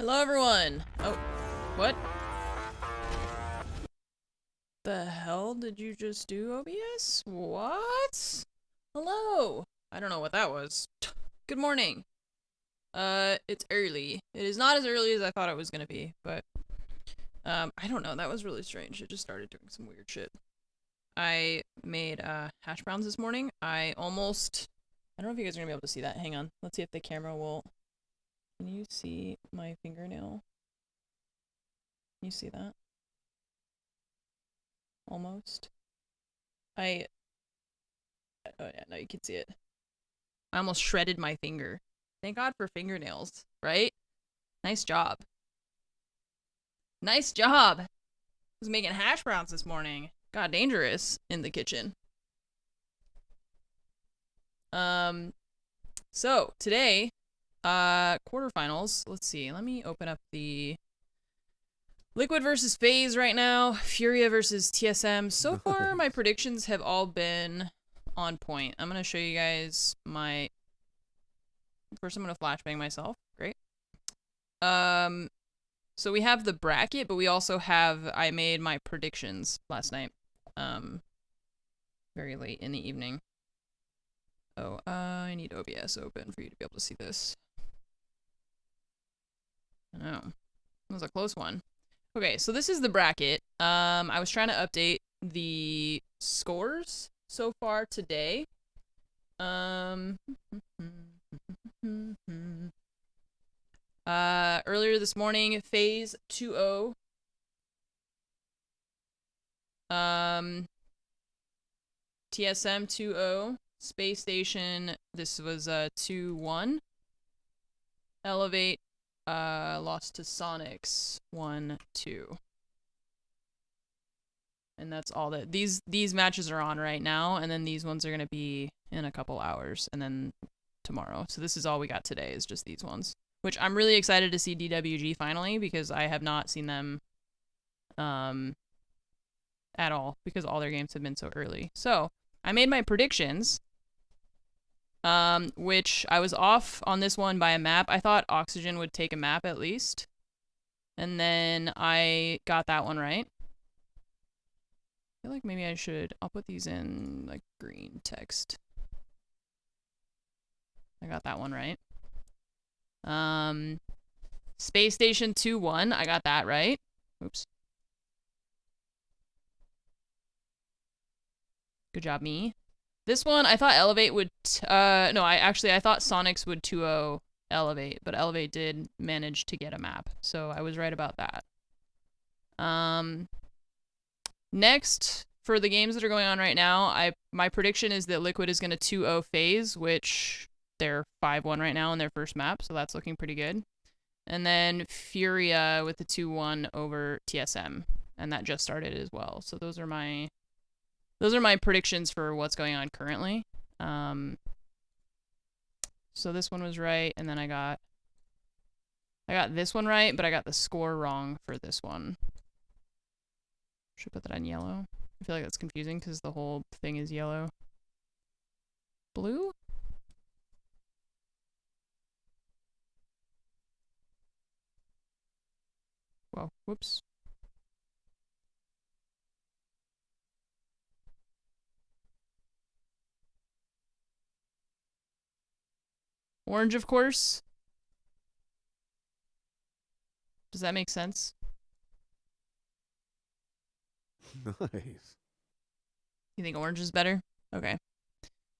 Hello, everyone. Oh, what? The hell did you just do, OBS? What? Hello. I don't know what that was. Good morning. It's early. It is not as early as I thought it was gonna be, but, I don't know. That was really strange. It just started doing some weird shit. I made, hash browns this morning. I don't know if you guys are gonna be able to see that. Hang on. Let's see if the camera will. Can you see my fingernail? Can you see that? Almost. Oh yeah, no, you can see it. I almost shredded my finger. Thank God for fingernails, right? Nice job. Nice job! I was making hash browns this morning. Got dangerous in the kitchen. So today, quarterfinals. Let's see. Let me open up the Liquid versus FaZe right now. Furia versus TSM. So far, my predictions have all been on point. I'm gonna show you guys my. First, I'm gonna flashbang myself. Great. So we have the bracket, but we also have. I made my predictions last night. Very late in the evening. Oh, I need OBS open for you to be able to see this. I know. It was a close one. Okay, so this is the bracket. I was trying to update the scores so far today. Earlier this morning, FaZe 2-0. TSM 2-0. Space Station, this was 2-1. Elevate lost to Sonics 1-2. And that's all that these matches are on right now, and then these ones are gonna be in a couple hours, and then tomorrow. So this is all we got today, is just these ones. Which I'm really excited to see DWG finally, because I have not seen them at all, because all their games have been so early. So I made my predictions, which I was off on this one by a map. I thought Oxygen would take a map at least. And then I got that one right. I feel like maybe I'll put these in like green text. I got that one right. Space Station 2-1, I got that right. Oops. Good job, me. This one, I thought Elevate would, no, I thought Sonics would 2-0 Elevate, but Elevate did manage to get a map, so I was right about that. Next, for the games that are going on right now, my prediction is that Liquid is going to 2-0 FaZe, which they're 5-1 right now in their first map, so that's looking pretty good. And then Furia with the 2-1 over TSM, and that just started as well. So those are my predictions for what's going on currently. So this one was right, and then I got this one right, but I got the score wrong for this one. Should put that on yellow. I feel like that's confusing because the whole thing is yellow. Blue? Whoa, whoops. Orange, of course. Does that make sense? Nice. You think orange is better? Okay.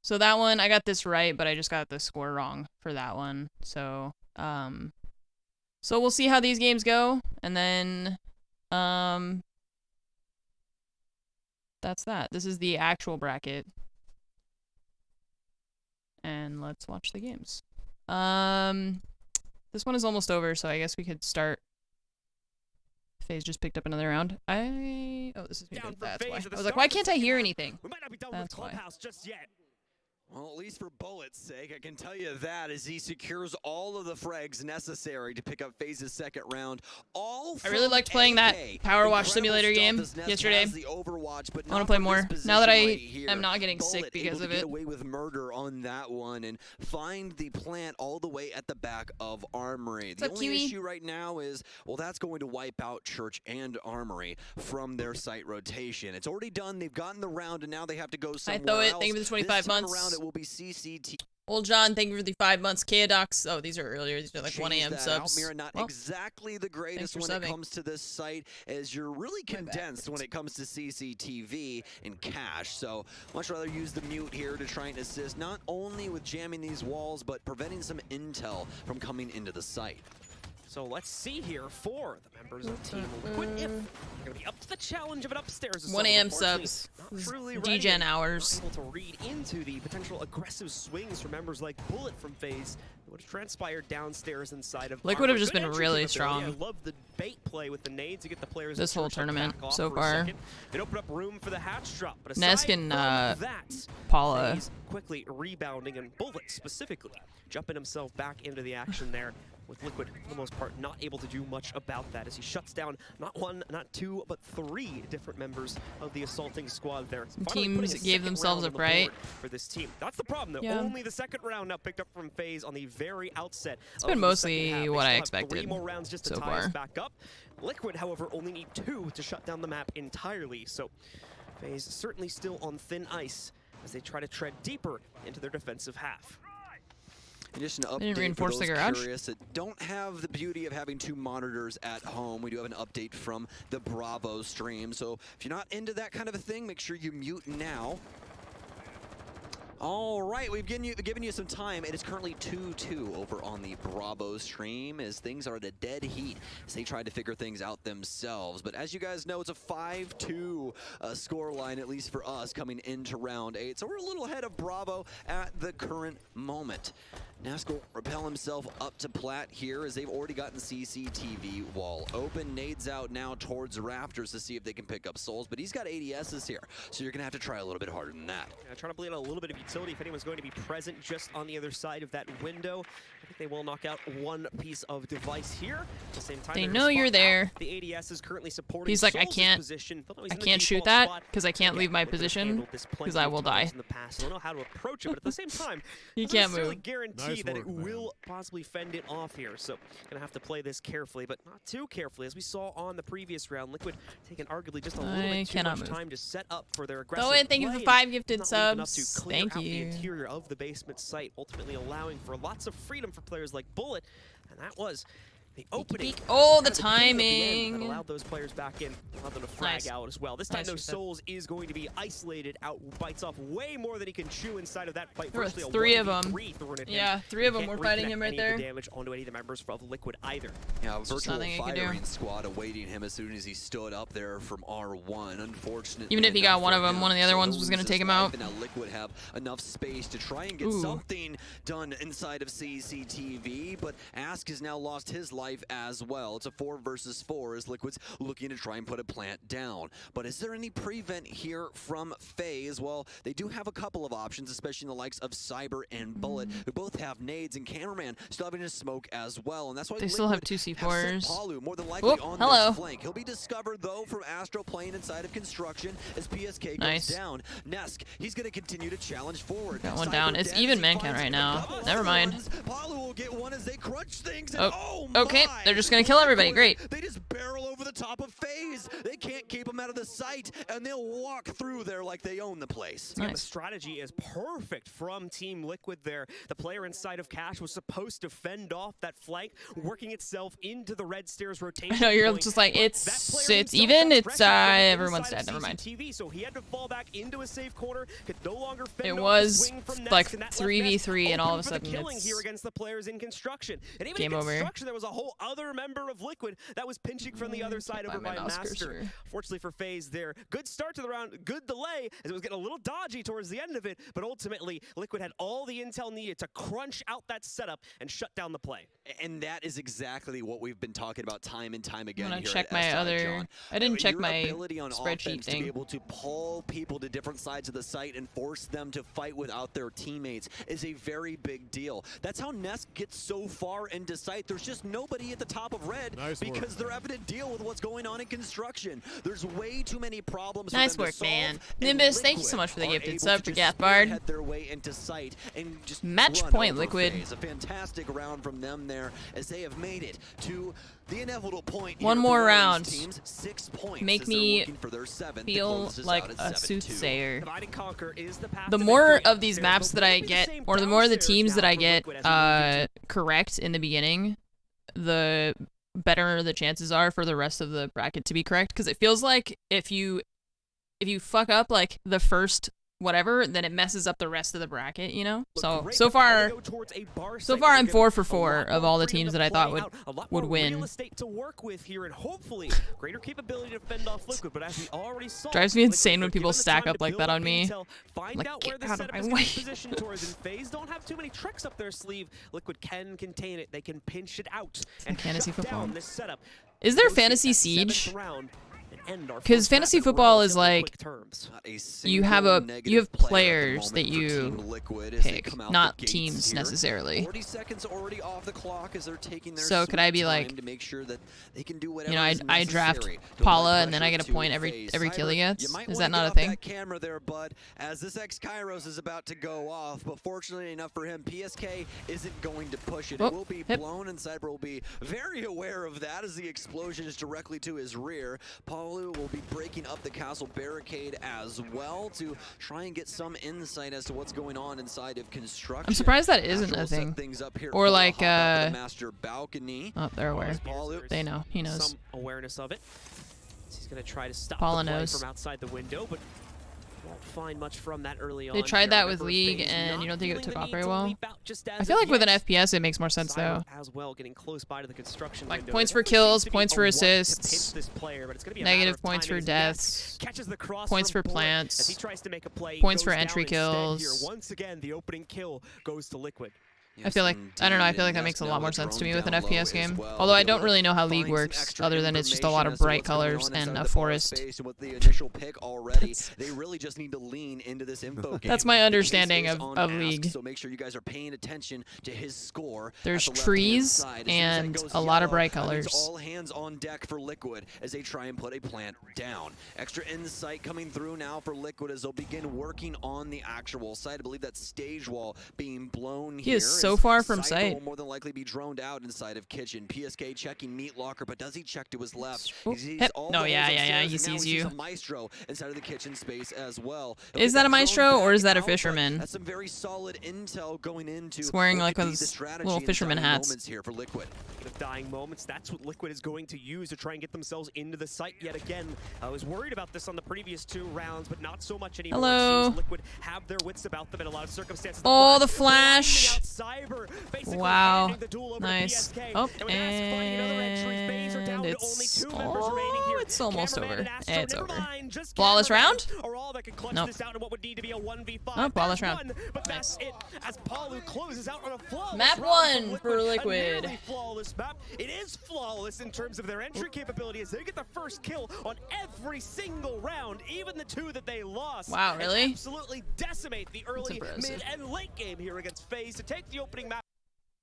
So that one, I got this right, but I just got the score wrong for that one. So, so we'll see how these games go, and then, that's that. This is the actual bracket. And let's watch the games. This one is almost over, so I guess we could start. FaZe just picked up another round. Oh, this is muted. That's why. I was like, why can't I hear anything? We might not be done That's with why. Clubhouse just yet. Well, at least for Bullet's sake, I can tell you that as he secures all of the frags necessary to pick up FaZe's second round. I really liked playing that PowerWash Simulator game yesterday. I want to play more now that I am not getting sick because of it. Get away with murder on that one and find the plant all the way at the back of Armory. The only issue right now is, well, that's going to wipe out Church and Armory from their site rotation. It's already done. They've gotten the round, and now they have to go somewhere else. Thank you for the 25 months. It will be CCT. Old John, thank you for the 5 months. Kaodox, oh, these are earlier. These are like 1 AM subs. Mira, not exactly the greatest when it comes to this site, as you're really condensed when it comes to CCTV and cache. So much rather use the mute here to try and assist, not only with jamming these walls, but preventing some intel from coming into the site. So let's see here for the members of Team Liquid if they're going to be up to the challenge of an upstairs. 1 AM subs. DGen hours. Able to read into the potential aggressive swings from members like Bullet from FaZe. What has transpired downstairs inside of Liquid have just been really strong. I love the bait play with the nades to get the players this whole tournament so far. It opened up room for the hatch drop, but Nesk and Paula quickly rebounding, and Bullet specifically jumping himself back into the action there, with Liquid, for the most part, not able to do much about that as he shuts down not 1, not 2, but 3 different members of the assaulting squad there. Teams gave themselves a fright for this team. That's the problem, though. Yeah. Only the second round now picked up from FaZe on the very outset. It's been mostly what I expected 3 more rounds just to so tie far. us back up. Liquid, however, only need 2 to shut down the map entirely. So FaZe certainly still on thin ice as they try to tread deeper into their defensive half. And just an update for those curious that don't have the beauty of having 2 monitors at home. We do have an update from the Bravo stream. So if you're not into that kind of a thing, make sure you mute now. All right, we've given you some time. It is currently 2-2 over on the Bravo stream as things are at a dead heat as they try to figure things out themselves. But as you guys know, it's a 5-2 score line, at least for us, coming into round 8. So we're a little ahead of Bravo at the current moment. Nesk will repel himself up to plat here as they've already gotten CCTV wall open. Nades out now towards Rafters to see if they can pick up souls, but he's got ADSs here, so you're going to have to try a little bit harder than that. Yeah, trying to bleed out a little bit of utility if anyone's going to be present just on the other side of that window. I think they will knock out 1 piece of device here. At the same time, they know you're there. The ADS is currently supporting. He's like, I can't shoot that because I can't leave my position because I will die. In the past, I don't know how to approach it, but at the same time, he can't move. Guarantee that it will possibly fend it off here, so gonna have to play this carefully, but not too carefully, as we saw on the previous round. Liquid taking arguably just a little bit too much time to set up for their aggressive play. Thank you for 5 gifted subs. Thank you. The interior of the basement site, ultimately allowing for lots of freedom for players like Bullet, and that was the opening. Oh, the timing. That allowed those players back in, allowed them to frag out as well. This time, those souls is going to be isolated out, bites off way more than he can chew inside of that fight. There were 3 of them. Yeah, 3 of them were fighting him right there. Damage onto any of the members of Liquid either. Yeah, virtual firing squad awaiting him as soon as he stood up there from R1. Unfortunately, even if he got one of them, one of the other ones was going to take him out. Now Liquid have enough space to try and get something done inside of CCTV, but Ask has now lost his life as well. It's a 4 versus 4 as Liquid's looking to try and put a plant down. But is there any prevent here from FaZe? Well, they do have a couple of options, especially in the likes of Cyber and Bullet, who both have nades, and Cameraman still having a smoke as well. And that's why they still have 2 C4s. Palu more than likely on this flank. He'll be discovered though from Astro playing inside of construction as PSK goes down. Nesk, he's going to continue to challenge forward. Got one down. It's even man count right now. Never mind. Palu will get one as they crunch things. Okay, they're just gonna kill everybody. Great. They just barrel over the top of FaZe. They can't keep them out of the sight, and they'll walk through there like they own the place. Nice. The strategy is perfect from Team Liquid there. The player inside of Cash was supposed to fend off that flank, working itself into the red stairs rotation. I know, you're just like, it's even. It's everyone's dead. Never mind. So he had to fall back into a safe corner. Could no longer fend it off was like 3v3, and all of a sudden killing it's here against the players in construction. And even game in over. Construction, there was a whole other member of Liquid that was pinched challenging from the other side By over my by mouse Master. cursor. Fortunately for FaZe there, good start to the round, good delay, as it was getting a little dodgy towards the end of it, but ultimately, Liquid had all the intel needed to crunch out that setup and shut down the play. And that is exactly what we've been talking about time and time again. I'm gonna here check at my SI, other. John. I didn't check Your my ability on spreadsheet offense to be thing. able to pull people to different sides of the site and force them to fight without their teammates is a very big deal. That's how Nest gets so far into sight. There's just nobody at the top of red because they're having to deal with what's going on in construction. There's way too many problems. Nice for them work, to solve, man. and Nimbus, thank you Liquid so much for the are gifted able sub to for just Gathbard. spearhead their way into sight and just Match run point, over Liquid. FaZe. A fantastic round from them there as they have made it to the inevitable point. One here more for round. teams, 6 points Make as they're me looking for their 7th to feel close this like out at a 7-2. soothsayer. Divide and conquer is the path The to more victory of these upstairs, maps but that will I it be the get, same or the more of the downstairs teams that now I for get Liquid as we move into correct in the beginning, the better the chances are for the rest of the bracket to be correct. Because it feels like if you fuck up like the first whatever, then it messes up the rest of the bracket, you know? So Great, so but now far we go towards a bar so site far that I'm will 4 give for a 4 lot of more all the freedom teams to that I thought play out, a lot would more win. real estate to work with here, and hopefully greater capability to fend off Liquid. But as we already saw, Drives me Liquid, insane they're when people given the stack time up to like build that up on me. intel, find Like, out get where the out of setup my is going to way. be positioned towards. And FaZe don't have too many tricks up their sleeve. Liquid can contain it. They can pinch it out and fantasy shut football. down this setup. Is there Negotiate fantasy that siege? 7th round and end our 'Cause first fantasy bracket in football is relatively like quick terms. Not a you have single you negative have player at the players that moment for you Team Liquid as they pick, come out not the gates teams here. necessarily. 40 seconds already off the clock as they're taking their So could I be sweet like, time to make sure that they can do whatever you know, is I draft necessary to Paula apply and then I pressure get a to point every FaZe. kill he Cyber, gets? you might Is wanna that get not a off thing? that camera there, bud, as this X-Kairos is about to go off, but fortunately enough for him, PSK isn't going to push it. Oh, It will be hip. blown, and Cyber will be very aware of that as the explosion is directly to his rear. Paulu will be breaking up the castle barricade as well to try and get some insight as to what's going on inside of construction. I'm surprised that isn't Master a will set thing. things up here Or for the like, hop out to the master balcony. Oh, they're aware. Paulu, They know. He knows. Some awareness of it. He's going to try to stop Paula the play knows. from outside the window, but won't find much from that early on. They tried here. that with Remember, League, FaZe and not you don't think it feeling took the off need very to well? leap out just I as feel of like with an yet. FPS it makes more sense Cyber though. as well, getting close by to the construction Like window. points There for definitely kills, seems to be points a for want to assists, pinch this player, but it's gonna be a negative matter of points time for as deaths, catches the cross points from for Bullet plants, as he tries to make a play, points goes for entry down instead kills. here. Once again, the opening kill goes to Liquid. I feel like, I don't know, I feel like that makes a lot more sense to me with an FPS game. Although I don't really know how League works, other than it's just a lot of bright colors and a forest. With the initial pick already, they really just need to lean into this info game. That's my understanding Ace is of on League. Ask, so make sure you guys are paying attention to his score. There's at the left-hand trees side. As soon as that and goes a lot of yellow, bright that means colors. all hands on deck for Liquid as they try and put a plant down. Extra insight coming through now for Liquid as they'll begin working on the actual site. I believe that stage wall being blown here. He is so as far from Cyber sight. will more than likely be droned out inside of kitchen. PSK checking meat locker, but does he check to his left? Oh, He sees hip. all No, the yeah, holes yeah, yeah, upstairs, he and now sees sees you. a maestro inside of the kitchen space as well. He'll Is get that a drone maestro or back is that a out, but fisherman? that's some very solid intel going into He's wearing what like could be those the strategy little in the fisherman dying hats. moments here for Liquid. Of dying moments, that's what Liquid is going to use to try and get themselves into the site yet again. I was worried about this on the previous 2 rounds, but not so much anymore. Hello. It seems Liquid have their wits about them in a lot of circumstances. Oh, the flash! flash. Cyber, basically Wow. handing the duel over to Nice. PSK. Oh, and with Ask finding another entry, FaZe are down to only 2 members remaining here. it's almost Cameraman over. and Astro, It's never over. mind, just Flawless Cameraman round? are all that can clutch Nope. this out in what would need to be a 1v5. Oh, flawless There's round. one, but that's it as Paulu closes out on a flawless Map round 1 from for A Liquid. nearly flawless map. It is flawless in terms of their entry capability as they get the first kill on every single round, even the 2 that they lost. Wow, and really? absolutely decimate the early, impressive. mid, and late game here against FaZe to take the opening map.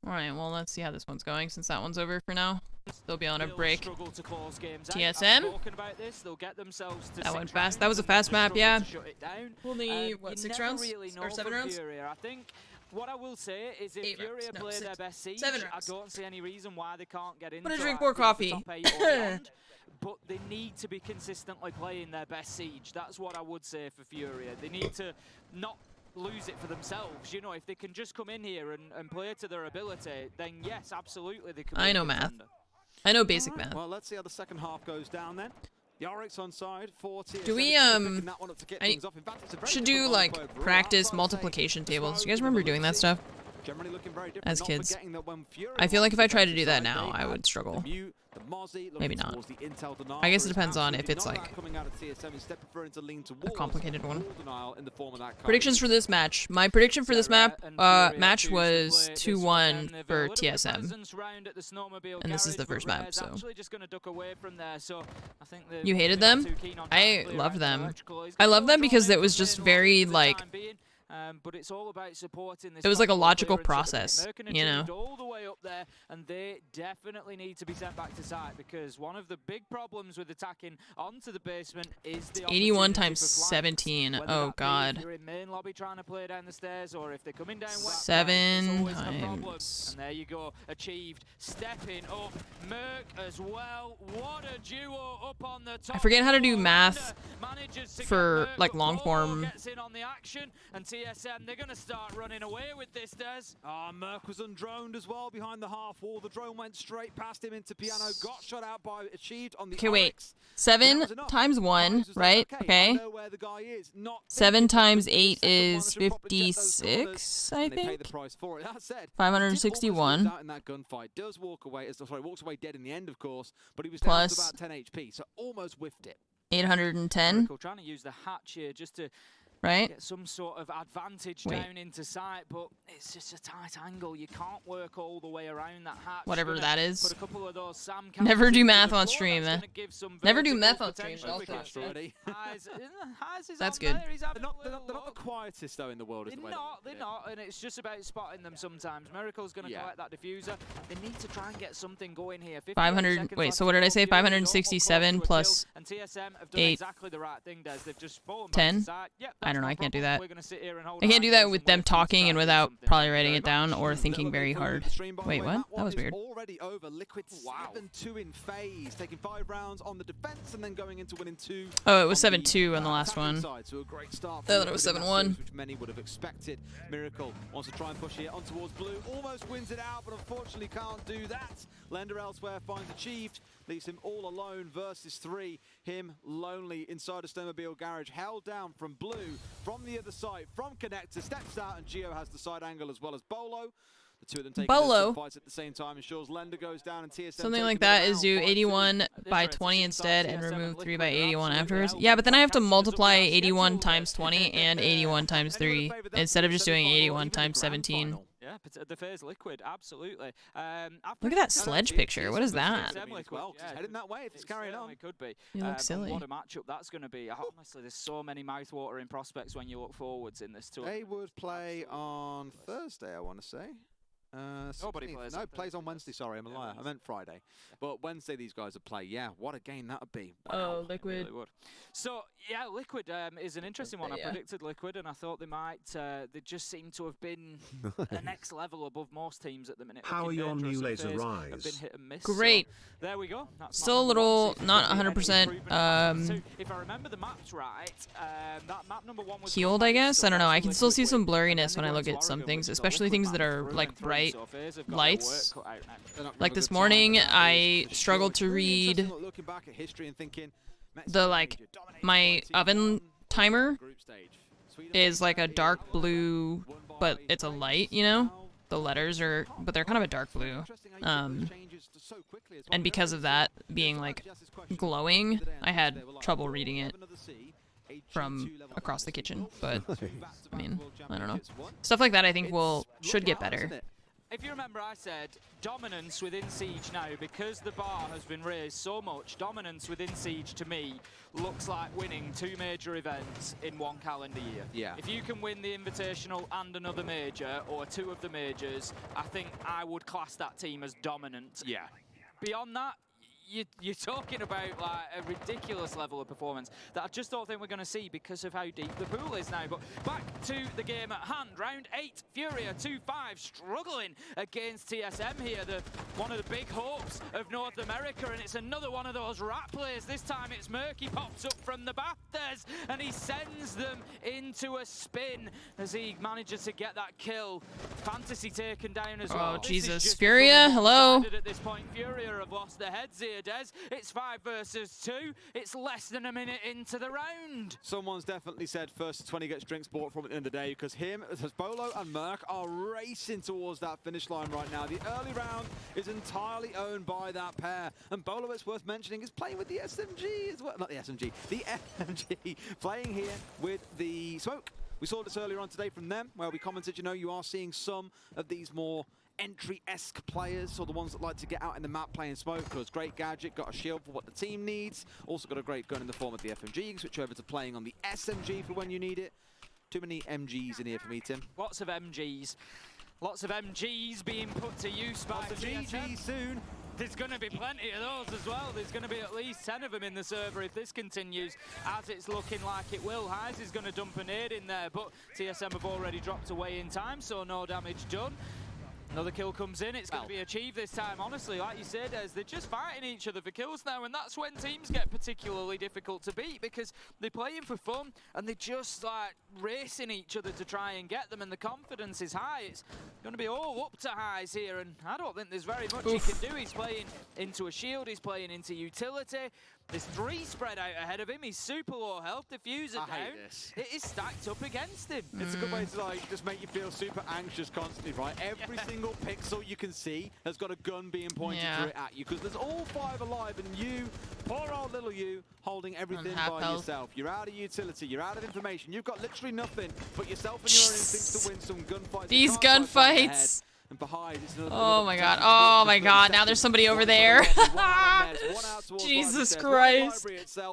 Alright, well let's see how this one's going since that one's over for now. They'll be on a They'll break. struggle to close games out. TSM? I've spoken about this. They'll get themselves to That 6 went fast. That rounds was a and then fast map, struggle yeah. to shut it down. Only, what, You 6 never rounds? really know Or 7 from rounds? Furia. I think what I will say is if 8 Furia rounds. No, play 6. their best siege, 7 I rounds. don't see any reason why they can't get into gonna drink like, more the coffee. top 8 or beyond. But they need to be consistently playing their best siege. That's what I would say for Furia. They need to not lose it for themselves. You know, if they can just come in here and play to their ability, then yes, absolutely they can. I know math. I know basic math. Well, let's see how the second half goes down then. The RX on side, 40. Do we, picking that one up to get I things off. In fact, it's a very should difficult do one like for Brewer. practice I'd say multiplication tables. slow Do you guys with the remember doing that velocity. stuff? Generally looking very different. as Not kids. forgetting that when Fury I feel like if I tried to do that side, now, they I had would struggle. the Mute, the Mozzie, Maybe looking not. towards the Intel denial, I guess it whereas depends on if absolutely it's none of like that coming out of TSM, instead preferring to lean a towards complicated one. wall denial in the form of that card. Predictions for this match. My prediction for this match was 2-1 for TSM. And this is the first map, so. You hated them? I loved them. I loved them because it was just very, like, but it's all about supporting this. it was like a top logical clearance at the process, minute. Merkin you know? achieved all the way up there, and they definitely need to be sent back to site because one of the big problems with attacking onto the basement is the 81 opportunity times for flanks. 17. Whether Oh, that be God. if you're in main lobby trying to play down the stairs, or if they're coming down west, 7 it's always a problem. times. And there you go, achieved. Stepping up, Merc as well. What a duo up on the top. I forget how to do floor. math Manages to for, get Merc, like, but long Polo form. gets in on the action, and TSM, they're going to start running away with this, Des. Merc was undroned as well behind the half wall. The drone went straight past him into piano, got shot out by Achieved on the Okay, wait. Oryx. 7 times 1, right? Okay. 7 times 8 is 56, I think. 561. Out in that gunfight, does walk away. Walks away dead in the end, of course. But he was Plus down to about 10 HP, so almost whiffed it. 810, Miracle trying to use the hatch here just to right? get some sort of advantage Wait. down into sight, but it's just a tight angle. You can't work all the way around that hatch. Whatever Gonna that is. Put a couple of those Sam Never do into math the on floor. stream, That's eh? gonna give some Never do vertical math on stream, potential. but also. Already. Highs is That's on good. there. He's having They're a not little the look. quietest, though, in the world, is the way They're not, and it's just about spotting them sometimes. Miracle's going to Yeah. collect that diffuser. They need to try and get something going here. 500 seconds wait, left so to what did I go. say? Fury don't look 567 close to a plus kill, and TSM have done 8. exactly the right thing, Des. They've just fallen 10? back to side. Yep, I don't know, that's I no can't do problem. that. We're gonna sit here and hold I can't our do that hands with and them wait for them to talking try and do without something. probably writing it Very down much. or Little thinking bit very further hard. the stream, by the Wait, way. what? That one was is weird. Already over. Liquid Wow. 7-2 in phase, taking 5 rounds on the defense and then going into winning 2. Oh, it was on 7-2 on the last attacking one. Side, so a great start I thought for it was Liquid in that 7-1. series, which many would have expected. Miracle wants to try and push it on towards blue, almost wins it out, but unfortunately can't do that. Lender elsewhere finds Achieved, leaves him all alone versus 3. Him lonely inside a snowmobile garage, held down from blue, from the other side, from Connector, steps out, and Gio has the side angle as well as Bolo. The two of them taking Bolo. fights at the same time, ensures Lender goes down and TSM Something like taking that them is down, do 5-2. 81 by 20 instead and remove 3 by 81 afterwards. Yeah, but then I have to multiply 81 times 20 and 81 times 3 instead of just doing 81 times 17. Yeah, the phase Liquid, absolutely. Look at that sledge picture. What is that? Well, it's heading that way if it's carrying on. It could be. You look silly. What a matchup that's going to be. Honestly, there's so many mouth-watering prospects when you look forwards in this tour. They would play on Thursday, I want to say. Nobody 16th. plays No, on plays on Thursday. Wednesday, sorry, I'm a liar. I meant Friday. But Wednesday these guys would play. Yeah, what a game that would be. Oh, Really Liquid. would. So, yeah, Liquid is an interesting one. I Yeah. predicted Liquid, and I thought they might. They just seem to have been a next level above most teams at the minute. How Looking are your dangerous new at laser phase, rise? have been hit and miss. Great. So there we go. That's Still a map number one. little See if not there's any 100%, improvement. So if I remember the maps right, that map number 1 was healed, I guess. I don't know. I can still see some Liquid, and blurriness then when I they look go at to some Oregon, things, which is a especially Liquid things map that are through like and through, bright so FaZe have got their lights. work cut out now. They're not gonna Like have a this good morning, time, but I it's for sure. struggled It's to really read interesting looking back at history and thinking, the, like, my oven timer is like a dark blue, but it's a light, you know? The letters are, but they're kind of a dark blue. And because of that being like glowing, I had trouble reading it from across the kitchen. But I mean, I don't know. Stuff like that I think should get better. If you remember, I said dominance within Siege now, because the bar has been raised so much, dominance within Siege to me looks like winning 2 major events in 1 calendar year. Yeah. If you can win the Invitational and another major, or 2 of the majors, I think I would class that team as dominant. Yeah. Beyond that, you're talking about like a ridiculous level of performance that I just don't think we're going to see because of how deep the pool is now. But back to the game at hand. Round 8, Furia 2-5 struggling against TSM here. One of the big hopes of North America, and it's another one of those rat plays. This time it's Murky pops up from the back there, and he sends them into a spin as he manages to get that kill. Fantasy taken down as well. Oh, This is Jesus. just Furia, becoming hello? one-sided at this point. Furia have lost their heads here. here, Des. It's 5 versus 2. It's less than a minute into the round. Someone's definitely said first to 20 gets drinks bought from at the end of the day, because Bolo and Merc are racing towards that finish line right now. The early round is entirely owned by that pair. And Bolo, it's worth mentioning, is playing with the SMG as well. Not the SMG, the FMG, playing here with the smoke. We saw this earlier on today from them, where we commented, you know, you are seeing some of these more entry-esque players, or the ones that like to get out in the map playing smoke, because great gadget, got a shield for what the team needs, also got a great gun in the form of the FMG. You can switch over to playing on the SMG for when you need it. Too many MGs in here for me, Tim. Lots of MGs. Lots of MGs being put to use by Lots of GG soon. There's going to be plenty of those as well. There's going to be at least 10 of them in the server if this continues as it's looking like it will. Highs is going to dump a nade in there, but TSM have already dropped away in time, so no damage done. Another kill comes in, it's going to be achieved this time, honestly, like you said, as they're just fighting each other for kills now, and that's when teams get particularly difficult to beat, because they're playing for fun, and they're just like racing each other to try and get them, and the confidence is high. It's going to be all up to Highs here, and I don't think there's very much he can do. He's playing into a shield, he's playing into utility. There's 3 spread out ahead of him. He's super low health. Diffuser down. It is stacked up against him. It's a good way to like just make you feel super anxious constantly, right? Every single pixel you can see has got a gun being pointed through it at you, because there's all 5 alive, and you, poor old little you, holding everything by yourself. You're out of utility. You're out of information. You've got literally nothing but yourself and your own instincts to win some gunfights. These gunfights. And behind, oh my god, oh my god, now there's somebody over there. Jesus Christ.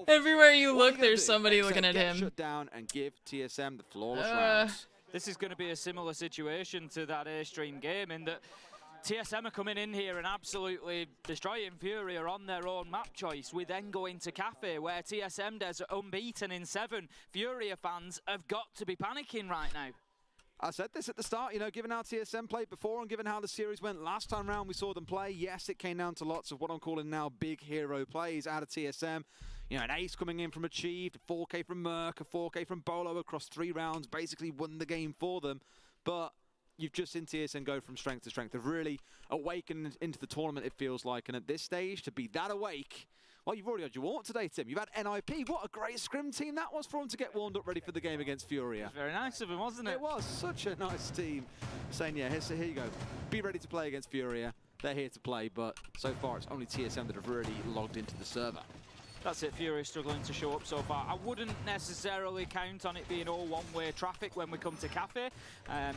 Everywhere you look, there's somebody looking at him. Shut down and give TSM the flawless rounds. This is going to be a similar situation to that Airstream game, in that TSM are coming in here and absolutely destroying Furia on their own map choice. We then go into Cafe, where TSM does unbeaten in 7. Furia fans have got to be panicking right now. I said this at the start, you know, given how TSM played before and given how the series went last time round, we saw them play. Yes, it came down to lots of what I'm calling now big hero plays out of TSM. You know, an ace coming in from Achieved, a 4K from Merc, a 4K from Bolo across 3 rounds, basically won the game for them. But you've just seen TSM go from strength to strength. They've really awakened into the tournament, it feels like. And at this stage, to be that awake, well, you've already had your warm-up today, Tim. You've had NIP. What a great scrim team that was for them to get warmed up ready for the game against Furia. Very nice of him, wasn't it? It was such a nice team. Saying, yeah, here you go. Be ready to play against Furia. They're here to play, but so far it's only TSM that have really logged into the server. That's it, Fury struggling to show up so far. I wouldn't necessarily count on it being all one-way traffic when we come to Cafe.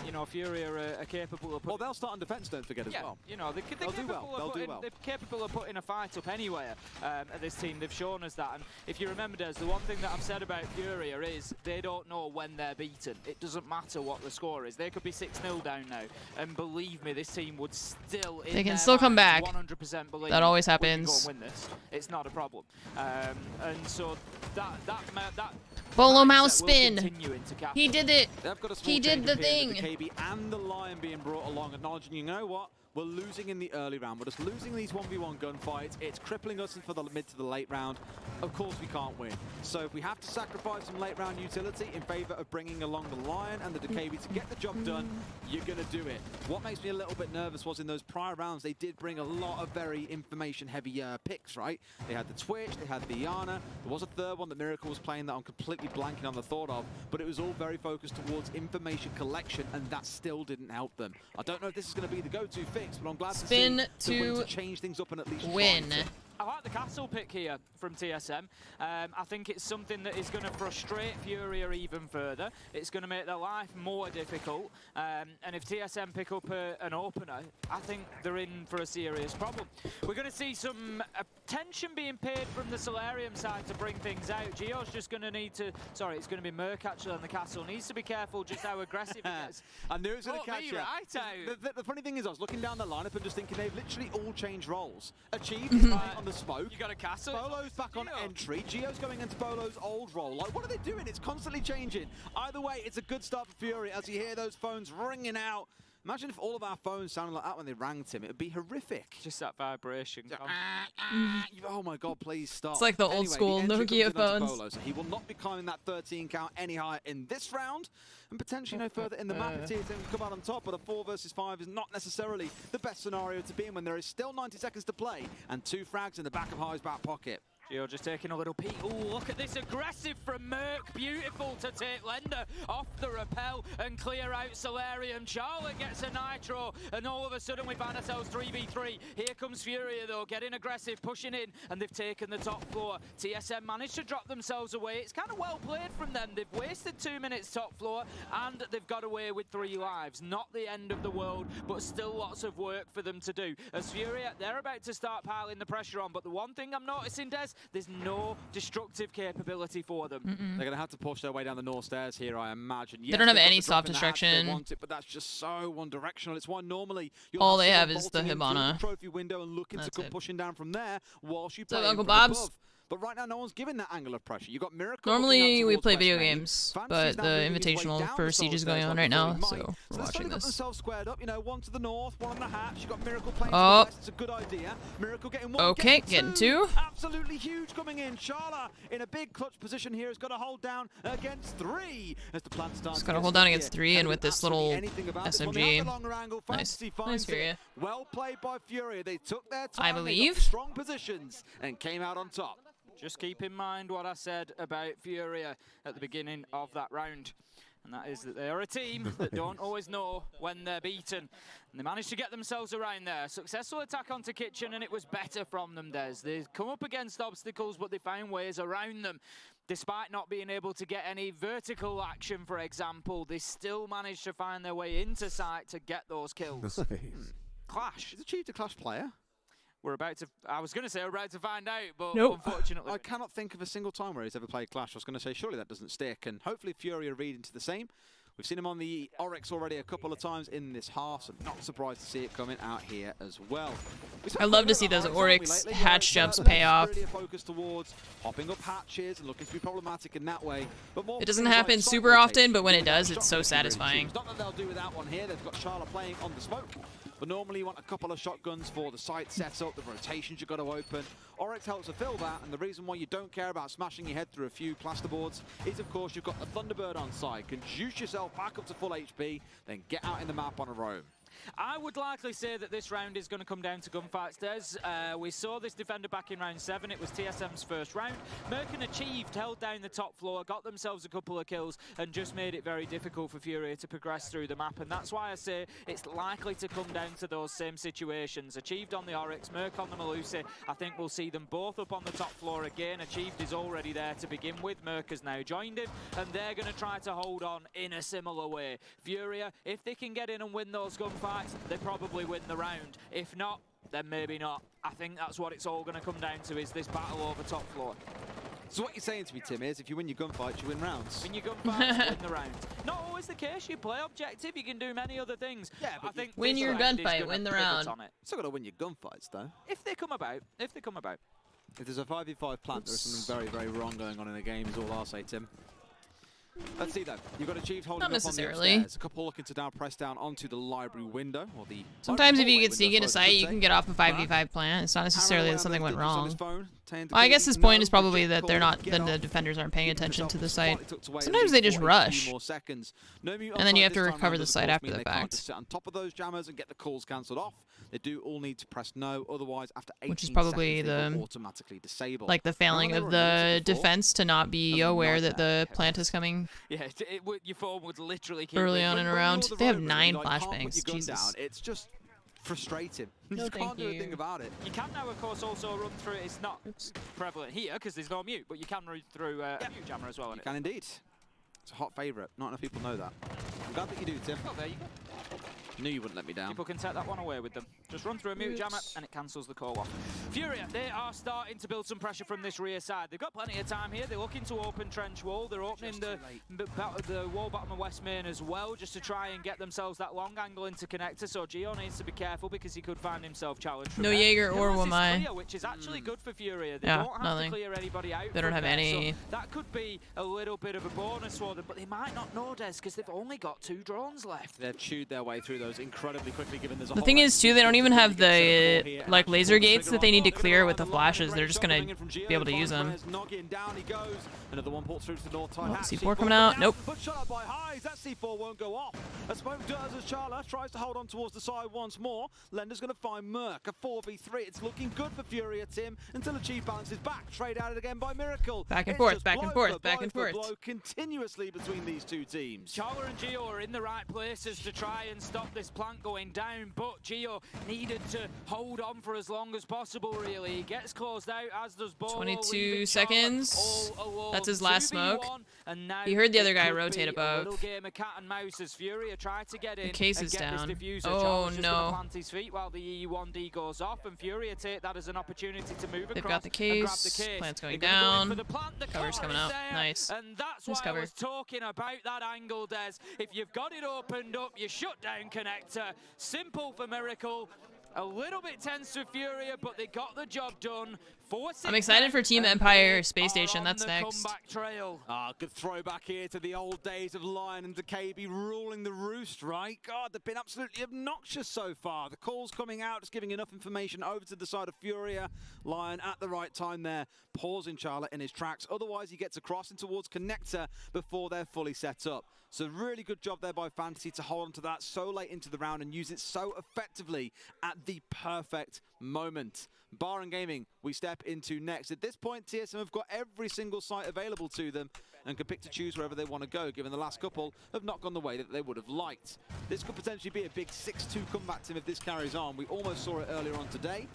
You know, Fury are capable of... Well, they'll start on defense, don't forget, as well. You know, they'll do well. They're capable of putting a fight up anywhere at this team. They've shown us that. And if you remember, Des, the one thing that I've said about Fury is they don't know when they're beaten. It doesn't matter what the score is. They could be 6-0 down now. And believe me, this team would still... They can still come back. 100% believe that always happens. Go and win this. It's not a problem. And so that Bolo mouse spin. He did it. He did the thing. The KB and the Lion being brought along, acknowledging, you know what? We're losing in the early round. We're just losing these 1v1 gunfights. It's crippling us for the mid to the late round. Of course we can't win. So if we have to sacrifice some late round utility in favor of bringing along the Lion and the KB to get the job done, you're going to do it. What makes me a little bit nervous was in those prior rounds, they did bring a lot of very information-heavy picks, right? They had the Twitch, they had the Iana. There was a third one that Miracle was playing that I'm completely blanking on the thought of, but it was all very focused towards information collection, and that still didn't help them. I don't know if this is going to be the go-to fix, but I'm glad to see to change things up and at least win. I like the castle pick here from TSM. I think it's something that is going to frustrate Furia even further. It's going to make their life more difficult. And if TSM pick up an opener, I think they're in for a serious problem. We're going to see some attention being paid from the Solarium side to bring things out. Gio's just going to need to... Sorry, it's going to be Merc actually on the castle. Needs to be careful just how aggressive he is. I knew it was going to catch you. The funny thing is, I was looking down the lineup and just thinking they've literally all changed roles. Achieved is back on the smoke. You got a castle. Bolo's back on entry. Gio's going into Bolo's old role. Like, what are they doing? It's constantly changing. Either way, it's a good start for Fury as you hear those phones ringing out. Imagine if all of our phones sounded like that when they rang, Tim. It would be horrific. Just that vibration. Oh my God, please stop. It's like the old school the entry Nokia comes in onto phones. Bolo, so he will not be climbing that 13 count any higher in this round, and potentially no further in the map if TSM can come out on top, but a 4 versus 5 is not necessarily the best scenario to be in when there is still 90 seconds to play and 2 frags in the back of High's back pocket. Gio just taking a little peek. Oh, look at this aggressive from Merc. Beautiful to take Lender off the rappel and clear out Solarium. Charlotte gets a nitro, and all of a sudden we find ourselves 3v3. Here comes Furia though, getting aggressive, pushing in, and they've taken the top floor. TSM managed to drop themselves away. It's kind of well played from them. They've wasted 2 minutes top floor, and they've got away with 3 lives. Not the end of the world, but still lots of work for them to do. As Furia, they're about to start piling the pressure on, but the one thing I'm noticing, Des, there's no destructive capability for them. They're going to have to push their way down the north stairs here, I imagine. Yes, They don't have they've got any the drop soft in the hatch, they destruction. want it, but that's just so one-directional. It's why normally you'll All they someone have is the bolting in through Hibana. the trophy window and looking to That's come it. pushing down from there whilst you What's up, play Uncle from Bob's? above. But right now, no one's giving that angle of pressure. You've got Miracle. Normally we play video West Main. games, Fancy's but now the moving his way Invitational down for the Siege is solo going stairs on like right they thought now, he might. so So we're they've watching suddenly got this. themselves squared up. You know, one to the north, one on the hatch. You got Miracle playing to Oh. the west. It's a good idea. Miracle getting one. Okay, getting 2. Absolutely huge coming in. Charla in a big clutch position here has got to hold down against 3 as the plan starts. Just gotta hold down against 3, and with this little SMG. Nice. Nice, Furia. Well played by Furia. They took their time. I they got believe. strong positions and came out on top. Just keep in mind what I said about Furia at the beginning of that round. And that is that they are a team that don't always know when they're beaten. And they managed to get themselves around there. Successful attack onto Kitchen, and it was better from them, Des. They've come up against obstacles, but they found ways around them. Despite not being able to get any vertical action, for example, they still managed to find their way into sight to get those kills. Clash. Is Achieved a Clash player? We're about to, I was going to say we're about to find out, but Nope. unfortunately. I cannot think of a single time where he's ever played Clash. I was going to say, surely that doesn't stick. And hopefully Fury are reading to the same. We've seen him on the Oryx already a couple of times in this half, so not surprised to see it coming out here as well. I love to see those Oryx hatch jumps pay off. Really a focus towards hopping up hatches and looking to be problematic in that way. But more It doesn't things like happen site super rotation, often, but when it doing does, that it's so shotgun really satisfying. cheap. It's not that they'll do without one here. They've got Charlotte playing on the smoke. But normally you want a couple of shotguns for the site setup, the rotations you've got to open. Oryx helps to fill that, and the reason why you don't care about smashing your head through a few plasterboards is, of course, you've got the Thunderbird on site. Can juice yourself back up to full HP, then get out in the map on a roam. I would likely say that this round is going to come down to gunfights, Des. We saw this defender back in round 7. It was TSM's first round. Merkin Achieved held down the top floor, got themselves a couple of kills, and just made it very difficult for Fury to progress through the map. And that's why I say it's likely to come down to those same situations. Achieved on the Oryx, Merc on the Malusi. I think we'll see them both up on the top floor again. Achieved is already there to begin with. Merc has now joined him, and they're going to try to hold on in a similar way. Furia, if they can get in and win those gunfights, they probably win the round. If not, then maybe not. I think that's what it's all going to come down to, is this battle over top floor. So what you're saying to me, Tim, is if you win your gunfights, you win rounds. Win your gunfights, win the round. Not always the case. You play objective, you can do many other things. Yeah, but I think win this your round is gunfight, gonna win the pivot round. on it. Still got to win your gunfights, though. If they come about. If they come about. If there's a 5v5 plant, there's something very, very wrong going on in the game, is all I'll say, Tim. Let's see, though. You've got Achieved holding Not up on the necessarily. upstairs. A couple looking to now press down onto the library window, or the Sometimes if library you get hallway sneak window, into I suppose I sight, should you say. can get off a 5v5 plant. It's not necessarily that something went wrong. Well, I guess his point is probably that they're not, then the defenders aren't paying attention to the site. Sometimes they just rush. And then you have to recover the site after the fact. Sit on top of those jammers and get the calls cancelled off. They do all need to press no, otherwise after 18 Which is probably seconds, they the will automatically disable. like the failing Remember of they were the muted before? defense to not be That was a aware that nightmare. the plant is coming Yeah, your phone would literally keep early ringing. on and When around. you're the They have rover 9 and you, like, can't put flashbangs. your gun Jesus. down, it's just frustrating. You No, just thank can't do a thing you. about it. You can now, of course, also run through it. It's not prevalent here because there's no mute, but you can run through a mute jammer as well. You can indeed. It's a hot favourite. Not enough people know that. I'm glad that you do, Tim. Oh, there you go. Knew you wouldn't let me down. People can take that one away with them. Just run through a mute jammer and it cancels the call off. Furia, they are starting to build some pressure from this rear side. They've got plenty of time here. They're looking to open trench wall. They're opening the wall bottom of West Main as well, just to try and get themselves that long angle into connector. So Gio needs to be careful because he could find himself challenged. from No there. Jaeger or Hillis is Wamai. clear, which is actually good for Furia. They Yeah, don't have nothing. to clear anybody out. They don't from have there, any- so that could be a little bit of a bonus for them, but they might not know, Des, because they've only got 2 drones left. They've chewed their way through those those incredibly quickly, given there's a The whole thing lot is of too, they don't even have get set up for the here and like actually laser pull the gates trigger that they on. need to They're clear gonna with the find line, flashes. a They're great just shot gonna coming in from Gio. be able to Finds use them. Perez knocking down, he goes. Another one pulls through to the north side. Oh, Hatch, C4 coming out. Nope. But shot up by Highs. That C4 won't go off. A smoke does as Charla tries to hold on towards the side once more. Lender's going to find Merc. A 4v3. It's looking good for Furia, Tim, until the Chief bounces back. Trade out it again by Miracle. Back and It's forth, just back and blow forth, for back blow and for forth. blow continuously between these two teams. Charla and Gio are in the right places to try and stop this plant going down, but Gio needed to hold on for as long as possible, really. He gets closed out, as does Bolo. 22 seconds. That's his last smoke. And now He heard the other it guy could rotate be above. A little game of cat and mouse as Fury try to get in case and is get down. this diffuser. Oh, Charles just no. gonna plant his feet while the E1D goes off, and Fury take that as an opportunity to move They've across got the and grab case. the case. Plant's going They're gonna go in down. for the plant. The Cover's cover coming is out. there, Nice. and that's Nice why cover. I was talking about that angle, Des. If you've got it opened up, you shut down connector. Simple for Miracle. A little bit tense for Furia, but they got the job done. I'm excited for Team Empire Space Station. That's next. Trail. Good throwback here to the old days of Lion and DeKB ruling the roost, right? God, they've been absolutely obnoxious so far. The calls coming out, just giving enough information over to the side of Furia. Lion at the right time there, pausing Charlotte in his tracks. Otherwise, he gets across and towards Connector before they're fully set up. So really good job there by Fantasy to hold on to that so late into the round and use it so effectively at the perfect moment. Bar and Gaming, we step into next. At this point, TSM have got every single site available to them and can pick to choose wherever they want to go, given the last couple have not gone the way that they would have liked. This could potentially be a big 6-2 comeback, Tim, if this carries on. We almost saw it earlier on today.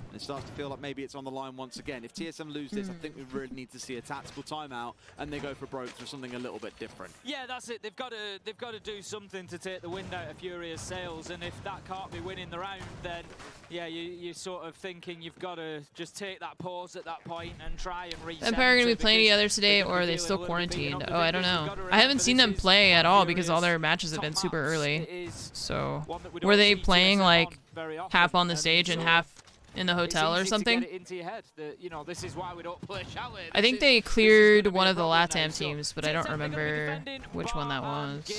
And it starts to feel like maybe it's on the line once again. If TSM lose this, I think we really need to see a tactical timeout and they go for broke for something a little bit different. Yeah, that's it. They've got to do something to take the wind out of Furia's sails, and if that can't be winning the round, then yeah, you're sort of thinking you've got to just take that pause at that point and try and reset. Empire gonna be playing together today, or are they still quarantined? Oh, I don't know. I haven't seen them play at all because all their matches have been super early. So, were they playing like half on the stage and half in the hotel or something? Into your head that, you know, this is why we don't play Chalet. I think they cleared one of the LATAM teams, but I don't remember which one that was.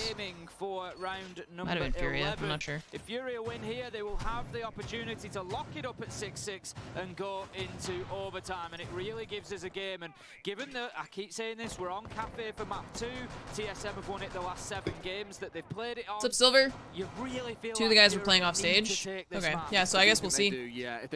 Might have been Furia, I'm not sure. If Furia win here, they will have the opportunity to lock it up at 6-6 and go into overtime, and it really gives us a game. And given that, I keep saying this, we're on Cafe for map 2, TSM have won it the last 7 games that they've played it on. What's up, Silver? You really feel Two of the like guys were playing off Furia need stage. to take this Okay, map. yeah, so I guess we'll see.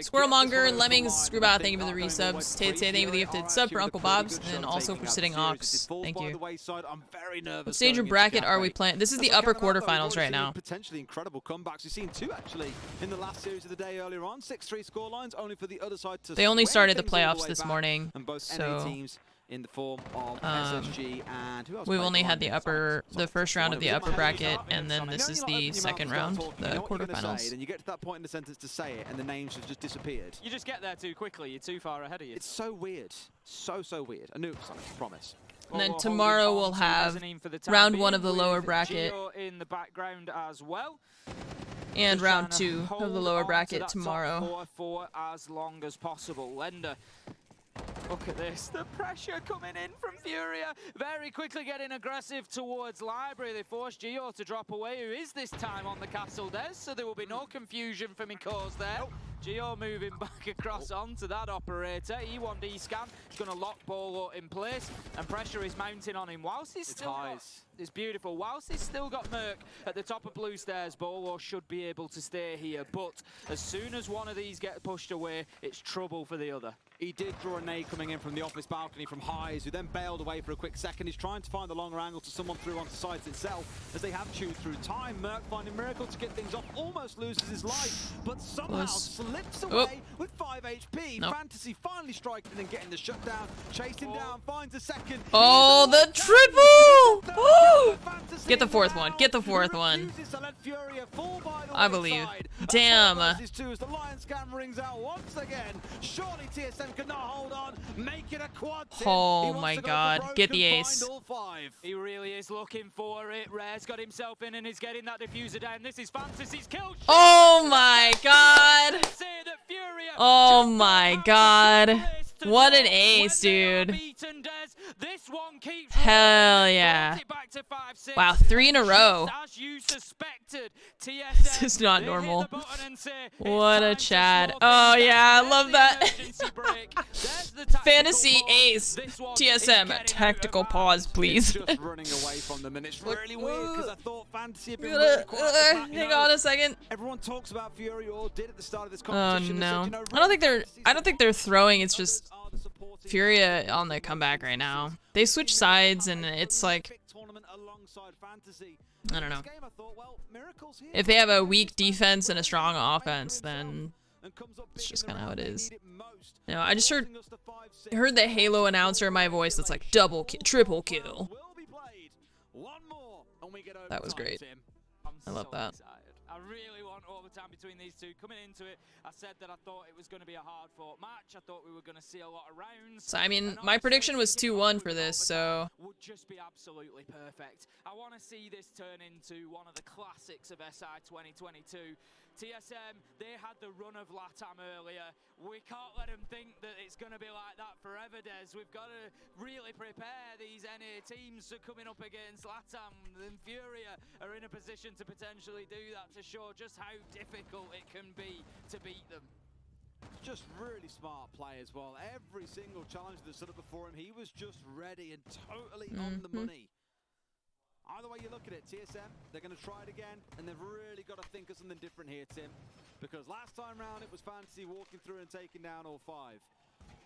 Squirrelmonger, Lemmings, Screwbot, thank you for the resubs. Tate, thank you for the gifted sub for Uncle Bob's, and also for sitting Ox. Thank you. What stage or bracket are we playing? This is the upper quarterfinals right now. Potentially incredible comebacks. We've seen 2 actually in the last series of the day earlier on. 6-3 score lines, only for the other side to. They only swing started the things all playoffs way this back. morning, And both so NA teams in the form of SSG and who else we've played only the had the line? the first round of the upper bracket, and then this is the second round, the quarterfinals. And you get to that point in the sentence to say it, and the names have just disappeared. You just get there too quickly. You're too far ahead of you. It's so weird. So weird. A noob, I promise. And then tomorrow we'll have round 1 of the lower bracket in the background as well. and round 2 of the lower bracket tomorrow. For as long as possible. Lender. Look at this, the pressure coming in from Furia. Very quickly getting aggressive towards Library. They force Gio to drop away, who is this time on the castle Des, so there will be no confusion for Mikos there. Gio moving back across onto that operator. E1D scan is going to lock Bolo in place, and pressure is mounting on him. Whilst he's still got, it's beautiful. Whilst he's still got Merc at the top of blue stairs, Bolo should be able to stay here. But as soon as one of these get pushed away, it's trouble for the other. He did draw a nade coming in from the office balcony from Highs, who then bailed away for a quick second. He's trying to find the longer angle to someone through onto sides itself, as they have chewed through time. Merc finding Miracle to get things off, almost loses his life, but somehow slips away with 5 HP. Fantasy finally striking and getting the shutdown. Chased him down, finds a second. Oh, the triple! Oh! Get the 4th one. Get the 4th one. I believe. Damn. As the Lion scam rings out once again. Surely TSM cannot hold on. Make it a quad. Oh my god. Get the ace. He really is looking for it. Rare's got himself in and is getting that diffuser down. This is Fantasy's kill. Oh my god. Oh my god. to What an know ace, when they are dude. beaten, Des. This one keeps Hell rolling. yeah. Brought it back to 5-6. Wow, 3 in a And row. just as you suspected, TSM, This is not they normal. hit the button and say, "It's What a time to Chad. slow Oh things yeah, I down." love There's the that. emergency brake. There's the tactical Fantasy pause. ace. This one is TSM, getting out tactical of pause, hand. please. It's just running away from them, and it's really weird because I thought Fantasy had been Gotta- really quiet. at the back, you hang know. on a second. Everyone talks about Fury, or did at the start of this Oh competition. no. and said, you know, I don't think they're Fantasy's I don't think they're throwing, it's others just are the supporting Furia on the comeback right now. They switch sides and it's like, tournament alongside Fantasy. I don't know. This game, I thought, well, Miracle's here. If they have a weak defense and a strong offense, then And comes up it's big just in the kinda how round it they is. need it most. you know, I just Forcing us to 5-6. heard the Halo announcer in my voice that's like double kill, triple kill. Will be played. One more, and we get That was overtime, great. Tim. I love that. Excited. I really want overtime between these two. Coming into it, I said that I thought it was going to be a hard-fought match. I thought we were going to see a lot of rounds. So I mean, And my obviously, prediction was kicking 2-1 off for with this, overtime so would just be absolutely perfect. I want to see this turn into one of the classics of SI 2022. TSM, they had the run of LATAM earlier. We can't let them think that it's going to be like that forever, Des. We've got to really prepare these NA teams for coming up against LATAM. And Furia are in a position to potentially do that, to show just how difficult it can be to beat them. Just really smart play as well. Every single challenge that stood up before him, he was just ready and totally on the money. Either way you look at it, TSM, they're going to try it again, and they've really got to think of something different here, Tim. Because last time round, it was Fantasy walking through and taking down all 5.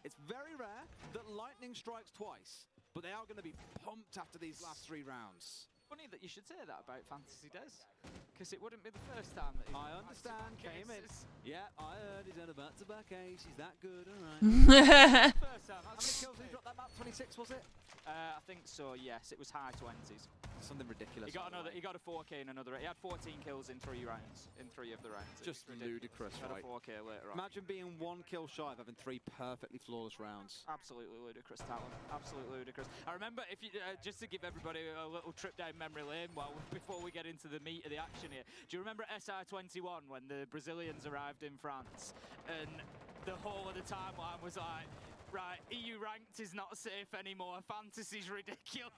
It's very rare that lightning strikes twice, but they are going to be pumped after these last 3 rounds. Funny that you should say that about Fantasy, Des, because it wouldn't be the first time that he's I done understand, back-to-back came in. aces. Yeah, I heard he's had a back-to-back ace. He's that good, all right. First time, How many kills did he drop that map? 26, was it? I think so, yes. It was high 20s. Something ridiculous. He got another. He got a 4K in another. He had 14 kills in 3 rounds. In 3 of the rounds. It Just was ridiculous. ludicrous, Got right? a 4K later on. Imagine being 1 kill shy of having 3 perfectly flawless rounds. Absolutely ludicrous talent. Absolutely ludicrous. I remember, if you just to give everybody a little trip down memory lane, before we get into the meat of the action here. Do you remember SI21 when the Brazilians arrived in France and the whole of the timeline was like, right, EU ranked is not safe anymore. Fantasy's ridiculous.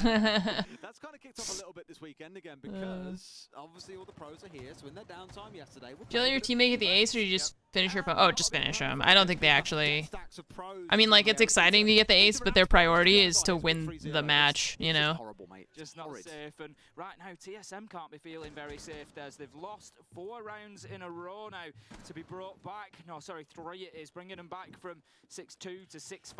That's kind of kicked off a little bit this weekend again because obviously all the pros are here. So in their downtime yesterday, do you let your teammate get the ace, or do you just finish your oh, just finish him? I don't think they actually. I mean, like, it's exciting to get the ace, but their priority is to win the match, you know? Horrible, mate. Just not safe. And right now, TSM can't be feeling very safe, Des. They've lost 4 rounds in a row now to be brought back. No, sorry, 3 it is, bringing them back from 6-2 to 6-5.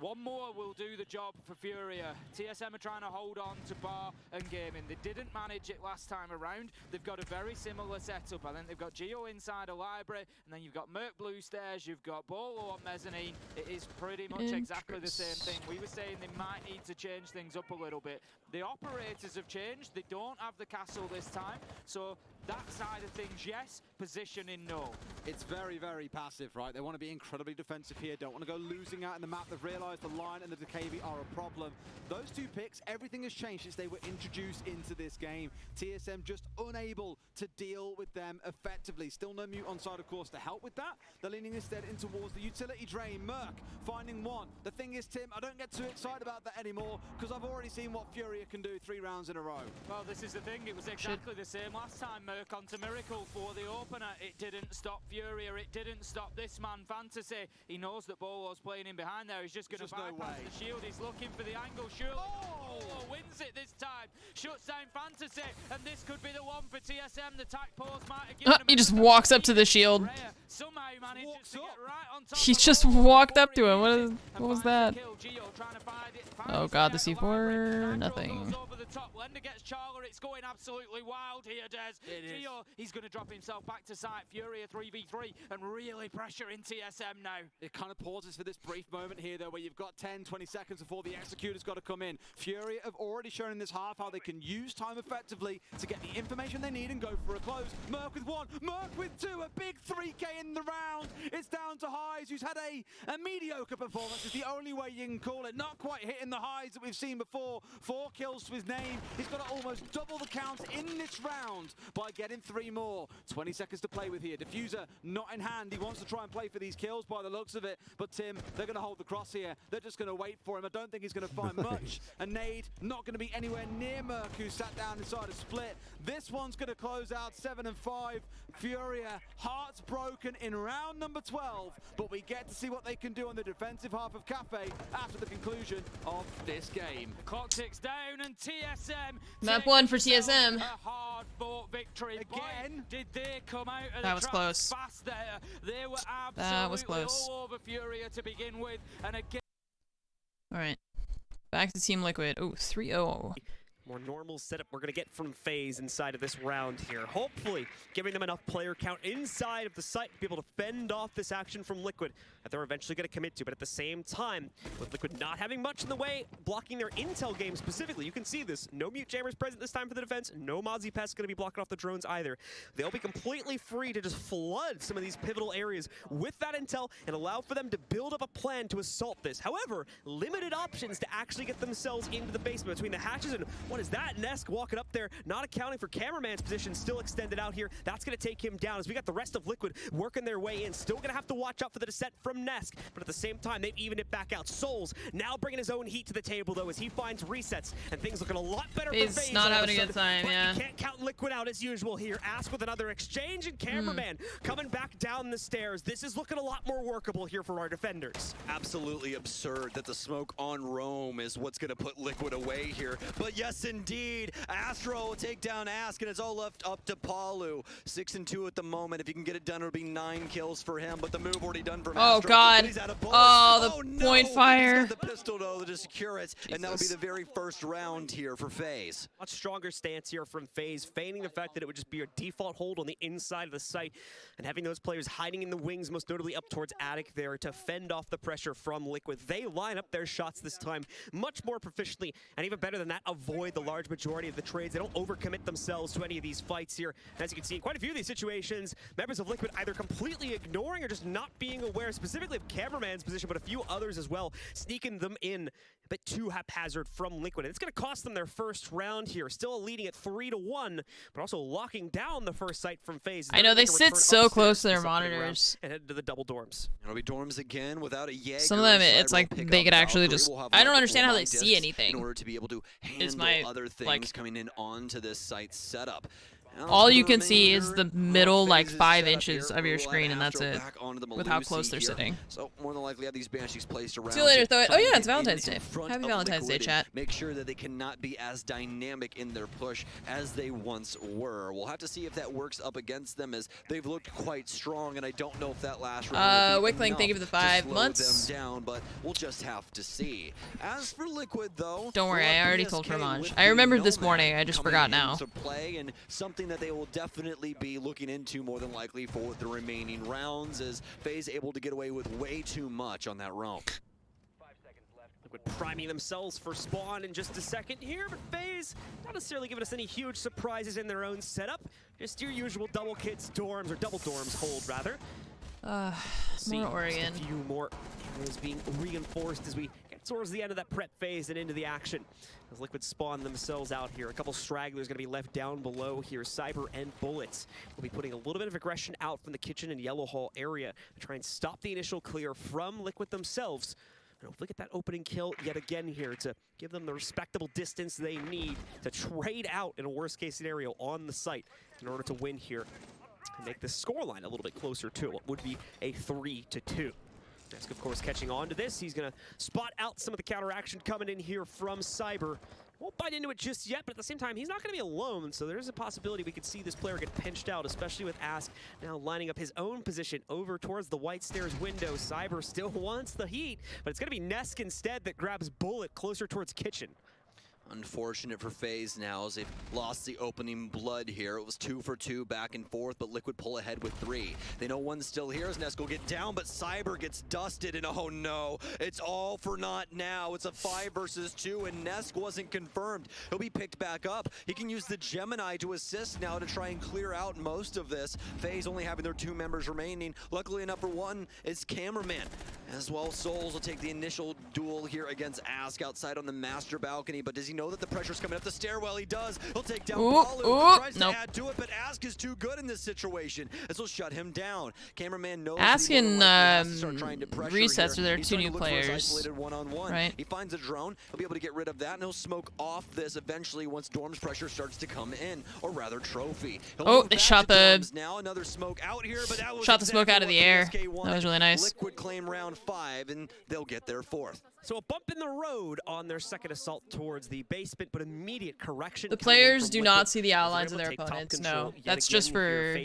1 more will do the job for Furia. TSM are trying to hold on to Bar and Gaming. They didn't manage it last time around. They've got a very similar setup. I think they've got Geo inside a library, and then you've got Merc Blue stairs, you've got Bolo on mezzanine. It is pretty much exactly the same thing. We were saying they might need to change things up a little bit. The operators have changed. They don't have the castle this time. So that side of things, yes. Positioning, no. It's very, very passive, right? They want to be incredibly defensive here. Don't want to go losing out in the map. They've realized the line and the DKV are a problem. Those 2 picks, everything has changed since they were introduced into this game. TSM just unable to deal with them effectively. Still no mute on side, of course, to help with that. They're leaning instead in towards the utility drain. Merc finding 1. The thing is, Tim, I don't get too excited about that anymore because I've already seen what Furia can do 3 rounds in a row. Well, this is the thing. It was exactly the same last time. Merc onto Miracle for the opener. It didn't stop Furia. It didn't stop this man, Fantasy. He knows that Bolo's playing in behind there. He's just going to bypass the shield. He's looking for the angle. Surely Bolo wins it this time. Shuts down Fantasy. And this could be the one for TSM. The tack pause might have given him He just walks up to the shield. Somehow he manages to get right on top. He just walked up to him. What was that? Oh god, the C4? Nothing. Over the top. Lender gets Charler. It's going absolutely wild here, Des. Gio, he's going to drop himself back to site. Furia 3v3 and really pressuring TSM now. It kind of pauses for this brief moment here, though, where you've got 10, 20 seconds before the Executor's got to come in. Furia have already shown in this half how they can use time effectively to get the information they need and go for a close. Merc with 1, Merc with 2, a big 3K in the round. It's down to Highs, who's had a mediocre performance, is the only way you can call it. Not quite hitting the highs that we've seen before. 4 kills to his name. name. He's got to almost double the count in this round by getting 3 more. 20 seconds to play with here. Diffuser not in hand. He wants to try and play for these kills by the looks of it. But Tim, they're going to hold the cross here. They're just going to wait for him. I don't think he's going to find much. A nade not going to be anywhere near Merc, who sat down inside a split. This one's going to close out 7 and 5. Furia, hearts broken in round number 12. But we get to see what they can do on the defensive half of Cafe after the conclusion of this game. Clock ticks down and TSM. Map 1 for TSM. A hard-fought victory. Again. Boy, did they come out of That the was traps close. fast there. They were That was absolutely close. all over Furia to begin with. And again. Alright. Back to Team Liquid. Oh, 3-0. More normal setup we're going to get from FaZe inside of this round here. Hopefully giving them enough player count inside of the site to be able to fend off this action from Liquid that they're eventually going to commit to. But at the same time, with Liquid not having much in the way, blocking their intel game specifically, you can see this. No mute jammers present this time for the defense. No Mozzie Pest going to be blocking off the drones either. They'll be completely free to just flood some of these pivotal areas with that intel and allow for them to build up a plan to assault this. However, limited options to actually get themselves into the basement between the hatches and what is that? Nesk walking up there, not accounting for Cameraman's position, still extended out here. That's going to take him down as we got the rest of Liquid working their way in. Still going to have to watch out for the descent from Nesk, but at the same time, they've evened it back out. Souls now bringing his own heat to the table, though, as he finds resets, and things looking a lot better for FaZe. Not all of having a good time, but yeah. you can't count Liquid out as usual here. Ask with another exchange, and Cameraman coming back down the stairs. This is looking a lot more workable here for our defenders. Absolutely absurd that the smoke on Rome is what's going to put Liquid away here. But yes, indeed, Astro will take down Ask, and it's all left up to Palu. 6 and 2 at the moment. If he can get it done, it'll be 9 kills for him. But the move already done for Oh, Astro. God. But he's out of bullets. Oh, the no. point fire. He's got the pistol, though, to secure it. And that'll be the very first round here for FaZe. Much stronger stance here from FaZe, feigning the fact that it would just be a default hold on the inside of the site and having those players hiding in the wings, most notably up towards Attic there to fend off the pressure from Liquid. They line up their shots this time much more proficiently, and even better than that, avoid the large majority of the trades. They don't overcommit themselves to any of these fights here. And as you can see, in quite a few of these situations, members of Liquid either completely ignoring or just not being aware, specifically of Cameraman's position, but a few others as well, sneaking them in a bit too haphazard from Liquid. And it's going to cost them their first round here, still leading at 3-1, but also locking down the first site from FaZe. I know, they sit so close to their monitors. And head to the double dorms. It'll be dorms again without a Jaeger. Some of them, it's Cyber like will pick they up could actually Valkyrie. just... We'll have I don't multiple understand how they discs see anything. in order to be able to handle my, other things like, coming in onto this site setup. all you can see is the middle, like, FaZe's 5 setup inches here. of your We'll screen, have and that's Astro it. back onto the With how Melusi close they're here. sitting. So more than likely have these Banshees placed around. See you later, to Throw It. try Oh, and yeah, get it's Valentine's in Day. front Happy of Valentine's Day, Liquid chat. and make sure that they cannot be as dynamic in their push as they once were. We'll have to see if that works up against them, as they've looked quite strong, and I don't know if that last round will be Wickling, thank you for the enough to 5 slow months. them down, but we'll just have to see. As for Liquid, though, Don't worry, we'll I have already PSK told Fromage. with I the remembered this Nomad morning, I just coming forgot now. into play, and something that they will definitely be looking into more than likely for the remaining rounds, as FaZe able to get away with way too much on that roam. Liquid priming themselves for spawn in just a second here, but FaZe not necessarily giving us any huge surprises in their own setup. Just your usual double kits, dorms, or double dorms hold, rather. More Oregon. Just a few more areas being reinforced as we get towards the end of that prep phase and into the action. As Liquid spawn themselves out here, a couple stragglers going to be left down below here. Cyber and Bullets will be putting a little bit of aggression out from the kitchen and Yellow Hall area to try and stop the initial clear from Liquid themselves. And hopefully get that opening kill yet again here to give them the respectable distance they need to trade out in a worst case scenario on the site in order to win here and make the scoreline a little bit closer to what would be a 3-2. Nesk, of course, catching on to this. He's going to spot out some of the counteraction coming in here from Cyber. Won't bite into it just yet, but at the same time, he's not going to be alone, so there's a possibility we could see this player get pinched out, especially with Ask now lining up his own position over towards the White Stairs window. Cyber still wants the heat, but it's going to be Nesk instead that grabs Bullet closer towards Kitchen. Unfortunate for FaZe now, as they've lost the opening blood here. It was 2 for 2 back and forth, but Liquid pull ahead with 3. They know one's still here as Nesk will get down, but Cyber gets dusted, and oh no, it's all for naught now. It's a 5 versus 2, and Nesk wasn't confirmed. He'll be picked back up. He can use the Gemini to assist now to try and clear out most of this. FaZe only having their 2 members remaining. Luckily enough for one, it's Cameraman. As well, Souls will take the initial duel here against Ask outside on the master balcony, but does he know that the pressure's coming up the stairwell? He does. He'll take down Palu. Tries to add to it, but Ask is too good in this situation. This will shut him down. Cameraman knows Ask and Recess here. are their He's two starting new to look for his players. isolated one-on-one. Right. He finds a drone. He'll be able to get rid of that, and he'll smoke off this eventually once Dorm's pressure starts to come in, or rather Trophy. Oh, they shot the now another smoke out here, but that was shot the smoke out of the air. That was really nice. Liquid claim round 5, and they'll get their 4th. So a bump in the road on their second assault towards the basement, but immediate correction. The players do not see the outlines of their opponents. No, that's just for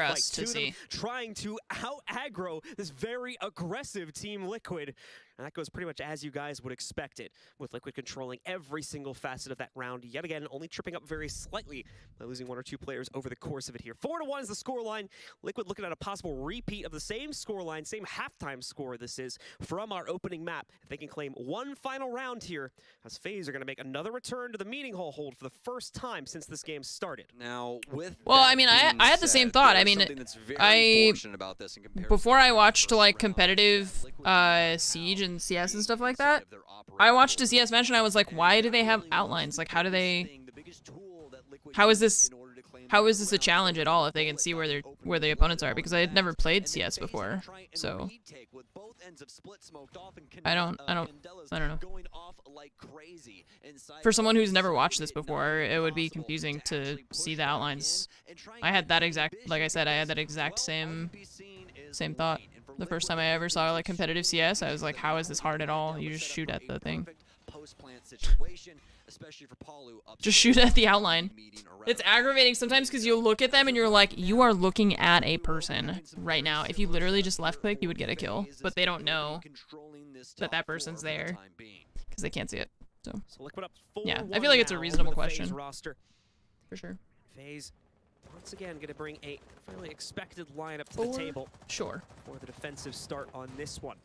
us to see. Trying to out aggro this very aggressive Team Liquid. And that goes pretty much as you guys would expect it, with Liquid controlling every single facet of that round. Yet again, only tripping up very slightly by losing 1 or 2 players over the course of it here. 4-1 is the scoreline. Liquid looking at a possible repeat of the same scoreline, same halftime score this is from our opening map. If they can claim one final round here, as FaZe are going to make another return to the meeting hall hold for the first time since this game started. Now, with I mean, I had the same thought. I mean, before I watched like competitive Siege and CS and stuff like that, I watched a CS match and I was like, why do they have outlines? Like, how is this a challenge at all if they can see where the opponents are? Because I had never played CS before, so I don't know. For someone who's never watched this before, it would be confusing to see the outlines. I had that exact, like I said, I had that exact same thought. The first time I ever saw like competitive CS, I was like, how is this hard at all? You just shoot at the thing. Just shoot at the outline. It's aggravating sometimes because you'll look at them and you're like, you are looking at a person right now. If you literally just left click, you would get a kill. But they don't know that that person's there because they can't see it. So yeah, I feel like it's a reasonable question. For sure. FaZe once again going to bring a fairly expected lineup to the table. Sure. For the defensive start on this one.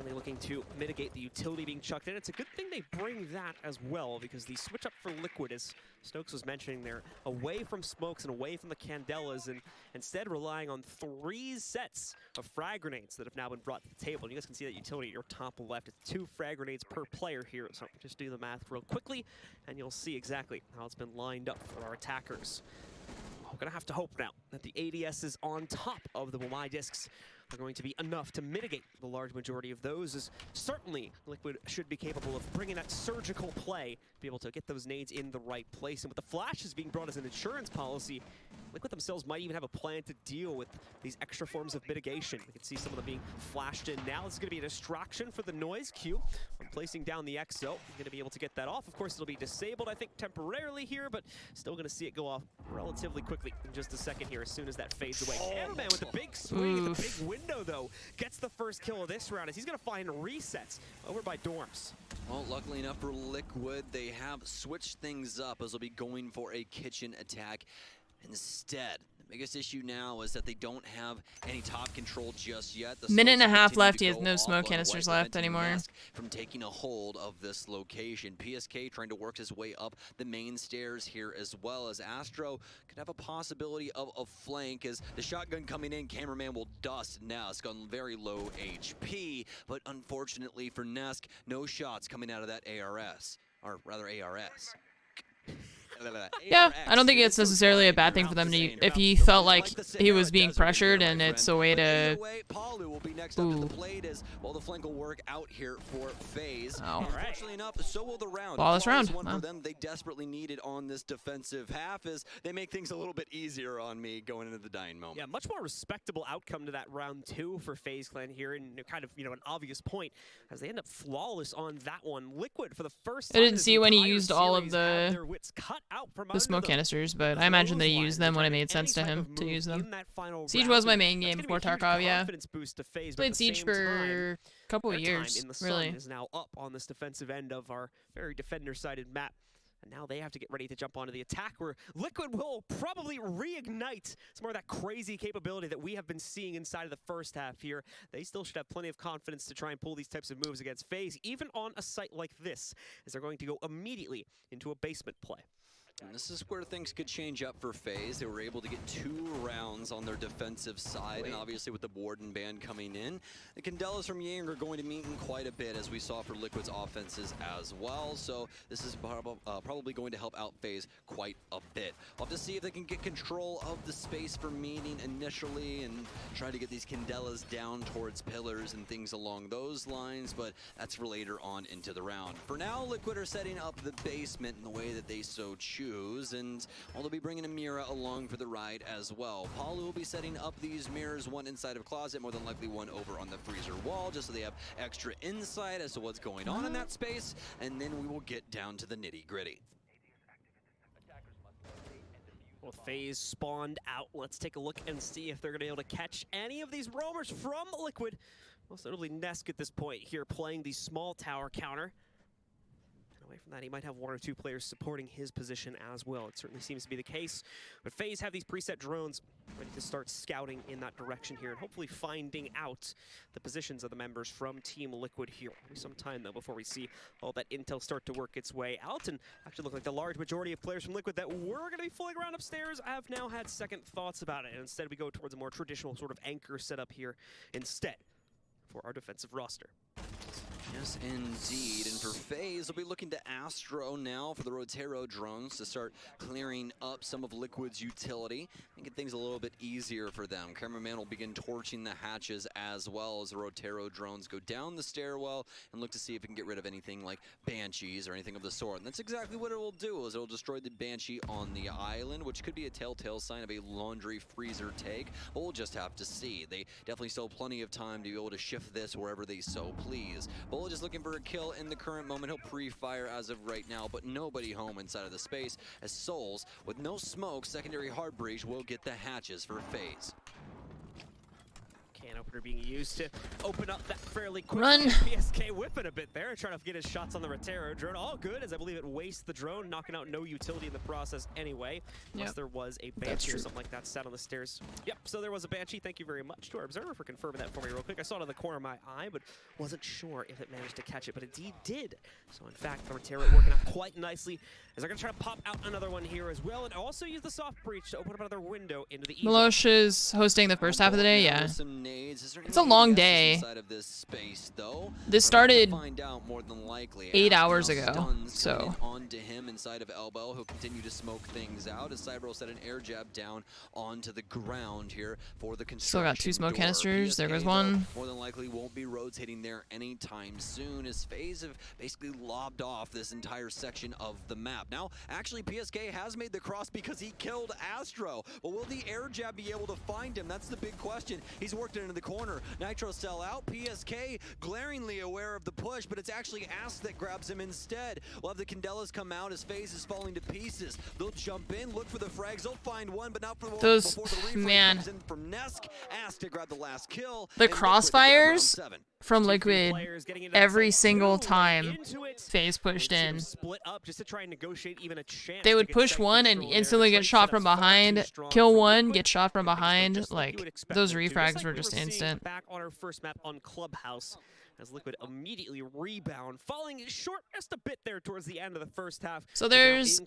Really looking to mitigate the utility being chucked in. It's a good thing they bring that as well, because the switch up for Liquid, as Stokes was mentioning there, away from smokes and away from the Candelas, and instead relying on 3 sets of frag grenades that have now been brought to the table. And you guys can see that utility at your top left. It's 2 frag grenades per player here. So just do the math real quickly, and you'll see exactly how it's been lined up for our attackers. We're gonna have to hope now that the ADSs on top of the Wamai discs are going to be enough to mitigate the large majority of those, as certainly Liquid should be capable of bringing that surgical play, be able to get those nades in the right place. And with the flashes being brought as an insurance policy, Liquid themselves might even have a plan to deal with these extra forms of mitigation. We can see some of them being flashed in now. This is going to be a distraction for the noise Q. When placing down the EXO, you're going to be able to get that off. Of course, it'll be disabled, I think, temporarily here, but still going to see it go off relatively quickly in just a second here as soon as that fades away. Cameraman with the big swing at the big window, though, gets the first kill of this round as he's going to find resets over by Dorms. Well, luckily enough for Liquid, they have switched things up as they'll be going for a kitchen attack instead. The biggest issue now is that they don't have any top control just yet. The minute and a half left. He has go no off smoke on canisters White left anymore. From taking a hold of this location. PSK trying to work his way up the main stairs here, as well as Astro could have a possibility of a flank as the shotgun coming in. Cameraman will dust Nesk on very low HP, but unfortunately for Nesk, no shots coming out of that ARS, or rather ARS. Yeah, I don't think it's necessarily a bad thing for them to, if he felt like he was being pressured and it's a way to... Palu will be next up to the plate as well. The flank will work out here for FaZe. Oh. Fortunately enough, so will the round. Flawless round. One for them they desperately needed on this defensive half, as they make things a little bit easier on me going into the dying moment. Yeah, much more respectable outcome to that round 2 for FaZe Clan here, and kind of, you know, an obvious point as they end up flawless on that one. Liquid for the first time. I didn't see when he used all of the smoke them. canisters, but I imagine that he used them when it made sense to him to use them. Siege was my main game before Tarkov, yeah. Played Siege for a couple of years, really. Is now up on this defensive end of our very defender-sided map. And now they have to get ready to jump onto the attack, where Liquid will probably reignite some more of that crazy capability that we have been seeing inside of the first half here. They still should have plenty of confidence to try and pull these types of moves against FaZe, even on a site like this, as they're going to go immediately into a basement play. And this is where things could change up for FaZe. They were able to get 2 rounds on their defensive side, and obviously with the Warden ban coming in, the Candelas from Yang are going to meet in quite a bit, as we saw for Liquid's offenses as well. So this is probably going to help out FaZe quite a bit. We'll have to see if they can get control of the space for meeting initially and try to get these Candelas down towards pillars and things along those lines, but that's for later on into the round. For now, Liquid are setting up the basement in the way that they so choose, and they'll be bringing Amira along for the ride as well. Palu will be setting up these mirrors, one inside of closet, more than likely one over on the freezer wall, just so they have extra insight as to what's going on in that space, and then we will get down to the nitty-gritty. Well, FaZe spawned out. Let's take a look and see if they're going to be able to catch any of these roamers from Liquid. Most notably Nesk at this point here playing the small tower counter. Away from that, he might have 1 or 2 players supporting his position as well. It certainly seems to be the case. But FaZe have these preset drones ready to start scouting in that direction here and hopefully finding out the positions of the members from Team Liquid here. It'll be some time, though, before we see all that intel start to work its way out. And actually look like the large majority of players from Liquid that were going to be fooling around upstairs have now had second thoughts about it. And instead, we go towards a more traditional sort of anchor setup here instead for our defensive roster. Yes, indeed. And for FaZe, they'll be looking to Astro now for the Rotero drones to start clearing up some of Liquid's utility, making things a little bit easier for them. Cameraman will begin torching the hatches as well as the Rotero drones go down the stairwell and look to see if it can get rid of anything like Banshees or anything of the sort. And that's exactly what it will do, is it will destroy the Banshee on the island, which could be a telltale sign of a laundry freezer take. We'll just have to see. They definitely still have plenty of time to be able to shift this wherever they so please. Bull just looking for a kill in the current moment. He'll pre-fire as of right now, but nobody home inside of the space, as Souls, with no smoke, secondary hard breach will get the hatches for FaZe. Can opener being used to open up that fairly quickly. Run! PSK whipping a bit there, trying to get his shots on the Rotero drone. All good, as I believe it wastes the drone, knocking out no utility in the process anyway. Unless there was a Banshee or something like that sat on the stairs. Yep, so there was a Banshee. Thank you very much to our observer for confirming that for me real quick. I saw it in the corner of my eye, but wasn't sure if it managed to catch it, but indeed did. So in fact, the Rotero working out quite nicely. As they're going to try to pop out another one here as well, and also use the soft breach to open up another window into the Melosh is hosting the first half of the day, yeah. It's a long day. This started 8 hours ago, so. Onto him inside of Elbow, he'll continue to smoke things out as Cyber will set an air jab down onto the ground here for the construction. Still got 2 smoke canisters. There goes one. More than likely won't be rotating there anytime soon, as FaZe have basically lobbed off this entire section of the map. Now, actually, PSK has made the cross because he killed Astro. But will the air jab be able to find him? That's the big question. He's worked it into the corner. Nitro sell out. PSK glaringly aware of the push, but it's actually Ast that grabs him instead. We'll have the Candelas come out as FaZe is falling to pieces. They'll jump in, look for the frags. They'll find one, but not for the those, before the refrag comes in from Nesk. Ast to grab the last kill. The crossfires from Liquid every single time FaZe pushed in. Split up just to try and negotiate even a chance. They would push one and instantly get shot from behind, kill one, get shot from behind. Like, those refrags were just instant. Back on our first map on Clubhouse, as Liquid immediately rebound, falling short just a bit there towards the end of the first half. So there's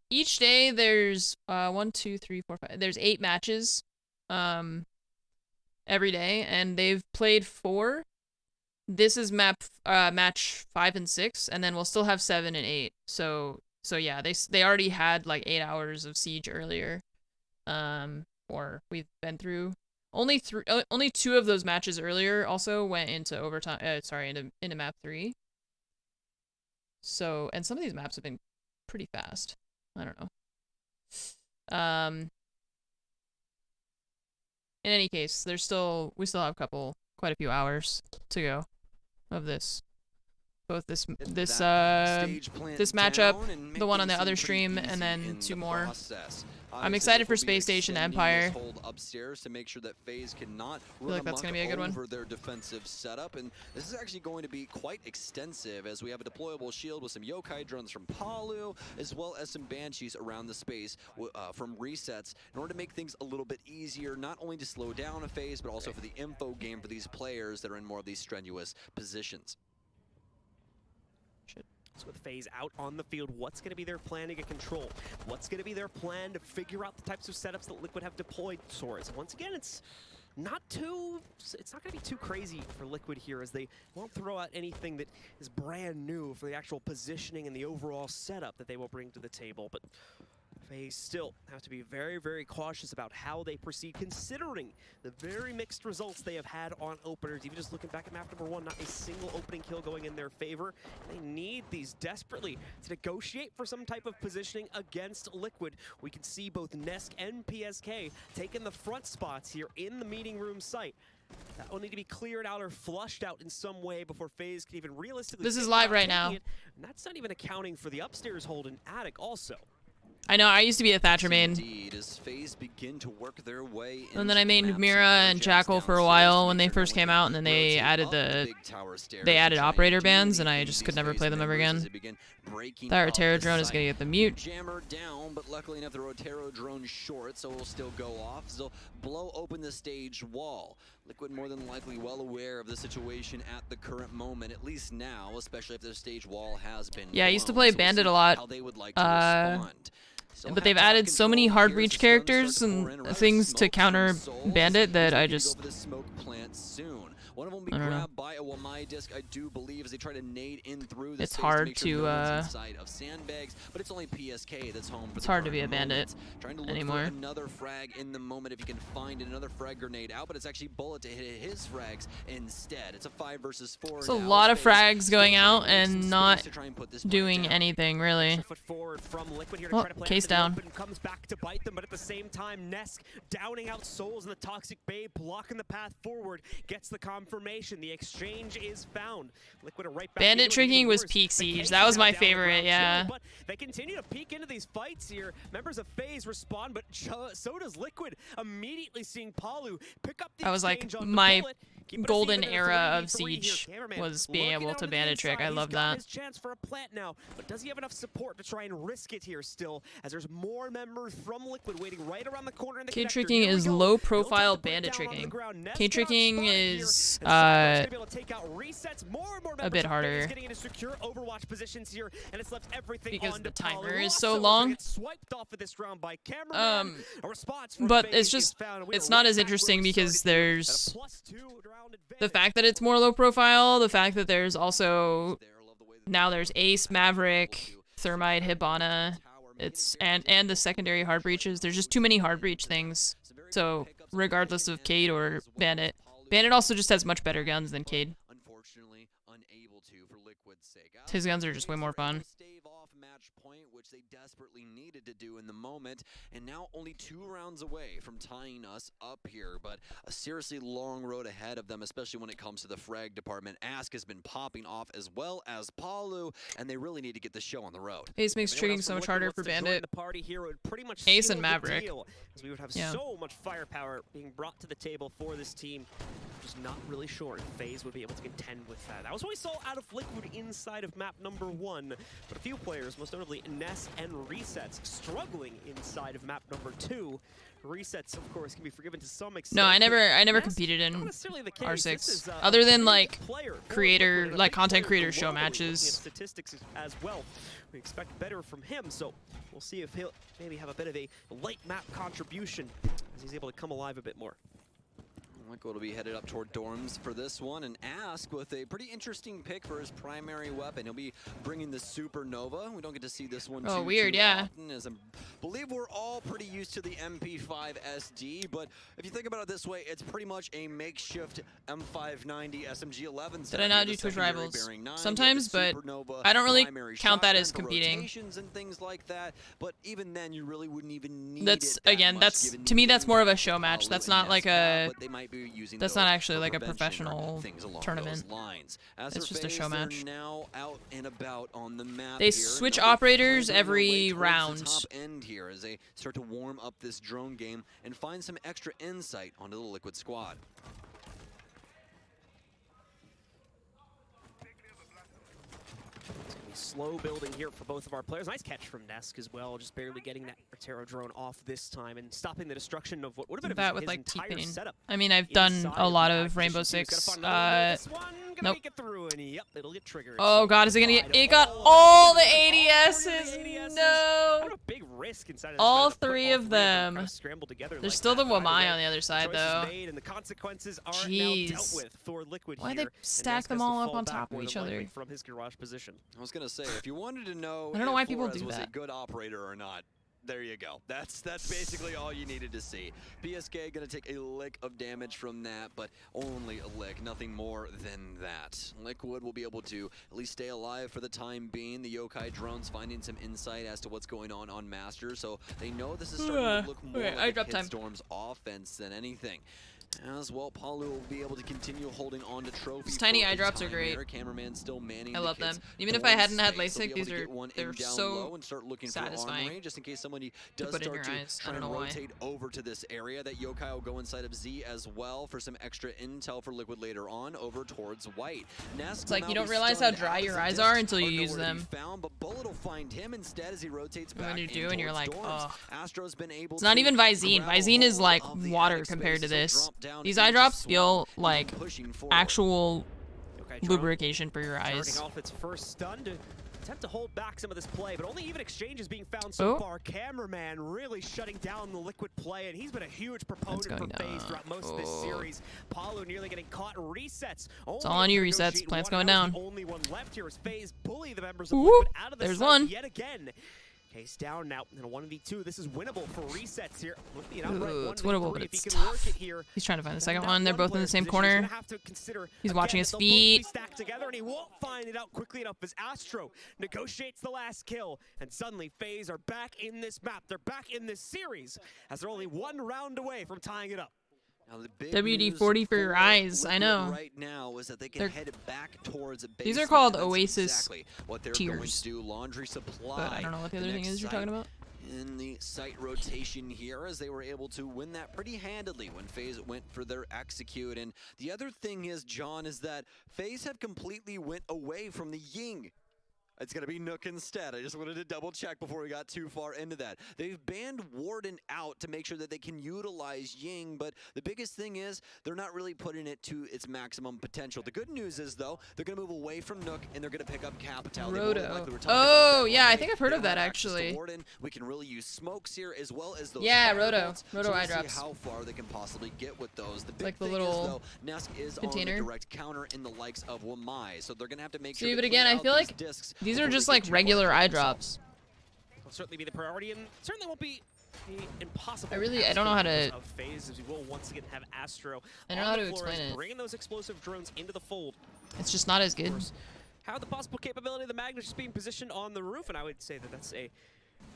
each day there's 1, 2, 3, 4, 5. There's 8 matches every day, and they've played 4. This is match 5 and 6, and then we'll still have 7 and 8. So yeah, they already had like 8 hours of siege earlier, or we've been through only 2 of those matches earlier. Also went into overtime. Into map 3. So, and some of these maps have been pretty fast. I don't know. In any case, we still have quite a few hours to go of this. Both this matchup, the one on the other stream, and then 2 more. I'm excited for Space Station Empire. Upstairs to make sure that FaZe cannot I feel like that's gonna be a good one. over their defensive setup, and this is actually going to be quite extensive, as we have a deployable shield with some yokai drones from Palu, as well as some Banshees around the space from resets, in order to make things a little bit easier, not only to slow down a FaZe, but also for the info game for these players that are in more of these strenuous positions. So with FaZe out on the field, what's going to be their plan to get control? What's going to be their plan to figure out the types of setups that Liquid have deployed towards? Once again, it's not going to be too crazy for Liquid here, as they won't throw out anything that is brand new for the actual positioning and the overall setup that they will bring to the table. But FaZe still have to be very, very cautious about how they proceed, considering the very mixed results they have had on openers. Even just looking back at map number 1, not a single opening kill going in their favor. They need these desperately to negotiate for some type of positioning against Liquid. We can see both Nesk and PSK taking the front spots here in the meeting room site. That will need to be cleared out or flushed out in some way before FaZe can even realistically. This is live right now. And that's not even accounting for the upstairs hold in Attic also. I know, I used to be a Thatcher main. Indeed, as FaZe begin to work their way And then I made Mira and Jackal for a while when they first came out, and then they added operator bans, and I just could never play them ever again. That Rotero drone is gonna get the mute. Jammer down, but luckily enough the Rotero drone short, so it'll still go off. So blow open the stage wall. Liquid more than likely well aware of the situation at the current moment, at least now, especially if the stage wall has been. Yeah, I used to play Bandit a lot. But they've added so many hard reach characters and things to counter Bandit that I just. One of them will be grabbed by a Wamai disc, I do believe, as they try to nade in through the it's hard to to inside of sandbags, but it's only PSK that's home for it's hard to be a bandit trying to look anymore. For another frag in the moment if you can find another frag grenade out, but it's actually Bullet to hit his frags instead. It's a 5 versus 4. It's a lot of frags going out and not doing anything really. Oh, case down. Comes back to bite them, but at the same time, Nesk downing out souls in the toxic bay, blocking the path forward, gets the confirmation. The exchange is found. Liquid are right back. Bandit tricking was peak siege. That was my favorite, yeah. But they continue to peek into these fights here. Members of FaZe respond, but so does Liquid. Immediately seeing Palu pick up the that was like my golden era of Siege was being able to bandit trick. I love that. His chance for a plant now, but does he have enough support to try and risk it here still? As there's more members from Liquid waiting right around the corner in the K tricking is low profile bandit tricking. K tricking is a bit harder because the timer is so long. But it's not as interesting because there's the fact that it's more low profile, the fact that there's also now there's Ace, Maverick, Thermite, Hibana, and the secondary hard breaches. There's just too many hard breach things. So regardless of Cade or Bandit, Bandit also just has much better guns than Cade. His guns are just way more fun. Which they desperately needed to do in the moment, and now only 2 rounds away from tying us up here, but a seriously long road ahead of them, especially when it comes to the frag department. Ask has been popping off as well as Palu, and they really need to get the show on the road. Ace makes tricking so much harder for Bandit. Ace and Maverick. As we would have so much firepower being brought to the table for this team. Just not really sure if FaZe would be able to contend with that. That was what we saw out of Liquid inside of map number 1, but a few players, most notably Ness and Resets, struggling inside of map number 2. Resets, of course, can be forgiven to some extent. No, I never competed in R6, other than like content creator show matches. Statistics as well. We expect better from him, so we'll see if he'll maybe have a bit of a light map contribution as he's able to come alive a bit more. Liquid will be headed up toward dorms for this one, and Ask with a pretty interesting pick for his primary weapon. He'll be bringing the Supernova. We don't get to see this one too often, as I believe we're all pretty used to the MP5 SD, but if you think about it this way, it's pretty much a makeshift M590 SMG-11. Did I not do Twitch Rivals? Sometimes, but I don't really count that as competing. And things like that, but even then, you really wouldn't even need to me, that's more of a show match. That's not like a... That's not actually like a professional tournament. It's just a show match. They switch operators every round. Top end here as they start to warm up this drone game and find some extra insight onto the Liquid squad. slow building here for both of our players. Nice catch from Nesk as well, just barely getting that Rotero drone off this time and stopping the destruction of what would have been That his with like entire T-Pain. setup. I mean, I've done Inside a lot the of Rainbow position, too. He's Six. gotta find another one. This one gonna Nope. make it through, and yep, it'll get triggered. Oh So god, is it gonna get? tried It got all all the of it. ADSs. No. What a big risk inside of this All match to put three of kind them. scrambled together There's like still the that, but either Wamai way, on the other side, choices though. made and the consequences are now Jeez. dealt with for Liquid Why'd here, they and stack Nesk them has to all up fall on back top of more each than likely other? from his garage position. I was gonna say, if you wanted to know I don't know why if people Flores do was a that. good operator or not, there you go. That's basically all you needed to see. PSK gonna take a lick of damage from that, but only a lick, nothing more than that. Liquid will be able to at least stay alive for the time being. The Yokai drones finding some insight as to what's going on Master, so they know this is starting to look more Okay, like a eyedrop time. Hitstorm's offense than anything. As well, Palu will be able to continue holding on to trophy. These tiny for a eyedrops are time great. here. Cameraman still manning I the love kid's them. Even if I dorm hadn't had space, they'll LASIK, be able these to are get one they're in down so low and start looking for arm satisfying range, just in case somebody to does put in start your to eyes. I try don't and know why. rotate over to this area. That Yokai will go inside of Z as well for some extra intel for Liquid later on over towards White. It's like you don't realize how dry your eyes are until you use them. Found, but Bullet will find him instead as he rotates And back then you in do, and you're towards like, dorms. oh. Astro's been able It's not to even Visine. grab a Visine is hold like of the water attic compared to space, so this. drop down These into eye drops Swarm, feel even like pushing forward. actual Okay, drone lubrication for your eyes. turning off its first stun to attempt to hold back some of this play, but only even exchanges being found so Oh. far. Cameraman really shutting down the Liquid play, and he's been a huge proponent for going FaZe down. throughout most of this Oh. series. Palu nearly getting caught. Resets. It's all on you, resets. Plant's going down. The only one left here is FaZe bully the members of Ooh, Liquid out of the there's site one. yet again. Case down now in a 1v2. This is winnable for resets here. Would be an outright Ooh, it's 1v3 winnable, but if he it's can work tough. it here. He's trying to find the second That one. They're both in the player's same position, he's corner. gonna have to consider He's again watching that his they'll both be feet. stacked together, and he won't find it out quickly enough as Astro negotiates the last kill, and suddenly FaZe are back in this map. They're back in this series as they're only one round away from tying it up. Now, the big WD-40 news for your eyes, I Liquid know. right now is that they can They're- head back towards These are basement, called and that's Oasis exactly what they're going tiers. to do. Laundry supply. But I don't know what the other thing next is you're site talking about. in the site rotation here, as they were able to win that pretty handily when FaZe went for their execute. And the other thing is, John, is that FaZe have completely went away from the Ying. It's going to be Nook instead. I just wanted to double check before we got too far into that. They've banned Warden out to make sure that they can utilize Ying, but the biggest thing is they're not really putting it to its maximum potential. The good news is, though, they're going to move away from Nook and they're going to pick up Capital. They more than Roto. likely were talking Oh, about that yeah, I already. think I've heard They of don't that, have access to actually. Warden. We can really use smokes here as well as those Yeah, Roto. firebolts, Roto so we'll eye see drops. how far they can possibly get with those. The big like the thing little is, though, Nesk is container. on the direct counter in the likes of Wamai, so they're going to have to make sure See, to but clear again, I out feel these like discs these before are they just get like too far regular ahead eye of themselves. drops. Will certainly be the priority, and certainly won't be impossible. I don't know how to- of FaZe, as we will once again have Astro. I don't know on how the to floor, explain it. bringing those explosive drones into the fold. It's just not as Of good. course, how the possible capability of the Magnus just being positioned on the roof, and I would say that that's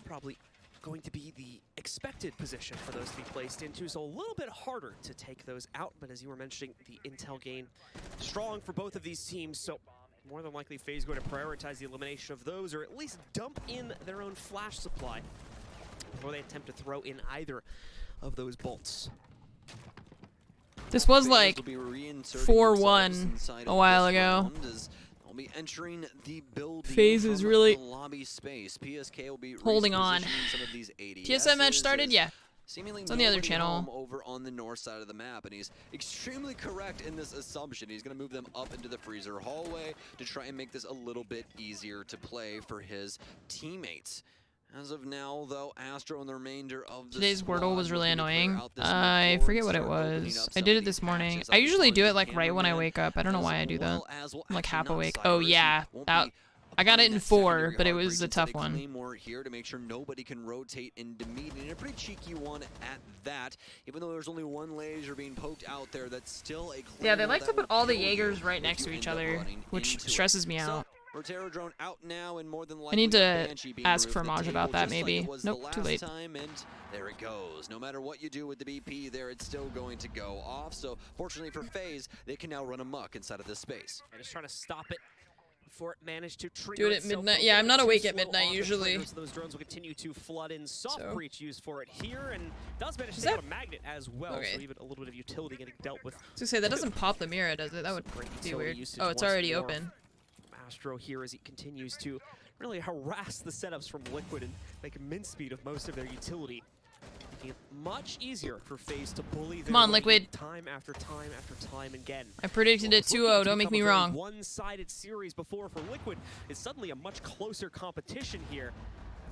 probably going to be the expected position for those to be placed into, so a little bit harder to take those out, but as you were mentioning, the intel gain strong for both of these teams, so more than likely FaZe going to prioritize the elimination of those, or at least dump in their own flash supply before they attempt to throw in either of those bolts. This was FaZe like will be reinserting 4-1 themselves inside a of while this ago. round as they'll be entering the building FaZe is from really the lobby space. PSK will be holding on. repositioning some of these TSM match ADSs started, as yeah. Seemingly It's on the other nobody channel. home over on the north side of the map, and he's extremely correct in this assumption. He's going to move them up into the freezer hallway to try and make this a little bit easier to play for his teammates. As of now, though, Astro and the remainder of the Today's squad Wordle was really looking to clear annoying. out this I mid-floor forget and what it start opening was. up I some did of it this these morning. hatches I up usually front do to it like right when I Cameraman, wake up. I don't know as why I do that. well as, well, I'm like actually half not awake. Cyrus. Oh He yeah, won't that be I got it applying in that 4, secondary but it hard was a breach tough into the one. Claymore here to make sure nobody can rotate into meet, and a pretty cheeky one at that. Even though there's only one laser being poked out there, that's still a Claymore. Yeah, they like to that put will all the kill you Jaegers right if next you to each end up other, running which into it. stresses me So, out. Rotero drone out now, and more than likely I need the to Banshee being ask removed from the Fromage about table, that, just like maybe. it was Nope, the too last late. time, and there it goes. No matter what you do with the BP there, it's still going to go off. So fortunately for FaZe, they can now run amok inside of this space. And just trying to stop it before it managed to trigger Do it at itself midnight. a Yeah, little I'm not too awake at slow midnight on the usually. trigger, so those drones will continue to flood in. Soft So. breach used for it here, and does manage to Is take out that- a magnet as well, Okay. so even a little bit of utility getting dealt with. I was gonna say, that doesn't pop the mirror, does it? That would Great be utility weird. usage Oh, it's once already more. open. Astro here as he continues to really harass the setups from Liquid and make mincemeat of most of their utility. Making it much easier for FaZe to bully Come on, Liquid. time after time after time again. I predicted it 2-0. Don't make me wrong. One-sided series before for Liquid is suddenly a much closer competition here.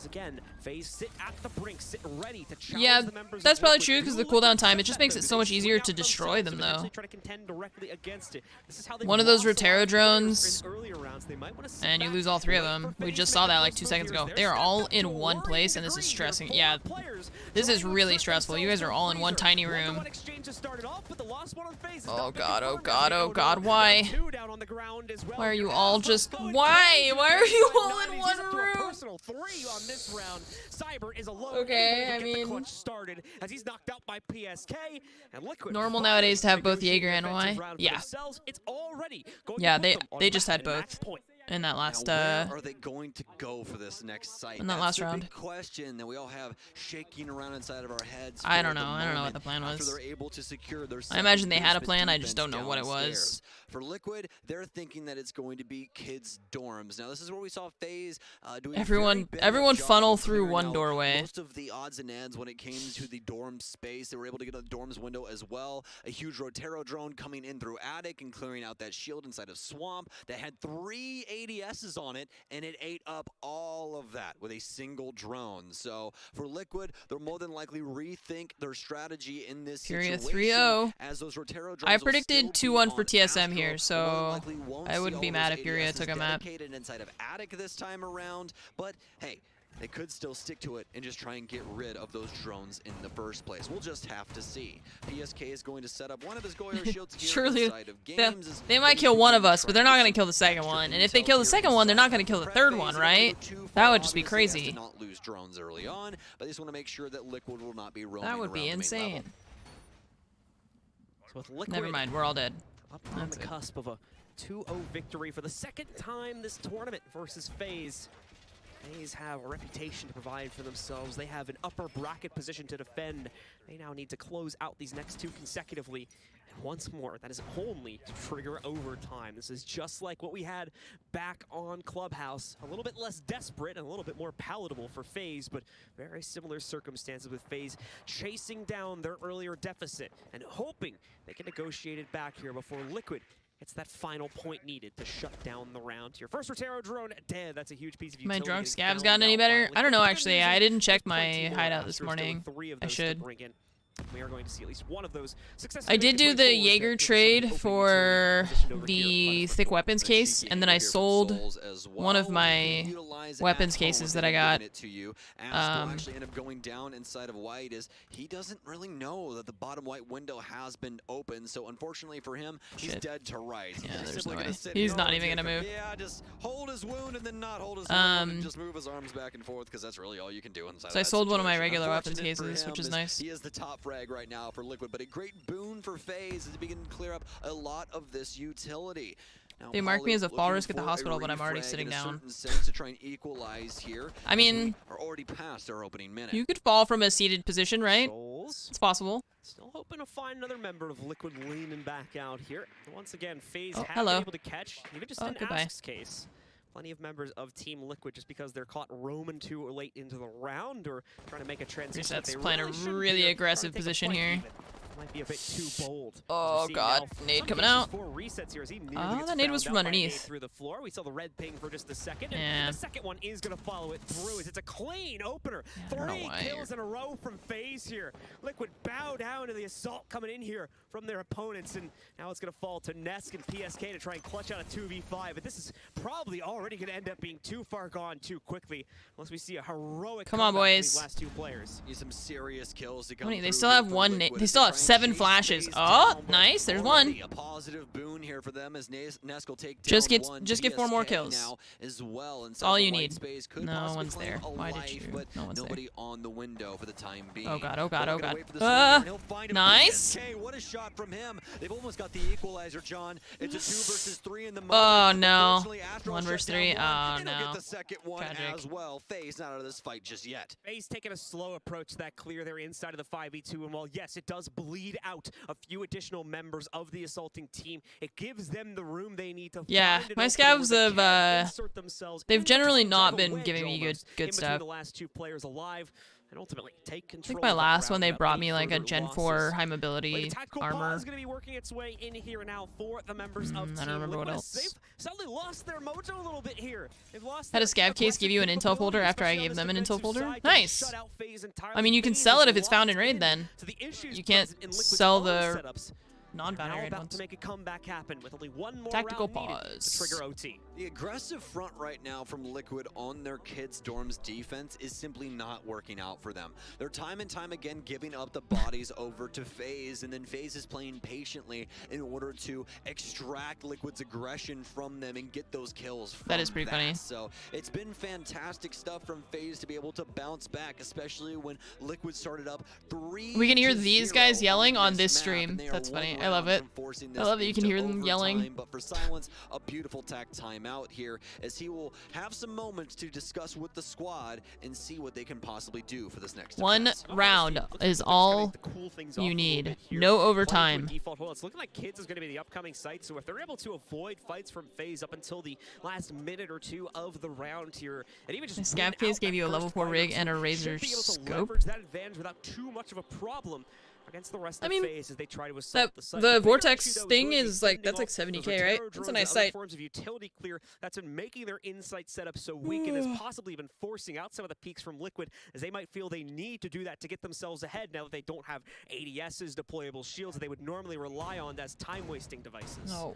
Again, FaZe sit at the brink, sit ready to challenge the members. That's of probably Liquid. true because the cooldown time, it just makes it so much easier to destroy them, though. Try to contend directly against it. This is how they One of those lost a lot Rotero of drones, players in earlier rounds. They might want to sit and you back, lose all 3 of wait them. for We FaZe just to saw make that the like first 2 move seconds here. ago. They're They are stepped all up to in a one worrying place, and this is degree here. stressing. 4 Yeah, players this is trying to really assert stressful. You guys themselves are all in one Freezer. tiny One-to-one room. exchange has started off, but the last one on FaZe is Oh not been god, oh confirmed god, as oh yet. god, No, why? 2 down on the ground as well. Why are you Here. all Alpha just... going Why? crazy. Why are you all 90s. in He's one up to a room? personal 3 on this round. Cyber is alone. Okay, able to I get mean- the clutch started as he's knocked out by PSK and Liquid. Normal nowadays to have both negotiate Jaeger an and offensive Y. round for Yeah. themselves. It's already going Yeah, to put them on they just map had and match both point. in that last, Now, where are they going to go for this next site? in that That's last the round. big question that we all have shaking around inside of our heads. I for don't the know. I don't know what moment the plan after was. they're able to secure their I imagine they had a second plan, I defense just don't know what it was. downstairs. For Liquid, they're thinking that it's going to be kids' dorms. Now, this is where we saw FaZe doing Everyone everyone funnel through one doorway. Most of the odds and ends when it came to the dorm space, they were able to get a dorms window as well. A huge Rotero drone coming in through attic and clearing out that shield inside of swamp that had 3 ADSs on it, and it ate up all of that with a single drone. So for Liquid, they'll more than likely rethink their strategy in this Furia situation 3-0. as those Rotero drones I will predicted still be 2-1 for on TSM Astro. here, More than so likely won't I see wouldn't all be of mad those if Furia ADSs took a map. dedicated inside of attic this time around, but hey, they could still stick to it and just try and get rid of those drones in the first place. We'll just have to see. PSK is going to set up one of his Goyo shields here Surely inside of games. they might kill one of us, but they're not going to kill the second one. And if they kill the second one, they're not going to kill the third one, right? That would just be crazy. To not lose drones early on, but they just want to make sure that Liquid will not be roaming That would around be the main insane. level. So with Liquid Never mind, we're all dead. up on That's the it. cusp of a 2-0 victory for the second time this tournament versus FaZe. FaZe have a reputation to provide for themselves. They have an upper bracket position to defend. They now need to close out these next 2 consecutively. And once more, that is only to trigger overtime. This is just like what we had back on Clubhouse. A little bit less desperate and a little bit more palatable for FaZe, but very similar circumstances with FaZe chasing down their earlier deficit and hoping they can negotiate it back here before Liquid it's that final point needed to shut down the round. Your first Rotero drone dead. That's a huge piece of My utility. drunk getting scabs found gotten any out better? finally. I don't know, Good actually. news I is didn't check there's my plenty more. hideout Astros this still morning. 3 of I those to should. bring in. We are going to see at least one of those successfully I make did its do way the forward Jaeger to trade open for utility positioned over here. the Plus, thick weapons case, and then I sold one of my weapons cases that I got. Actually end up going down inside of White is he doesn't really know that the bottom white window has been open, so unfortunately for him, he's Shit. dead to rights. Yeah, He's there's simply no gonna way. sit He's here not and even gonna move. Yeah, just hold his wound and then not hold his wound and just move his arms back and forth because that's really all you can do inside. So I of that sold one of my situation. regular weapons Unfortunate for cases, which him is nice. He is the top frag right now for Liquid, but a great boon for FaZe as they begin to clear up a lot of this utility. Now, They marked me as a fall looking risk at the for a hospital, but I'm already refrag sitting in a down. certain sense to try and equalize here. I mean, are already past our opening minute. you could fall from a seated position, right? Souls. It's possible. Still hoping to find another member of Liquid leaning back out here. Once again, FaZe Oh, have hello. been able to catch, even just Oh, in goodbye. Ask's case. Plenty of members of Team Liquid just because they're caught roaming too late into the round or trying to make a transition. that Reset's they playing a really shouldn't really be, or aggressive trying to take a position fight here. even. Might be a bit too bold. Oh, We're seeing God. now Nade some coming cases out. 4 resets here as he nearly Oh, gets that nade was found from out by a nade underneath. through the floor. We saw the red ping for just a second. Yeah. And the second one is going to follow it through as it's a clean opener. I don't know 3 why kills in a row from FaZe here. Liquid bow down to the assault coming in here from their opponents, and now it's going to fall to Nesk and PSK to try and clutch out a 2v5. But this is probably already going to end up being too far gone too quickly, unless we see a heroic Come on, comeback from boys. these last 2 players. Need some serious kills to How come many- They through still here have for one. Liquid They as still have try and 7 chase flashes. FaZe Oh, down, but nice. There's already one. A positive boon here for them as Nesk will take Just down get- one just get 4 more PSK kills. now as well. That's all Inside you the white need. space could No possibly one's claim there. a Why did life, you? but No one's there. nobody on the window for the time being. Oh, God. Oh, God. They're Oh, gonna God. wait for the swing, and he'll find him. Nice. PSK, what a shot from him. They've almost got the equalizer, John. It's a 2 versus 3 in the moment. Oh, no. Unfortunately, Astro 1 shut versus down 3. one, Oh, and he'll no. get the second one Tragic. as well. FaZe not out of this fight just yet. FaZe taking a slow approach to that clear there inside of the 5v2, and while yes, it does bleed out a few additional members of the assaulting team, it it gives them the room they need to Yeah, find an my opening where scavs they have, can insert themselves they've in the generally tunnel, not drive a been wedge giving me good almost in between stuff. the last two players alive, and ultimately take I control think my of that last one round they without brought any me like a further Gen losses. 4 high Like, mobility the tactical armor. pause is going to be working its way in here now for the members of I don't Team remember what Liquid. else. They've suddenly lost their mojo a little bit here. They've lost Had a their scav case give you an intel folder capability, after I especially gave on them an this intel defensive folder? side, to Nice. shut out FaZe entirely. I mean, you can FaZe sell is it if it's found in locked raid then. to the issues You can't present in Liquid's sell own the setups. non-bounty Now raid about ones. to make a comeback happen with only one more Tactical round needed pause. to trigger OT. The aggressive front right now from Liquid on their kids' dorms defense is simply not working out for them. They're time and time again giving up the bodies over to FaZe, and then FaZe is playing patiently in order to extract Liquid's aggression from them and get those kills from That is pretty funny. So it's been fantastic stuff from FaZe to be able to bounce back, especially when Liquid started up 3-0. We can hear these guys yelling on this map, stream. and they are That's one funny. I round love it. from forcing I this love that you can into hear them yelling. overtime. But for Silence, a beautiful tack timeout here, as he will have some moments to discuss with the squad and see what they can possibly do for this next One defense. round is all you need. No overtime. Default hold. It's looking like Kids is going to be the upcoming site, so if they're able to avoid fights from FaZe up until the last minute or two of the round here, and even just The scav case gave you a level 4 rig and a razor scope. leverage that advantage without too much of a problem against the rest I of mean, FaZe as they try to assault the site. the bigger Vortex issue, though, thing going to be is like, fending that's like off those 70k, right? Rotero That's a drones nice and other site. forms of utility clear that's been making their insight setup so weak and is possibly even forcing out some of the peaks from Liquid, as they might feel they need to do that to get themselves ahead now that they don't have ADSs, deployable shields that they would normally rely on as time-wasting devices. Oh,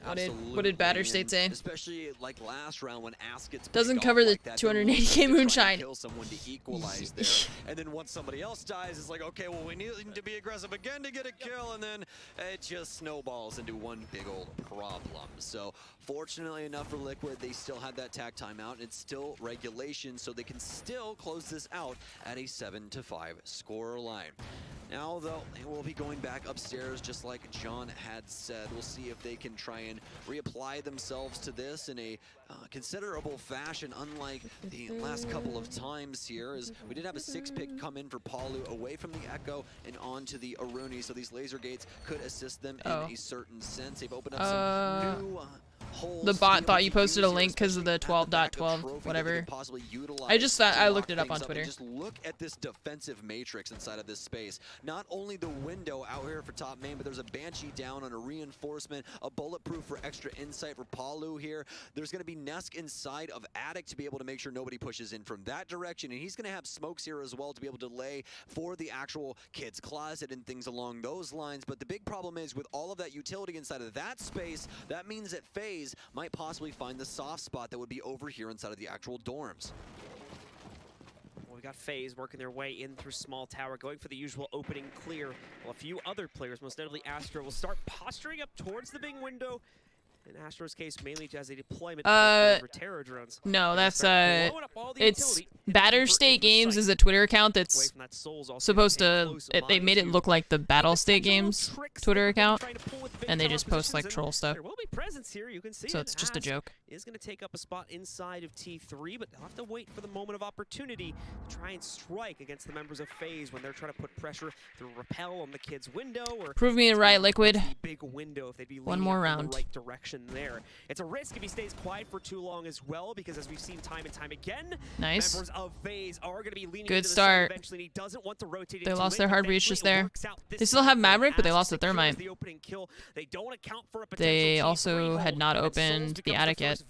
what did Batter State say? Especially like last round when Ass gets Doesn't picked cover off the like that, they 280k need to try and moonshine. Kill someone to equalize there, and then once somebody else dies, it's like, okay, well, we need to be aggressive again to get a kill, and then it just snowballs into one big old problem. So fortunately enough for Liquid, they still had that tack timeout. It's still regulation, so they can still close this out at a 7-5 score line. Now, though, they will be going back upstairs just like John had said. We'll see if they can try and reapply themselves to this in a considerable fashion, unlike the last couple of times here, as we did have a 6-pick come in for Palu away from the Echo and onto the Aruni, so these laser gates could assist them in a certain sense. They've opened up some new holes. The bot thought you posted a link because of the 12.12, whatever. I just thought, I looked it up on Twitter. Just look at this defensive matrix inside of this space. Not only the window out here for top main, but there's a Banshee down on a reinforcement, a bulletproof for extra insight for Palu here. There's going to be Nesk inside of Attic to be able to make sure nobody pushes in from that direction, and he's going to have smokes here as well to be able to lay for the actual kid's closet and things along those lines. But the big problem is with all of that utility inside of that space, that means that FaZe might possibly find the soft spot that would be over here inside of the actual dorms. Well, we got FaZe working their way in through small tower, going for the usual opening clear. Well, a few other players, most notably Astro, will start posturing up towards the big window. In Astro's case, mainly as a deployment for terror drones. No, that's it's Batter State Games is a Twitter account that's supposed to. They made it look like the Battle State Games Twitter account, and they just post like troll stuff. There will be presence here. You can see so it's just a joke. Is going to take up a spot inside of T3, but they'll have to wait for the moment of opportunity to try and strike against the members of FaZe when they're trying to put pressure through repel on the kid's window, or prove me right, Liquid. Big window if they'd be one more round. In the right direction there. It's a risk if he stays quiet for too long as well, because as we've seen time and time again, members of FaZe are going to be leaning good start. Eventually, he doesn't want to rotate they lost their hard breach just there. They still have Maverick, but they lost the Thermite. They also had not opened the Attic yet,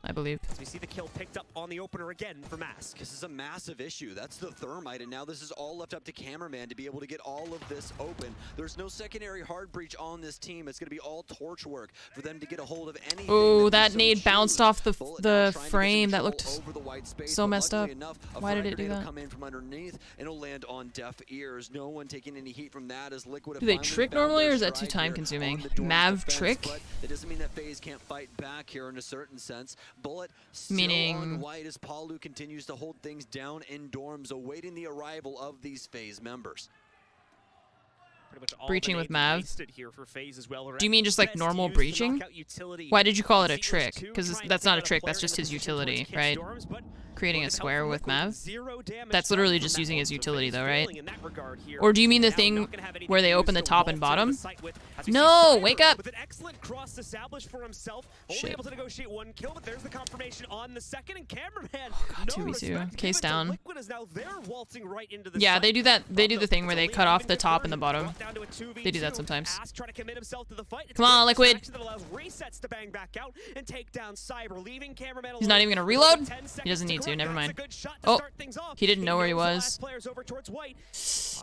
I believe. We see the kill picked up on the opener again for Mask. This is a massive issue. That's the Thermite, and now this is all left up to Cameraman to be able to get all of this open. There's no secondary hard breach on this team. It's going to be all torch work for them to get a hold of anything. Oh, that nade bounced off the frame. That looked so messed up. Why did it do that? Come in from underneath, and it'll land on deaf ears. No one taking any heat from that as Liquid. Do they trick normally, or is that too time consuming? Mav trick? But it doesn't mean that FaZe can't fight back here in a certain sense. Bullet still meaning on white as Palu continues to hold things down in dorms, awaiting the arrival of these FaZe members. pretty much all breaching the with nades are Mav. wasted here for FaZe as well. Do you mean just like Best normal use the breaching? knockout utility. Why did you call it a Sequence trick? 2, Because trying to that's take not a out trick, player that's just in a his position towards utility, kick right? storms, but Creating a working out square for with Liquid, Mav. 0 damage That's done literally from just that using one. his So utility FaZe though, right? failing in that regard here. Or do you mean the Now thing not gonna have anything where they to open the use, so top and Walt into bottom? the site with- as we see No, Cyber wake up! with an excellent cross established for himself, only Shit. able to negotiate 1 kill, but there's the confirmation on the second, and Cameraman, God, no 2v2. respect Case given to down. Liquid as now they're waltzing right into the Yeah, site. they do that. They do the thing where It's they only cut an off even the top and the conversion. bottom. Brought down to a 2v2. They do that sometimes. Ask trying to commit himself to the fight. It's Come a on, great Liquid. distraction that allows resets to bang back out and take down Cyber, leaving Cameraman He's not alone even gonna with reload? only 10 He doesn't seconds need to, correct. never That's a mind. good shot to Oh, start things off. he didn't know where he knows the was. last player's over towards White.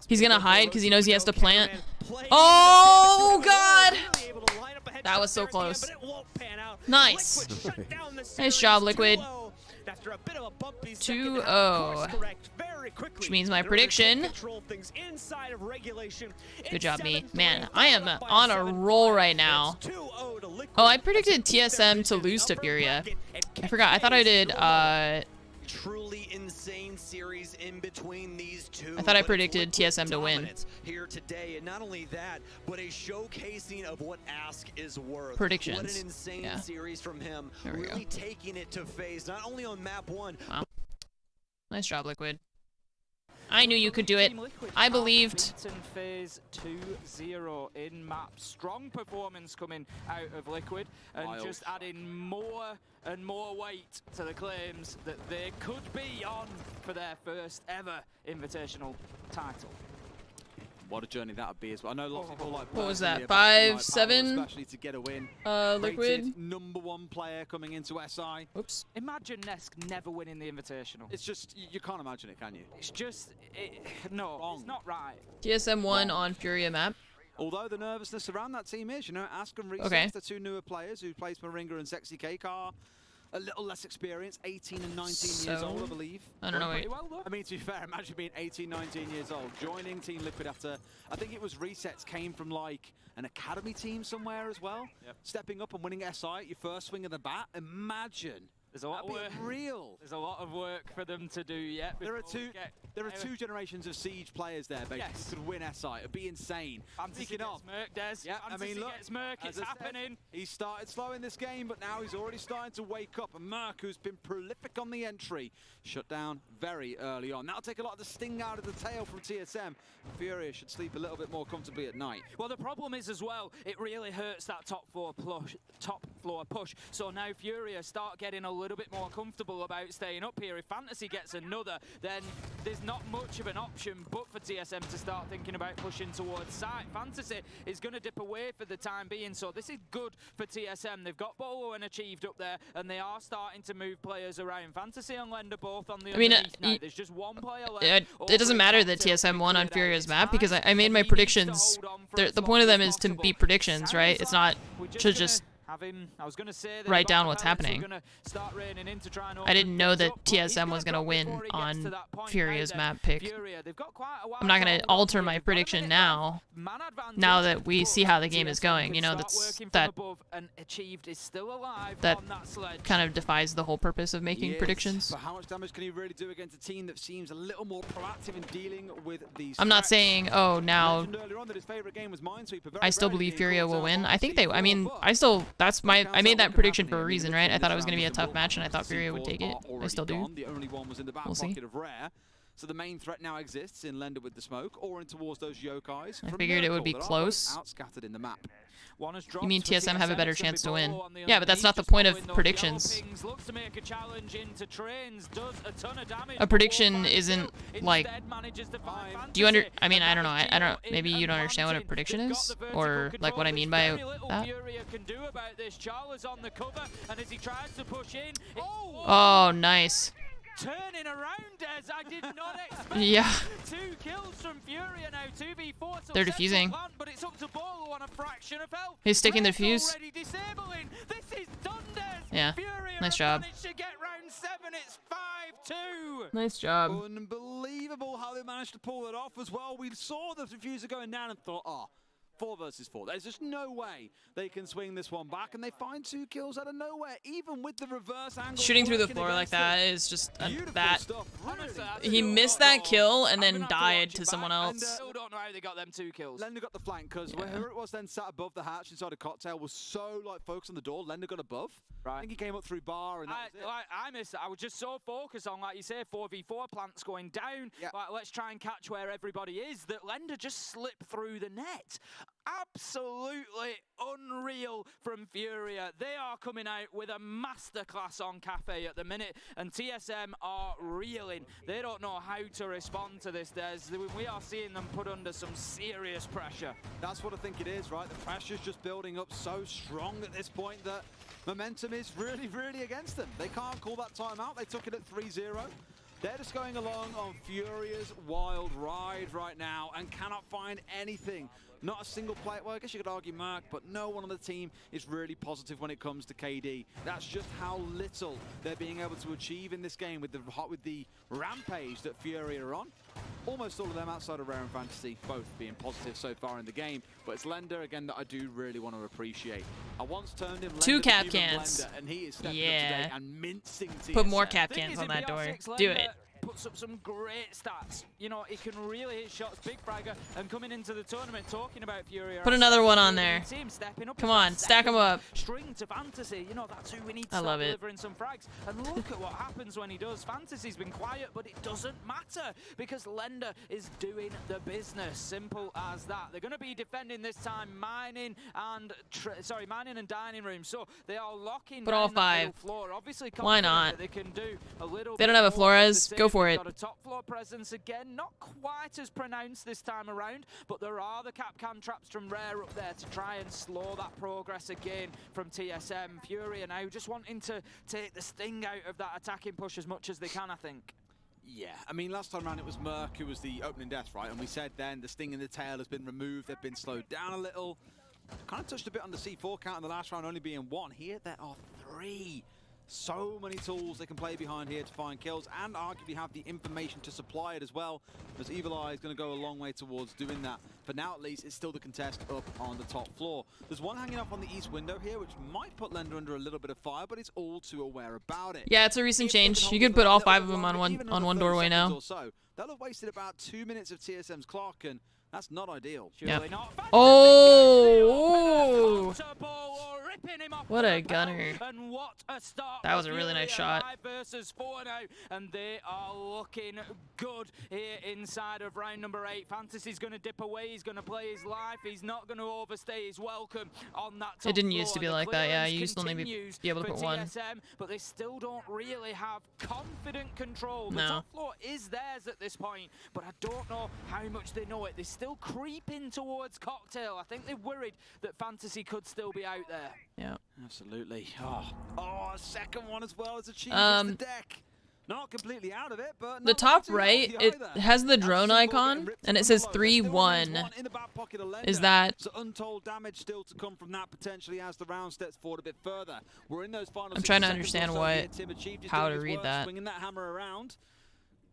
He's gonna hide because he knows he has to plant. Playing Oh, into the God! really able to line up a headshot That was so there at the end, close. but it won't pan out. Nice. Liquid shut down the Nice series job, Liquid. 2-0 after a bit of a bumpy 2-0. second half. Course correct very quickly Which means my in order to take prediction. control things inside of regulation. Good job, me. 7-3, Man, I am followed by on a 7-5. roll right now. It's 2-0 to Liquid. Oh, I predicted As they keep their TSM to position in the lose to upper Furia. bracket and I catch forgot. I thought I FaZe did, normal. Truly insane series in between these two. I thought I but predicted it's TSM to win. dominance here today, and not only that, but a showcasing of what Ask is worth. Predictions. What an insane Yeah. series from him. There we Really taking it to FaZe, not only on map 1. Wow. Nice job, Liquid. I knew you could do it. I believed. Beaten FaZe 2-0 in map. Strong performance coming out of Liquid, and Wild. just adding more and more weight to the claims that they could be on for their first ever Invitational title. What a journey that would be as well. I know lots of people like. What was personally that, about 5-7? especially to get a win. Liquid. Rated #1 player coming into SI. Oops. Imagine Nesk never winning the Invitational. It's just you can't imagine it, can you? It's just, no, Wrong. it's not right. TSM 1 on Furia map. Although the nervousness around that team is, you know, Ask and Reset, Okay. the 2 newer players who plays Moringa and Sexy Cake are a little less experienced, 18 and 19 years So? old, I believe. I don't know. Pretty Wait. well, though. I mean, to be fair, imagine being 18, 19 years old, joining Team Liquid after, I think it was Resets came from like an academy team somewhere as well. Yep. Stepping up and winning SI at your first swing of the bat. Imagine. There's a lot That'd of be work. real. There's a lot of work for them to do yet. There are before we two. get There are anywhere. 2 generations of Siege players there, basically, Yes. who could win SI. It'd be insane. Fantasy Speaking gets of, Merc, Des. yeah, I Fantasy mean, look, gets Merc. as It's I said, happening. he started slow in this game, but now he's already starting to wake up. And Merc, who's been prolific on the entry, shut down very early on. That'll take a lot of the sting out of the tail from TSM. Furia should sleep a little bit more comfortably at night. Well, the problem is as well, it really hurts that top floor push. So now Furia start getting a little bit more comfortable about staying up here. If Fantasy gets another, then there's not much of an option but for TSM to start thinking about pushing towards site. Fantasy is going to dip away for the time being, so this is good for TSM. They've got Bolo and Achieved up there, and they are starting to move players around. Fantasy and Lender both on the underneath now. There's just one player left. It doesn't matter that TSM won on Furia's map because I made my predictions. The point of them is to beat predictions, right? It's not to just I was gonna say write down what's happening. I I didn't know that TSM was going to win on Furia's map pick. I'm not going to alter my prediction now that we see how the game is going. You know, that kind of defies the whole purpose of making Yes, predictions. But how much damage can he really do against a team that seems a little more proactive in dealing with these I'm not threats? saying, oh, now Mentioned earlier on that his favorite game was Minesweeper. Very I still rarely believe being Furia called will out win. on I think they, I mean, C4, I still, that's my, I made that what prediction can for a happen here. reason, The right? I midfield thought it is was going to be a round tough the match, and I thought C4 Furia would take it. are I already still do. gone. The only one was in the back We'll see. pocket of Rare. So the main threat now exists in Lender with the smoke, or in towards those Yokais. I from figured it would Miracle be that are both close. Outscattered in the map. You mean TSM have a better chance to win? Yeah, but that's not the point of predictions. A prediction isn't like. Do you under? I mean, I don't know. I don't. Maybe you don't understand what a prediction is, or like what I mean by that. Oh, nice. Turning around, Des, I did not expect Yeah. 2 kills from Furia now, 2v4. They're defusing. Plant, but it's up to Bolo on a fraction of health. He's sticking the Red's defuse. already disabling. This is done, Des. Yeah. Furia Nice have job. managed to get round 7. It's 5-2. Nice job. Unbelievable how they managed to pull it off as well. We saw the diffuser going down and thought, oh, 4 versus 4. There's just no way they can swing this one back, and they find 2 kills out of nowhere, even with the reverse angle. Shooting through the working floor like against that them. is just Beautiful that. stuff. Honestly, I He still missed don't that know. kill and I'm then gonna have to died watch to it someone back, else. and still don't know how they got them 2 kills. Lender got the flank because Yeah. whoever it was then sat above the hatch inside a cocktail was so like focused on the door. Lender got above. I think he came up through bar and that was it. I missed it. I was just so focused on, like you say, 4v4 plants going down. Yeah. Like, let's try and catch where everybody is. That Lender just slipped through the net. Absolutely unreal from Furia. They are coming out with a masterclass on Cafe at the minute, and TSM are reeling. They don't know how to respond to this, Des. We are seeing them put under some serious pressure. That's what I think it is, right? The pressure's just building up so strong at this point that momentum is really, really against them. They can't call that timeout. They took it at 3-0. They're just going along on Furia's wild ride right now and cannot find anything. Not a single player, well, I guess you could argue Mark, but no one on the team is really positive when it comes to KD. That's just how little they're being able to achieve in this game with the rampage that Furia are on. Almost all of them outside of Rare and Fantasy, both being positive so far in the game. But it's Lender, again, that I do really want to appreciate. I once turned him Lender 2 the cap human cans. blender, and he is stepping up Yeah. today and mincing TSM. Put more cap Thing cans is, on in that door. BR6, Do Lender it. puts up some great stats. You know, he can really hit shots, big fragger, and coming into the tournament talking about Fury. Put another one on there. Stepping up Come on, stack them up. String to Fantasy. You know, that's who we need to I start love it. delivering some frags. And look at what happens when he does. Fantasy's been quiet, but it doesn't matter because Lender is doing the business. Simple as that. They're going to be defending this time mining and dining room. So they are locking Put all down that middle 5. floor. Obviously, Why confident not? that they can do a little They don't bit have a more of the Flores. same. Go for They've it. got a top floor presence again, not quite as pronounced this time around, but there are the cap can traps from Rare up there to try and slow that progress again from TSM. Fury are now just wanting to take the sting out of that attacking push as much as they can, I think. Yeah, I mean, last time around it was Merc who was the opening death, right? And we said then the sting in the tail has been removed. They've been slowed down a little. Kind of touched a bit on the C4 count in the last round, only being 1. Here, there are 3. So many tools they can play behind here to find kills, and arguably have the information to supply it as well, as Evil Eye is going to go a long way towards doing that. For now, at least, it's still the contest up on the top floor. There's one hanging up on the east window here, which might put Lender under a little bit of fire, but he's all too aware about it. Yeah, it's a recent If they can change. hold You this could put a all little 5 bit of them longer, on even one another 30 doorway seconds now. or so, they'll have wasted about 2 minutes of TSM's clock, and that's not ideal. Yeah. Surely not. Fantasy Oh! gets the opener. Comfortable, ripping him off What the a lapel, gunner. And what a start. That was for a really nice Furia. shot. 5 versus 4 now, and they are looking good here inside of round number 8. Fantasy's going to dip away. He's going to play his life. He's not going to overstay his welcome on that top It didn't used to floor. be The like that, yeah. clearance You used to only be continues able to for put 1. TSM, but they still don't really have confident control. The No. top floor is theirs at this point, but I don't know how much they know it. They're still creeping towards Cocktail. I think they're worried that Fantasy could still be out there. Yeah. Absolutely. Oh, a second one as well as achieved. It's the deck. Not completely out of it, but The top right, it has the drone icon, and it says 3-1. Is that... So untold damage still to come from that potentially as the round steps forward a bit further. We're in those final I'm 60 trying to seconds or understand so what- here. Tim achieved his how doing to his read work, that. Swinging that hammer around.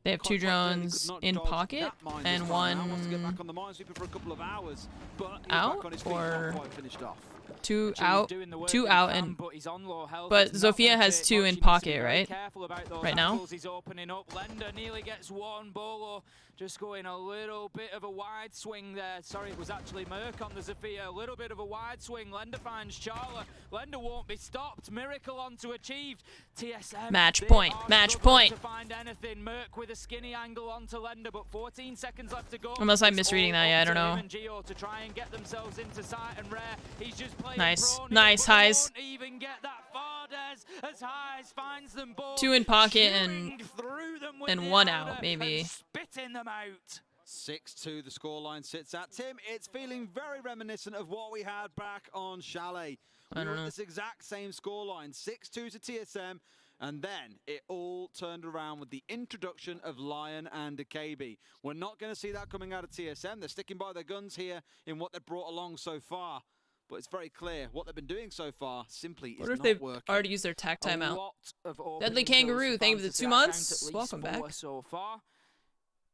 They have 2 Contract really drones could not in dodge pocket, that mine this and time around. Wants to get back 1... on the minesweeper for a couple of hours, but he's out, back on his feet, or- not quite finished off. 2 Actually, out, doing the work 2 he out, can, and... but he's on low health. But It's not Zofia gonna has take 2 much. in He needs to pocket, be very right? careful about those Right now? angles he's opening up. Lender nearly gets 1. Bolo just going a little bit of a wide swing there. Sorry, it was actually Merc on the Zofia. A little bit of a wide swing. Lender finds Charla. Lender won't be stopped. Miracle on to achieved. TSM. Match they point, are match struggling point. to find anything. Merc with a skinny angle onto Lender, but 14 seconds left to go. Unless I'm It's misreading all that, yeah, I up don't to him know. and Gio to try and get themselves into sight, and Rare, he's just playing Nice, prone nice, here, but they Highs. won't even get that far, Des, as Highs finds them both. 2 in pocket shooting through them with and the 1 outer out, maybe. and spitting them out. 6-2 the scoreline sits at. Tim, it's feeling very reminiscent of what we had back on Chalet. I We don't were know. at this exact same scoreline, 6-2 to TSM, and then it all turned around with the introduction of Lion and Akabi. We're not going to see that coming out of TSM. They're sticking by their guns here in what they've brought along so far. But it's very clear what they've been doing so far simply is What if not they've working. already used their tac timeout? A lot of Deadly opening kills Kangaroo, for thank you for the Fantasy. 2 I count months. at least Welcome 4 back. so far.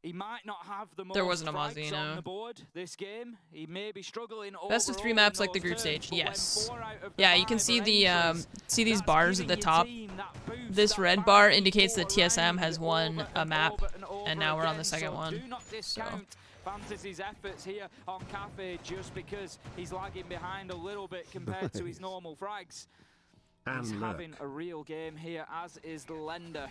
He might not have the most There wasn't a frags Mozzie, on no. the board this game. He may be struggling Best of 3 overall maps in like the those group terms, stage. but when Yes. 4 out of the Yeah, you can 5 see are the entries, see these that's bars at giving the your top. team that boost, This that red bar 5v4 indicates that TSM round has won over a and map, over and over and now we're on again. the second So one. do not discount Fantasy's efforts here on Cafe just because he's lagging behind a little bit compared to his normal frags. He's having a real game here, as is the Lender.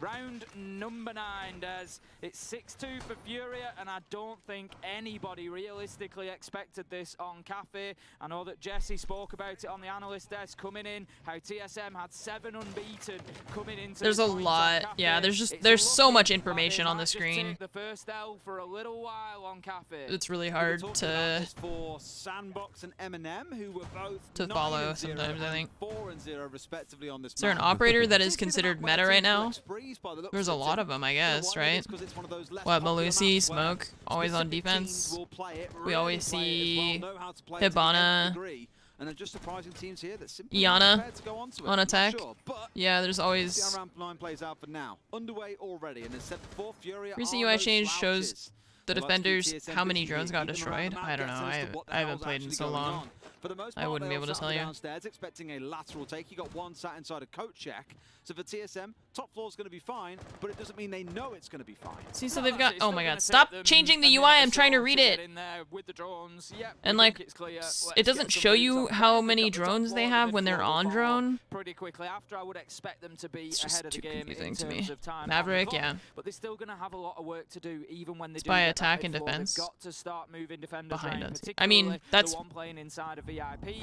Round number 9, Des. It's 6-2 for Furia, and I don't think anybody realistically expected this on Cafe. I know that Jesse spoke about it on the analyst desk coming in, how TSM had 7 unbeaten coming into There's a this point on lot. Cafe. Yeah, It's there's so looking much like information they on the might just screen. take the first L for a little while on Cafe. It's really We were hard talking about to this for Sandbox and Eminem, who were both to 9 follow and 0 sometimes, I and think. 4 and 0 respectively on this Is there an map. operator that is It's been considered about where meta right teams now? break sprees by the looks There's a of it. lot of them, I You know guess, why? Maybe right? it's 'cause it's one of those less What, popular Malusi, maps where Smoke, always on specific defense. teams will play it, We really always play it as see well, know how to play it to the nth Hibana, degree, and they're just surprising teams here that simply Iana aren't prepared to go onto it. on Not attack. sure, but Yeah, there's see always... how round 9 plays out for now. Underway already, and it's set before Furia. Recent are UI no change shows slouches. the They like to keep defenders TSM how many busy drones here, got keep them around destroyed. the map, I don't get a know. sense of what the I haven't hell's played in actually so going long. on. For the most I part, wouldn't they be able all to sat tell on the you. downstairs expecting a lateral take. You got one sat inside a coat check. So for TSM, top floor's going to be fine, but it doesn't mean they know it's going to be fine. See, so No, they've got... it's Oh still my gonna god, take stop them changing the a UI, minute or I'm trying to so read get it. in there with the drones. Yep, And we like, think it's clear. it Let's doesn't get some show boots you on how ground. many They've got the top drones they floor, have mid when they're floor on to follow drone. pretty quickly after. I would expect them to be It's just ahead of the too game in confusing to terms me. of time on the Maverick, clock, yeah. but they're still going to have a lot of work to do even when they do by get that attack mid and floor. defense. They've got to start moving defenders Behind around, us. I mean, particularly that's- the one playing inside of VIP.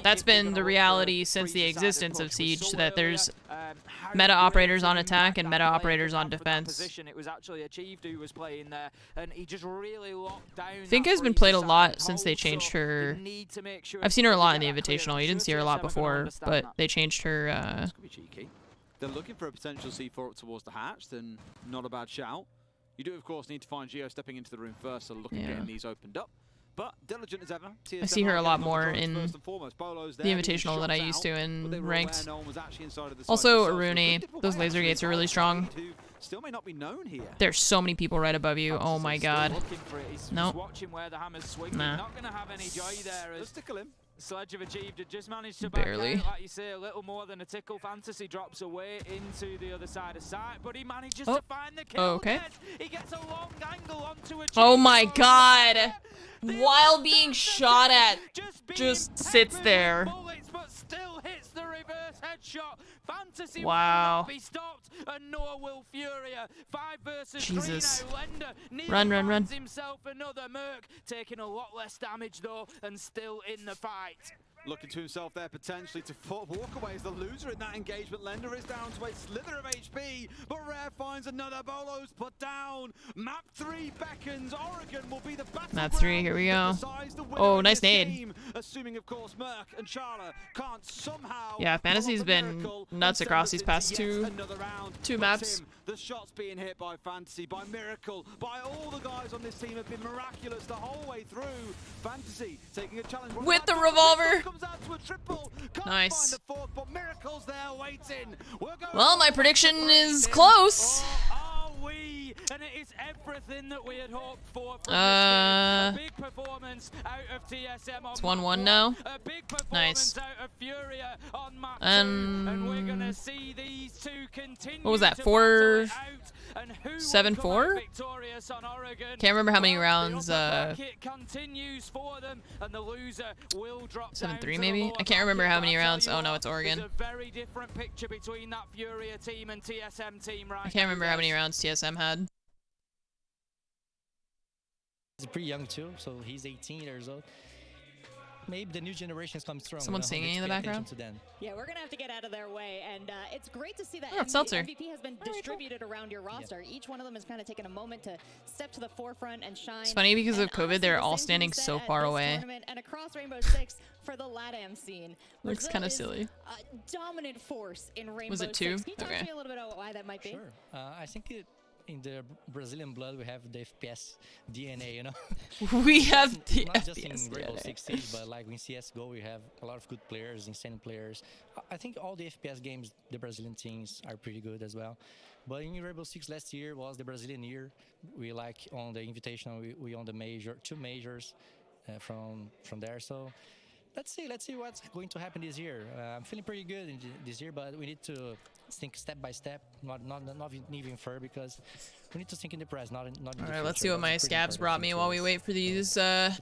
That's If they're been gonna the look for a reality since the three-sided existence of push with Siege, Soul that earlier, there's how meta great operators an on attack impact and that meta player operators could on have for that defense. position. It was actually Achieved who was playing there, and he just really locked down. Finka's been played a lot since they changed her... I've seen her a lot in the Invitational. You didn't see her a lot before, but they changed her... This could be cheeky. They're looking for a potential C4 up towards the hatch, then not a bad shout. You do, of course, need to find Geo stepping into the room first, so look at getting these opened up. But diligent as ever. I see her a lot more in the Invitational than I used to in Ranked. Also, Aruni, those laser gates are really strong. Still may not be known here. There's so many people right above you. Oh my god. Nope. Nah. Not gonna have any joy there. Let's tickle him. Sledge have achieved it, just managed to back Barely. out, like you say, a little more than a tickle. Fantasy drops away into the other side of sight, but he manages to find the kill. Okay. He gets a long angle onto a Oh my cheese god. The While other being Fantasy shot at, being just sits peppered there. with bullets, but still hits the reverse headshot. Fantasy Wow. will not be stopped, and nor will Furia. 5 versus Jesus. 3 now. Lender nearly Run. finds himself another Merc, taking a lot less damage though, and still in the fight. Looking to himself there potentially to walk away as the loser in that engagement. Lender is down to a slither of HP, but Rare finds another. Bolo's put down. Map 3 beckons. Oregon will be the battleground. Map 3, here we go. Oh, nice nade. Assuming, of course, Merc and Charla can't somehow. Yeah, Fantasy's pull off the been miracle nuts and across send these us past into yet two another round. two But maps. Tim, the shots being hit by Fantasy, by Miracle, by all the guys on this team have been miraculous the whole way through. Fantasy taking a challenge. What With about the Triple? revolver. Comes out to a triple. Can't Nice. find the fourth, but Miracle's there waiting. We're going Well, my for prediction is breaking. close. Or are we? And it is everything that we had hoped for from this game. A big performance out of TSM on It's map 1-1 one. now. A big performance Nice. out of Furia on map 2. And we're gonna see these two continue. What was that, to 4 battle it out. And who will 7-4? come out victorious on Oregon? Can't remember how many Well, rounds, the upper bracket continues for them, and the loser will drop 7-3 down to the maybe? lower I can't remember bracket, how but many I'll tell rounds. you Oh no, what, it's Oregon. there's a very different picture between that Furia team and TSM team right I can't remember now, how many guys. rounds TSM had. He's pretty young too, so he's 18 years old. Maybe the new generations come strong. Someone singing in the background? Yeah, we're going to have to get out of their way. And it's great to see that Oh, it's Seltzer. MVP has been distributed around your roster. Each one of them has kind of taken a moment to step to the forefront and shine. It's funny because of And COVID, honestly, they're the all same standing can be so said at far this away. tournament and across Rainbow Six for the LATAM scene. Looks Brazil kinda is silly. a dominant force in Rainbow Was it Six. two? Can you talk Okay. to me a little bit about why that might be? Sure. I think in the Brazilian blood, we have the FPS DNA, you know. We have the Not just in FPS Rainbow DNA. Six Siege, but like in CS:GO, we have a lot of good players, insane players. I think all the FPS games, the Brazilian teams are pretty good as well. But in Rainbow Six last year was the Brazilian year. We like on the Invitational, we on the two majors from there. So let's see what's going to happen this year. I'm feeling pretty good in this year, but we need to think step by step, not even further, because we need to think in the present, not in the All right, future. let's see what That's a my pretty scabs important brought thing me to while we us. wait for these. Yeah.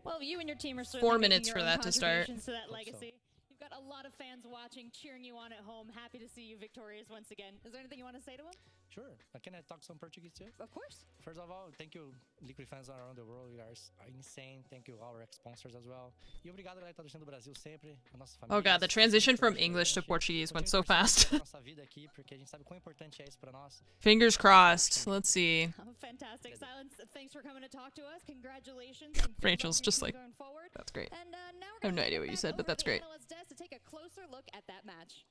Well, you and your team are certainly 4 making minutes your for own that to start. contributions to that Hope so. legacy. You've got a lot of fans watching, cheering you on at home. Happy to see you victorious once again. Is there anything you want to say to them? Sure. Can I talk some Portuguese too? Of course. First of all, thank you, Liquid fans around the world. You guys are insane. Thank you, our sponsors as well. E obrigado, galera, que tá torcendo do Brasil sempre. A nossa família. Oh god, the transition from English to Portuguese went so fast. Nossa vida aqui, porque a gente sabe quão importante é isso para nós. Fingers crossed. Let's see. Oh, fantastic. Silence, thanks for coming to talk to us. Congratulations. and good luck Rachel's to your just team like, going forward. that's great. And now we're I have no gonna idea head what you back said, but over that's to the great. analyst desk to take a closer look at that match.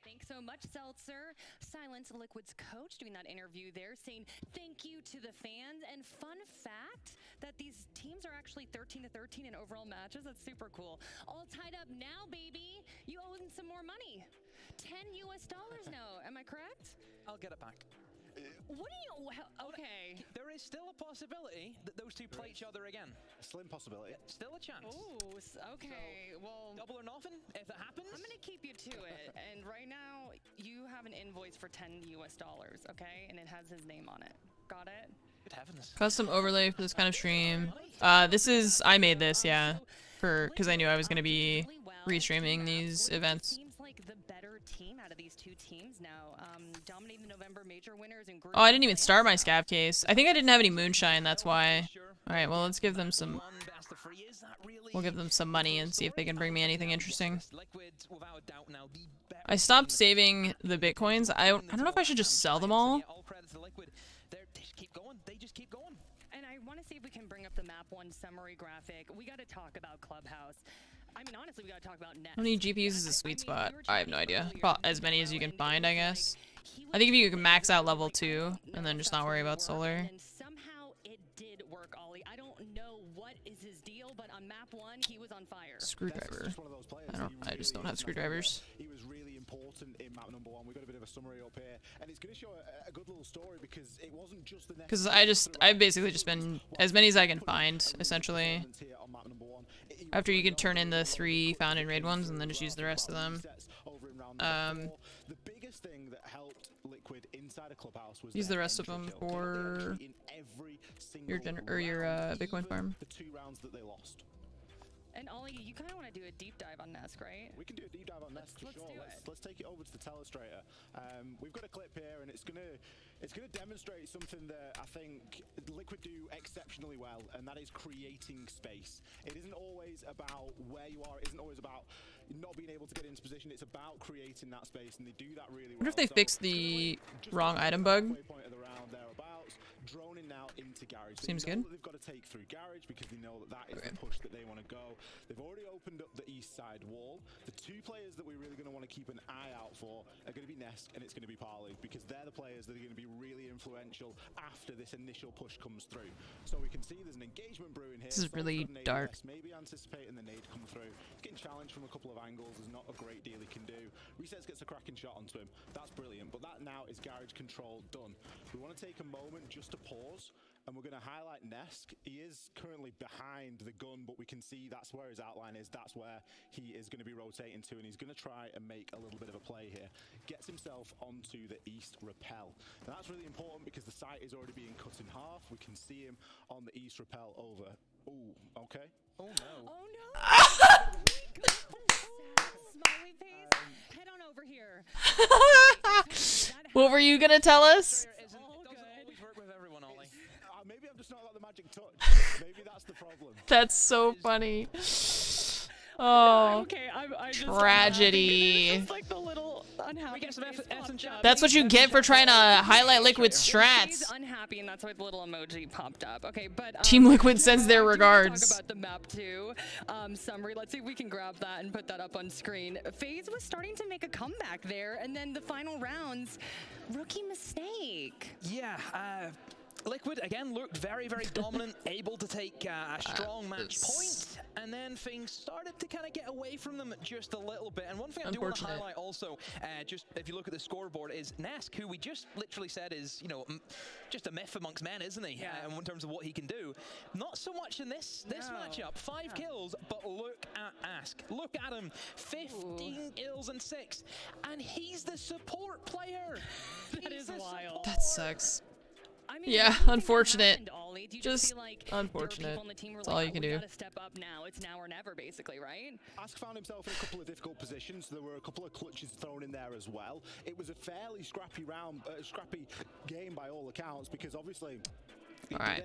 Thanks so much, Seltzer. Silence Liquid's coach doing that interview there, saying thank you to the fans. And fun fact that these teams are actually 13-13 in overall matches. That's super cool. All tied up now, baby. You owe them some more money. $10 now. Am I correct? I'll get it back. What do you? Okay. There is still a possibility that those two play each other again. A slim possibility. Still a chance. Ooh. Okay. Well, Double or nothing, if it happens. I'm gonna keep you to it. And right now, you have an invoice for $10, okay? And it has his name on it. Got it? Good heavens. Custom overlay for this kind of stream. This is, I made this, yeah, because I knew I was going to be restreaming these events. Seems like the better team out of these two teams now, dominating the November major winners in group. Oh, I didn't even start my scab case. I think I didn't have any moonshine, that's why. Alright, well, let's give them some... We'll give them some money and see if they can bring me anything interesting. I stopped saving the bitcoins. I don't know if I should just sell them all. And I want to see if we can bring up the map one summary graphic. We got to talk about Clubhouse. I mean, honestly, we got to talk about Nets. How many GPUs is a sweet spot? I have no idea. Well, as many as you can find, I guess. I think if you can max out level 2 and then just not worry about solar. And somehow it did work, Ollie. I don't know what is his deal, but on map 1, he was on fire. Screwdriver. I just don't have screwdrivers. He was really important in map number 1. We've got a bit of a summary up here, and it's going to show a good little story because it wasn't just the Because I've basically just been as many as I can find, essentially. After you can turn in the 3 found in raid ones and then just use the rest of them. The biggest thing that helped Liquid inside a Clubhouse was Use the rest of them for your Bitcoin farm. the 2 rounds that they lost. And Ollie, you kind of want to do a deep dive on Nesk, right? We can do a deep dive on Nest for sure. Let's take it over to the telestrator. We've got a clip here, and it's gonna demonstrate something that I think Liquid do exceptionally well, and that is creating space. It isn't always about where you are. It isn't always about not being able to get into position. It's about creating that space, and they do that really well. I wonder if they fixed the wrong item bug. Point of the round thereabouts, droning now into garage. Seems they know good. that they've got to take through garage because they know that is the push that they want to go. They've already opened up the east side wall. The 2 players that we're really going to want to keep an eye out for are going to be Nesk and it's going to be Parley, because they're the players that are going to be really influential after this initial push comes through. So we can see there's an engagement brewing here. This is really dark. Maybe anticipating the nade come through. He's getting challenged from a couple of angles. There's not a great deal he can do. Resets gets a cracking shot onto him. That's brilliant. But that now is garage control done. We want to take a moment just to pause, and we're going to highlight Nesk. He is currently behind the gun, but we can see that's where his outline is. That's where he is going to be rotating to, and he's going to try and make a little bit of a play here. Gets himself onto the east rappel. And that's really important because the site is already being cut in half. We can see him on the east rappel over. Ooh, okay. Oh no. Oh no! Smiley face. Head on over here. What were you gonna tell us? Maybe I'm just not got the magic touch. Maybe that's the problem. That's so funny. Oh, okay, I just tragedy. It's just like the little. unhappy. We get some face F and popped chat. up. That's what you get for trying to highlight Liquid's He's strats. unhappy, and that's why the little emoji popped up. Okay, but Team Liquid sends I their do wanna regards. Talk about the map too. Summary. Let's see if we can grab that and put that up on screen. FaZe was starting to make a comeback there, and then the final rounds, rookie mistake. Yeah, Liquid again looked very, very dominant, able to take a strong match point, and then things started to kind of get away from them just a little bit. And one thing I do want to highlight also, just if you look at the scoreboard, is Nesk, who we just literally said is, you know, just a myth amongst men, isn't he? Yeah. In terms of what he can do. Not so much in this matchup. 5 kills, but look at Ask. Look at him. 15 kills and 6, and he's the support player. That is wild. That sucks. I mean, Yeah, what do you think unfortunate. happened, Ollie? Do you Just feel like unfortunate. There were people on the team who were That's all like, you can we do. gotta step up now. It's now or never, basically, right? Ask found himself in a couple of difficult positions. There were a couple of clutches thrown in there as well. It was a fairly scrappy round, scrappy game by all accounts, because obviously. Alright.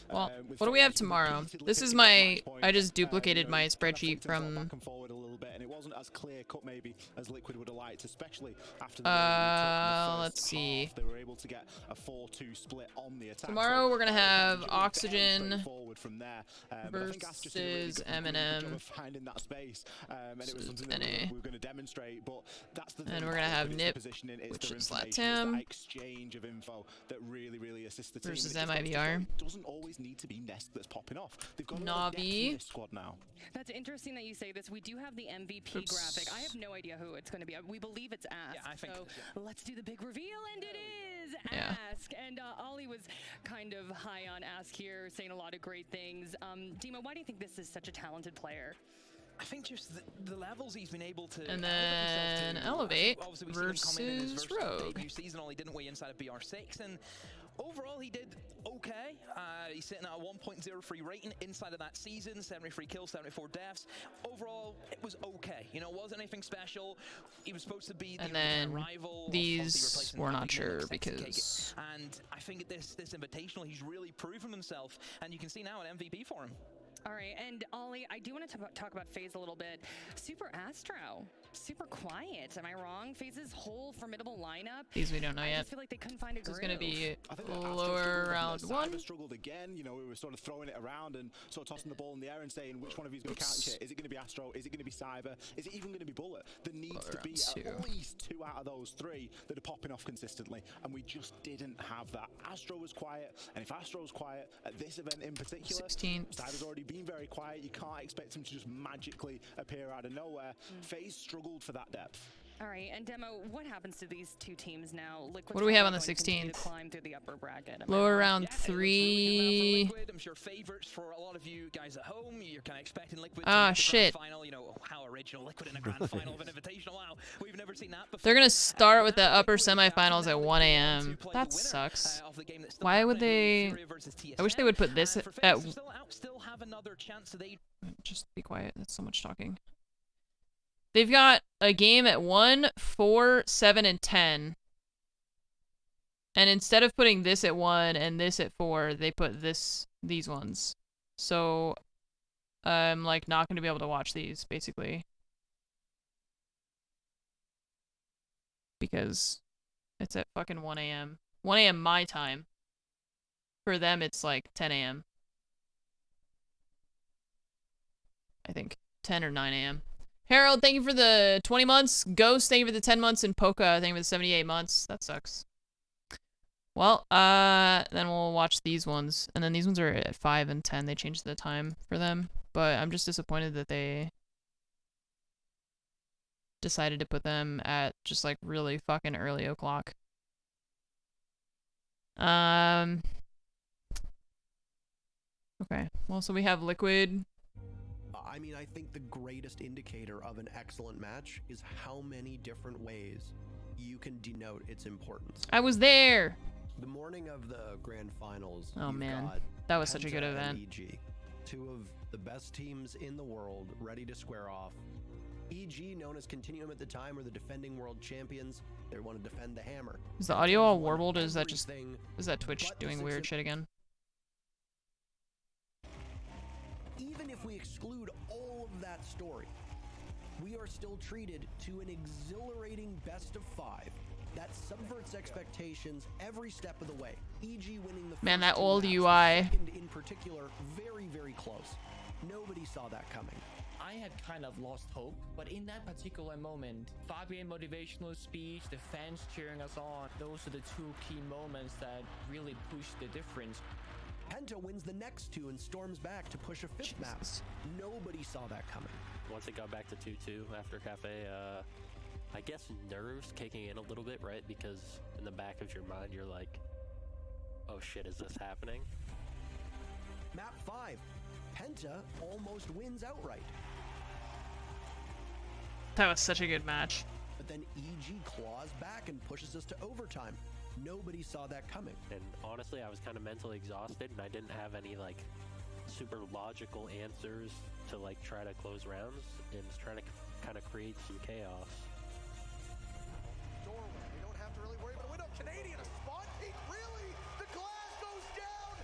Well, With what do we have FaZe tomorrow? repeatedly This is picking up my. match point. I just You duplicated know, my he kind of spreadsheet flicked himself from. back and forward a little bit, and it wasn't as clear cut maybe as Liquid would have liked, especially after the way we took in the Let's first see. half. They were able to get a 4-2 split on the attack. Tomorrow we're gonna have fairly Oxygen straightforward from there. But I think Ask just did a really versus good job Eminem of finding that space, and it was versus something that NA. we were going to demonstrate. But that's the thing And we're gonna have Liquid is the Nip, positioning, it's which their is information, it's Latam, that exchange of info that really assists the team. versus And it just goes to show MIBR. It doesn't always need to be Nest that's popping off. They've got a lot of depth in Navi. this squad now. That's interesting that you say this. We do have the MVP Oops. graphic. I have no idea who it's going to be. We believe it's Ask. Yeah, I think so it is, yeah. let's do the big reveal, and it is Yeah. Ask. And Ollie was kind of high on Ask here, saying a lot of great things. Dima, why do you think this is such a talented player? I think just the levels he's been able to And elevate himself then to. Elevate Obviously, we've seen him come in his versus first Rogue. debut season, only didn't we, inside of BR6, and overall he did okay. He's sitting at a 1.03 rating inside of that season, 73 kills, 74 deaths. Overall, it was okay. You know, it wasn't anything special. He was supposed to be the And then rival. these we're not Happy sure Linux because. XCK. And I think at this Invitational, he's really proven himself, and you can see now an MVP for him. All right, and Ollie, I do want to talk about FaZe a little bit. Super Astro, super quiet. Am I wrong? FaZe's whole formidable lineup. These we don't know I yet. just feel like they couldn't find a This is groove. gonna be I think that Astro lower struggled, round Cyber one. struggled again. You know, we were sort of throwing it around and sort of tossing the ball in the air and saying which one of you is going to catch it. Is it going to be Astro? Is it going to be Cyber? Is it even going to be Bullet? There needs to be at least 2 out of those 3 that are popping off consistently, and we just didn't have that. Astro was quiet, and if Astro was quiet at this event in particular, 16th. Cyber's already been very quiet. You can't expect him to just magically appear out of nowhere. FaZe struggled for that depth. All right, and Demo, what happens to these two teams now? Liquid's What do we have on the probably going to continue 16th? to climb through the upper bracket. Am I Lower right? round Yeah, it looks really 3. good now for Liquid. I'm sure favorites for a lot of you guys at home. You're kind of expecting Liquid to Ah, make the shit. grand final. You know, how original, Liquid in a grand final of an Invitational. Wow, we've never seen that before. They're gonna start with the Now upper Liquid, semifinals at now 1 they go on a.m. to play the That winner, sucks. of the game that's still Why would happening, they? Furia versus I wish they TSM. would put this And for at. FaZe, still have another chance. So they Just be quiet. That's so much talking. They've got a game at 1, 4, 7, and 10. And instead of putting this at 1 and this at 4, they put these ones. So I'm like not gonna be able to watch these basically. Because it's at fucking 1 a.m. 1 a.m. my time. For them it's like 10 a.m. I think 10 or 9 a.m. Harold, thank you for the 20 months. Ghost, thank you for the 10 months. And Poka, thank you for the 78 months. That sucks. Well, then we'll watch these ones. And then these ones are at 5 and 10. They changed the time for them. But I'm just disappointed that they decided to put them at just like really fucking early o'clock. Okay. Well, so we have Liquid. I mean, I think the greatest indicator of an excellent match is how many different ways you can denote its importance. I was there. The morning of the grand finals, Oh, you've man. got That was such a good Penta and event. EG, 2 of the best teams in the world, ready to square off. EG, known as Continuum at the time, were the defending world champions. They want to defend the hammer. Is the audio all Penta's won warbled? Or is that just everything is that Twitch but the doing weird success- shit again? Even if we exclude all of that story, we are are still treated to an exhilarating best of 5 that subverts expectations every step of the way. EG winning the Man, first that 2 old maps, the UI. second in particular, very, very close. Nobody saw that coming. I had kind of lost hope, but in that particular moment, 5 AM motivational speech, the fans cheering us on, those are the 2 key moments that really pushed the difference. Penta wins the next 2 and storms back to push a 5th map. Nobody saw that coming. Once it got back to 2-2 after Cafe, I guess nerves kicking in a little bit, right? Because in the back of your mind, you're like, oh shit, is this happening? Map 5, Penta almost wins outright. That was such a good match. But then EG claws back and pushes us to overtime. Nobody saw that coming. And honestly, I was kind of mentally exhausted, and I didn't have any like super logical answers to like try to close rounds and just try to kind of create some chaos. Doorway, we don't have to really worry about a window. Canadian, a spot peek, really? The glass goes down!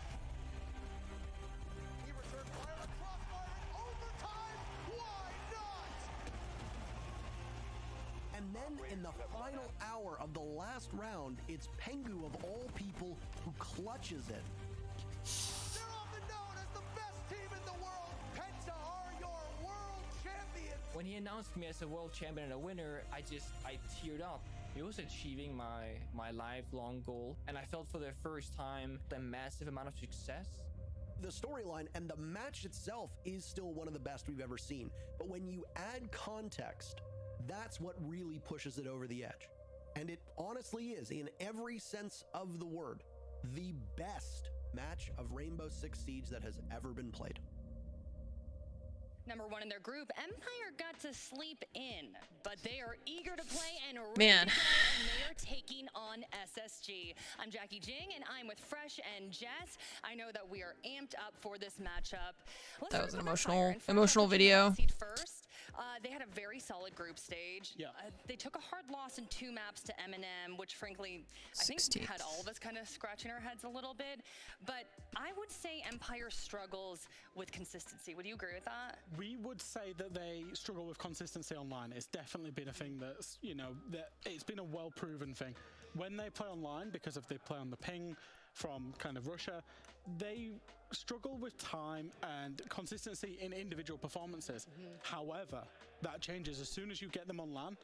He returned fire, a crossfire in overtime! Why not? And then in the final hour of the last round, it's Pengu of all people who clutches it. They're often known as the best team in the world. Penta are your world champions. When he announced me as a world champion and a winner, I teared up. It was achieving my lifelong goal, and I felt for the first time the massive amount of success. The storyline and the match itself is still one of the best we've ever seen. But when you add context, that's what really pushes it over the edge. And it honestly is, in every sense of the word, the best match of Rainbow Six Siege that has ever been played. Number 1 in their group, Empire got to sleep in, but they are eager to play and ready Man. to go, and they are taking on SSG. I'm Jackie Jing, and I'm with Fresh and Jess. I know that we are amped up for this matchup. That was an emotional video. First, they had a very solid group stage. Yeah. They took a hard loss in 2 maps to Eminem, which frankly, I think 16th. had all of us kind of scratching our heads a little bit. But I would say Empire struggles with consistency. Would you agree with that? We would say that they struggle with consistency online. It's definitely been a thing that's, you know, that it's been a well-proven thing. When they play online, because if they play on the ping from kind of Russia, they struggle with time and consistency in individual performances. However, that changes as soon as you get them on LAN.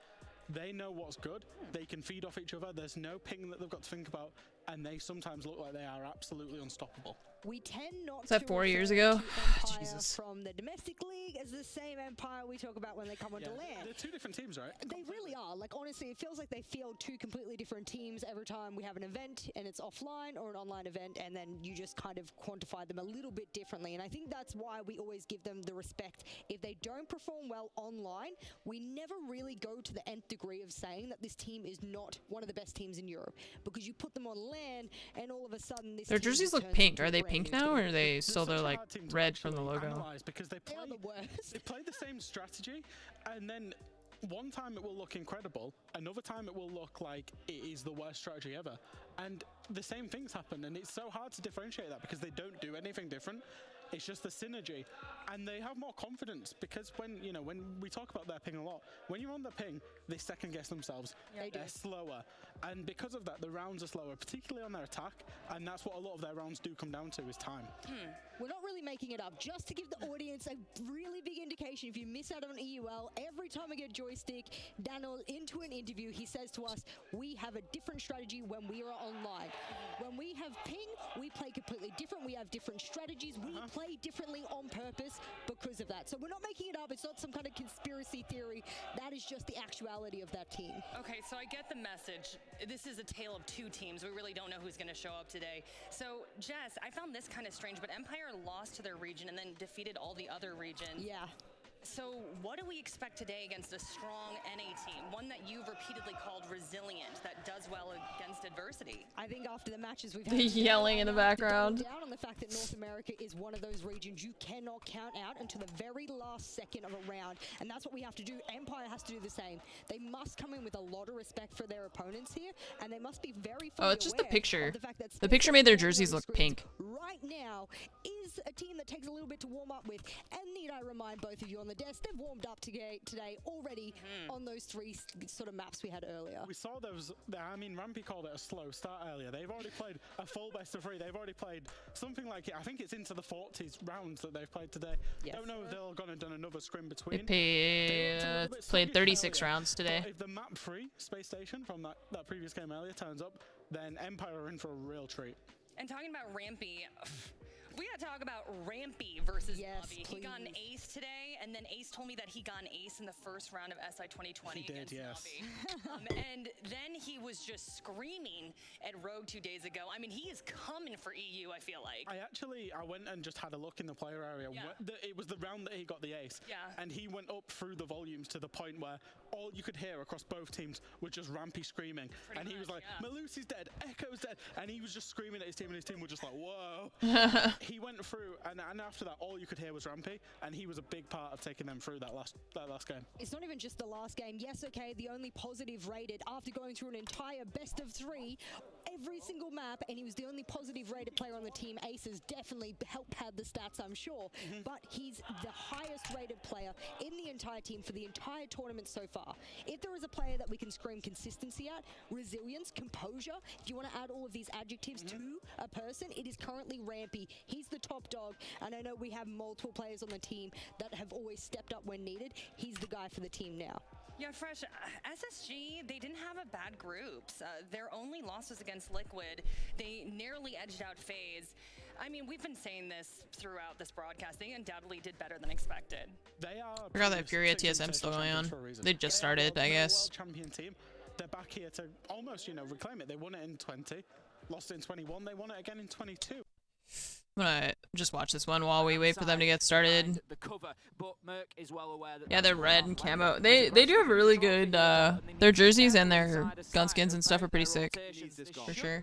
They know what's good. They can feed off each other. There's no ping that they've got to think about, and they sometimes look like they are absolutely unstoppable. We tend not Is that to 4 years refer ago? to Empire Jesus. from the domestic league as the same Empire we talk about when they come onto LAN. They're 2 different teams, right? They really are. Like, honestly, it feels like they field 2 completely different teams every time we have an event and it's offline or an online event, and then you just kind of quantify them a little bit differently. And I think that's why we always give them the respect. If they don't perform well online, we never really go to the nth degree of saying that this team is not one of the best teams in Europe, because you put them on LAN and all of a sudden this Their team jerseys look turns pink. into Are a they brand pink new now, team. or are they still They're they're such a like hard team to red from the actually logo? analyze, because they They are the worst. They play the same strategy, and then one time it will look incredible, another time it will look like it is the worst strategy ever. And the same things happen, and it's so hard to differentiate that because they don't do anything different. It's just the synergy, and they have more confidence because when we talk about their ping a lot, when you're on the ping, they second guess themselves. They're slower, and because of that, the rounds are slower, particularly on their attack, and that's what a lot of their rounds do come down to is time. We're not really making it up. Just to give the audience a really big indication, if you miss out on EUL, every time we get joystick, Daniel into an interview, he says to us, we have a different strategy when we are online. When we have ping, we play completely different. We have different strategies. We play differently on purpose because of that. So we're not making it up. It's not some kind of conspiracy theory. That is just the actuality of that team. Okay, so I get the message. This is a tale of 2 teams. We really don't know who's going to show up today. So, Jess, I found this kind of strange, but Empire lost to their region and then defeated all the other regions. Yeah. So what do we expect today against a strong NA team? One that you've repeatedly called resilient, that does well against adversity. I think after the matches we've The had, yelling in the background. down on the fact that North America is one of those regions you cannot count out until the very last second of a round, and that's what we have to do. Empire has to do the same. They must come in with a lot of respect for their opponents here, and they must be very fully It's just the aware picture. of the fact that The picture made their jerseys look screens pink. right now is a team that takes a little bit to warm up with, and need I remind both of you on the Des, they've warmed up today already on those 3 sort of maps we had earlier. We saw those, I mean, Rampy called it a slow start earlier. They've already played a full best of 3. They've already played something like it. I think it's into the 40s rounds that they've played today. Yes. Don't know if they're going to done another scrim between. They played 36 rounds today. But if the map 3 space station from that previous game earlier turns up, then Empire are in for a real treat. And talking about Rampy, we gotta talk about Rampy versus Bobby. Please. He got an ace today, and then Ace told me that he got an ace in the first round of SI 2020 He did, against yes. Bobby. And then he was just screaming at Rogue 2 days ago. I mean, he is coming for EU, I feel like. I went and just had a look in the player area. Yeah. It was the round that he got the ace. Yeah. And he went up through the volumes to the point where all you could hear across both teams were just Rampy screaming. Pretty and he was much, like, yeah. Malusi's dead, Echo's dead. And he was just screaming at his team, and his team were just like, whoa. He went through, and after that, all you could hear was Rampy, and he was a big part of taking them through that last game. It's not even just the last game. Yes, okay, the only positive rated after going through an entire best of 3, every single map, and he was the only positive rated player on the team. Aces definitely helped pad the stats, I'm sure, but he's the highest rated player in the entire team for the entire tournament so far. If there is a player that we can scream consistency at, resilience, composure, if you want to add all of these adjectives to a person, it is currently Rampy. He's the top dog, and I know we have multiple players on the team that have always stepped up when needed. He's the guy for the team now. Yeah, Fresh, SSG, they didn't have a bad groups. Their only loss was against Liquid. They narrowly edged out FaZe. I mean, we've been saying this throughout this broadcast. They undoubtedly did better than expected. They are. I forgot that Fury at TSM still going on. They just started, I guess. Champion team. They're back here to almost, reclaim it. They won it in 20, lost it in 21. They won it again in 22. I'm gonna just watch this one while we wait for them to get started. The cover, but Merc is well aware that Yeah, they're red and camo. They do have a really good their jerseys and their gun skins and stuff are pretty sick. For sure.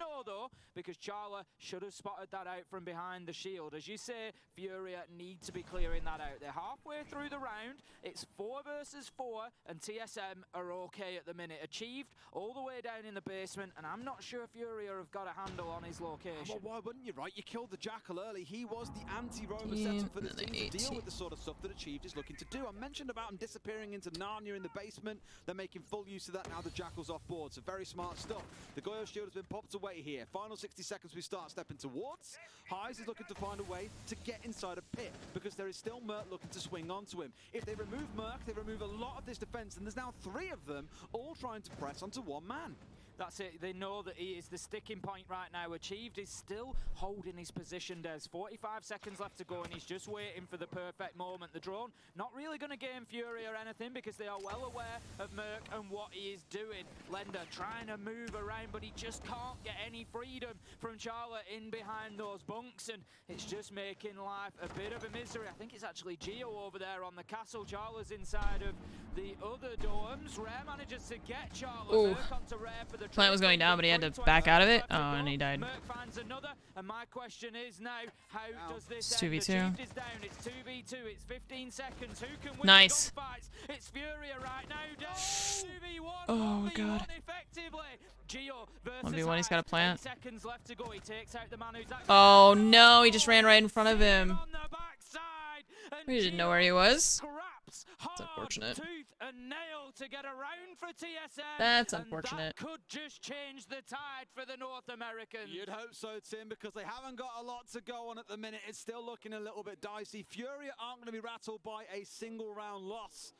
Because Charla should have spotted that out from behind the shield. As you say, Furia need to be clearing that out. They're halfway through the round. It's 4 versus 4, and TSM are okay at the minute. Achieved all the way down in the basement, and I'm not sure Furia have got a handle on his location. Well, why wouldn't you, right? You killed the Jackal early. He was the anti-roamer setup for this team to deal with the sort of stuff that Achieved is looking to do. I mentioned about him disappearing into Narnia in the basement. They're making full use of that now. The Jackal's off board, so very smart stuff. The Goyo shield has been popped away here. Final 60 seconds we start stepping towards. Highs is looking to find a way to get inside a pit because there is still Merc looking to swing onto him. If they remove Merc, they remove a lot of this defense, and there's now 3 of them all trying to press onto one man. That's it. They know that he is the sticking point right now. Achieved is still holding his position. There's 45 seconds left to go, and he's just waiting for the perfect moment. The drone not really going to game Fury or anything because they are well aware of Merc and what he is doing. Lender trying to move around, but he just can't get any freedom from Charla in behind those bunks, and it's just making life a bit of a misery. I think it's actually Geo over there on the castle. Charla's inside of the other dorms. Rare manages to get Charla. Merc onto Rare for the Plant was going down, but he had to back out of it. Oh, and he died. Merc finds another, and my question is now, how does this It's end? 2v2. Achieved is down. It's 2v2. It's 15 seconds. Who can win Nice. the gunfights? It's Furia right now. Down 2v1. Oh, God. Effectively. Geo versus 1v1, he's got a plant. 10 seconds left to go. He takes out the man who's actually Oh no, he just ran right in front of him. on the backside, and We didn't know where he was. scraps That's unfortunate. tooth and nail to get around for TSM. That's and unfortunate. That could just change the tide for the North Americans. You'd hope so, Tim, because they haven't got a lot to go on at the minute. It's still looking a little bit dicey. Furia aren't going to be rattled by a single round loss.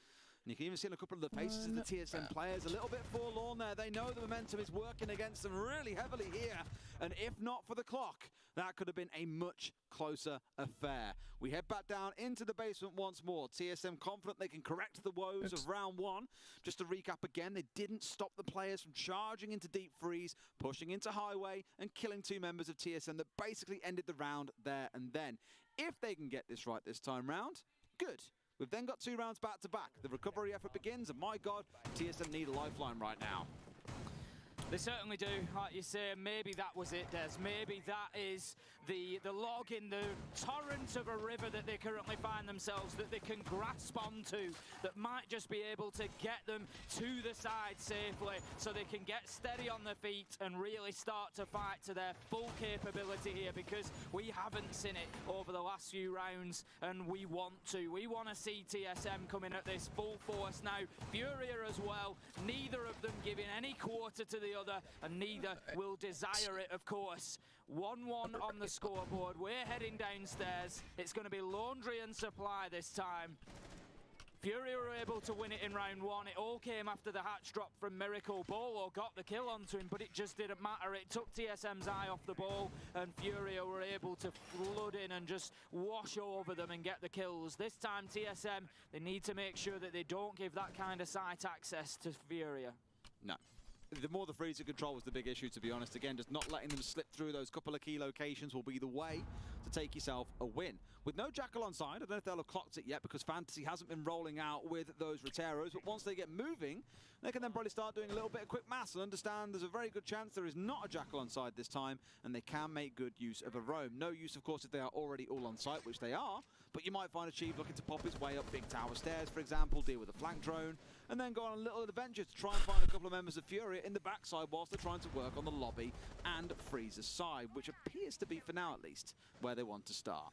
And you can even see in a couple of the faces of the TSM players a little bit forlorn there. They know the momentum is working against them really heavily here. And if not for the clock, that could have been a much closer affair. We head back down into the basement once more. TSM confident they can correct the woes of round 1. Just to recap again, they didn't stop the players from charging into deep freeze, pushing into highway, and killing 2 members of TSM that basically ended the round there and then. If they can get this right this time round, good. We've then got 2 rounds back to back. The recovery effort begins, and my God, TSM need a lifeline right now. They certainly do, like you say. Maybe that was it, Des. Maybe that is the log in the torrent of a river that they currently find themselves, that they can grasp onto, that might just be able to get them to the side safely so they can get steady on their feet and really start to fight to their full capability here, because we haven't seen it over the last few rounds, and we want to. We want to see TSM coming at this full force now. Furia as well. Neither of them giving any quarter to the other, and neither will desire it, of course. 1-1 on the scoreboard. We're heading downstairs. It's going to be laundry and supply this time. Furia were able to win it in round 1. It all came after the hatch drop from Miracle. Bolo got the kill onto him, but it just didn't matter. It took TSM's eye off the ball, and Furia were able to flood in and just wash over them and get the kills. This time, TSM, they need to make sure that they don't give that kind of site access to Furia. No. The more the freezer control was the big issue, to be honest. Again, just not letting them slip through those couple of key locations will be the way to take yourself a win. With no Jackal on side, I don't know if they'll have clocked it yet because Fantasy hasn't been rolling out with those Roteros, but once they get moving, they can then probably start doing a little bit of quick maths and understand there's a very good chance there is not a Jackal on side this time, and they can make good use of a roam. No use, of course, if they are already all on site, which they are, but you might find a Chief looking to pop his way up big tower stairs, for example, deal with a flank drone, and then go on a little adventure to try and find a couple of members of Furia in the backside whilst they're trying to work on the lobby and Freezer's side, which appears to be, for now at least, where they want to start.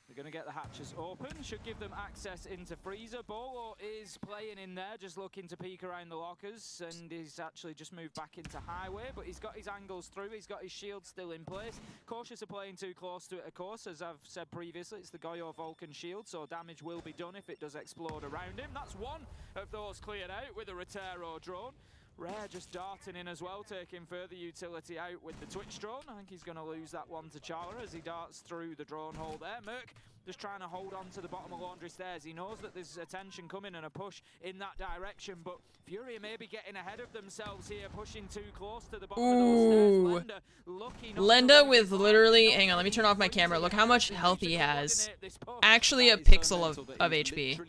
They're going to get the hatches open, should give them access into Freezer. Bolo is playing in there, just looking to peek around the lockers, and he's actually just moved back into Highway, but he's got his angles through, he's got his shield still in place. Cautious of playing too close to it, of course, as I've said previously, it's the Goyo Vulcan shield, so damage will be done if it does explode around him. That's one of those cleared out with a Rotero drone. Rare just darting in as well, taking further utility out with the Twitch drone. I think he's going to lose that one to Chala as he darts through the drone hole there. Merc just trying to hold on to the bottom of Laundry Stairs. He knows that there's attention coming and a push in that direction, but Furia may be getting ahead of themselves here, pushing too close to the bottom of those stairs. Lenda with literally, hang on, let me turn off my camera. Look how much health he has. Actually a pixel of HP.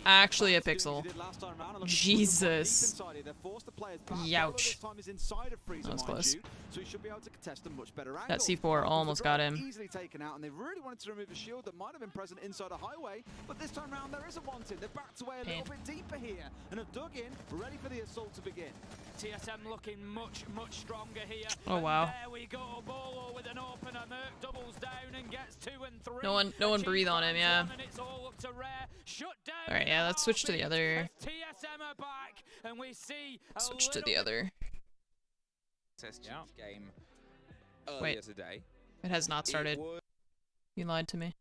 Actually a pixel. Jesus. Youch. That was close. That C4 almost got him. Easily taken out, and they really wanted to remove a shield that might have been present inside a Highway, but this time around there isn't wanted. They've backed away a little bit deeper here and have dug in, ready for the assault to begin. TSM looking much stronger here. Oh wow. There we go. Bolo with an opener. Merc doubles down and gets 2 and 3. No one breathe on him, yeah. Alright, yeah, let's switch to the other. TSM are back, and we see switch to the other. Test game earlier today. It has not started. You lied to me.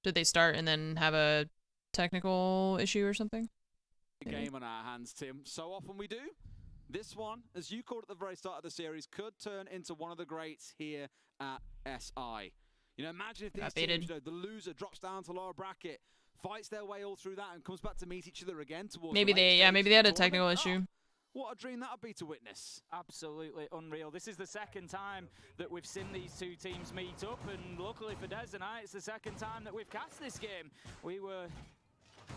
Did they start and then have a technical issue or something? Game on our hands, Tim. So often we do. This one, as you called at the very start of the series, could turn into one of the greats here at SI. You know, imagine if these teams, you know, the loser drops down to lower bracket, fights their way all through that, and comes back to meet each other again towards maybe they had a technical issue. What a dream that would be to witness. Absolutely unreal. This is the second time that we've seen these two teams meet up, and luckily for Des and I, it's the second time that we've cast this game. We were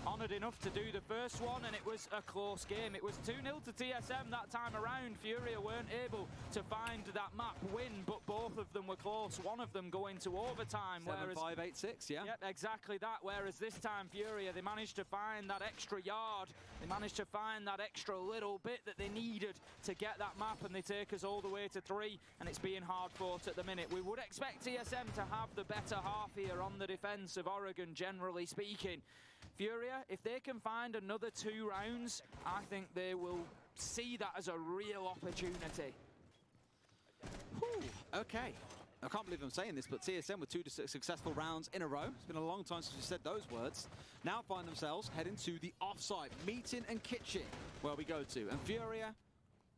honoured enough to do the first one, and it was a close game. It was 2-0 to TSM that time around. Furia weren't able to find that map win, but both of them were close. One of them going to overtime. 7-5-8-6, yeah. Yep, exactly that. Whereas this time Furia, they managed to find that extra yard. They managed to find that extra little bit that they needed to get that map, and they take us all the way to 3, and it's being hard fought at the minute. We would expect TSM to have the better half here on the defense of Oregon, generally speaking. Furia, if they can find another 2 rounds, I think they will see that as a real opportunity. Whew, okay. I can't believe I'm saying this, but TSM with 2 successful rounds in a row. It's been a long time since we said those words. Now find themselves heading to the offsite, Meeting and Kitchen, where we go to. And Furia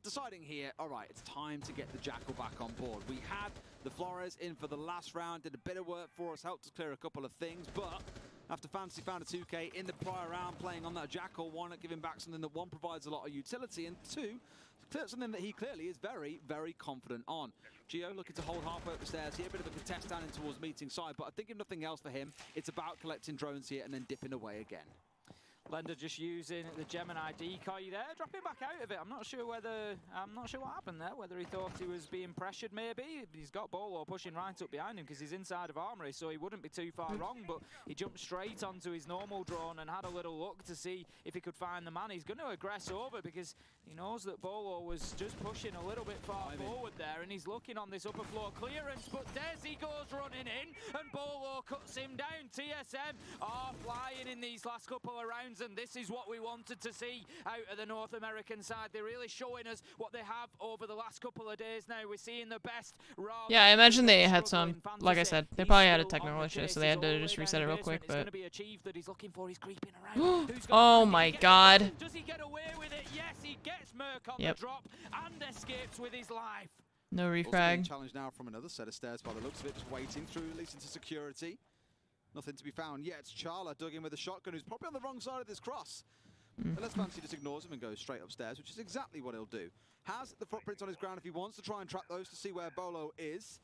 deciding here, all right, it's time to get the Jackal back on board. We had the Flores in for the last round, did a bit of work for us, helped us clear a couple of things, but after Fantasy found a 2K in the prior round playing on that Jackal, why not give him back something that 1 provides a lot of utility, and 2, something that he clearly is very, very confident on. Gio looking to hold halfway up the stairs here, a bit of a contest down in towards Meeting side, but I think if nothing else for him, it's about collecting drones here and then dipping away again. Lender just using the Gemini decoy there, dropping back out of it. I'm not sure what happened there, whether he thought he was being pressured maybe. He's got Bolo pushing right up behind him because he's inside of Armory, so he wouldn't be too far wrong, but he jumped straight onto his normal drone and had a little look to see if he could find the man. He's going to aggress over because he knows that Bolo was just pushing a little bit far forward there, and he's looking on this upper floor clearance, but Desi goes running in, and Bolo cuts him down. TSM are flying in these last couple of rounds, and this is what we wanted to see out of the North American side. They're really showing us what they have over the last couple of days now. We're seeing the best. Yeah, I imagine they had some, like I said, they probably had a technical issue, so they had to just reset it real quick, but... Oh my god. Does he get away with it? Yes, he gets Merc on Yep. the drop and escapes with his life. No Also being refrag. challenged now from another set of stairs by the looks of it, just waiting through, at least into security. Nothing to be found yet. Charla dug in with a shotgun, who's probably on the wrong side of this cross. Unless Fancy just ignores him and goes straight upstairs, which is exactly what he'll do. Has the footprints on his ground if he wants to try and track those to see where Bolo is.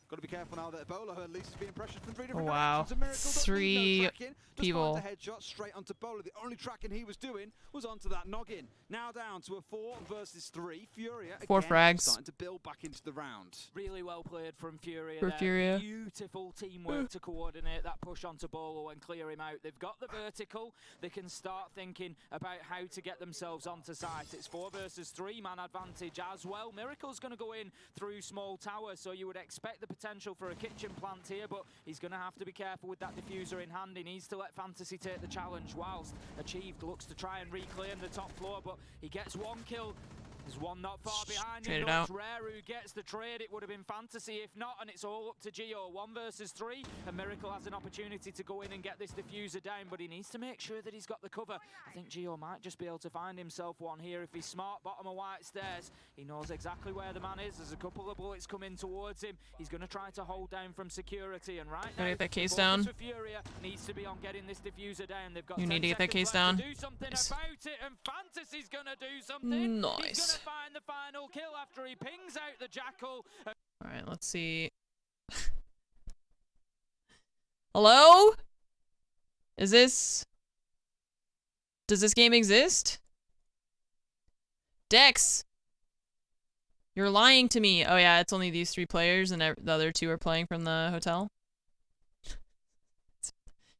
Got to be careful now that Bolo at least is being pressured from 3 different Wow. directions. A Miracle doesn't need no 3 tracking. Just people. finds a headshot straight onto Bolo. The only tracking he was doing was onto that noggin. Now down to a 4 versus 3. Furia 4 again frags. starting to build back into the round. Really well played from Furia For there. Furia. Beautiful teamwork to coordinate that push onto Bolo and clear him out. They've got the vertical. They can start thinking about how to get themselves onto site. It's 4 versus 3 man advantage as well. Miracle's going to go in through small tower, so you would expect the potential for a kitchen plant here, but he's going to have to be careful with that diffuser in hand. He needs to let Fantasy take the challenge, whilst Achieved looks to try and reclaim the top floor, but he gets 1 kill. There's one not far behind him. It's Rare who gets the trade. It would have been Fantasy if not, and it's all up to Geo. 1 versus 3, and Miracle has an opportunity to go in and get this diffuser down, but he needs to make sure that he's got the cover. I think Geo might just be able to find himself one here if he's smart. Bottom of white stairs. He knows exactly where the man is. There's a couple of bullets coming towards him. He's going to try to hold down from security, and right now, Gotta get that case the down. focus for Furia needs to be on getting this diffuser down. They've got You 10 need to get that seconds case left down. to do something about it, and Fantasy's going to do something. Nice. He's going to find the final kill after he pings out the Jackal. Alright, let's see. Hello? Is this... Does this game exist? Dex! You're lying to me. Oh yeah, it's only these 3 players and the other 2 are playing from the hotel?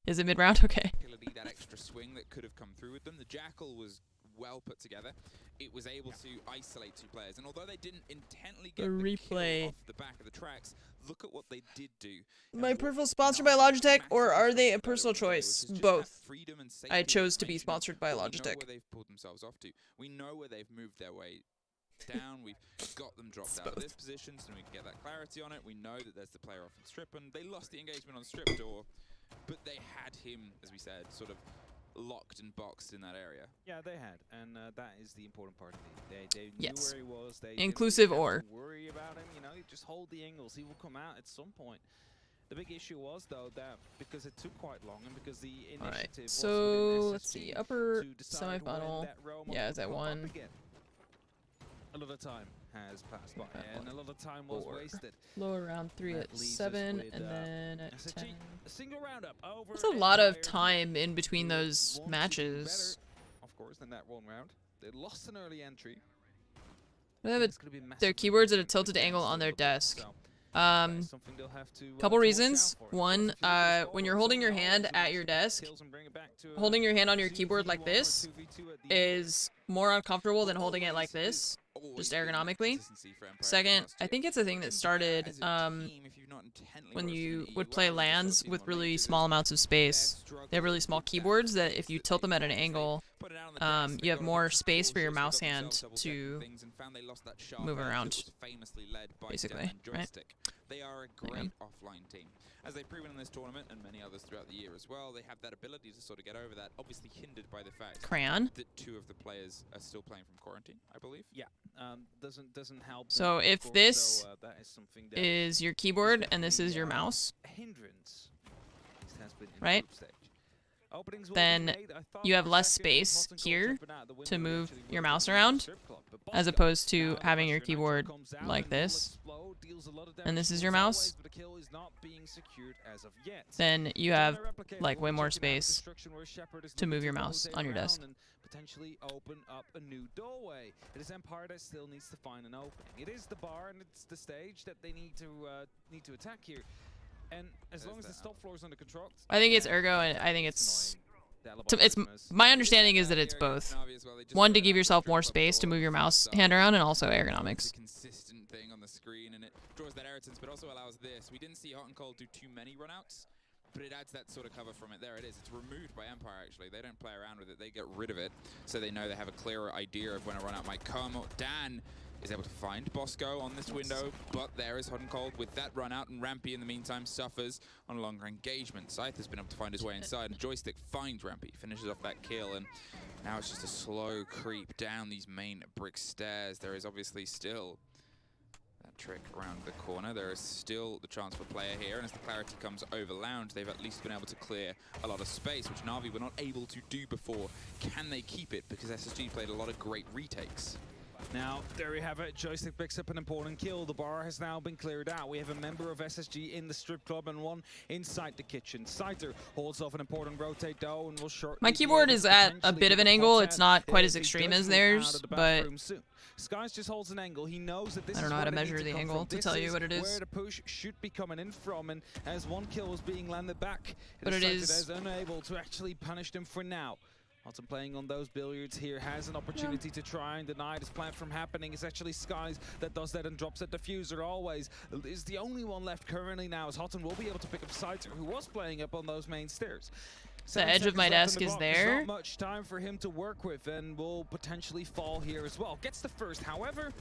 Is it mid-round? Okay. That extra swing that could have come through with them. The Jackal was well put together. It was able to isolate 2 players, and although they didn't intently get the kill off the back of the tracks, look at what they did do. My peripheral sponsored by Logitech, or are they a personal choice? Both. I chose to be sponsored by We know Logitech. where they've pulled themselves off to. We know where they've moved their way down. We've got them dropped out of this position, so we can get that clarity on it. We know that there's the player off in strip, and they lost the engagement on strip door, but they had him, as we said, sort of locked and boxed in that area. Yeah, they had, and that is the important part of it. They knew Yes. where he was. They Inclusive didn't really or. have to worry about him. You know, you just hold the angles. He will come out at some point. The big issue was though that because it took quite long and because the initiative Alright, was so within let's see. SSG Upper to decide when semifinal. that realm Yeah, would is that pop up 1? again. A lot of time has passed by, and a lot of time was 4. wasted. Lower round 3 That at leaves us 7, with, and then at SSG, 10. a single roundup over. That's a lot of time in between those matches. Of course, than that 1 round. They lost an early entry. They have their keyboards at a tilted angle on their desk. Couple reasons. One, when you're holding your hand at your desk, holding your hand on your keyboard like this is more uncomfortable than holding it like this, just ergonomically. Second, I think it's a thing that started when you would play LANs with really small amounts of space. They have really small keyboards that if you tilt them at an angle, you have more space for your mouse hand to move around, basically, right? They are a great offline team. As they've proven in this tournament and many others throughout the year as well, they have that ability to sort of get over that, obviously hindered by the fact that 2 of the players are still playing from quarantine, I believe. Yeah, doesn't help. So if this is your keyboard and this is your mouse, right? Then you have less space here to move your mouse around, as opposed to having your keyboard like this. And this is your mouse. then you have like way more space to move your mouse on your desk. Potentially open up a new doorway. It is Empire that still needs to find an opening. It is the bar and it's the stage that they need to attack here. And as long as the top floor is under control, I think it's ergo, and I think it's my understanding is that it's both. One, to give yourself more space to move your mouse hand around, and also ergonomics. Consistent thing on the screen, and it draws that irritance, but also allows this. We didn't see Hot and Cold do too many runouts, but it adds that sort of cover from it. There it is. It's removed by Empire, actually. They don't play around with it. They get rid of it, so they know they have a clearer idea of when a runout might come. Dan is able to find Bosco on this window, but there is Hot and Cold with that run out, and Rampy in the meantime suffers on a longer engagement. Scythe has been able to find his way inside, and Joystick finds Rampy, finishes off that kill, and now it's just a slow creep down these main brick stairs. There is obviously still that trick around the corner. There is still the chance for player here, and as the clarity comes over lounge, they've at least been able to clear a lot of space, which Na'Vi were not able to do before. Can they keep it? Because SSG played a lot of great retakes. Now, there we have it. Joystick picks up an important kill. The bar has now been cleared out. We have a member of SSG in the strip club and one inside the kitchen. Scyther holds off an important rotate though and will shortly... My keyboard is at a bit of an angle. It's not quite as extreme as theirs, but Skies just holds an angle. He knows that this I don't know how to measure the angle to tell you what it is. Where the push should be coming in from, and as one kill was being landed back, but it is unable to actually punish them for now. Hudson playing on those billiards here has an opportunity to try and deny this plan from happening. It's actually Skies that does that and drops that diffuser always. Is the only one left currently now, as Hudson will be able to pick up Scyther, who was playing up on those main stairs. The edge of my desk is there. Not much time for him to work with, and will potentially fall here as well. Gets the first, however,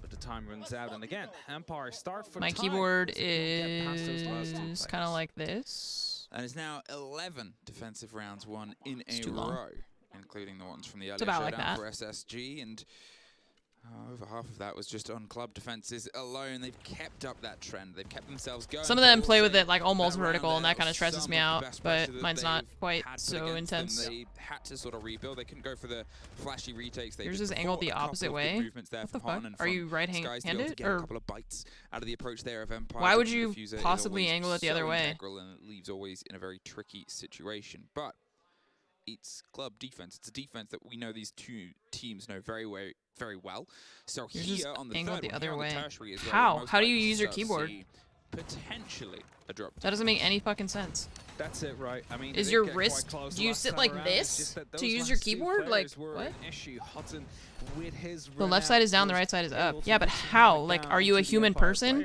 but the time runs out, and again, Empire start for my time. keyboard is kind of like this. And it's now 11 defensive rounds won in a row, including the ones from the earlier showdown for SSG, and over half of that was just on club defenses alone. They've kept up that trend. They've kept themselves going. Some of them play with it like almost vertical, and that kind of stresses me out, but mine's not quite so intense. They had to sort of rebuild. They couldn't go for the flashy retakes. Yours is angled the opposite way? What the fuck? Are you right-handed? Or a couple of bites out of the approach there of Empire. Why would you possibly angle it the other way? And it leaves always in a very tricky situation. But it's club defense. It's a defense that we know these two teams know very well. So here on the third one, other way. Tertiary as well, How do you use your keyboard? Potentially a drop. That doesn't make any fucking sense. That's it, right? I mean, is your wrist? Do you sit like this to use your keyboard? Like what? The left side is down, the right side is up. Yeah, but how? Like, are you a human person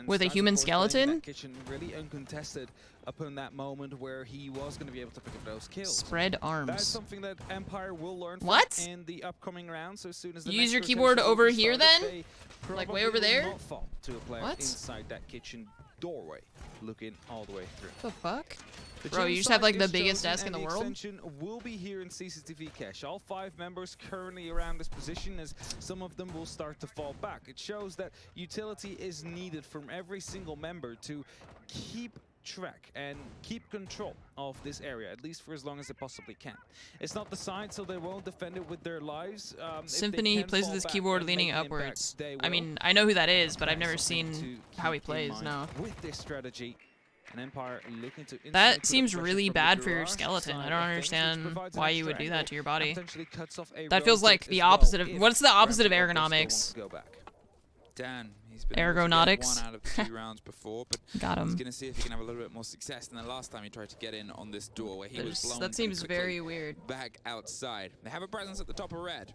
with a human skeleton? Really uncontested upon that moment where he was going to be able to pick up those kills. Spread arms. That's something that Empire will learn from in the upcoming rounds. So as soon as the you use your keyboard over here then? Like way over there? To a player inside that kitchen doorway, looking all the way through. The fuck? Bro, you just have like the biggest desk in the world? Extension will be here in CCTV cache. All 5 members currently around this position, as some of them will start to fall back. It shows that utility is needed from every single member to keep track and keep control of this area, at least for as long as they possibly can. It's not the side, so they won't defend it with their lives. Symphony, he plays with his keyboard leaning upwards. I mean, I know who that is, but I've never seen how he plays, no. With this strategy, an Empire looking to that seems really bad for your skeleton. I don't understand why you would do that to your body. That feels like the opposite of... What's the opposite of ergonomics? Dan, he's been ergonomics. 1 out of 2 rounds before, but got him. He's going to see if he can have a little bit more success than the last time he tried to get in on this door where he was blown. That seems very weird. Back outside. They have a presence at the top of red,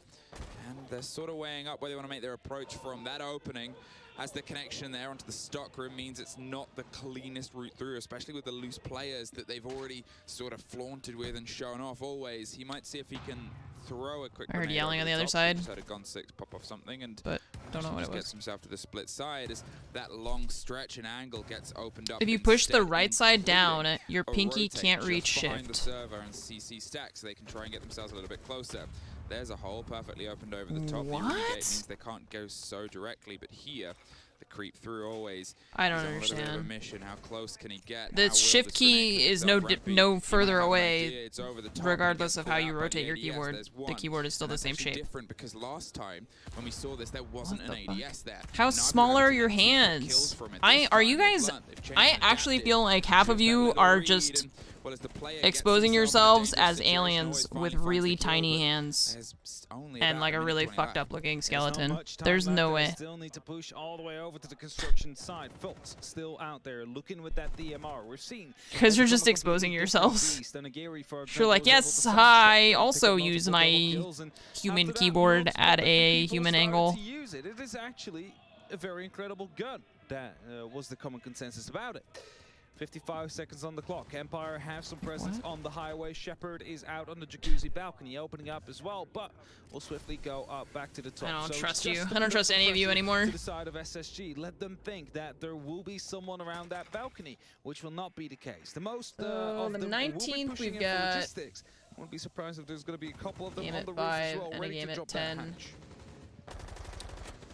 and they're sort of weighing up where they want to make their approach from that opening, as the connection there onto the stock room means it's not the cleanest route through, especially with the loose players that they've already sort of flaunted with and shown off always. He might see if he can throw a quick... I heard yelling on the other side. Just had a gun 6 pop off something, and but don't know what it was. Gets himself to the split side as that long stretch and angle gets opened up. If you push the right side down, your pinky can't reach shift. The server and CC stack, so they can try and get themselves a little bit closer. There's a hole perfectly opened over the top. What? The gate means they can't go so directly, but here the creep through always. I don't He's on a little bit of a understand. mission. How close can he get? The How will shift this grenade key cook is itself? no Rampy, no you might further have an away, idea. It's over the top, regardless and of it how gets you pulled out by rotate the your ADS. keyboard. There's The one. keyboard is still And the that's same actually shape. different because last time when we saw this, there wasn't an ADS there. How Now they're small are able your to get 2 kills hands? from it. Are This you time they've guys? learned. They've changed I and actually adapted. feel like half Just of that you little are read, just and, well, as the player exposing gets himself in a yourselves dangerous as situation, aliens always with finally really finds the kill, tiny but hands there's only and about like a minute really 20 fucked left. up looking There's not skeleton. much time There's left. no They way. still need to push all the way over to the construction side. Folks still out there looking with that DMR. We're seeing Because you're from just a exposing completely yourselves. different beast. And Agiri, for You're example, like, was able yes, to sidestep I and pick up also multiple use double my kills, and human after that, keyboard multiple at different a people human started angle. to use it. It is actually a very incredible gun. That was the common consensus about it. 55 seconds on the clock. Empire have some presence on the highway. Shepard is out on the jacuzzi balcony, opening up as well, but will swiftly go up back to the top. I don't So trust just you. a I don't bit trust of any of you pressure anymore. To the side of SSG. Let them think that there will be someone around that balcony, which will not be the case. The most of the them 19th will be pushing we've in for got logistics. I wouldn't be surprised if there's going to be a couple of them game on at the roof as 5 well, and a ready game to at drop that 10. hatch.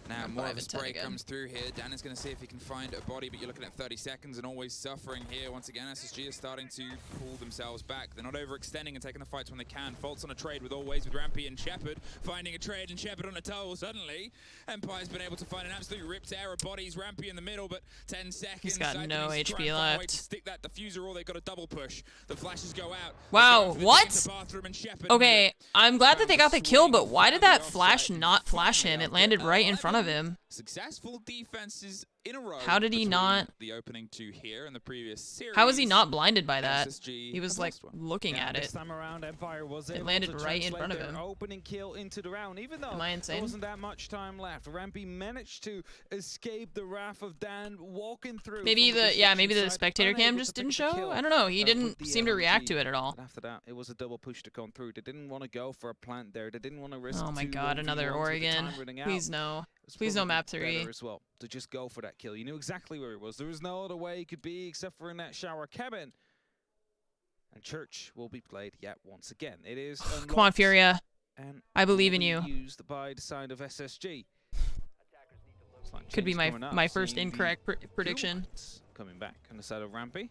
Now And more 5 of a and 10 spray again. comes through here. Dan is going to see if he can find a body, but you're looking at 30 seconds and always suffering here. Once again, SSG is starting to pull themselves back. They're not overextending and taking the fights when they can. Faults on a trade with always with Rampy and Shepard. Finding a trade and Shepard on a toll. Suddenly, Empire's been able to find an absolute ripped tear of bodies. Rampy in the middle, but 10 seconds. He's got Cypher no needs to try HP and find a way left. to stick that diffuser, or they've got a double push. The flashes go out. Wow, They go what? into the bathroom and Shepard Okay, I'm glad that they got the kill, but why did that offside flash and not flash him? finally It landed after right in 11 front of him. Successful defenses in a row. How did he between not- the opening 2 here in the previous series? How was he not blinded by that? SSG He was have like lost one. looking at This it. time around, Empire was It able landed to right in translate front of their him. opening kill into the round, even though Am I there insane? wasn't that much time left. Rampy managed to escape the wrath of Dan walking through. Maybe from the maybe the construction side, spectator cam unable just to didn't pick the show. kill, I don't know. He with didn't the seem to react LMG. to it at all. And after that, it was a double push to come through. They didn't want to go for a plant there. They didn't want to risk Oh my 2 god, 1v1s another with the Oregon. time running out. Please no. It was Please no probably map 3. better as well to just go for that kill. You knew exactly where he was. There was no other way he could be except for in that shower cabin. And Church will be played yet once again. It is Come on, Furia. and I believe will in be you. Used by the side of SSG. Slight Could be change my coming up, my first seeing the incorrect prediction. humans coming back on the side of Rampy.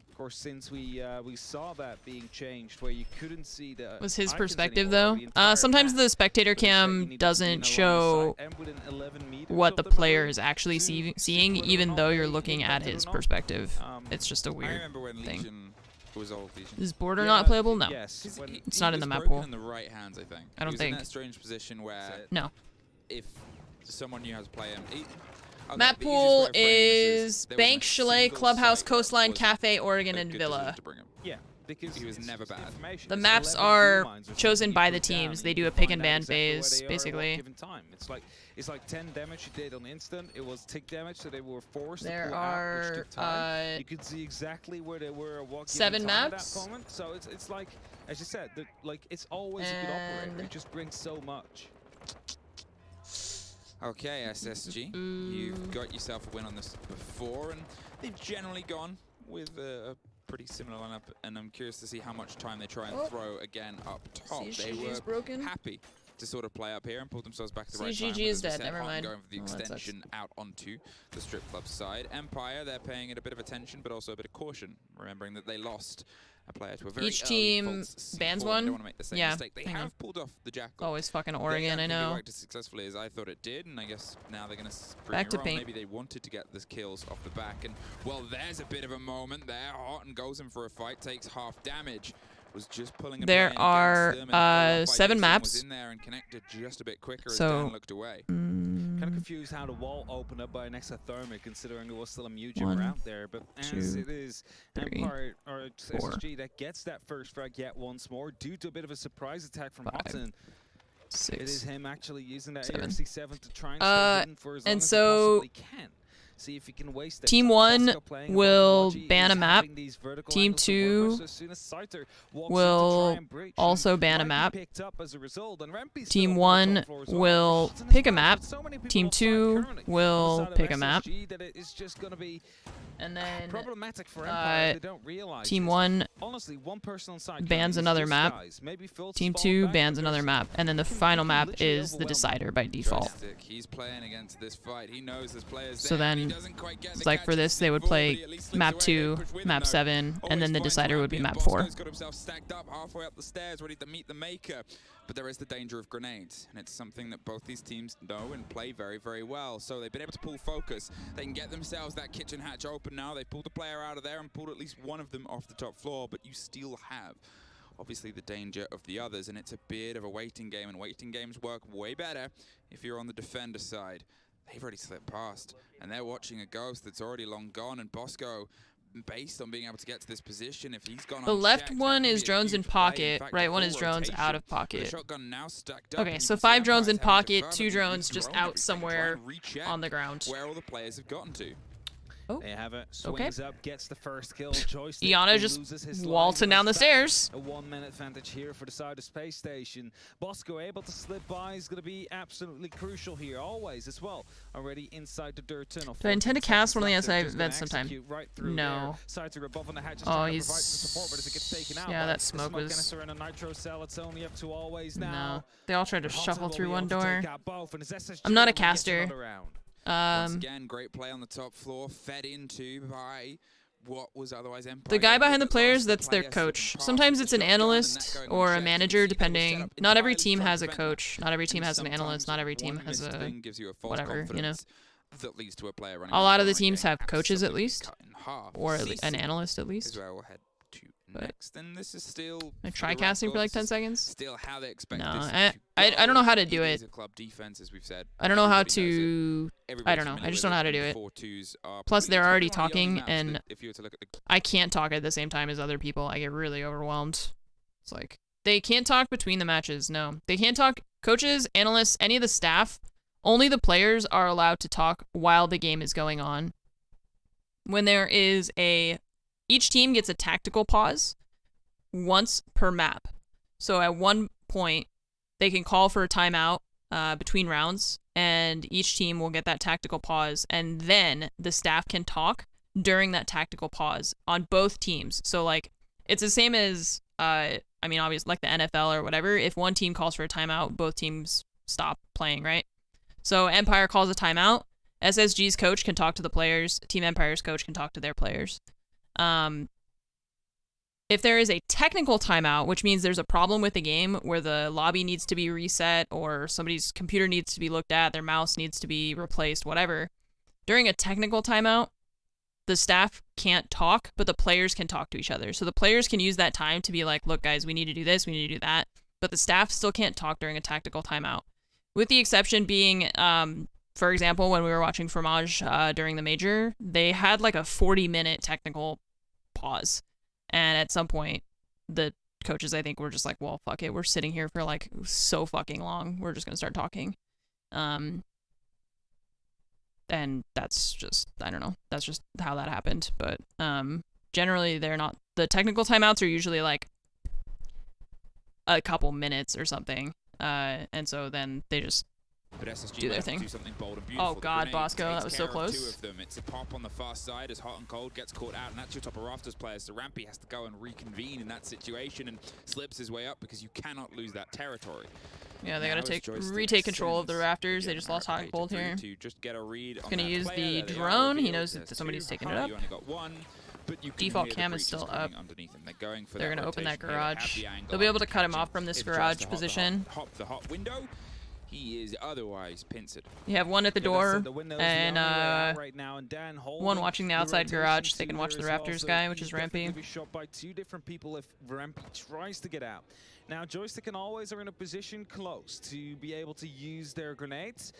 Of course, since we saw that being changed, where you couldn't see the Was his icons perspective anymore, though? the entire Sometimes map, the spectator but instead you cam needed to be in doesn't a line of show sight, and within 11 meters what of the the player body is actually to seeing, see whether or even not though you're they looking at impacted or his not. perspective. It's just a I weird remember when thing. Legion was old Legion. Is border Yeah, not playable? No. yes, He's- when- he- It's he not in was the map broken pool. in the right hands, I think. I don't he was think. in that strange position where No. if someone knew how to play him, Map the easiest pool way of framing this is there Bank, wasn't a Chalet, single Clubhouse, site where it Coastline, wasn't Cafe, Oregon, a and good decision Villa. to bring him. Yeah, because he was never bad. The maps are chosen by the teams. They do a pick and ban phase, basically. Given time, it's like 10 damage you did on instant. It was tick damage, so they were forced There to pull out, which are took time. You could see exactly where they were at what 7 given time at maps. that moment. So it's like, as you said, like it's always a good operator. And- It just brings so much. Okay, SSG, you've got yourself a win on this before, and they've generally gone with a pretty similar lineup, and I'm curious to see how much time they try and Oh. throw again up top. They CGG were is broken. happy to sort of play up here and pull themselves back at the right time. CGG but is as we dead, said, never Hot mind. going for the Oh, that sucks. extension out onto the strip club side. Empire, they're paying it a bit of attention, but also a bit of caution, remembering that they lost a player to a very Each early team false bans C4. one? They don't want to make the same Yeah, mistake. They hang on. have pulled off the Jackal. Always fucking They Oregon, I don't think know. it worked as successfully as I thought it did, and I guess now they're going to prove Back me to wrong. paint. Maybe they wanted to get the kills off the back, and well, there's a bit of a moment there. Horton goes in for a fight, takes half damage. Was just pulling a There plane are, against them, and 7 was maps. in there and connected just a bit quicker as So, Dan looked away. Kind of confused how the wall opened up by an exothermic, considering there was still a Mugen 1, around there. But as 2, it is, 3, Empire or 4, SSG that gets that first frag yet once more due to a bit of a surprise attack from 5, Hudson. It is 6. him actually using that 7. ARC-7 to try and stay hidden for as long And as he so possibly can. See if he can waste it. Team 1 will ban a map. Team 2 will also ban a map. Team 1 will pick a map. Team 2 will pick a map. And then problematic for Empire, they don't realize Team this. 1 Honestly, one person on side bans another map. Team 2 bans another map. And then the final map is the decider by default. He's playing against this fight. He knows there's players So there. then, it's like for this, they would play map 2, map 7, and then the decider would be map 4. He's got himself stacked up halfway up the stairs, ready to meet the maker. But there is the danger of grenades, and it's something that both these teams know and play very, very well. So they've been able to pull focus. They can get themselves that kitchen hatch open now. They've pulled a player out of there and pulled at least one of them off the top floor, but you still have obviously the danger of the others, and it's a bit of a waiting game, and waiting games work way better if you're on the defender side. They've already slipped past, and they're watching a ghost that's already long gone, and Bosco, based on being able to get to this position, if he's gone The left one is drones in pocket, right one is drones out of pocket. Okay, so 5 drones in pocket, 2 drones just out somewhere on the ground. Where all the players have gotten to. They have it. Swings up, gets the first kill. Joystick Iana just waltzing down the stairs. A 1-minute advantage here for the side of Space Station. Bosco able to slip by is going to be absolutely crucial here, always as well. Already inside the dirt tunnel. Do I intend to cast one of the SI events sometime? Right no. Oh, he's... Yeah, that smoke was... No. They all tried to shuffle through one door. I'm not a caster. Once again, great play on the top floor, fed into by what was otherwise Empire. The guy behind the players, that's their coach. Sometimes it's an analyst or a manager, depending. Not every team has a coach. Not every team has an analyst. Not every team has a whatever, you know. That leads to a player running. A lot of the teams have coaches at least, or an analyst at least. Next, and this is still. I try casting for like 10 seconds. Still how they expect no, this I don't know how to do it. Club defense, as we've said. I don't know how to. I don't know. I just don't know how to do it. Plus, they're already talking, and I can't talk at the same time as other people. I get really overwhelmed. It's like they can't talk between the matches. No, they can't talk. Coaches, analysts, any of the staff. Only the players are allowed to talk while the game is going on. When there is a Each team gets a tactical pause once per map. So at one point, they can call for a timeout between rounds, and each team will get that tactical pause, and then the staff can talk during that tactical pause on both teams. So, like, it's the same as, I mean, obviously, like the NFL or whatever. If one team calls for a timeout, both teams stop playing, right? So Empire calls a timeout. SSG's coach can talk to the players. Team Empire's coach can talk to their players. If there is a technical timeout, which means there's a problem with the game where the lobby needs to be reset or somebody's computer needs to be looked at, their mouse needs to be replaced, whatever. During a technical timeout, the staff can't talk, but the players can talk to each other. So the players can use that time to be like, look, guys, we need to do this, we need to do that. But the staff still can't talk during a tactical timeout. With the exception being, for example, when we were watching Fromage during the major, they had like a 40-minute technical pause. And at some point, the coaches, I think, were just like, well, fuck it. We're sitting here for like so fucking long. We're just going to start talking. And that's just, I don't know. That's just how that happened. But generally, they're not, the technical timeouts are usually like a couple minutes or something. And so then they just do their thing. Oh god, Bosco, that was so close. 2 of them. It's a pop on the far side as Hot and Cold gets caught out, and that's your top of rafters players. So Rampy has to go and reconvene in that situation and slips his way up because you cannot lose that territory. Yeah, they gotta retake control of the rafters. They just lost Hot and Cold here. To just get a read on gonna use the drone. He knows that somebody's taking it up. You only got one. Default cam is still up. They're going to open that garage. They'll be able to cut him off from this garage position. The hot window. He is otherwise pincered. You have one at the door, and one watching the outside garage. They can watch the Raptors guy, which is Rampy. Be shot by 2 different people if Rampy tries to get out. Now, Joystick and Always are in a position close to be able to use their grenades.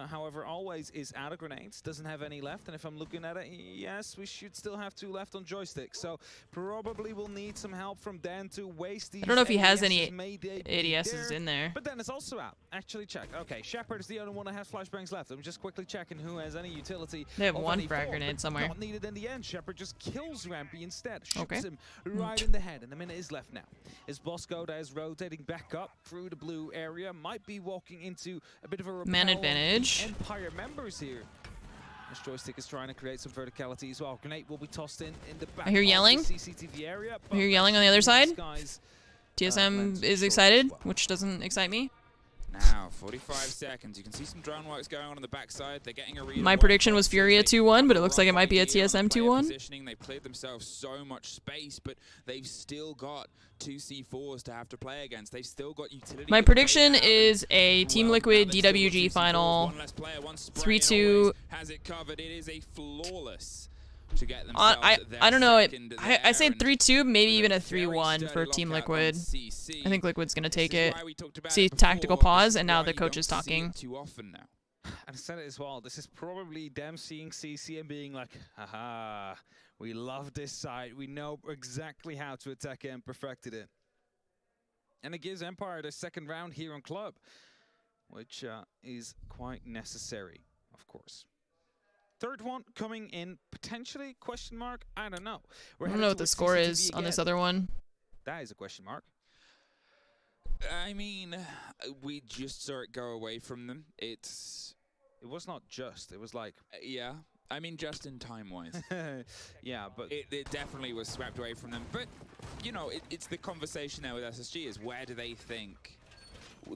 However, Always is out of grenades, doesn't have any left. And if I'm looking at it, yes, we should still have 2 left on Joystick. So probably we'll need some help from Dan to waste these. I don't know if he has any ADSs ADSs in there. But then it's also out. Actually, check. Okay, Shepard is the only one that has flashbangs left. I'm just quickly checking who has any utility. They have of one any frag form, grenade but somewhere. Not needed in the end. Shepard just kills Rampy instead. Shoots Okay. him right in the head, and a minute is left now. As Boscoda is rotating back up through the blue area, might be walking into a bit of a Man repel on the advantage. Empire members here. This Joystick is trying to create some verticality as well. Grenade will be tossed in the back I hear of the yelling. CCTV area. I hear yelling on the other side. Guys, TSM is excited, which doesn't excite me. Now, 45 seconds. You can see some drone works going on the backside. They're getting a read. My prediction was Furia 2-1, but it looks like it might be a TSM 2-1. They've cleared themselves so much space, but they've still got 2 C4s to have to play against. They've still got utility. My prediction is a Team Liquid DWG final 3-2. Has it covered. It is a flawless to get themselves I don't know. I say there, 3-2, maybe even a 3-1 for Team Liquid. I think Liquid's gonna take it. See, tactical pause, and now the coach is talking. Too often now. I said it as well. This is probably them seeing CC and being like, haha, we love this side. We know exactly how to attack it and perfected it. And it gives Empire their second round here on Club, which is quite necessary, of course. Third one coming in, potentially, question mark? I don't know. I don't know what the score is on this other one. That is a question mark. I mean, we just saw it go away from them. It was not just. It was like... yeah. I mean, just in time-wise. Yeah, but... It definitely was swept away from them. But, you know, it's the conversation now with SSG is where do they think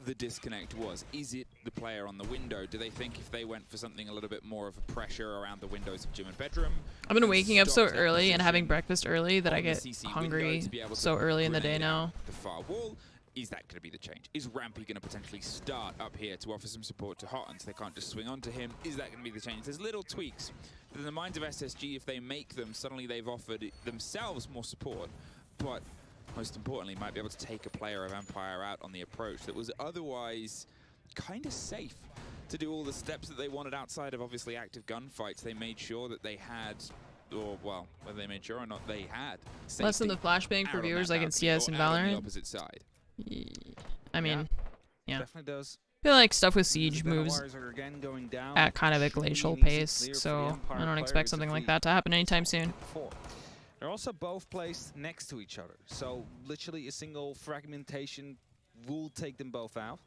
the disconnect was? Is it the player on the window? Do they think if they went for something a little bit more of a pressure around the windows of gym and bedroom? I've been waking up so early and having breakfast early that I get hungry so early in the day now. The far wall. Is that going to be the change? Is Rampy going to potentially start up here to offer some support to Hotton so they can't just swing onto him? Is that going to be the change? There's little tweaks that in the minds of SSG, if they make them, suddenly they've offered themselves more support, but most importantly, might be able to take a player of Empire out on the approach that was otherwise kind of safe to do all the steps that they wanted outside of obviously active gunfights. They made sure that they had, or well, whether they made sure or not, they had less than the flashbang for viewers like in CS and Valorant. On the opposite side. I mean, yeah. Definitely does. I feel like stuff with Siege moves at kind of a glacial pace, so I don't expect something like that to happen anytime soon. They're also both placed next to each other, so literally a single fragmentation will take them both out.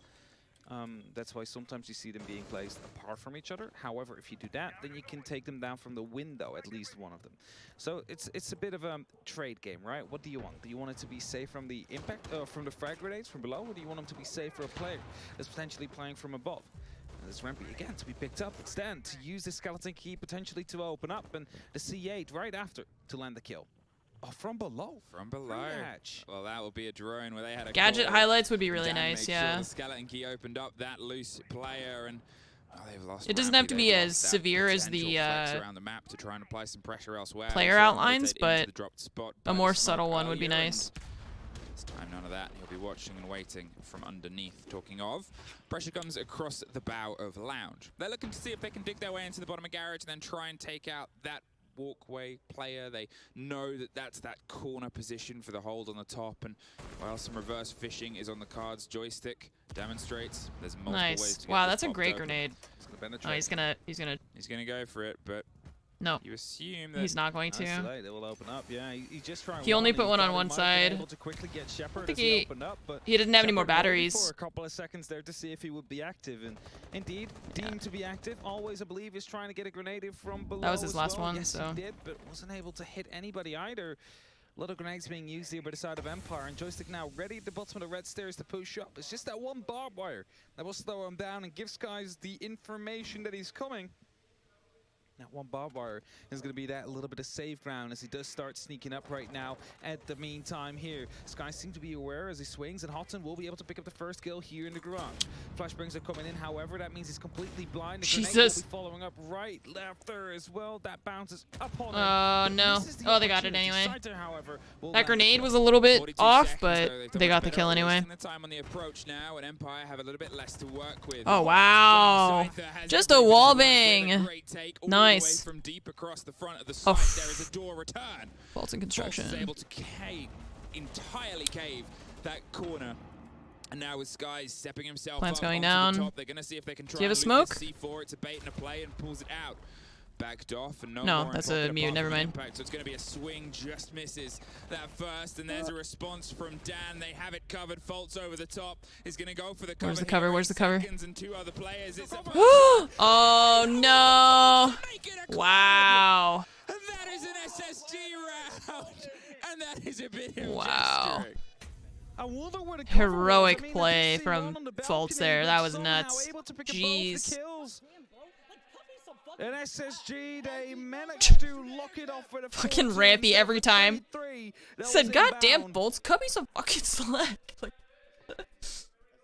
That's why sometimes you see them being placed apart from each other. However, if you do that, then you can take them down from the window, at least one of them. So it's a bit of a trade game, right? What do you want? Do you want it to be safe from the impact, from the frag grenades from below, or do you want them to be safe for a player that's potentially playing from above? And this Rampy again to be picked up. It's Dan to use the skeleton key potentially to open up, and the C8 right after to land the kill. Oh, from below. From below. Well, that would be a drone where they had a gadget highlights would be really nice, yeah. Sure the skeleton key opened up that loose player, and they've lost. It doesn't have to be as severe as the around the map to try and apply some pressure elsewhere. Player outlines, but a more subtle one would be nice. This time none of that. He'll be watching and waiting from underneath. Talking of, pressure comes across the bow of Lounge. They're looking to see if they can dig their way into the bottom of Garage and then try and take out that walkway player. They know that that's that corner position for the hold on the top, and while some reverse fishing is on the cards, Joystick demonstrates there's multiple ways to get wow, that's a great grenade. Oh, he's gonna go for it, but no, you assume that he's not going to. They will open up. Yeah, he's just trying. He only put one on one side. Able to quickly get Shepard I think he opened up, but he didn't have any more batteries. For a couple of seconds there to see if he would be active, and indeed deemed to be active. Always, I believe, is trying to get a grenade from below. That was his last one, yes, so he did, but wasn't able to hit anybody either. A lot of grenades being used here by the side of Empire, and Joystick now ready at the bottom of the red stairs to push up. It's just that one barbed wire that will slow him down and gives guys the information that he's coming. That one barbed wire is going to be that little bit of safe ground as he does start sneaking up right now. At the meantime here, Sky seems to be aware as he swings, and Hotton will be able to pick up the first kill here in the garage. Flashbangs are coming in, however, that means he's completely blind. The grenade will be following up right left there as well. That bounces up on him. Oh, no. Oh, they got it anyway. Saiter, however, That grenade was a little bit off, but they got the kill anyway. The time on the approach now, and Empire have a little bit less to work with. Oh, wow. Just a wall bang. Nice. From deep across the front of the site, there is a door return. Faults in construction. Faults is able to entirely cave that corner. And now with Sky stepping himself Plant's up going onto down. the top, they're going to see if they can try Do you have a and smoke? loot this C4. It's a bait and a play and pulls it out. Backed off and No, more that's in pocket a mute, apart never from an mind. impact, so it's going to be a swing, just misses that first, and there's a response from Dan. They have it covered. Faults over the top. He's going to go for the cover. Where's the cover? Where's the cover? And two other players. It's Oh, no. Wow. And that is an SSG round. And that is a bit of Wow. gesturing. Heroic play from Faults there. That was nuts. Jeez. An SSG, they managed to lock it off with a Fucking rampy every time. Said, goddamn, Faults, cut me some fucking slack. Like,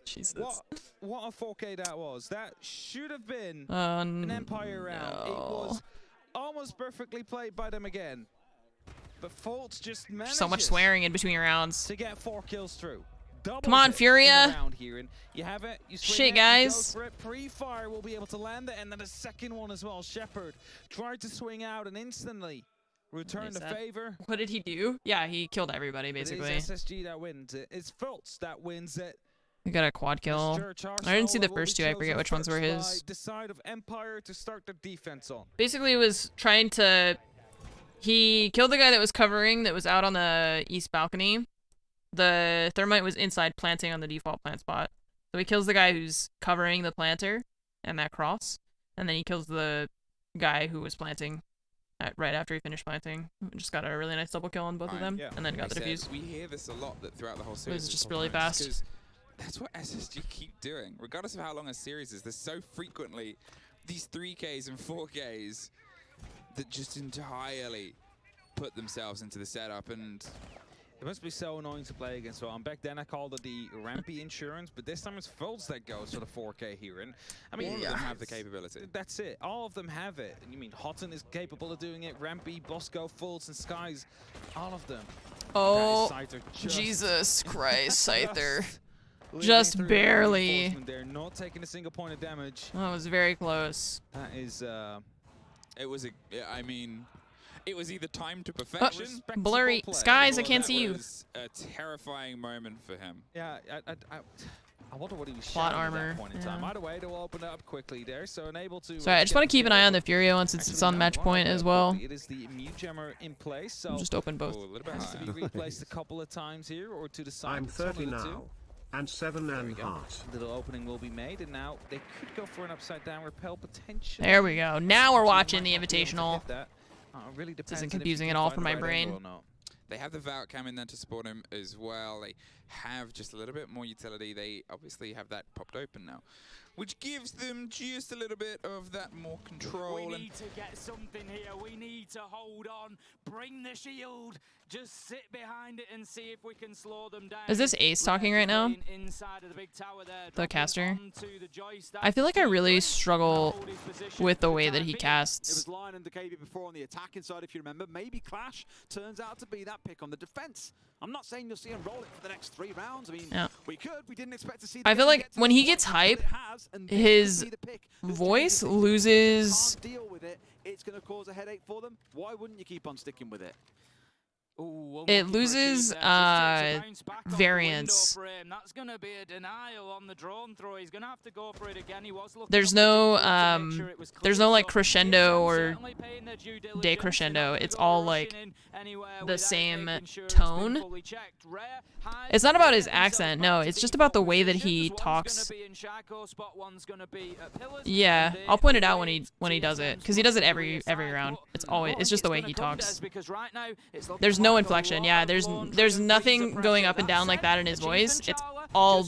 Jesus. What a 4K that was. That should have been an Empire round. It was almost perfectly played by them again. But Faults just managed So much swearing in between rounds. to get 4 kills through. Come on, Furia. Here, and you have it. You swing Shit, it, guys. You go for it. Pre-fire will be able to land it, and then a second one as well. Shepard tried to swing out and instantly return the favor. What did he do? Yeah, he killed everybody, basically. It is SSG that wins it. It's Faults that wins it. We got a quad kill. I didn't see the first two. I forget which ones were his. Decide of Empire to start the defense on. Basically, he was trying to... He killed the guy that was covering, that was out on the east balcony. The thermite was inside planting on the default plant spot. So he kills the guy who's covering the planter and that cross. And then he kills the guy who was planting right after he finished planting. Just got a really nice double kill on both of them. And then got the defuse. We hear this a lot throughout the whole It series. was just really fast. That's what SSG keep doing. Regardless of how long a series is, there's so frequently these 3Ks and 4Ks that just entirely put themselves into the setup, and it must be so annoying to play against. Well, back then I called it the rampy insurance, but this time it's Faults that goes for the 4K here. And I mean, all of them have the capability. That's it. All of them have it. And you mean Hotton is capable of doing it. Rampy, Bosco, Faults, and Skies, all of them. Oh, Jesus Christ, Scyther. Just barely. They're not taking a single point of damage. That was very close. That is, it was I mean, it was either timed to perfection. Blurry skies, I can't see you. It was a terrifying moment for him. Yeah, I wonder what he was Plot shouting armor. at that point in time. Either way, they'll open it up quickly there, so unable to. Sorry, I just want to keep an eye on the Furia once it's on match point as well. It is the mute jammer in place, so just open both. Has to be replaced a couple of times here or to the side. I'm 30 now. And 7 and heart. Little opening will be made, and now they could go for an upside down repel potentially. There we go. Now we're watching the Invitational. Really this isn't confusing at all for my brain. They have the Vault Cam in there to support him as well. They have just a little bit more utility. They obviously have that popped open now, which gives them just a little bit of that more control. We need to get something here. We need to hold on. Bring the shield. Just sit behind it and see if we can slow them down. Is this Ace talking right now? Inside of the big tower there, the caster? I feel like I really struggle with the way that he It casts. was Lion and the KB before on the attacking side, if you remember. Maybe Clash turns out to be that pick on the defense. I'm not saying you'll see him roll it for the next 3 rounds. I mean, we could. We didn't expect to see. I feel like when he gets hype, his voice loses. Deal with it. It's going to cause a headache for them. Why wouldn't you keep on sticking with it? It loses variance. That's going to be a denial on the drone throw. He's going to have to go for it again. He was looking There's no like crescendo or decrescendo. It's all like the same tone. It's not about his accent. No, it's just about the way that he talks. Yeah, I'll point it out when he does it, because he does it every round. It's just the way he talks. There's no inflection. Yeah, there's nothing going up and down like that in his voice. It's all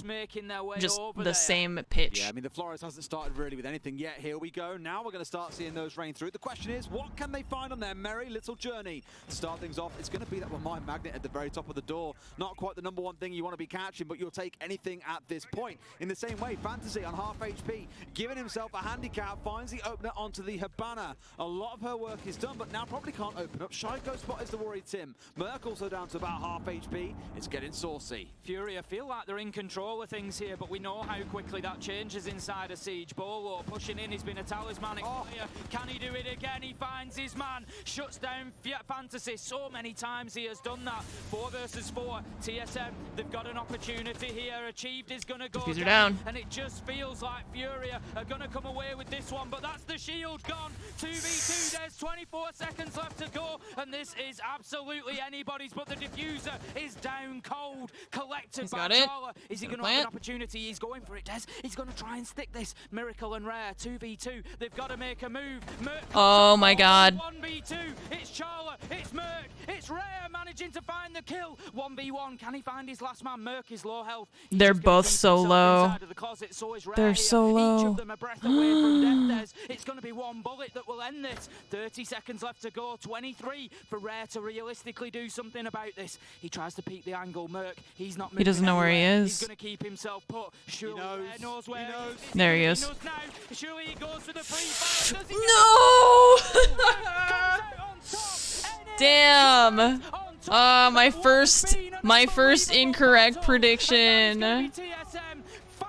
just the same pitch. Yeah, I mean, the Flores hasn't started really with anything yet. Here we go. Now we're going to start seeing those rain through. The question is, what can they find on their merry little journey? To start things off, it's going to be that one magnet at the very top of the door. Not quite the #1 thing you want to be catching, but you'll take anything at this point. In the same way, Fantasy on half HP, giving himself a handicap, finds the opener onto the Habana. A lot of her work is done, but now probably can't open up. Shygo spot is the worry Tim. Merc also down to about half HP. It's getting saucy. Fury, I feel like they're in control of things here, but we know how quickly that changes inside a Siege. Bolo pushing in, he's been a talismanic player. Can he do it again? He finds his man, shuts down Fantasy. So many times he has done that. 4 versus 4. TSM, they've got an opportunity here. Achieved is going to go down. And it just feels like Fury are going to come away with this one, but that's the shield gone. 2v2, there's 24 seconds left to go, and this is absolutely anybody's, but the diffuser is down cold. Collected by Charla. Is he going to have an opportunity? He's going for it, Des. He's going to try and stick this. Miracle and Rare, 2v2. They've got to make a move. Merc, oh my god. 1v2. It's Charla, it's Merc, it's Rare managing to find the kill. 1v1. Can he find his last man? Merc is low health. They're both so low. They're so low. Each of them a breath away from death, Des. It's going to be one bullet that will end this. 30 seconds left to go. 23 for Rare to realistically do something about this. He tries to peek the angle. Merc, he's not moving. He doesn't know where he is. He's going to keep himself put. Surely Rare knows where he is. There he is. He knows now. Surely he goes for the free fire. Does he No! Damn. My first incorrect prediction.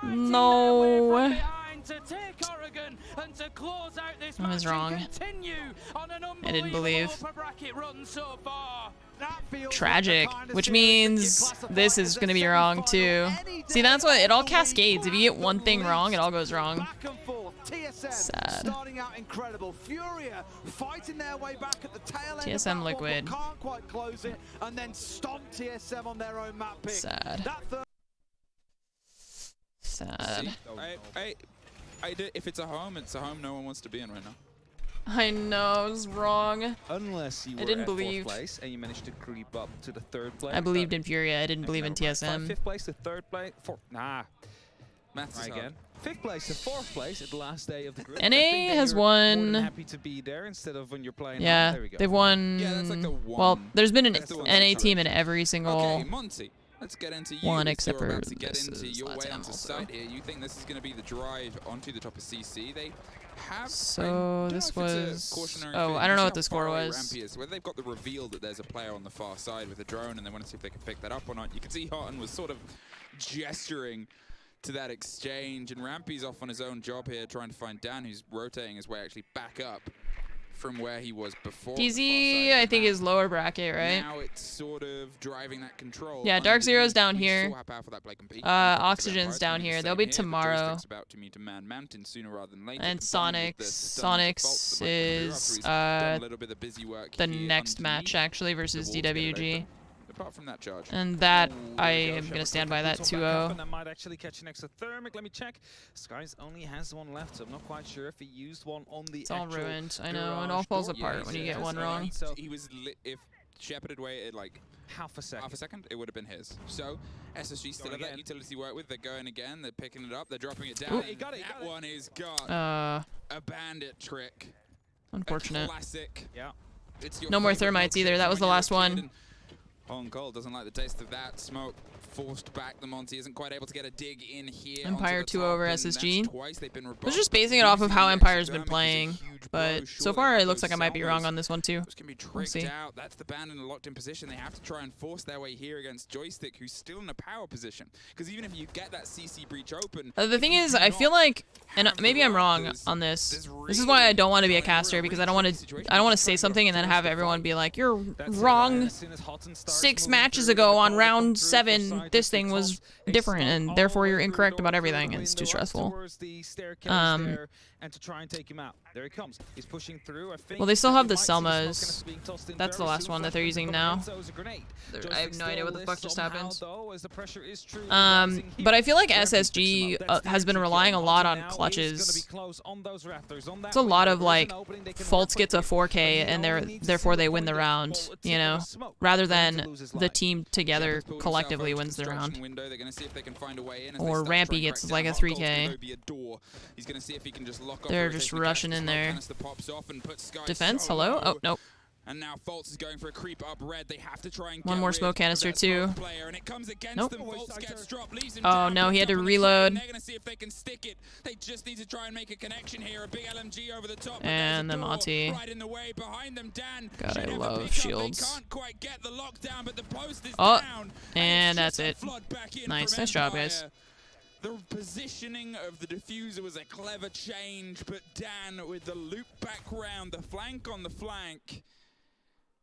No. I was wrong. I didn't believe. Tragic, which means this is going to be wrong too. See, that's what it all cascades. If you get one thing wrong, it all goes wrong. Sad. Starting out incredible. Furia fighting their way back at the tail end. TSM Liquid. Can't quite close it, and then stomp TSM on their own map pick. Sad. Sad. If it's a home, it's a home no one wants to be in right now. I know, I was wrong. Unless you were I didn't at believe. 4th place and you managed to creep up to the 3rd place. I believed in Furia. I didn't believe in TSM. 5th place to 3rd place. Nah. Maths Try again. 5th place to 4th place at the last day of the grid. NA has won. More than happy to be there instead of when you're playing. Yeah, there we go. they've won. Yeah, that's like the one. Well, there's been an NA team in every single. Okay, Monty. Let's get into you. One except for to get into your way onto also. site here. You think this is going to be the drive onto the top of CC? They have. So this was. Oh, I don't know what the score was. Whether they've got the reveal that there's a player on the far side with a drone, and they want to see if they can pick that up or not. You can see Houghton was sort of gesturing to that exchange, and Rampy's off on his own job here, trying to find Dan, who's rotating his way actually back up from where he was before. DZ, I think, is lower bracket, right? Now it's sort of driving that control. Yeah, Dark Zero's down here. Oxygen's down here. They'll be tomorrow. And Sonics is the next match actually versus DWG. Apart from that charge. And that, I am going to stand by that 2-0. I might actually catch an extra thermic. Let me check. Skies only has one left, so I'm not quite sure if he used one on the It's all ruined. I know, it all falls apart when you get one wrong. So he was if Shepard had waited like half a second, it would have been his. So SSG still have that utility to work with. They're going again. They're picking it up. They're dropping it down. That one is got a bandit trick. Unfortunate. A classic. Yeah. No more thermites either. That was the last one. Hong Kong doesn't like the taste of that. Smoke forced back. The Monty isn't quite able to get a dig in here. Empire 2 over SSG. I was just basing it off of how Empire's been playing, but so far it looks like I might be wrong on this one too. We'll see. That's the band in a locked in position. They have to try and force their way here against Joystick, who's still in a power position. Because even if you get that CC breach open, the thing is, I feel like, and maybe I'm wrong on this. This is why I don't want to be a caster, because I don't want to say something and then have everyone be like, "You're wrong." 6 matches ago on round 7, then this thing was different, and therefore you're incorrect about everything, and it's too stressful. And to try and take him out. There he comes. He's pushing through. Well, they still have the Selmas. That's the last one that they're using now. I have no idea what the fuck just happened. But I feel like SSG has been relying a lot on clutches. It's a lot of like Fultz gets a 4K and therefore they win the round, you know, rather than the team together collectively wins the round. Or Rampy gets like a 3K. They're just rushing in there. Defense, hello? Oh, nope. And now Fultz is going for a creep up red. They have to try and one more smoke canister too. Nope. Oh no, he had to reload. They're gonna see if they can stick it. They just need to try and make a connection here. A big LMG over the top. And the Mati. Right in the way behind them, Dan. God, I love shields. Can't quite get the lockdown, but the post is down. And that's it. Nice job, guys. The positioning of the diffuser was a clever change, but Dan with the loop back round, the flank on the flank,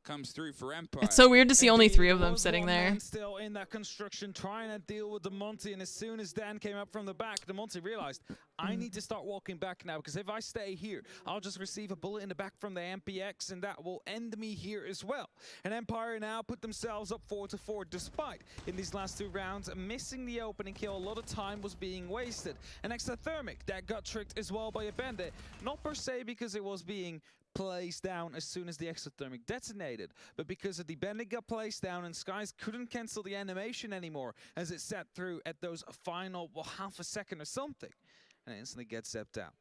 comes through for Empire. It's so weird to see only 3 of them sitting there. Still in that construction, trying to deal with the Monty, and as soon as Dan came up from the back, the Monty realized, I need to start walking back now, because if I stay here, I'll just receive a bullet in the back from the MPX, and that will end me here as well. And Empire now put themselves up 4-4, despite in these last 2 rounds missing the opening kill. A lot of time was being wasted. An exothermic that got tricked as well by a bandit, not per se because it was being placed down as soon as the exothermic detonated, but because of the bandit got placed down and Skies couldn't cancel the animation anymore as it sat through at those final, well, half a second or something, and it instantly gets stepped out.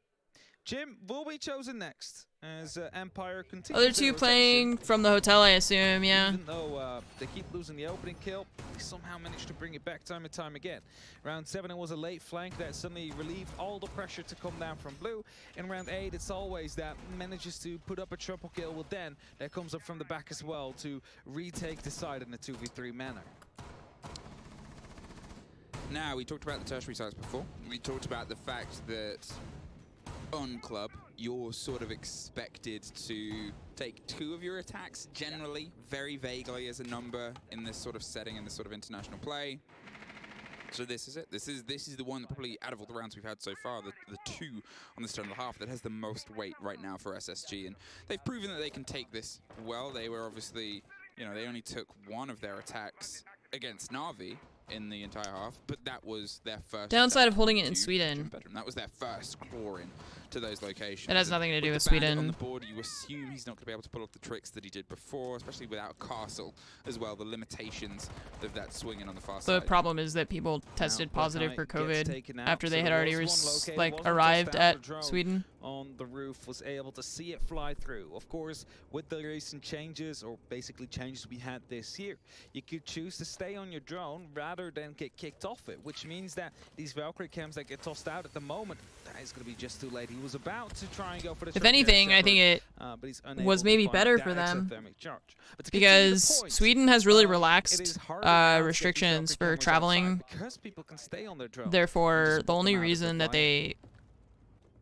Jim will be chosen next as Empire continues. Other 2 playing from the hotel, I assume, yeah. Even though they keep losing the opening kill, they somehow managed to bring it back time and time again. Round 7, it was a late flank that suddenly relieved all the pressure to come down from blue. In round 8, it's always that manages to put up a triple kill with Den that comes up from the back as well to retake the side in a 2v3 manner. Now, we talked about the tertiary sites before. We talked about the fact that on club, you're sort of expected to take 2 of your attacks generally, very vaguely as a number in this sort of setting, in this sort of international play. So this is it. This is the one that probably out of all the rounds we've had so far, the 2 on this turn and a half that has the most weight right now for SSG, and they've proven that they can take this well. They were obviously, you know, they only took 1 of their attacks against Na'Vi in the entire half, but that was their first downside of holding it in Sweden. That was their first claw in to those locations. It has nothing to do with the bandit Sweden. On the board, you assume he's not going to be able to pull off the tricks that he did before, especially without a castle as well. The limitations of that swinging on the far side. The problem is that people tested positive for COVID after they had already arrived at Sweden. On the roof, was able to see it fly through. Of course, with the recent changes, or basically changes we had this year, you could choose to stay on your drone rather than get kicked off it, which means that these Valkyrie cams that get tossed out at the moment, that is going to be just too late. He was about to try and go for the If anything, I think it was maybe better for them, because Sweden has really relaxed restrictions for traveling. Therefore, the only reason that they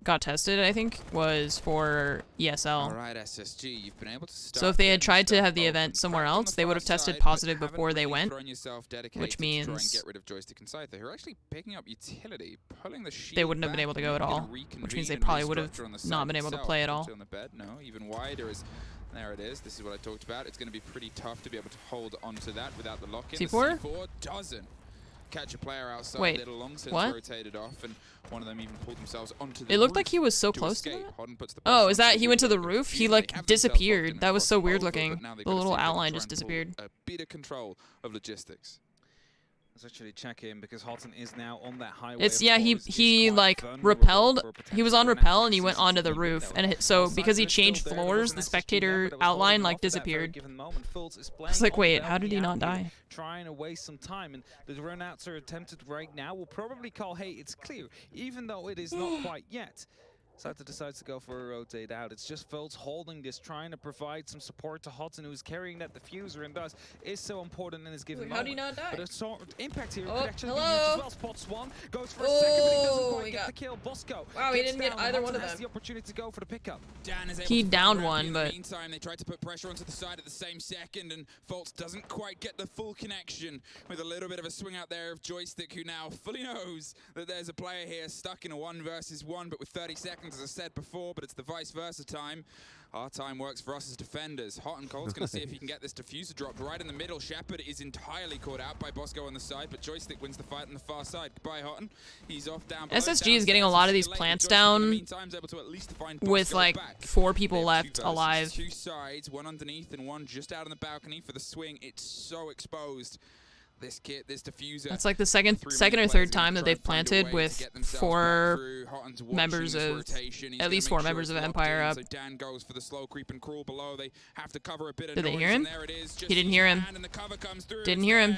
got tested, I think, was for ESL. All right, SSG, you've been able to start. So if they had tried to have the event somewhere else, they would have tested positive before they went, which means try and get rid of Joystick and Scyther, who are actually picking up utility, pulling the shield they wouldn't have been able to go at all, which means they probably would have not been able to play at all. On the bed. No, even wider is. There it is. This is what I talked about. It's going to be pretty tough to be able to hold onto that without the lock-in. C4? The C4 doesn't catch a player outside. Wait, little long since what? rotated off, and one of them even pulled themselves onto the It looked roof like he was so to close to escape. that? Hodden puts the Oh, pressure is on that the he went to the wall. roof? He They like have themselves disappeared. locked in That was across so the weird whole field, looking. but now they're The gonna little see if they can outline try just and pull disappeared. A bit of control of logistics. Let's actually check in because Houghton is now on that highway. It's yeah, he like repelled. He was on rappel and he went onto the roof, and so because he changed floors, the spectator outline like disappeared. I was like, wait, how did he not die? Trying to waste some time, and the runouts are attempted right now. We'll probably call, hey, it's clear, even though it is not quite yet. Scyther decides to go for a rotate out. It's just Fultz holding this, trying to provide some support to Houghton, who's carrying that diffuser, and thus is so important in his given moment. How did he not die? But a sort of impact here Oh, could actually hello? be huge as well. Spots one, goes for a second, but he doesn't quite only got... the kill. Bosco Wow, he didn't get either one of has them. the opportunity to go for the pickup. Dan is able He to downed find one, in but... the meantime, they tried to put pressure onto the side at the same second, and Fultz doesn't quite get the full connection with a little bit of a swing out there of Joystick, who now fully knows that there's a player here stuck in a 1 versus 1, but with 30 seconds, as I said before, but it's the vice versa time. Our time works for us as defenders. Hot and Cold's going to see if he can get this diffuser dropped right in the middle. Shepard is entirely caught out by Bosco on the side, but Joystick wins the fight on the far side. Goodbye, Houghton. He's off down below. SSG is getting a lot of these plants down with like 4 people left alive. 2 sides, 1 underneath and 1 just out on the balcony for the swing. It's so exposed. This kit, this diffuser. That's like the second or third time that they've planted with 4 members of, at least 4 members of Empire up. So Dan goes for the slow creep and crawl below. They have to cover a bit of Did they noise, hear him? and there it is. He didn't hear him. And the cover comes through. Didn't hear him.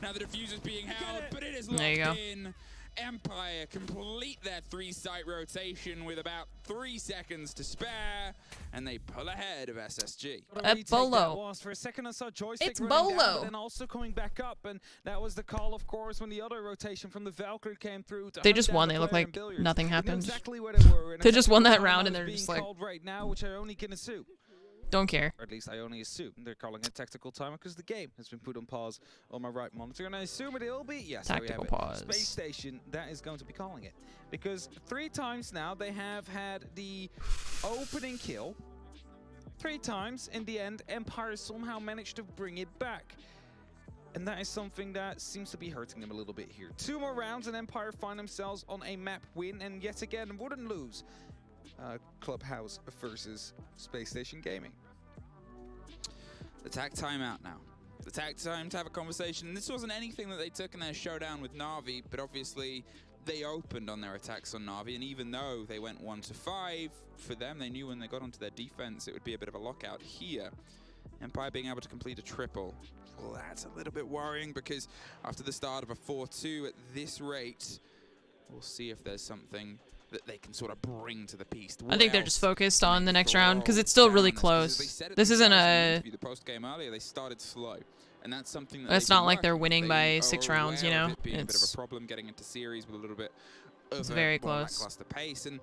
Now the diffuser's being held, but it is There you locked go. in. Empire complete their 3-site rotation with about 3 seconds to spare, and they pull ahead of SSG. Bolo. For a second I saw Joystick It's running down, Bolo. but then also coming back up, and that was the call, of course, when the other rotation from the Valkyrie came through. They just won. They look like nothing happened. Exactly where they were, and They just won that exactly round, what and they're is just being like, called right now, which I only can assume. don't care. Or at least I only assume they're calling it tactical timer because the game has been put on pause on my right monitor, and I assume it'll be, yes, there we have Tactical it. pause. Space Station, that is going to be calling it. Because 3 times now they have had the opening kill. 3 times, in the end, Empire somehow managed to bring it back. And that is something that seems to be hurting them a little bit here. 2 more rounds and Empire find themselves on a map win, and yet again wouldn't lose. Clubhouse versus Space Station Gaming. The TAC timeout now. The TAC time to have a conversation. This wasn't anything that they took in their showdown with Na'Vi, but obviously they opened on their attacks on Na'Vi, and even though they went 1-5, for them, they knew when they got onto their defense, it would be a bit of a lockout here. Empire being able to complete a triple. Well, that's a little bit worrying, because after the start of a 4-2 at this rate, we'll see if there's something that they can sort of bring to the piece. I think they're just focused on the next round because it's still really close. This isn't a... The post game earlier, they started slow, and that's something that It's not like they're winning by 6 rounds, you know? It being a bit of a problem getting into series with a little bit of It's very close. lackluster pace, and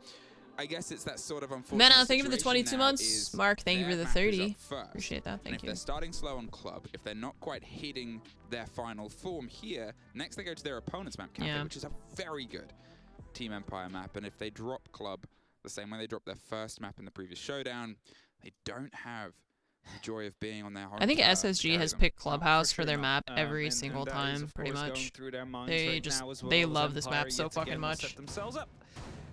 I guess it's that sort of unfortunate Mena, thank you for the situation 22 now months. is Mark, thank you for their the map is 30. up first. Appreciate that, And thank if you. they're starting slow on club, if they're not quite hitting their final form here, next they go to their opponent's map cafe, which is a very good Team Empire map, and if they drop club the same way they dropped their first map in the previous showdown, they don't have the joy of being on their home. I think turf to SSG carry has them. picked Clubhouse for their map every And single that is, time, of pretty course, going much. through their minds They right just, now, as well they as love this Empire map so yet fucking again will much. set themselves up.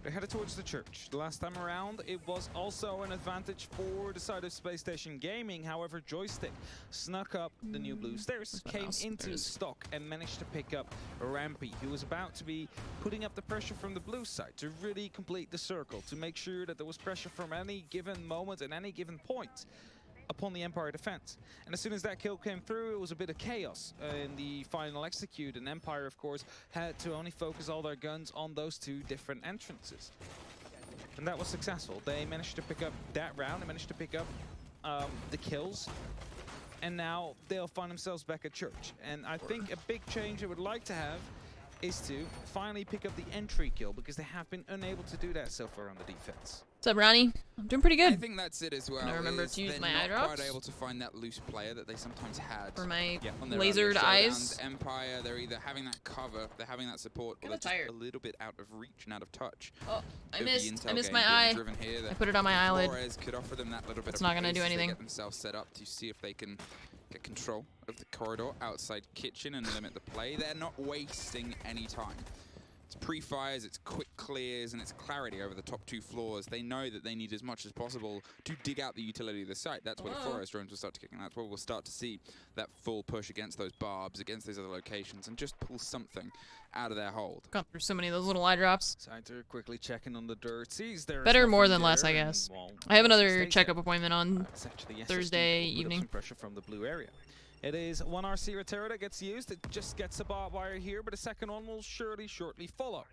They're headed towards the church. The last time around, it was also an advantage for the side of Space Station Gaming. However, Joystick snuck up the new blue stairs, came into stock, and managed to pick up Rampy, who was about to be putting up the pressure from the blue side to really complete the circle, to make sure that there was pressure from any given moment and any given point upon the Empire defense. And as soon as that kill came through, it was a bit of chaos in the final execute, and Empire, of course, had to only focus all their guns on those 2 different entrances. And that was successful. They managed to pick up that round, they managed to pick up the kills, and now they'll find themselves back at church. And I think a big change I would like to have is to finally pick up the entry kill, because they have been unable to do that so far on the defense. What's up, Ronnie? I'm doing pretty good. I think that's it as well. I remember to use they're my eye not drops quite able to find that loose player that they sometimes had for my on their lasered earlier eyes. showdowns. Empire, they're either having that cover, they're having that support, or they're just a little bit out of reach and out of touch. Oh, I of the missed intel my game eye. being driven here. I put it on my eyelid. Flores could offer them that little bit It's of not gonna pace do as they anything. get themselves set up to see if they can get control of the corridor outside kitchen and limit the play. They're not wasting any time. It's pre-fires, it's quick clears, and it's clarity over the top 2 floors. They know that they need as much as possible to dig out the utility of the site. That's where the Flores drones will start to kick, and that's where we'll start to see that full push against those barbs, against those other locations, and just pull something out of their hold. Gone through so many of those little eye drops. Scienter quickly checking on the dirt. Sees there's Better more nothing than less, there, I and, guess. well, I have another stays checkup there. appointment on It's actually SSG Thursday will put up evening. some pressure from the blue area. It is 1 RC Rotera that gets used. It just gets a barbed wire here, but a second one will surely shortly follow.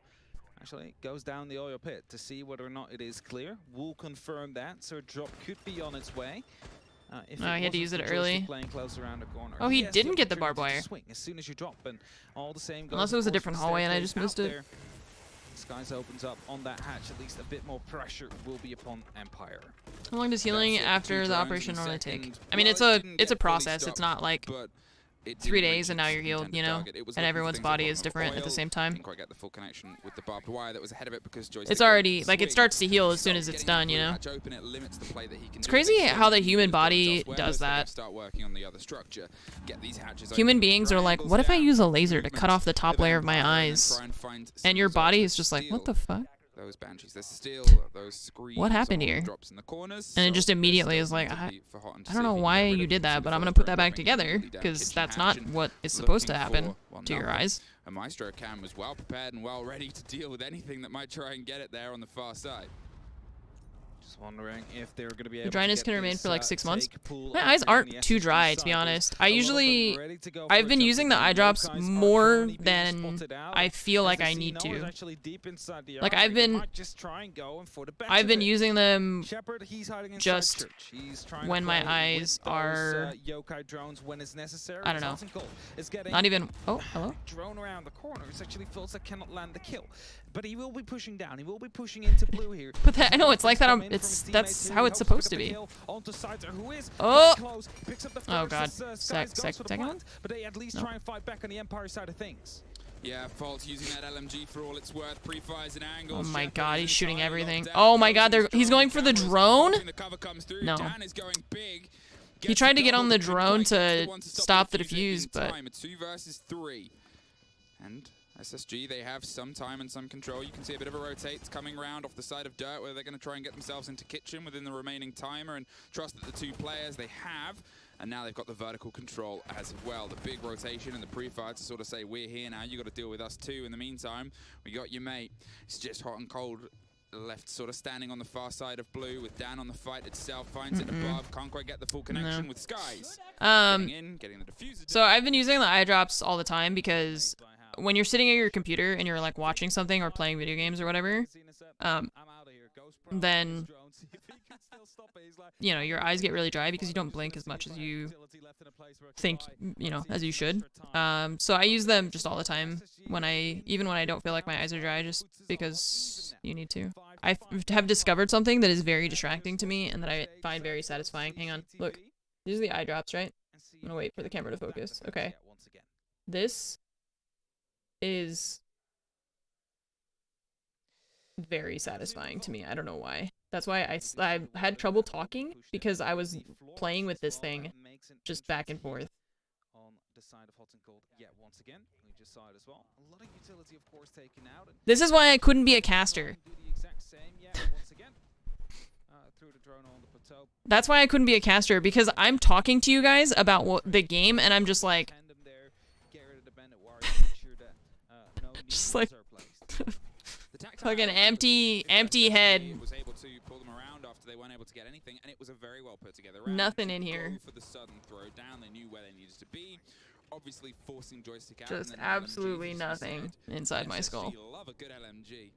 Actually, it goes down the oil pit to see whether or not it is clear. We'll confirm that, so a drop could be on its way. If he had to use it early. Playing close around the corner. Oh, he has didn't get the opportunity barbed to wire. swing as soon as you drop, and all the same. Unless it was a different hallway and I just missed it. Skies opens up on that hatch. At least a bit more pressure will be upon Empire. How long does healing after the operation normally take? I mean, it's a process. It's not like 3 days and now you're healed, you know? And everyone's body is different at the same time. Didn't quite get the full connection with the barbed wire that was ahead of it because Joystick It's already, like, it starts to heal as soon as it's done, you know? It's crazy how the human body does that. Human beings are like, what if I use a laser to cut off the top layer of my eyes? And your body is just like, what the fuck? Those banshees, there's still those screams. What happened here? Drops in the corners, and it just immediately is like, I don't know why you did that, but I'm gonna put that back together because that's not what is supposed to happen to your eyes. A Maestro Cam was well prepared and well ready to deal with anything that might try and get it there on the far side. Just wondering if they're going to be able the dryness to can remain for like 6 months. My eyes aren't too dry, to be honest. I've been using the eye drops more than I feel like I need to. Like I've been using them just when my eyes are, I don't know, not even, oh, hello? Drone around the corner. It actually feels like cannot land the kill. But he will be pushing down. He will be pushing into blue here. But that, I know it's like that. That's how it's supposed to be. Oh! Oh god. Second one? But they at least try and fight back on the Empire side of things. Yeah, Fault's using that LMG for all it's worth. Pre-fires and angles. Oh my god, he's shooting everything. Oh my god, he's going for the drone? No. He tried to get on the drone to stop the defuse, but... 2 versus 3. And SSG, they have some time and some control. You can see a bit of a rotate. It's coming around off the side of dirt where they're going to try and get themselves into kitchen within the remaining timer and trust that the 2 players they have. And now they've got the vertical control as well. The big rotation and the pre-fire to sort of say, we're here now, you got to deal with us too. In the meantime, we got your mate. It's just hot and cold. Left sort of standing on the far side of blue with Dan on the fight itself. Finds it above. Can't quite get the full connection with Skies. Getting the diffuser. So I've been using the eye drops all the time because when you're sitting at your computer and you're like watching something or playing video games or whatever, then you know your eyes get really dry because you don't blink as much as you think, you know, as you should. So I use them just all the time even when I don't feel like my eyes are dry, just because you need to. I have discovered something that is very distracting to me and that I find very satisfying. Hang on, look, these are the eye drops, right? I'm gonna wait for the camera to focus. Okay, this is very satisfying to me. I don't know why. That's why I had trouble talking, because I was playing with this thing just back and forth. On the side of hot and cold, yeah, once again, we just saw it as well. A lot of utility, of course, taken out. This is why I couldn't be a caster. That's why I couldn't be a caster, because I'm talking to you guys about the game, and I'm just like, just like, like an empty head. Was able to pull them around after they weren't able to get anything, and it was a very well put together round. Nothing in here. For the sudden throw down, they knew where they needed to be. Obviously forcing Joystick out. Just absolutely nothing inside my skull. Love a good LMG.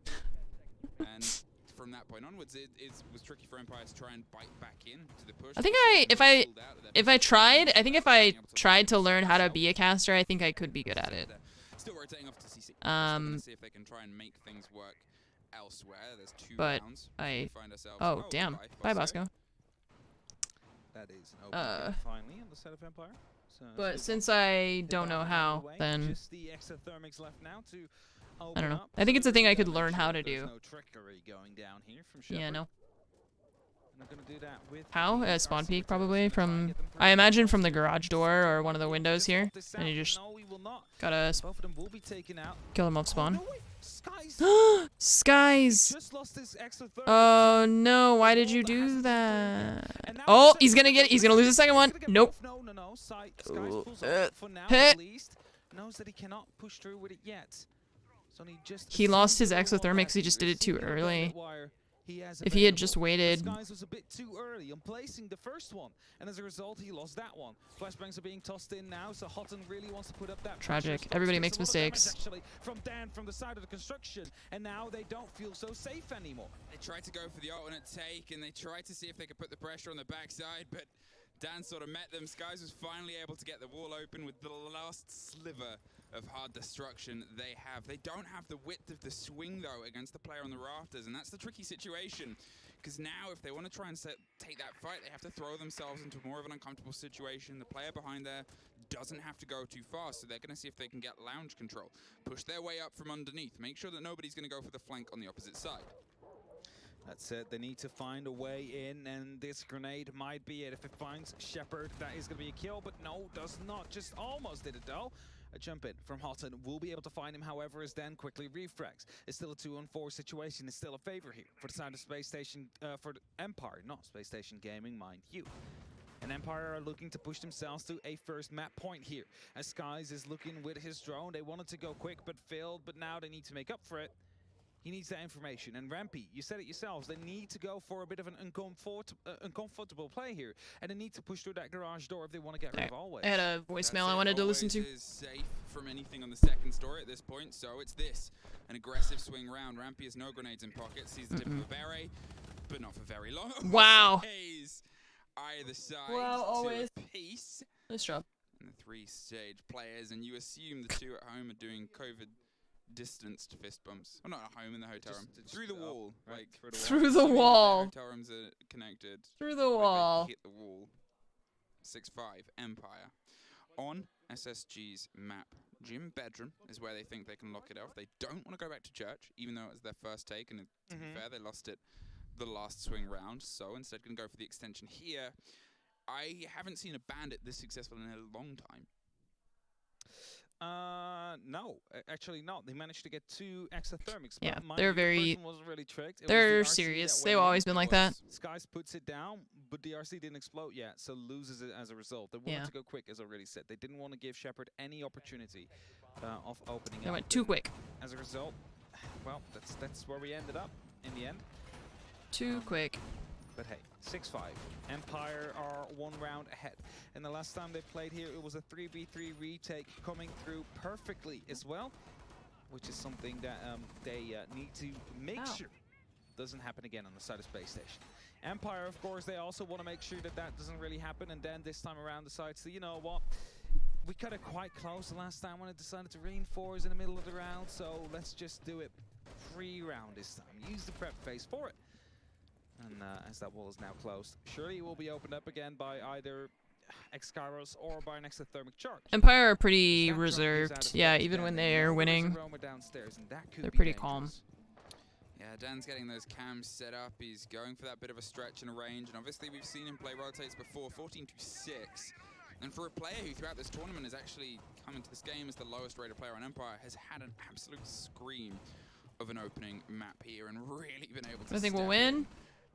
And from that point onwards, it was tricky for Empire to try and bite back in to the push. I think if I tried to learn how to be a caster, I think I could be good at it. Still rotating off to CC. See if they can try and make things work elsewhere. There's 2 rounds. Oh damn! Bye, Bosco. That is an finally on the side of Empire. So but since I don't know how, then I don't know. I think it's a thing I could learn how to do. Yeah, no. How? Spawn peek probably from, I imagine from the garage door or one of the windows here. And you just gotta kill them off spawn. Skies! Oh no, why did you do that? Oh, he's gonna lose the second one. Nope. Knows that he cannot push through with it yet. He lost his exothermic because he just did it too early. If he had just waited. Skies was a bit too early on placing the first one, and as a result, he lost that one. Flashbangs are being tossed in now, so Houghton really wants to put up that tragic. Everybody makes mistakes. Actually, from Dan from the side of the construction, and now they don't feel so safe anymore. They tried to go for the alternate take, and they tried to see if they could put the pressure on the backside, but Dan sort of met them. Skies was finally able to get the wall open with the last sliver of hard destruction they have. They don't have the width of the swing, though, against the player on the rafters, and that's the tricky situation. Because now, if they want to try and take that fight, they have to throw themselves into more of an uncomfortable situation. The player behind there doesn't have to go too fast, so they're going to see if they can get lounge control. Push their way up from underneath. Make sure that nobody's going to go for the flank on the opposite side. That's it. They need to find a way in, and this grenade might be it. If it finds Shepard, that is going to be a kill, but no, does not. Just almost did it, though. A jump in from Houghton will be able to find him, however, as Dan quickly refrags. It's still a 2-on-4 situation. It's still a favor here for the side of Space Station, for the Empire, not Space Station Gaming, mind you. And Empire are looking to push themselves to a first map point here. As Skies is looking with his drone. They wanted to go quick, but failed, but now they need to make up for it. He needs that information. And Rampy, you said it yourselves, they need to go for a bit of an uncomfortable play here. And they need to push through that garage door if they want to get rid of Always. I had a voicemail I wanted to listen to. Always is safe from anything on the second story at this point, so it's this. An aggressive swing round. Rampy has no grenades in pocket, sees the tip of a beret, but not for very long. Wow. Either side. Wow, Always. Peace. Nice job. And the 3-stage players, and you assume the 2 at home are doing COVID distanced fist bumps. Well, not at home in the hotel room. Through the wall. Right, like through the wall. Hotel rooms are connected. Through the wall. Hit the wall. 6-5 Empire. On SSG's map, gym bedroom is where they think they can lock it off. They don't want to go back to church, even though it was their first take, and to be fair, they lost it the last swing round, so instead going to go for the extension here. I haven't seen a bandit this successful in a long time. No, actually not. They managed to get 2 exothermics. Yeah, but they're very. wasn't really tricked. They're serious. They've always been like that. Skies puts it down, but DRC didn't explode yet, so loses it as a result. They wanted to go quick, as already said. They didn't want to give Shepard any opportunity of opening. They went too quick. As a result, well, that's where we ended up in the end. Too quick. But hey, 6-5. Empire are 1 round ahead. And the last time they played here, it was a 3v3 retake coming through perfectly as well, which is something that they need to make sure doesn't happen again on the side of Space Station. Empire, of course, they also want to make sure that that doesn't really happen, and then this time around decide, so you know what, we cut it quite close the last time when it decided to reinforce in the middle of the round, so let's just do it pre-round this time. Use the prep phase for it. And as that wall is now closed, surely it will be opened up again by either X-Kairos or by an exothermic charge. Empire are pretty reserved. Yeah, even when they are winning, they're pretty calm. Yeah, Dan's getting those cams set up. He's going for that bit of a stretch and a range. And obviously, we've seen him play rotates before, 14-6. And for a player who throughout this tournament has actually come into this game as the lowest rated player on Empire, has had an absolute scream of an opening map here and really been able to I think we'll step win.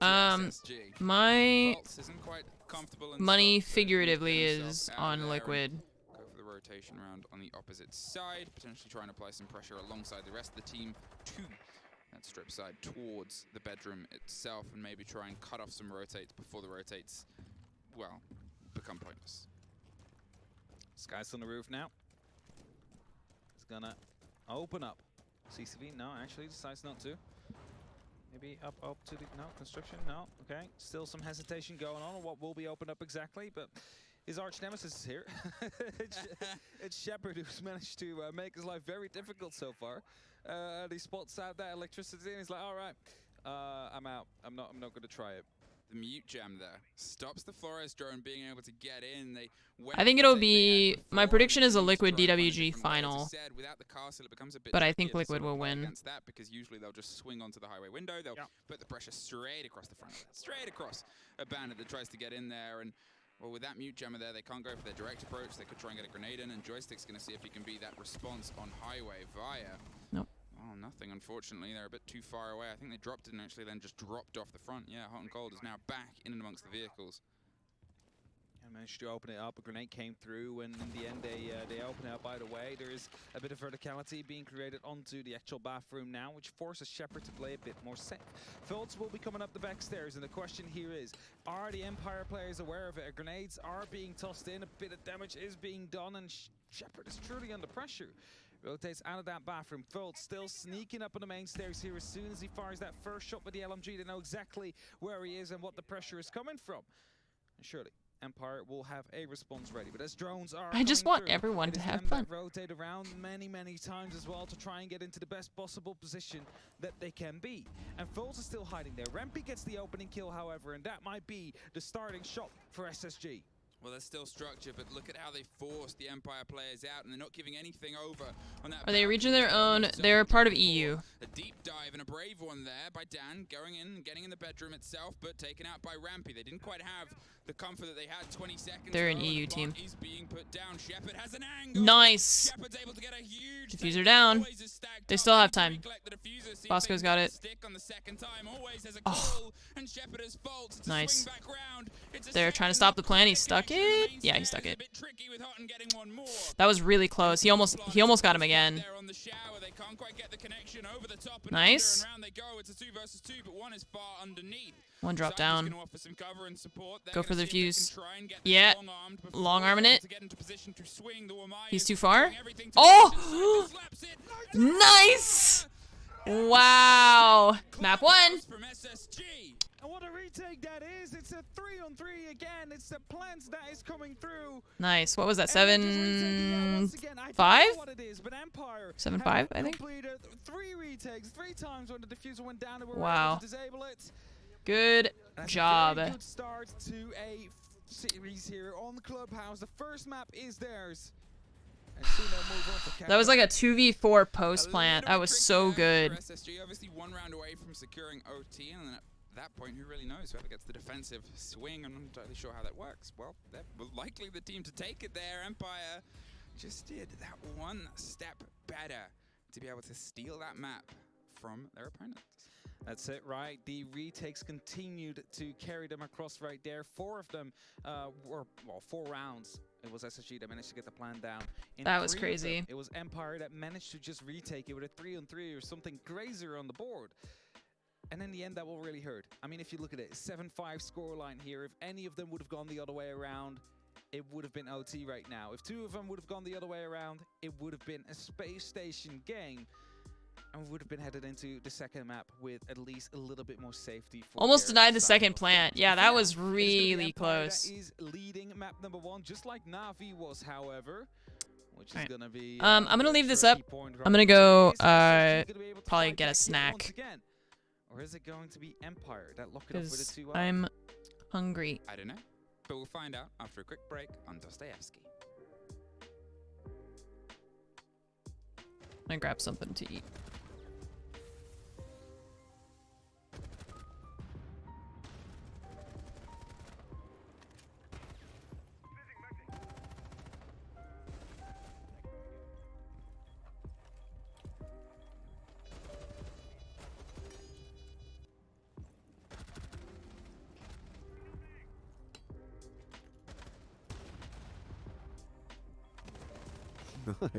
SSG. My Isn't quite comfortable in money stock, so figuratively get is himself out on there Liquid. and Go for the rotation round on the opposite side, potentially trying to apply some pressure alongside the rest of the team to that strip side towards the bedroom itself, and maybe try and cut off some rotates before the rotates, well, become pointless. Sky's on the roof now. It's gonna open up. CCV, no, actually decides not to. Maybe up to the, no, construction, no, okay. Still some hesitation going on what will be opened up exactly, but his arch nemesis is here. It's Shepard who's managed to make his life very difficult so far. He spots out that electricity and he's like, all right, I'm out. I'm not going to try it. The mute jam there stops the Flores drone being able to get in. I think it'll be, my prediction is a Liquid DWG final, without the castle, it becomes a bit but I think trickier to Liquid will win. against that, because usually they'll just swing onto the highway window. They'll put the pressure straight across the front of it, straight across a bandit that tries to get in there. And well, with that mute jammer there, they can't go for their direct approach. They could try and get a grenade in, and Joystick's going to see if he can be that response on highway via. Nope. Oh, nothing, unfortunately. They're a bit too far away. I think they dropped it and actually then just dropped off the front. Yeah, Hot and Cold is now back in and amongst the vehicles. And managed to open it up. A grenade came through, and in the end, they open it up. By the way, there is a bit of verticality being created onto the actual bathroom now, which forces Shepard to play a bit more safe. Fields will be coming up the back stairs, and the question here is, are the Empire players aware of it? Grenades are being tossed in, a bit of damage is being done, and Shepard is truly under pressure. Rotates out of that bathroom. Fields still sneaking up on the main stairs here. As soon as he fires that first shot with the LMG, they know exactly where he is and what the pressure is coming from. And surely, Empire will have a response ready. But as drones are I just coming want through, everyone it to is have them fun. that rotate around many times as well to try and get into the best possible position that they can be. And Foles is still hiding there. Rampy gets the opening kill, however, and that might be the starting shot for SSG. Well, there's still structure, but look at how they forced the Empire players out, and they're not giving anything over on that. Are they reaching their own? They're a part of EU. A deep dive and a brave one there by Dan, going in and getting in the bedroom itself, but taken out by Rampy. They didn't quite have the comfort that they had 20 seconds They're an ago, EU and the team. bot is being put down. Shepard has an angle. Nice. Shepard's able to get a huge Diffuser down. They still have time. Bosco's got it. Oh. Nice. They're trying to stop the plan. He stuck it. Yeah, he stuck it. That was really close. He almost got him again. Nice. One drop down. Go for the fuse. Yeah. Long arming it. He's too far. Oh! Nice! Wow. Map 1. And what a retake that is. It's a 3-on-3 again. It's the plans that is coming through. Nice. What was that? 7-5? 7-5, I think. 3 retakes, 3 times when the diffuser went down and we were Wow. able to disable it. Good job. Very good start to a series here on the Clubhouse. The first map is theirs. That was like a 2v4 post plant. That was so good. SSG obviously 1 round away from securing OT, and then at that point, who really knows whoever gets the defensive swing? I'm not entirely sure how that works. Well, they're likely the team to take it there. Empire just did that one step better to be able to steal that map from their opponents. That's it, right? The retakes continued to carry them across right there. 4 of them were, well, 4 rounds. It was SSG that managed to get the plan down. That was crazy. It was Empire that managed to just retake it with a 3-on-3 or something crazier on the board. And in the end, that will really hurt. I mean, if you look at it, 7-5 scoreline here. If any of them would have gone the other way around, it would have been OT right now. If 2 of them would have gone the other way around, it would have been a space station game. And we would have been headed into the second map with at least a little bit more safety. Almost denied the second plant. Yeah, that was really close. That is leading map number 1, just like Na'Vi was, however. Which is gonna be, I'm gonna leave this up. I'm gonna go probably get a snack. Or is it going to be Empire that lock it up with a 2-0? I'm hungry. I don't know, but we'll find out after a quick break on Dostoevsky. I'm gonna grab something to eat. Nice.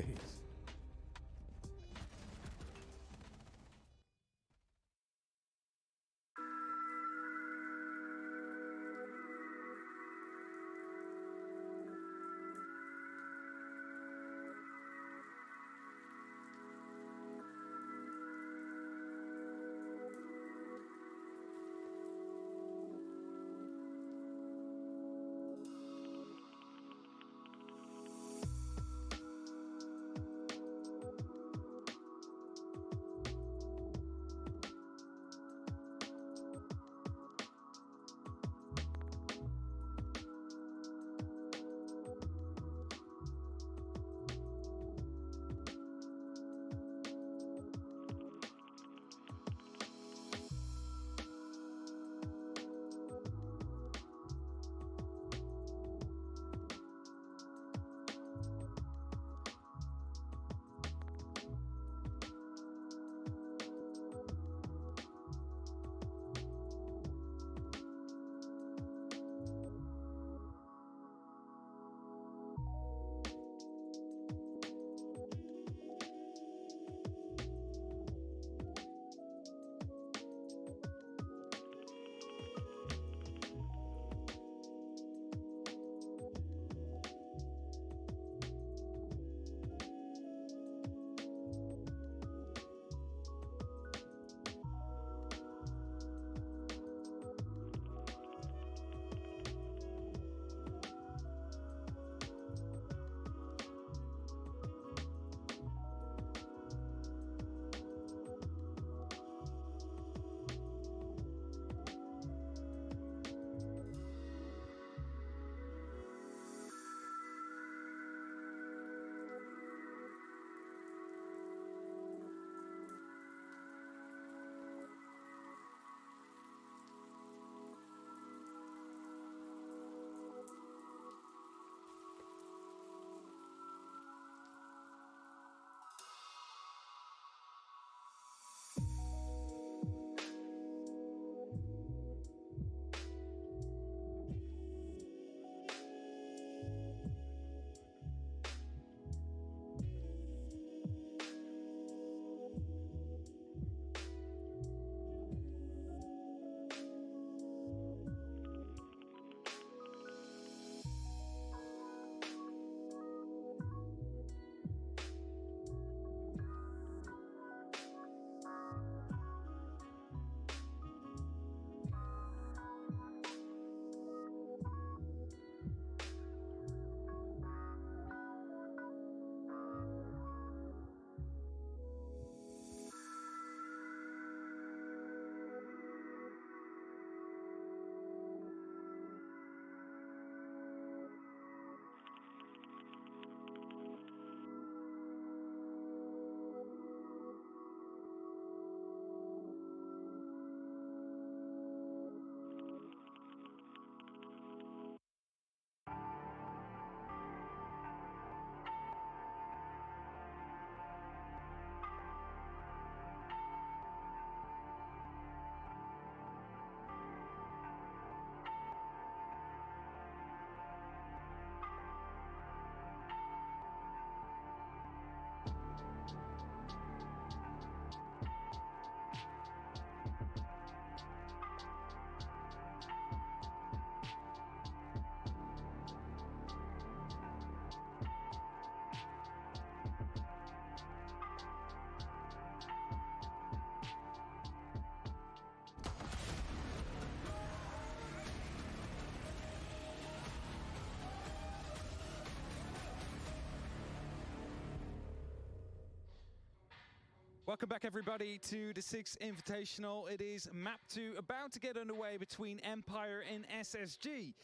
Welcome back, everybody, to the 6th Invitational. It is map 2 about to get underway between Empire and SSG.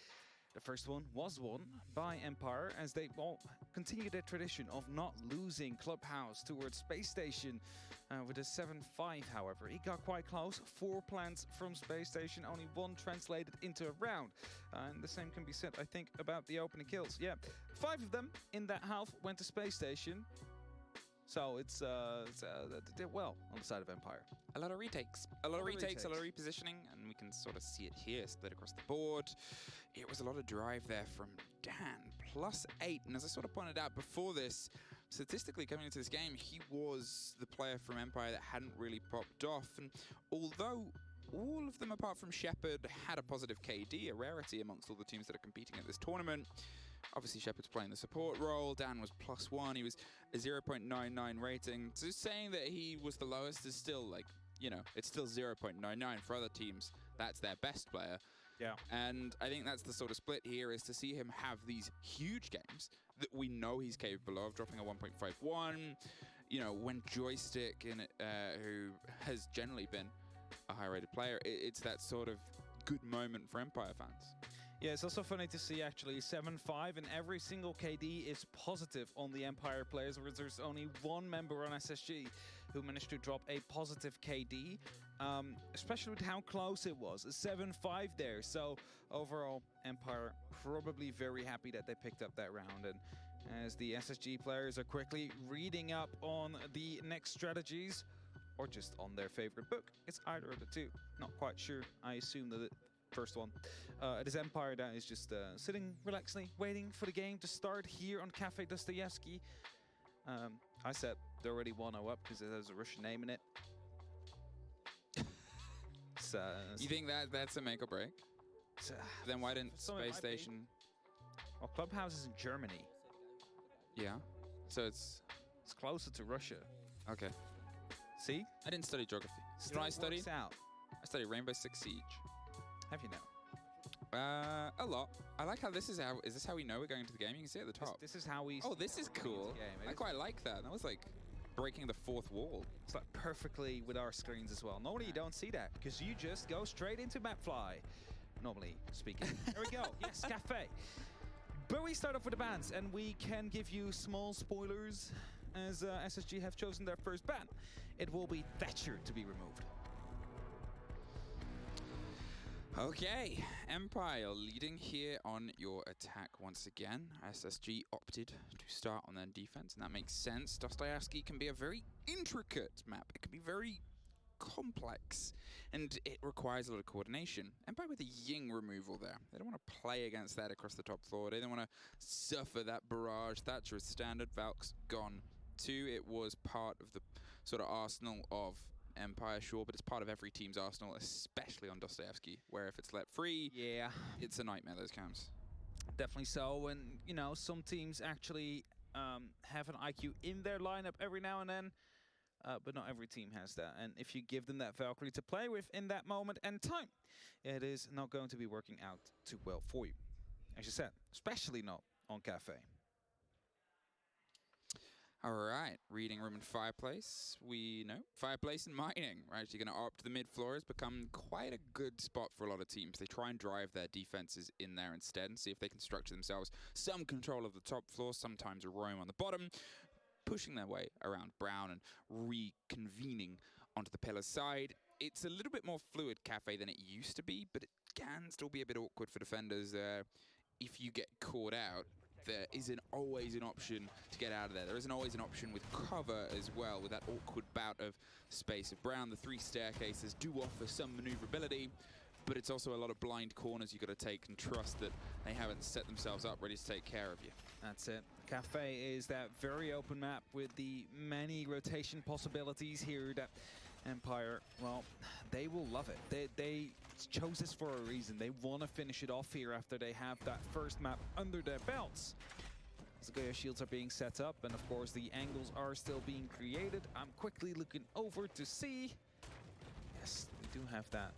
The first one was won by Empire as they continue their tradition of not losing Clubhouse towards Space Station with a 7-5, however. He got quite close. 4 plants from Space Station, only 1 translated into a round. And the same can be said, I think, about the opening kills. Yeah, 5 of them in that half went to Space Station. So they did well on the side of Empire. A lot of retakes. A lot of retakes, a lot of repositioning, and we can sort of see it here, split across the board. It was a lot of drive there from Dan, +8. And as I sort of pointed out before this, statistically coming into this game, he was the player from Empire that hadn't really popped off. And although all of them, apart from Shepard, had a positive KD, a rarity amongst all the teams that are competing at this tournament. Obviously, Shepard's playing the support role. Dan was +1. He was a 0.99 rating. So saying that he was the lowest is still, like, you know, it's still 0.99 for other teams. That's their best player. Yeah. And I think that's the sort of split here, is to see him have these huge games that we know he's capable of, dropping a 1.51. You know, when Joystick, who has generally been a high-rated player, it's that sort of good moment for Empire fans. Yeah, it's also funny to see actually 7-5, and every single KD is positive on the Empire players, whereas there's only 1 member on SSG who managed to drop a positive KD, especially with how close it was. A 7-5 there, so overall, Empire probably very happy that they picked up that round. And as the SSG players are quickly reading up on the next strategies, or just on their favorite book, it's either of the two. Not quite sure. I assume that it first one. It is Empire that is just sitting relaxedly, waiting for the game to start here on Cafe Dostoevsky. I said they're already 1-0 up because there's a Russian name in it. You think that's a make or break? Then why didn't Space Station? Well, Clubhouse is in Germany. Yeah. So it's closer to Russia. Okay. See? I didn't study geography. You know what I studied? I studied Rainbow Six Siege. Have you now? A lot. I like how this is how. Is this how we know we're going to the game? You can see at the top. This is how we. Oh, this is cool. I quite like that. That was like breaking the 4th wall. It's like perfectly with our screens as well. Normally you don't see that because you just go straight into Mapfly. Normally speaking. There we go. Yes, Cafe. But we start off with the bans, and we can give you small spoilers as SSG have chosen their first ban. It will be Thatcher to be removed. Okay, Empire leading here on your attack once again. SSG opted to start on their defense, and that makes sense. Dostoevsky can be a very intricate map. It can be very complex, and it requires a lot of coordination. Empire with a Ying removal there. They don't want to play against that across the top floor. They don't want to suffer that barrage. Thatcher is standard. Valk's gone too. It was part of the sort of arsenal of Empire, sure, but it's part of every team's arsenal, especially on Dostoevsky, where if it's let free, yeah, it's a nightmare, those camps. Definitely so, and you know, some teams actually have an IQ in their lineup every now and then, but not every team has that. And if you give them that Valkyrie to play with in that moment and time, it is not going to be working out too well for you. As you said, especially not on Cafe. All right, reading room and fireplace. We know fireplace and mining, right? You're going to opt the mid floor has become quite a good spot for a lot of teams. They try and drive their defenses in there instead and see if they can structure themselves some control of the top floor, sometimes a roam on the bottom, pushing their way around Brown and reconvening onto the pillar side. It's a little bit more fluid Cafe than it used to be, but it can still be a bit awkward for defenders if you get caught out. There isn't always an option to get out of there. There isn't always an option with cover as well, with that awkward bout of space of Brown. The 3 staircases do offer some maneuverability, but it's also a lot of blind corners you've got to take and trust that they haven't set themselves up ready to take care of you. That's it. Cafe is that very open map with the many rotation possibilities here that Empire, well, they will love it. They chose this for a reason. They want to finish it off here after they have that first map under their belts. Zagaya shields are being set up, and of course the angles are still being created. I'm quickly looking over to see. Yes, we do have that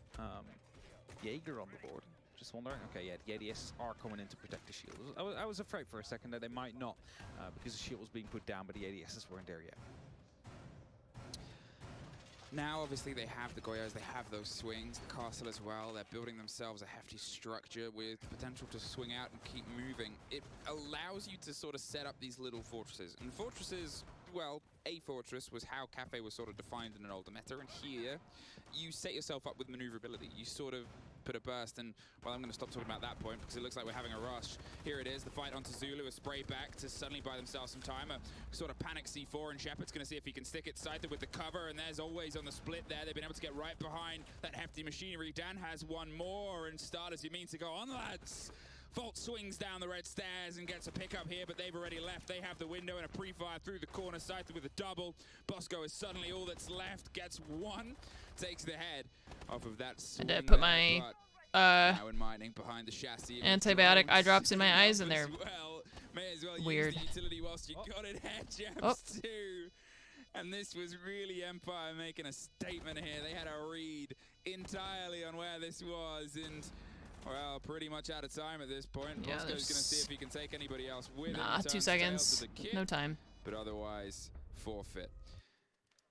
Jaeger on the board. Just wondering. Okay, yeah, the ADSs are coming in to protect the shield. I was afraid for a second that they might not, because the shield was being put down, but the ADSs weren't there yet. Now, obviously, they have the Goyas, they have those swings, the castle as well. They're building themselves a hefty structure with potential to swing out and keep moving. It allows you to sort of set up these little fortresses. And fortresses, well, a fortress was how Cafe was sort of defined in an older meta. And here, you set yourself up with maneuverability. You sort of put a burst, and, well, I'm going to stop talking about that point because it looks like we're having a rush. Here it is, the fight onto Zulu, a spray back to suddenly buy themselves some time. A sort of panic C4, and Shepard's going to see if he can stick it. Scyther with the cover, and there's always on the split there. They've been able to get right behind that hefty machinery. Dan has one more, and starters, you mean to go on, lads? Volt swings down the red stairs and gets a pickup here, but they've already left. They have the window and a pre-fire through the corner. Scyther with a double. Bosco is suddenly all that's left. Gets one. Takes the head off of that swing. I had to put my now in mining behind the chassis. antibiotic eye drops in my eyes, and they're May as well weird. use the utility whilst you got it. Head jabs too. And this was really Empire making a statement here. They had a read entirely on where this was, and well, pretty much out of time at this point. Yeah, Bosco's going to see if he can take anybody else with him. Nah, 2 seconds. No time. But otherwise, forfeit.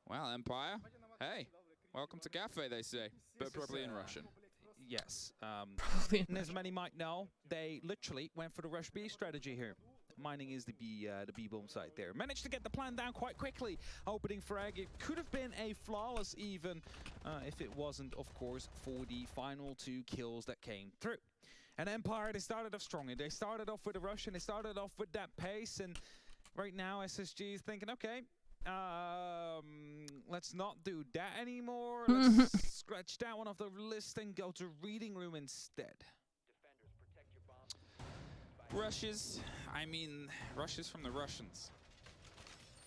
Well, Empire, hey, welcome to Cafe, they say, but probably in Russian. Yes. And as many might know, they literally went for the rush B strategy here. Mining is the B bomb site there. Managed to get the plan down quite quickly. Opening frag. It could have been a flawless even if it wasn't, of course, for the final 2 kills that came through. And Empire, they started off strongly. They started off with a rush, and they started off with that pace. And right now, SSG is thinking, okay, let's not do that anymore. Let's scratch that one off the list and go to reading room instead. Rushes, I mean, rushes from the Russians.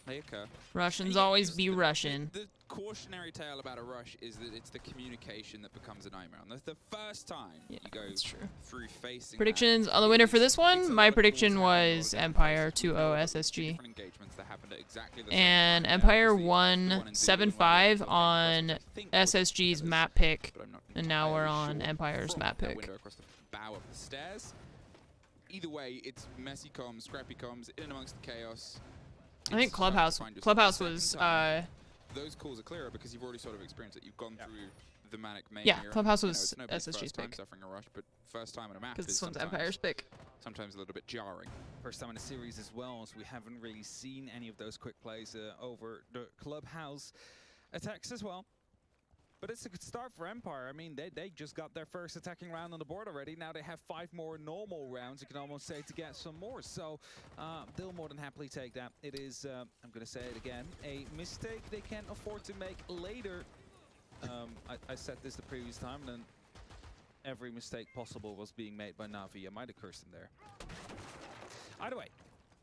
They occur. Russians always be Russian. The cautionary tale about a rush is that it's the communication that becomes a nightmare. And the first time you go through facing Predictions on the winner for this one. My prediction was Empire 2-0 SSG. And Empire won 7-5 on SSG's map pick. And now we're on Empire's map pick. Across the bow of the stairs. Either way, it's messy comms, scrappy comms, in amongst the chaos. I think Clubhouse was those calls are clearer because you've already sort of experienced it. You've gone through the manic mania. Yeah, Clubhouse was SSG's SSG's first time pick. suffering a rush, but first time in a map Because is this one's sometimes, Empire's pick. Sometimes a little bit jarring. First time in a series as well, so we haven't really seen any of those quick plays over the Clubhouse attacks as well. But it's a good start for Empire. I mean, they just got their first attacking round on the board already. Now they have 5 more normal rounds, you can almost say, to get some more. So they'll more than happily take that. It is, I'm going to say it again, a mistake they can't afford to make later. I said this the previous time, and then every mistake possible was being made by Na'Vi. I might have cursed him there. Either way,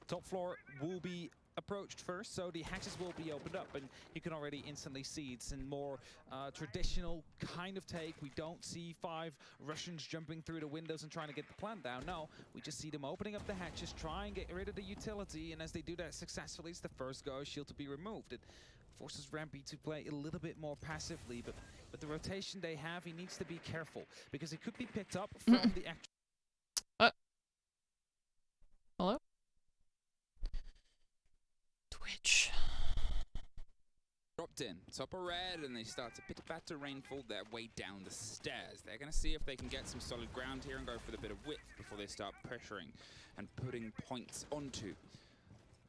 top floor will be approached first, so the hatches will be opened up, and you can already instantly see it's a more traditional kind of take. We don't see 5 Russians jumping through the windows and trying to get the plant down. No, we just see them opening up the hatches, try and get rid of the utility, and as they do that successfully, it's the first go shield to be removed. It forces Rampy to play a little bit more passively, but with the rotation they have, he needs to be careful, because it could be picked up from the actual... Hello? Twitch. Dropped in, top of red, and they start to pitter-patter rainfall their way down the stairs. They're going to see if they can get some solid ground here and go for the bit of width before they start pressuring and putting points onto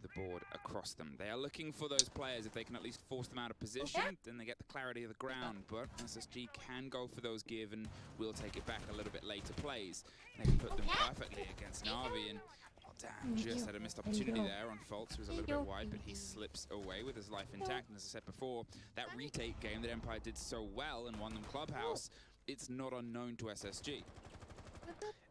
the board across them. They are looking for those players. If they can at least force them out of position, then they get the clarity of the ground. But SSG can go for those give, and we'll take it back a little bit later plays. They can put them perfectly against Na'Vi, and Dan just had a missed opportunity there on Fultz, who was a little bit wide, but he slips away with his life intact. And as I said before, that retake game that Empire did so well and won them Clubhouse, it's not unknown to SSG.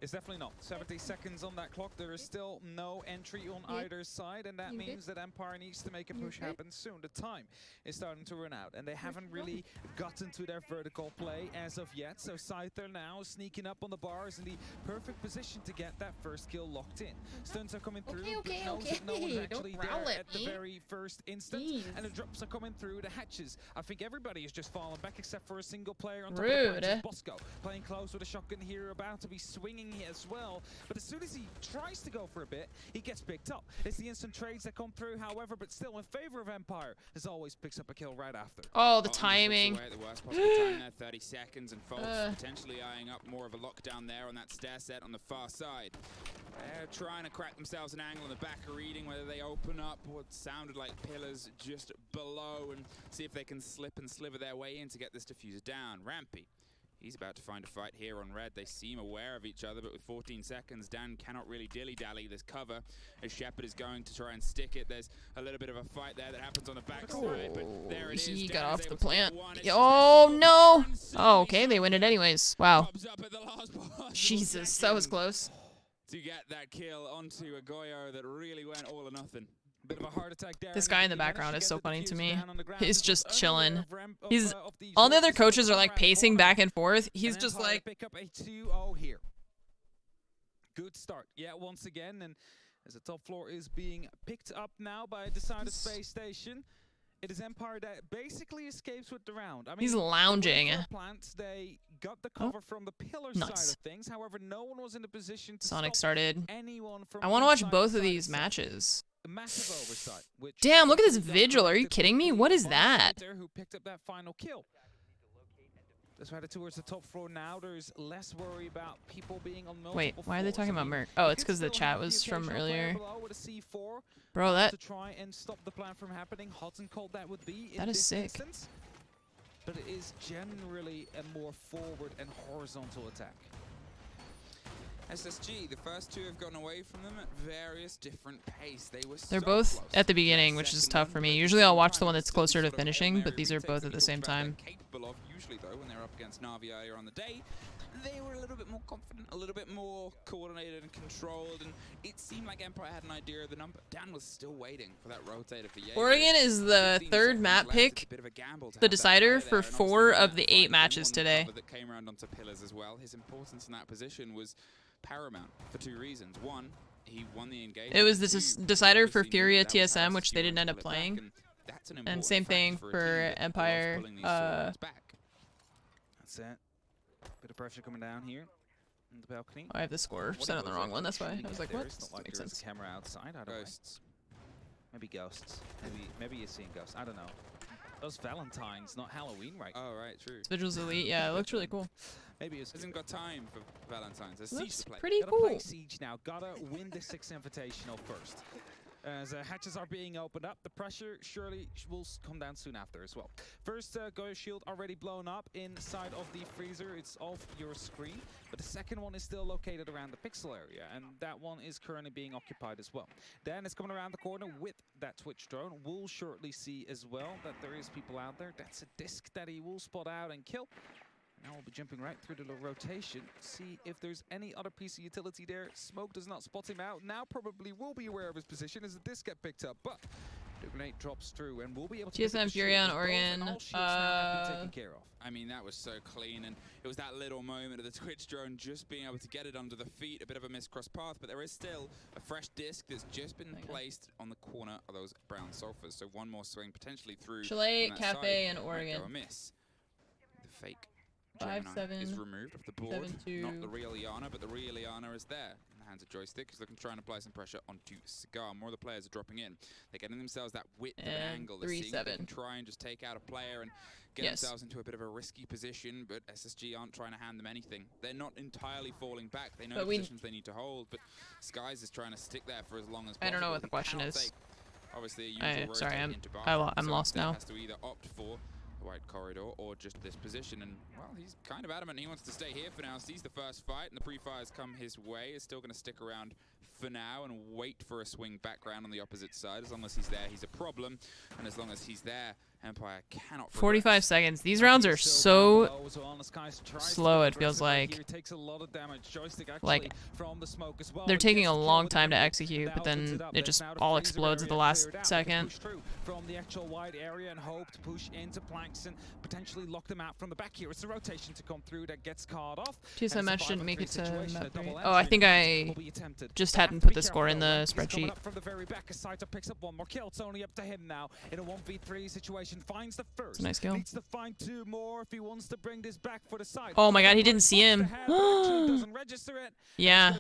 It's definitely not. 70 seconds on that clock. There is still no entry on either side, and that means that Empire needs to make a push happen soon. The time is starting to run out, and they haven't really gotten to their vertical play as of yet. So Scyther now sneaking up on the bars in the perfect position to get that first kill locked in. Stuns are coming through, but knows that no one's actually there at the very first instant, and the drops are coming through the hatches. I think everybody is just falling back except for a single player on top of the branches. Bosco playing close with a shotgun here, about to be swinging here as well. But as soon as he tries to go for a bit, he gets picked up. It's the instant trades that come through, however, but still in favor of Empire. As always, picks up a kill right after. Oh, the timing. The worst possible time there, 30 seconds, and Folks potentially eyeing up more of a lockdown there on that stair set on the far side. They're trying to crack themselves an angle in the back, reading whether they open up what sounded like pillars just below and see if they can slip and sliver their way in to get this diffuser down. Rampy, he's about to find a fight here on red. They seem aware of each other, but with 14 seconds, Dan cannot really dilly-dally this cover as Shepard is going to try and stick it. There's a little bit of a fight there that happens on the backside, but there it is. He Dan got off is the able to get plant. one. Oh, no. Oh, okay. They win it anyways. Wow. Jesus, that was close. To get that kill onto a Goyo that really went all or nothing. Bit of a heart attack there. This guy in the background is so funny to me. He's just chilling. He's all the other coaches are like pacing back and forth. He's just like pick up a 2-0 here. Good start. Yeah, once again, and as the top floor is being picked up now by a decided space station, it is Empire that basically escapes with the round. I mean, he's lounging. Plants, they got the cover from the pillar side of things. However, no one was in a position to Sonic stop started. anyone from I want to watch inside both the of side these set. matches. A massive oversight. Which Damn, look at this vigil. Are you kidding me? What is that? Who picked up that final kill? Let's head towards the top floor now. There's less worry about people being on multiple Wait, why are they floors. talking I about mean, Merc? Oh, you it's could because the still chat have the was from occasional player earlier. below with a C4 Bro, that to try and stop the plan from happening. Hot and cold that would be in that is this sick. instance. But it is generally a more forward and horizontal attack. SSG, the first two have gone away from them at various different pace. They're so both close. at the beginning, which is tough for me. Usually I'll watch the one that's closer to finishing, but these are both at the same time. Capable of. Usually though, when they're up against Na'Vi earlier on the day, they were a little bit more confident, a little bit more coordinated and controlled, and it seemed like Empire had an idea of the number. Dan was still waiting for that rotator for Jaeger. Oregon is the third map pick, the decider for 4 of the 8 matches today. That came around onto pillars as well. His importance in that position was paramount for 2 reasons. One, he won the engagement. It was the decider for Furia TSM, which they didn't end up playing. And same thing for Empire. That's it. Bit of pressure coming down here on the balcony. I have the score set on the wrong one, that's why. I was like, what? It's not like Makes there's sense. a camera outside. I don't know. Maybe ghosts. Maybe you're seeing ghosts. I don't know. Those Valentines, not Halloween, right? Oh, right, true. Vigil's Elite, yeah, it looks really cool. Maybe it's hasn't got time for Valentine's. There's looks Siege to play. pretty Gotta cool. play Siege now. Gotta win the 6th Invitational first. As hatches are being opened up, the pressure surely will come down soon after as well. First, Goyo shield already blown up inside of the freezer. It's off your screen, but the second one is still located around the pixel area, and that one is currently being occupied as well. Dan is coming around the corner with that Twitch drone. We'll shortly see as well that there is people out there. That's a disc that he will spot out and kill. Now we'll be jumping right through the rotation, see if there's any other piece of utility there. Smoke does not spot him out. Now probably will be aware of his position as the disc get picked up, but the grenade drops through and we'll be able to TSM Fury on Oregon. I mean, that was so clean, and it was that little moment of the Twitch drone just being able to get it under the feet, a bit of a miscross path, but there is still a fresh disc that's just been placed on the corner of those brown sulfurs, so one more swing potentially through. Chalet, on that Cafe, side. and Might Oregon. go a miss. The fake 5, Gemini 7, is removed off the board. 7, 2. Not the real Iana, but the real Iana is there. In the hands of Joystick, he's looking to try and apply some pressure onto Cigar. More of the players are dropping in. They're getting themselves that width of an And angle. They're 3, seeing if they 7. can try and just take out a player and get themselves into a bit of a risky position, but SSG aren't trying to hand them anything. They're not entirely falling back. They know the positions they need to hold, but Skies is trying to stick there for as long as possible. I don't know what the question Cannot is. take, obviously, a usual Sorry, rotate into Bathroom, I'm so lost instead now. has to either opt for the white corridor or just this position, and well, he's kind of adamant he wants to stay here for now. Sees the first fight and the pre-fires come his way. Is still going to stick around for now and wait for a swing background on the opposite side. As long as he's there, he's a problem, and as long as he's there, Empire cannot progress. 45 seconds. These rounds are so slow, it feels like. Like, they're taking a long time to execute, but then it just all explodes at the last second. From the actual wide area and hope to push into planks and potentially lock them out from the back here. It's a rotation to come through that gets caught off. TSM match didn't make it to map 3. Oh, I think I just hadn't put the score in the spreadsheet. From the very back, Saito picks up one more kill. It's only up to him now in a 1v3 situation. Munition finds the first. It's a nice kill. Needs to find 2 more if he wants to bring this back for the side. Oh my god, he didn't see him. Doesn't register it. Yeah.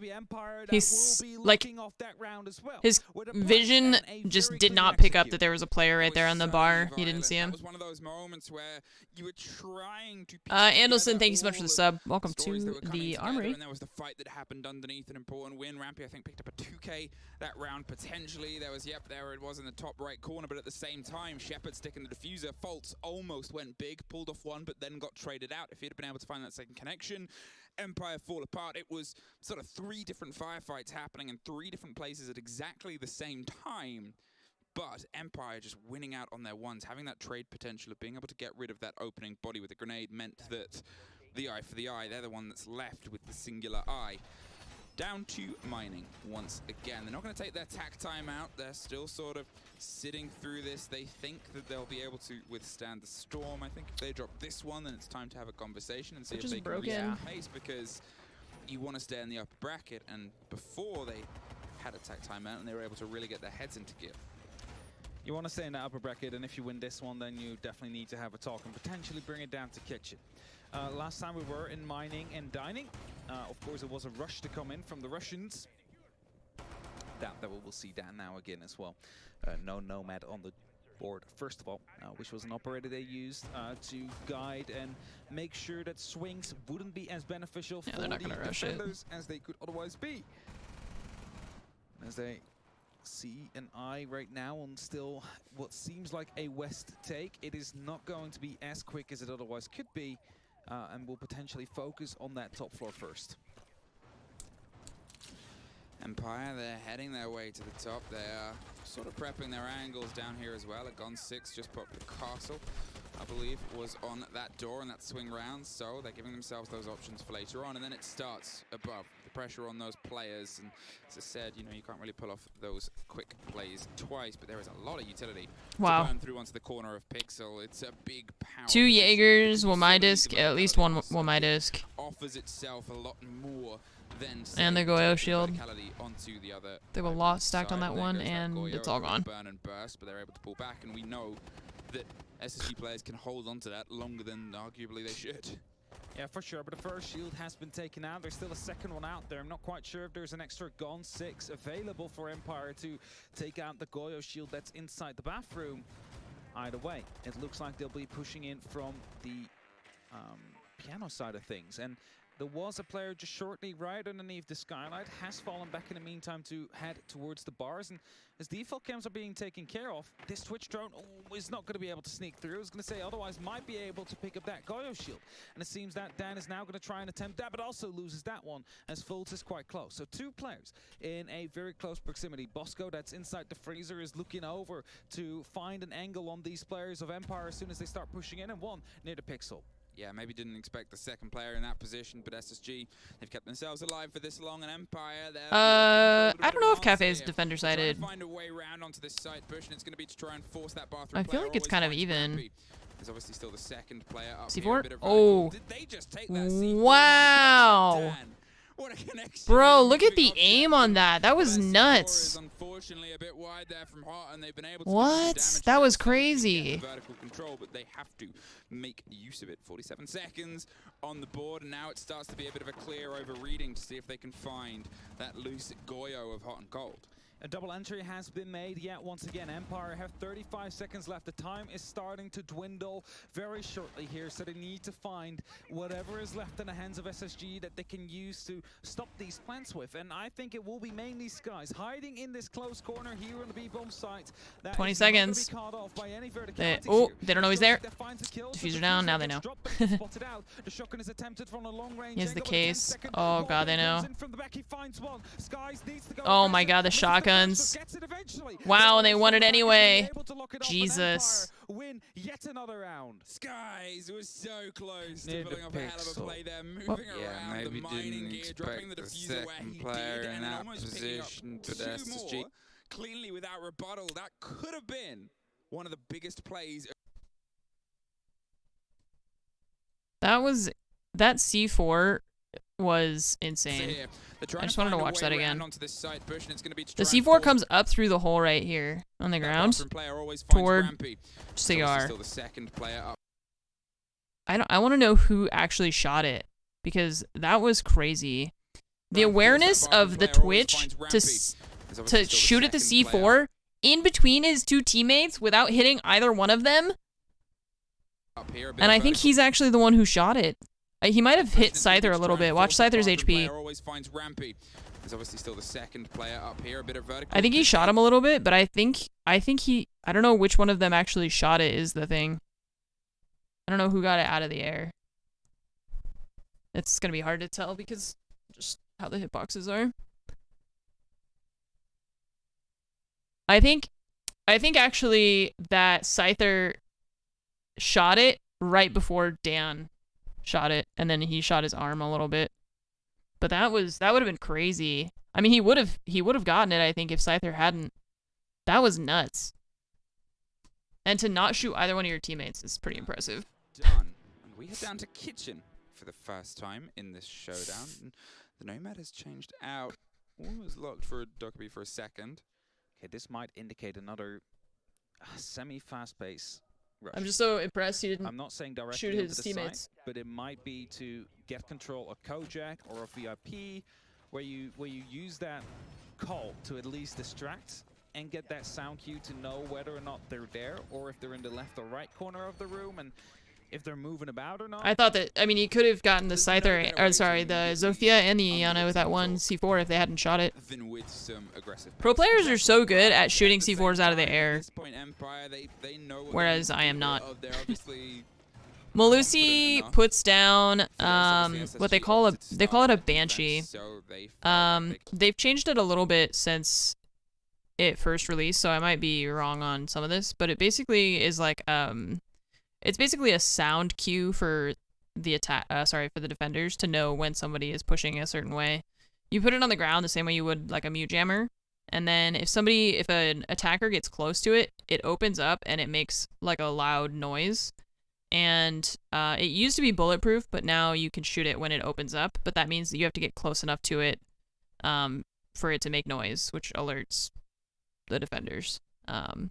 He's like, off that round as well. his vision just did not pick up that there was a player right there on the bar. He didn't see him. That was one of those moments where you were trying to Andelson, thank you so much for the sub. Welcome to the Armory. And there was the fight that happened underneath, an important win. Rampy, I think, picked up a 2K that round potentially. There was, yep, there it was in the top right corner, but at the same time, Shepard sticking the diffuser. Faults almost went big, pulled off one, but then got traded out. If he'd have been able to find that second connection, Empire fall apart. It was sort of 3 different firefights happening in 3 different places at exactly the same time. But Empire just winning out on their ones, having that trade potential of being able to get rid of that opening body with a grenade meant that the eye for the eye, they're the one that's left with the singular eye. Down to mining once again. They're not going to take their tack time out. They're still sort of sitting through this. They think that they'll be able to withstand the storm. I think if they drop this one, then it's time to have a conversation and see if they can reset pace, because you want to stay in the upper bracket. And before they had a tack time out and they were able to really get their heads into gear. You want to stay in the upper bracket, and if you win this one, then you definitely need to have a talk and potentially bring it down to kitchen. Last time we were in mining and dining. Of course, it was a rush to come in from the Russians. That we will see that now again as well. No Nomad on the board, first of all, which was an operator they used to guide and make sure that swings wouldn't be as beneficial for the defenders as they could otherwise be. As they see an eye right now on still what seems like a west take. It is not going to be as quick as it otherwise could be, and will potentially focus on that top floor first. Empire, they're heading their way to the top. They are sort of prepping their angles down here as well. A Gun 6 just popped the castle, I believe, was on that door and that swing round, so they're giving themselves those options for later on, and then it starts above. The pressure on those players, and as I said, you know, you can't really pull off those quick plays twice, but there is a lot of utility to burn through onto the corner of Pixel. It's a big power. 2 Jaegers, Womaidisk, at least 1 Womaidisk. Offers itself a lot more than and the Goyo shield. Onto the other they have a lot stacked on that one, and it's all gone. Burn and burst, but they're able to pull back, and we know that SSG players can hold on to that longer than arguably they should. Yeah, for sure, but the first shield has been taken out. There's still a second one out there. I'm not quite sure if there's an extra Gun 6 available for Empire to take out the Goyo shield that's inside the bathroom. Either way, it looks like they'll be pushing in from the piano side of things. And there was a player just shortly right underneath the skylight, has fallen back in the meantime to head towards the bars. And as default cams are being taken care of, this Twitch drone is not going to be able to sneak through. I was going to say otherwise might be able to pick up that Goyo shield. And it seems that Dan is now going to try and attempt that, but also loses that one as Fultz is quite close. So 2 players in a very close proximity. Bosco, that's inside the freezer, is looking over to find an angle on these players of Empire as soon as they start pushing in, and 1 near the Pixel. Yeah, maybe didn't expect the second player in that position, but SSG, they've kept themselves alive for this long, and Empire, I don't know if Cafe's defender sided. Find a way around onto this side push, and it's going to be to try and force that bathroom. I feel like it's kind of even. There's obviously still the second player up C4? Here, Oh. Did they just take that C4? Wow. What a connection. Bro, look at the aim on that. That was nuts. Unfortunately a bit wide there from Hart, and they've been able to what? That was crazy. Vertical control, but they have to make use of it. 47 seconds on the board, and now it starts to be a bit of a clear over reading to see if they can find that loose Goyo of Hot and Cold. A double entry has been made yet once again. Empire have 35 seconds left. The time is starting to dwindle very shortly here, so they need to find whatever is left in the hands of SSG that they can use to stop these plants with. And I think it will be mainly Skies hiding in this close corner here on the B-bomb site. 20 seconds. They don't know he's there. Diffuser down, now they know. Here's the case. Oh god, they know. Oh my god, the shotgun. Wow, and they won it anyway. Jesus. Win yet another round. Skies was so close to pulling off a hell of a play there, moving around the mining gear, dropping the diffuser where he did, and then almost picking up 2 more cleanly without rebuttal. That could have been one of the biggest plays. That C4 was insane. I just wanted to watch that again. The C4 comes up through the hole right here on the ground toward Cigar. I want to know who actually shot it, because that was crazy. The awareness of the Twitch to shoot at the C4 in between his two teammates without hitting either one of them. And I think he's actually the one who shot it. He might have hit Scyther a little bit. Watch Scyther's HP. There's obviously still the second player up here, a bit of vertical. I think he shot him a little bit, but I think he, I don't know which one of them actually shot it is the thing. I don't know who got it out of the air. It's gonna be hard to tell because just how the hitboxes are. I think actually that Scyther shot it right before Dan shot it, and then he shot his arm a little bit. But that would have been crazy. I mean, he would have gotten it, I think, if Scyther hadn't. That was nuts. And to not shoot either one of your teammates is pretty impressive. Done. And we head down to Kitchen for the first time in this showdown. And the Nomad has changed out. Was locked for Dokkaebi for a second. Okay, this might indicate another semi-fast pace rush. I'm just so impressed he didn't I'm not saying directly shoot his into the teammates. site, but it might be to get control of Kojak or a VIP, where you use that call to at least distract and get that sound cue to know whether or not they're there, or if they're in the left or right corner of the room, and if they're moving about or not. I thought that, I mean, he could have gotten the Scyther, or sorry, the Zofia and the Iana with that one C4 if they hadn't shot it. With some aggressive Pro players are so good at shooting C4s out of the air, whereas I am not. Malusi puts down what they call it a Banshee. They've changed it a little bit since it first released, so I might be wrong on some of this, but it basically is like it's basically a sound cue for the for the defenders to know when somebody is pushing a certain way. You put it on the ground the same way you would like a mute jammer, and then if an attacker gets close to it, it opens up and it makes like a loud noise. And it used to be bulletproof, but now you can shoot it when it opens up, but that means that you have to get close enough to it for it to make noise, which alerts the defenders. So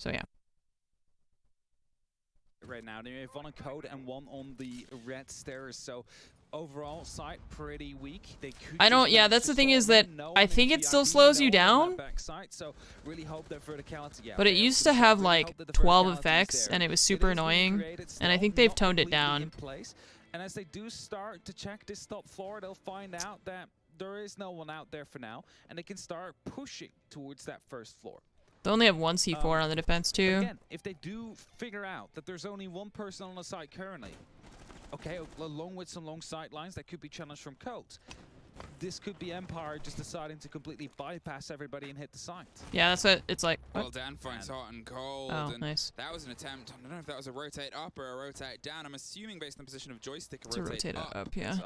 yeah. Right now, they have one on code and one on the red stairs, so overall site pretty weak. They could that's the thing is that I think it still slows you down, so really hope that verticality, but it used to have like 12 effects and it was super annoying, and I think they've toned it down. And as they do start to check this top floor, they'll find out that there is no one out there for now, and they can start pushing towards that first floor. They only have one C4 on the defense too. Again, if they do figure out that there's only one person on the site currently, okay, along with some long sight lines that could be challenged from codes, this could be Empire just deciding to completely bypass everybody and hit the site. Yeah, that's what it's like. Well, Dan finds hot and cold. Oh, and nice. That was an attempt. I don't know if that was a rotate up or a rotate down. I'm assuming based on the position of joystick, It's a rotate up, yeah.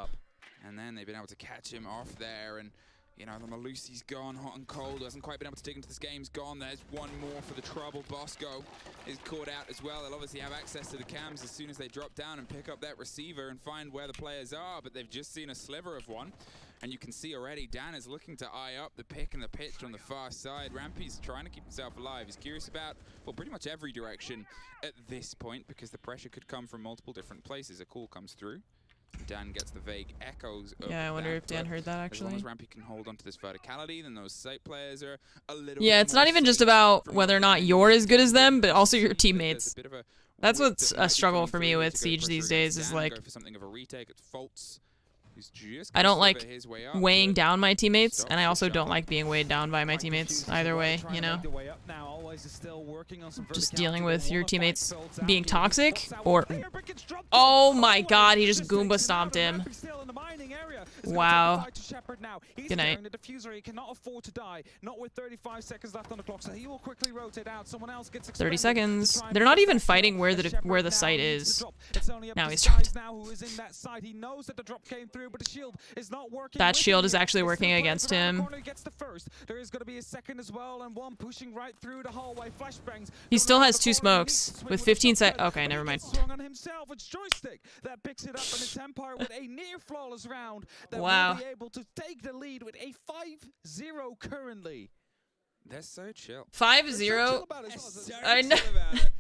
And then they've been able to catch him off there, and you know, the Malusi's gone, hot and cold, hasn't quite been able to dig into this game's gone. There's one more for the trouble. Bosco is caught out as well. They'll obviously have access to the cams as soon as they drop down and pick up that receiver and find where the players are, but they've just seen a sliver of one. And you can see already Dan is looking to eye up the pick and the pitch on the far side. Rampy's trying to keep himself alive. He's curious about, well, pretty much every direction at this point, because the pressure could come from multiple different places. A call comes through. Dan gets the vague echoes of I wonder if Dan heard that actually. As long as Rampy can hold onto this verticality, then those site players are a little Yeah, bit it's not even just about whether or not you're as good as them, but also your teammates. That's what's a struggle for me with Siege these days, is like I don't like weighing down my teammates, and I also don't like being weighed down by my teammates either way, you know? Just dealing with your teammates being toxic, or... Oh my god, he just Goomba stomped him. Wow. Good night. The diffuser, he cannot afford to die. Not with 35 seconds left on the clock, so he will quickly rotate out. Someone else gets 30 seconds. They're not even fighting where the site is. Now he's dropped. That shield is actually working against him. There is going to be a second as well, and one pushing right through the hallway. Flashbangs. He still has 2 smokes with 15 seconds. Okay, never mind. On himself, it's Joystick that picks it up, and it's Empire with a near flawless round that wow. will be able to take the lead with a 5-0 currently. They're so chill. 5-0. I know.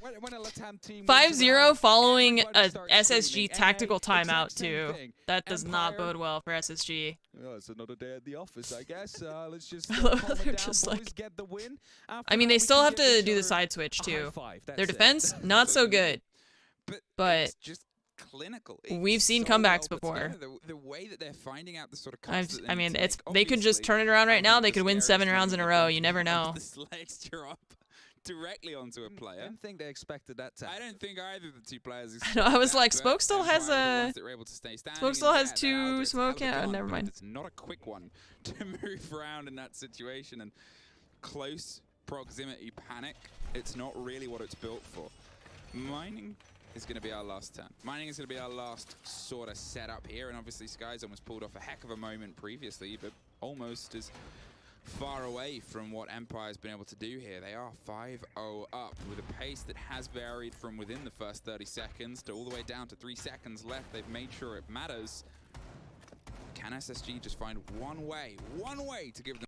5-0 5-0 following a SSG tactical timeout too. That does not bode well for SSG. Oh, it's another day at the office, I guess. Let's just they're just like, get the win. I mean, they still have to do the side switch too. Their defense, not so good. But just clinical. We've seen comebacks before. The way that they're finding out the sort of cuts I mean, they could just turn it around right now. They could win 7 rounds in a row. You never know. The sledge drop directly onto a player. I don't think they expected that. I don't think either of the 2 players. I was like, Smoke still has a. Smoke still has 2 smoke. Yeah, never mind. It's not a quick one to move around in that situation, and close proximity panic. It's not really what it's built for. Mining is going to be our last turn. Mining is going to be our last sort of setup here, and obviously Sky's almost pulled off a heck of a moment previously, but almost as far away from what Empire's been able to do here. They are 5-0 up with a pace that has varied from within the first 30 seconds to all the way down to 3 seconds left. They've made sure it matters. Can SSG just find one way to give them...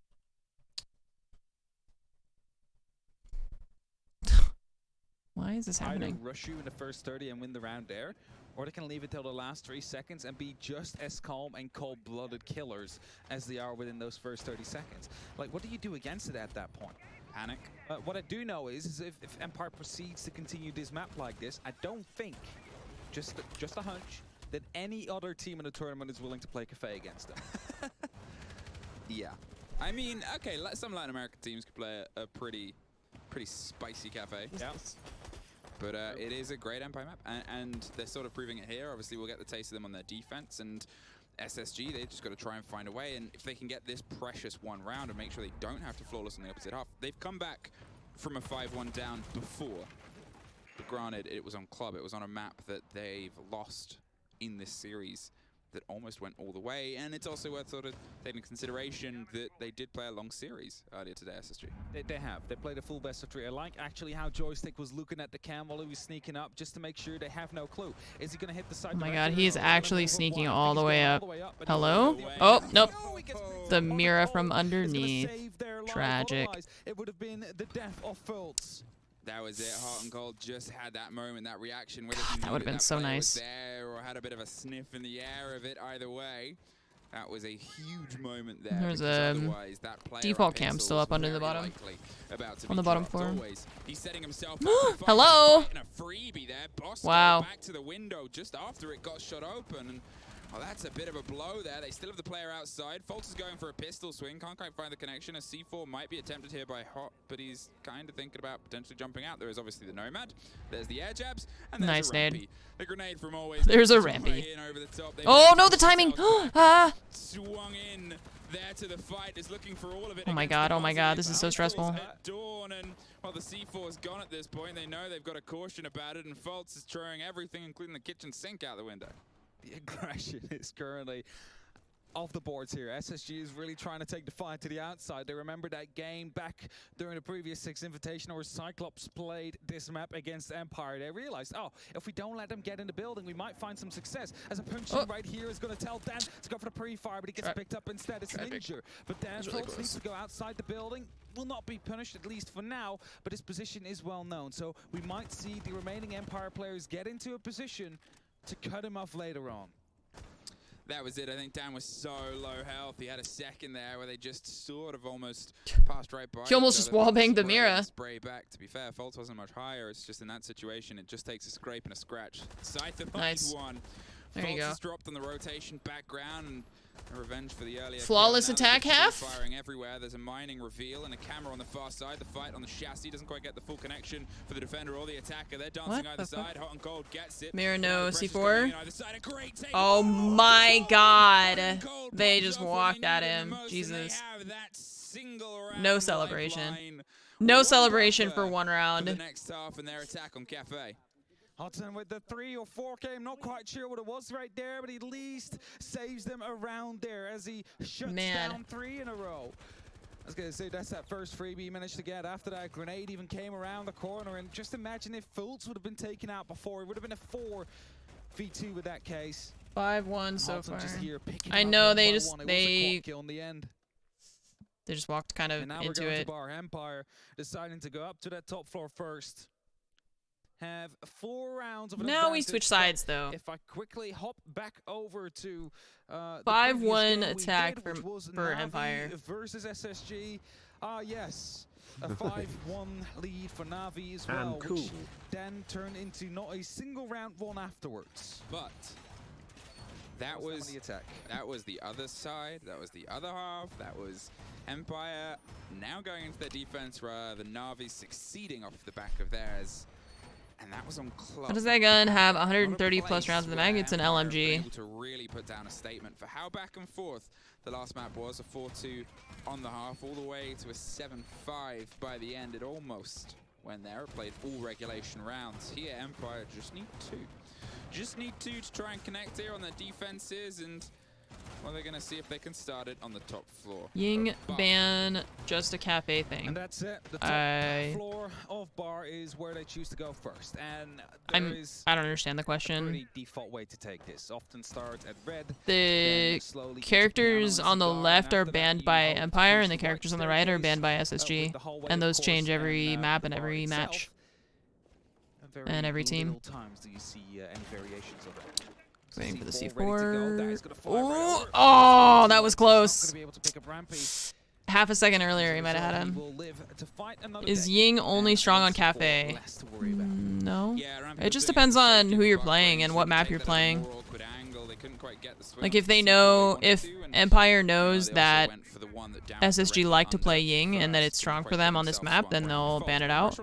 Why is this happening? Either rush you in the first 30 and win the round there, or they can leave it till the last 3 seconds and be just as calm and cold-blooded killers as they are within those first 30 seconds. Like, what do you do against it at that point? Panic. What I do know is if Empire proceeds to continue this map like this, I don't think, just a hunch, that any other team in the tournament is willing to play Cafe against them. Yeah. I mean, okay, some Latin American teams could play a pretty spicy Cafe. Yeah. But it is a great Empire map, and they're sort of proving it here. Obviously, we'll get the taste of them on their defense, and SSG, they just got to try and find a way, and if they can get this precious 1 round and make sure they don't have to flawless on the opposite half. They've come back from a 5-1 down before, but granted, it was on Club. It was on a map that they've lost in this series that almost went all the way, and it's also worth sort of taking into consideration that they did play a long series earlier today, SSG. They have. They played a full best of 3. I like actually how Joystick was looking at the cam while he was sneaking up just to make sure they have no clue. Is he going to hit the side? Oh my god, he is actually sneaking all the way up. Hello? Oh, nope. The Mira from underneath. Tragic. It would have been the death of Fultz. That was it. Hot and Cold just had that moment, that reaction. Whether that would have been so nice. There or had a bit of a sniff in the air of it. Either way, that was a huge moment there. There's a default cam still up under the bottom. On the bottom floor. He's setting himself hello. A freebie there. Boss wow. Back to the window just after it got shot open. And well, that's a bit of a blow there. They still have the player outside. Fultz is going for a pistol swing. Can't quite find the connection. A C4 might be attempted here by Hot, but he's kind of thinking about potentially jumping out. There is obviously the Nomad. There's the air jabs. And there's nice a Rampy. nade. The grenade from always. There's a Rampy. Oh, no, the timing. Ah. Swung in there to the fight. Is looking for all of it. Oh my god, this is so stressful. Dawn and well, the C4 is gone at this point. They know they've got a caution about it, and Fultz is throwing everything, including the kitchen sink, out the window. The aggression is currently off the boards here. SSG is really trying to take the fight to the outside. They remember that game back during the previous 6 Invitational where Cyclops played this map against Empire. They realized, oh, if we don't let them get in the building, we might find some success. As a punch right here is going to tell Dan to go for the pre-fire, but he gets picked up instead. It's Ninja. But Dan really needs to go outside the building. Will not be punished, at least for now, but his position is well known. So we might see the remaining Empire players get into a position to cut him off later on. That was it. I think Dan was so low health. He had a second there where they just sort of almost passed right by. He almost just wallbanged the Mira. Spray back. To be fair, Fultz wasn't much higher. It's just in that situation, it just takes a scrape and a scratch. Scythe of nice. One There you go. Fultz is dropped on the rotation background and a revenge for the earlier. Flawless kill. Now attack there's half. firing everywhere. There's a mining reveal and a camera on the far side. The fight on the chassis doesn't quite get the full connection for the defender or the attacker. They're dancing either side. Hot and Cold gets it. Mirror no Pressure's C4. coming in either side. A great take. Oh my god. They just walked at him. Jesus. No celebration. No celebration for one round. For the next half and their attack on Cafe. Hudson with the 3 or 4 game, not quite sure what it was right there, but he at least saves them around there as he shuts down 3 in a row. I was going to say, that's that first freebie he managed to get after that grenade even came around the corner. And just imagine if Fultz would have been taken out before. It would have been a 4v2 with that case. 5-1 so far. Just here I know they just, It was a quad kill in the end. They just walked kind of And now into we're going it. to Bar Empire, deciding to go up to that top floor first. Have 4 rounds of an Now we advantage, switch but sides though. If I quickly hop back over to 5-1 attack for Navi Empire versus SSG. Yes, a 5-1 lead for Navi as well, And cool. which then turned into not a single round won afterwards. But that was the attack. That was the other side. That was the other half. That was Empire now going into their defense, where the Navi succeeding off the back of theirs. And that was on clock. How does that gun have 130 plus rounds in the mag? It's an LMG. Able to really put down a statement for how back and forth the last map was. A 4-2 on the half, all the way to a 7-5 by the end. It almost went there. It played all regulation rounds. Here, Empire just need 2. Just need 2 to try and connect here on their defenses, and well, they're going to see if they can start it on the top floor. Ying ban just a cafe thing. And that's it. The top floor of Bar is where they choose to go first. And there is I don't understand the a question. pretty default way to take this. Often starts at red. The characters on the left are banned by Empire, and the characters on the right are banned by SSG. And those change every map and every match. And every team. Times do you see any variations of it. Waiting for the C4. C4. Oh, that was close. Half a second earlier, he might have had him. Is Ying only strong on Cafe? No. It just depends on who you're playing and what map you're playing. Like if they know, if Empire knows that SSG like to play Ying and that it's strong for them on this map, then they'll ban it out.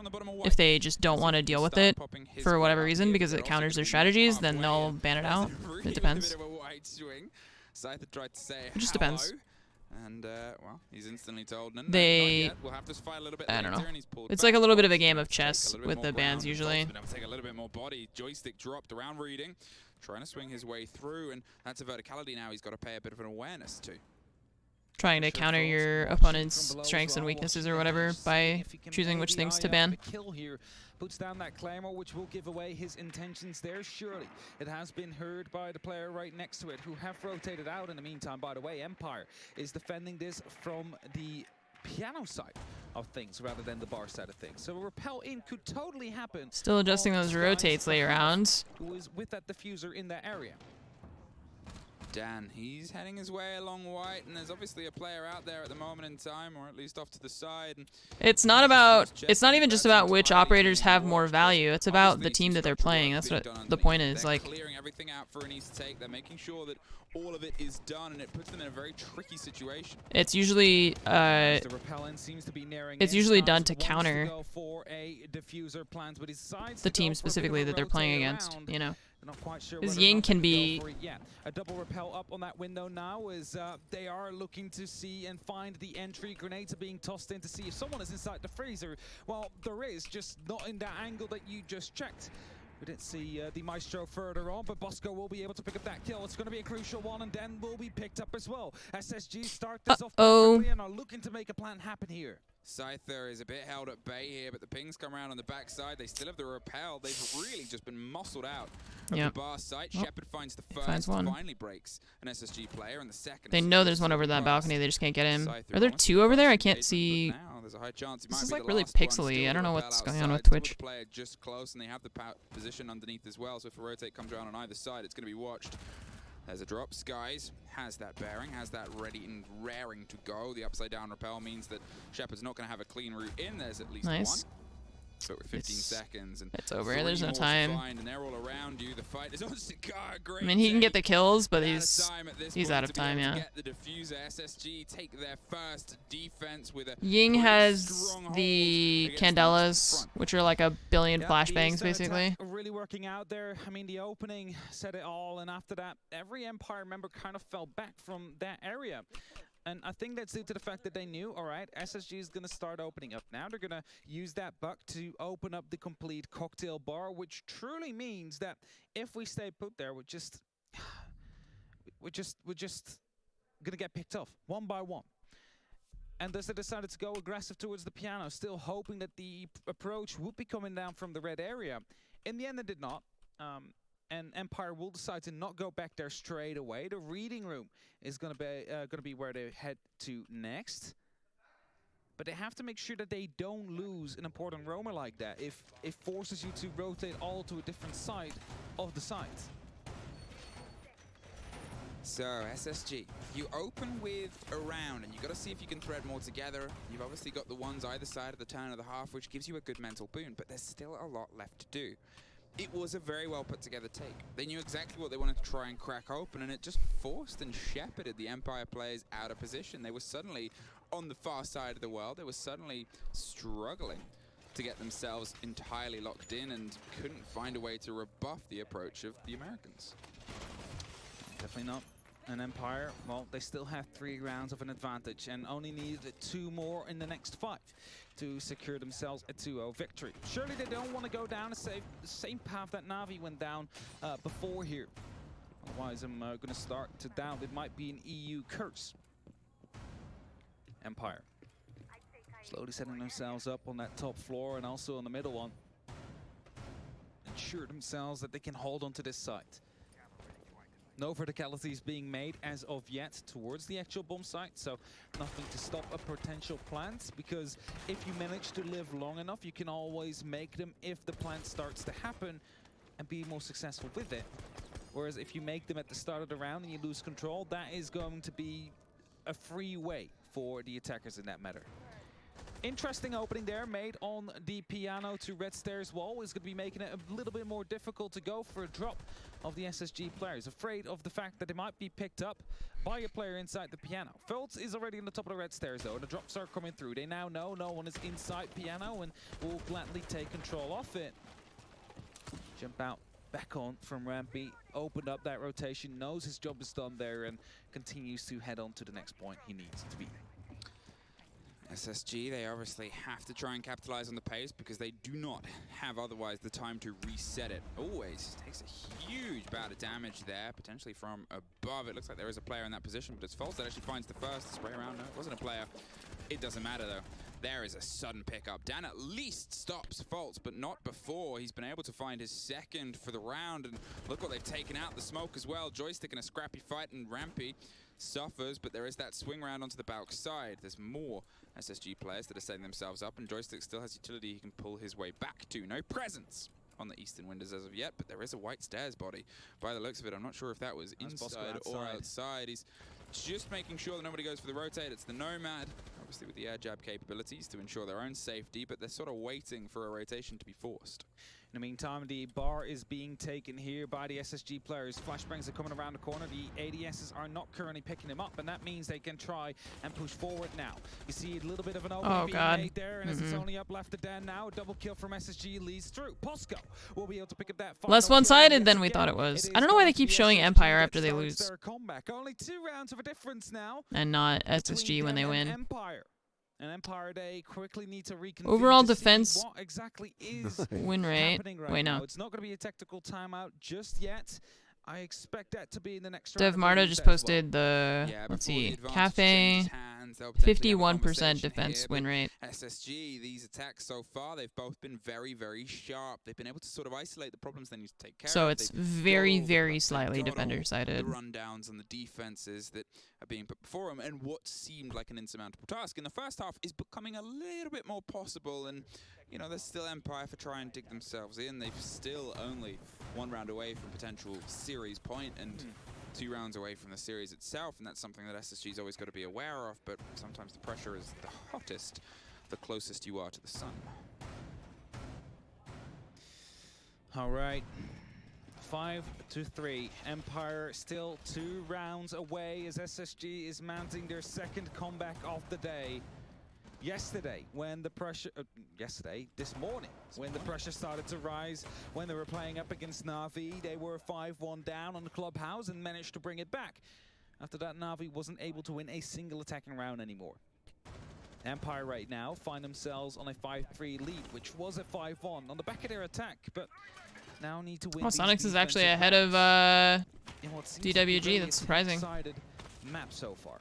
If they just don't want to deal with it for whatever reason because it counters their strategies, then they'll ban it out. It depends. It just depends. And well, he's instantly told. They, we'll have to fight a little bit I don't know. later, and he's pulled It's back. like a little bit of a game of chess Take a little with bit the more bans ground. usually. Fultz been able to take a little bit more body. Joystick dropped around reading, trying to swing his way through, and that's a verticality now. He's got to pay a bit of an awareness to. Trying to counter your opponent's strengths and weaknesses or whatever by choosing which things to ban. Kill here. Puts down that Claymore, which will give away his intentions there, surely. It has been heard by the player right next to it, who have rotated out in the meantime. By the way, Empire is defending this from the piano side of things rather than the bar side of things. So a repel in could totally happen. Still adjusting those rotates late rounds. Who is with that diffuser in that area. Dan, he's heading his way along white, and there's obviously a player out there at the moment in time, or at least off to the side. And It's not about, it's not even just about which operators have more value. It's about the team that they're playing. That's what the point is. They're like, clearing everything out for an east take. They're making sure that all of it is done, and it puts them in a very tricky situation. it's usually The repellent seems to be nearing it's in. usually Styles done to wants counter go for a diffuser, plans, but he decides the to go team for a bit of specifically a that they're playing rotate against, around. you know. They're not quite sure Because whether or Ying not can they be go for it yet. A double repel up on that window now as they are looking to see and find the entry. Grenades are being tossed in to see if someone is inside the freezer. Well, there is, just not in that angle that you just checked. We didn't see the Maestro further on, but Bosco will be able to pick up that kill. It's going to be a crucial one, and then will be picked up as well. SSG start this off perfectly and are looking to make a plan happen here. Scyther is a bit held at bay here, but the pings come around on the backside. They still have the repel. They've really just been muscled out of the bar site. Shepard finds the first, finally breaks an SSG player, and the second. They know there's one over that balcony. They just can't get him. Are there 2 over there? I can't see. There's a high chance This is like really pixely. I don't know what's going on with Twitch. Twitch. Player just close, and they have the position underneath as well. So if a rotate comes around on either side, it's going to be watched. There's a drop. Skies has that bearing, has that ready and raring to go. The upside down repel means that Shepard's not going to have a clean route in. There's at least one. But with 15 seconds and it's over. There's no more to time. find, and they're all around you. The fight is on Cigar. Great. I mean, he can get the kills, but Out of he's time at this he's point out of to be time. able to Yeah. get the diffuser. SSG take their first defense with a Ying pretty has strong the hold against Candelas, which are like a billion Yeah, flashbangs, the basically. attack really working out there. I mean, the opening said it all, and after that, every Empire member kind of fell back from that area. And I think that's due to the fact that they knew, all right, SSG is going to start opening up now. They're going to use that buck to open up the complete cocktail bar, which truly means that if we stay put there, we're just going to get picked off one by one. And thus they decided to go aggressive towards the piano, still hoping that the approach would be coming down from the red area. In the end, they did not. And Empire will decide to not go back there straight away. The reading room is going to be where they head to next. But they have to make sure that they don't lose an important roamer like that. If it forces you to rotate all to a different side of the site. So, SSG, you open with a round, and you got to see if you can thread more together. You've obviously got the ones either side of the turn of the half, which gives you a good mental boon, but there's still a lot left to do. It was a very well put together take. They knew exactly what they wanted to try and crack open, and it just forced and shepherded the Empire players out of position. They were suddenly on the far side of the world. They were suddenly struggling to get themselves entirely locked in and couldn't find a way to rebuff the approach of the Americans. Definitely not an Empire. Well, they still have 3 rounds of an advantage and only needed 2 more in the next 5 to secure themselves a 2-0 victory. Surely they don't want to go down the same path that Na'Vi went down before here. Otherwise, I'm going to start to doubt it might be an EU curse. Empire slowly setting themselves up on that top floor and also on the middle one. Ensure themselves that they can hold on to this site. No verticalities being made as of yet towards the actual bomb site, so nothing to stop a potential plant, because if you manage to live long enough, you can always make them if the plant starts to happen and be more successful with it. Whereas if you make them at the start of the round and you lose control, that is going to be a free way for the attackers in that matter. Interesting opening there made on the piano to Red Stairs wall. Is going to be making it a little bit more difficult to go for a drop of the SSG players. Afraid of the fact that they might be picked up by a player inside the piano. Fultz is already on the top of the Red Stairs though, and the drops are coming through. They now know no one is inside piano and will gladly take control of it. Jump out back on from Rampy, opened up that rotation, knows his job is done there, and continues to head on to the next point he needs to be. SSG, they obviously have to try and capitalize on the pace because they do not have otherwise the time to reset it. Always takes a huge bout of damage there, potentially from above. It looks like there is a player in that position, but it's False that actually finds the first spray around. No, it wasn't a player. It doesn't matter though. There is a sudden pickup. Dan at least stops False, but not before. He's been able to find his second for the round, and look what they've taken out. The smoke as well. Joystick in a scrappy fight, and Rampy suffers, but there is that swing round onto the Balk side. There's more SSG players that are setting themselves up, and Joystick still has utility he can pull his way back to. No presence on the eastern windows as of yet, but there is a white stairs body. By the looks of it, I'm not sure if that was inside or outside. He's just making sure that nobody goes for the rotate. It's the Nomad, obviously with the air jab capabilities to ensure their own safety, but they're sort of waiting for a rotation to be forced. In the meantime, the bar is being taken here by the SSG players. Flashbangs are coming around the corner. The ADSs are not currently picking them up, and that means they can try and push forward now. You see a little bit of an opening being made there, and as it's only up left to Dan now, a double kill from SSG leads through. Posco will be able to pick up that. Less one-sided than we thought it was. I don't know why they keep showing Empire after they lose. Only 2 rounds of a difference now. And not SSG when they win. And Empire, they quickly need to reconfigure overall to defense see what exactly is win rate. Right Wait, no. now. It's not going to be a tactical timeout just yet. I expect that to be in the next Dev round. Marta just posted the, let's see, Cafe, 51% defense win rate. SSG, these attacks so far, they've both been very, very sharp. They've been able to sort of isolate the problems they need to take care of. So it's very, very slightly defender-sided. The rundowns and the defenses that are being put before them, and what seemed like an insurmountable task in the first half is becoming a little bit more possible. And you know, there's still Empire for trying to dig themselves in. They've still only 1 round away from potential series point and 2 rounds away from the series itself, and that's something that SSG's always got to be aware of, but sometimes the pressure is the hottest the closest you are to the sun. All right. 5-3. Empire still 2 rounds away as SSG is mounting their second comeback of the day. Yesterday, when the pressure... this morning, when the pressure started to rise, when they were playing up against Na'Vi, they were 5-1 down on the Clubhouse and managed to bring it back. After that, Na'Vi wasn't able to win a single attacking round anymore. Empire right now find themselves on a 5-3 lead, which was a 5-1 on the back of their attack, but now need to win. Oh, Sonics is actually ahead of DWG. That's surprising. Map so far.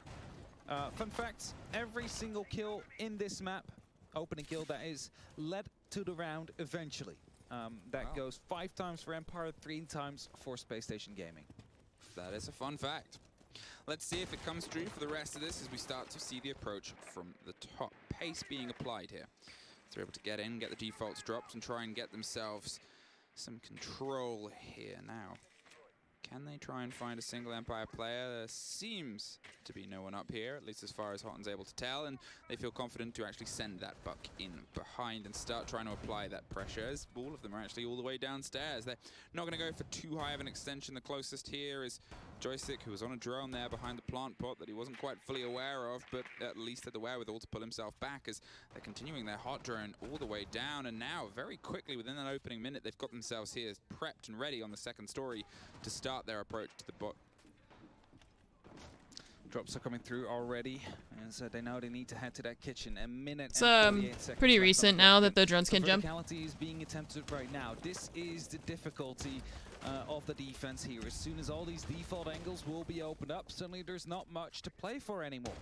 Fun fact, every single kill in this map, opening kill that is, led to the round eventually. That goes 5 times for Empire, 3 times for Space Station Gaming. That is a fun fact. Let's see if it comes true for the rest of this as we start to see the approach from the top. Pace being applied here. So they're able to get in, get the defaults dropped, and try and get themselves some control here now. Can they try and find a single Empire player? There seems to be no one up here, at least as far as Hotton's able to tell, and they feel confident to actually send that buck in behind and start trying to apply that pressure, as all of them are actually all the way downstairs. They're not going to go for too high of an extension. The closest here is Joystick, who was on a drone there behind the plant pot that he wasn't quite fully aware of, but at least had the wherewithal to pull himself back as they're continuing their hot drone all the way down. And now, very quickly, within that opening minute, they've got themselves here prepped and ready on the second story to start their approach to the bot. Drops are coming through already, and so they know they need to head to that kitchen. A minute It's and 48 seconds pretty left recent on now clock. that the drones can The jump. verticality is being attempted right now. This is the difficulty of the defense here. As soon as all these default angles will be opened up, suddenly there's not much to play for anymore.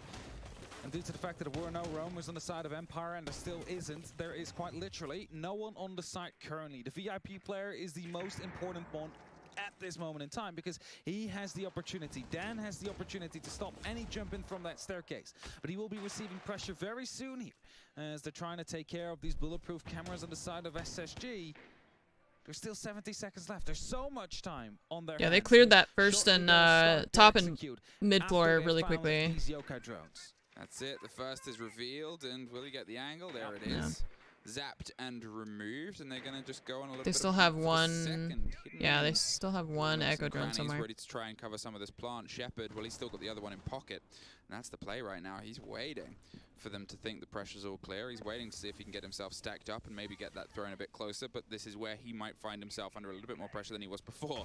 And due to the fact that there were no roamers on the side of Empire, and there still isn't, there is quite literally no one on the site currently. The VIP player is the most important one at this moment in time because he has the opportunity. Dan has the opportunity to stop any jumping from that staircase, but he will be receiving pressure very soon here as they're trying to take care of these bulletproof cameras on the side of SSG. There's still 70 seconds left. There's so much time on their Yeah, they hands. cleared that first and top and execute mid floor after they really found quickly. these yokai drones. That's it. The first is revealed, and will he get the angle? There it is. Zapped and removed, and they're going to just go on a little bit. They still of have for the one. second. Yeah, they still have one Some echo drone grannies somewhere. ready to try and cover some of this plant. Shepard, well, he's still got the other one in pocket. And that's the play right now. He's waiting for them to think the pressure's all clear. He's waiting to see if he can get himself stacked up and maybe get that thrown a bit closer. But this is where he might find himself under a little bit more pressure than he was before.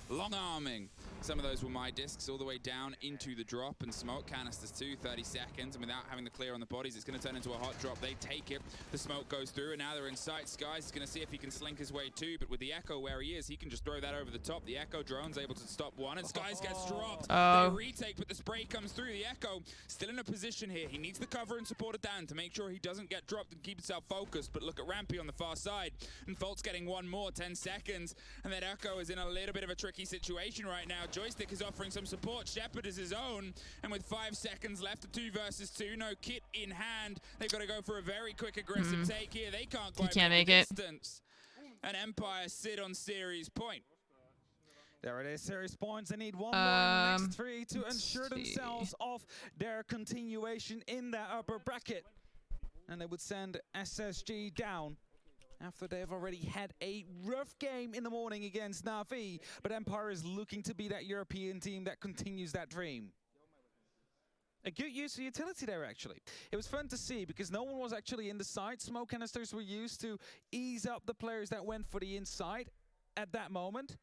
Long arming. Some of those were my discs all the way down into the drop, and smoke canisters too, 30 seconds, and without having the clear on the bodies, it's going to turn into a hot drop. They take it, the smoke goes through, and now they're in sight. Skies is going to see if he can slink his way too, but with the Echo where he is, he can just throw that over the top. The Echo drone's able to stop one, and Skies gets dropped. They retake, but the spray comes through. The Echo still in a position here. He needs the cover and support of Dan to make sure he doesn't get dropped and keep himself focused, but look at Rampy on the far side, and Folt's getting one more, 10 seconds, and that Echo is in a little bit of a tricky situation right now. Joystick is offering some support. Shepard is his own, and with 5 seconds left, a 2 versus 2, no kit in hand. They've got to go for a very quick aggressive take here. They can't quite make it. Distance. And Empire sit on series point. There it is, series points. They need one more in the next 3 to ensure themselves of their continuation in that upper bracket. And they would send SSG down after they've already had a rough game in the morning against Na'Vi, but Empire is looking to be that European team that continues that dream. A good use of utility there, actually. It was fun to see because no one was actually in the side. Smoke canisters were used to ease up the players that went for the inside at that moment.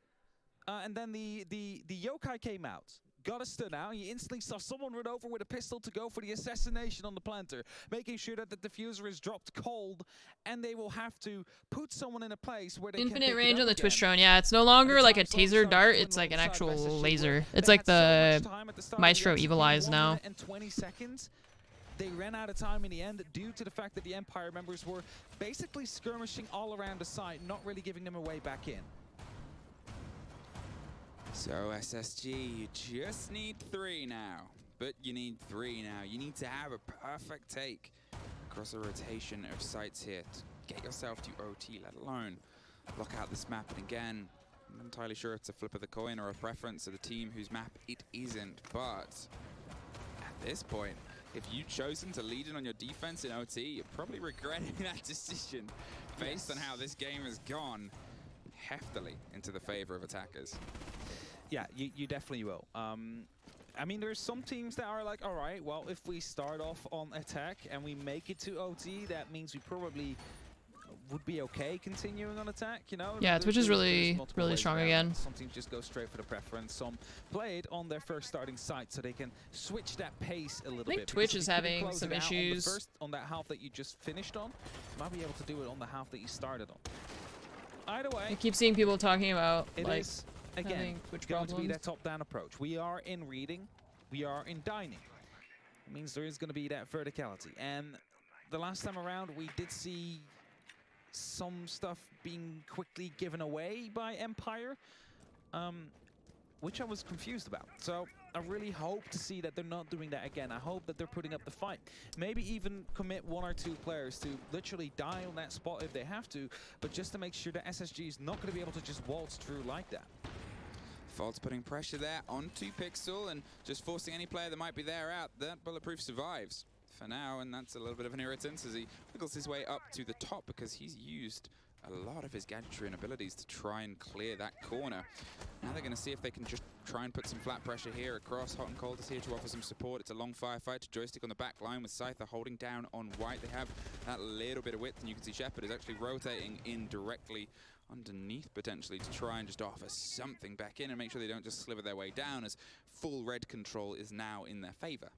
And then the yokai came out. Got a stun out. You instantly saw someone run over with a pistol to go for the assassination on the planter, making sure that the diffuser is dropped cold, and they will have to put someone in a place where they can Infinite pick it range up on the again. Twitch drone. Yeah, it's no longer like a taser dart. It's like an actual laser. It's like the Maestro Evil Eyes now. 20 seconds. They ran out of time in the end due to the fact that the Empire members were basically skirmishing all around the site, not really giving them a way back in. So SSG, you just need 3 now. But you need 3 now. You need to have a perfect take across a rotation of sites here to get yourself to OT, let alone block out this map. And again, I'm not entirely sure it's a flip of the coin or a preference of the team whose map it isn't. But at this point, if you've chosen to lead in on your defense in OT, you're probably regretting that decision based on how this game has gone. heftily into the favor of attackers. Yeah, you definitely will. I mean, there's some teams that are like, all right, well, if we start off on attack and we make it to OT, that means we probably would be okay continuing on attack, you know? Yeah, Twitch is really strong again. Some teams just go straight for the preference. Some play it on their first starting site so they can switch that pace a little bit. I think Twitch is having some issues. On that half that you just finished on, you might be able to do it on the half that you started on. Either way, I keep seeing people talking about it like is, again, having Twitch going problems. to be that top-down approach. We are in reading, we are in dining. It means there is going to be that verticality. And the last time around, we did see some stuff being quickly given away by Empire, which I was confused about. So I really hope to see that they're not doing that again. I hope that they're putting up the fight. Maybe even commit 1 or 2 players to literally die on that spot if they have to, but just to make sure that SSG is not going to be able to just waltz through like that. Fault's putting pressure there onto Pixel and just forcing any player that might be there out. That Bulletproof survives for now, and that's a little bit of an irritant as he wiggles his way up to the top because he's used a lot of his gadgetry and abilities to try and clear that corner. Now they're going to see if they can just try and put some flat pressure here across. Hot and Cold is here to offer some support. It's a long firefight to Joystick on the back line with Scyther holding down on White. They have that little bit of width, and you can see Shepard is actually rotating in directly underneath potentially to try and just offer something back in and make sure they don't just sliver their way down, as full red control is now in their favor.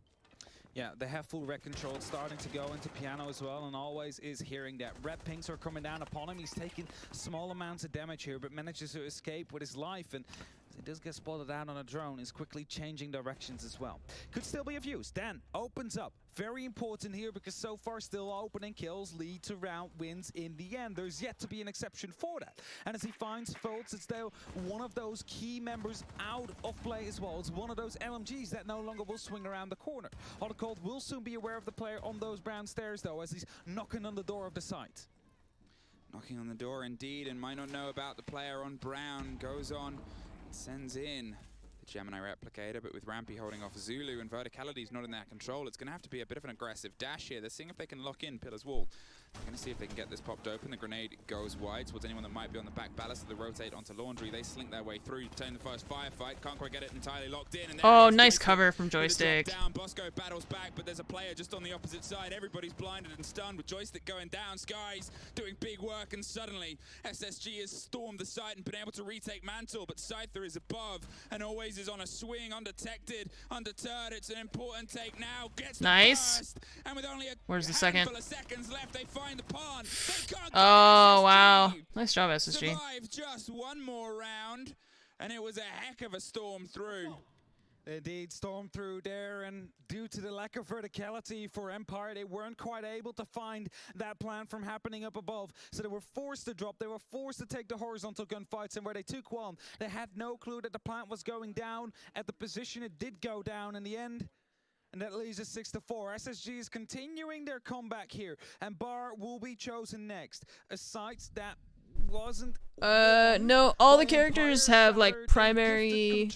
Yeah, they have full red control. It's starting to go into Piano as well, and always is hearing that red pings are coming down upon him. He's taking small amounts of damage here, but manages to escape with his life, and as he does get spotted out on a drone, is quickly changing directions as well. Could still be of use. Dan opens up. Very important here because so far still opening kills lead to round wins in the end. There's yet to be an exception for that. And as he finds Fultz, it's still one of those key members out of play as well. It's one of those LMGs that no longer will swing around the corner. Hot and Cold will soon be aware of the player on those brown stairs though, as he's knocking on the door of the site. Knocking on the door indeed, and might not know about the player on brown. Goes on, sends in the Gemini replicator, but with Rampy holding off Zulu and verticality's not in their control, it's going to have to be a bit of an aggressive dash here. They're seeing if they can lock in Pillar's wall. They're going to see if they can get this popped open. The grenade goes wide towards anyone that might be on the back ballast. So they rotate onto Laundry. They slink their way through, turn the first firefight. Can't quite get it entirely locked in. And oh, nice cover from Joystick. Down. Bosco battles back, but there's a player just on the opposite side. Everybody's blinded and stunned with Joystick going down. Skies doing big work, and suddenly SSG has stormed the site and been able to retake Mantle, but Scyther is above and always is on a swing, undetected, undeterred. It's an important take now. Gets nice. First, and with only a where's the second? of seconds left, they find the pawn. Oh, wow. Nice job, SSG. Survived just one more round, and it was a heck of a storm through. They indeed stormed through there, and due to the lack of verticality for Empire, they weren't quite able to find that plan from happening up above. So they were forced to drop, they were forced to take the horizontal gunfights, and where they took one, they had no clue that the plant was going down at the position it did go down in the end. And that leaves us 6-4. SSG is continuing their comeback here, and Bar will be chosen next. A site that wasn't no, all the characters have like primary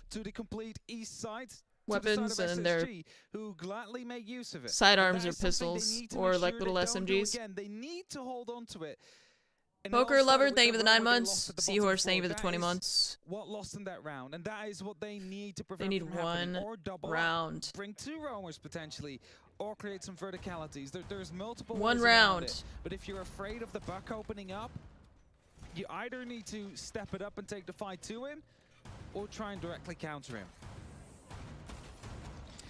to the complete east side weapons, and their who gladly make use of it. Sidearms or pistols or like little SMGs. Again, they need to hold on to it. Poker Lover, thank you for the 9 months. Seahorse, thank you for the 20 months. What lost in that round, and that is what they need to prevent. They need one round. Bring 2 roamers potentially, or create some verticalities. There's multiple one ways round. It. But if you're afraid of the buck opening up, you either need to step it up and take the fight to him, or try and directly counter him.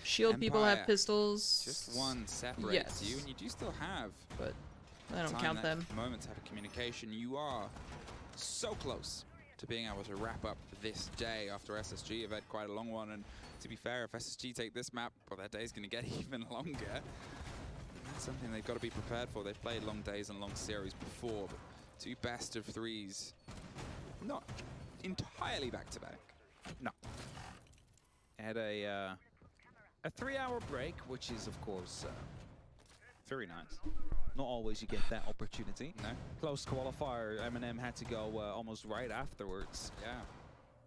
Shield Empire, people have pistols. Just one separates you, and you do still have. But I don't count them. Moment to have a communication. You are so close to being able to wrap up this day after SSG have had quite a long one. And to be fair, if SSG take this map, well, that day's going to get even longer. That's something they've got to be prepared for. They've played long days and long series before, but 2 best of 3s, not entirely back to back. No. Had a 3-hour break, which is of course very nice. Not always you get that opportunity. No. Close qualifier, Eminem had to go almost right afterwards.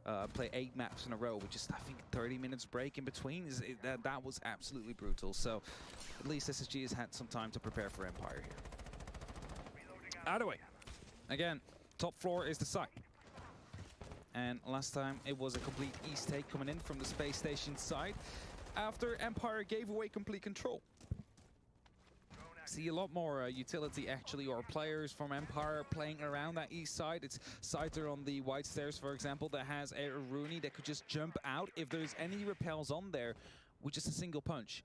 Yeah. Play 8 maps in a row with just, I think, 30 minutes break in between. That was absolutely brutal. So at least SSG has had some time to prepare for Empire here. Either way, again, Top floor is the site. And last time it was a complete east take coming in from the space station side after Empire gave away complete control. See a lot more utility actually, or players from Empire playing around that east side. It's Scyther on the white stairs, for example, that has a Rooney that could just jump out if there's any repels on there with just a single punch.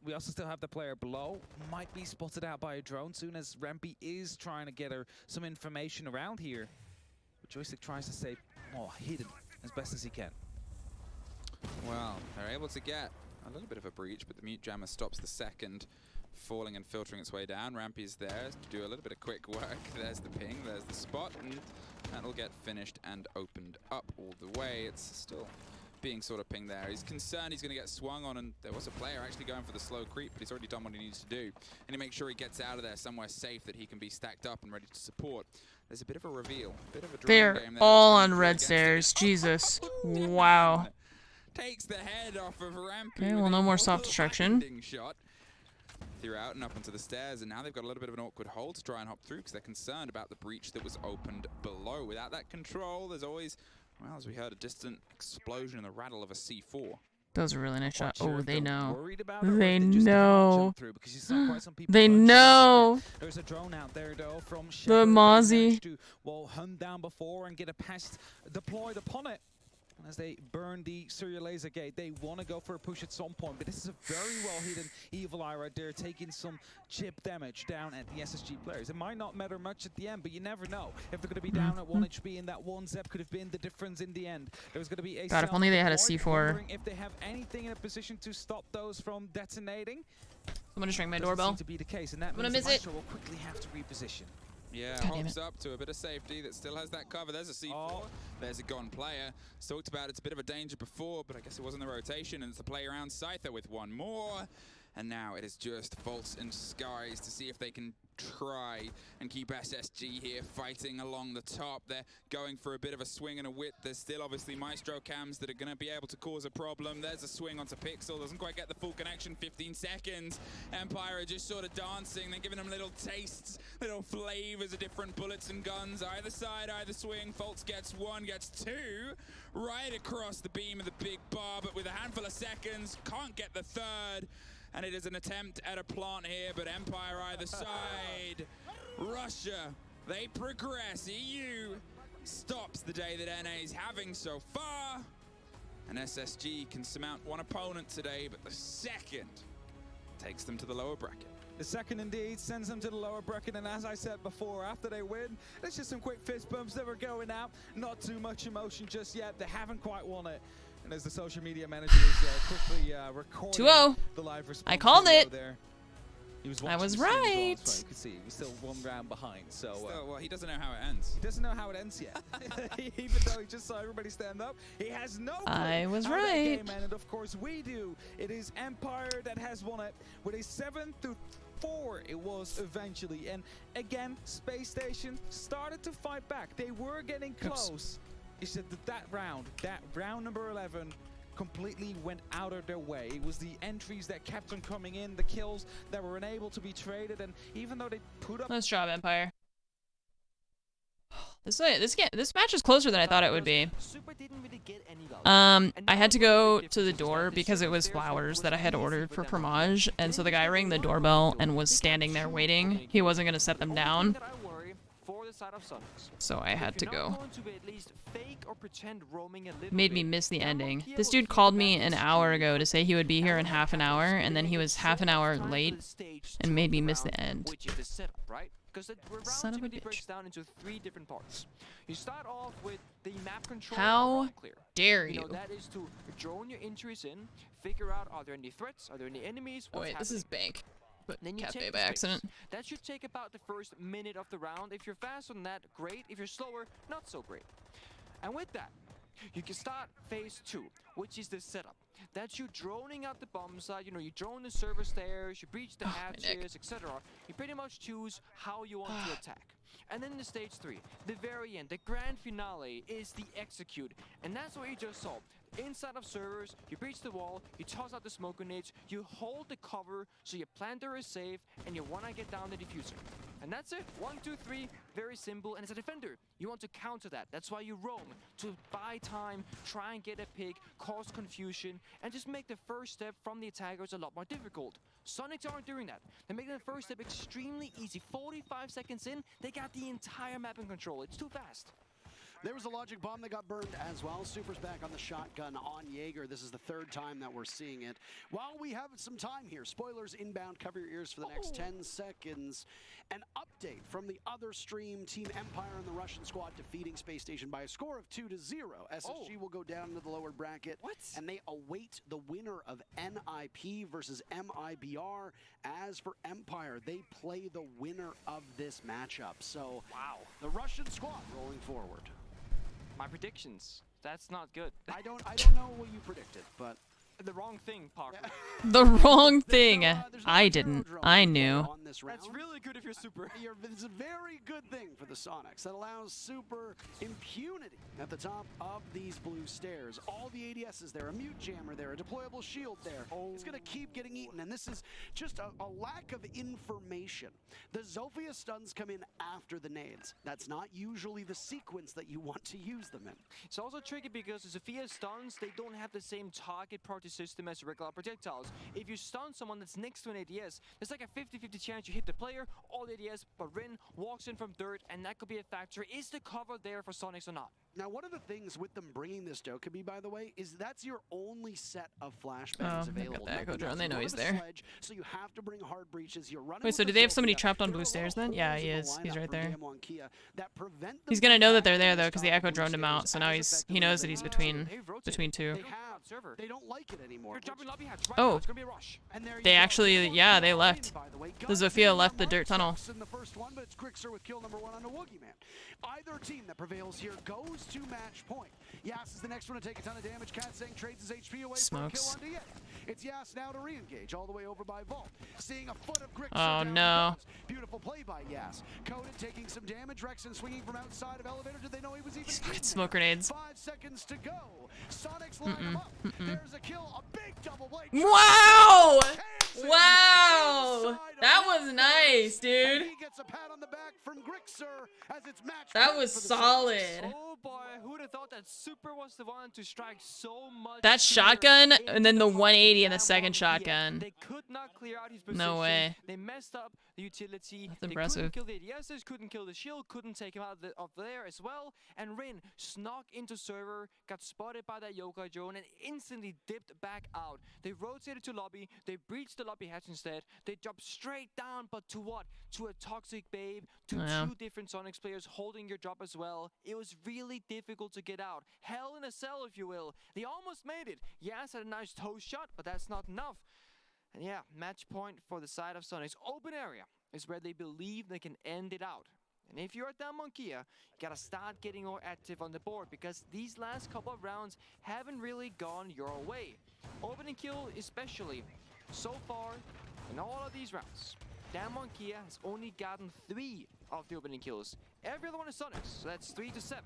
We also still have the player below, might be spotted out by a drone soon as Rampy is trying to get her some information around here. But Joystick tries to stay hidden as best as he can. Well, they're able to get a little bit of a breach, but the mute jammer stops the second, falling and filtering its way down. Rampy's there to do a little bit of quick work. There's the ping, there's the spot, and that'll get finished and opened up all the way. It's still being sort of pinged there. He's concerned he's going to get swung on, and there was a player actually going for the slow creep, but he's already done what he needs to do. And he makes sure he gets out of there somewhere safe that he can be stacked up and ready to support. There's a bit of a reveal, a bit of a They're game there. all on red stairs. Jesus. Wow. Takes the head off of Rampy. Okay, well, no more self-destruction. Shot throughout and up onto the stairs, and now they've got a little bit of an awkward hole to try and hop through because they're concerned about the breach that was opened below. Without that control, there's always, well, as we heard, a distant explosion and the rattle of a C4. That was a really nice shot. Sure Oh, they know. They know. They know. There's a drone out there though from the Mozzie. To, well, hunt down before and get a pest deployed upon it. And as they burn the serial laser gate, they want to go for a push at some point. But this is a very well hidden Evil Eye right there, taking some chip damage down at the SSG players. It might not matter much at the end, but you never know. If they're going to be down at 1 HP, and that one Zep could have been the difference in the end. There's going to be a God, if only they had a C4. If they have anything in a position to stop those from detonating. Someone just rang my doorbell. To be the case, and that I'm gonna means miss it. will quickly have to reposition. Yeah, hops up to a bit of safety that still has that cover. There's a C4. There's a gone player. Talked about it's a bit of a danger before, but I guess it wasn't the rotation, and it's the play around Scyther with one more. And now it is just Faults and Skies to see if they can try and keep SSG here fighting along the top. They're going for a bit of a swing and a whip. There's still obviously Maestro cams that are going to be able to cause a problem. There's a swing onto Pixel. Doesn't quite get the full connection. 15 seconds. Empire are just sort of dancing. They're giving them little tastes, little flavors of different bullets and guns. Either side, either swing. Faults gets one, gets two. Right across the beam of the big bar, but with a handful of seconds, can't get the third. And it is an attempt at a plant here, but Empire either side. Russia, they progress. EU stops the day that NA is having so far. And SSG can surmount one opponent today, but the second takes them to the lower bracket. The second indeed sends them to the lower bracket, and as I said before, after they win, there's just some quick fist bumps that were going out. Not too much emotion just yet. They haven't quite won it. And as the social media manager is quickly recording 2-0. the live response I called it. there. He was I was watching the stream as well, right. so you can see he's still one round behind. So Still, well, he doesn't know how it ends. he doesn't know how it ends yet. Even though he just saw everybody stand up, he has no clue I was how that right. game ended. Of course we do. It is Empire that has won it with a 7-4. It was eventually, and again, Space Station started to fight back. They were getting close. It's just that round number 11. Completely went out of their way. It was the entries that kept on coming in, the kills that were unable to be traded, and even though they put up. Nice job, Empire. This match is closer than I thought it would be. I had to go to the door because it was flowers that I had ordered for Primage, and so the guy rang the doorbell and was standing there waiting. He wasn't gonna set them down, so I had to go. Made me miss the ending. This dude called me an hour ago to say he would be here in half an hour, and then he was half an hour late and made me miss the end. Because the Son of a typically bitch. breaks down into 3 different parts. You start off with the map control. How and clear. dare You know, you. that is to drone your entries in, figure out are there any threats, are there any enemies, Oh what's wait, this is happening. bank. But Then you cafe take by the accident. space. That should take about the first minute of the round. If you're faster than that, great. If you're slower, not so great. And with that, you can start phase 2, which is the setup. That's you droning out the bomb site, you know, you drone the server stairs, you breach the hatches, etc. You pretty much choose how you want to attack. And then the stage 3, the very end, the grand finale is the execute. And that's what you just saw. Inside of servers, you breach the wall, you toss out the smoke grenades, you hold the cover so your planter is safe, and you want to get down the diffuser. And that's it. 1, 2, 3. Very simple. And as a defender, you want to counter that. That's why you roam, to buy time, try and get a pick, cause confusion, and just make the first step from the attackers a lot more difficult. Sonics aren't doing that. They're making the first step extremely easy. 45 seconds in, they got the entire map in control. It's too fast. There was a logic bomb that got burned as well. Super's back on the shotgun on Jaeger. This is the third time that we're seeing it. While we have some time here, spoilers inbound, cover your ears for the next 10 seconds. An update from the other stream, Team Empire and the Russian squad defeating Space Station by a score of 2-0. SSG will go down into the lower bracket. And they await the winner of NIP versus MIBR. As for Empire, they play the winner of this matchup. So, the Russian squad rolling forward. My predictions. That's not good. I don't know what you predicted, but the wrong thing, Parker. The wrong thing. I didn't. I knew. That's really good if you're Super. It's a very good thing for the Sonics. That allows Super impunity at the top of these blue stairs. All the ADSs there, a mute jammer there, a deployable shield there. It's going to keep getting eaten, and this is just a lack of information. The Zofia stuns come in after the nades. That's not usually the sequence that you want to use them in. It's also tricky because the Zofia stuns, they don't have the same target party system as regular projectiles. If you stun someone that's next to an ADS, there's like a 50-50 chance you hit the player, all ADS, but Rin walks in from dirt, and that could be a factor. Is the cover there for Sonics or not? Now, one of the things with them bringing this Dokkaebi, by the way, is that's your only set of flashbangs available. Got the Echo Drone. They know he's there. So you have to bring hard breaches. You're running. Wait, so do they have somebody trapped on blue stairs then? Yeah, he is. He's right there. He's gonna know that they're there though, because the Echo droned him out. So now he knows that he's between two. They don't like it anymore. Oh, they actually, yeah, they left. The Zofia left the dirt tunnel. In the first one, but it's Grixer with kill number 1 on a Woogie Man. Either team that prevails here goes to match point. Yas is the next one to take a ton of damage. Katsang trades his HP away for a kill on Diaz. It's Yas now to re-engage all the way over by Vault. Seeing a foot of Grixer. Oh no. Beautiful play by Yas. Coded taking some damage. Rexon swinging from outside of elevator. Did they know he was even in smoke grenades. 5 seconds to go. Sonics line him up. There's a kill. A big double blade. Wow! Wow! That was nice, dude. He gets a pat on the back from Grixer as it's matched. That was solid. Oh boy, who would have thought that Super was the one to strike so much? That shotgun and then the 180 and the second shotgun. They could not clear out his position. No way. They messed up the utility. That's they impressive. couldn't kill the ADSs, couldn't kill the shield, couldn't take him out of there as well. And Rin snuck into server, got spotted by that yokai drone, and instantly dipped back out. They rotated to lobby. They breached the lobby hatch instead. They dropped straight down, but to what? To a toxic babe, to 2 different Sonics players holding your drop as well. It was really difficult to get out. Hell in a cell, if you will. They almost made it. Yas had a nice toe shot, but that's not enough. And yeah, match point for the side of Sonics. Open area is where they believe they can end it out. And if you're at Monkia, you gotta start getting more active on the board, because these last couple of rounds haven't really gone your way. Opening kill especially. So far, in all of these rounds, Monkia has only gotten 3 of the opening kills. Every other one is Sonics, so that's 3 to 7.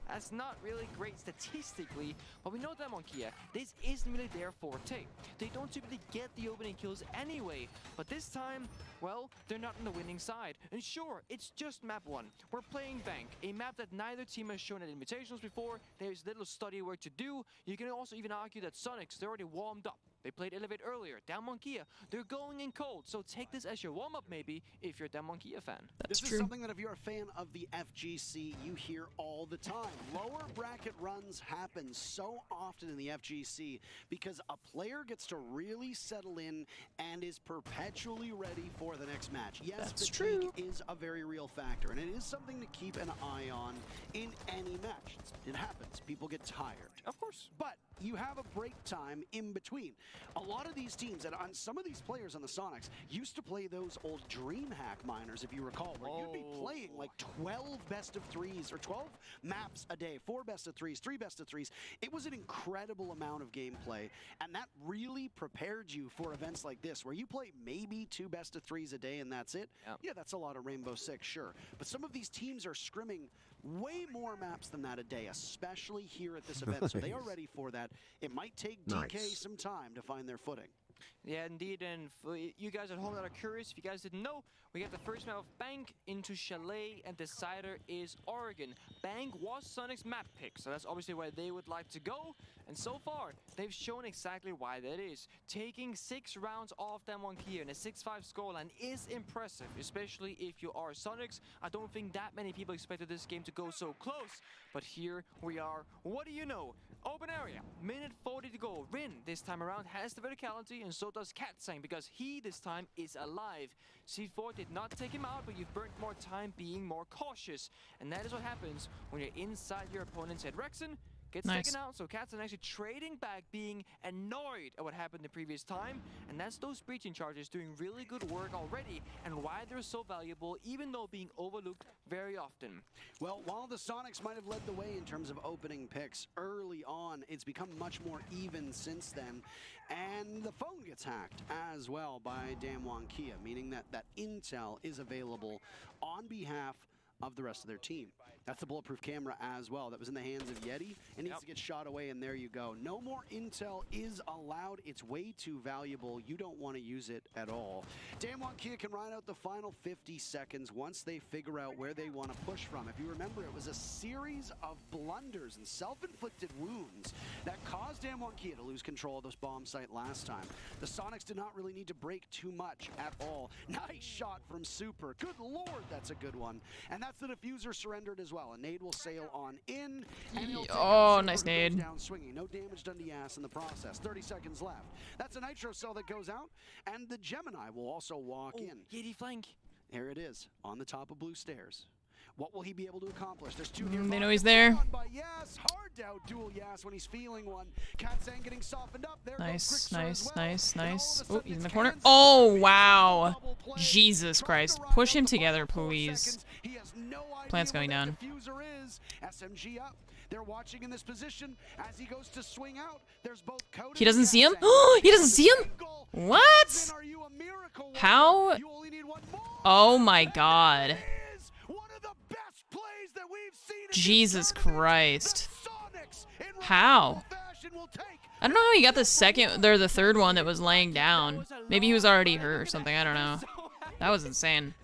That's not really great statistically, but we know that Monkia, this isn't really their forte. They don't typically get the opening kills anyway, but this time, well, they're not on the winning side. And sure, it's just map 1. We're playing Bank, a map that neither team has shown at Invitationals before. There's little study work to do. You can also even argue that Sonics, they're already warmed up. They played Elevate earlier. Monkia, they're going in cold. So take this as your warm-up maybe if you're a Monkia fan. This is something that if you're a fan of the FGC, you hear all the time. Lower bracket runs happen so often in the FGC because a player gets to really settle in and is perpetually ready for the next match. Yes, fatigue is a very real factor, and it is something to keep an eye on in any match. It happens. People get tired. Of course. But you have a break time in between. A lot of these teams, and on some of these players on the Sonics, used to play those old DreamHack miners, if you recall, where you'd be playing like 12 best of 3s or 12 maps a day, 4 best of 3s, 3 best of 3s. It was an incredible amount of gameplay, and that really prepared you for events like this, where you play maybe 2 best of 3s a day and that's it. Yeah, that's a lot of Rainbow Six, sure. But some of these teams are scrimming way more maps than that a day, especially here at this event. So they are ready for that. It might take DK some time to find their footing. Yeah, indeed, and for you guys at home that are curious, if you guys didn't know, we got the first map of Bank into Chalet, and decider is Oregon. Bank was Sonic's map pick, so that's obviously where they would like to go, and so far, they've shown exactly why that is. Taking 6 rounds off Damwon Kia and a 6-5 scoreline is impressive, especially if you are Sonics. I don't think that many people expected this game to go so close, but here we are. What do you know? Open area, minute 40 to go. Rin, this time around, has the verticality, and so does Katsang, because he, this time, is alive. C4 did not take him out, but you've burnt more time being more cautious. And that is what happens when you're inside your opponent's head. Rexon gets taken out, so Katsang actually trading back, being annoyed at what happened the previous time. And that's those breaching charges doing really good work already, and why they're so valuable, even though being overlooked very often. Well, while the Sonics might have led the way in terms of opening picks early on, it's become much more even since then. And the phone gets hacked as well by Damwon Kia, meaning that that intel is available on behalf of the rest of their team. That's the bulletproof camera as well. That was in the hands of Yeti. It needs to get shot away, and there you go. No more intel is allowed. It's way too valuable. You don't want to use it at all. Damwon Kia can ride out the final 50 seconds once they figure out where they want to push from. If you remember, it was a series of blunders and self-inflicted wounds that caused Damwon Kia to lose control of this bomb site last time. The Sonics did not really need to break too much at all. Nice shot from Super. Good lord, that's a good one. And that's the diffuser surrendered as well. A nade will sail on in. And oh, nice nade. Down swinging. No damage done to Yas in the process. 30 seconds left. That's a nitro cell that goes out. And the Gemini will also walk in. Yeti flank. Here it is on the top of blue stairs. What will he be able to accomplish? There's 2 they know he's there. Yes, hard to outduel Yas when he's feeling one. Katsang getting softened up. There nice. Oh, he's in the corner. Oh, wow. Jesus Christ. Push him together, please. Plant's going down. SMG up. They're watching in this position as he goes to swing out. There's both Code. He doesn't see him? Oh, he doesn't see him? What? How? Oh my god. Jesus Christ. How? I don't know how he got the second, or the third one that was laying down. Maybe he was already hurt or something, I don't know. That was insane.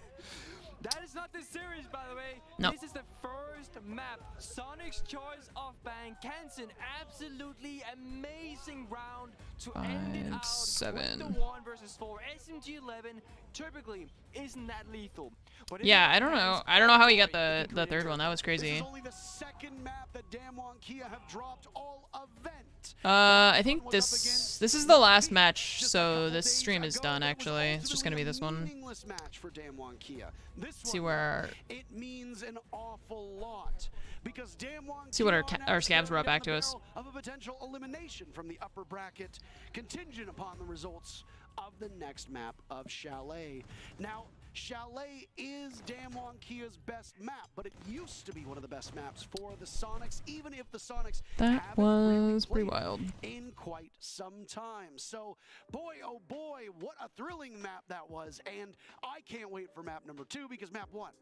That is not this series, by the way. No. This is the first map. Sonic's choice of Bang. Kansen, absolutely amazing round to end it out. 7. 1 versus 4. SMG 11 typically isn't that lethal. But yeah, I don't know. I don't know how he got the third one. That was crazy. This is only the second map that Damwon Kia have dropped all event. I think this is the last match, so this stream is done actually. It's just gonna be this one. Match for Damwon Kia. This see where it means an awful lot because Damwon see what our scabs brought back to us. Of a potential elimination from the upper bracket, contingent upon the results of the next map of Chalet. Now, Chalet is Damwon Kia's best map, but it used to be one of the best maps for the Sonics, even if the Sonics that was pretty wild in quite some time. So, boy, oh boy, what a thrilling map that was, and I can't wait for map number 2 because map 1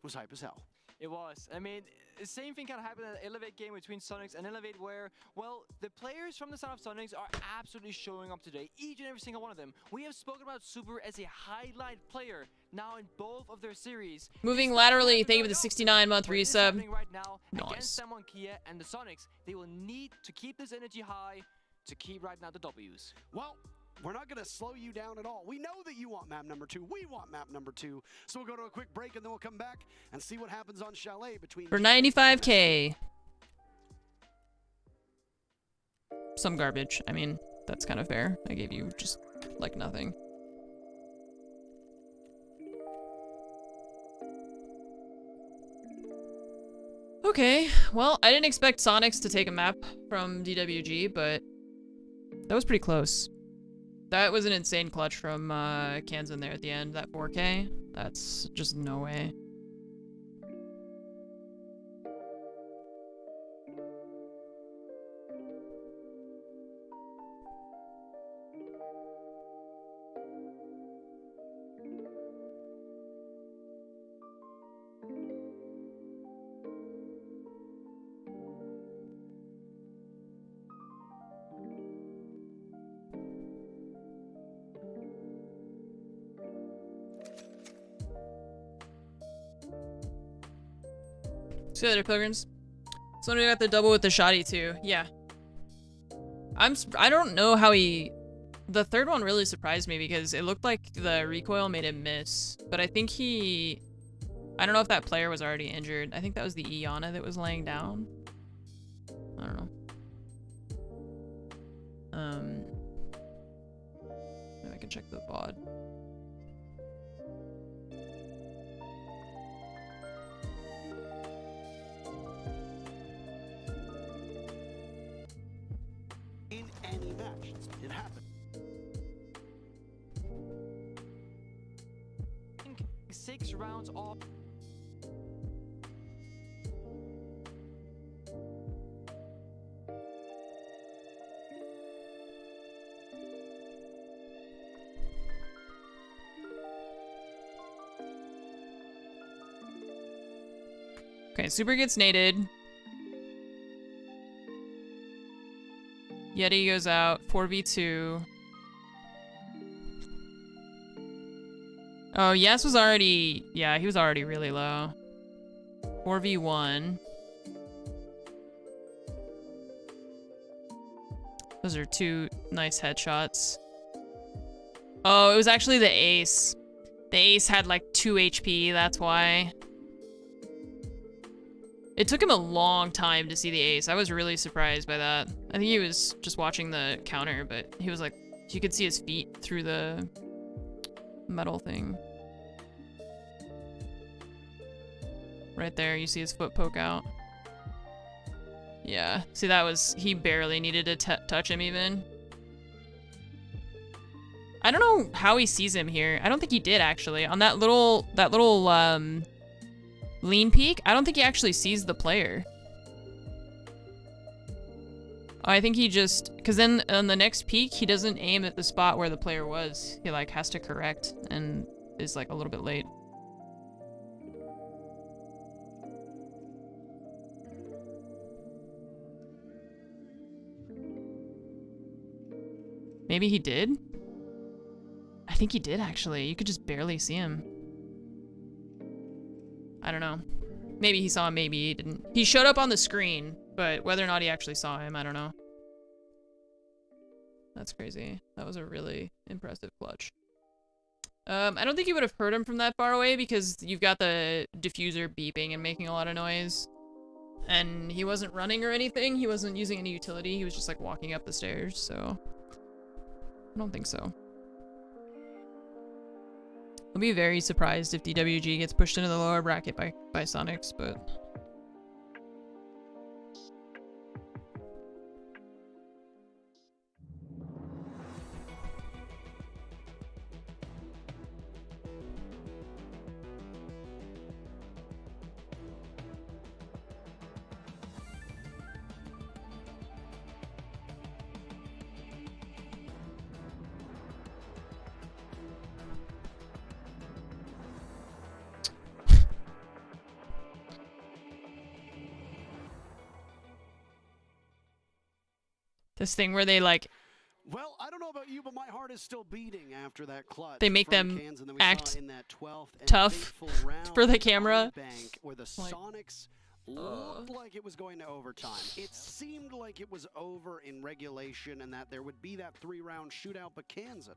was hype as hell. It was. I mean, the same thing kind of happened in the Elevate game between Sonics and Elevate where, well, the players from the side of Sonics are absolutely showing up today, each and every single one of them. We have spoken about Super as a highlight player now in both of their series. Moving laterally, thank you for the 69-month resub. Right now, nice. Against Damwon Kia and the Sonics, they will need to keep this energy high to keep riding out the W's. Well, we're not going to slow you down at all. We know that you want map number 2. We want map number 2. So we'll go to a quick break and then we'll come back and see what happens on Chalet between... For 95K. Some garbage. I mean, that's kind of fair. I gave you just, like, nothing. Okay, well, I didn't expect Sonics to take a map from DWG, but that was pretty close. That was an insane clutch from Kansen there at the end, that 4K. That's just no way. See you later, pilgrims. Somebody got the double with the shoddy too. Yeah. I don't know how he... The third one really surprised me because it looked like the recoil made him miss. But I think he... I don't know if that player was already injured. I think that was the Iana that was laying down. I don't know. Maybe I can check the VOD. In any match, it happened. 6 rounds off. Okay, Super gets naded. Yeti goes out. 4v2. Oh, Yes was already... Yeah, he was already really low. 4v1. Those are 2 nice headshots. Oh, it was actually the ace. The ace had like 2 HP, that's why. It took him a long time to see the ace. I was really surprised by that. I think he was just watching the counter, but he was like, you could see his feet through the metal thing. Right there, you see his foot poke out. Yeah, see that was, he barely needed to touch him even. I don't know how he sees him here. I don't think he did actually. On that little lean peek, I don't think he actually sees the player. I think he just, cause then on the next peek, he doesn't aim at the spot where the player was. He like has to correct and is like a little bit late. Maybe he did? I think he did actually. You could just barely see him. I don't know. Maybe he saw him, maybe he didn't. He showed up on the screen, but whether or not he actually saw him, I don't know. That's crazy. That was a really impressive clutch. I don't think you would have heard him from that far away because you've got the diffuser beeping and making a lot of noise. And he wasn't running or anything. He wasn't using any utility. He was just like walking up the stairs, so... I don't think so. I'll be very surprised if DWG gets pushed into the lower bracket by Sonics, but... This thing where they like... Well, I don't know about you, but my heart is still beating after that clutch. They make them act tough for the camera. Where the Sonics looked like it was going to overtime. It seemed like it was over in regulation and that there would be that 3-round shootout, but Kansan,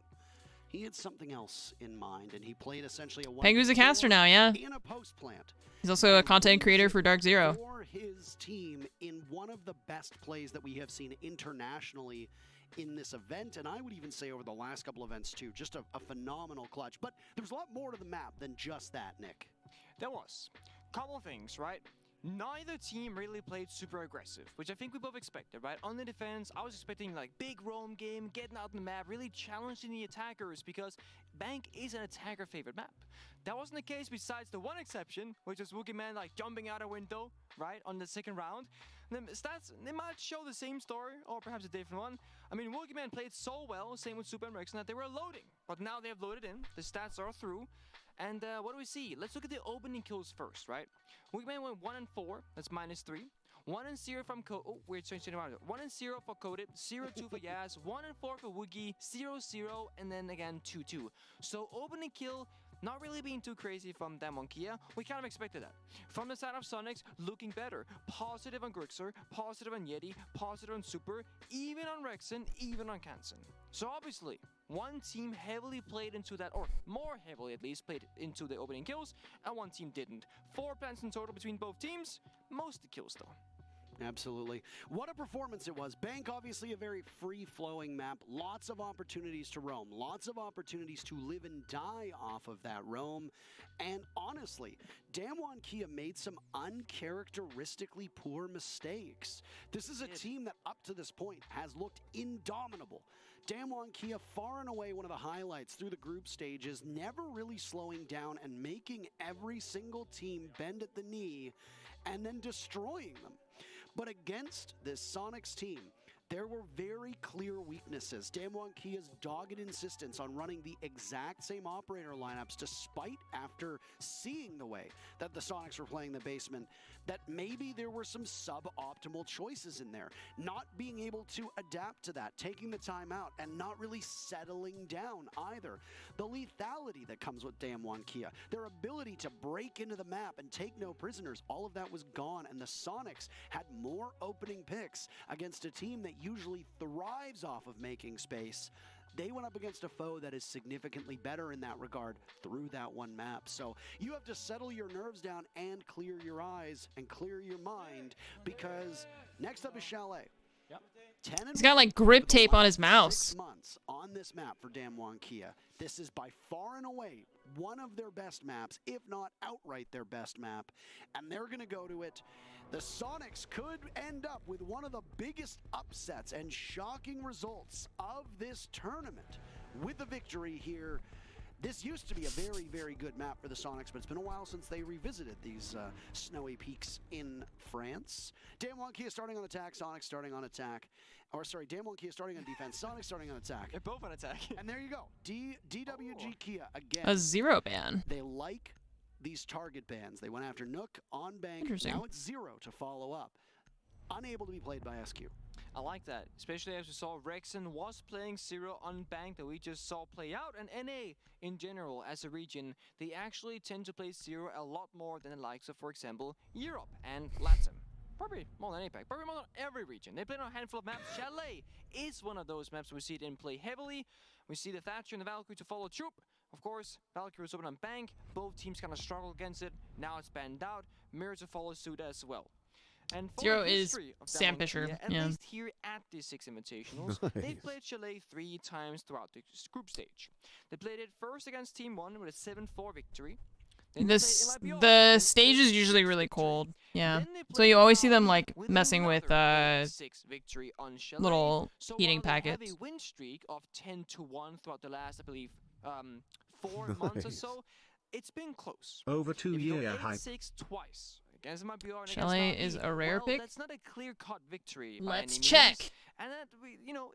he had something else in mind, and he played essentially a Pengu's a caster now, yeah. In a post plant. He's also a content creator for Dark Zero. For his team in one of the best plays that we have seen internationally in this event, and I would even say over the last couple events too. Just a phenomenal clutch. But there's a lot more to the map than just that, Nick. There was. Couple things, right? Neither team really played super aggressive, which I think we both expected, right? On the defense, I was expecting like big roam game, getting out on the map, really challenging the attackers because Bank is an attacker favorite map. That wasn't the case besides the one exception, which was Wookieman like jumping out a window, right, on the second round. And the stats, they might show the same story or perhaps a different one. I mean, Wookieman played so well, same with Super and Rexon, that they were loading. But now they have loaded in, the stats are through. And what do we see? Let's look at the opening kills first, right? Wookieman went 1 and 4, that's -3. 1 and 0 from Code. Oh, we're changing around. 1 and 0 for Coded, 0-2 for Yaz, 1 and 4 for Woogie, 0-0, and then again 2-2. So opening kill, not really being too crazy from Damwon Kia. We kind of expected that. From the side of Sonics, looking better. Positive on Grixer, positive on Yeti, positive on Super, even on Rexen, even on Kansen. So obviously, one team heavily played into that, or more heavily at least, played into the opening kills, and one team didn't. 4 plants in total between both teams, mostly kills though. Absolutely. What a performance it was. Bank, obviously a very free-flowing map. Lots of opportunities to roam. Lots of opportunities to live and die off of that roam. And honestly, Damwon Kia made some uncharacteristically poor mistakes. This is a team that up to this point has looked indomitable. Damwon Kia, far and away one of the highlights through the group stages, never really slowing down and making every single team bend at the knee and then destroying them. But against this Sonics team, there were very clear weaknesses. Damwon Kia's dogged insistence on running the exact same operator lineups, despite after seeing the way that the Sonics were playing the basement, that maybe there were some suboptimal choices in there. Not being able to adapt to that, taking the time out, and not really settling down either. The lethality that comes with Damwon Kia, their ability to break into the map and take no prisoners, all of that was gone, and the Sonics had more opening picks against a team that usually thrives off of making space. They went up against a foe that is significantly better in that regard through that one map. So you have to settle your nerves down and clear your eyes and clear your mind, because next up is Chalet. Yep. He's got like grip tape on his mouse. 6 months on this map for Damwon Kia. This is by far and away one of their best maps, if not outright their best map, and they're going to go to it. The Sonics could end up with one of the biggest upsets and shocking results of this tournament with the victory here. This used to be a very, very good map for the Sonics, but it's been a while since they revisited these snowy peaks in France. Damwon Kia starting on attack, Sonics starting on attack. Or sorry, Damwon Kia starting on defense, Sonics starting on attack. They're both on attack. And there you go. DWG Kia again. A 0 ban. They like these target bans. They went after Nook on bank. Interesting. Now it's 0 to follow up. Unable to be played by SQ. I like that, especially as we saw Rexen was playing 0 on bank that we just saw play out, and NA in general as a region, they actually tend to play 0 a lot more than the likes of, for example, Europe and Latin. Probably more than APAC, probably more than every region. They play on a handful of maps. Chalet is one of those maps we see it in play heavily. We see the Thatcher and the Valkyrie to follow Troop. Of course, Valkyrie was open on bank. Both teams kind of struggle against it. Now it's banned out. Mirror to follow suit as well. And for 0 the is history of Sam Damwon Fisher. Kia, at Yeah. least here at the 6 Invitationals, they've played Chalet 3 times throughout the group stage. They played it first against Team 1 with a 7-4 victory. The stage is usually really cold. Yeah. So you always see them like messing with little heating packets. They have a win streak of 10-1 throughout the last, I believe, 4 months or so. It's been close. Over 2-year hype. 8-6 twice. Against MIBR and Chalet against is a rare pick. That's not a clear-cut victory. by Let's any check. means. And that,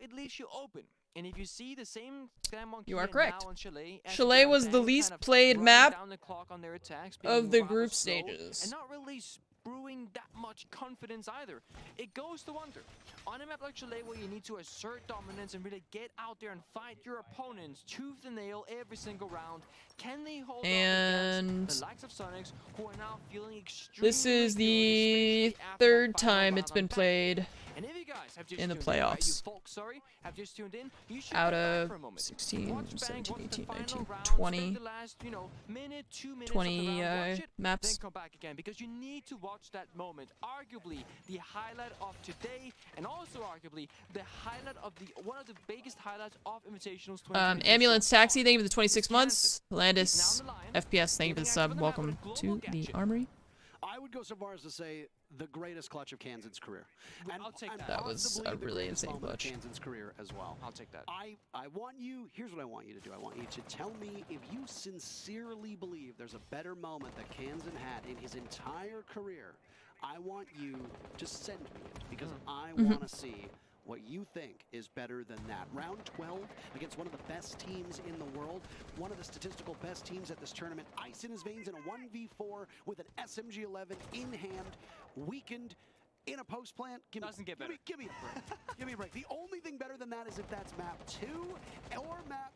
it leaves you open. And if you see the same Damwon You are Kia correct. now on Chalet, as Chalet they are was the then least kind of played running map down the clock on their attacks, being of the rather group slow, stages. and not really brewing that much confidence either. It goes to wonder. On a map like Chalet, where you need to assert dominance and really get out there and fight your opponents tooth and nail every single round, can they hold And on against the likes of Sonics, who are now feeling extremely this is good, the especially after 3rd that final time round it's on been bank? played And if you guys have just in the tuned in, right, you playoffs. folks, sorry, have just tuned in, you should out go back of for a moment. 16, Watch bank, 17, watch the 18, final 19, round, 20, spend the last, minute, 2 minutes 20 of the round, watch it, maps. then come back again, because you need to watch that moment. Arguably the highlight of today, and also arguably the highlight of one of the biggest highlights of Invitationals 2022. Ambulance Taxi, thank you for the 26 months. Landis, FPS, thank you for the sub. Welcome to the Armory. I would go so far as to say the greatest clutch of Kansan's career. And I'll take that. That was possibly a the really greatest insane moment of clutch. Kansan's career as well. I'll take that. I want you, here's what I want you to do. I want you to tell me if you sincerely believe there's a better moment that Kansan had in his entire career. I want you to send me it, because I want to see what you think is better than that. Round 12 against one of the best teams in the world, one of the statistical best teams at this tournament, ice in his veins in a 1v4 with an SMG-11 in hand, weakened in a post plant. Doesn't get better. Give me a break. Give me a break. The only thing better than that is if that's map 2 or map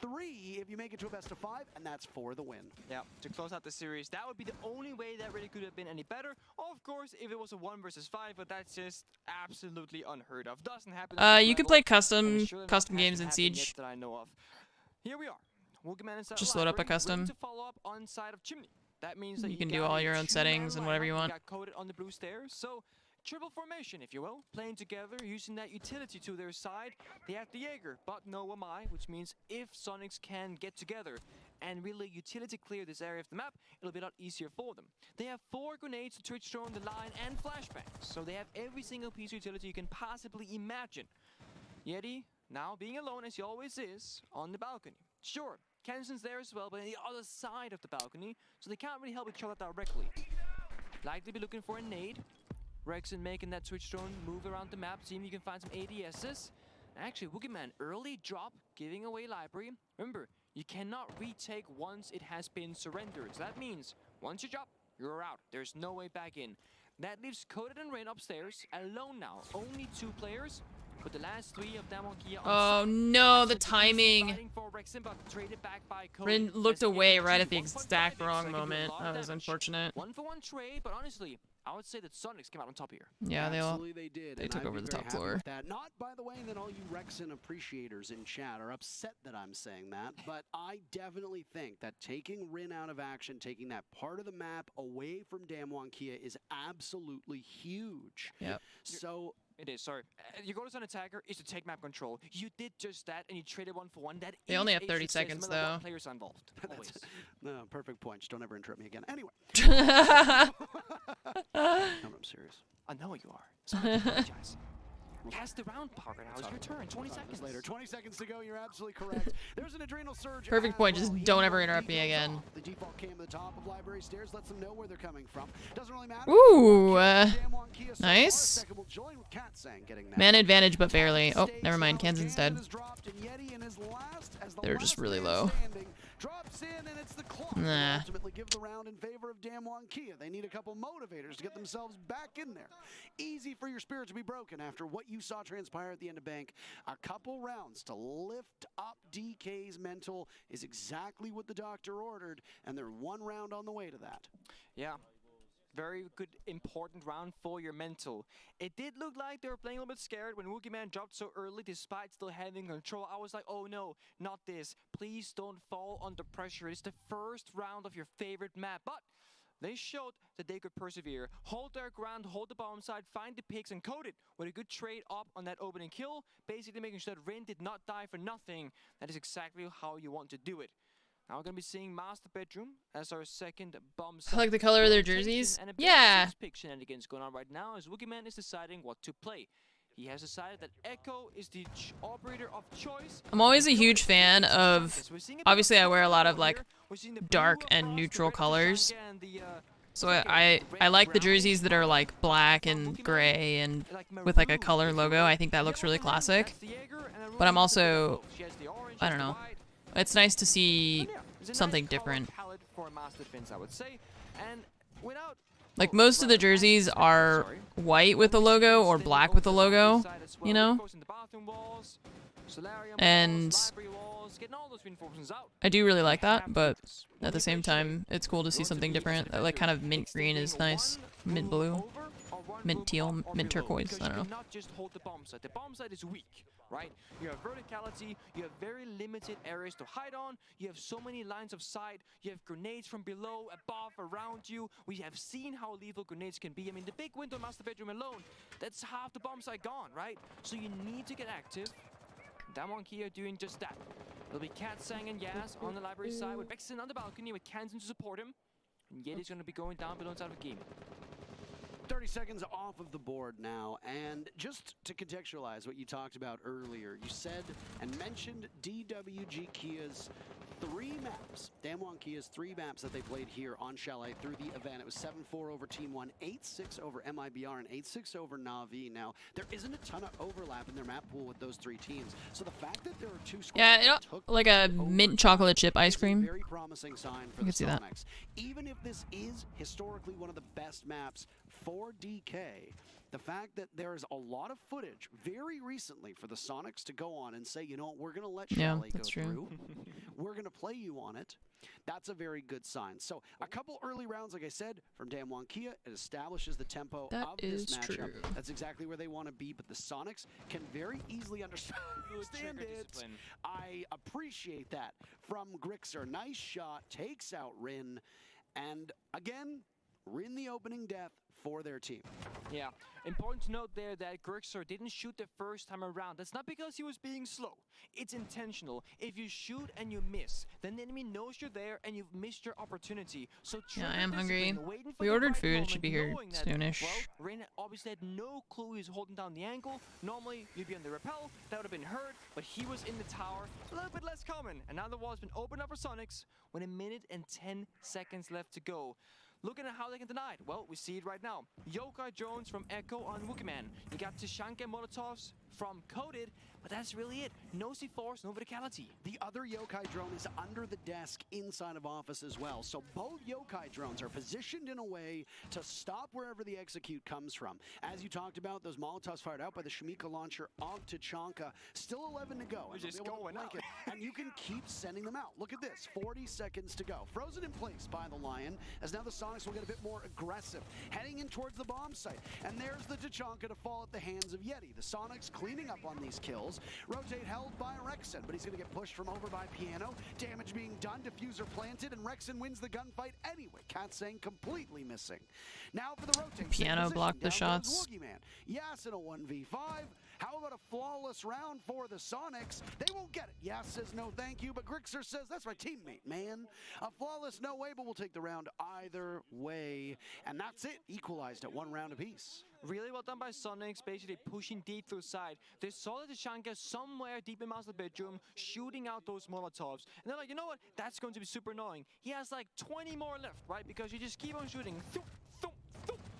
3 if you make it to a best of 5, and that's for the win. Yeah, to close out the series, that would be the only way that really could have been any better. Of course, if it was a 1 versus 5, but that's just absolutely unheard of. Doesn't happen. You can play custom games in Siege. That I know of. Here we are. Just load up a custom. To follow up on side of Chimney. That means that you can do all your own settings and whatever you want. Got coded on the blue stairs, so triple formation, if you will, playing together, using that utility to their side. They have the Jaeger, but no MI, which means if Sonics can get together and really utility clear this area of the map, it'll be a lot easier for them. They have 4 grenades to Twitch drone, the line, and flashbangs, so they have every single piece of utility you can possibly imagine. Yeti, now being alone as he always is, on the balcony. Sure, Kenson's there as well, but on the other side of the balcony, so they can't really help each other directly. Likely be looking for a nade. Rexon making that Twitch drone move around the map, seeing if you can find some ADSs. Actually, Wookieman, early drop, giving away library. Remember, you cannot retake once it has been surrendered. So that means, once you drop, you're out. There's no way back in. That leaves Coded and Rain upstairs, alone now. Only 2 players. But the last 3 of them on Kia. Oh no, the timing. Rin looked away right at the exact wrong moment. That was unfortunate. 1-for-1 trade, but honestly, I would say that Sonics came out on top here. Yeah, they did. They took over the top floor. Not, by the way, that all you Rexon appreciators in chat are upset that I'm saying that, but I definitely think that taking Rin out of action, taking that part of the map away from Damwon Kia is absolutely huge. Yep. So it is, sorry. Your goal as an attacker is to take map control. You did just that, and you traded 1-for-1. That they only have 30 seconds, though. Players involved. Always. No, perfect point. Just don't ever interrupt me again. Anyway. No, I'm serious. I know you are. So I apologize. Cast the round power now. It's your turn. 20 seconds later. 20 seconds to go. You're absolutely correct. There's an adrenal surge. Perfect point. Just don't ever interrupt me again. The default cam at the top of library stairs lets them know where they're coming from. Doesn't really matter. Ooh, nice. Man advantage, but barely. Oh, never mind. Kenson's dead. They're just really low. Drops in, and it's the clock. Nah. Ultimately give the round in favor of Damwon Kia. They need a couple motivators to get themselves back in there. Easy for your spirit to be broken after what you saw transpire at the end of Bank. A couple rounds to lift up DK's mental is exactly what the doctor ordered, and they're 1 round on the way to that. Yeah. Very good, important round for your mental. It did look like they were playing a little bit scared when Wookieman dropped so early despite still having control. I was like, oh no, not this. Please don't fall under pressure. It's the first round of your favorite map. But they showed that they could persevere, hold their ground, hold the bomb side, find the picks, and code it with a good trade up on that opening kill, basically making sure that Rin did not die for nothing. That is exactly how you want to do it. Now we're going to be seeing Master Bedroom as our second bomb. I like the color of their jerseys. Yeah. Pick shenanigans going on right now as Wookieman is deciding what to play. He has decided that Echo is the operator of choice. I'm always a huge fan of, obviously I wear a lot of like dark and neutral colors. So I like the jerseys that are like black and gray and with like a color logo. I think that looks really classic. But I'm also, I don't know. It's nice to see something different. Like most of the jerseys are white with the logo or black with the logo, you know? And I do really like that, but at the same time, it's cool to see something different. Like kind of mint green is nice. Mint blue. Mint teal, mint turquoise, I don't know. Not just hold the bomb site. The bomb site is weak, right? You have verticality, you have very limited areas to hide on, you have so many lines of sight, you have grenades from below, above, around you. We have seen how lethal grenades can be. I mean, the big window Master Bedroom alone, that's half the bomb site gone, right? So you need to get active. Damwon Kia doing just that. There'll be Cat, Sang, and Yaz on the library side with Bexon on the balcony with Kansan to support him. And Yeti's going to be going down below inside of the game. 30 seconds off of the board now, and just to contextualize what you talked about earlier, you said and mentioned DWG Kia's 3 maps, Damwon Kia's 3 maps that they played here on Chalet through the event. It was 7-4 over Team 1, 8-6 over MIBR, and 8-6 over Na'Vi. Now, there isn't a ton of overlap in their map pool with those 3 teams, so the fact that there are 2 squads, yeah, like a mint chocolate chip ice cream. Very promising sign for I can see that. Even if this is historically one of the best maps for DK, The fact that there's a lot of footage very recently for the Sonics to go on and say, you know what, we're going to let Chalet go through. We're going to play you on it. That's a very good sign. So a couple early rounds, like I said, from Damwon Kia, it establishes the tempo of this matchup. That's exactly where they want to be, but the Sonics can very easily understand it. I appreciate that from Grixer. Nice shot, takes out Rin, and again, Rin the opening death for their team. Yeah, important to note there that Grixer didn't shoot the first time around. That's not because he was being slow. It's intentional. If you shoot and you miss, then the enemy knows you're there and you've missed your opportunity. So yeah, I am hungry. We ordered food. It should be here soonish. Well, Rin obviously had no clue he was holding down the angle. Normally, you'd be on the rappel. That would have been hurt, but he was in the tower. A little bit less common. And now the wall has been opened up for Sonics with 1 minute and 10 seconds left to go. Looking at how they can deny it. Well, we see it right now. Yokai drones from Echo on Wookieman. You got Tashanka Molotovs from Coded, but that's really it. No C4s, no verticality. The other Yokai drone is under the desk inside of office as well. So both Yokai drones are positioned in a way to stop wherever the execute comes from. As you talked about, those Molotovs fired out by the Shimika launcher of Tachanka. Still 11 to go. We're just going out. And you can keep sending them out. Look at this, 40 seconds to go. Frozen in place by the Lion, as now the Sonics will get a bit more aggressive, heading in towards the bomb site. And there's the Tachanka to fall at the hands of Yeti. The Sonics cleaning up on these kills. Rotate held by Rexen, but he's going to get pushed from over by Piano. Damage being done, diffuser planted, and Rexen wins the gunfight anyway. Katsang completely missing. Now for the rotate. Piano blocked the shots. Yas in a 1v5. How about a flawless round for the Sonics? They won't get it. Yas says no thank you, but Grixer says that's my teammate, man. A flawless no way, but we'll take the round either way. And that's it, equalized at 1 round apiece. Really well done by Sonics, basically pushing deep through side. They saw the Tashanka somewhere deep in master bedroom, shooting out those Molotovs. And they're like, you know what? That's going to be super annoying. He has like 20 more left, right? Because you just keep on shooting.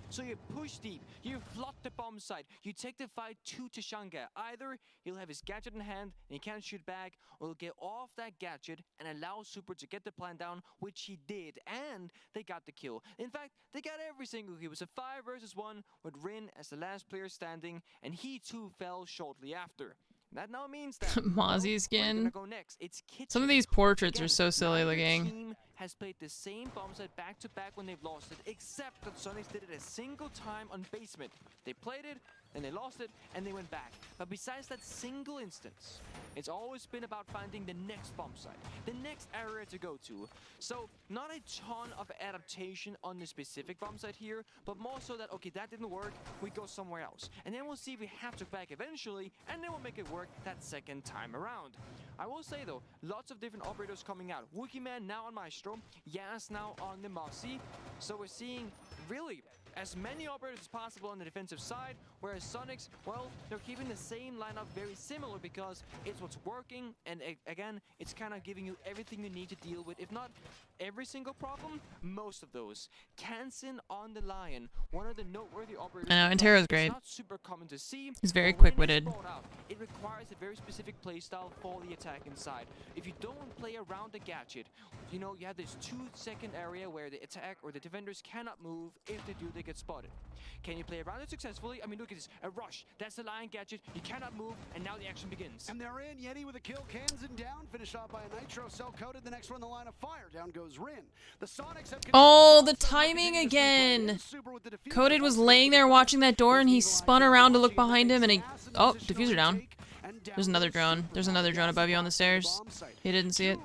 So you push deep, you flood the bomb site, you take the fight to Tashanka. Either he'll have his gadget in hand and he can't shoot back, or he'll get off that gadget and allow Super to get the plan down, which he did, and they got the kill. In fact, they got every single kill. It was a 5 versus 1 with Rin as the last player standing, and he too fell shortly after. That now means that Mozzie skin. Go next. It's some of these portraits are so silly looking. Team has played the same bomb set back to back when they've lost it, except that Sonics did it a single time on basement. They played it, and they lost it, and they went back. But besides that single instance, it's always been about finding the next bomb site, the next area to go to. So not a ton of adaptation on the specific bomb site here, but more so that, okay, that didn't work, we go somewhere else. And then we'll see if we have to back eventually, and then we'll make it work that second time around. I will say though, lots of different operators coming out. Wookieman now on Maestro, Yas now on the Mozzie. So we're seeing really as many operators as possible on the defensive side, whereas Sonics, well, they're keeping the same lineup very similar because it's what's working, and again, it's kind of giving you everything you need to deal with, if not every single problem, most of those. Kansen on the Lion, one of the noteworthy operators. I know, Antero's great. It's not super common to see. He's very quick-witted. It requires a very specific playstyle for the attack inside. If you don't play around the gadget, you know, you have this 2-second area where the attack or the defenders cannot move. If they do, they get spotted. Can you play around it successfully? I mean, look at this. A rush. That's the Lion gadget. You cannot move, and now the action begins. And they're in. Yeti with a kill. Kansen down. Finished off by a Nitro. Cell coded. The next one in the line of fire. Down goes Rin. The Sonics have... Oh, the timing again. Coded was laying there watching that door, and he spun around to look behind him, and he... Oh, diffuser down. There's another drone. There's another drone above you on the stairs. He didn't see it.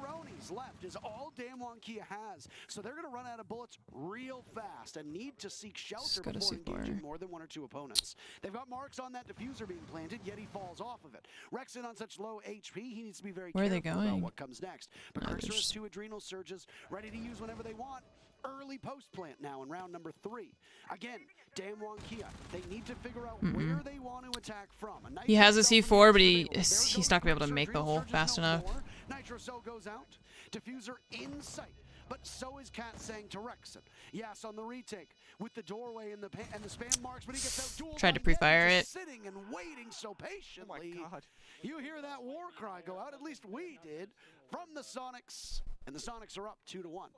Left is all Damwon Kia has, so they're going to run out of bullets real fast and need to seek shelter before engaging more than 1 or 2 opponents. They've got marks on that diffuser being planted, yet he falls off of it. Rexen on such low HP, he needs to be very careful about what comes next. But Cursor has 2 adrenal surges ready to use whenever they want. Early post plant now in round number 3. Again, Damwon Kia, they need to figure out where they want to attack from. He has a C4, but he's not going to be able to make the hole fast enough. Nitro Cell goes out. Diffuser in sight, but so is Katsang to Rexen. Yes, on the retake with the doorway and the spam marks, but he gets out dual. Tried to pre-fire it. Sitting and waiting so patiently. Oh my God. You hear that war cry go out, at least we did, from the Sonics, and the Sonics are up 2-1.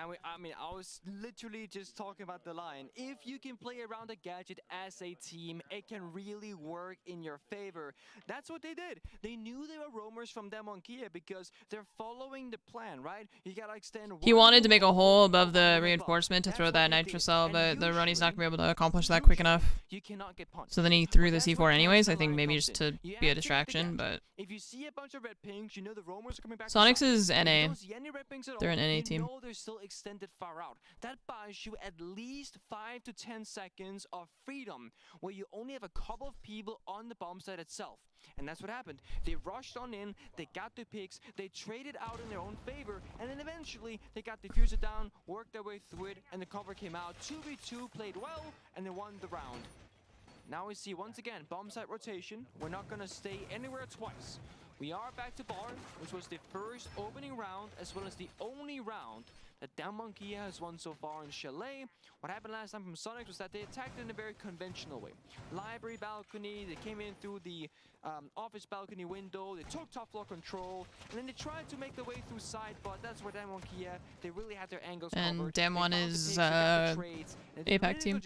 And I was literally just talking about the line. If you can play around a gadget as a team, it can really work in your favor. That's what they did. They knew they were roamers from Demonkia because they're following the plan, right? You gotta extend. He wanted to make a hole above the reinforcement to throw that nitro cell, but the Ronnie's not gonna be able to accomplish that quick enough. You cannot get punched. So then he threw the C4 anyways. I think maybe just to be a distraction, but if you see a bunch of red pinks, you know the roamers are coming back. Sonics is NA. They're an NA you team. know they're still extended far out. That buys you at least 5 to 10 seconds of freedom, where you only have a couple of people on the bomb site itself. And that's what happened. They rushed on in, they got the picks, they traded out in their own favor, and then eventually they got the diffuser down, worked their way through it, and the cover came out. 2v2 played well, and they won the round. Now we see once again bomb site rotation. We're not gonna stay anywhere twice. We are back to bar, which was the first opening round, as well as the only round that Demonkia has won so far in Chalet. What happened last time from Sonics was that they attacked in a very conventional way. Library balcony, they came in through the office balcony window, they took top floor control, and then they tried to make their way through side, but that's where Demonkia, they really had their angles and covered. Damwon is APAC team.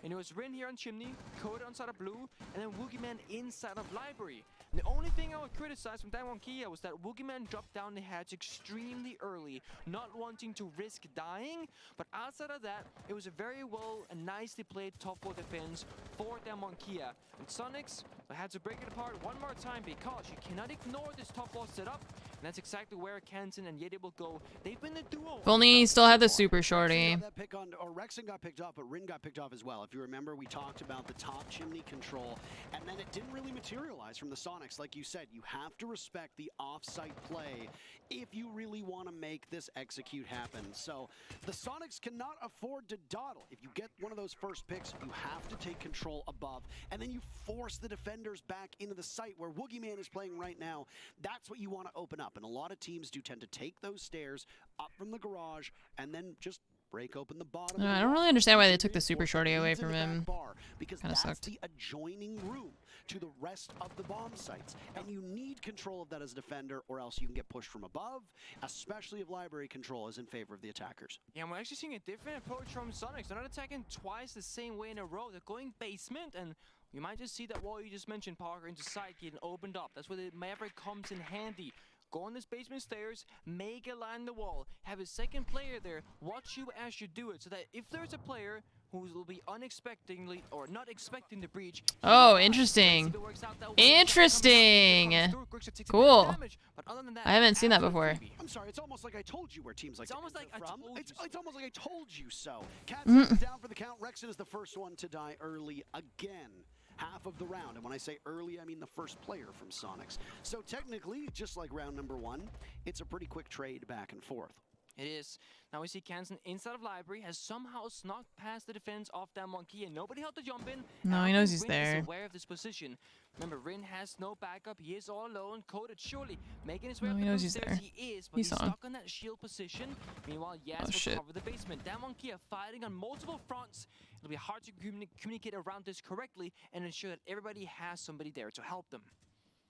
And it was Rin here on Chimney, Code on side of blue, and then Woogieman inside of library. And the only thing I would criticize from Demonkia was that Woogieman dropped down the hatch extremely early, not wanting to risk dying. But outside of that, it was a very well and nicely played top 4 defense for Demonkia. And Sonics, I had to break it apart one more time because you cannot ignore this top 4 setup. And that's exactly where Kansen and Yeti will go. They've been the duo. If only he still had the super shorty. That pick on, or Rexon got picked off, but Rin got picked off as well. If you remember, we talked about the top chimney control, and then it didn't really materialize from the Sonics. Like you said, you have to respect the off-site play if you really want to make this execute happen. So the Sonics cannot afford to dawdle. If you get one of those first picks, you have to take control above, and then you force the defenders back into the site where Woogieman is playing right now. That's what you want to open up, and a lot of teams do tend to take those stairs up from the garage and then just break open the bottom. I don't really understand why they took the super shorty away from him. Because kind of that's sucked. the adjoining room to the rest of the bomb sites, and you need control of that as a defender, or else you can get pushed from above, especially if library control is in favor of the attackers. Yeah, we're actually seeing a different approach from Sonics. They're not attacking twice the same way in a row. They're going basement, and you might just see that wall you just mentioned, Parker, into side getting opened up. That's where the Maverick comes in handy. Go on this basement stairs, make a line in the wall, have a second player there, watch you as you do it, so that if there's a player who will be unexpectedly or not expecting the breach. Oh, interesting. Interesting. Cool. I haven't seen that before. I'm sorry, it's almost like I told you where teams like it's almost like it's almost like I told you so. Katz is down for the count. Rexon is the first one to die early again. Half of the round, and when I say early, I mean the first player from Sonics. So technically, just like round number 1, it's a pretty quick trade back and forth. It is. Now we see Kansen inside of library has somehow snuck past the defense of that monkey, and nobody helped to jump in. No, he knows he's Rin there. is aware of this position. Remember, Rin has no backup. He is all alone. Coded surely making his way up he the knows he's stairs. there. He is, but He he's saw him. stuck on that shield position. Meanwhile, Yaz will cover the basement. That monkey are fighting on multiple fronts. It'll be hard to communicate around this correctly and ensure that everybody has somebody there to help them.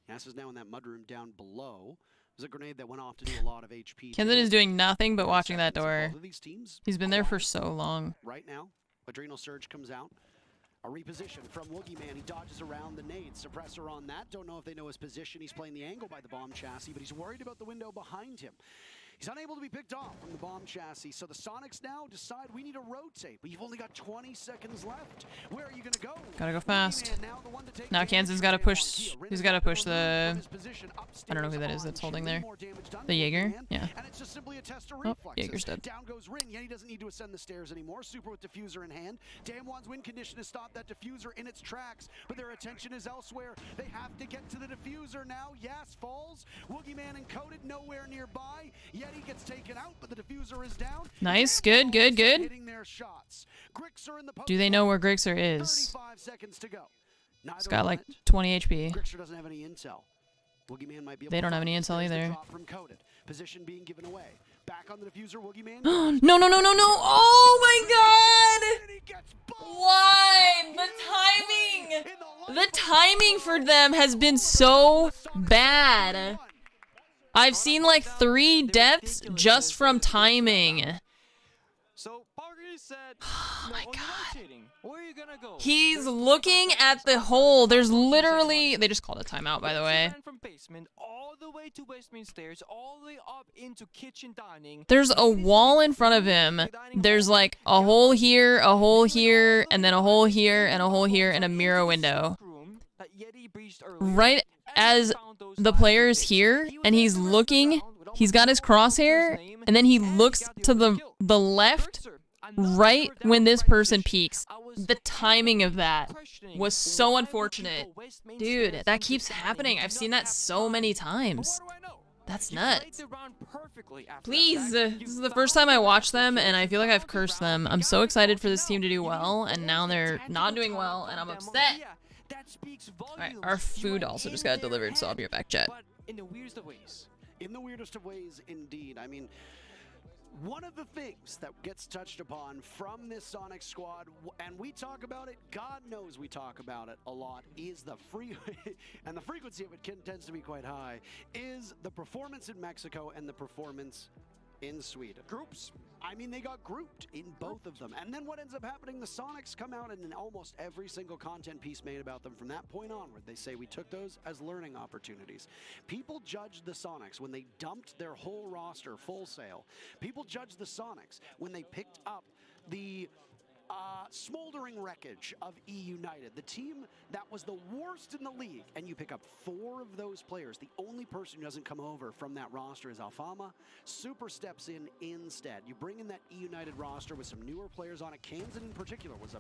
Yaz is now in that mudroom down below. There's a grenade that went off to do a lot of HP. Kenzen is doing nothing but watching that door. Both of these teams He's been there for so long. right now. Adrenal Surge comes out. A reposition from Woogieman. He dodges around the nade. Suppressor on that. Don't know if they know his position. He's playing the angle by the bomb chassis, but he's worried about the window behind him. He's unable to be picked off from the bomb chassis, so the Sonics now decide we need to rotate, but you've only got 20 seconds left. Where are you going to go? Gotta go fast. Now Kansas gotta push. He's gotta push the. I don't know who that is that's holding there. The Jaeger? Yeah. And it's just simply a test of Oh, reflexes. Jaeger's dead. Down goes Rin. Yeah, he doesn't need to ascend the stairs anymore. Super with diffuser in hand. Damwon's win condition has stopped that diffuser in its tracks, but their attention is elsewhere. They have to get to the diffuser now. Yas falls. Woogieman encoded nowhere nearby. Yeti gets taken out, but the diffuser is down. Nice. Good, good, good. Hitting their shots. Grixer in the Do they know where Grixer is? 35 seconds to go. He's got like 20 HP. Grixer doesn't have any intel. Woogieman might be able They to don't have find any the intel stairs that either. drop from Coded. Position being given away. Back on the diffuser, Woogieman. No, no, no, no, no. Oh my god! Why? The timing! The timing for them has been so bad. I've seen like 3 deaths just from timing. said, Oh my God. rotating. Where are you gonna go? He's looking at the hole. There's literally... They just called a timeout, by the way. Ran from basement all the way to basement stairs, all the way up into kitchen dining. There's a wall in front of him. There's like a hole here, and then a hole here, and a hole here, and a mirror window. Right as the player's here, and he's looking, he's got his crosshair, and then he looks to the left right when this person peeks. The timing of that was so unfortunate. Dude, that keeps happening. I've seen that so many times. That's nuts. Please, this is the first time I watched them, and I feel like I've cursed them. I'm so excited for this team to do well, and now they're not doing well, and I'm upset. Alright, our food also just got delivered, so I'll be right back, chat. In the weirdest of ways. In the weirdest of ways, indeed. I mean, one of the things that gets touched upon from this Sonic squad, and we talk about it, God knows we talk about it a lot, is the and the frequency of it tends to be quite high, is the performance in Mexico and the performance in Sweden. Groups. I mean, they got grouped in both of them. And then what ends up happening, the Sonics come out and in almost every single content piece made about them from that point onward, they say we took those as learning opportunities. People judged the Sonics when they dumped their whole roster full sale. People judged the Sonics when they picked up the smoldering wreckage of E United, the team that was the worst in the league, and you pick up 4 of those players. The only person who doesn't come over from that roster is Alfama. Super steps in instead. You bring in that E United roster with some newer players on it. Kansan in particular was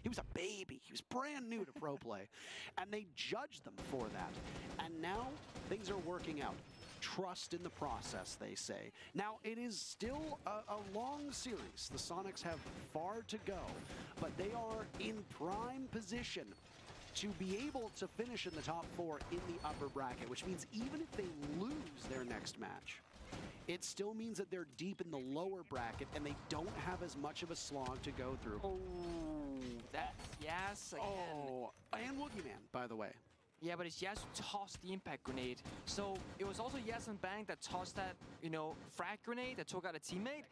he was a baby. He was brand new to pro play, and they judged them for that. And now things are working out. Trust in the process, they say. Now, it is still a long series. The Sonics have far to go, but they are in prime position to be able to finish in the top 4 in the upper bracket, which means even if they lose their next match, it still means that they're deep in the lower bracket and they don't have as much of a slog to go through. Oh, that, yes, again. Oh, and Woogie Man, by the way. Yeah, but it's Yas who tossed the impact grenade. So it was also Yas and Bang that tossed that, frag grenade that took out a teammate.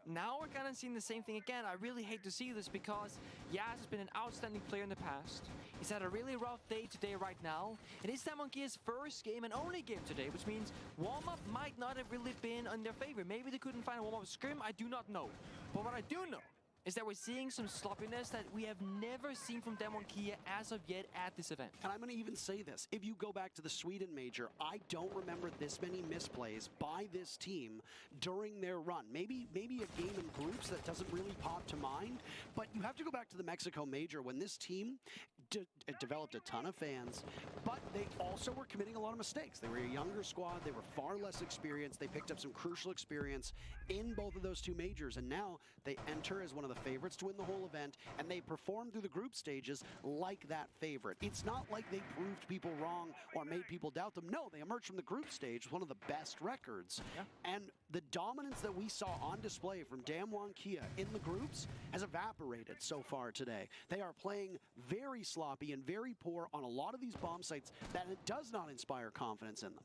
Now we're kind of seeing the same thing again. I really hate to see this because Yas has been an outstanding player in the past. He's had a really rough day today right now. It is AnneMunission's first game and only game today, which means warm-up might not have really been in their favor. Maybe they couldn't find a warm-up scrim, I do not know. But what I do know is that we're seeing some sloppiness that we have never seen from AnneMunition as of yet at this event. And I'm going to even say this. If you go back to the Sweden Major, I don't remember this many misplays by this team during their run. Maybe a game in groups that doesn't really pop to mind, but you have to go back to the Mexico Major when this team developed a ton of fans, but they also were committing a lot of mistakes. They were a younger squad. They were far less experienced. They picked up some crucial experience in both of those 2 majors, and now they enter as one of the favorites to win the whole event, and they perform through the group stages like that favorite. It's not like they proved people wrong or made people doubt them. No, they emerged from the group stage with one of the best records. Yeah. And the dominance that we saw on display from AnneMunition in the groups has evaporated so far today. They are playing very sloppy and very poor on a lot of these bomb sites that it does not inspire confidence in them.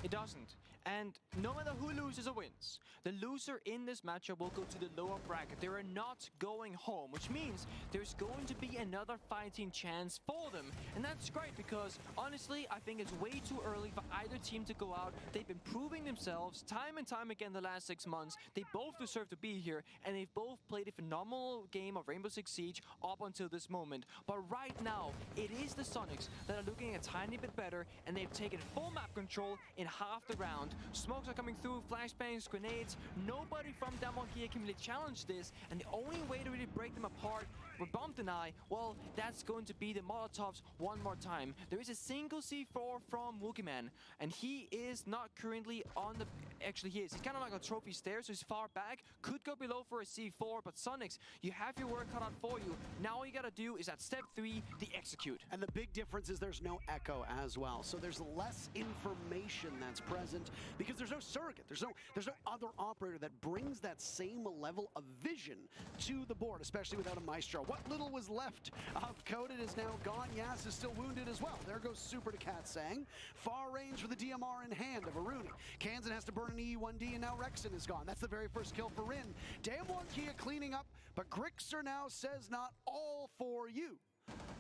It doesn't. And no matter who loses or wins, the loser in this matchup will go to the lower bracket. They are not going home, which means there's going to be another fighting chance for them. And that's great because, honestly, I think it's way too early for either team to go out. They've been proving themselves time and time again the last 6 months. They both deserve to be here, and they've both played a phenomenal game of Rainbow Six Siege up until this moment. But right now, it is the Sonics that are looking a tiny bit better, and they've taken full map control in half the round. Smokes are coming through, flashbangs, grenades. Nobody from AnneMunition can really challenge this, and the only way to really break them apart with Bomb Deny, well, that's going to be the Molotovs one more time. There is a single C4 from Wookieman, and he is not currently on the... Actually, he is. He's kind of like a trophy stair, so he's far back. Could go below for a C4, but Sonics, you have your work cut out for you. Now all you gotta do is at step 3, the execute. And the big difference is there's no echo as well, so there's less information that's present because there's no surrogate. There's no other operator that brings that same level of vision to the board, especially without a Maestro. What little was left of Coded is now gone. Yas is still wounded as well. There goes Super to Katsang. Far range for the DMR in hand of Aruni. Kansan has to burn an E1D, and now Rexon is gone. That's the very first kill for Rin. Damwon Kia cleaning up, but Grixer now says not all for you.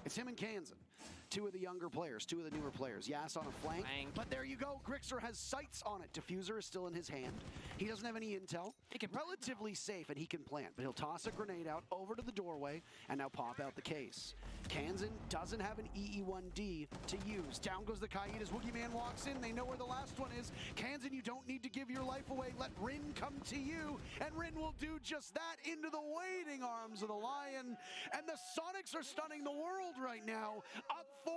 It's him and Kansan. Two of the younger players, two of the newer players. Yas on a flank, but there you go. Grixer has sights on it. Diffuser is still in his hand. He doesn't have any intel. Relatively safe, and he can plant, but he'll toss a grenade out over to the doorway and now pop out the case. Kansan doesn't have an EE1D to use. Down goes the Kaid as Woogieman walks in. They know where the last one is. Kansan, you don't need to give your life away. Let Rin come to you, and Rin will do just that into the waiting arms of the Lion. And the Sonics are stunning the world right now, up 4-1.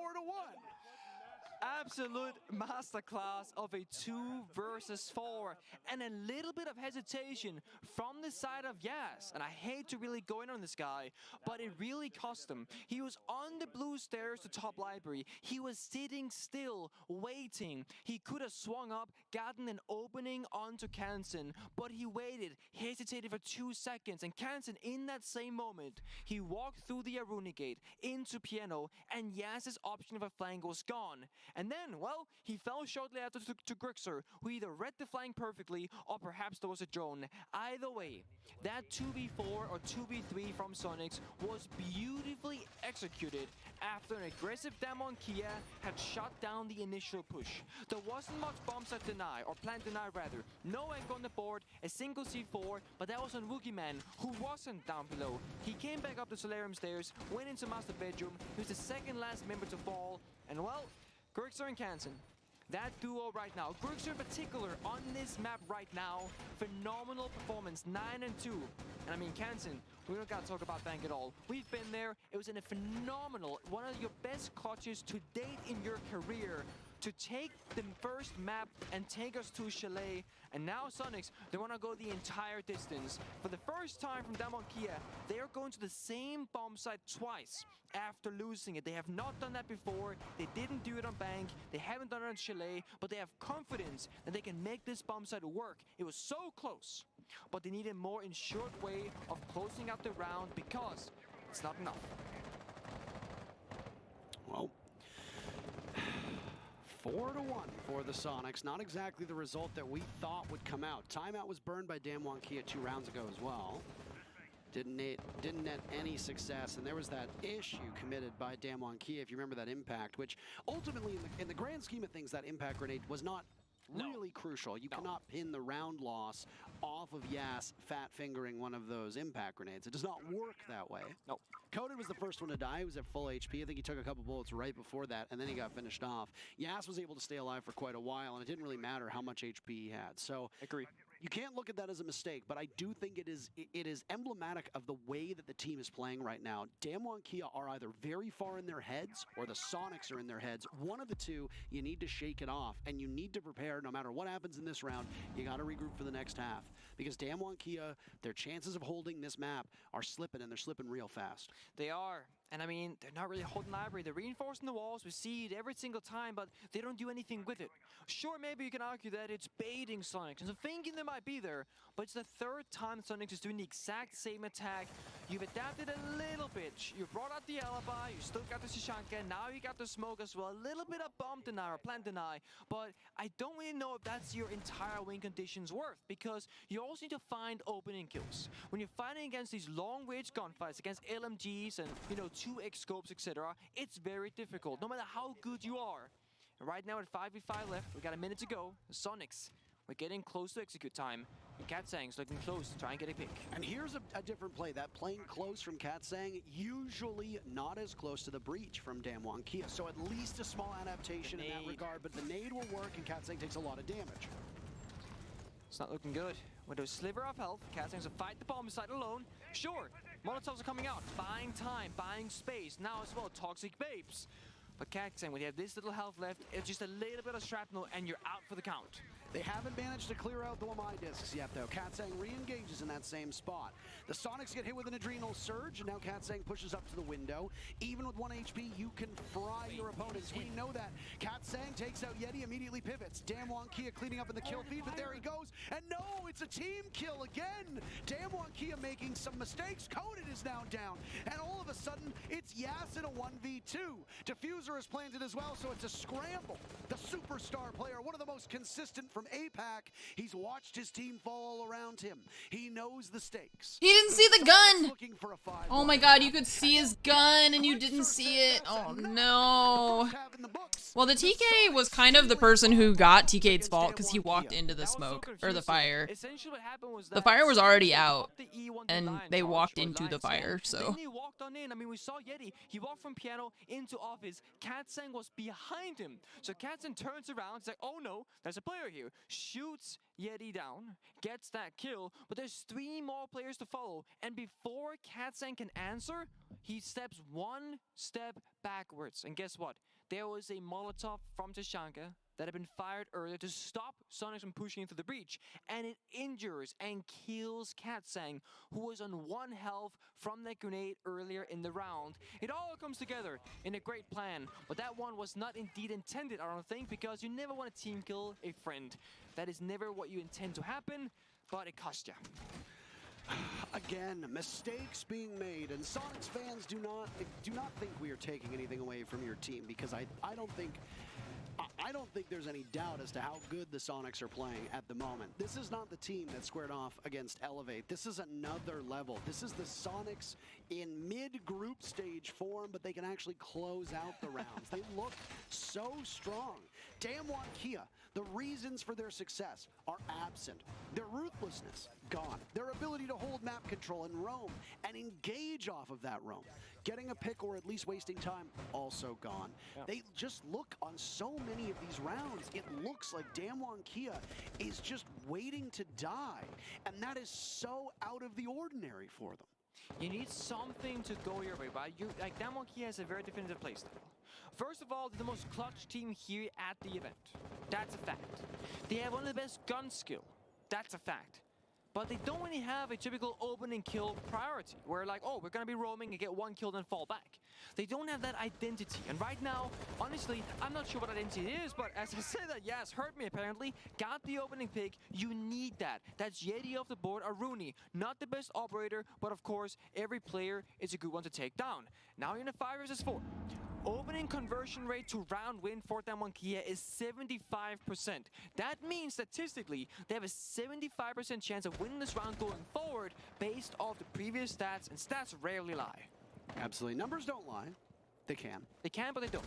Absolute masterclass of a 2 versus 4, and a little bit of hesitation from the side of Yas. And I hate to really go in on this guy, but it really cost him. He was on the blue stairs to top library. He was sitting still, waiting. He could have swung up, gotten an opening onto Kansan, but he waited, hesitated for 2 seconds, and Kansan, in that same moment, he walked through the Aruni gate into Piano, and Yas's option of a flank was gone. And then, well, he fell shortly after to Grixer, who either read the flank perfectly or perhaps there was a drone. Either way, that 2v4 or 2v3 from Sonics was beautifully executed after an aggressive Damwon Kia had shot down the initial push. There wasn't much bomb site deny, or plant deny rather. No egg on the board, a single C4, but that was on Woogieman, who wasn't down below. He came back up the Solarium stairs, went into master bedroom. He was the second last member to fall, and well, Grixer and Kansan, that duo right now. Grixer in particular on this map right now, phenomenal performance, 9-2. And I mean, Kansan, we don't gotta talk about Bank at all. We've been there. It was in a phenomenal, one of your best clutches to date in your career, to take the first map and take us to Chalet. And now Sonics, they want to go the entire distance. For the first time from Damwon Kia, they are going to the same bomb site twice after losing it. They have not done that before. They didn't do it on Bank. They haven't done it on Chalet, but they have confidence that they can make this bomb site work. It was so close, but they need a more ensured way of closing out the round because it's not enough. Well, 4-1 for the Sonics. Not exactly the result that we thought would come out. Timeout was burned by Damwon Kia 2 rounds ago as well. Didn't net any success, and there was that issue committed by Damwon Kia, if you remember that impact, which ultimately, in the grand scheme of things, that impact grenade was not really crucial. You cannot pin the round loss off of Yas fat fingering one of those impact grenades. It does not work that way. No. Coded was the first one to die. He was at full HP. I think he took a couple bullets right before that, and then he got finished off. Yas was able to stay alive for quite a while, and it didn't really matter how much HP he had. So agree. You can't look at that as a mistake, but I do think it is emblematic of the way that the team is playing right now. Damwon Kia are either very far in their heads or the Sonics are in their heads. One of the two, you need to shake it off, and you need to prepare no matter what happens in this round. You got to regroup for the next half because Damwon Kia, their chances of holding this map are slipping, and they're slipping real fast. They are. And I mean, they're not really holding library. They're reinforcing the walls. We see it every single time, but they don't do anything with it. Sure, maybe you can argue that it's baiting Sonics, and so thinking they might be there, but it's the third time Sonics is doing the exact same attack. You've adapted a little bit. You brought out the alibi, you still got the Shishanka, now you got the smoke as well. A little bit of bomb deny or plant deny, but I don't really know if that's your entire win conditions worth, because you also need to find opening kills. When you're fighting against these long-range gunfights, against LMGs and, you know, 2x scopes, etc., it's very difficult, no matter how good you are. And right now at 5v5 left, we got a minute to go. The Sonics, we're getting close to execute time. And Katsang's looking close to try and get a pick. And here's a different play. That playing close from Katsang, usually not as close to the breach from Damwon Kia. So at least a small adaptation in that regard, but the nade will work and Katsang takes a lot of damage. It's not looking good. With a sliver of health, Katsang's to fight the bomb site alone. Sure, Molotovs are coming out, buying time, buying space. Now as well, Toxic Babes. But Katsang, when you have this little health left, it's just a little bit of shrapnel and you're out for the count. They haven't managed to clear out the Wamai discs yet, though. Katsang re-engages in that same spot. The Sonics get hit with an Adrenal Surge, and now Katsang pushes up to the window. Even with 1 HP, you can fry your opponents. We know that. Katsang takes out Yeti, immediately pivots. Damwon Kia cleaning up in the kill feed, but there he goes. And no, it's a team kill again. Damwon Kia making some mistakes. Conan is now down. And all of a sudden, it's Yas in a 1v2. Diffuser is planted as well, so it's a scramble. The superstar player, one of the most consistent from APAC. He's watched his team fall all around him. He knows the stakes. He didn't see the gun! Oh my god, you could see his gun and you didn't see it. Oh no. Well, the TK was kind of the person who got TK'd fault because he walked into the smoke, or the fire. The fire was already out, and they walked into the fire, so. Then he walked on in. I mean, we saw Yeti. He walked from piano into office. Katsang was behind him. So Katsang turns around. He's like, oh no, there's a player here. Shoots Yeti down, gets that kill, but there's 3 more players to follow. And before Katsang can answer, he steps 1 step backwards. And guess what? There was a Molotov from Tashanka that had been fired earlier to stop Sonics from pushing into the breach, and it injures and kills Katsang, who was on 1 health from that grenade earlier in the round. It all comes together in a great plan, but that one was not indeed intended, I don't think, because you never want to team kill a friend. That is never what you intend to happen, but it cost you. Again, mistakes being made, and Sonics fans do not think we are taking anything away from your team, because I don't think there's any doubt as to how good the Sonics are playing at the moment. This is not the team that squared off against Elevate. This is another level. This is the Sonics in mid-group stage form, but they can actually close out the rounds. They look so strong. Damwon Kia, the reasons for their success are absent. Their ruthlessness, gone. Their ability to hold map control and roam and engage off of that roam. Getting a pick or at least wasting time, also gone. Yeah. They just look on so many of these rounds, it looks like Damwon Kia is just waiting to die. And that is so out of the ordinary for them. You need something to go your way, but like Damwon Kia has a very definitive playstyle. First of all, they're the most clutch team here at the event. That's a fact. They have one of the best gun skill. That's a fact. But they don't really have a typical open and kill priority, where like, oh, we're gonna be roaming and get 1 kill then fall back. They don't have that identity, and right now, honestly, I'm not sure what identity is, but as I said that, yes, hurt me apparently, got the opening pick, you need that. That's Yeti off the board, Aruni, not the best operator, but of course, every player is a good one to take down. Now you're in a 5 versus 4. Opening conversion rate to round win for Damwon Kia is 75%. That means statistically, they have a 75% chance of winning this round going forward based off the previous stats, and stats rarely lie. Absolutely. Numbers don't lie. They can. They can, but they don't.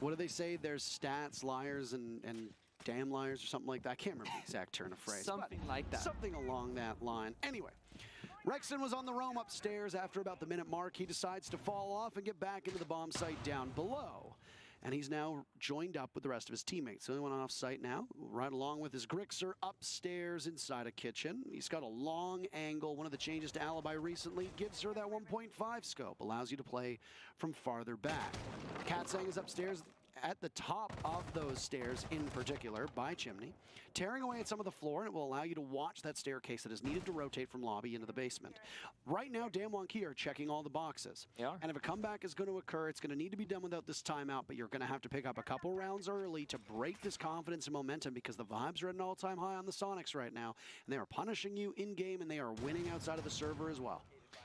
What do they say? There's stats, liars, and damn liars or something like that. I can't remember the exact turn of phrase. Something like that. Something along that line. Anyway. Rexon was on the roam upstairs. After about the minute mark, he decides to fall off and get back into the bomb site down below. And he's now joined up with the rest of his teammates. The only one off site now, right along with his Grixer upstairs inside a kitchen. He's got a long angle. One of the changes to Alibi recently gives her that 1.5 scope, allows you to play from farther back. Katsang is upstairs at the top of those stairs in particular by Chimney, tearing away at some of the floor, and it will allow you to watch that staircase that is needed to rotate from lobby into the basement. Right now, Damwon Kia are checking all the boxes. Yeah. And if a comeback is going to occur, it's going to need to be done without this timeout, but you're going to have to pick up a couple rounds early to break this confidence and momentum, because the vibes are at an all-time high on the Sonics right now, and they are punishing you in-game, and they are winning outside of the server as well.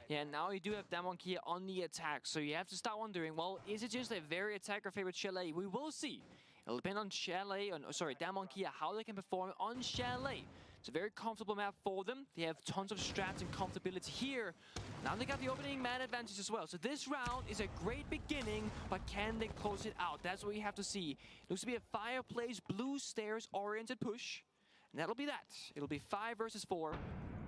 Yeah, now you do have Damwon Kia on the attack, so you have to start wondering, well, is it just a very attacker-favorite Chalet? We will see. It'll depend on Damwon Kia, how they can perform on Chalet. It's a very comfortable map for them. They have tons of strats and comfortability here. Now they got the opening man advantage as well. So this round is a great beginning, but can they close it out? That's what we have to see. Looks to be a fireplace, blue stairs-oriented push. And that'll be that. It'll be 5 versus 4.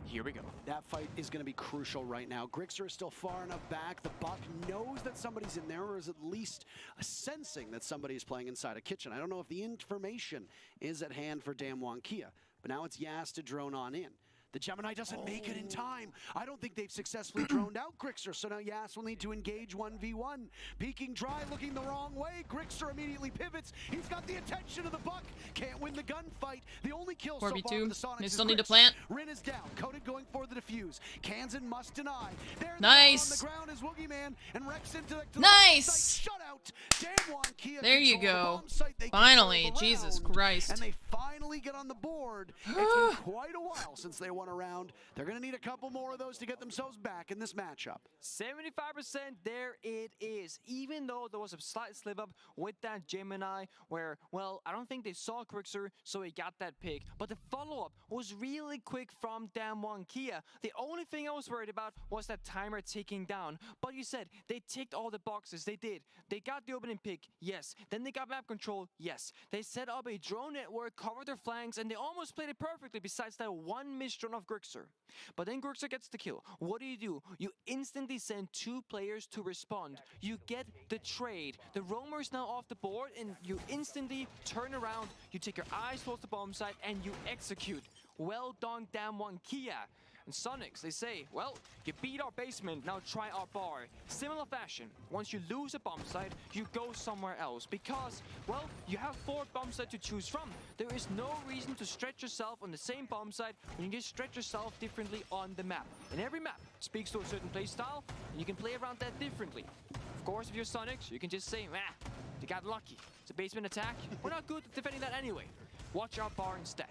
Here we go. That fight is going to be crucial right now. Grixer is still far enough back. The Buck knows that somebody's in there, or is at least sensing that somebody is playing inside a kitchen. I don't know if the information is at hand for Damwon Kia, but now it's Yas to drone on in. The Gemini doesn't make it in time. I don't think they've successfully droned out Grixer, so now Yas will need to engage 1v1. Peeking dry, looking the wrong way. Grixer immediately pivots. He's got the attention of the Buck. Can't win the gunfight. The only kill so far for the Sonics They is still need to Grixer. plant. Rin is down. Coded going for the defuse. Kansan must deny. There's Nice. on the ground is Woogie Man, and Rex Intellect to Nice. the shut out. Damn one, Kia There you control the go. bomb site. They Finally, control the Jesus round, Christ. And they finally get on the board. It's been quite a while since they won a round. They're going to need a couple more of those to get themselves back in this matchup. 75%, there it is. Even though there was a slight slip up with that Gemini where, well, I don't think they saw Grixer, so he got that pick. But the follow-up was really quick from Damwon Kia. The only thing I was worried about was that timer ticking down. But you said they ticked all the boxes. They did. They got the opening pick, yes. Then they got map control, yes. They set up a drone network, covered their flanks, and they almost played it perfectly besides that one missed drone of Grixer. But then Grixer gets the kill. What do? You instantly send 2 players to respond. You get the trade. The roamer is now off the board, and you instantly turn around. You take your eyes towards the bomb site, and you execute. Well done, Damwon Kia. And Sonics, they say, well, you beat our basement, now try our bar. Similar fashion, once you lose a bomb site, you go somewhere else. Because, well, you have 4 bomb sites to choose from. There is no reason to stretch yourself on the same bomb site when you just stretch yourself differently on the map. And every map speaks to a certain play style, and you can play around that differently. Of course, if you're Sonics, you can just say, you got lucky. It's a basement attack. We're not good at defending that anyway. Watch our bar instead.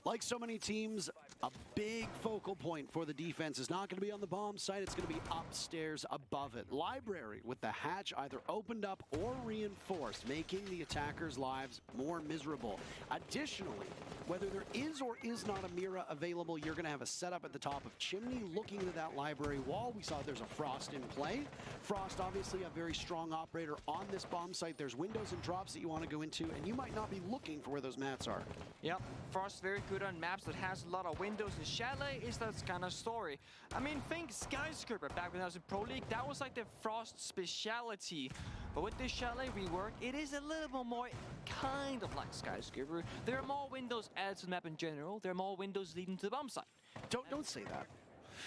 Like so many teams, a big focal point for the defense is not going to be on the bomb site, it's going to be upstairs above it. Library with the hatch either opened up or reinforced, making the attackers' lives more miserable. Additionally, whether there is or is not a Mira available, you're going to have a setup at the top of Chimney looking into that library wall. We saw there's a Frost in play. Frost, obviously a very strong operator on this bomb site. There's windows and drops that you want to go into, and you might not be looking for where those mats are. Yep, Frost very good on maps that has a lot of windows, and Chalet is that kind of story. I mean, think Skyscraper back when I was in Pro League, that was like the Frost speciality. But with this Chalet rework, it is a little bit more kind of like Skyscraper. There are more windows added to the map in general. There are more windows leading to the bomb site. Don't say that.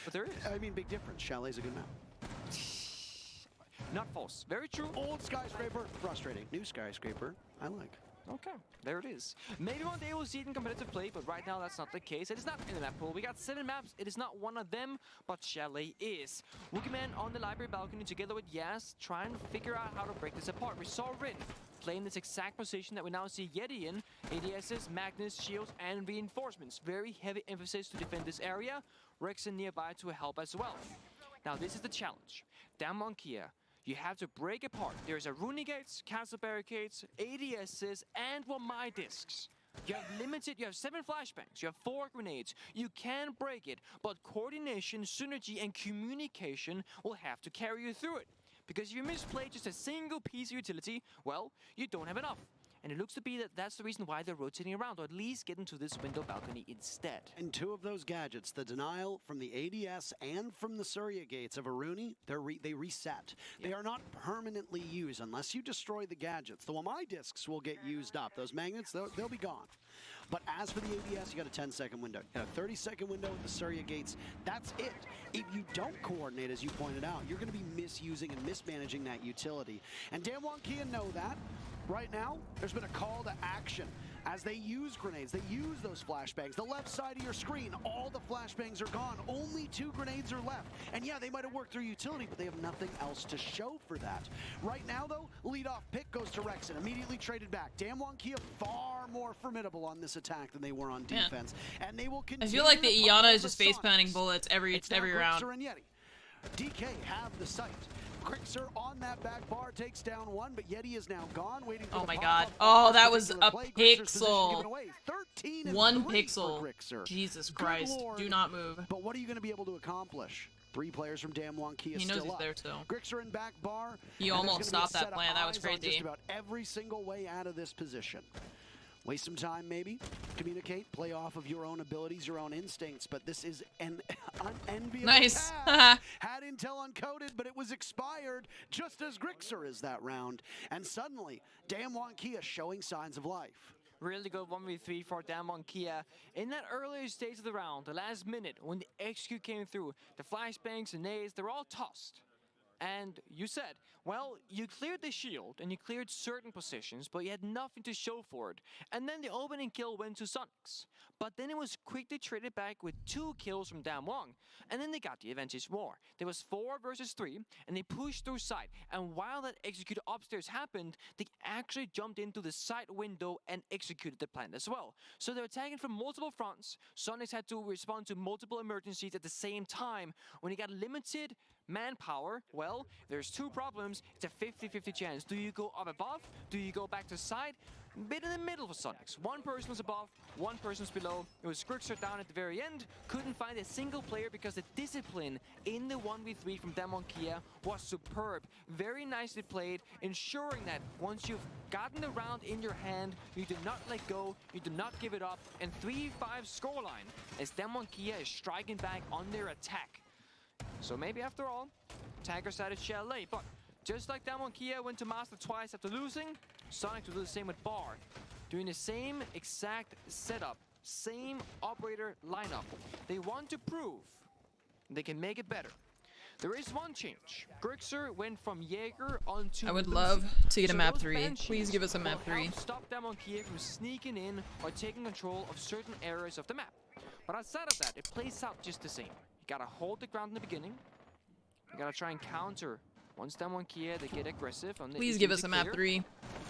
But there is. I mean, big difference. Chalet's a good map. Not false. Very true. Old Skyscraper, frustrating. New Skyscraper, I like. Okay, there it is. Maybe one day we'll see it in competitive play, but right now that's not the case. It is not in the map pool. We got 7 maps. It is not one of them, but Chalet is. Wookieman on the library balcony together with Yas, trying to figure out how to break this apart. We saw Rin playing this exact position that we now see Yeti in. ADSs, Magnus, shields, and reinforcements. Very heavy emphasis to defend this area. Rexen nearby to help as well. Now this is the challenge. Damwon Kia. You have to break apart. There's a Rune Gates, Castle Barricades, ADSs, and my discs. You have limited, you have 7 flashbangs, you have 4 grenades. You can break it, but coordination, synergy, and communication will have to carry you through it. Because if you misplay just a single piece of utility, well, you don't have enough. And it looks to be that that's the reason why they're rotating around, or at least get into this window balcony instead. And 2 of those gadgets, the denial from the ADS and from the Surya Gates of Aruni, they reset. Yep. They are not permanently used unless you destroy the gadgets. The Wamai discs will get used up. Those magnets, they'll be gone. But as for the ADS, you got a 10-second window. You got a 30-second window with the Surya Gates. That's it. If you don't coordinate, as you pointed out, you're going to be misusing and mismanaging that utility. And Damwon Kia know that. Right now, there's been a call to action. As they use grenades, they use those flashbangs. The left side of your screen, all the flashbangs are gone. Only 2 grenades are left. And yeah, they might have worked through utility, but they have nothing else to show for that. Right now, though, leadoff pick goes to Rexen, immediately traded back. Damwon Kia far more formidable on this attack than they were on defense. Yeah. And they will continue. I feel like the Iana is just face planting bullets every round. And Yeti. DK have the site. Grixer on that back bar takes down 1, but Yeti is now gone, waiting for oh the my pop-up. god. Oh, that was a play. pixel. 1 pixel. Jesus Christ. Do not move. But what are you going to be able to accomplish? 3 players from Damwon Kia he knows still he's up. there still. Grixer in back bar. He almost stopped that plan. That was crazy. Just about every single way out of this position. Waste some time, maybe. Communicate, play off of your own abilities, your own instincts, but this is an unenviable nice. task. Had intel uncoded, but it was expired, just as Grixer is that round. And suddenly, Damwon Kia showing signs of life. Really good 1v3 for Damwon Kia. In that earlier stage of the round, the last minute, when the execute came through, the flashbangs and nades, they were all tossed. And you said, well, you cleared the shield and you cleared certain positions, but you had nothing to show for it. And then the opening kill went to Sonics. But then it was quickly traded back with 2 kills from Damwon. And then they got the advantage more. There was 4 versus 3, and they pushed through side. And while that execute upstairs happened, they actually jumped into the side window and executed the plan as well. So they're attacking from multiple fronts. Sonics had to respond to multiple emergencies at the same time. When you got limited manpower, well, there's 2 problems. It's a 50-50 chance. Do you go up above? Do you go back to side? Bit in the middle for Sonics. 1 person was above, 1 person was below. It was Grixer down at the very end. Couldn't find a single player because the discipline in the 1v3 from Damwon Kia was superb. Very nicely played, ensuring that once you've gotten the round in your hand, you do not let go, you do not give it up, and 3-5 scoreline as Damwon Kia is striking back on their attack. So maybe after all, Tiger sided Chalet, but just like Damwon Kia went to Master twice after losing, Sonics will do the same with Bar. Doing the same exact setup, same operator lineup. They want to prove they can make it better. There is one change. Grixer went from Jaeger onto I would Lucy. love to get a So map those 3. Banshees Please give us a map will 3. help stop Damwon Kia from sneaking in or taking control of certain areas of the map. But outside of that, it plays out just the same. You gotta hold the ground in the beginning. You gotta try and counter. Once Damwon Kia, they get aggressive. On the Please give us a map 3. You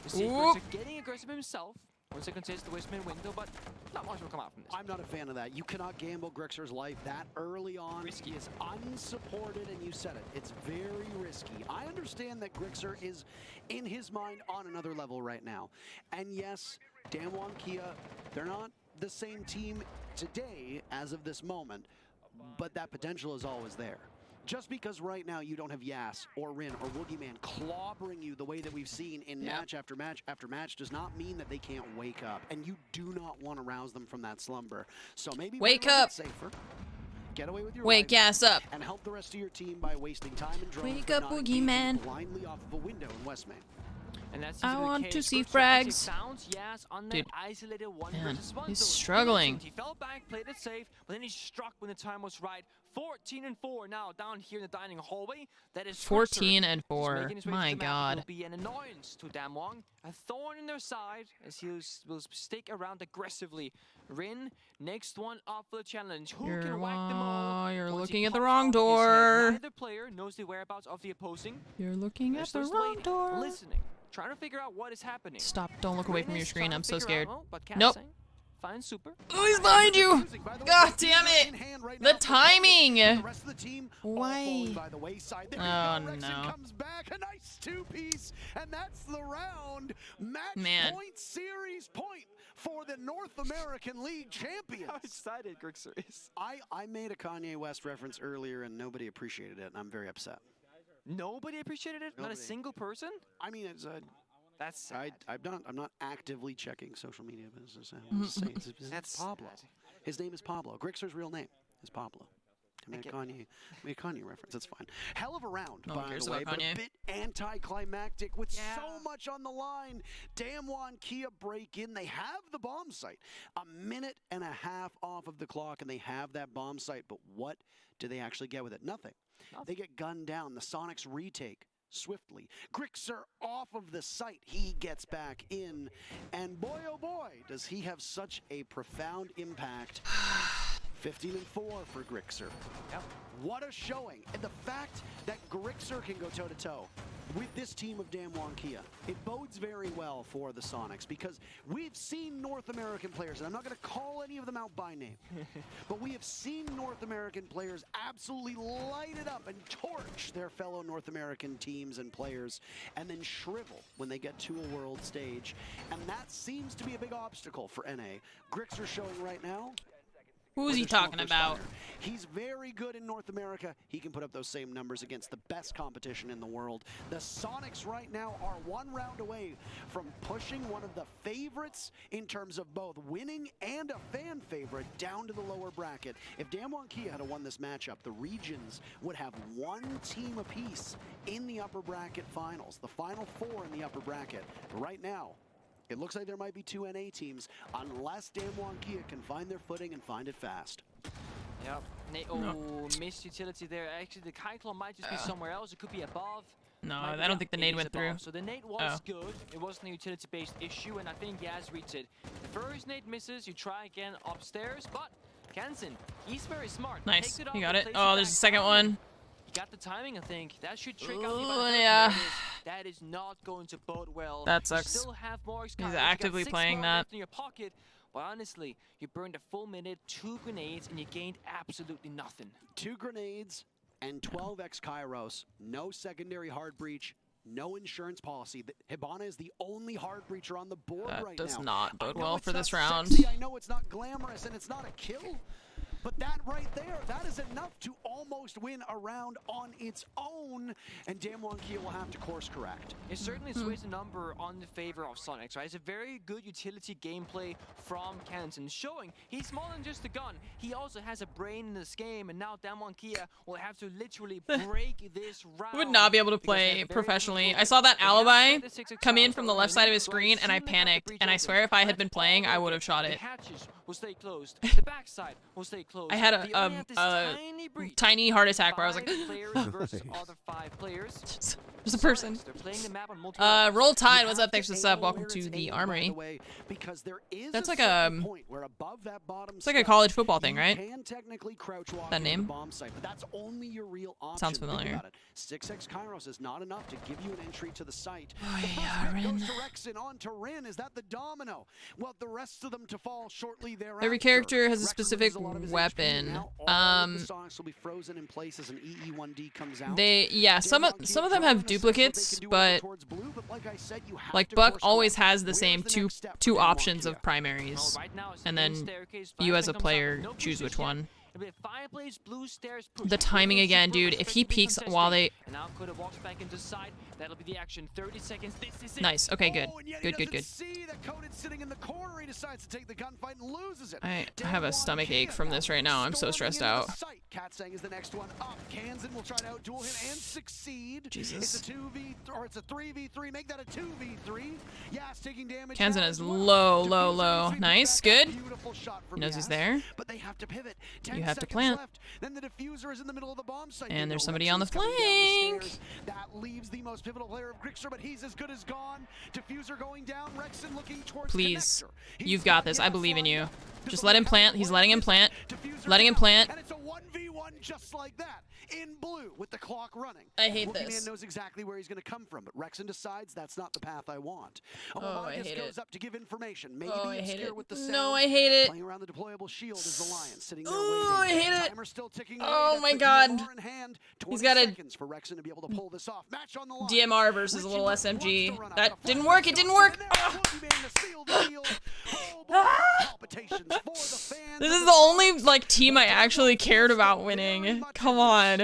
see Grixer getting aggressive himself. Once they contest the Westman window, but not much will come out from this. I'm not a fan of that. You cannot gamble Grixer's life that early on. Risky. He is unsupported, and you said it. It's very risky. I understand that Grixer is, in his mind, on another level right now. And yes, Damwon Kia, they're not the same team today as of this moment, but that potential is always there. Just because right now you don't have Yas or Rin or Woogieman clobbering you the way that we've seen in match after match after match does not mean that they can't wake up. And you do not want to rouse them from that slumber. So maybe wake up. Safer. Get away with your Wake life ass up. and help the rest of your team by wasting time and drones. Wake but up, not Woogieman. engaging blindly off of a window in West Main. And that's I want the to case. see Grixer actually frags. found Yas on that Dude, isolated 1 man, versus 1. he's So it was struggling. innocent. He fell back, played it safe, but then he struck when the time was right. 14-4 now down here in the dining hallway. That is 14 Grixer. and 4. He's making his way My to the map. God. He'll be an annoyance to Damwon, a thorn in their side as he will stick around aggressively. Rin, next one up for the challenge. Who can whack them all? You're Once he looking at the pops wrong off his head, door. neither player knows the whereabouts of the opposing. You're looking They're at the just wrong waiting, door. listening, trying to figure out what is happening. Stop. Don't look away from your screen. I'm so scared. But Nope. Fine, super. Oh, he's behind you! God damn it! The timing! Why? Oh no. Comes back, a nice 2-piece, and that's the round. Match Man. point, series point for the North American League champions. How excited Grixer is. I made a Kanye West reference earlier, and nobody appreciated it, and I'm very upset. Nobody appreciated it? Not a single person? I mean, it's that's sad. I'm not actively checking social media business. I'm just saying, That's Pablo. sad. His name is Pablo. Grixer's real name is Pablo. I made a Kanye reference. That's fine. Hell of a round, No one by cares the way, about but a Kanye. bit anticlimactic with so much on the line. Damwon Kia break in. They have the bomb site. A minute and a half off of the clock, and they have that bomb site. But what do they actually get with it? Nothing. They get gunned down. The Sonics retake swiftly. Grixer off of the site. He gets back in. And boy, oh boy, does he have such a profound impact. 15-4 for Grixer. Yep. What a showing. And the fact that Grixer can go toe-to-toe with this team of Damwon Kia, it bodes very well for the Sonics because we've seen North American players, and I'm not going to call any of them out by name, but we have seen North American players absolutely light it up and torch their fellow North American teams and players and then shrivel when they get to a world stage. And that seems to be a big obstacle for NA. Grixer showing right now, Who's he talking about? he's very good in North America. He can put up those same numbers against the best competition in the world. The Sonics right now are 1 round away from pushing one of the favorites in terms of both winning and a fan favorite down to the lower bracket. If Damwon Kia had won this matchup, the regions would have 1 team apiece in the upper bracket finals. The final 4 in the upper bracket. But right now, It looks like there might be two NA teams, unless Damwon Kia can find their footing and find it fast. Yep. Missed utility there. Actually, the Kyclone might just be somewhere else. It could be above. No, I don't think the nade went through. So the nade was good. It wasn't a utility-based issue, and I think Yaz reached it. The first nade misses. You try again upstairs, but Kansen, he's very smart. Nice. You got it. Oh, there's a second one. You got the timing, I think. That should trick out the That is not going to bode well. That sucks. You still have more He's actively playing that. In your pocket. Well, honestly, you burned a full minute, 2 grenades, and you gained absolutely nothing. 2 grenades and 12x Kairos. No secondary hard breach. No insurance policy. Hibana is the only hard breacher on the board right now. That does not bode well for this round. Sexy. I know it's not glamorous and it's not a kill. But that right there, that is enough to almost win a round on its own, and Damwon Kia will have to course correct. It certainly sways the number on the favor of Sonics, right? It's a very good utility gameplay from Kansen, showing he's more than just a gun. He also has a brain in this game, and now Damwon Kia will have to literally break this round. Would not be able to play professionally. I saw that alibi come in from the left side of his screen, and I panicked. And I swear if I had been playing, I would have shot it. The hatches will stay closed. The backside will stay closed. I had a tiny heart attack where I was like, There's a person. Roll Tide, what's up? Thanks for the sub. Welcome to the Armory. That's like a it's like a college football thing, right? That name? Sounds familiar. 6x Kairos is not enough to give you an entry to the site. Oh, the yeah, first hit goes to Rexen, on to Rin. Is that the domino? Well, the rest of them to fall shortly thereafter. Every character has a specific weapon. Sonics will be frozen in place as an EE1D comes out. Some of them have duplicates, but like Buck always has the same two options of primaries, and then you as a player choose which one. The timing again, dude. If he peeks while they... Nice. Okay, good. Good. I have a stomach ache from this right now. I'm so stressed out. Katsang is the next one up. Kansen will try to outduel him and succeed. Jesus. It's a 3v3. Make that a 2v3. Yas taking damage. Kansen is low. Nice. Good. He knows he's there. But they have to pivot. You have to plant. Then the diffuser is in the middle of the bomb site. And there's somebody on the flank. That leaves the most pivotal player of Grixer, but he's as good as gone. Diffuser going down. Rexen looking towards Please. You've got this. I believe in you. Just let him plant. He's letting him plant. Letting him plant. And it's a 1v1 just like that. In blue with the clock running. I hate this. Man knows exactly where he's going to come from, but Rexen decides that's not the path I want. Oh, I hate goes it. up to give information. Maybe I hate it. with the sound. No, I hate it. Playing around the deployable shield is the Lion sitting there Oh, I hate it. Timer still ticking Oh my god. He's got a for Rexen to be able to pull this off. Match on the line. DMR versus a little SMG. That didn't work. It didn't work. This is the only like team I actually cared about winning. Come on.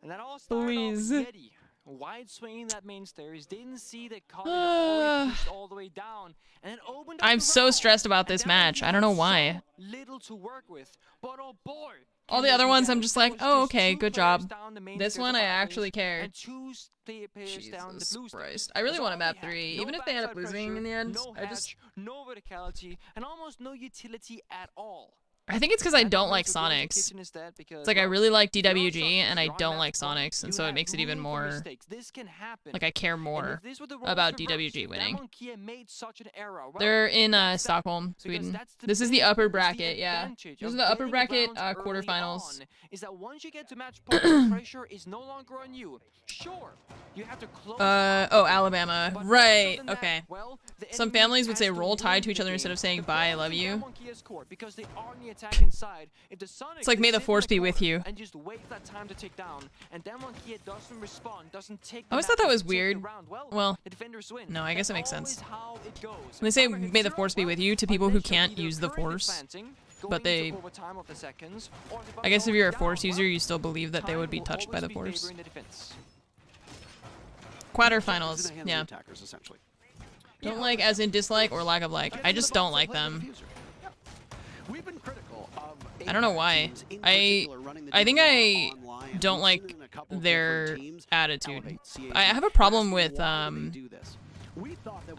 And that all please. Wide swinging that main stairs, didn't see that Colin pushed all the way down, and then opened up I'm so stressed about this match. I don't know why. Little to work with, but oh boy. All the other ones I'm just like, oh, okay, good job. This one I actually cared. Jesus Christ. I really want a map 3, even if they end up losing in the end. No verticality, and almost no utility at all. I think it's because I don't like Sonics. It's like I really like DWG and I don't like Sonics, and so it makes it even more like I care more about DWG winning. They're in Stockholm, Sweden. This is the upper bracket, yeah. This is the upper bracket quarterfinals. Is that once you get to match point, pressure is no longer on you. Sure, you have to close. Oh, Alabama. Right. Okay. Some families would say roll Tide to each other instead of saying bye, I love you. It's like may the force be with you. And just wait that time to take down. And then when Kia doesn't respond, doesn't take I always thought that was weird. Well, no, I guess it makes sense. When they say may the force be with you to people who can't use the force, but they... I guess if you're a force user, you still believe that they would be touched by the force. Quarterfinals, yeah. Don't like as in dislike or lack of like. I just don't like them. I don't know why. I think I don't like their attitude. I have a problem with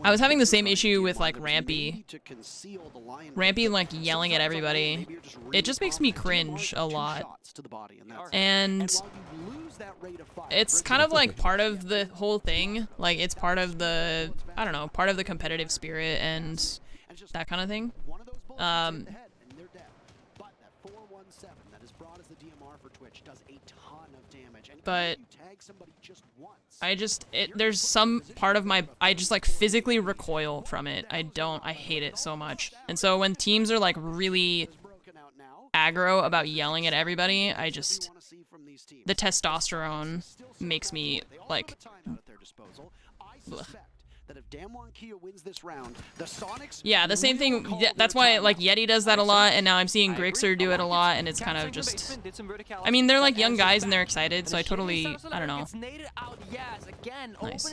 I was having the same issue with like Rampy. Rampy like yelling at everybody. It just makes me cringe a lot. And it's kind of like part of the whole thing. Like it's part of the, I don't know, part of the competitive spirit and that kind of thing. But there's some part of I just like physically recoil from it. I hate it so much. And so when teams are like really aggro about yelling at everybody, the testosterone makes me like, blech. Yeah, the same thing. That's why like Yeti does that a lot, and now I'm seeing Grixer do it a lot, and it's kind of just. I mean, they're like young guys and they're excited, so I don't know. Nice.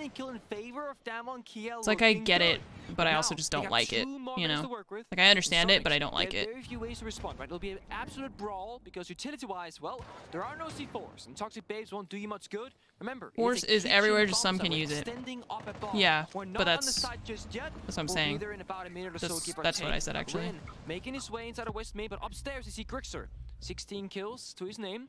It's like I get it, but I also just don't like it. You know, like I understand it, but I don't like it. Very few ways to respond, right? It'll be an absolute brawl because utility-wise, well, there are no C4s, and Toxic Babes won't do you much good. Remember, Force is everywhere, just some can use it. Yeah, but that's what I'm saying. That's what I said, actually. Making his way inside of West Main, but upstairs you see Grixer. 16 kills to his name.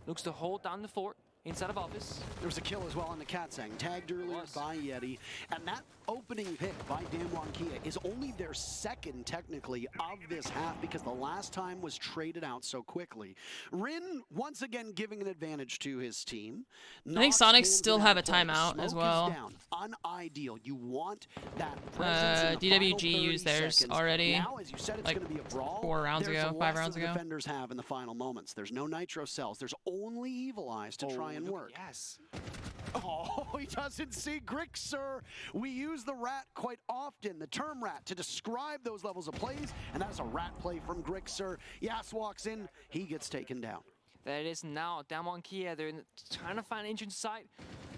Looks to hold down the fort inside of office. There was a kill as well on the Katsang, tagged earlier by Yeti, and that opening pick by Damwon Kia is only their second, technically, of this half because the last time was traded out so quickly. Rin, once again, giving an advantage to his team. I think Sonics still have a timeout as well. Unideal. You want that DWG used theirs already, now, as you said, it's like going to be a brawl. 4 rounds ago, 5 rounds ago. Defenders have in the final moments. There's no nitro cells. There's only Evil Eyes to try and work. Yes. Oh, he doesn't see Grixer. We use the rat quite often, the term rat, to describe those levels of plays, and that's a rat play from Grixer. Yas walks in, he gets taken down. There it is now. Damwon Kia, they're trying to find entrance site.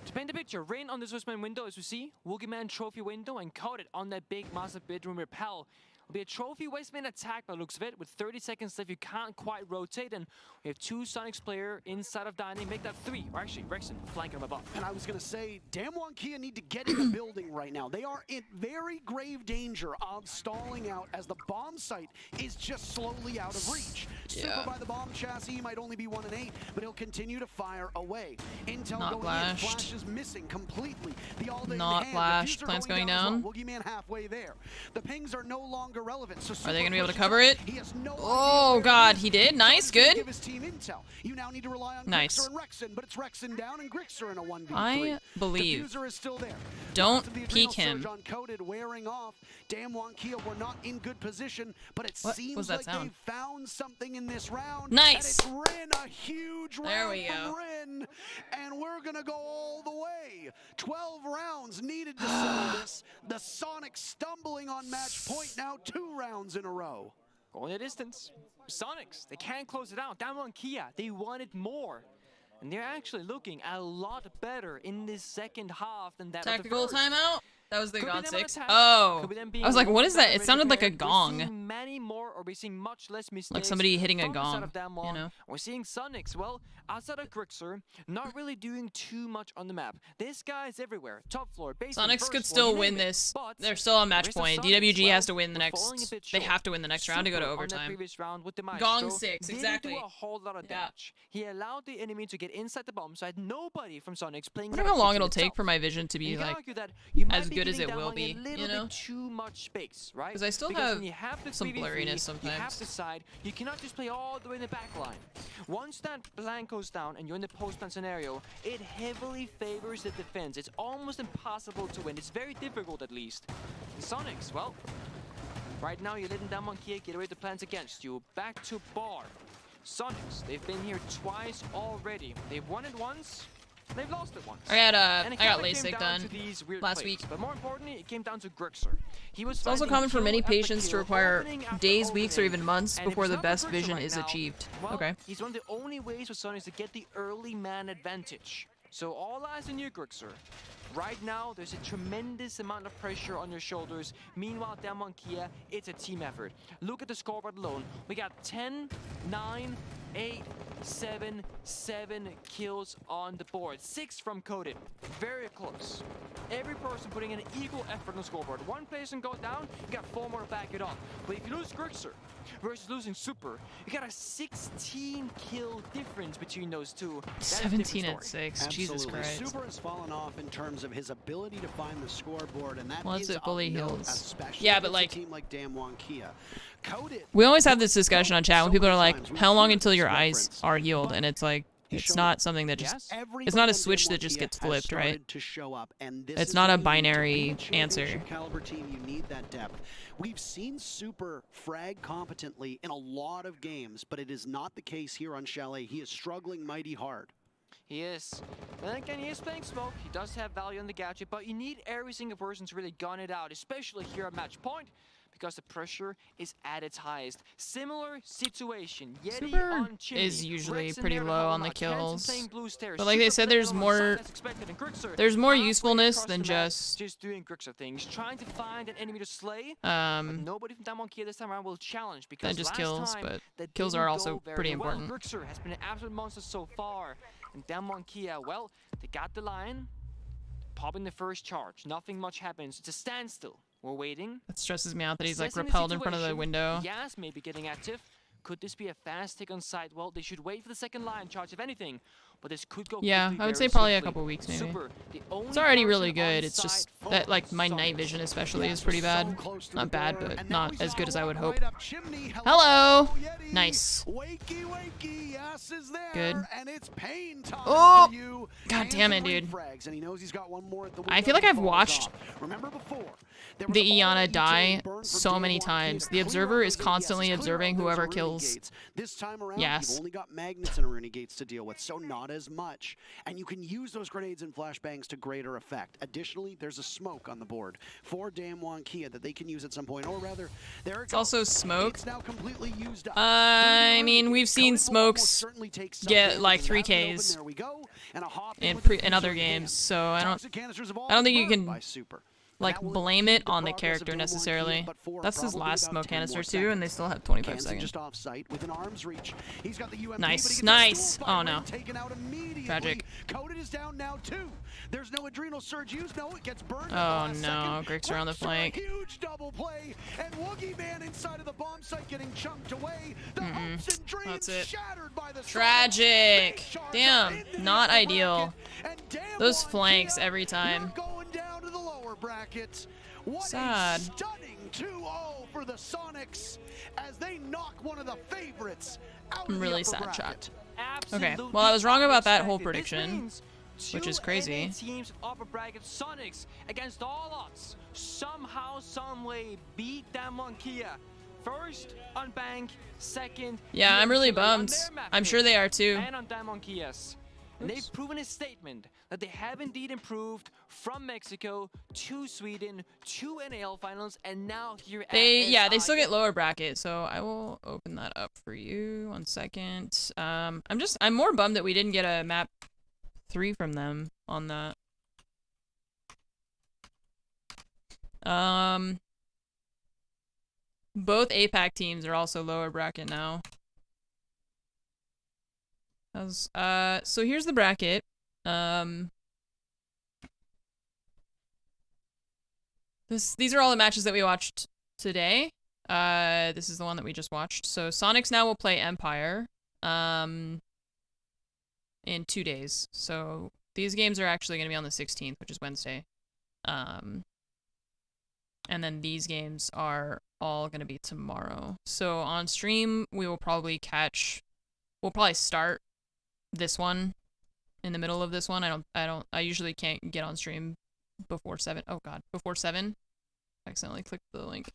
To paint the picture, Rain on this Westman window, as we see, Woogieman trophy window, and coated on that big, massive bedroom repel. It'll be a trophy Westman attack by the looks of it. With 30 seconds left, you can't quite rotate, and we have 2 Sonics player inside of Dining. Make that 3, or actually, Rexon flanking him above. And I was going to say, Damwon Kia need to get in the building right now. They are in very grave danger of stalling out as the bomb site is just slowly out of reach. Yeah. Super by the bomb chassis might only be 1 and 8, but he'll continue to fire away. Intel Not going flashed. in, Flash is missing completely. The all-day Not flashed. Plant's going down. Well. Woogieman halfway there. The pings are no longer relevant. So are they going to be able to cover it? No oh God, he did. Nice, good. Give his team intel. You now need to rely on nice. Grixer and Rexon, but it's Rexon down and Grixer in a 1v3. I believe. Diffuser is still there. Don't peek him. Uncoded, wearing off. Damwon Kia were not in good position, but it seems like they found something in this round. Nice. And it's Rin, a huge round from Rin, and we're gonna go all the way. 12 rounds needed to settle this. The Sonics stumbling on match point now, 2 rounds in a row. Going the distance. Sonics, they can't close it out. Damwon Kia, they wanted more. And they're actually looking a lot better in this second half than that Tactical of the first. timeout? That was the Could GON be them 6. on attack. Oh. Could be them being I was like, what is that? It better sounded like a prepared. We're gong. seeing many more, or we're seeing much less mistakes. Like somebody hitting a from the side gong, of Damwon. you know? We're seeing Sonics, well, outside of Grixer, not really doing too much on the map. This guy's everywhere. Top floor, basement, Sonics first could floor, still you win name it. this. But They're still on match rest of point. Sonics, DWG well, has to win the we're falling a next. bit They short. have to win the next round to go to Super on that overtime. previous round with the Gong Maestro 6, didn't exactly. do a whole lot of damage. He allowed the enemy to get inside the bomb site. Nobody from Sonics playing. I wonder how long it'll take for my vision to be like as good as it will be, you know? Too much space, right? Because I still because have the some 3v3, blurriness sometimes. You have to side. You cannot just play all the way in the back line. Once that blank goes down and you're in the post-plant scenario, it heavily favors the defense. It's almost impossible to win. It's very difficult, at least. The Sonics, well, right now you're letting Damwon Kia get away with the plans against you. Back to Bar. Sonics, they've been here twice already. They've won it once. They've lost it once. I got LASIK done last week. But more importantly, it came down to Grixer. He was It's also common for many patients to require days, weeks, or even months before the best vision is achieved. Well, Okay. He's one of the only ways for Sonics to get the early man advantage. So all eyes on you, Grixer. Right now, there's a tremendous amount of pressure on your shoulders. Meanwhile, Damwon Kia, it's a team effort. Look at the scoreboard alone. We got 10, 9, 8, 7, 7 kills on the board. 6 from Coded. Very close. Every person putting in an equal effort on the scoreboard. One person goes down, you got 4 more to back it up. But if you lose Grixer versus losing Super, you got a 16 kill difference between those two. 17 and 6. Jesus Absolutely. Christ. Super has fallen off in terms of his ability to find the scoreboard, and that Well, is it's fully of note, heals. especially Yeah, but against like a team like Damwon Kia. Coded. we always have this discussion on chat when people are like, "How long until your eyes are healed?" And it's like, it's not something that just, it's not a switch that just gets flipped, right? To show up, and this It's is not a what you need to binary win a answer. championship caliber team. You need that depth. We've seen Super frag competently in a lot of games, but it is not the case here on Chalet. He is struggling mighty hard. He is. And again, he is playing Smoke. He does have value on the gadget, but you need every single person to really gun it out, especially here at match point, because the pressure is at its highest. Similar situation. Yeti Super on Chimney. is usually Rex in pretty there to low help on him the out. Kenton kills. playing blue stairs. But like they Super said, playing there's along more, side as expected. And Grixer there's more halfway usefulness across than the map, just doing Grixer things, trying to find an enemy to slay. But nobody from Damwon Kia this time around will challenge, because just last kills, time but that kills didn't are go also very pretty well. important. Grixer has been an absolute monster so far, and Damwon Kia, well, they got the line, popping the first charge. Nothing much happens. It's a standstill. We're waiting. That stresses me out that he's like Assessing the repelled in front of the situation. window. Yas may be getting active. Could this be a fast take on site? Well, they should wait for the second line charge, if anything. But this could go Yeah, quickly, I would very say probably a swiftly. couple weeks maybe. Super, the only It's already person really on good. It's just site that for like my night Sonics. vision especially is pretty bad. Not bad, but not as good as I would hope. Chimney. Hello. Nice. Wakey, wakey, Yas is there, Good. and it's pain time Oh! for you. God damn it, dude. Frags, and he knows he's got one more at the I feel like I've window. watched Remember before, the Iana die so many times. The observer is constantly observing whoever kills. This time around, Yes. you've only got magnets and Aruni gates to deal with, so not as much. And you can use those grenades and flashbangs to greater effect. Additionally, there's a smoke on the board for Damwon Kia that they can use at some point, or rather, there It's also smoke. It's now completely used up. I mean, we've seen smokes get like 3Ks There we go, and a hop in other games, so I don't think you can like blame it on the character necessarily. That's his last smoke canister too, and they still have 25 seconds. Just off site within arm's reach. He's got the UMP, Nice, nice. Oh no. Tragic. Coded is down now too. There's no adrenal surge used. No, it gets burned. Oh no, Grixer on the flank. Huge double play, and Woogie Man inside of the bomb site getting chunked away. The hopes and dreams That's it. shattered by the Tragic. Damn, not ideal. Those flanks every time. going down to the lower bracket. What Sad. a stunning 2-0 for the Sonics as they knock one of the favorites out I'm of really the upper sad, bracket. chat. Okay, well I was wrong about that whole prediction, which is crazy. Teams of upper bracket Sonics against all odds somehow, someway beat Damwon Kia. First on Bank, second. Yeah, I'm really Chile on bummed. their map I'm sure they are too. And on Damwon Kia's. And they've proven a statement that they have indeed improved from Mexico to Sweden to NAL finals and now here at They SI. still get lower bracket, so I will open that up for you 1 second. I'm more bummed that we didn't get a map 3 from them on that. Both APAC teams are also lower bracket now. So here's the bracket. These are all the matches that we watched today. This is the one that we just watched. So Sonics now will play Empire in 2 days. So these games are actually going to be on the 16th, which is Wednesday. And then these games are all going to be tomorrow. So on stream, we'll probably start this one in the middle of this one. I usually can't get on stream before 7. Oh god, before 7. I accidentally clicked the link.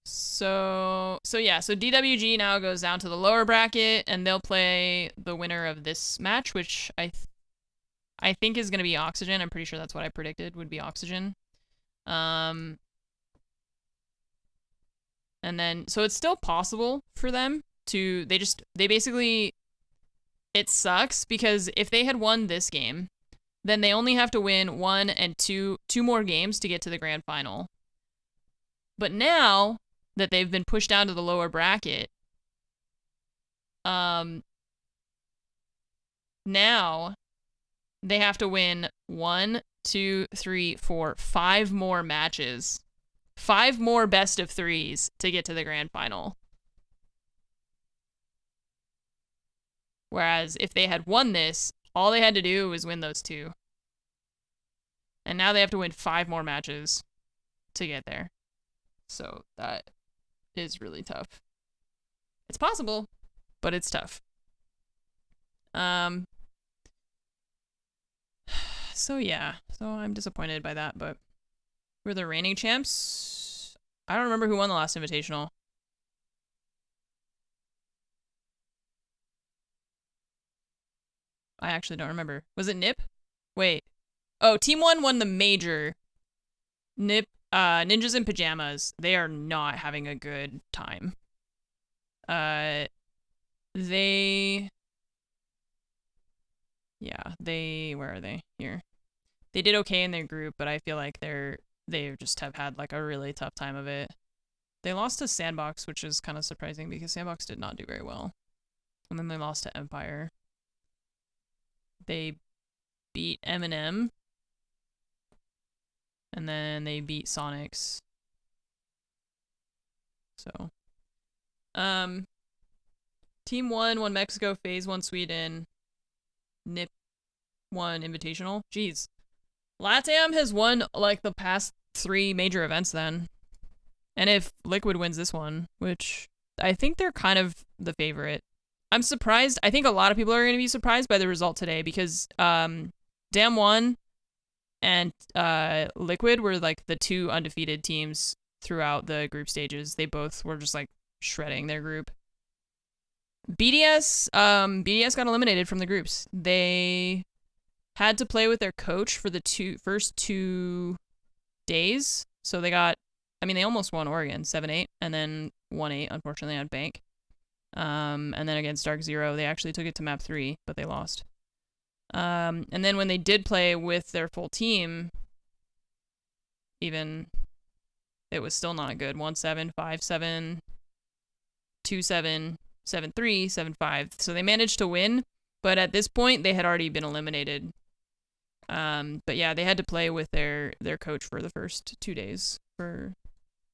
So DWG now goes down to the lower bracket, and they'll play the winner of this match, which I think is going to be Oxygen. I'm pretty sure that's what I predicted would be Oxygen. And then, so it's still possible for them to, it sucks because if they had won this game, then they only have to win 1 and 2 more games to get to the grand final. But now that they've been pushed down to the lower bracket, now they have to win 1, 2, 3, 4, 5 more matches. 5 more best of 3s to get to the grand final. Whereas if they had won this, all they had to do was win those 2. And now they have to win 5 more matches to get there. So that is really tough. It's possible, but it's tough. So yeah, so I'm disappointed by that, but we're the reigning champs. I don't remember who won the last Invitational. I actually don't remember. Was it Nip? Wait. Oh, Team 1 won the major. Nip, Ninjas in Pajamas. They are not having a good time. Yeah, where are they? Here. They did okay in their group, but I feel like they just have had like a really tough time of it. They lost to Sandbox, which is kind of surprising because Sandbox did not do very well. And then they lost to Empire. They beat M&M. And then they beat Sonics. So, Team 1 won Mexico, FaZe won Sweden, Nip won Invitational. Jeez. LATAM has won, like, the past 3 major events then. And if Liquid wins this one, which I think they're kind of the favorite. I'm surprised. I think a lot of people are going to be surprised by the result today because Dam 1 and Liquid were, like, the 2 undefeated teams throughout the group stages. They both were just, like, shredding their group. BDS got eliminated from the groups. They had to play with their coach for the first 2 days. So they got, I mean, they almost won Oregon, 7-8, and then 1-8, unfortunately, on Bank. And then against Dark Zero, they actually took it to map 3, but they lost. And then when they did play with their full team, even, it was still not good. 1-7, 5-7, 2-7, 7-3, 7-5. So they managed to win, but at this point, they had already been eliminated. But yeah, they had to play with their coach for the first 2 days for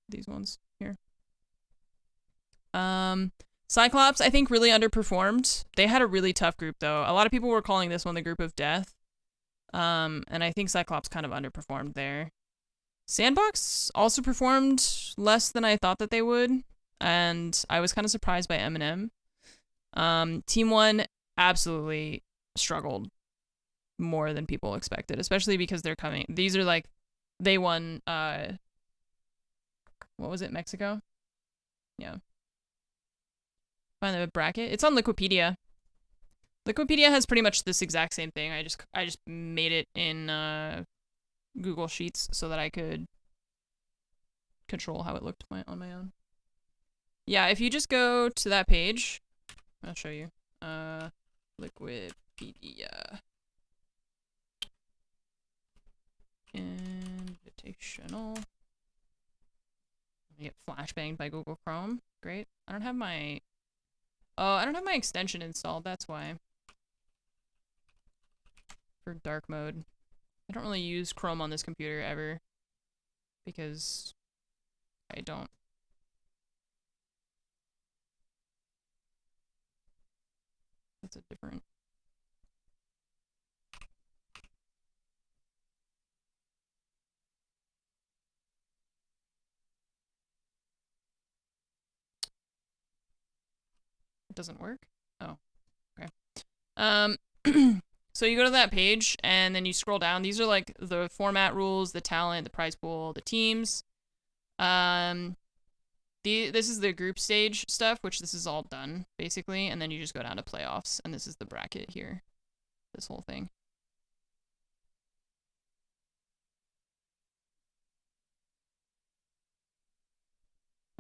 these ones here. Cyclops, I think, really underperformed. They had a really tough group, though. A lot of people were calling this one the group of death. And I think Cyclops kind of underperformed there. Sandbox also performed less than I thought that they would. And I was kind of surprised by M&M. Team 1 absolutely struggled more than people expected, especially because they're coming. These are like, they won, what was it, Mexico? Yeah. Find the bracket. It's on Liquipedia. Liquipedia has pretty much this exact same thing. I just made it in Google Sheets so that I could control how it looked on my own. Yeah, if you just go to that page, I'll show you. Liquipedia. Invitational. I get flashbanged by Google Chrome. Great. I don't have my extension installed, that's why. For dark mode. I don't really use Chrome on this computer ever. Because I don't. That's a different. It doesn't work? Oh, okay. So you go to that page and then you scroll down. These are like the format rules, the talent, the prize pool, the teams. This is the group stage stuff, which this is all done, basically, and then you just go down to playoffs, and this is the bracket here. This whole thing.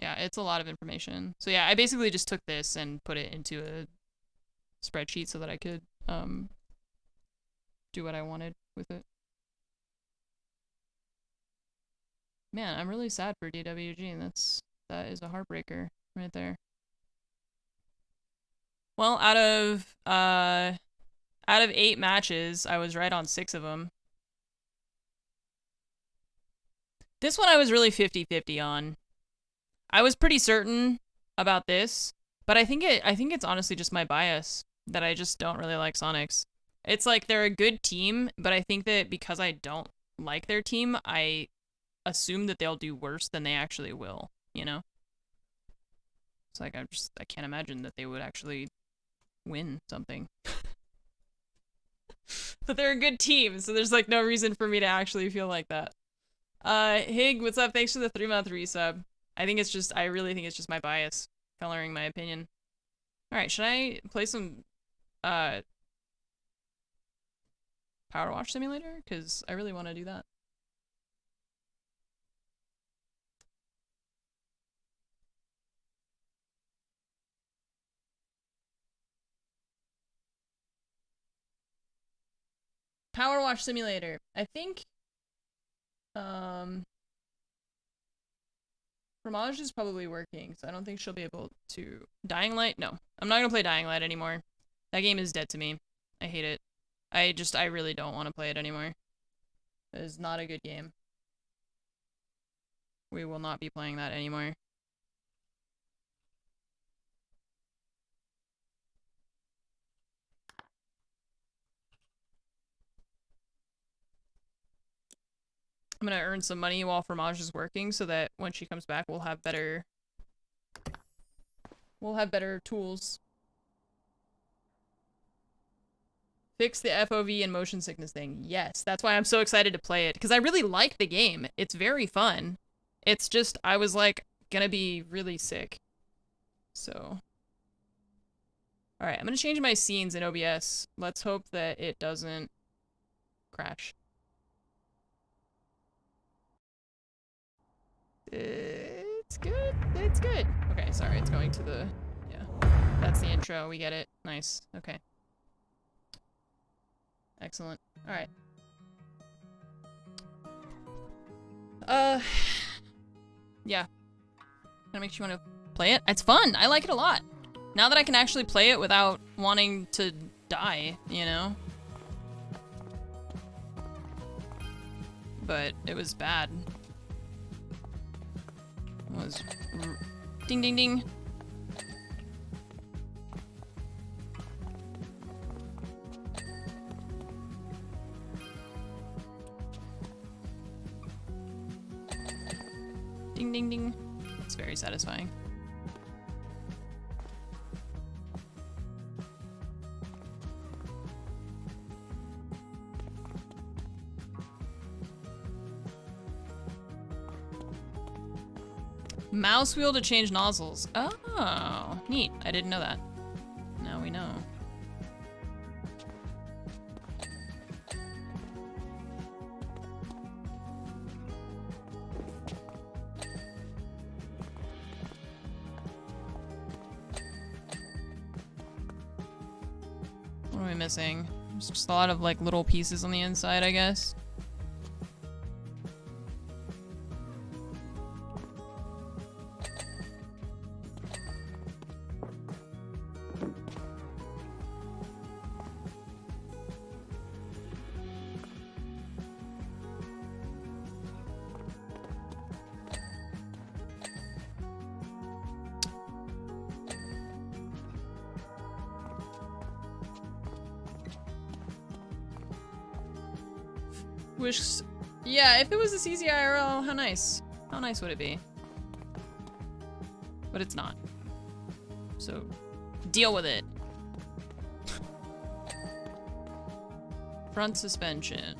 Yeah, it's a lot of information. So yeah, I basically just took this and put it into a spreadsheet so that I could do do what I wanted with it. Man, I'm really sad for DWG, and that is a heartbreaker right there. Well, out of 8 matches, I was right on 6 of them. This one I was really 50-50 on. I was pretty certain about this, but I think it's honestly just my bias that I just don't really like Sonics. It's like they're a good team, but I think that because I don't like their team, I assume that they'll do worse than they actually will, you know? It's like I can't imagine that they would actually win something. But they're a good team, so there's like no reason for me to actually feel like that. Hig, what's up? Thanks for the 3-month resub. I really think it's just my bias coloring my opinion. Alright, should I play some PowerWash Simulator? Because I really want to do that. PowerWash Simulator. I think Fromage is probably working, so I don't think she'll be able to. Dying Light? No. I'm not gonna play Dying Light anymore. That game is dead to me. I hate it. I really don't want to play it anymore. It is not a good game. We will not be playing that anymore. I'm gonna earn some money while Fromage is working so that when she comes back we'll have better tools. Fix the FOV and motion sickness thing. Yes, that's why I'm so excited to play it, because I really like the game. It's very fun. It's just, I was like, gonna be really sick. So. Alright, I'm gonna change my scenes in OBS. Let's hope that it doesn't crash. It's good. It's good. Okay, sorry, it's going to the... Yeah. That's the intro. We get it. Nice. Okay. Excellent. Alright. Yeah. That makes you want to play it? It's fun! I like it a lot! Now that I can actually play it without wanting to die, you know? But it was bad. It was... Ding ding ding! Ding ding ding. It's very satisfying. Mouse wheel to change nozzles. Oh, neat. I didn't know that. Now we know. What are we missing? There's just a lot of like little pieces on the inside, I guess. Wish... Yeah, if it was a CZ IRL, how nice. How nice would it be? But it's not. So, deal with it. Front suspension.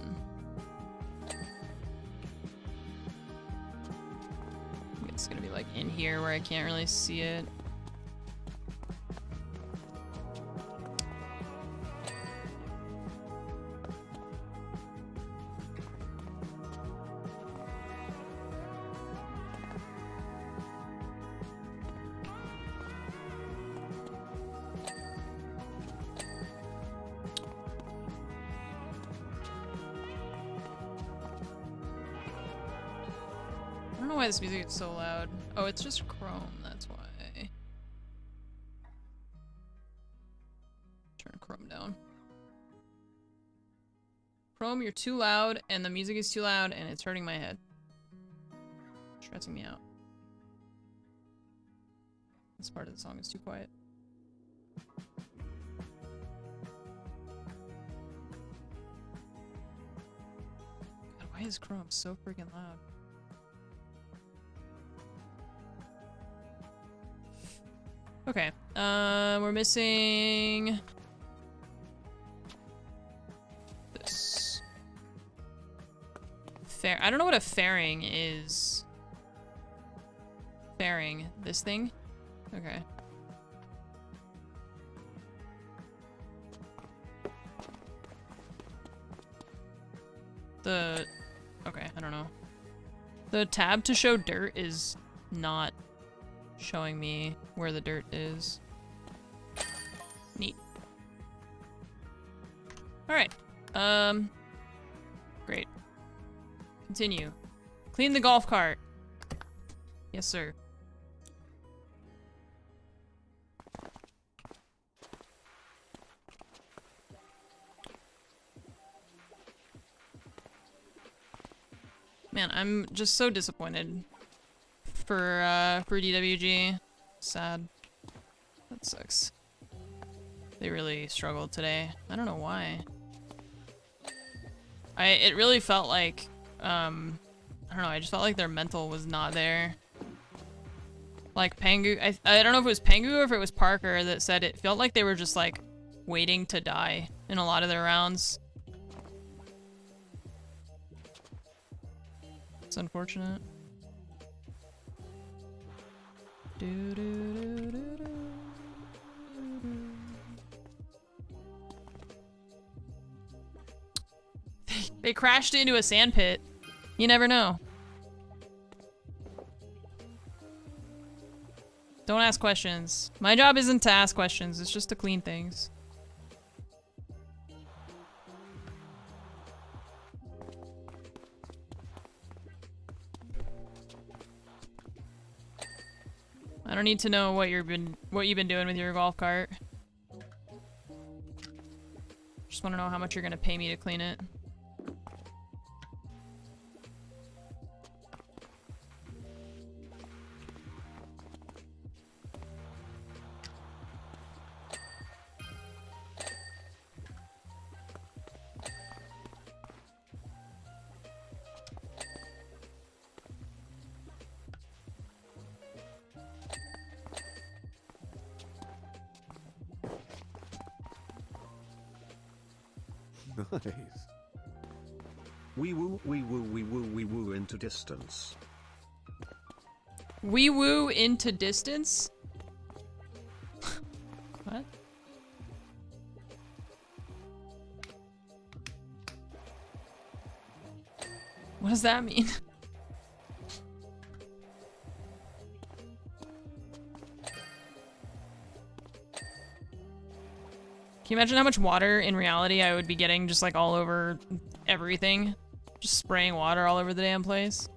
It's gonna be like in here where I can't really see it. don't know why this music is so loud. Oh, it's just Chrome, that's why. Turn Chrome down. Chrome, you're too loud, and the music is too loud, and it's hurting my head. Stressing me out. This part of the song is too quiet. God, why is Chrome so freaking loud? Okay, we're missing this. I don't know what a fairing is. Fairing, this thing? Okay. Okay, I don't know. The tab to show dirt is not showing me where the dirt is. Neat. Alright. Great. Continue. Clean the golf cart. Yes, sir. Man, I'm just so disappointed for DWG. Sad. That sucks. They really struggled today. I don't know why. It really felt like, I don't know, I just felt like their mental was not there. Like Pangu, I don't know if it was Pangu or if it was Parker that said it felt like they were just like waiting to die in a lot of their rounds. It's unfortunate. They crashed into a sand pit. You never know. Don't ask questions. My job isn't to ask questions, it's just to clean things. I don't need to know what you've been doing with your golf cart. Just want to know how much you're gonna pay me to clean it. Nice. We woo into distance. We woo into distance? What? What does that mean? Can you imagine how much water in reality I would be getting just like all over everything? Just spraying water all over the damn place.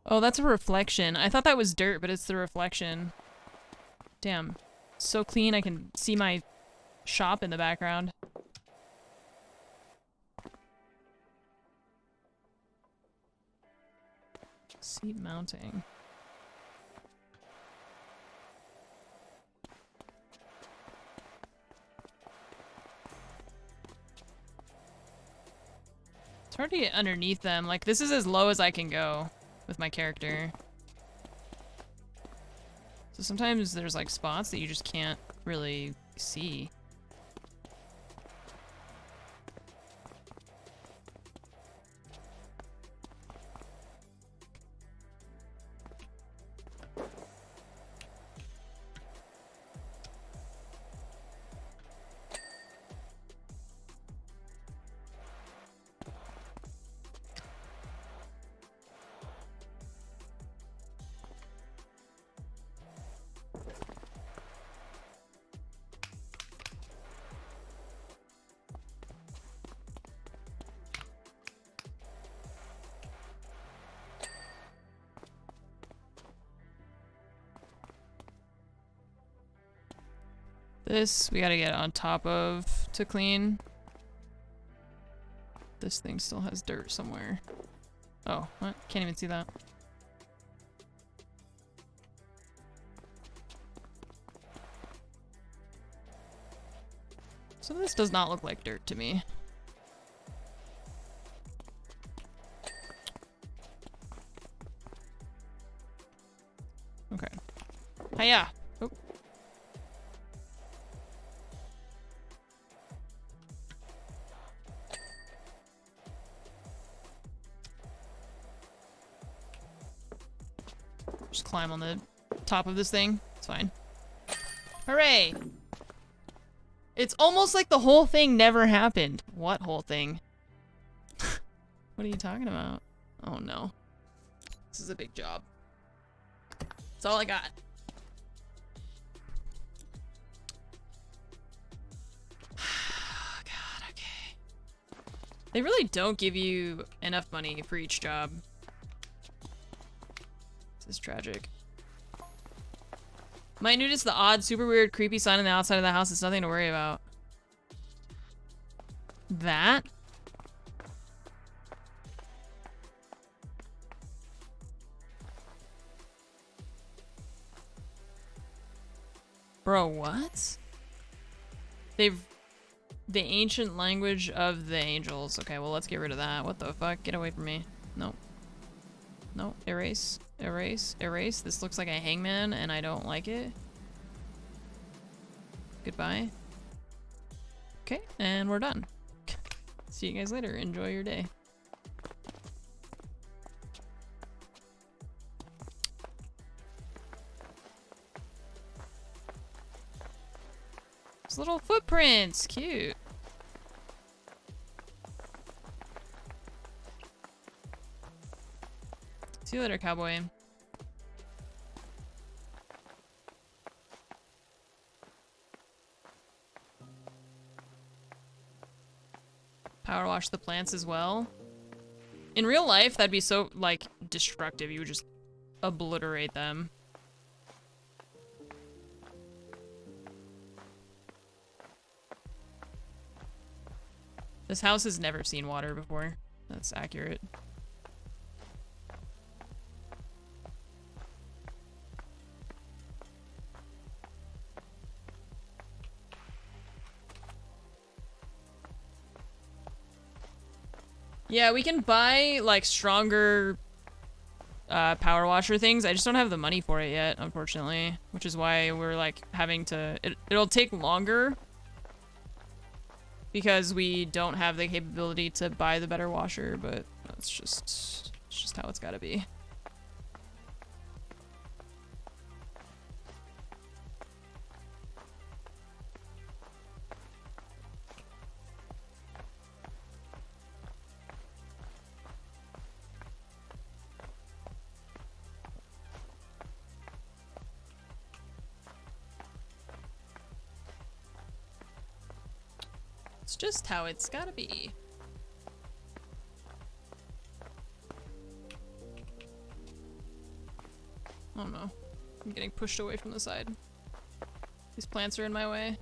Oh, that's a reflection. I thought that was dirt, but it's the reflection. Damn. So clean I can see my shop in the background. Seat mounting. It's hard to get underneath them. Like, this is as low as I can go with my character. So sometimes there's like spots that you just can't really see. This we gotta get on top of to clean. This thing still has dirt somewhere. Oh, what? Can't even see that. So this does not look like dirt to me. Okay. Hiya! Oh. Just climb on the top of this thing. It's fine. Hooray! It's almost like the whole thing never happened. What whole thing? What are you talking about? Oh no. This is a big job. That's all I got. God, okay. They really don't give you enough money for each job. This is tragic. Might notice the odd, super weird, creepy sign on the outside of the house. It's nothing to worry about. That? Bro, what? The ancient language of the angels. Okay, well, let's get rid of that. What the fuck? Get away from me. Nope. Nope. Erase. Erase. Erase. This looks like a hangman, and I don't like it. Goodbye. Okay, and we're done. See you guys later. Enjoy your day. Those little footprints. Cute. See you later, cowboy. Power wash the plants as well. In real life, that'd be so, like, destructive. You would just obliterate them. This house has never seen water before. That's accurate. Yeah, we can buy, like, stronger power washer things. I just don't have the money for it yet, unfortunately. Which is why we're, like, having to... It'll take longer. Because we don't have the capability to buy the better washer, but that's just... It's just how it's gotta be. It's just how it's gotta be. Oh no. I'm getting pushed away from the side. These plants are in my way.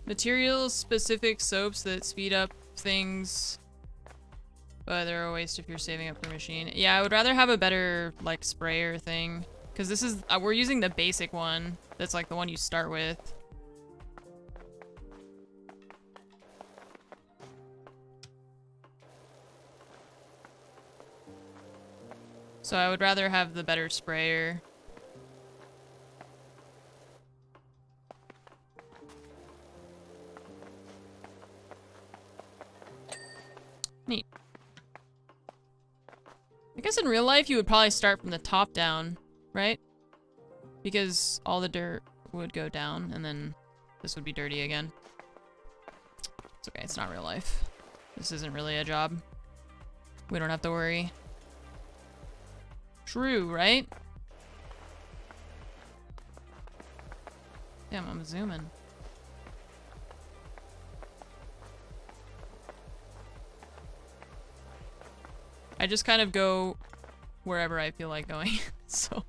Materials specific soaps that speed up things. But they're a waste if you're saving up your machine. Yeah, I would rather have a better, like, sprayer thing. Because this is, we're using the basic one. That's like the one you start with. So I would rather have the better sprayer. Neat. I guess in real life you would probably start from the top down, right? Because all the dirt would go down and then this would be dirty again. It's okay, it's not real life. This isn't really a job. We don't have to worry. True, right? Damn, I'm zooming. I just kind of go wherever I feel like going, so.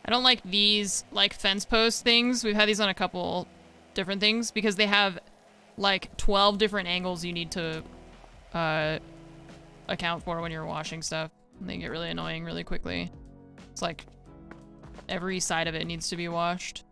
I don't like these, like, fence post things. We've had these on a couple different things because they have, like, 12 different angles you need to account for when you're washing stuff. And they get really annoying really quickly. It's like every side of it needs to be washed.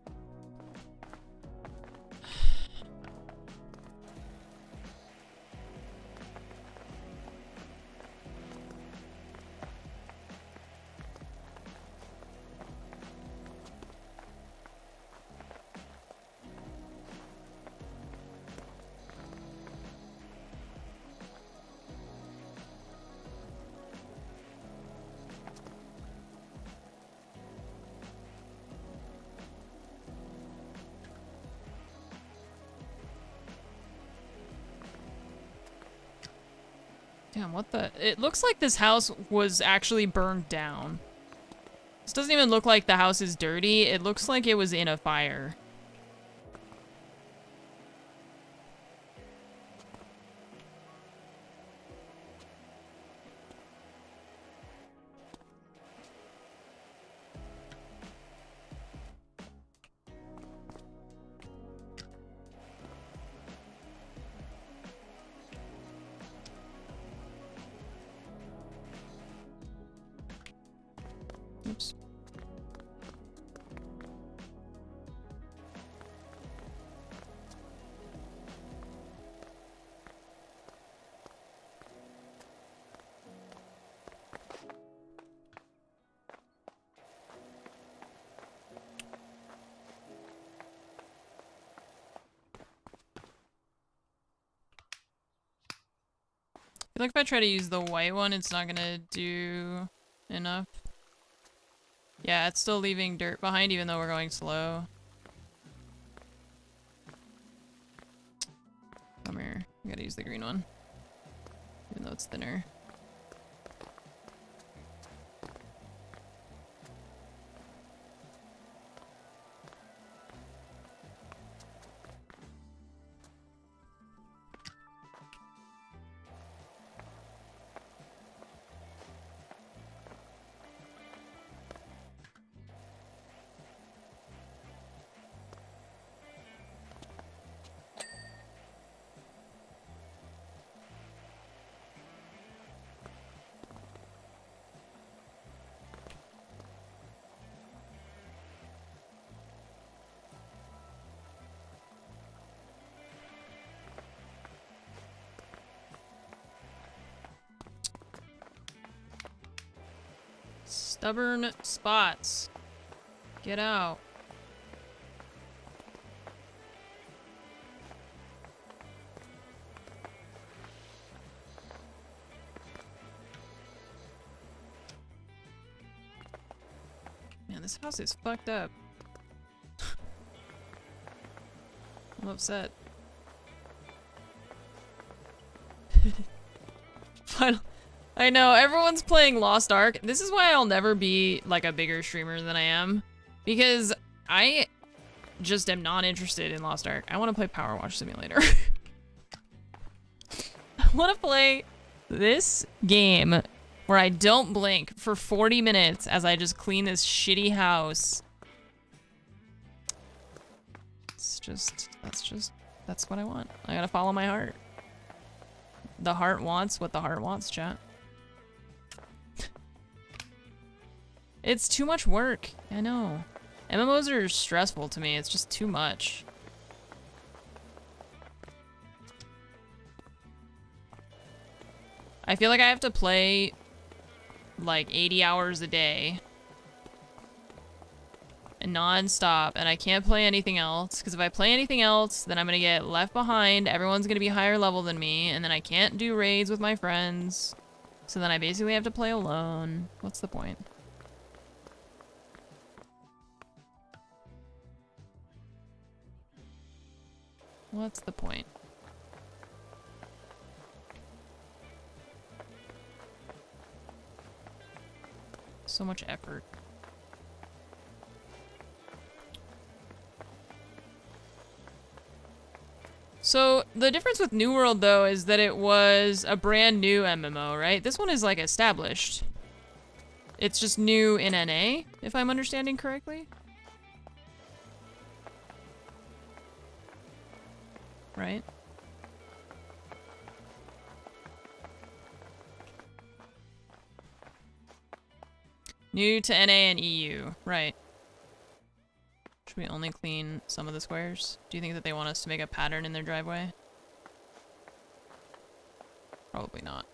Damn, what the? It looks like this house was actually burned down. This doesn't even look like the house is dirty. It looks like it was in a fire. Oops. I feel like if I try to use the white one, it's not gonna do enough. Yeah, it's still leaving dirt behind even though we're going slow. Come here. I gotta use the green one. Even though it's thinner. Stubborn spots. Get out. Man, this house is fucked up. I'm upset. Final. I know, everyone's playing Lost Ark. This is why I'll never be, like, a bigger streamer than I am. Because I just am not interested in Lost Ark. I want to play PowerWash Simulator. I want to play this game where I don't blink for 40 minutes as I just clean this shitty house. That's what I want. I gotta follow my heart. The heart wants what the heart wants, chat. It's too much work. I know. MMOs are stressful to me. It's just too much. I feel like I have to play like 80 hours a day and non-stop, and I can't play anything else because if I play anything else then I'm gonna get left behind. Everyone's gonna be higher level than me, and then I can't do raids with my friends, so then I basically have to play alone. What's the point? What's the point? So much effort. So the difference with New World though is that it was a brand new MMO, right? This one is like established. It's just new in NA, if I'm understanding correctly. Right? New to NA and EU, right. Should we only clean some of the squares? Do you think that they want us to make a pattern in their driveway? Probably not.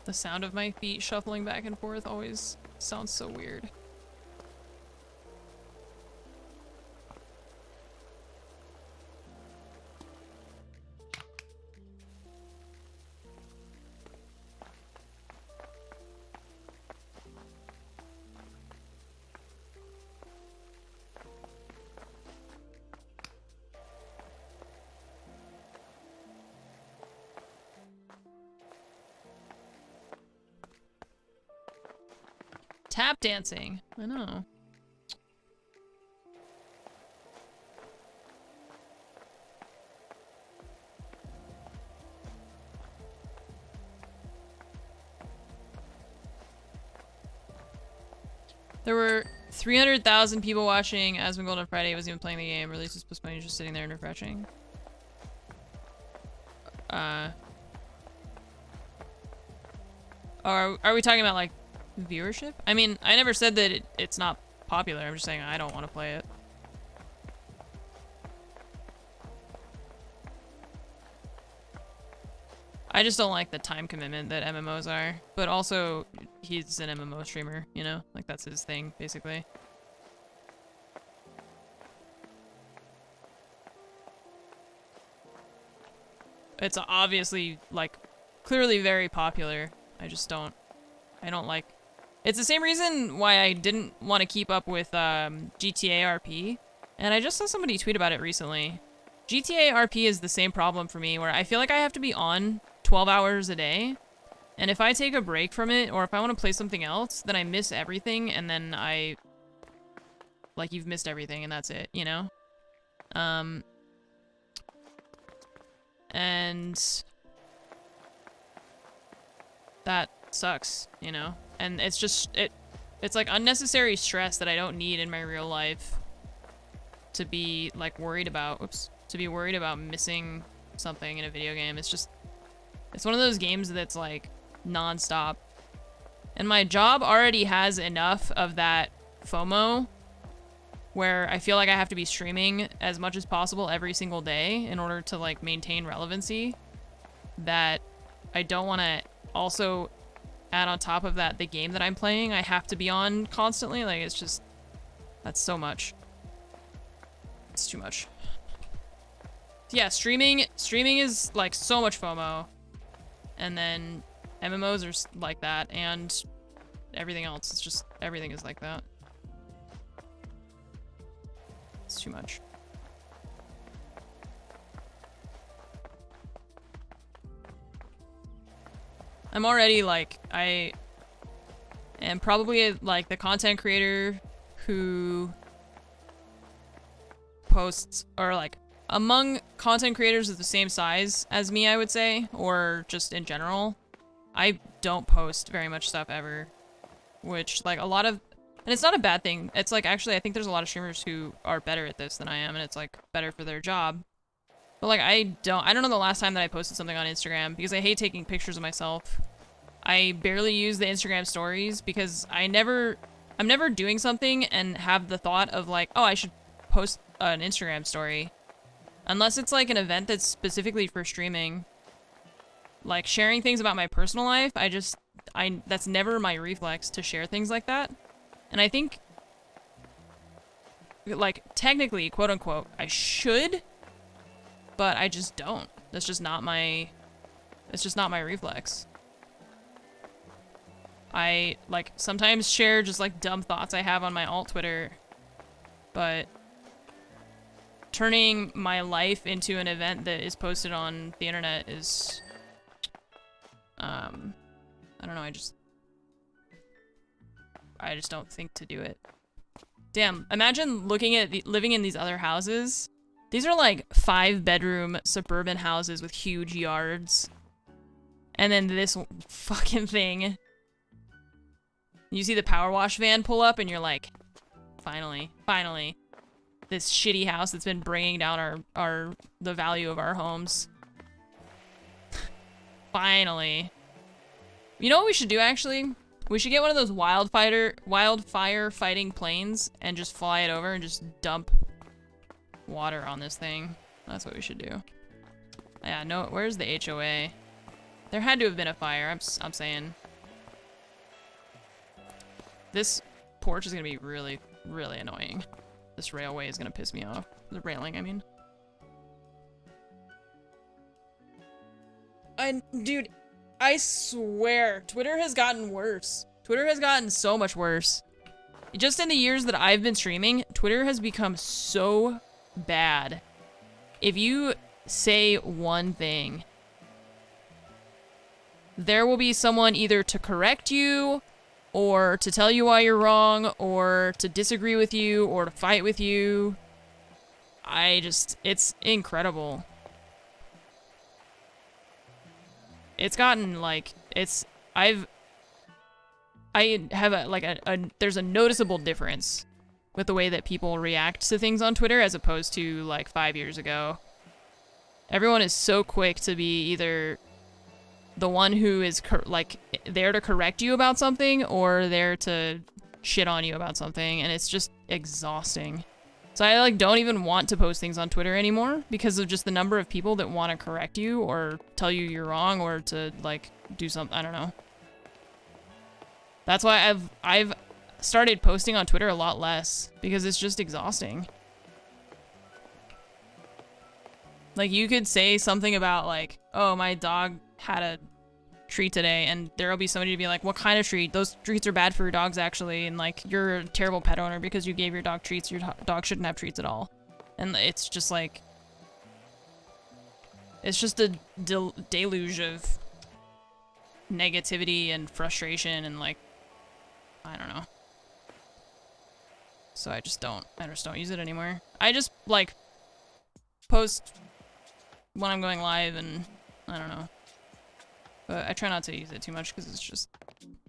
The sound of my feet shuffling back and forth always sounds so weird. Tap dancing. I know. There were 300,000 people watching Asmon Gold on Friday. I wasn't even playing the game. Release was postponed. Just sitting there and refreshing. Are we talking about like viewership? I mean, I never said that it's not popular. I'm just saying I don't want to play it. I just don't like the time commitment that MMOs are. But also, he's an MMO streamer, you know? Like, that's his thing, basically. It's obviously, like, clearly very popular. I just don't... I don't like... It's the same reason why I didn't want to keep up with GTA RP. And I just saw somebody tweet about it recently. GTA RP is the same problem for me, where I feel like I have to be on 12 hours a day. And if I take a break from it, or if I want to play something else, then I miss everything, and then I... Like, you've missed everything, and that's it, you know? And... that sucks, you know? And it's just... It's like unnecessary stress that I don't need in my real life to be, like, worried about... Oops. To be worried about missing something in a video game. It's just... It's one of those games that's, like, non-stop. And my job already has enough of that FOMO where I feel like I have to be streaming as much as possible every single day in order to, like, maintain relevancy, that I don't want to also add on top of that the game that I'm playing I have to be on constantly. Like, it's just... That's so much. It's too much. Yeah, streaming is, like, so much FOMO. And then MMOs are like that, and everything else. It's just, everything is like that. It's too much. I'm already, like, I am probably, like, the content creator who posts, or, like, among content creators of the same size as me, I would say, or just in general, I don't post very much stuff ever, which, like, a lot of, and it's not a bad thing. It's, like, actually, I think there's a lot of streamers who are better at this than I am, and it's, like, better for their job. But, like, I don't know the last time that I posted something on Instagram, because I hate taking pictures of myself. I barely use the Instagram stories, because I'm never doing something and have the thought of, like, oh, I should post an Instagram story. Unless it's, like, an event that's specifically for streaming. Like, sharing things about my personal life, that's never my reflex to share things like that. And I think, like, technically, quote-unquote, I should, but I just don't. That's just not my, it's just not my reflex. I, like, sometimes share just, like, dumb thoughts I have on my alt Twitter, but turning my life into an event that is posted on the internet is, I don't know, I just don't think to do it. Damn, imagine looking at living in these other houses. These are like 5-bedroom suburban houses with huge yards. And then this fucking thing. You see the PowerWash van pull up and you're like, finally, finally. This shitty house that's been bringing down the value of our homes. Finally. You know what we should do, actually? We should get one of those wildfire fighting planes and just fly it over and just dump water on this thing. That's what we should do. Yeah, no, where's the HOA? There had to have been a fire, I'm saying. This porch is gonna be really, really annoying. This railway is gonna piss me off. The railing, I mean. Dude, I swear, Twitter has gotten worse. Twitter has gotten so much worse. Just in the years that I've been streaming, Twitter has become so bad. If you say one thing, there will be someone either to correct you, or to tell you why you're wrong, or to disagree with you, or to fight with you. It's incredible. It's gotten, like, I have there's a noticeable difference with the way that people react to things on Twitter as opposed to, like, 5 years ago. Everyone is so quick to be either the one who is, there to correct you about something or there to shit on you about something, and it's just exhausting. So I, like, don't even want to post things on Twitter anymore because of just the number of people that want to correct you or tell you you're wrong or to, like, do something. I don't know. That's why I've started posting on Twitter a lot less because it's just exhausting. Like, you could say something about, like, oh, my dog had a treat today, and there'll be somebody to be like, what kind of treat? Those treats are bad for your dogs, actually, and, like, you're a terrible pet owner because you gave your dog treats. Your dog shouldn't have treats at all. And it's just, like, it's just a deluge of negativity and frustration and, like, I don't know. So I just don't use it anymore. I just, like, post when I'm going live, and I don't know. But I try not to use it too much because it's just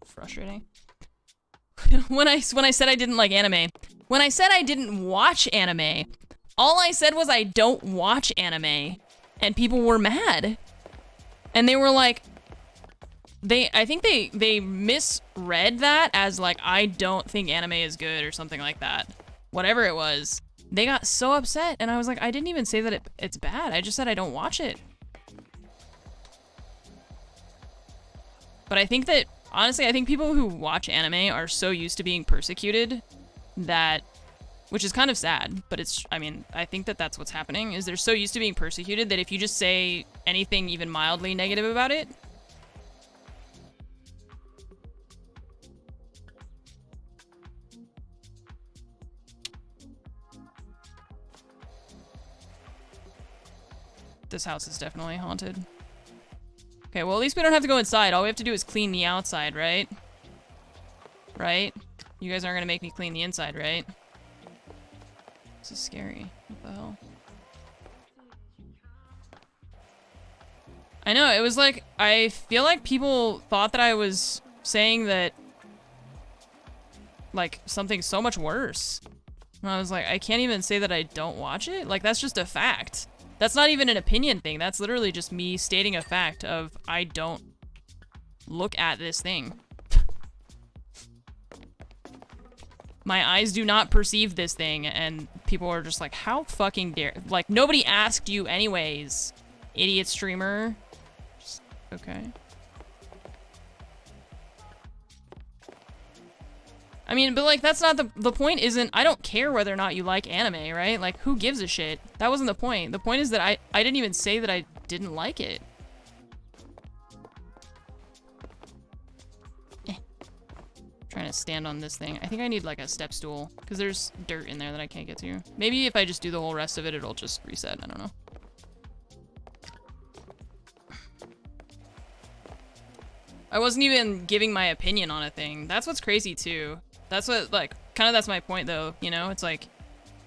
frustrating. when I said I didn't like anime, when I said I didn't watch anime, all I said was I don't watch anime, and people were mad. And they were like, I think they misread that as, like, I don't think anime is good or something like that. Whatever it was. They got so upset, and I was like, I didn't even say that it's bad. I just said I don't watch it. But I think that, honestly, I think people who watch anime are so used to being persecuted that, which is kind of sad, but I mean, I think that that's what's happening, is they're so used to being persecuted that if you just say anything even mildly negative about it, this house is definitely haunted. Okay, well, at least we don't have to go inside. All we have to do is clean the outside, right? Right? You guys aren't gonna make me clean the inside, right? This is scary. What the hell? I know, it was like, I feel like people thought that I was saying that, like, something so much worse. And I was like, I can't even say that I don't watch it? Like, that's just a fact. That's not even an opinion thing. That's literally just me stating a fact of I don't look at this thing. My eyes do not perceive this thing, and people are just like, how fucking dare... Like, nobody asked you anyways, idiot streamer. Okay. I mean, but, like, that's not the point isn't, I don't care whether or not you like anime, right? Like, who gives a shit? That wasn't the point. The point is that I didn't even say that I didn't like it. trying to stand on this thing. I think I need like a step stool because there's dirt in there that I can't get to. Maybe if I just do the whole rest of it, it'll just reset. I don't know. I wasn't even giving my opinion on a thing. That's what's crazy too. That's what, like, kind of that's my point though, you know? It's like,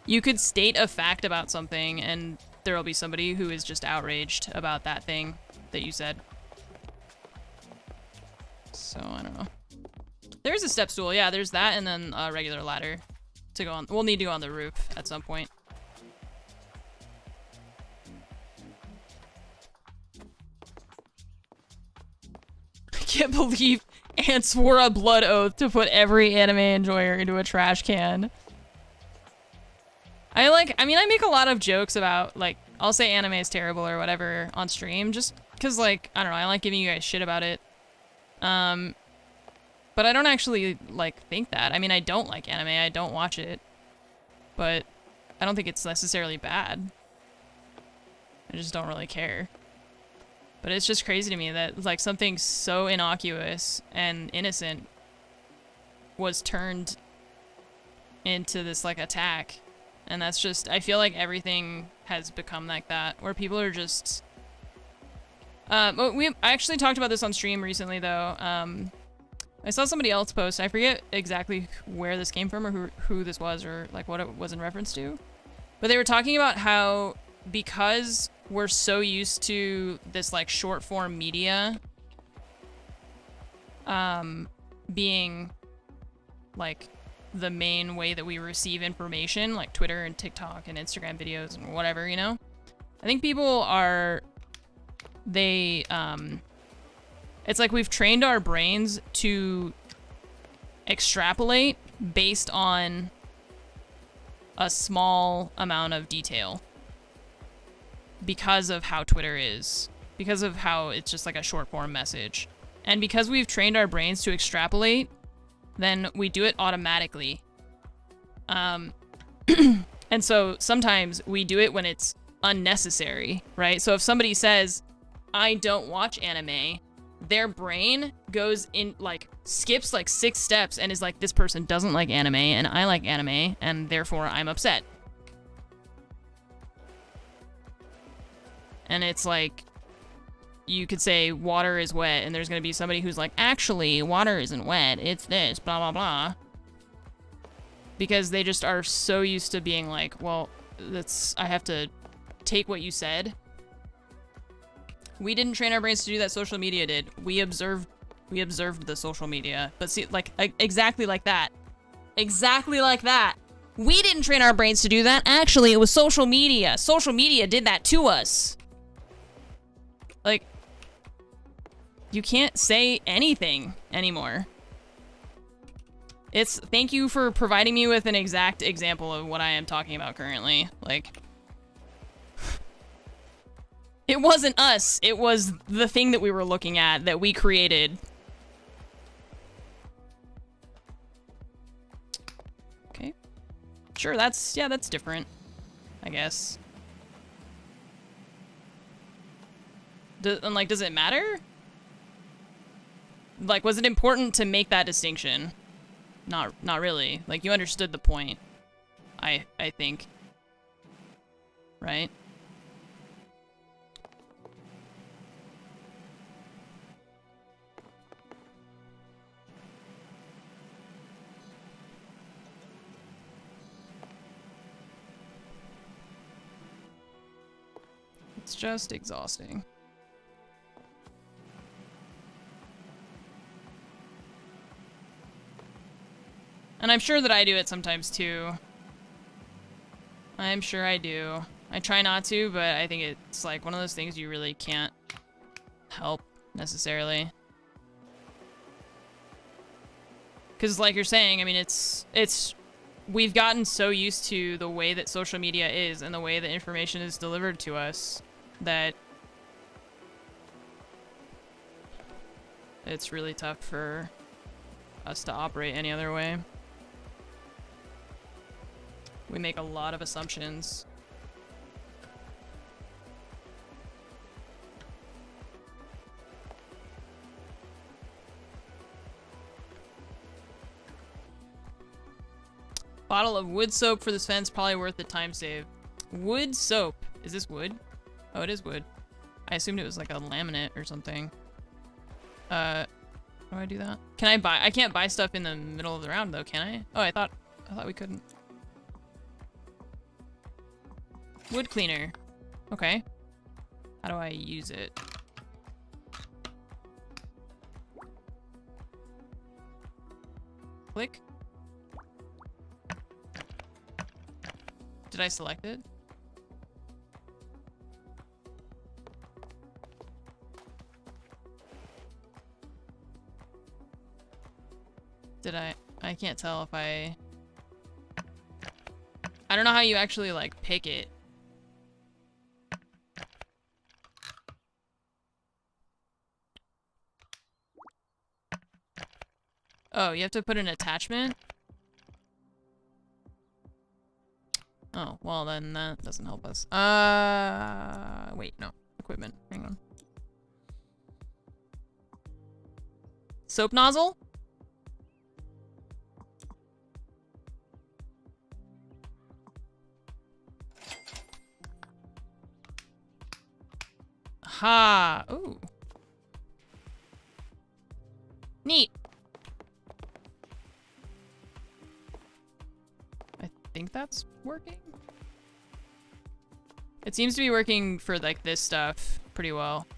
you could state a fact about something and there'll be somebody who is just outraged about that thing that you said. So, I don't know. There's a step stool, yeah, there's that and then a regular ladder to go on. We'll need to go on the roof at some point. I can't believe Ant swore a blood oath to put every anime enjoyer into a trash can. I mean, I make a lot of jokes about, like, I'll say anime is terrible or whatever on stream, just because, like, I don't know, I like giving you guys shit about it. But I don't actually, like, think that. I mean, I don't like anime, I don't watch it. But I don't think it's necessarily bad. I just don't really care. But it's just crazy to me that, like, something so innocuous and innocent was turned into this, like, attack. And that's just, I feel like everything has become like that, where people are just... I actually talked about this on stream recently, though. I saw somebody else post, I forget exactly where this came from or who this was or, like, what it was in reference to. But they were talking about how, because we're so used to this, like, short form media being, like, the main way that we receive information, like Twitter and TikTok and Instagram videos and whatever, you know? I think people are, it's like we've trained our brains to extrapolate based on a small amount of detail because of how Twitter is, because of how it's just like a short form message. And because we've trained our brains to extrapolate, then we do it automatically. And so sometimes we do it when it's unnecessary, right? So if somebody says, I don't watch anime, their brain goes in, like, skips like 6 steps and is like, this person doesn't like anime and I like anime and therefore I'm upset. And it's like, you could say water is wet and there's gonna be somebody who's like, actually, water isn't wet, it's this, blah, blah, blah. Because they just are so used to being like, well, I have to take what you said. We didn't train our brains to do that, social media did. We observed the social media. But see, like, exactly like that. Exactly like that. We didn't train our brains to do that. Actually, it was social media. Social media did that to us. Like, you can't say anything anymore. Thank you for providing me with an exact example of what I am talking about currently. Like, it wasn't us. It was the thing that we were looking at that we created. Okay. Sure, that's different, I guess. Does it matter? Like, was it important to make that distinction? Not really. Like, you understood the point. I think. Right? It's just exhausting. And I'm sure that I do it sometimes too. I'm sure I do. I try not to, but I think it's like one of those things you really can't help necessarily. Because like you're saying, I mean, we've gotten so used to the way that social media is and the way that information is delivered to us that it's really tough for us to operate any other way. We make a lot of assumptions. Bottle of wood soap for this fence, probably worth the time save. Wood soap. Is this wood? Oh, it is wood. I assumed it was like a laminate or something. How do I do that? Can I buy? I can't buy stuff in the middle of the round though, can I? Oh, I thought we couldn't. Wood cleaner. Okay. How do I use it? Click. Did I select it? Did I can't tell if I don't know how you actually like pick it. Oh, you have to put an attachment? Oh, well then that doesn't help us. Wait, no. Equipment. Hang on. Soap nozzle? Ha! Ooh. Neat. I think that's working. It seems to be working for like this stuff pretty well.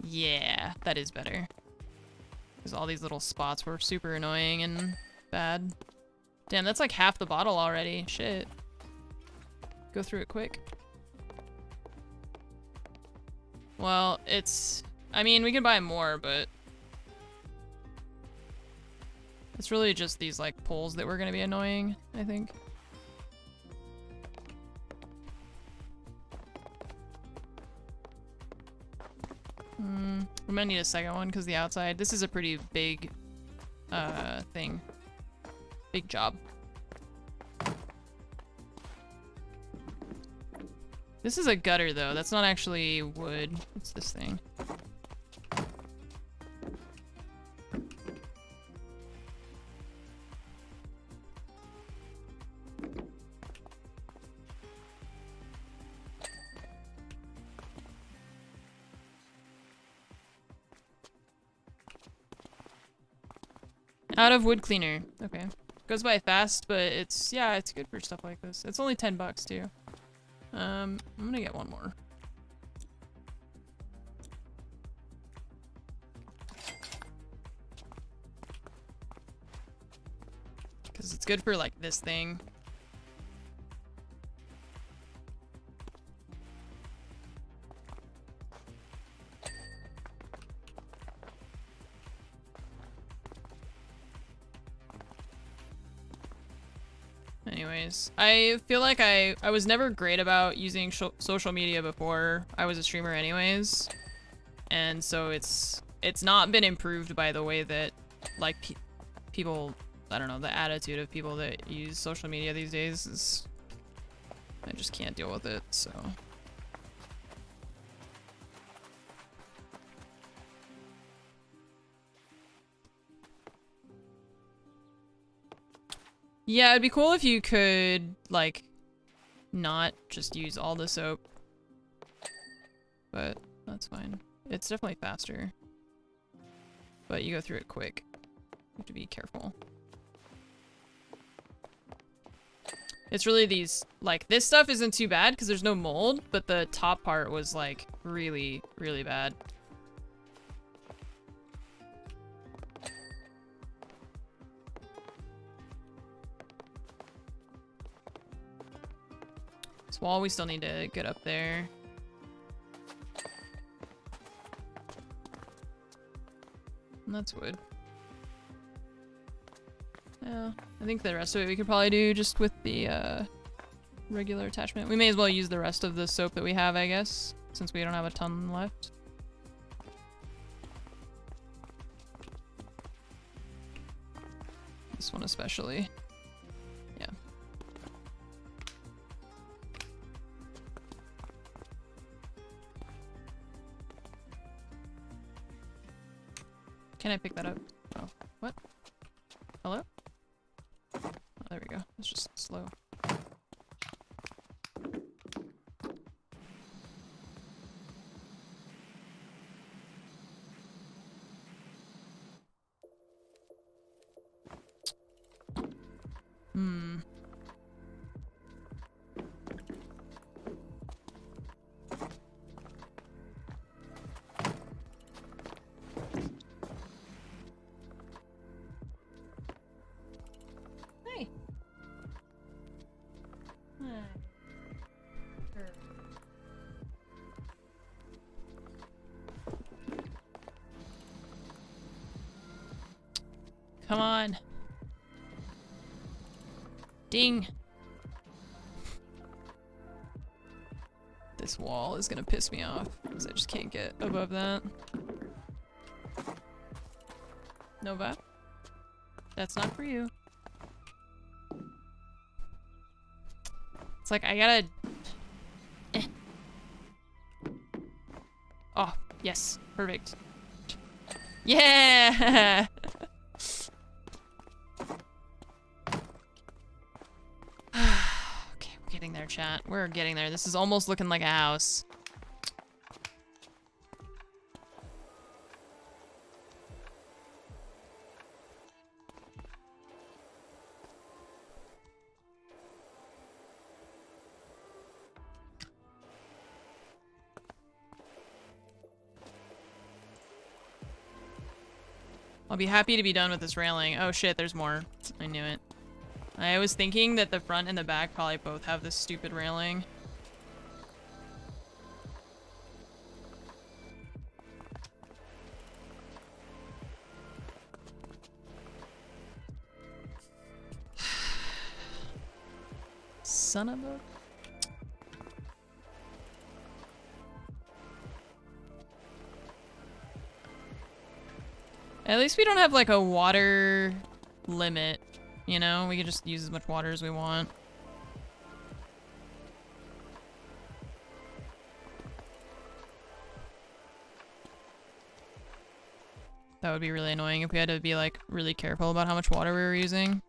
Yeah, that is better. Because all these little spots were super annoying and bad. Damn, that's like half the bottle already. Shit. Go through it quick. Well, it's... I mean, we can buy more, but... it's really just these, like, poles that were gonna be annoying, I think. I'm gonna need a second one, because the outside... this is a pretty big, thing. Big job. This is a gutter, though. That's not actually wood. It's this thing. Out of wood cleaner. Okay. Goes by fast, but it's, yeah, it's good for stuff like this. It's only $10 too. I'm gonna get one more. Because it's good for like this thing. Anyways, I feel like I was never great about using social media before I was a streamer anyways. And so it's not been improved by the way that like people, I don't know, the attitude of people that use social media these days is, I just can't deal with it, so. Yeah, it'd be cool if you could, like, not just use all the soap. But that's fine. It's definitely faster. But you go through it quick. You have to be careful. It's really these, like, this stuff isn't too bad because there's no mold, but the top part was, like, really, really bad. Wall we still need to get up there. And that's wood. Yeah, I think the rest of it we could probably do just with the regular attachment. We may as well use the rest of the soap that we have, I guess, since we don't have a ton left. This one especially. Yeah. Can I pick that up? Oh, what? Hello? Oh, there we go. It's just slow. Hmm. Hey. Come on. Ding. This wall is gonna piss me off because I just can't get above that. Nova, that's not for you. It's like I gotta... Oh, yes. Perfect. Yeah! Okay, we're getting there, chat. We're getting there. This is almost looking like a house. I'll be happy to be done with this railing. Oh shit, there's more. I knew it. I was thinking that the front and the back probably both have this stupid railing. Son of a... At least we don't have like a water limit, you know? We can just use as much water as we want. That would be really annoying if we had to be like really careful about how much water we were using.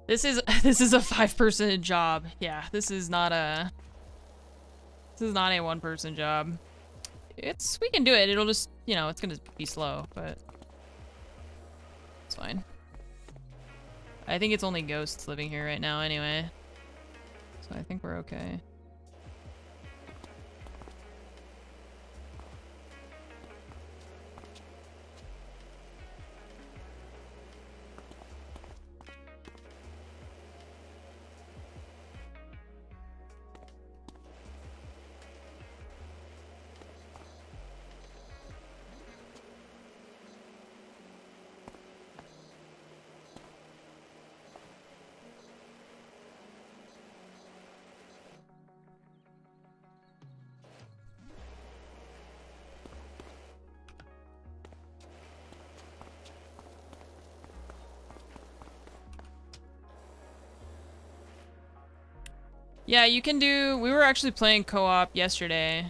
This is a 5-person job. Yeah, this is not a 1-person job. We can do it. It'll just, you know, it's gonna be slow, but it's fine. I think it's only ghosts living here right now anyway. So I think we're okay. Yeah, you can do... We were actually playing co-op yesterday.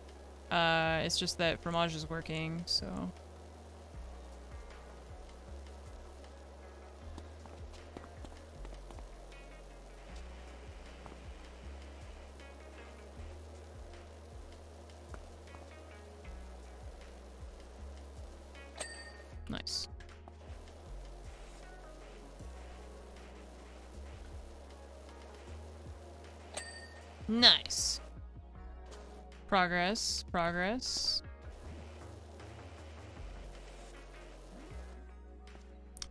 It's just that Fromage is working, so... Nice. Nice. Progress, progress.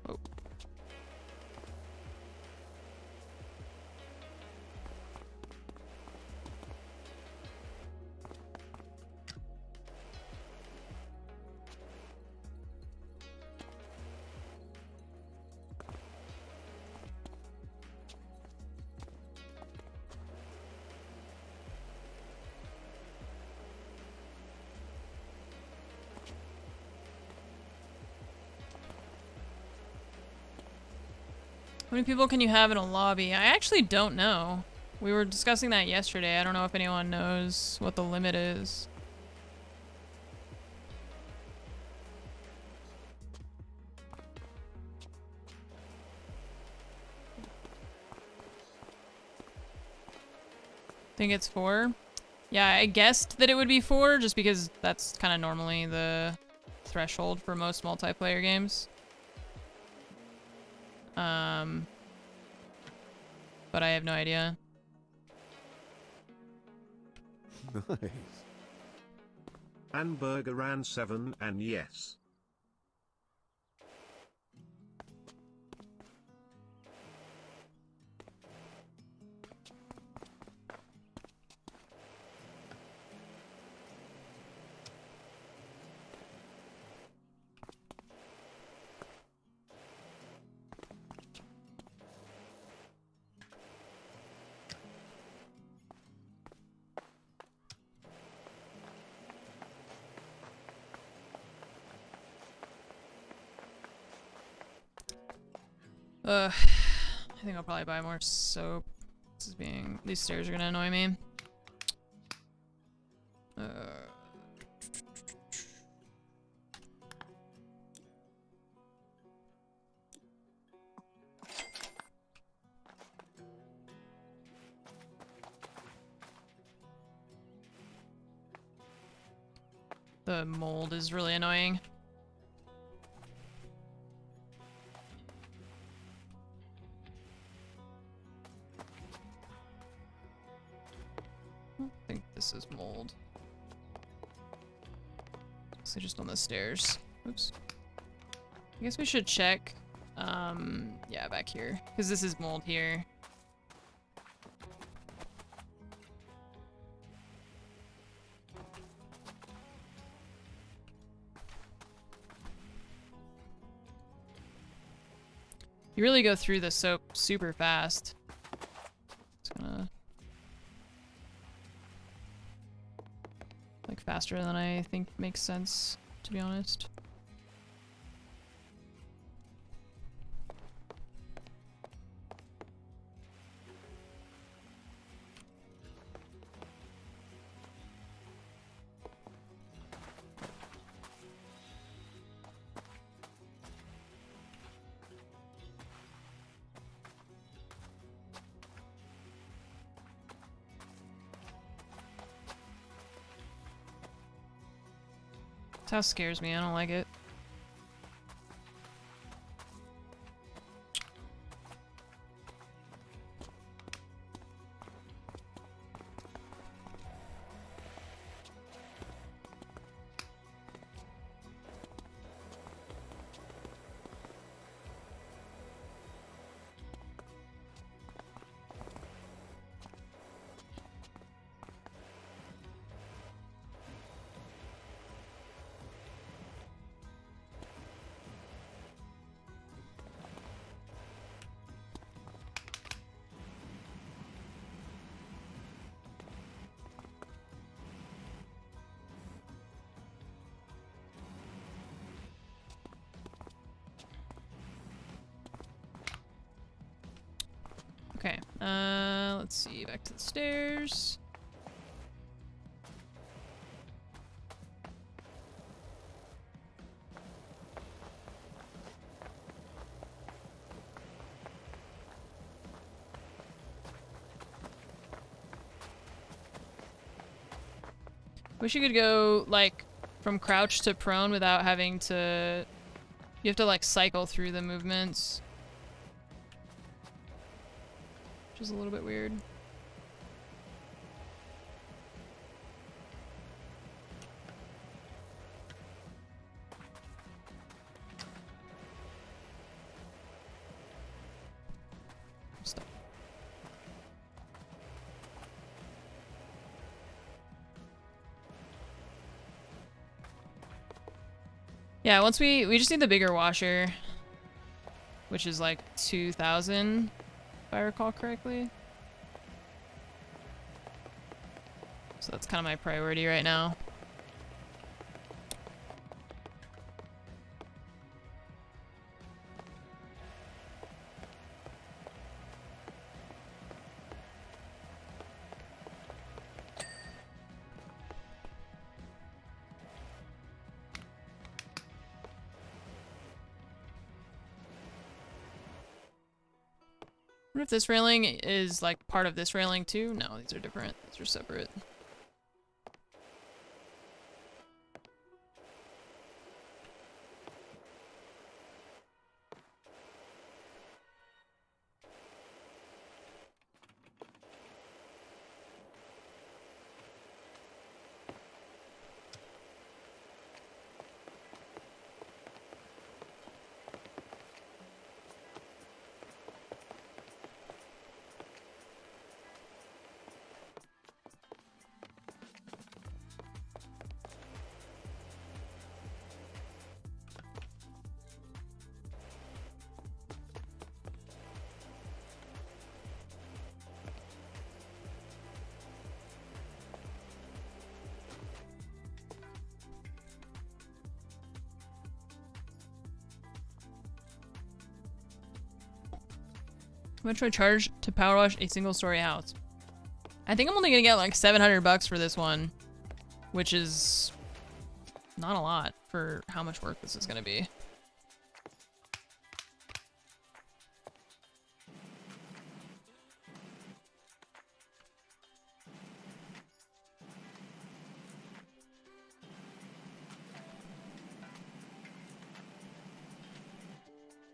Oh. How many people can you have in a lobby? I actually don't know. We were discussing that yesterday. I don't know if anyone knows what the limit is. Think it's 4? Yeah, I guessed that it would be 4 just because that's kind of normally the threshold for most multiplayer games. But I have no idea. Nice. Hamburger ran 7 and yes. I think I'll probably buy more soap. These stairs are gonna annoy me. The mold is really annoying. I think this is mold. So just on the stairs. Oops. I guess we should check. Yeah, back here. Because this is mold here. You really go through the soap super fast. It's gonna... like faster than I think makes sense, to be honest. This house scares me, I don't like it. Okay, let's see, back to the stairs. Wish you could go, like, from crouch to prone without having to... You have to, like, cycle through the movements. Which is a little bit weird. Stop. Yeah, once we just need the bigger washer, which is like 2,000. If I recall correctly. So that's kind of my priority right now. What if this railing is like part of this railing too? No, these are different. These are separate. How much do I charge to power wash a single story house? I think I'm only gonna get like 700 bucks for this one, which is not a lot for how much work this is gonna be.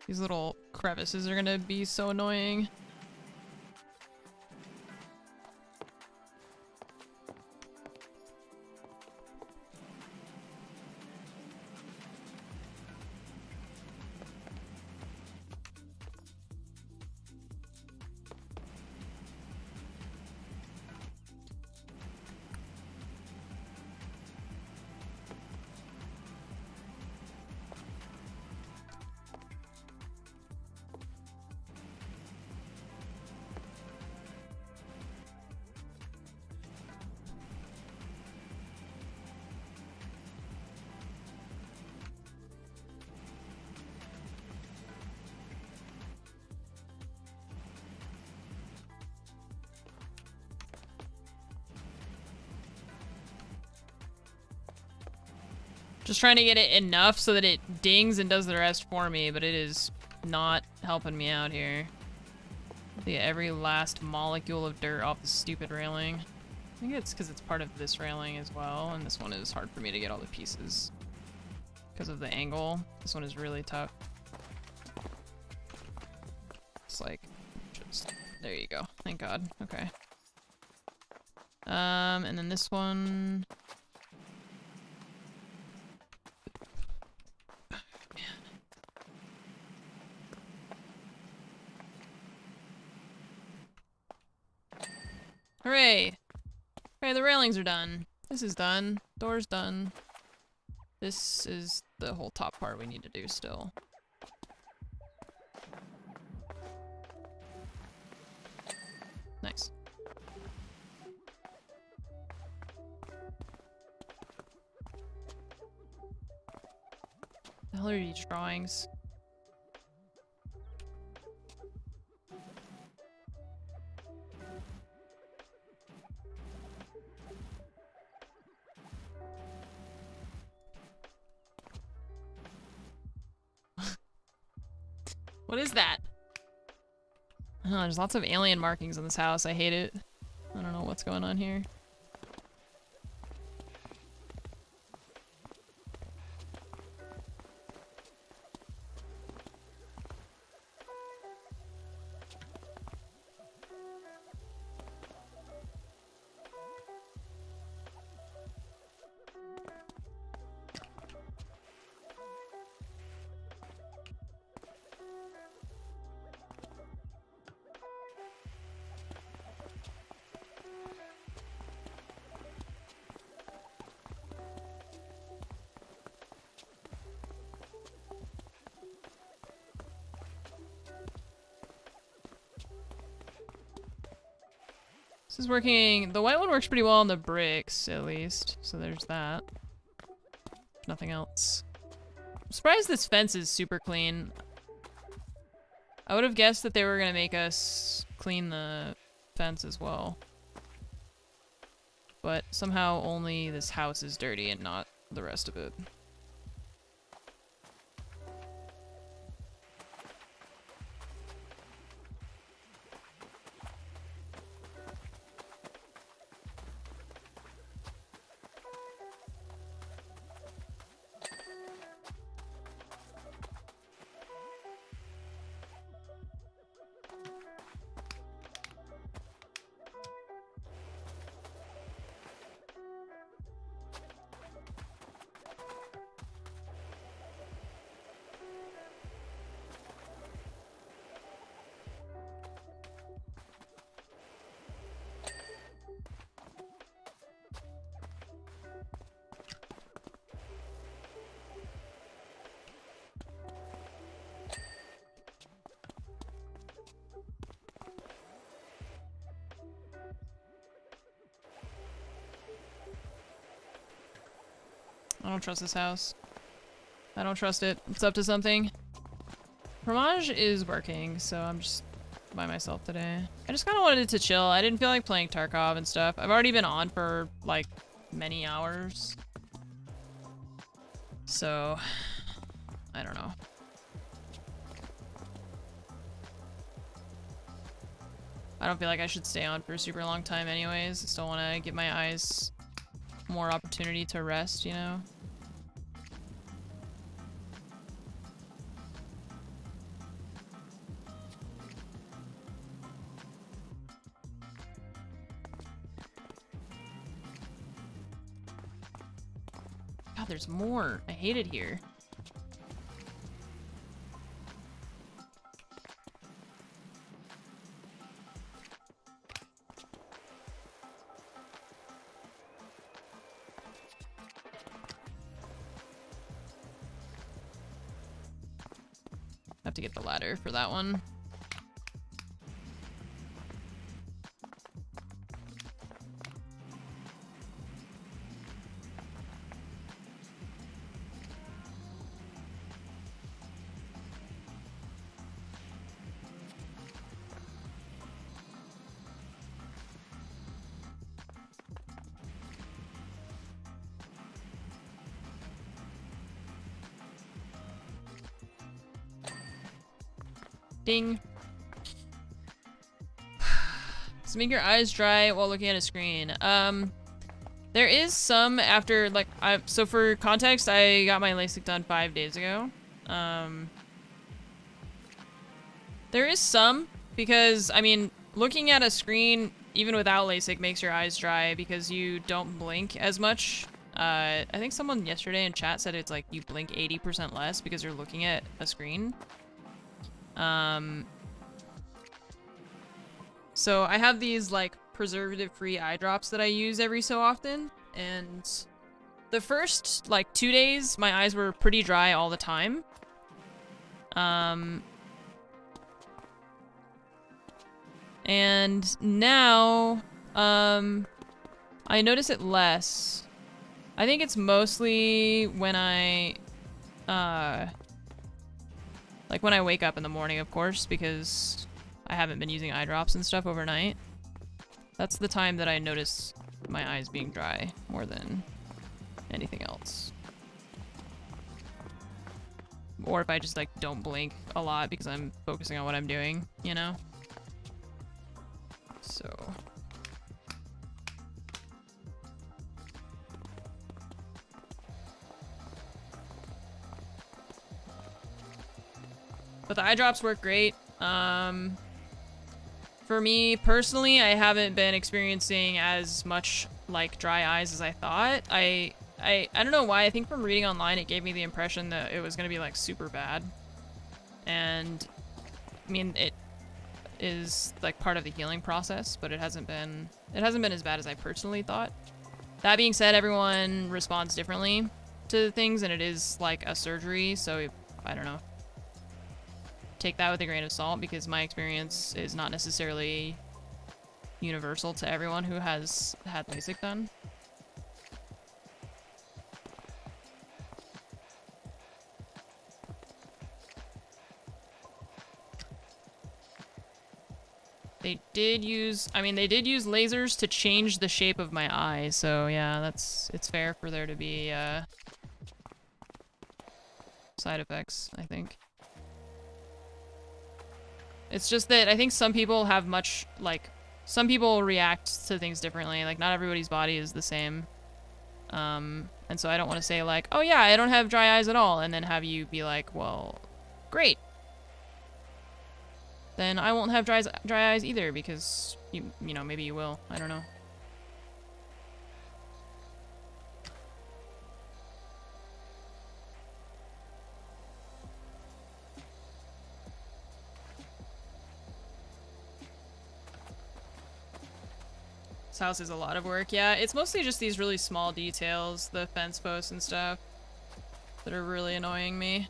These little crevices are gonna be so annoying. Just trying to get it enough so that it dings and does the rest for me, but it is not helping me out here. To get every last molecule of dirt off the stupid railing. I think it's because it's part of this railing as well, and this one is hard for me to get all the pieces because of the angle. This one is really tough. It's like, just, there you go. Thank God. Okay. And then this one. Hooray! Okay, the railings are done. This is done. Door's done. This is the whole top part we need to do still. Nice. The hell are these drawings? What is that? Oh, there's lots of alien markings on this house. I hate it. I don't know what's going on here. This is working. The white one works pretty well on the bricks, at least. So there's that. Nothing else. I'm surprised this fence is super clean. I would have guessed that they were gonna make us clean the fence as well. But somehow only this house is dirty and not the rest of it. I don't trust this house. I don't trust it. It's up to something. Fromage is working, so I'm just by myself today. I just kind of wanted to chill. I didn't feel like playing Tarkov and stuff. I've already been on for, like, many hours. So, I don't know. I don't feel like I should stay on for a super long time anyways. I still want to give my eyes more opportunity to rest, you know? God, there's more. I hate it here. Have to get the ladder for that one. Ding. So make your eyes dry while looking at a screen. There is some after, like, so for context, I got my LASIK done 5 days ago. There is some, because, I mean, looking at a screen, even without LASIK, makes your eyes dry because you don't blink as much. I think someone yesterday in chat said it's like you blink 80% less because you're looking at a screen. So I have these like preservative-free eye drops that I use every so often, and the first like 2 days my eyes were pretty dry all the time. And now I notice it less. I think it's mostly when like when I wake up in the morning, of course, because I haven't been using eye drops and stuff overnight. That's the time that I notice my eyes being dry more than anything else. Or if I just like don't blink a lot because I'm focusing on what I'm doing, you know? So... But the eye drops work great. For me personally, I haven't been experiencing as much like dry eyes as I thought. I don't know why. I think from reading online, it gave me the impression that it was gonna be like super bad. And I mean, it is like part of the healing process, but it hasn't been as bad as I personally thought. That being said, everyone responds differently to things, and it is like a surgery, so I don't know. Take that with a grain of salt, because my experience is not necessarily universal to everyone who has had LASIK done. They did use lasers to change the shape of my eye, so yeah, it's fair for there to be side effects, I think. It's just that I think some people have some people react to things differently. Like, not everybody's body is the same. And so I don't want to say like, oh yeah, I don't have dry eyes at all, and then have you be like, well, great. Then I won't have dry eyes either, because you know, maybe you will. I don't know. This house is a lot of work. Yeah, it's mostly just these really small details, the fence posts and stuff, that are really annoying me.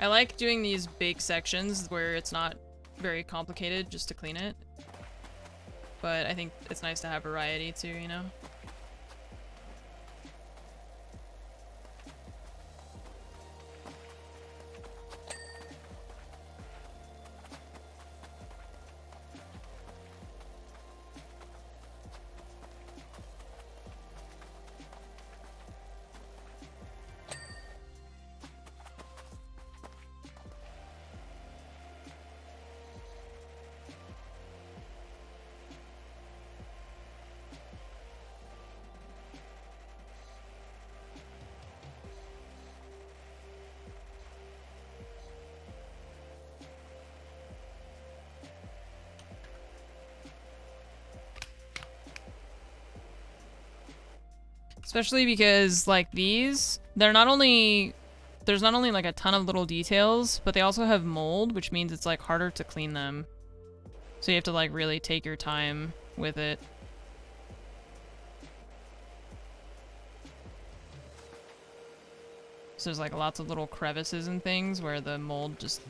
I like doing these big sections where it's not very complicated just to clean it. But I think it's nice to have variety too, you know? Especially because, like, these, they're not only... There's not only, like, a ton of little details, but they also have mold, which means it's, like, harder to clean them. So you have to, like, really take your time with it. So there's, like, lots of little crevices and things where the mold just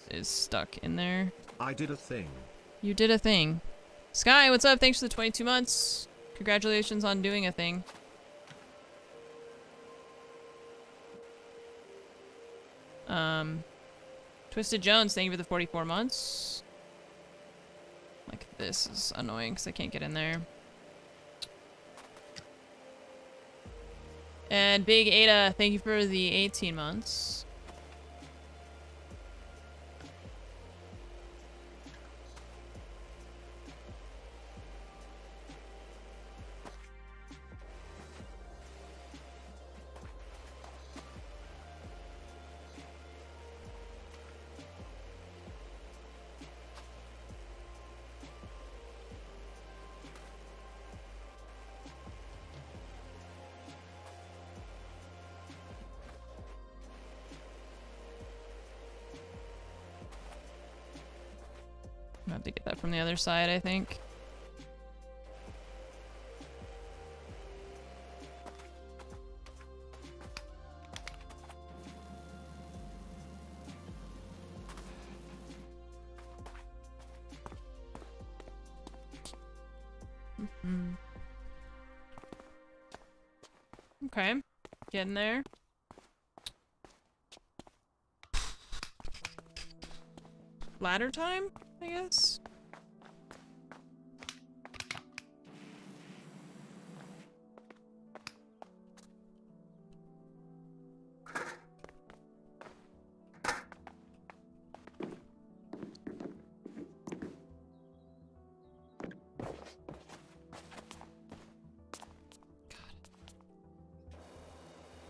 is stuck in there. I did a thing. You did a thing. Sky, what's up? Thanks for the 22 months. Congratulations on doing a thing. Twisted Jones, thank you for the 44 months. Like, this is annoying because I can't get in there. And Big Ada, thank you for the 18 months. I have to get that from the other side, I think. Okay, getting there. Ladder time, I guess?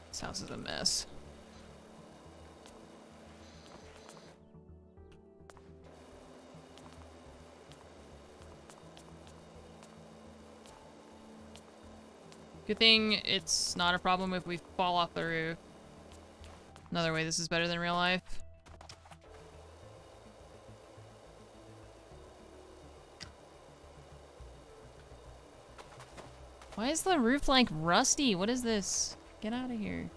This house is a mess. Good thing it's not a problem if we fall off the roof. Another way this is better than real life. Why is the roof like rusty? What is this? Get out of here.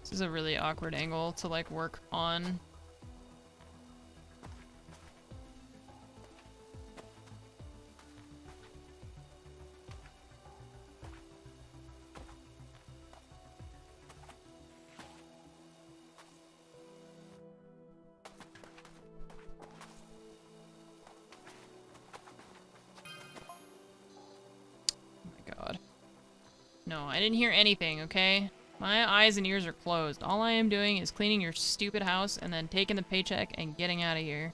This is a really awkward angle to like work on. Oh my god. No, I didn't hear anything, okay? My eyes and ears are closed. All I am doing is cleaning your stupid house and then taking the paycheck and getting out of here.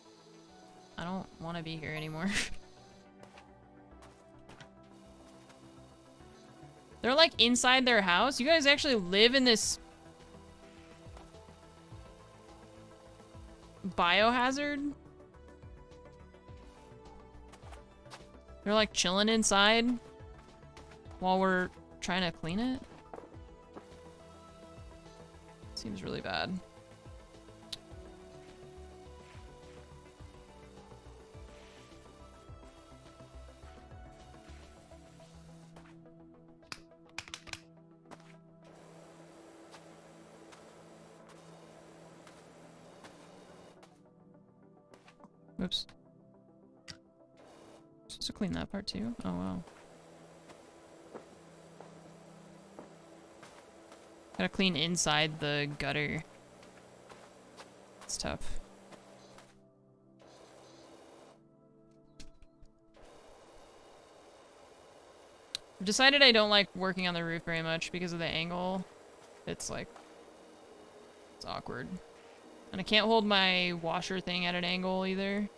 I don't want to be here anymore. They're like inside their house? You guys actually live in this biohazard? They're like chilling inside while we're trying to clean it? Seems really bad. Oops. Supposed to clean that part too? Oh wow. Gotta clean inside the gutter. It's tough. I've decided I don't like working on the roof very much because of the angle. It's like, it's awkward. And I can't hold my washer thing at an angle either.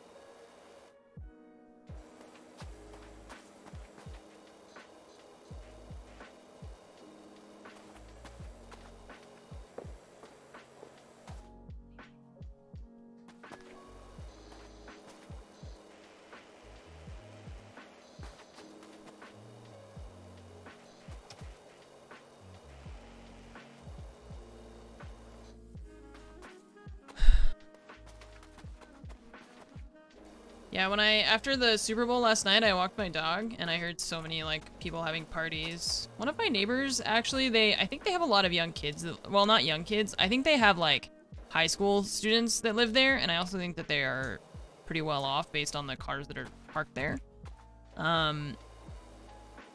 Yeah, after the Super Bowl last night, I walked my dog and I heard so many like people having parties. One of my neighbors, actually, I think they have a lot of young kids. Well, not young kids. I think they have like high school students that live there, and I also think that they are pretty well off based on the cars that are parked there.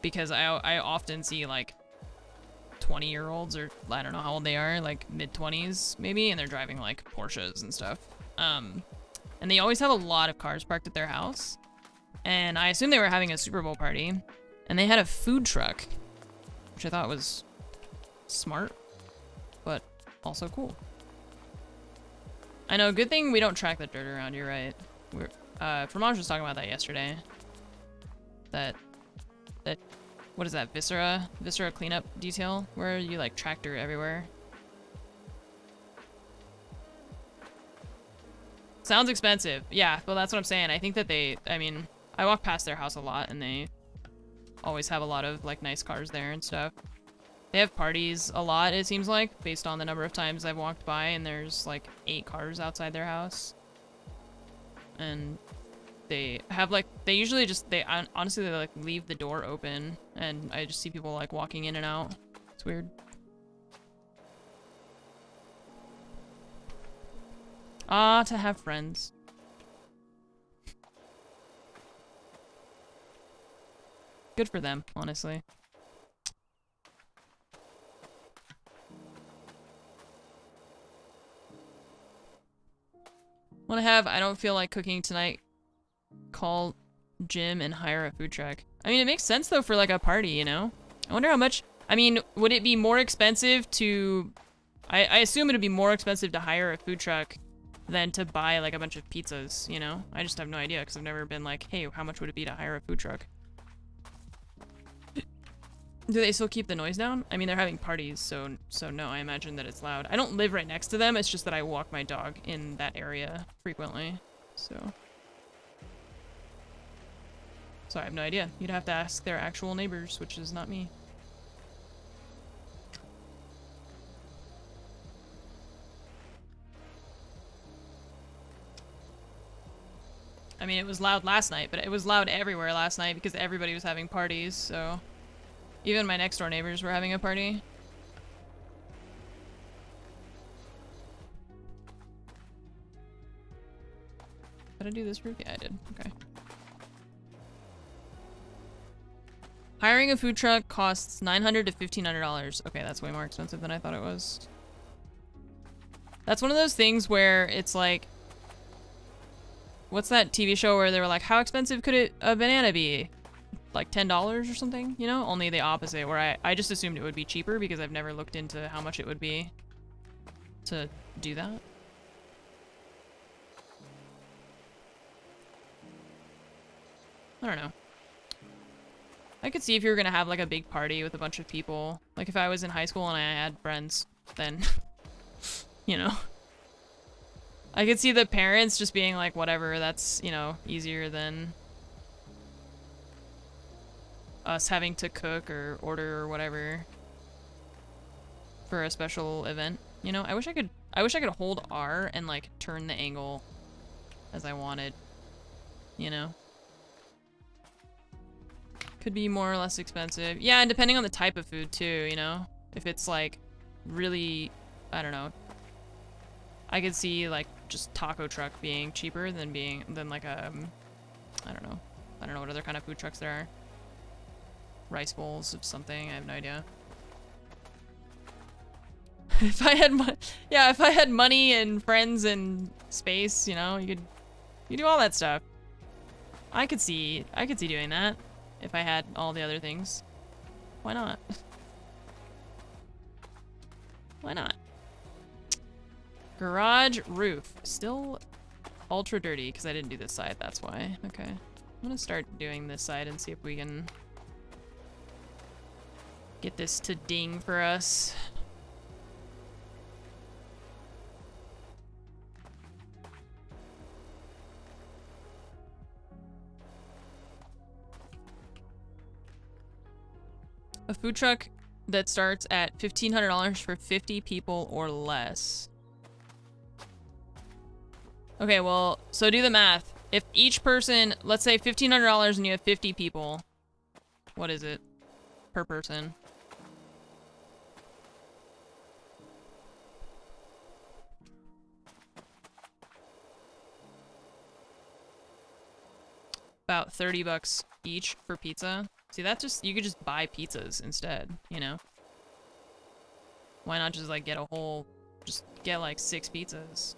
Because I often see like 20-year-olds, or I don't know how old they are, like mid-20s maybe, and they're driving like Porsches and stuff. And they always have a lot of cars parked at their house. And I assume they were having a Super Bowl party. And they had a food truck, which I thought was smart, but also cool. I know, good thing we don't track the dirt around, you're right. Fromage was talking about that yesterday. That, what is that, Viscera cleanup detail? Where you like track dirt everywhere. Sounds expensive. Yeah, well, that's what I'm saying. I think that I mean, I walk past their house a lot, and they always have a lot of, like, nice cars there and stuff. They have parties a lot, it seems like, based on the number of times I've walked by, and there's, like, 8 cars outside their house. And they have, like, they usually just, honestly, they, like, leave the door open, and I just see people, like, walking in and out. It's weird. Ah, to have friends. Good for them, honestly. Wanna have, I don't feel like cooking tonight, call Jim and hire a food truck. I mean, it makes sense though for like a party, you know? I wonder how much, I mean, would it be more expensive to, I assume it'd be more expensive to hire a food truck than to buy like a bunch of pizzas, you know? I just have no idea because I've never been like, hey, how much would it be to hire a food truck? Do they still keep the noise down? I mean, they're having parties, so no, I imagine that it's loud. I don't live right next to them, it's just that I walk my dog in that area frequently, so I have no idea. You'd have to ask their actual neighbors, which is not me. I mean, it was loud last night, but it was loud everywhere last night because everybody was having parties, so... Even my next door neighbors were having a party. Did I do this roof? Yeah, I did. Okay. Hiring a food truck costs $900 to $1,500. Okay, that's way more expensive than I thought it was. That's one of those things where it's like... What's that TV show where they were like, how expensive could a banana be? Like $10 or something, you know? Only the opposite, where I just assumed it would be cheaper because I've never looked into how much it would be to do that. I don't know. I could see if you were gonna have like a big party with a bunch of people. Like if I was in high school and I had friends, then, you know. I could see the parents just being like, whatever, that's, you know, easier than us having to cook or order or whatever for a special event. You know, I wish I could hold R and like turn the angle as I wanted, you know. Could be more or less expensive. Yeah, and depending on the type of food too, you know. If it's like really, I don't know. I could see like just taco truck being cheaper than like I don't know what other kind of food trucks there are. Rice bowls of something, I have no idea. If I had money and friends and space, you know, you do all that stuff. I could see doing that if I had all the other things. Why not? Why not? Garage roof. Still ultra dirty because I didn't do this side, that's why. Okay. I'm gonna start doing this side and see if we can get this to ding for us. A food truck that starts at $1,500 for 50 people or less. Okay, well, so do the math. If each person, let's say $1,500 and you have 50 people, what is it per person? About 30 bucks each for pizza. See, that's just, you could just buy pizzas instead, you know? Why not just like get a whole, just get like 6 pizzas?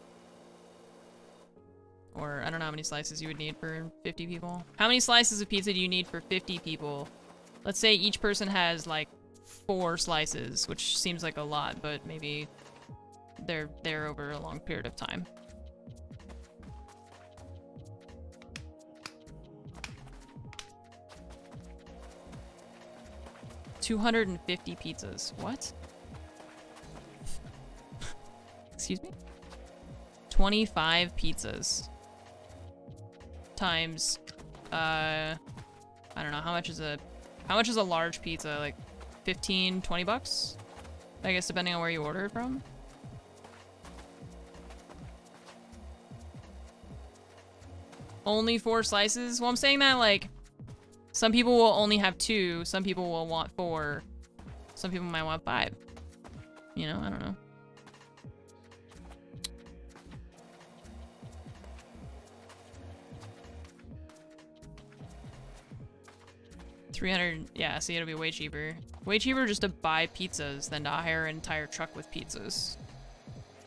Or I don't know how many slices you would need for 50 people. How many slices of pizza do you need for 50 people? Let's say each person has like 4 slices, which seems like a lot, but maybe they're there over a long period of time. $250 pizzas. What? Excuse me? 25 pizzas. Times, I don't know, how much is a large pizza? Like 15, 20 bucks? I guess depending on where you order it from. Only 4 slices? Well, I'm saying that like, some people will only have 2, some people will want 4, some people might want 5. You know, I don't know. $300, yeah, see, it'll be way cheaper. Way cheaper just to buy pizzas than to hire an entire truck with pizzas.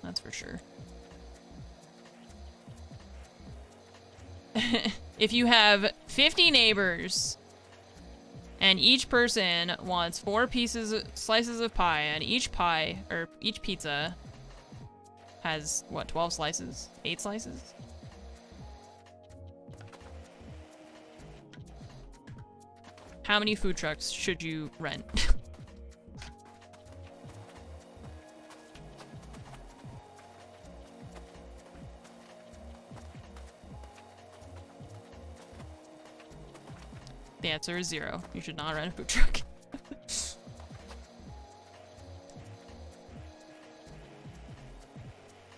That's for sure. If you have 50 neighbors and each person wants 4 slices of pie, and each pie, or each pizza has, what, 12 slices? 8 slices? How many food trucks should you rent? The answer is 0. You should not rent a food truck.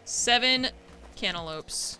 Seven cantaloupes.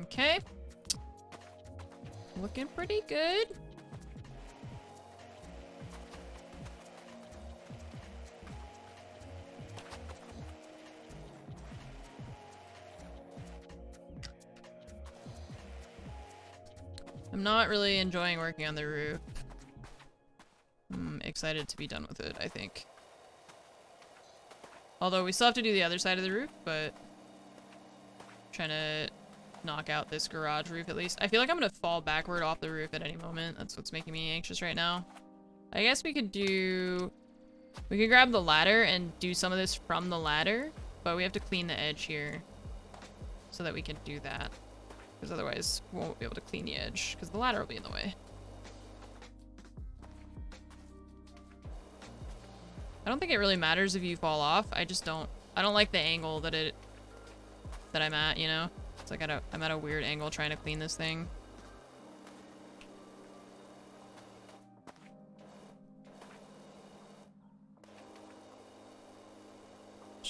Okay. Looking pretty good. I'm not really enjoying working on the roof. I'm excited to be done with it, I think. Although we still have to do the other side of the roof, but trying to knock out this garage roof at least. I feel like I'm gonna fall backward off the roof at any moment. That's what's making me anxious right now. I guess we could grab the ladder and do some of this from the ladder, but we have to clean the edge here so that we can do that. Because otherwise we won't be able to clean the edge because the ladder will be in the way. I don't think it really matters if you fall off. I don't like the angle that I'm at, you know? It's like I'm at a weird angle trying to clean this thing.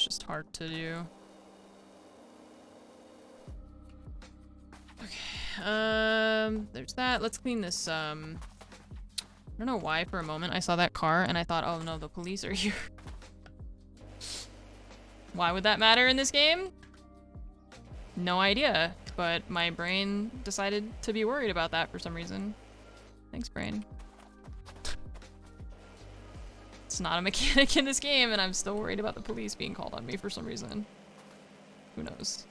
It's just hard to do. Okay, there's that. Let's clean this, I don't know why for a moment I saw that car and I thought, oh no, the police are here. Why would that matter in this game? No idea, but my brain decided to be worried about that for some reason. Thanks, brain. It's not a mechanic in this game, and I'm still worried about the police being called on me for some reason. Who knows?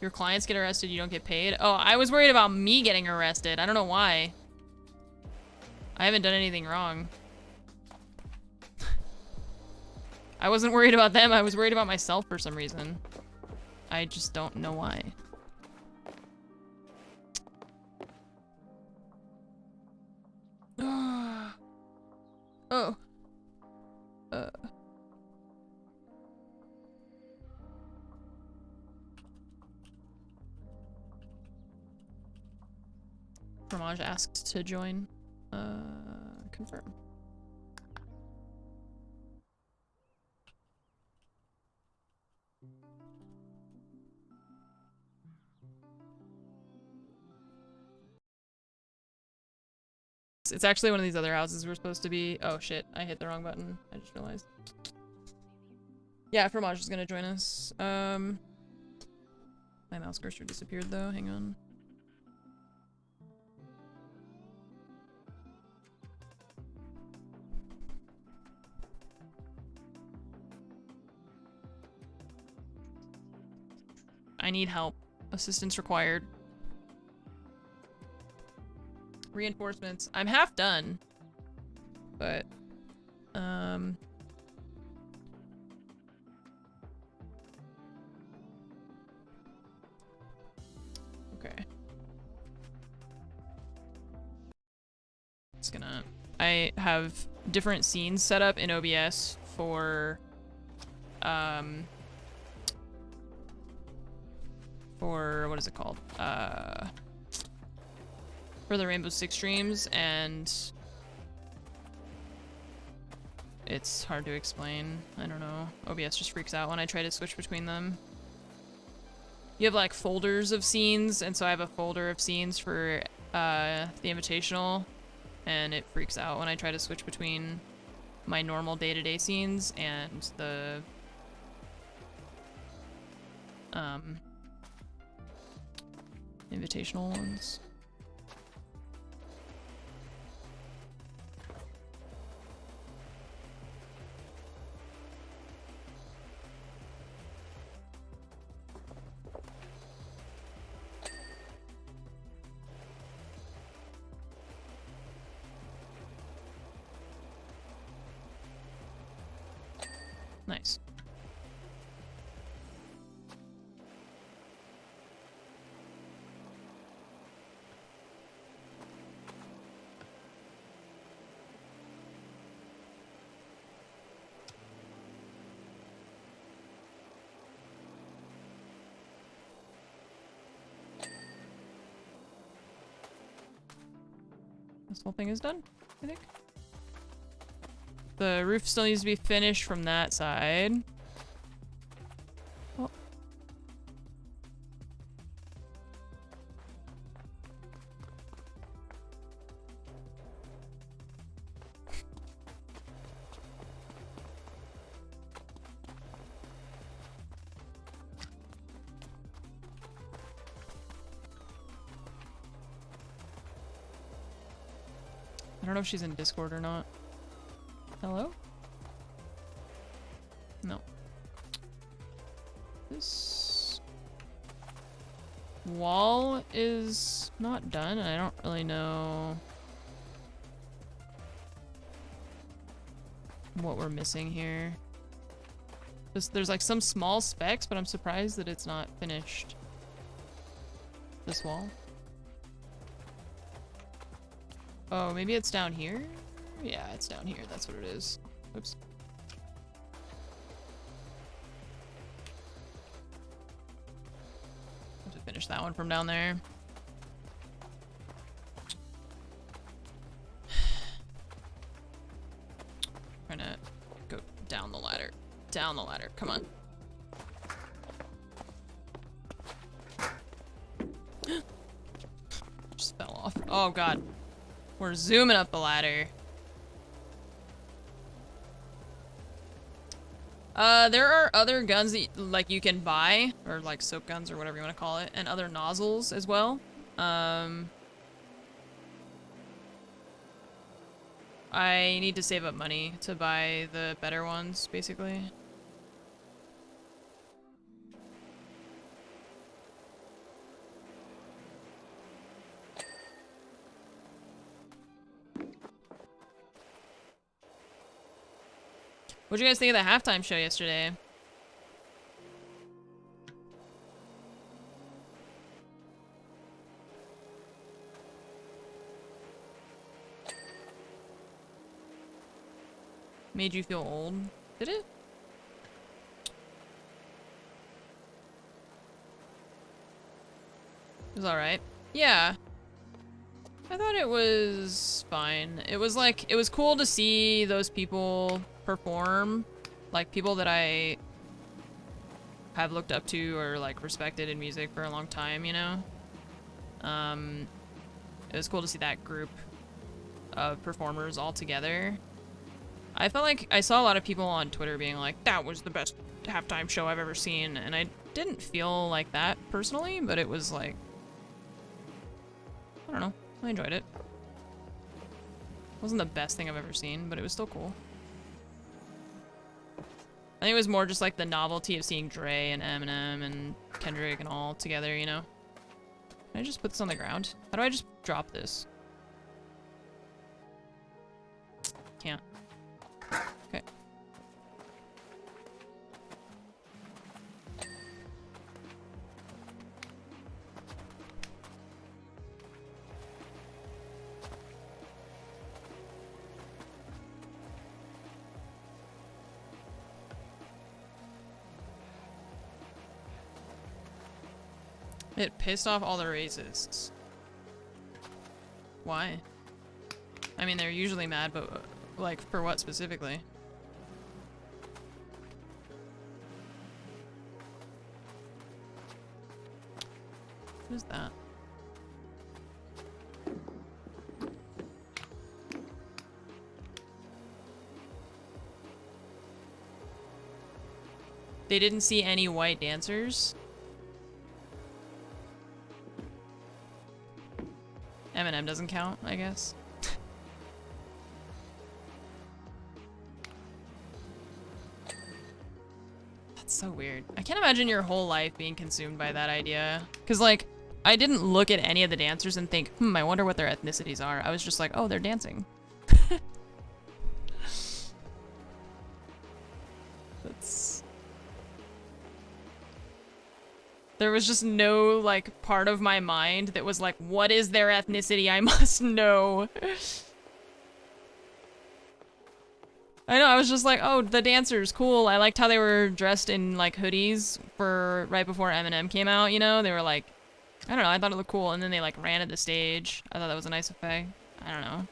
Your clients get arrested, you don't get paid? Oh, I was worried about me getting arrested. I don't know why. I haven't done anything wrong. I wasn't worried about them, I was worried about myself for some reason. I just don't know why. Oh. Fromage asked to join. Confirm. It's actually one of these other houses we're supposed to be. Oh shit, I hit the wrong button. I just realized. Yeah, Fromage is gonna join us. My mouse cursor disappeared though, hang on. I need help. Assistance required. Reinforcements. I'm half done. But, okay. It's gonna... I have different scenes set up in OBS for, what is it called? For the Rainbow Six streams, and it's hard to explain. I don't know. OBS just freaks out when I try to switch between them. You have like folders of scenes, and so I have a folder of scenes for the Invitational, and it freaks out when I try to switch between my normal day-to-day scenes and the Invitational ones. Nice. This whole thing is done, I think. The roof still needs to be finished from that side. Oh. I don't know if she's in Discord or not. Hello? No. This wall is not done, and I don't really know what we're missing here. There's like some small specs, but I'm surprised that it's not finished. This wall. Oh, maybe it's down here? Yeah, it's down here. That's what it is. Oops. finish that one from down there. Trying to go down the ladder. Down the ladder. Come on. Just fell off. Oh god. We're zooming up the ladder. There are other guns that like you can buy, or like soap guns or whatever you want to call it, and other nozzles as well. I need to save up money to buy the better ones, basically. What'd you guys think of the halftime show yesterday? Made you feel old? Did it? It was alright. Yeah. I thought it was fine. It was like, it was cool to see those people perform. Like, people that I have looked up to or like respected in music for a long time, you know? It was cool to see that group of performers all together. I felt like I saw a lot of people on Twitter being like, that was the best halftime show I've ever seen, and I didn't feel like that personally, but it was like, I don't know, I enjoyed it. Wasn't the best thing I've ever seen, but it was still cool. I think it was more just like the novelty of seeing Dre and Eminem and Kendrick and all together, you know? Can I just put this on the ground? How do I just drop this? Can't. Okay. It pissed off all the racists. Why? I mean, they're usually mad, but like, for what specifically? What is that? They didn't see any white dancers? Eminem doesn't count, I guess. That's so weird. I can't imagine your whole life being consumed by that idea. Because, like, I didn't look at any of the dancers and think, I wonder what their ethnicities are. I was just like, oh, they're dancing. That's... There was just no, like, part of my mind that was like, what is their ethnicity? I must know. I know, I was just like, oh, the dancers, cool. I liked how they were dressed in, like, hoodies for right before Eminem came out, you know? They were like, I don't know, I thought it looked cool. And then they, like, ran at the stage. I thought that was a nice effect. I don't know.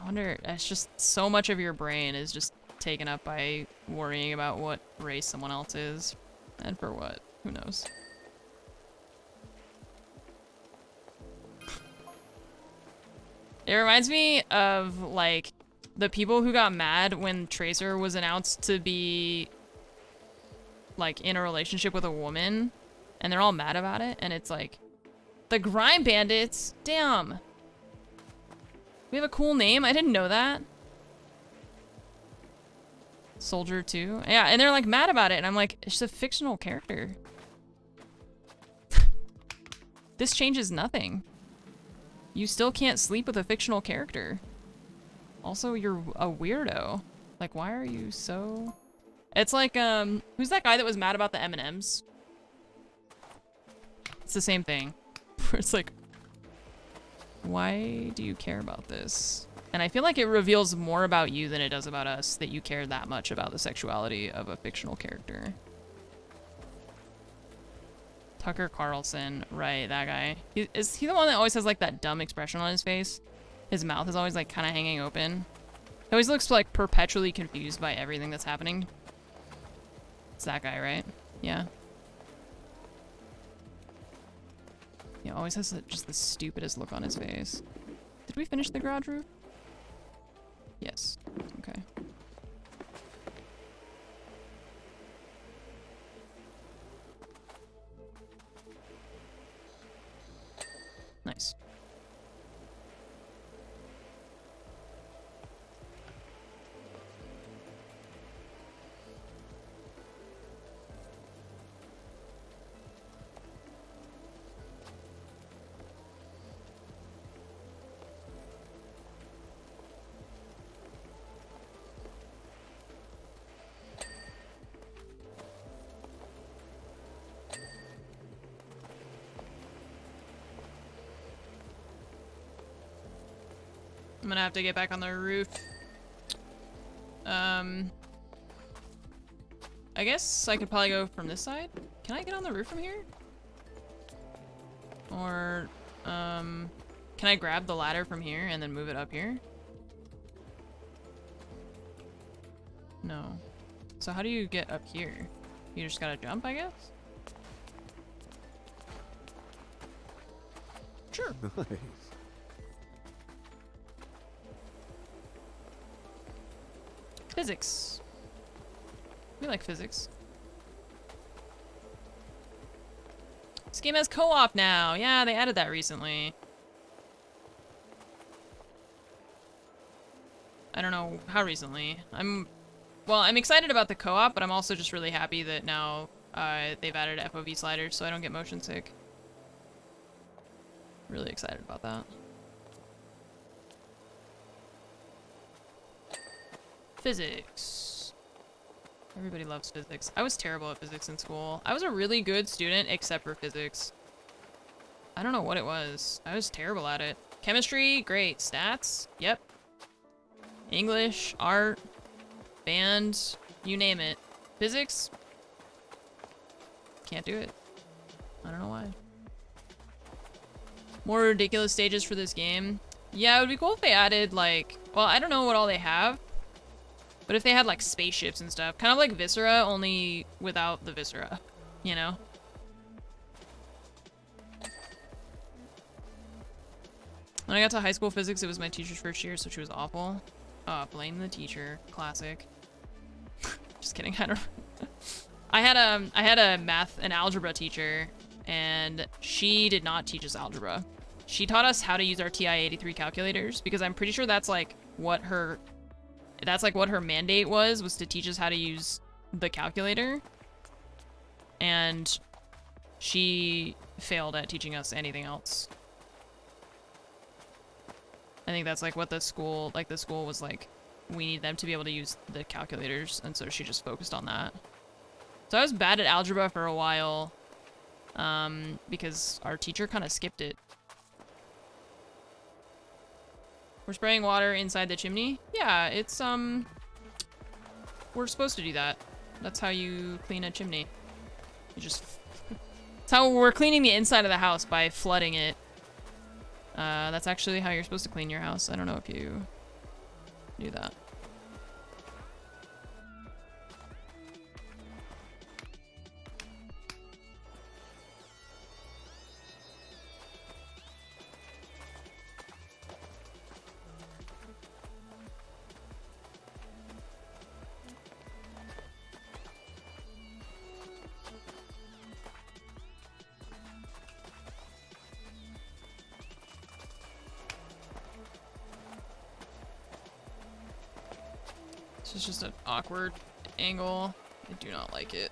I wonder, it's just so much of your brain is just taken up by worrying about what race someone else is. And for what? Who knows? It reminds me of, like, the people who got mad when Tracer was announced to be, like, in a relationship with a woman. And they're all mad about it. And it's like, the Grime Bandits? Damn. We have a cool name? I didn't know that. Soldier 2? Yeah, and they're like mad about it, and I'm like, it's a fictional character. This changes nothing. You still can't sleep with a fictional character. Also, you're a weirdo. Like, why are you so... It's like, who's that guy that was mad about the M&Ms? It's the same thing. It's like, why do you care about this? And I feel like it reveals more about you than it does about us that you care that much about the sexuality of a fictional character. Tucker Carlson, right, that guy. Is he the one that always has like that dumb expression on his face? His mouth is always like kind of hanging open. He always looks like perpetually confused by everything that's happening. It's that guy, right? Yeah. Yeah, always has just the stupidest look on his face. Did we finish the garage roof? Yes. Okay. Nice. I'm gonna have to get back on the roof. I guess I could probably go from this side. Can I get on the roof from here? Or, can I grab the ladder from here and then move it up here? No. So how do you get up here? You just gotta jump, I guess? Sure. Nice. Physics. We like physics. This game has co-op now. Yeah, they added that recently. I don't know how recently. I'm excited about the co-op, but I'm also just really happy that now they've added FOV sliders so I don't get motion sick. Really excited about that. Physics. Everybody loves physics. I was terrible at physics in school. I was a really good student except for physics. I don't know what it was. I was terrible at it. Chemistry, great. Stats, yep. English, art, band, you name it. Physics, can't do it. I don't know why. More ridiculous stages for this game. Yeah, it would be cool if they added like, well, I don't know what all they have, but if they had like spaceships and stuff, kind of like Viscera, only without the Viscera, you know? When I got to high school physics, it was my teacher's first year, so she was awful. Blame the teacher. Classic. Just kidding. I don't. I had a math and algebra teacher, and she did not teach us algebra. She taught us how to use our TI-83 calculators, because I'm pretty sure that's like what her mandate was to teach us how to use the calculator. And she failed at teaching us anything else. I think that's like what the school was like, we need them to be able to use the calculators, and so she just focused on that. So I was bad at algebra for a while, because our teacher kind of skipped it. We're spraying water inside the chimney? Yeah, it's, we're supposed to do that. That's how you clean a chimney. You just... It's how we're cleaning the inside of the house, by flooding it. That's actually how you're supposed to clean your house. I don't know if you knew that. This is just an awkward angle. I do not like it.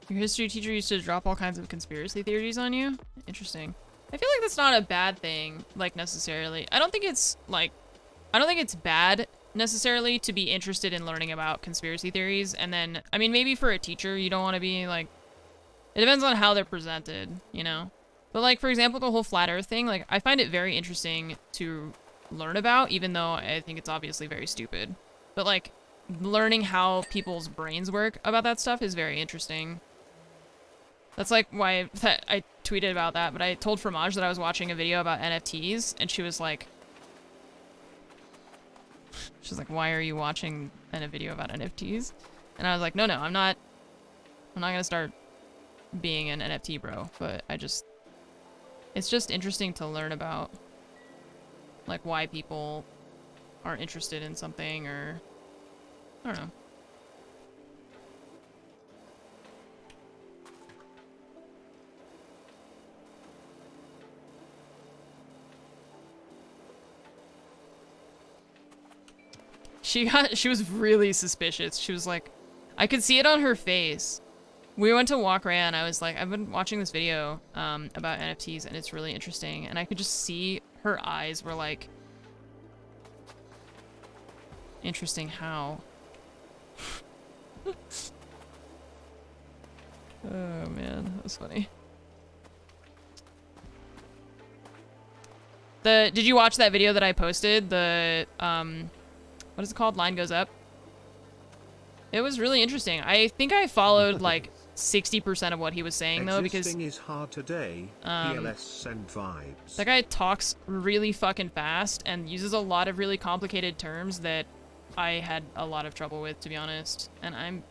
Your history teacher used to drop all kinds of conspiracy theories on you? Interesting. I feel like that's not a bad thing, like, necessarily. I don't think it's bad, necessarily, to be interested in learning about conspiracy theories, and then, I mean, maybe for a teacher, you don't want to be, like, it depends on how they're presented, you know? But, like, for example, the whole flat earth thing, like, I find it very interesting to learn about, even though I think it's obviously very stupid. But, like, learning how people's brains work about that stuff is very interesting. That's, like, why I tweeted about that, but I told Fromage that I was watching a video about NFTs, and she was like, why are you watching a video about NFTs? And I was like, no, I'm not gonna start being an NFT bro, but it's just interesting to learn about, like, why people are interested in something, or, I don't know. She was really suspicious. She was like, I could see it on her face. We went to walk around, and I was like, I've been watching this video about NFTs, and it's really interesting. And I could just see her eyes were like, interesting how? Oh man, that was funny. Did you watch that video that I posted? What is it called? Line Goes Up. It was really interesting. I think I followed like 60% of what he was saying though, because Existing is hard today. PLS send vibes. that guy talks really fucking fast and uses a lot of really complicated terms that I had a lot of trouble with, to be honest. And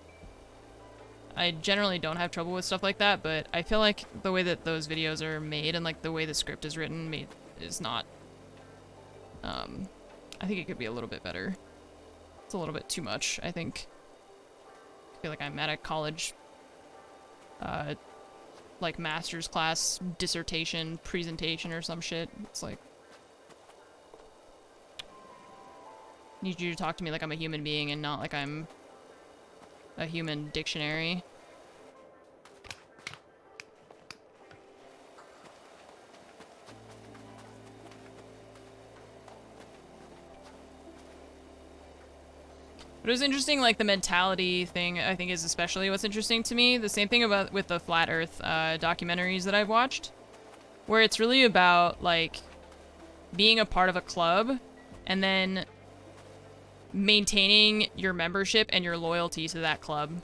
I generally don't have trouble with stuff like that, but I feel like the way that those videos are made and like the way the script is written is not, I think it could be a little bit better. It's a little bit too much, I think. I feel like I'm at a college, like, master's class dissertation presentation or some shit. It's like, need you to talk to me like I'm a human being and not like I'm a human dictionary. But it was interesting, like, the mentality thing, I think, is especially what's interesting to me. The same thing with the Flat Earth documentaries that I've watched, where it's really about, like, being a part of a club and then maintaining your membership and your loyalty to that club.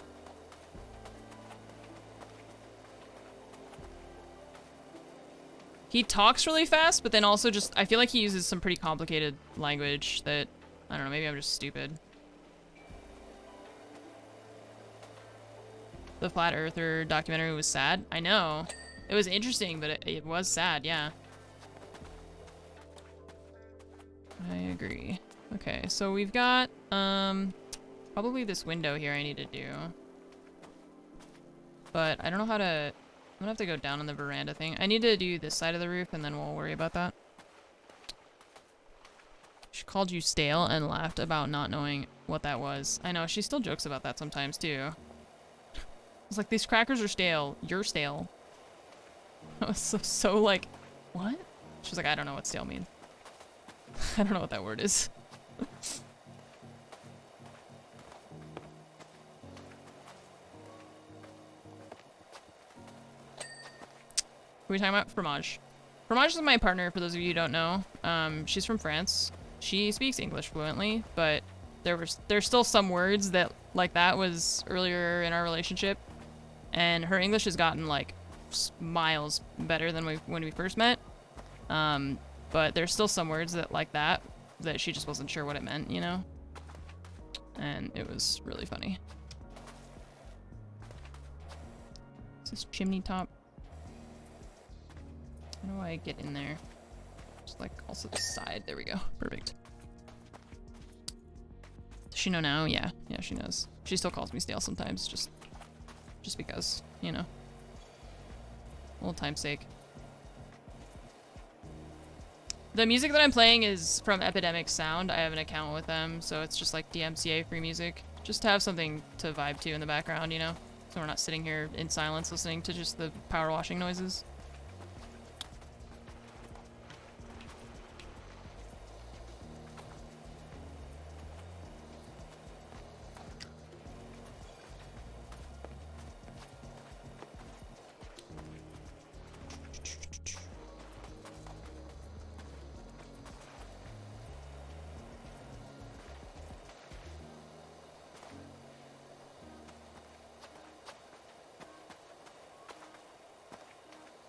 He talks really fast, but then also just, I feel like he uses some pretty complicated language that, I don't know, maybe I'm just stupid. The Flat Earther documentary was sad. I know. It was interesting, but it was sad, yeah. I agree. Okay, so we've got, probably this window here I need to do. But I don't know how to, I'm gonna have to go down on the veranda thing. I need to do this side of the roof and then we'll worry about that. She called you stale and laughed about not knowing what that was. I know, she still jokes about that sometimes too. It's like, these crackers are stale. You're stale. I was so like, what? She's like, I don't know what stale means. I don't know what that word is. Who are we talking about? Fromage. Fromage is my partner, for those of you who don't know. She's from France. She speaks English fluently, but there's still some words that, like, that was earlier in our relationship. And her English has gotten, like, miles better than when we first met. But there's still some words that, like that she just wasn't sure what it meant, you know? And it was really funny. Is this chimney top? How do I get in there? Just, like, also the side. There we go. Perfect. Does she know now? Yeah. Yeah, she knows. She still calls me stale sometimes, just because, you know. Old time's sake. The music that I'm playing is from Epidemic Sound. I have an account with them, so it's just like DMCA free music. Just to have something to vibe to in the background, you know? So we're not sitting here in silence listening to just the power washing noises.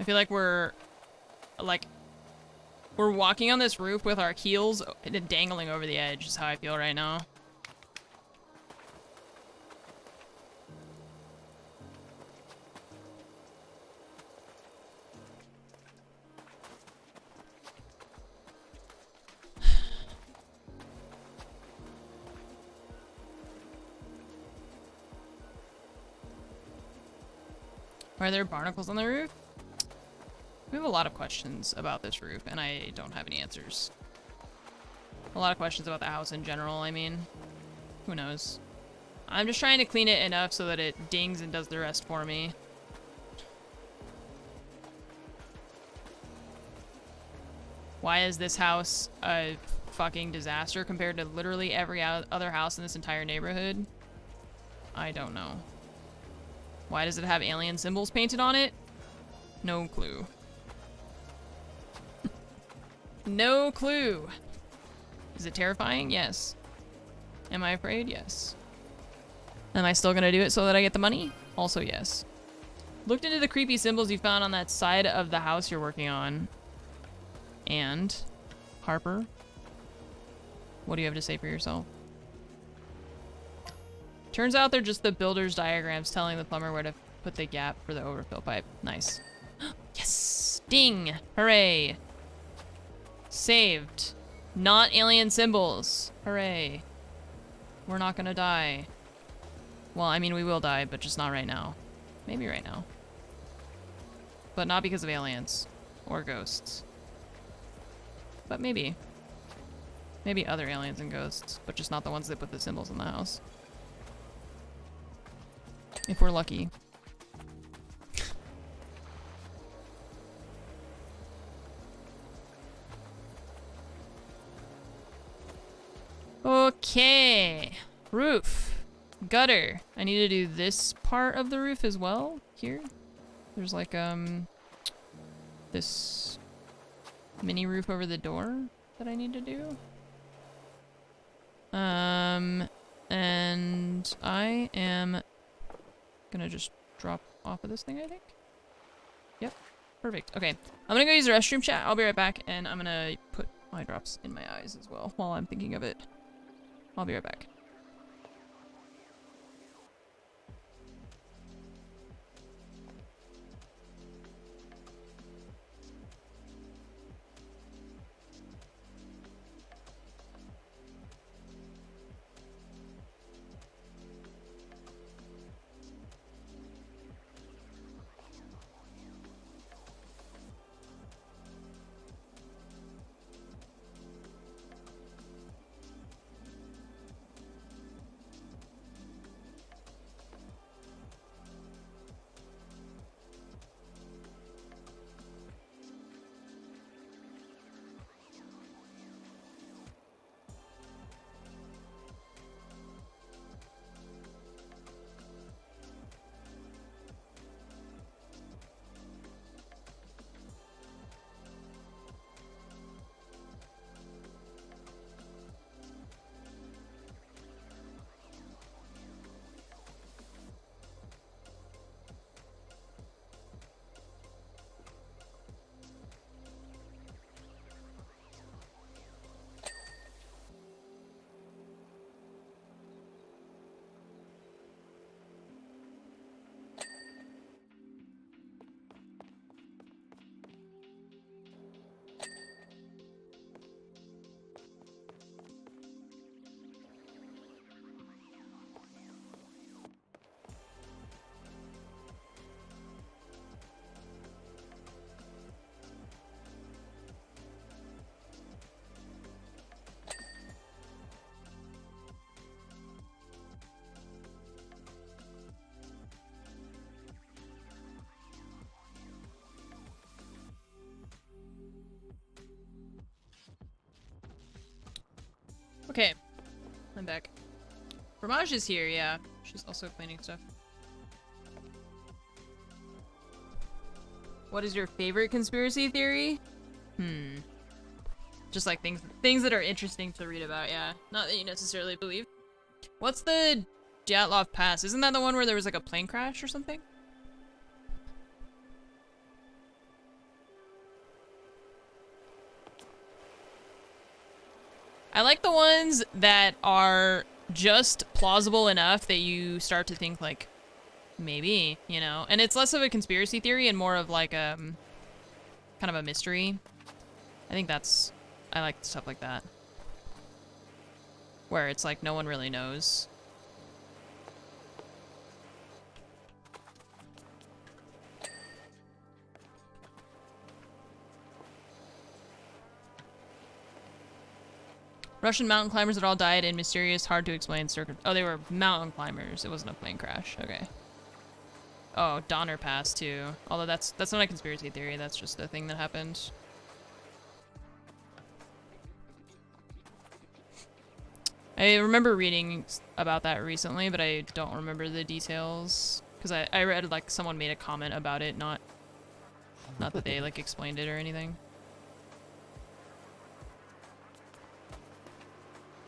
I feel like we're walking on this roof with our heels dangling over the edge is how I feel right now. Are there barnacles on the roof? We have a lot of questions about this roof, and I don't have any answers. A lot of questions about the house in general, I mean. Who knows? I'm just trying to clean it enough so that it dings and does the rest for me. Why is this house a fucking disaster compared to literally every other house in this entire neighborhood? I don't know. Why does it have alien symbols painted on it? No clue. No clue. Is it terrifying? Yes. Am I afraid? Yes. Am I still gonna do it so that I get the money? Also yes. Looked into the creepy symbols you found on that side of the house you're working on. And Harper, what do you have to say for yourself? Turns out they're just the builder's diagrams telling the plumber where to put the gap for the overfill pipe. Nice. Yes! Ding! Hooray! Saved. Not alien symbols. Hooray. We're not gonna die. Well, I mean, we will die, but just not right now. Maybe right now. But not because of aliens. Or ghosts. But maybe. Maybe other aliens and ghosts, but just not the ones that put the symbols in the house. If we're lucky. Okay. Roof. Gutter. I need to do this part of the roof as well. Here. There's like, this mini roof over the door that I need to do. And I am gonna just drop off of this thing, I think. Yep. Perfect. Okay. I'm gonna go use the restroom, chat. I'll be right back, and I'm gonna put eye drops in my eyes as well while I'm thinking of it. I'll be right back. Okay, I'm back. Fromage is here, yeah. She's also cleaning stuff. What is your favorite conspiracy theory? Just like things that are interesting to read about, yeah. Not that you necessarily believe. What's the Dyatlov Pass? Isn't that the one where there was like a plane crash or something? I like the ones that are just plausible enough that you start to think like, maybe, you know? And it's less of a conspiracy theory and more of like kind of a mystery. I think I like stuff like that. Where it's like no one really knows. Russian mountain climbers that all died in mysterious, hard to explain oh, they were mountain climbers. It wasn't a plane crash. Okay. Oh, Donner Pass too. Although that's not a conspiracy theory. That's just a thing that happened. I remember reading about that recently, but I don't remember the details because I read like someone made a comment about it, not that they like explained it or anything.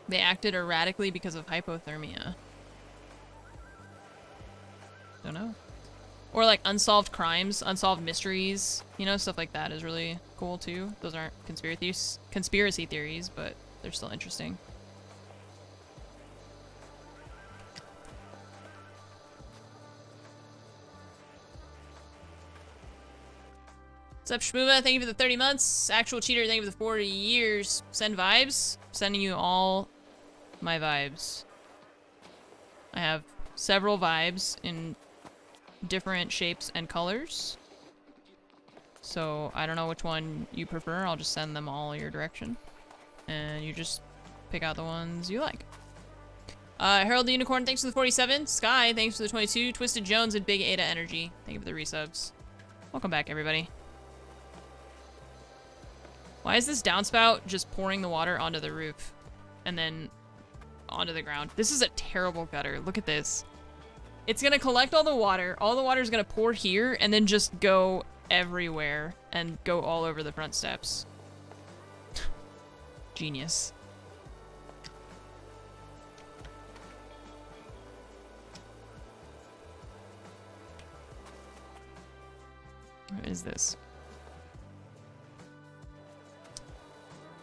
They acted erratically because of hypothermia. Don't know. Or like unsolved crimes, unsolved mysteries, you know, stuff like that is really cool too. Those aren't conspiracy theories, but they're still interesting. What's up, Shmuva? Thank you for the 30 months. Actual Cheater, thank you for the 40 years. Send vibes. Sending you all my vibes. I have several vibes in different shapes and colors. So I don't know which one you prefer. I'll just send them all your direction. And you just pick out the ones you like. Harold the Unicorn, thanks for the 47. Sky, thanks for the 22. Twisted Jones and Big Ada Energy, thank you for the resubs. Welcome back, everybody. Why is this downspout just pouring the water onto the roof and then onto the ground? This is a terrible gutter. Look at this. It's gonna collect all the water. All the water is gonna pour here and then just go everywhere and go all over the front steps. Genius. What is this?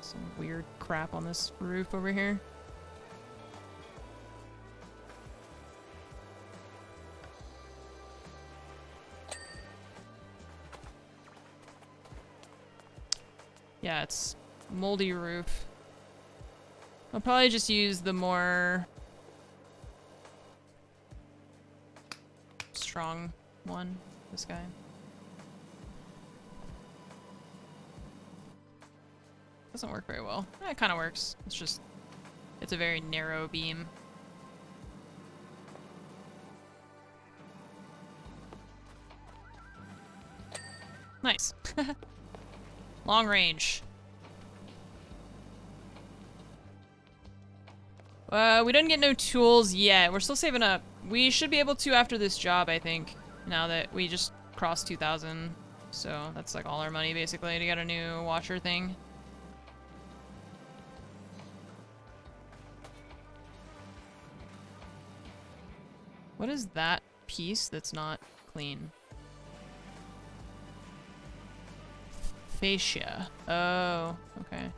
Some weird crap on this roof over here. Yeah, it's moldy roof. I'll probably just use the more strong one, this guy. Doesn't work very well. It kind of works. It's just, it's a very narrow beam. Nice. Long range. We didn't get no tools yet. We're still saving up. We should be able to after this job, I think. Now that we just crossed 2,000. So that's like all our money basically to get a new washer thing. What is that piece that's not clean? Fascia. Oh, okay.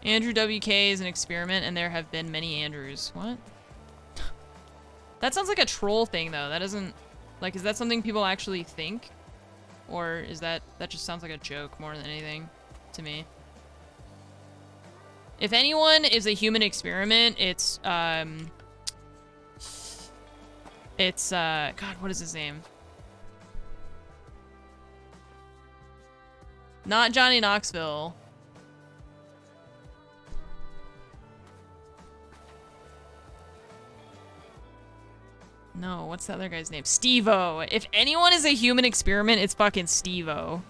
Andrew WK is an experiment and there have been many Andrews. What? That sounds like a troll thing though. That doesn't, like, is that something people actually think? Or is that just sounds like a joke more than anything to me? If anyone is a human experiment, it's God, what is his name? Not Johnny Knoxville. No, what's the other guy's name? Steve-O. If anyone is a human experiment, it's fucking Steve-O.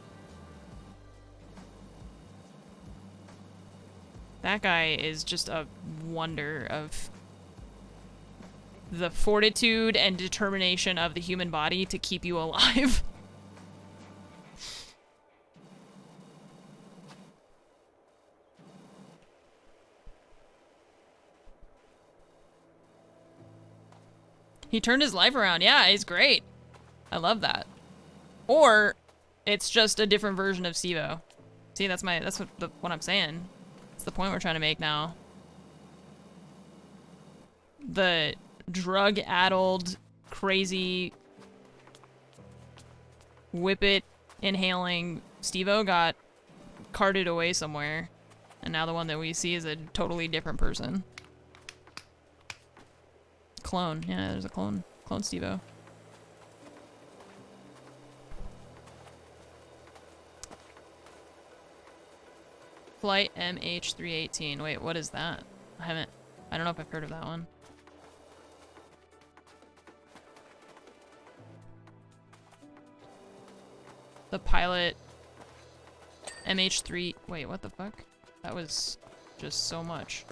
That guy is just a wonder of the fortitude and determination of the human body to keep you alive. He turned his life around. Yeah, he's great. I love that. Or it's just a different version of Steve-O. See, that's what I'm saying. It's the point we're trying to make now. The drug-addled, crazy, whippet inhaling Steve-O got carted away somewhere. And now the one that we see is a totally different person. Clone. Yeah, there's a clone. Clone Steve-O. Flight MH318. Wait, what is that? I don't know if I've heard of that one. The pilot MH3. Wait, what the fuck? That was just so much.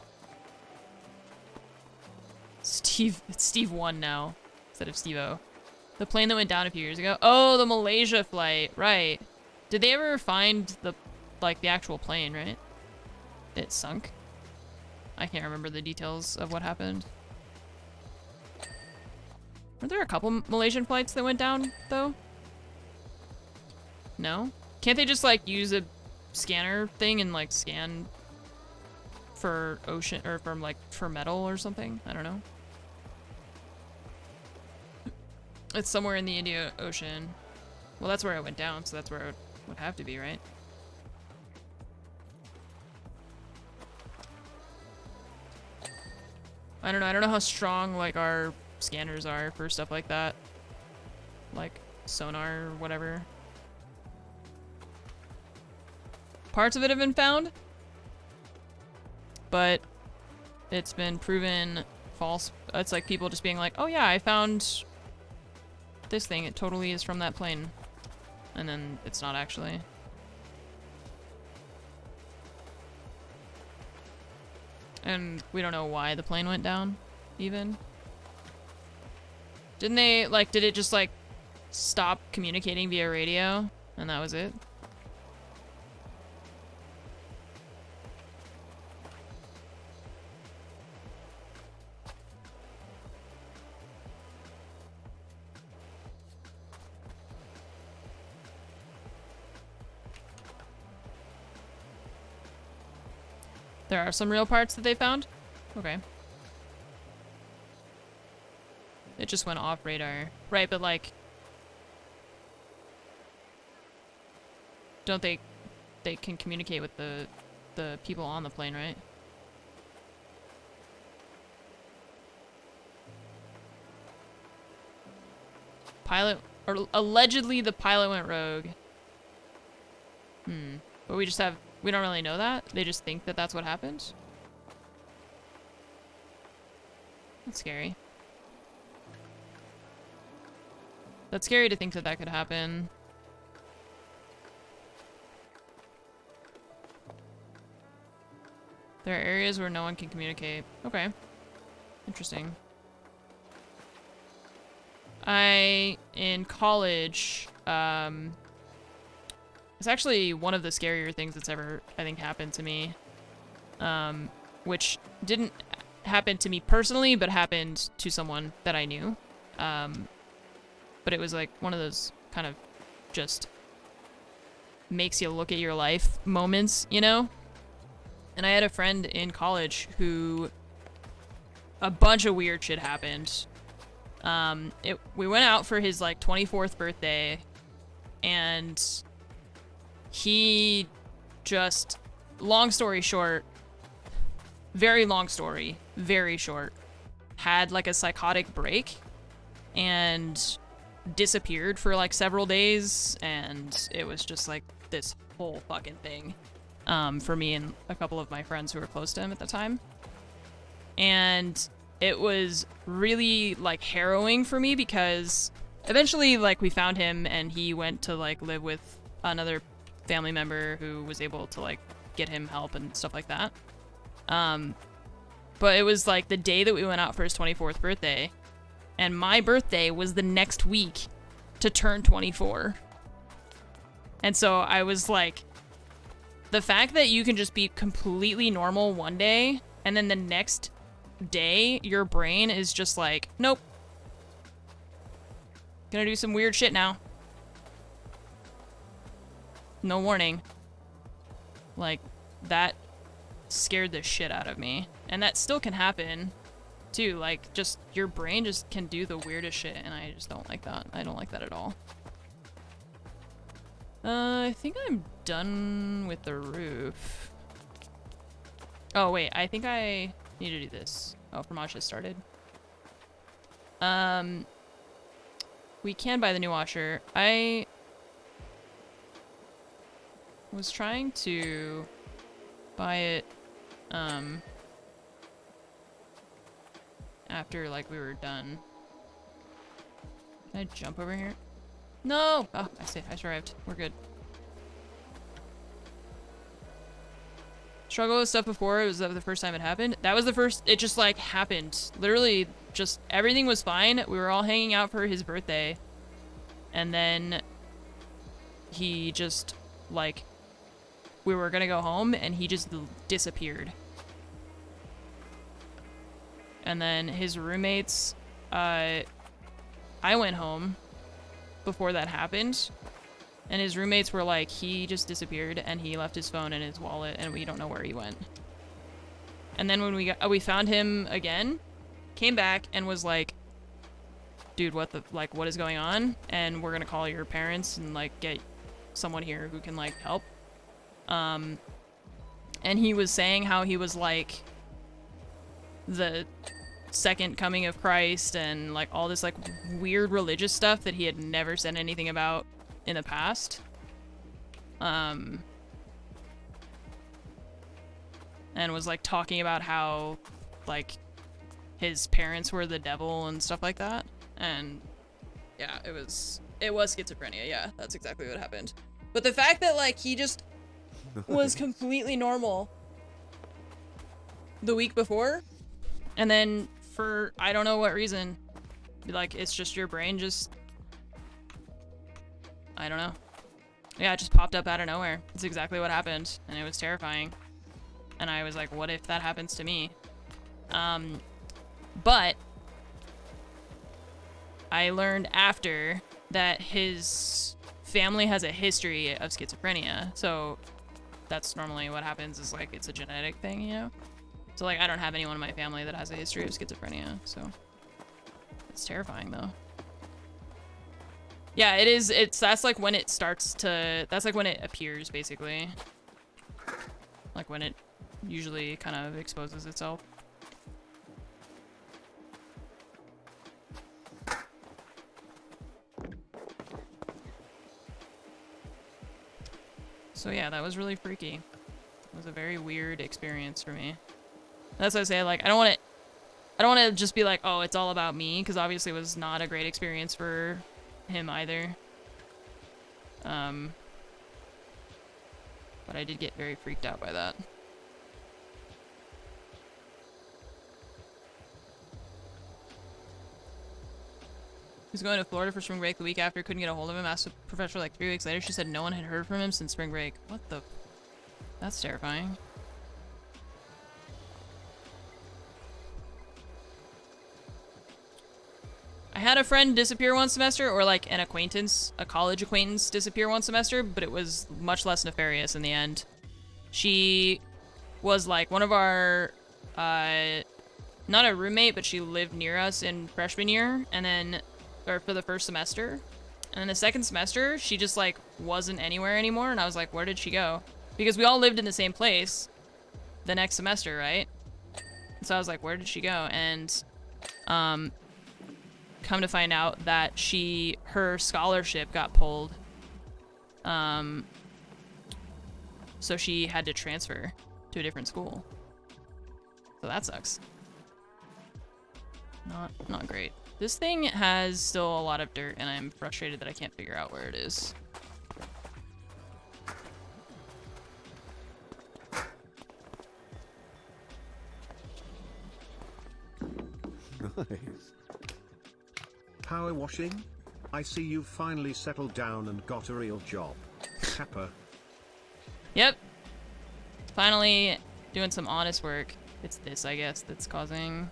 It's Steve 1 now, instead of Steve-O. The plane that went down a few years ago. Oh, the Malaysia flight, right. Did they ever find the actual plane, right? It sunk? I can't remember the details of what happened. Were there a couple Malaysian flights that went down, though? No? Can't they just, use a scanner thing and, scan for ocean, or for metal or something? I don't know. It's somewhere in the Indian Ocean. Well, that's where it went down, so that's where it would have to be, right? I don't know how strong, our scanners are for stuff like that. Like, sonar or whatever. Parts of it have been found, but it's been proven false. It's like people just being like, oh yeah, I found this thing. It totally is from that plane. And then it's not actually. And we don't know why the plane went down, even. Didn't they, did it just, stop communicating via radio? And that was it? There are some real parts that they found? Okay. It just went off radar. Right, but don't they can communicate with the people on the plane, right? Pilot, or allegedly the pilot went rogue. But we don't really know that. They just think that that's what happened. That's scary. That's scary to think that that could happen. There are areas where no one can communicate. Okay. Interesting. In college, it's actually one of the scarier things that's ever, I think, happened to me. Which didn't happen to me personally, but happened to someone that I knew. But it was one of those kind of just makes you look at your life moments, you know? And I had a friend in college who a bunch of weird shit happened. We went out for his 24th birthday, and he just, long story short, very long story, very short, had a psychotic break and disappeared for several days, and it was just this whole fucking thing for me and a couple of my friends who were close to him at the time. And it was really like harrowing for me because eventually like we found him and he went to like live with another family member who was able to like get him help and stuff like that. But it was like the day that we went out for his 24th birthday, and my birthday was the next week to turn 24. And so I was like, the fact that you can just be completely normal one day and then the next day your brain is just like, nope, gonna do some weird shit now. No warning. Like, that scared the shit out of me. And that still can happen too. Like, just your brain just can do the weirdest shit, and I just don't like that. I don't like that at all. I think I'm done with the roof. Oh wait, I think I need to do this. Oh, Fromage has started. We can buy the new washer. I was trying to buy it after like we were done. Can I jump over here? No! Oh, I survived. We're good. Struggle with stuff before, was that the first time it happened? That was the first, it just like happened. Literally just everything was fine. We were all hanging out for his birthday. And then he just like, we were gonna go home and he just disappeared. And then his roommates, I went home before that happened, and his roommates were like, he just disappeared and he left his phone and his wallet and we don't know where he went. And then when we found him again, came back and was like, dude, what is going on? And we're gonna call your parents and like get someone here who can like help. And he was saying how he was like the second coming of Christ and like all this like weird religious stuff that he had never said anything about in the past. And was like talking about how like his parents were the devil and stuff like that. And yeah, it was schizophrenia. Yeah, that's exactly what happened. But the fact that like he just was completely normal the week before, and then for I don't know what reason, like it's just your brain just, I don't know. Yeah, it just popped up out of nowhere. It's exactly what happened, and it was terrifying. And I was like, what if that happens to me? But I learned after that his family has a history of schizophrenia, so that's normally what happens, is like it's a genetic thing, you know? So like I don't have anyone in my family that has a history of schizophrenia, so it's terrifying though. Yeah, it is. That's like when it starts to, that's like when it appears basically. Like when it usually kind of exposes itself. So yeah, that was really freaky. It was a very weird experience for me. That's what I say, like I don't want to just be like, oh, it's all about me, because obviously it was not a great experience for him either. But I did get very freaked out by that. He was going to Florida for spring break the week after, couldn't get a hold of him, asked the professor like 3 weeks later. She said no one had heard from him since spring break. What the? That's terrifying. I had a friend disappear one semester, or like an acquaintance, a college acquaintance disappear one semester, but it was much less nefarious in the end. She was like one of our, not a roommate, but she lived near us in freshman year, and then, or for the first semester. And then the second semester, she just like wasn't anywhere anymore, and I was like, where did she go? Because we all lived in the same place the next semester, right? So I was like, where did she go? And, come to find out that her scholarship got pulled. So she had to transfer to a different school. So that sucks. Not great. This thing has still a lot of dirt, and I'm frustrated that I can't figure out where it is. Nice. Power washing? I see you've finally settled down and got a real job. Kappa. Yep. Finally doing some honest work. It's this, I guess, that's causing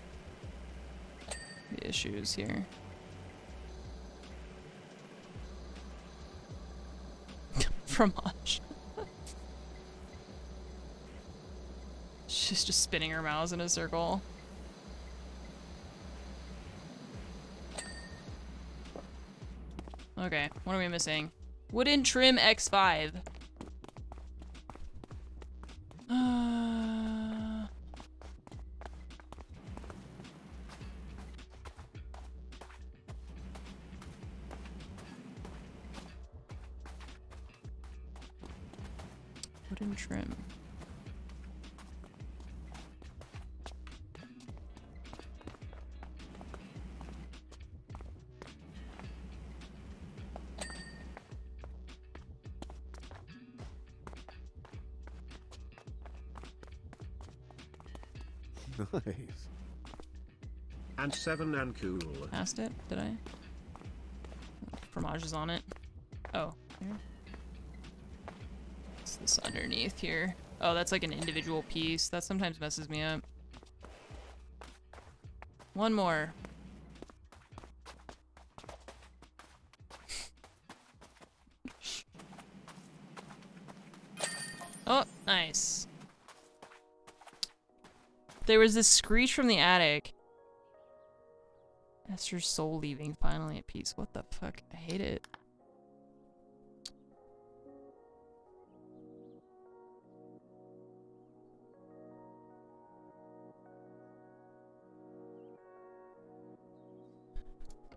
the issues here. Fromage. She's just spinning her mouse in a circle. Okay, what are we missing? Wooden trim X5. Wooden trim. Nice. And 7 and cool. Passed it? Did I? Fromage is on it. Oh, here. What's this underneath here? Oh, that's like an individual piece. That sometimes messes me up. One more. Oh, nice. There was this screech from the attic. Esther's soul leaving finally at peace. What the fuck? I hate it.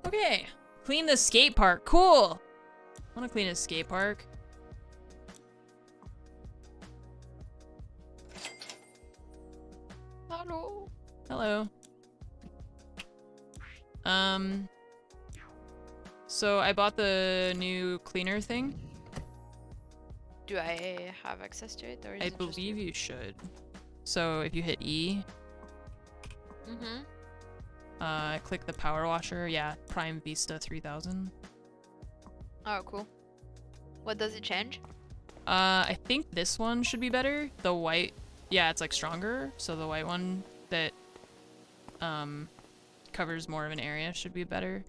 Okay. Clean the skate park. Cool. I want to clean a skate park. Hello. Hello. So I bought the new cleaner thing. Do I have access to it, or is I it just believe you should. So if you hit E, click the power washer. Yeah, Prime Vista 3000. Oh, cool. What does it change? I think this one should be better. The white, yeah, it's like stronger. So the white one that covers more of an area should be better.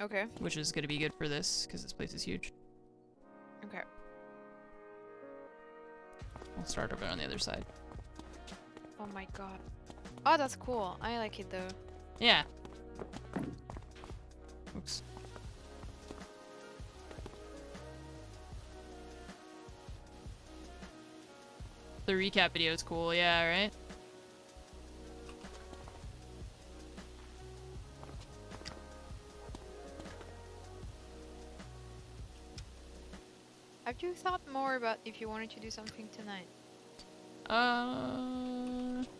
Okay. Which is gonna be good for this because this place is huge. Okay. I'll start over on the other side. Oh my god. Oh, that's cool. I like it though. Yeah. Oops. The recap video is cool, yeah, right? Have you thought more about if you wanted to do something tonight?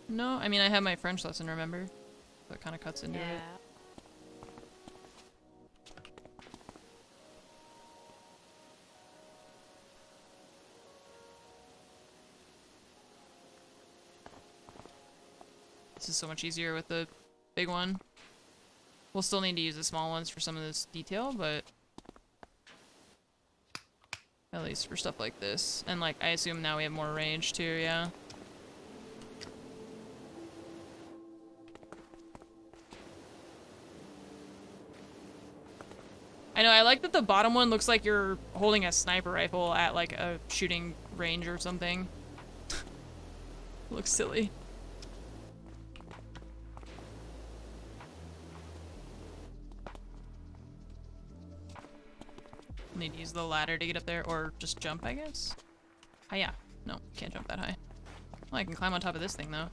No. I mean, I have my French lesson, remember? So it kind of cuts into it. This is so much easier with the big one. We'll still need to use the small ones for some of this detail, but at least for stuff like this. And like, I assume now we have more range too, yeah. I know, I like that the bottom one looks like you're holding a sniper rifle at like a shooting range or something. Looks silly. Need to use the ladder to get up there, or just jump, I guess? Hiya. No, can't jump that high. Well, I can climb on top of this thing, though.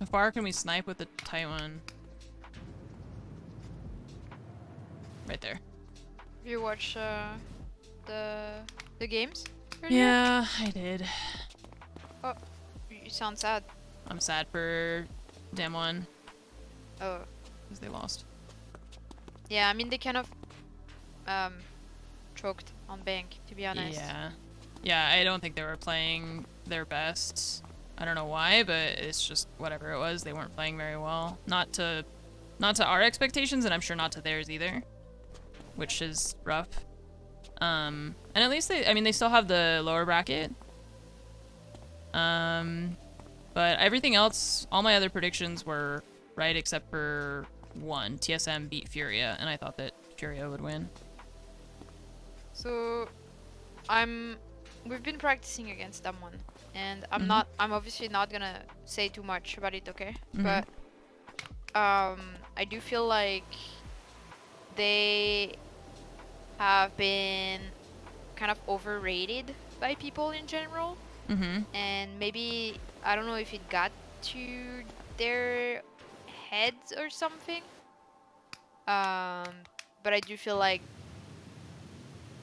How far can we snipe with the tight one? Right there. You watch the games earlier? Yeah, I did. Oh, you sound sad. I'm sad for Damwon. Oh. Because they lost. Yeah, I mean, they kind of choked on Bank, to be honest. Yeah. Yeah, I don't think they were playing their best. I don't know why, but it's just whatever it was. They weren't playing very well. Not to our expectations, and I'm sure not to theirs either, which is rough. And at least they still have the lower bracket. But everything else, all my other predictions were right except for one. TSM beat Furia, and I thought that Furia would win. So, we've been practicing against them one, and I'm obviously not gonna say too much about it, okay? But, I do feel like they have been kind of overrated by people in general. And maybe, I don't know if it got to their heads or something. But I do feel like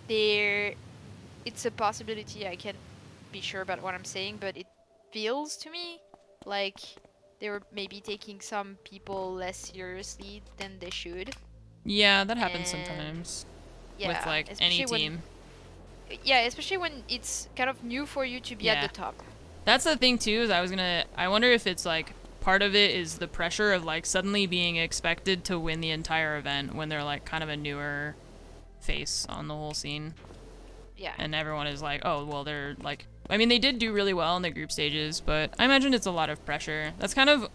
it's a possibility. I can't be sure about what I'm saying, but it feels to me like they were maybe taking some people less seriously than they should. Yeah, that happens sometimes. Yeah, with like any team. Yeah, especially when it's kind of new for you to be at the top. That's the thing too, is I wonder if it's like part of it is the pressure of like suddenly being expected to win the entire event when they're like kind of a newer face on the whole scene. Yeah. And everyone is like, oh, well, they're like, I mean, they did do really well in the group stages, but I imagine it's a lot of pressure. That's kind of,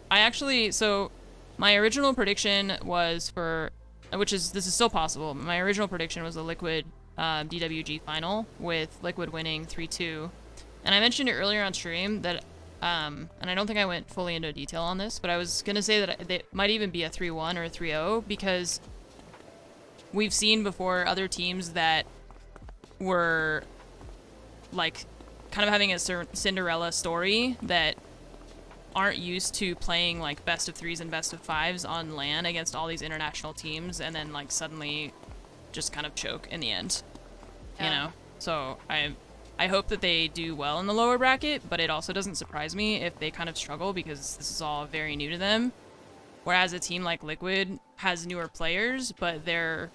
so my original prediction was for, this is still possible, but my original prediction was a Liquid DWG final with Liquid winning 3-2. And I mentioned it earlier on stream that, and I don't think I went fully into detail on this, but I was going to say that it might even be a 3-1 or a 3-0 because we've seen before other teams that were like kind of having a Cinderella story that aren't used to playing like best of 3s and best of 5s on LAN against all these international teams and then like suddenly just kind of choke in the end, you know? So I hope that they do well in the lower bracket, but it also doesn't surprise me if they kind of struggle because this is all very new to them. Whereas a team like Liquid has newer players, but their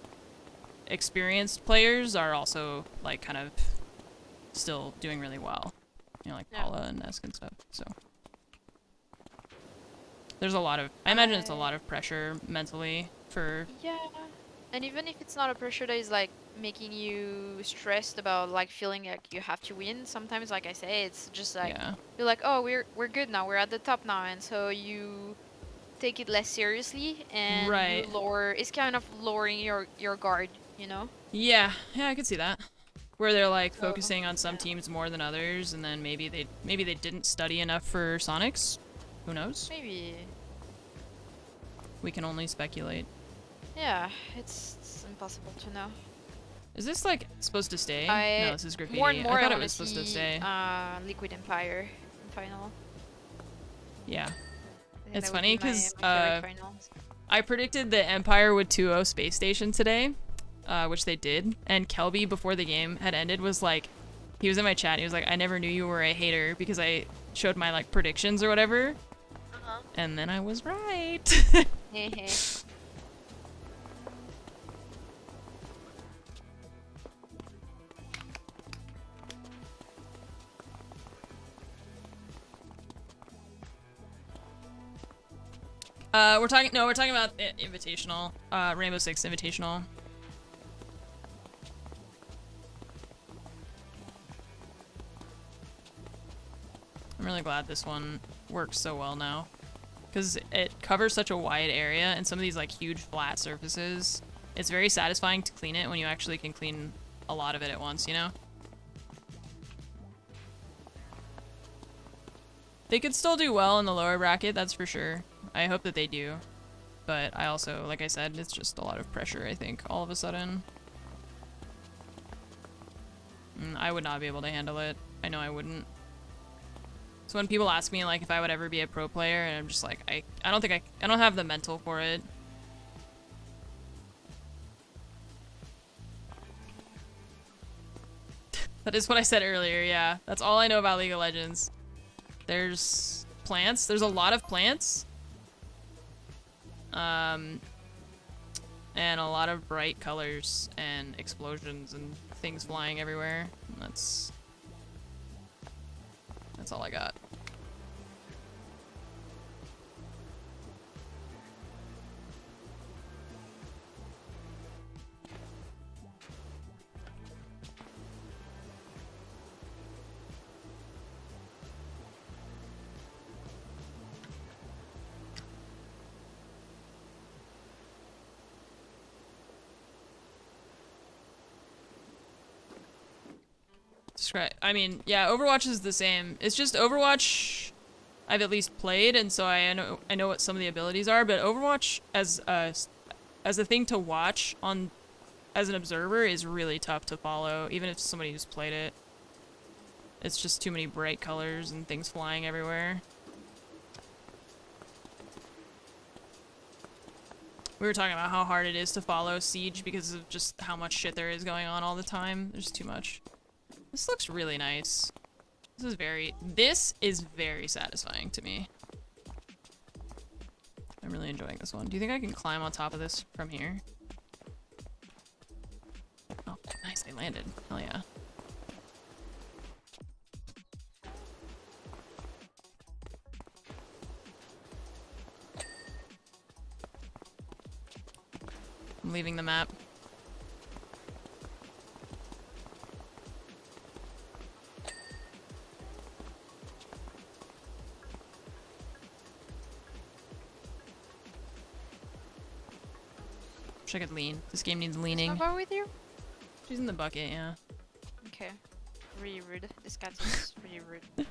experienced players are also like kind of still doing really well. You know, like Paula and Esk and stuff, so. There's a lot of, I imagine it's a lot of pressure mentally for... Yeah, and even if it's not a pressure that is like making you stressed about like feeling like you have to win, sometimes like I say, it's just like, you're like, oh, we're good now, we're at the top now, and so you take it less seriously and you lower, it's kind of lowering your guard, you know? Yeah, I could see that. Where they're like focusing on some teams more than others, and then maybe they didn't study enough for Sonics. Who knows? Maybe. We can only speculate. Yeah, it's impossible to know. Is this like supposed to stay? No, this is graffiti. More and more I thought it was supposed to stay. Liquid Empire in final. Yeah. It's funny because I predicted that Empire would 2-0 Space Station today, which they did. And Kelby, before the game had ended, was like, he was in my chat. He was like, I never knew you were a hater because I showed my like predictions or whatever. And then I was right. We're talking about Invitational, Rainbow Six Invitational. I'm really glad this one works so well now, because it covers such a wide area and some of these like huge flat surfaces. It's very satisfying to clean it when you actually can clean a lot of it at once, you know? They could still do well in the lower bracket, that's for sure. I hope that they do. But I also, like I said, it's just a lot of pressure, I think, all of a sudden. I would not be able to handle it. I know I wouldn't. So when people ask me like if I would ever be a pro player, and I'm just like, I don't have the mental for it. That is what I said earlier, yeah. That's all I know about League of Legends. There's plants. There's a lot of plants. And a lot of bright colors and explosions and things flying everywhere. And that's all I got. I mean, yeah, Overwatch is the same. It's just Overwatch I've at least played, and so I know what some of the abilities are, but Overwatch as a thing to watch on as an observer is really tough to follow, even if somebody who's played it. It's just too many bright colors and things flying everywhere. We were talking about how hard it is to follow Siege because of just how much shit there is going on all the time. There's too much. This looks really nice. This is very satisfying to me. I'm really enjoying this one. Do you think I can climb on top of this from here? Oh, nice, they landed. Hell yeah. I'm leaving the map. Wish I could lean. This game needs leaning. Is Nova with you? She's in the bucket, yeah. Okay. Really rude. This cat is really rude.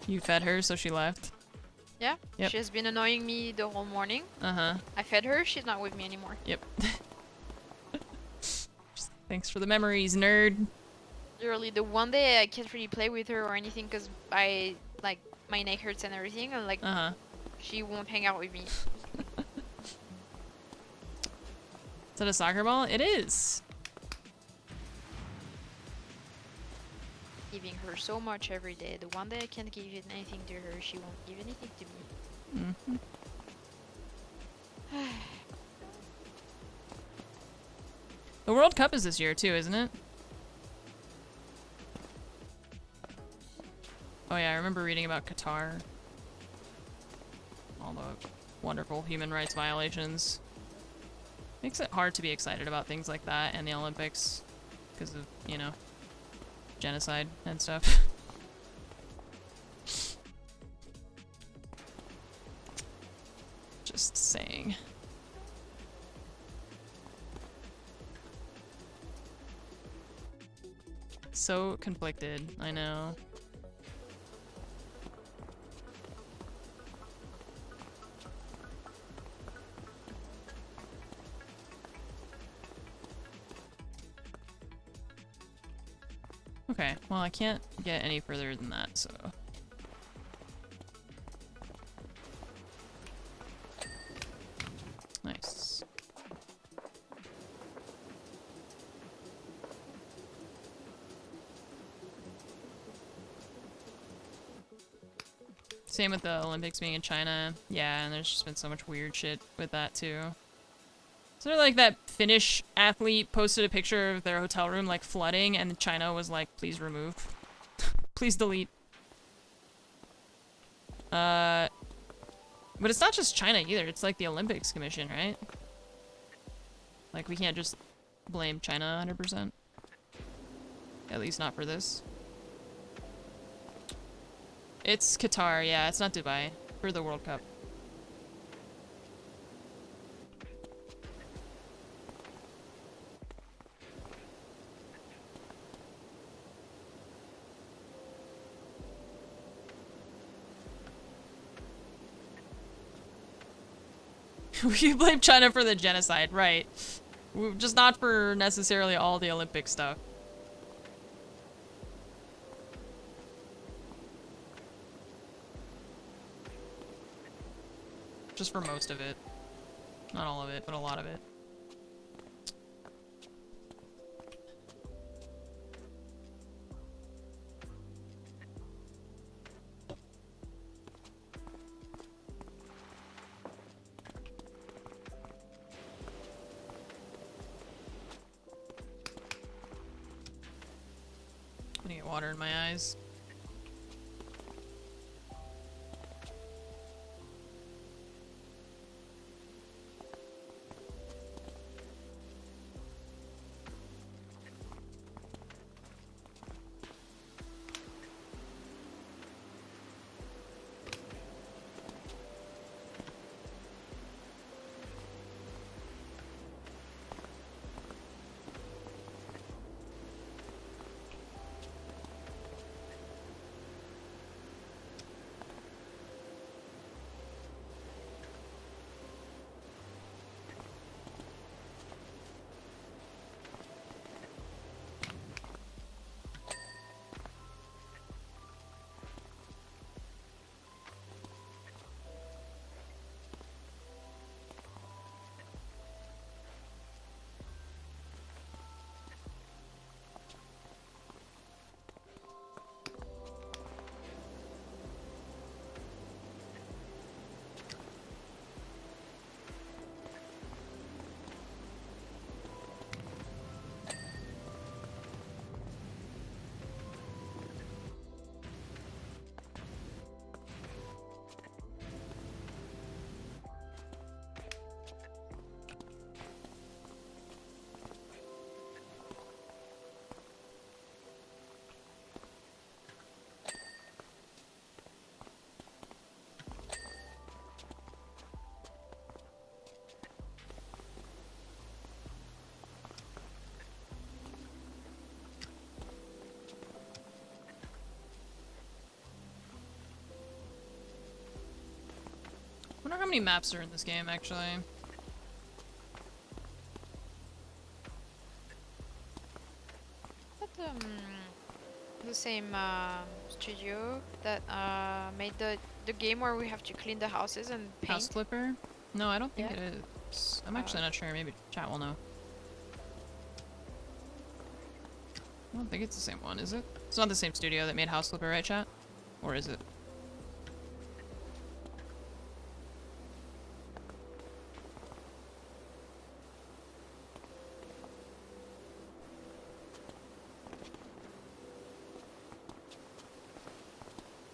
You fed her, so she left? Yeah. Yep. She has been annoying me the whole morning. Uh-huh. I fed her, she's not with me anymore. Yep. Thanks for the memories, nerd. Literally, the one day I can't really play with her or anything because my neck hurts and everything, and she won't hang out with me. Is that a soccer ball? It is. Giving her so much every day. The one day I can't give anything to her, she won't give anything to me. The World Cup is this year too, isn't it? Oh yeah, I remember reading about Qatar. All the wonderful human rights violations. Makes it hard to be excited about things like that and the Olympics because of, you know, genocide and stuff. Just saying. So conflicted, I know. Okay, well I can't get any further than that, so... Nice. Same with the Olympics being in China. Yeah, and there's just been so much weird shit with that too. Sort of like that Finnish athlete posted a picture of their hotel room like flooding and China was like, please remove. Please delete. But it's not just China either, it's like the Olympics Commission, right? Like we can't just blame China 100%. At least not for this. It's Qatar, yeah, it's not Dubai. For the World Cup. We blame China for the genocide, right. Just not for necessarily all the Olympic stuff. Just for most of it. Not all of it, but a lot of it. water in my eyes. I wonder how many maps are in this game, actually. But, the same studio that made the game where we have to clean the houses and paint. House Flipper? No, I don't think Yeah. it is. I'm actually not sure. Maybe chat will know. I don't think it's the same one, is it? It's not the same studio that made House Flipper, right, chat? Or is it?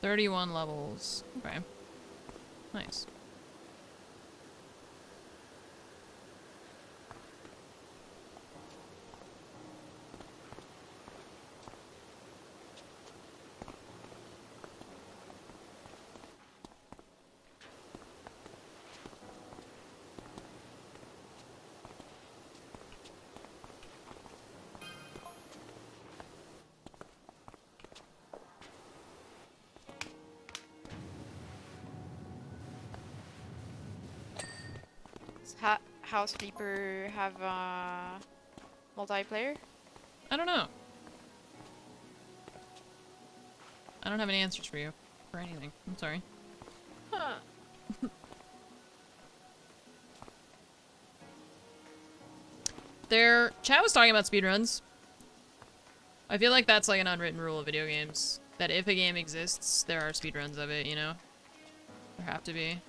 "31 levels." Okay. Nice. House Flipper have multiplayer? I don't know. I don't have any answers for you. For anything. I'm sorry. Huh. Chat was talking about speedruns. I feel like that's like an unwritten rule of video games. That if a game exists, there are speedruns of it, you know? There have to be.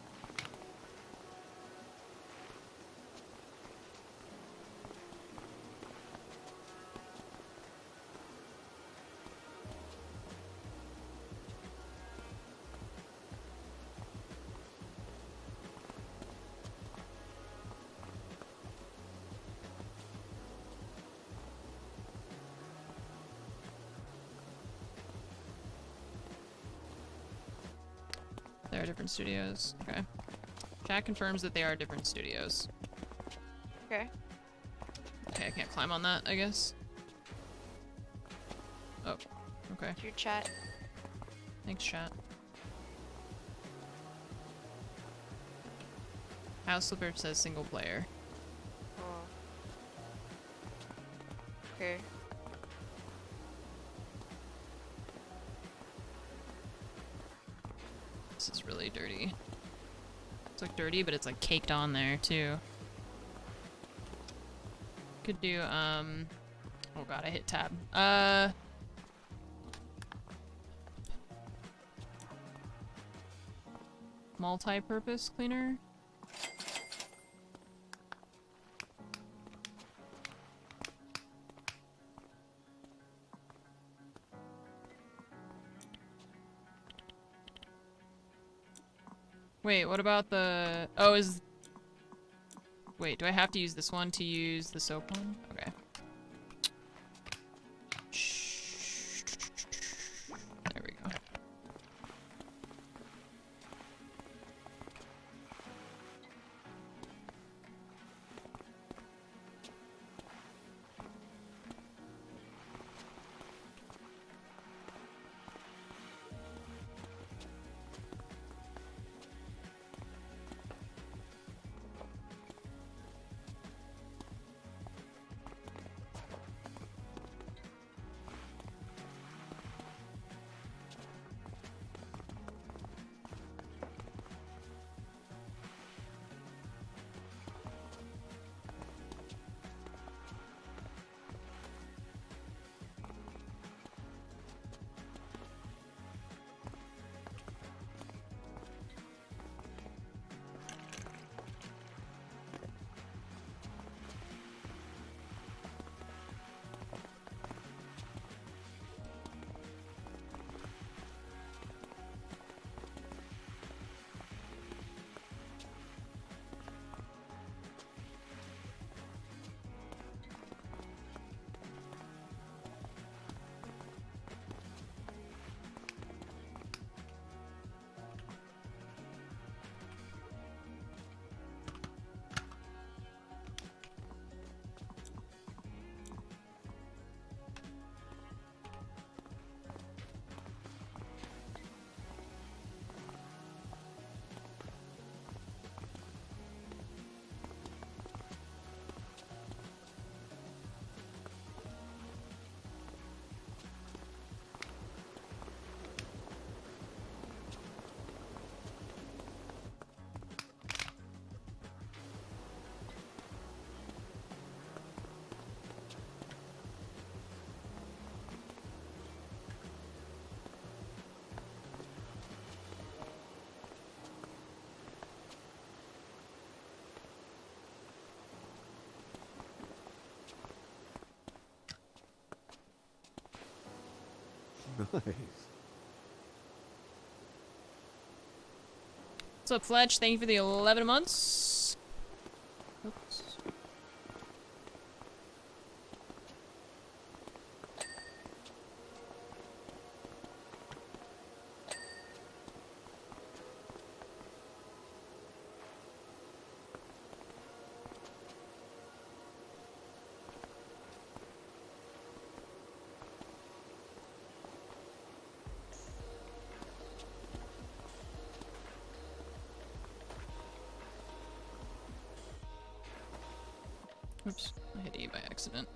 They are different studios. Okay. Chat confirms that they are different studios. Okay. Okay, I can't climb on that, I guess. Oh, okay. Your chat. Thanks, chat. House Flipper says single player. Oh. Okay. This is really dirty. It's like dirty, but it's like caked on there too. Could do, oh god, I hit tab. Multi-purpose cleaner? Wait, what about the... Oh, is... Wait, do I have to use this one to use the soap one? Okay. There we go. Nice. What's up, Fletch? Thank you for the 11 months. Oops. Oops, I hit E by accident.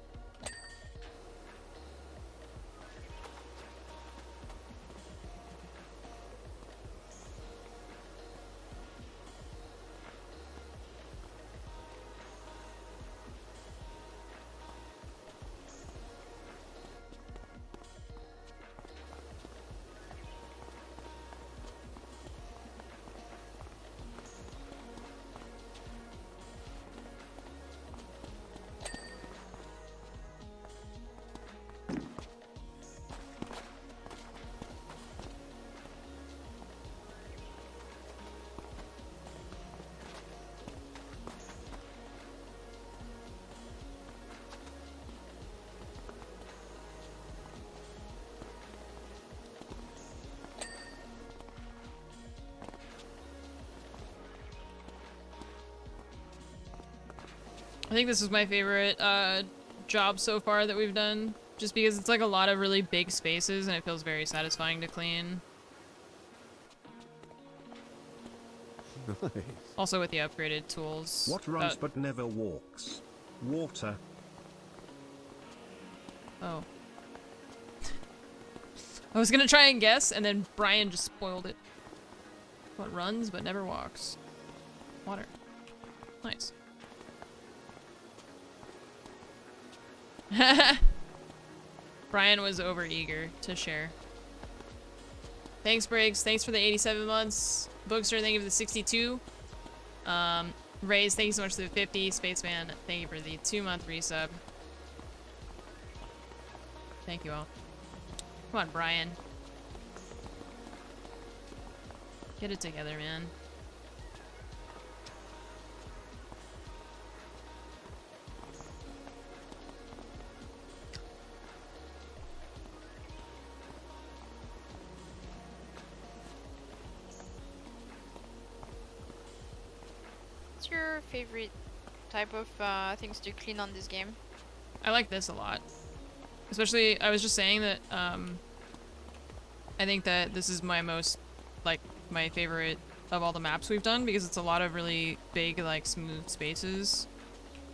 I think this is my favorite job so far that we've done, just because it's like a lot of really big spaces and it feels very satisfying to clean. Nice. Also with the upgraded tools. What runs but never walks? Water. Oh. I was gonna try and guess, and then Brian just spoiled it. What runs but never walks? Water. Nice. Brian was overeager to share. Thanks, Briggs. Thanks for the 87 months. Bookster, thank you for the 62. Raze, thank you so much for the 50. Spaceman, thank you for the 2-month resub. Thank you all. Come on, Brian. Get it together, man. what's your favorite type of things to clean on this game? I like this a lot. Especially, I was just saying that I think that this is my most, like, my favorite of all the maps we've done because it's a lot of really big, like, smooth spaces.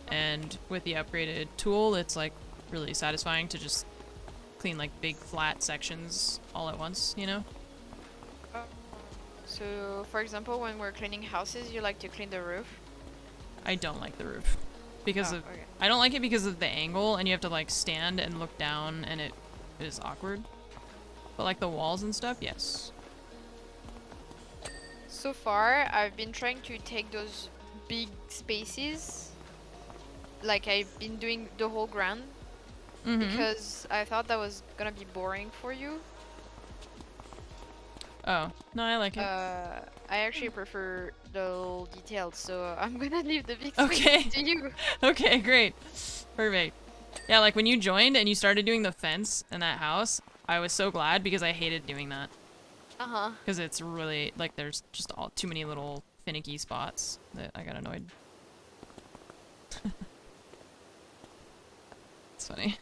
And with the upgraded tool, it's, like, really satisfying to just clean, like, big, flat sections all at once, you know? So, for example, when we're cleaning houses, you like to clean the roof? I don't like the roof. Because of... okay. I don't like it because of the angle, and you have to, like, stand and look down, and it is awkward. But, like, the walls and stuff, yes. So far, I've been trying to take those big spaces. Like, I've been doing the whole ground. Because I thought that was gonna be boring for you. Oh, no, I like it. I actually prefer the little details, so I'm gonna leave the big Okay. spaces to you. Okay, great. Perfect. Yeah, like when you joined and you started doing the fence in that house, I was so glad because I hated doing that. Uh-huh. Because it's really, like, there's just all too many little finicky spots that I got annoyed. It's funny.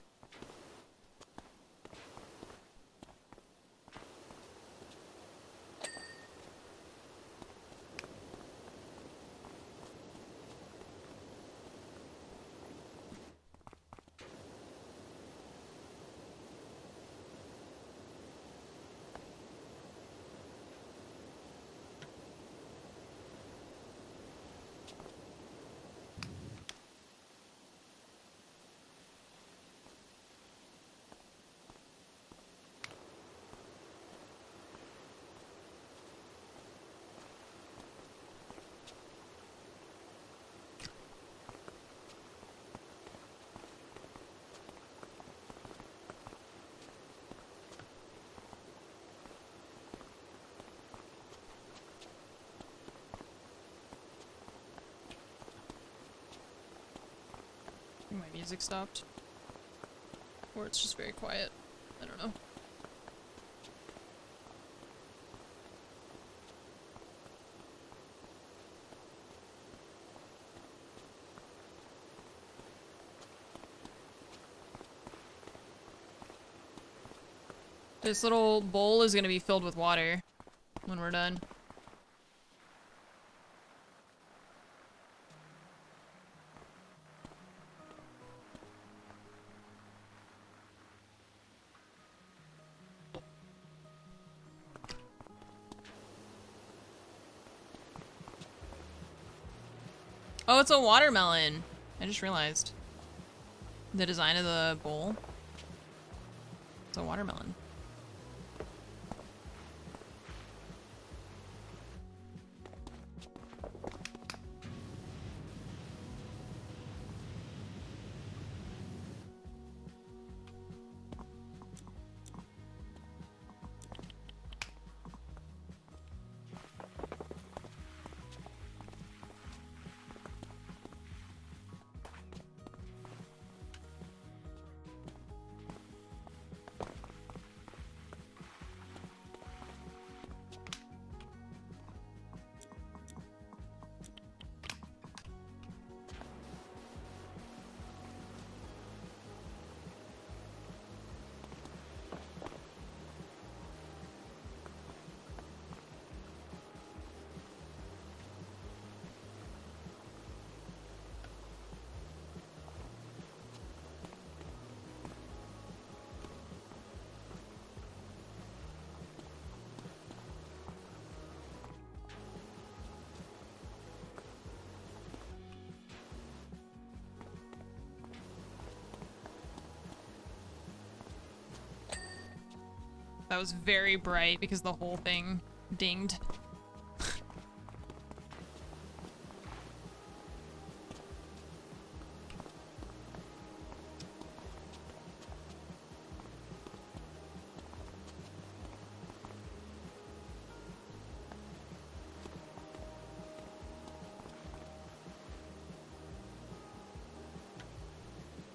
I think my music stopped. Or it's just very quiet. I don't know. This little bowl is gonna be filled with water when we're done. Oh, it's a watermelon. I just realized. The design of the bowl. It's a watermelon. That was very bright because the whole thing dinged.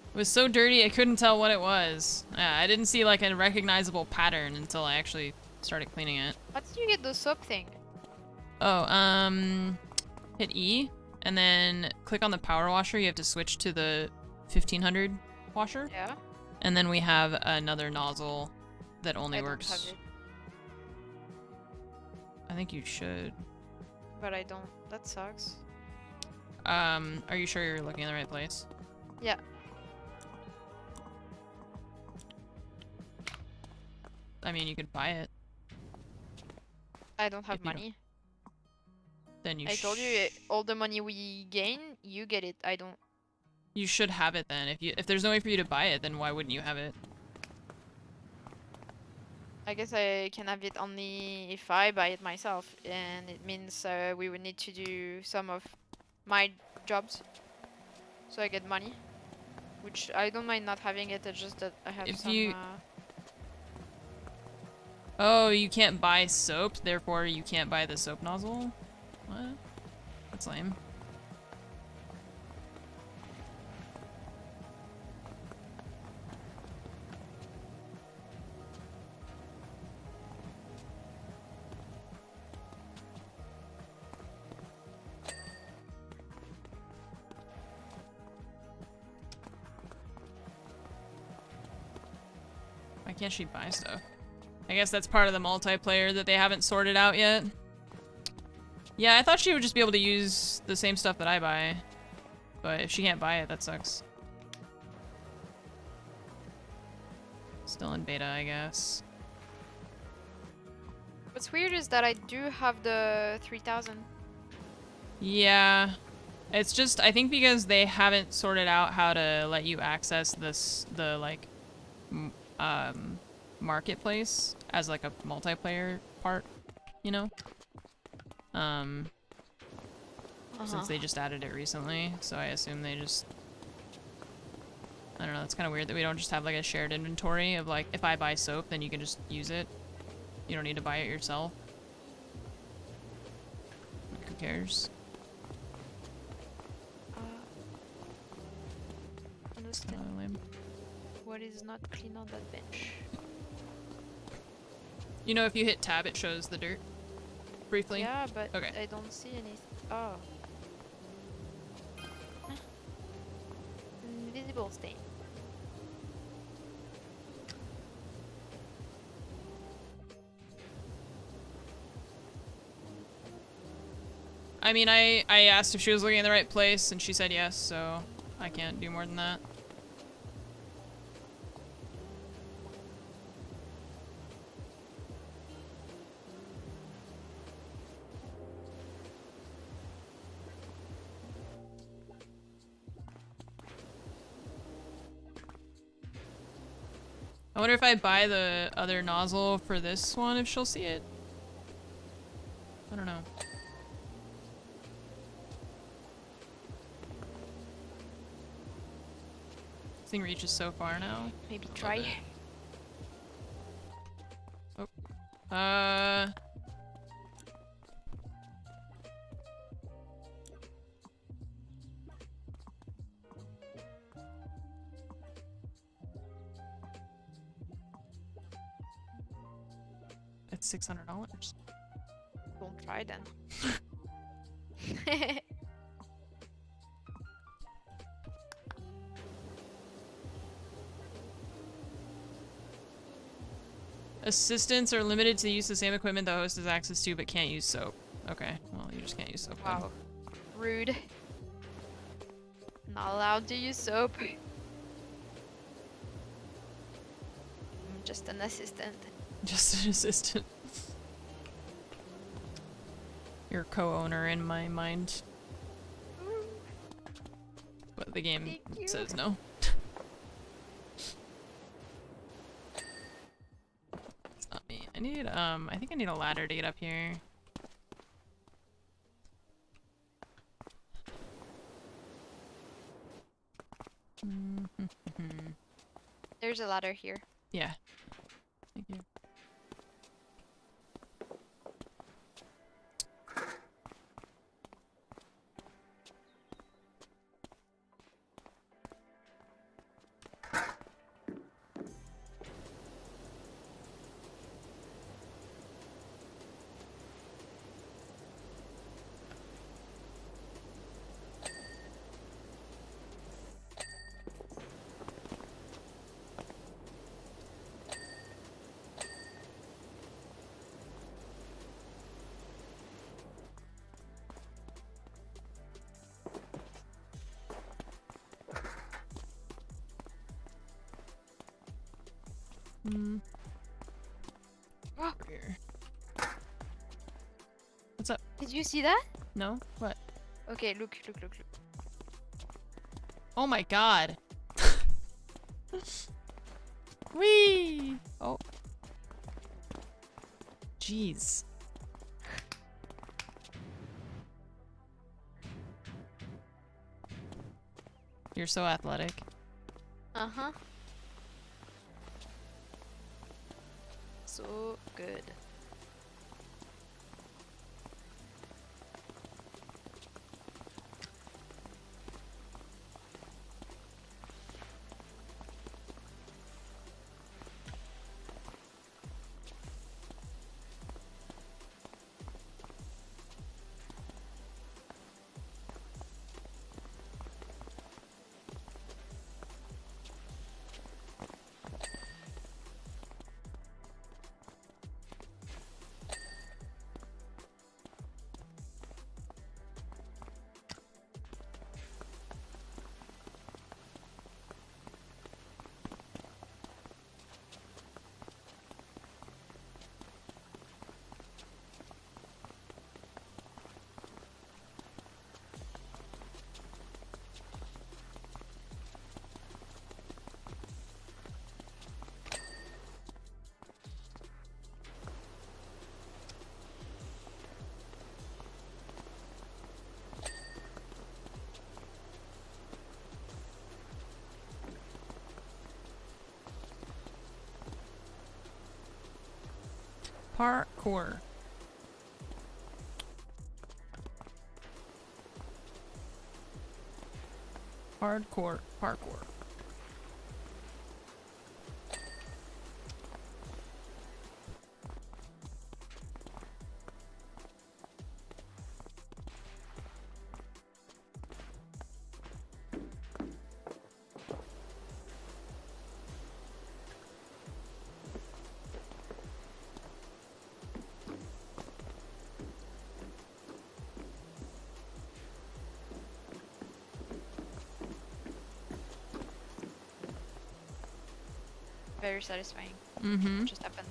It was so dirty I couldn't tell what it was. Yeah, I didn't see like a recognizable pattern until I actually started cleaning it. How did you get the soap thing? Oh, hit E, and then click on the power washer. You have to switch to the 1500 washer. Yeah. And then we have another nozzle that only I don't works. have it. I think you should. But I don't. That sucks. Are you sure you're looking in the right place? Yeah. I mean, you could buy it. I don't have If you don't- money. Then you I told you all the money we gain, you get it. I don't. You should have it then. If there's no way for you to buy it, then why wouldn't you have it? I guess I can have it only if I buy it myself, and it means we would need to do some of my jobs, so I get money. Which I don't mind not having it. It's just that I have If some. you- Oh, you can't buy soap, therefore you can't buy the soap nozzle? What? That's lame. Why can't she buy stuff? I guess that's part of the multiplayer that they haven't sorted out yet. Yeah, I thought she would just be able to use the same stuff that I buy. But if she can't buy it, that sucks. Still in beta, I guess. What's weird is that I do have the 3000. Yeah. It's just, I think because they haven't sorted out how to let you access this, the, like, marketplace as, like, a multiplayer part, you know? Since they just added it recently, so I assume they just... I don't know, it's kind of weird that we don't just have, like, a shared inventory of, like, if I buy soap, then you can just use it. You don't need to buy it yourself. Like, who cares? Understand. What is not clean on that bench? You know, if you hit tab, it shows the dirt. Briefly? Yeah, but okay. I don't see anything. Oh. Huh. Invisible stain. I mean, I asked if she was looking in the right place, and she said yes, so I can't do more than that. I wonder if I buy the other nozzle for this one, if she'll see it. I don't know. This thing reaches so far now. Maybe try. Oh. It's $600. Don't try then. Assistants are limited to use the same equipment the host has access to, but can't use soap. Okay, well, you just can't use soap. Wow. Rude. Not allowed to use soap. I'm just an assistant. Just an assistant. You're co-owner in my mind. But the game says no. It's not me. I need, I think I need a ladder to get up here. There's a ladder here. Yeah. Thank you. Here. What's up? Did you see that? No? What? Okay, look. Oh my god. Whee! Oh. Jeez. You're so athletic. Uh-huh. So good. Parkour. Hardcore parkour. Very satisfying. Mm-hmm. Just happened.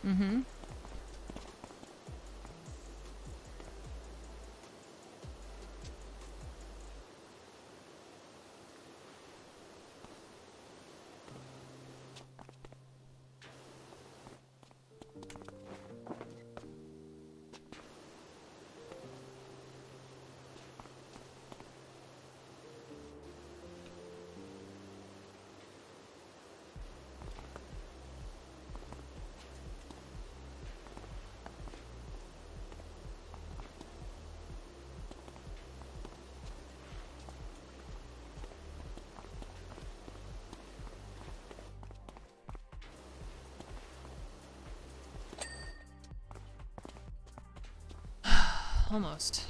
Mm-hmm. Almost.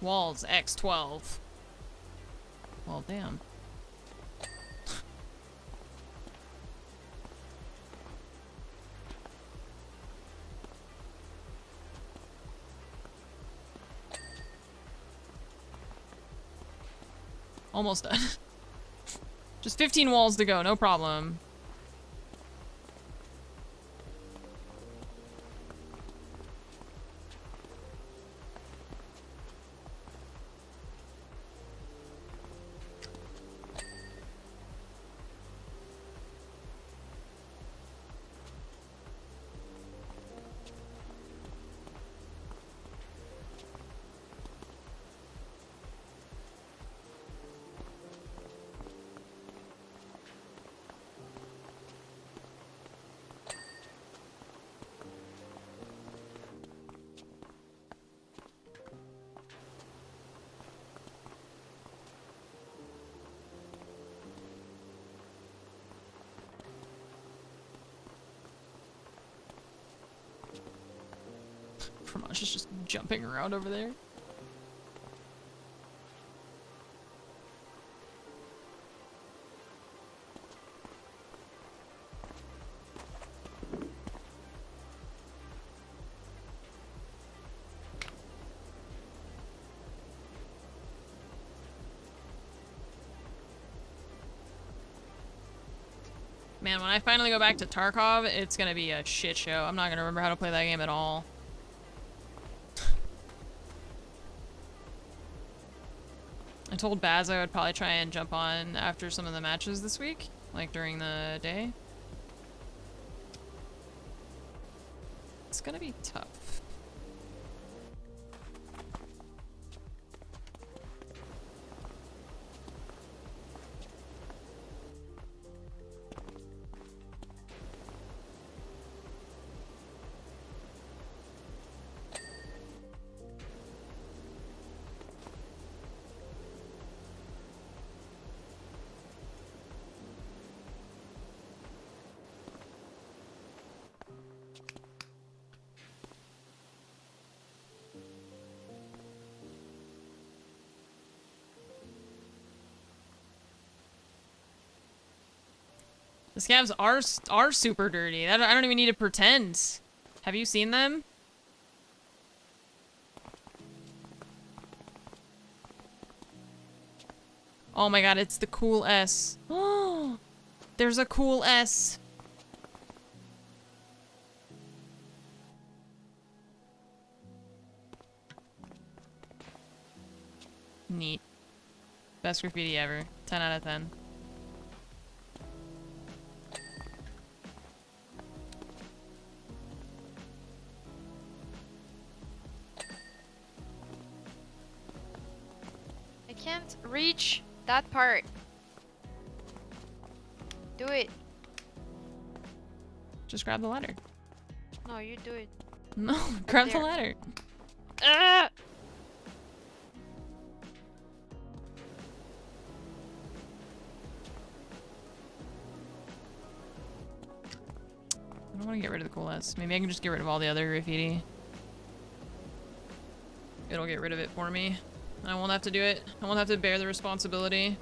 Walls X12. Well, damn. Almost done. Just 15 walls to go, no problem. Fromage is just jumping around over there. Man, when I finally go back to Tarkov, it's gonna be a shit show. I'm not gonna remember how to play that game at all. I told Baz I would probably try and jump on after some of the matches this week, like during the day. It's gonna be tough. The scavs are super dirty. I don't even need to pretend. Have you seen them? Oh my god, it's the cool S. Oh, there's a cool S. Neat. Best graffiti ever. 10 out of 10. I can't reach that part. Do it. Just grab the ladder. No, you do it. No, grab the There. ladder. Ah! I don't want to get rid of the cool S. Maybe I can just get rid of all the other graffiti. It'll get rid of it for me. I won't have to do it. I won't have to bear the responsibility.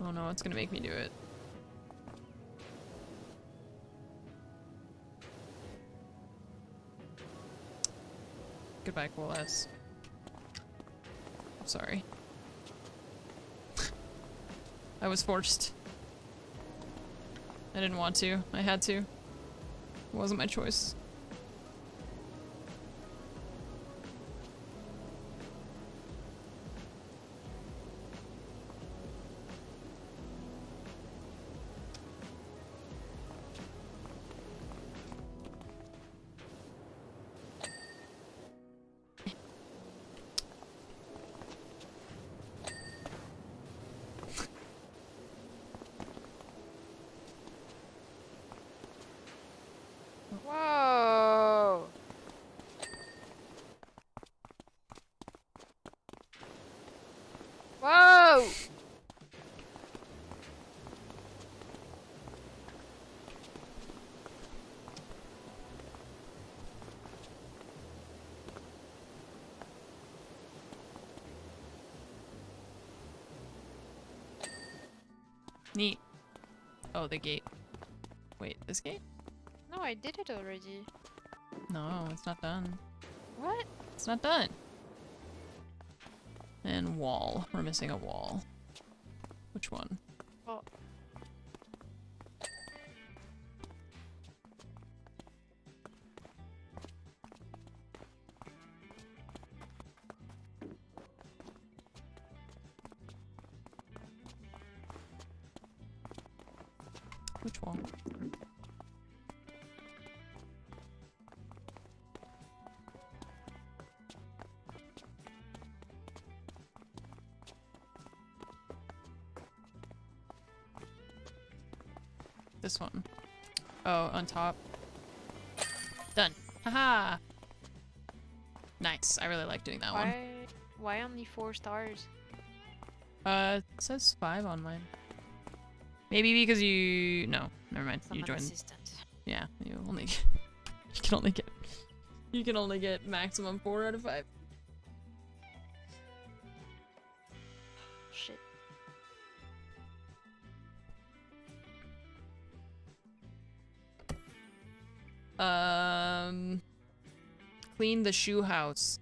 Oh no, it's gonna make me do it. Goodbye, cool S. Sorry. I was forced. I didn't want to. I had to. It wasn't my choice. Whoa! Whoa! Neat. Oh, the gate. Wait, this gate? No, I did it already. No, it's not done. What? It's not done. And wall. We're missing a wall. Which one? Oh. Which wall? This one. Oh, on top. Done. Haha! Nice. I really like doing that one. Why only 4 stars? It says 5 on mine. Maybe because you... No, never mind. I'm You an joined. assistant. Yeah, you only... You can only get maximum 4 out of 5. Shit. Clean the shoe house.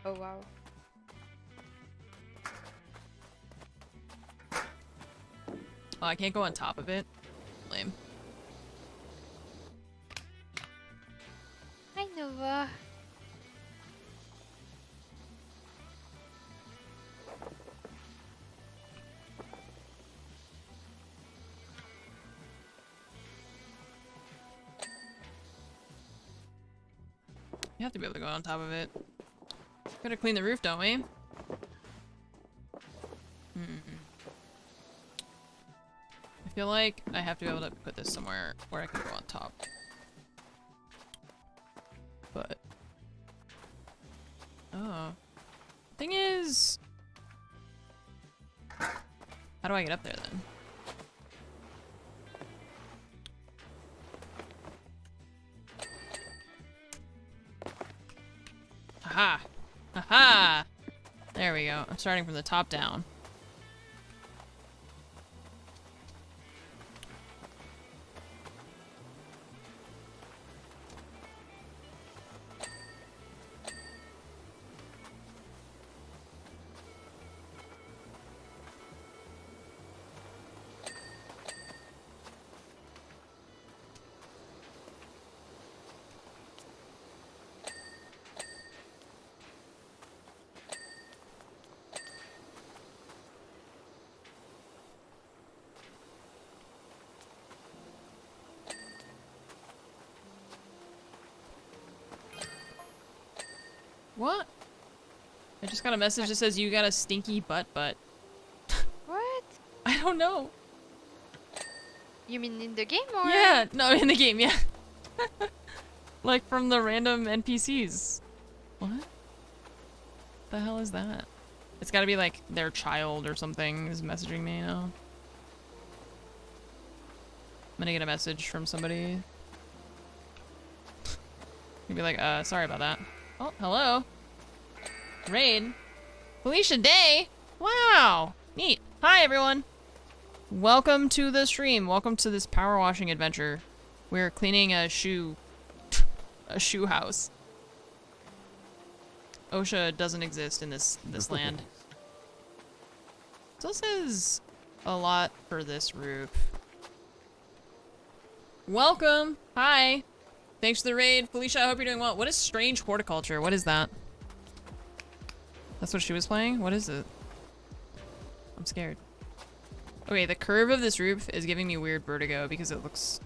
Oh wow. Oh, I can't go on top of it. Lame. Hi, Nova. You have to be able to go on top of it. Gotta clean the roof, don't we? I feel like I have to be able to put this somewhere where I can go on top. But... oh. Thing is... how do I get up there then? Aha! Aha! There we go. I'm starting from the top down. What? I just got a message that says you got a stinky butt. What? I don't know. You mean in the game or? Yeah, no, in the game, yeah. Like from the random NPCs. What? The hell is that? It's gotta be like their child or something is messaging me, you know? I'm gonna get a message from somebody. You'd be like, sorry about that. Oh, hello. Raid. Felicia Day! Wow! Neat. Hi, everyone. Welcome to the stream. Welcome to this power washing adventure. We're cleaning a shoe house. OSHA doesn't exist in this land. Still says a lot for this roof. Welcome. Hi. Thanks for the raid. Felicia, I hope you're doing well. What is strange horticulture? What is that? That's what she was playing? What is it? I'm scared. Okay, the curve of this roof is giving me weird vertigo because it looks...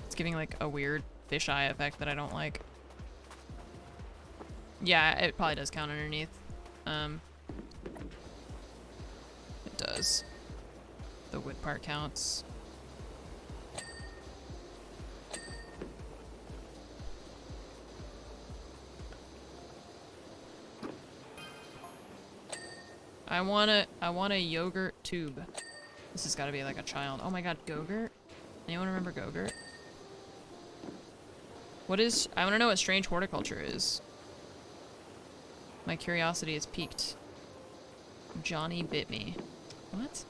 it's giving like a weird fisheye effect that I don't like. Yeah, it probably does count underneath. It does. The wood part counts. I want a yogurt tube. This has got to be like a child. Oh my god, Go-Gurt? Anyone remember Go-Gurt? What is... I want to know what strange horticulture is. My curiosity is piqued. Johnny bit me. What?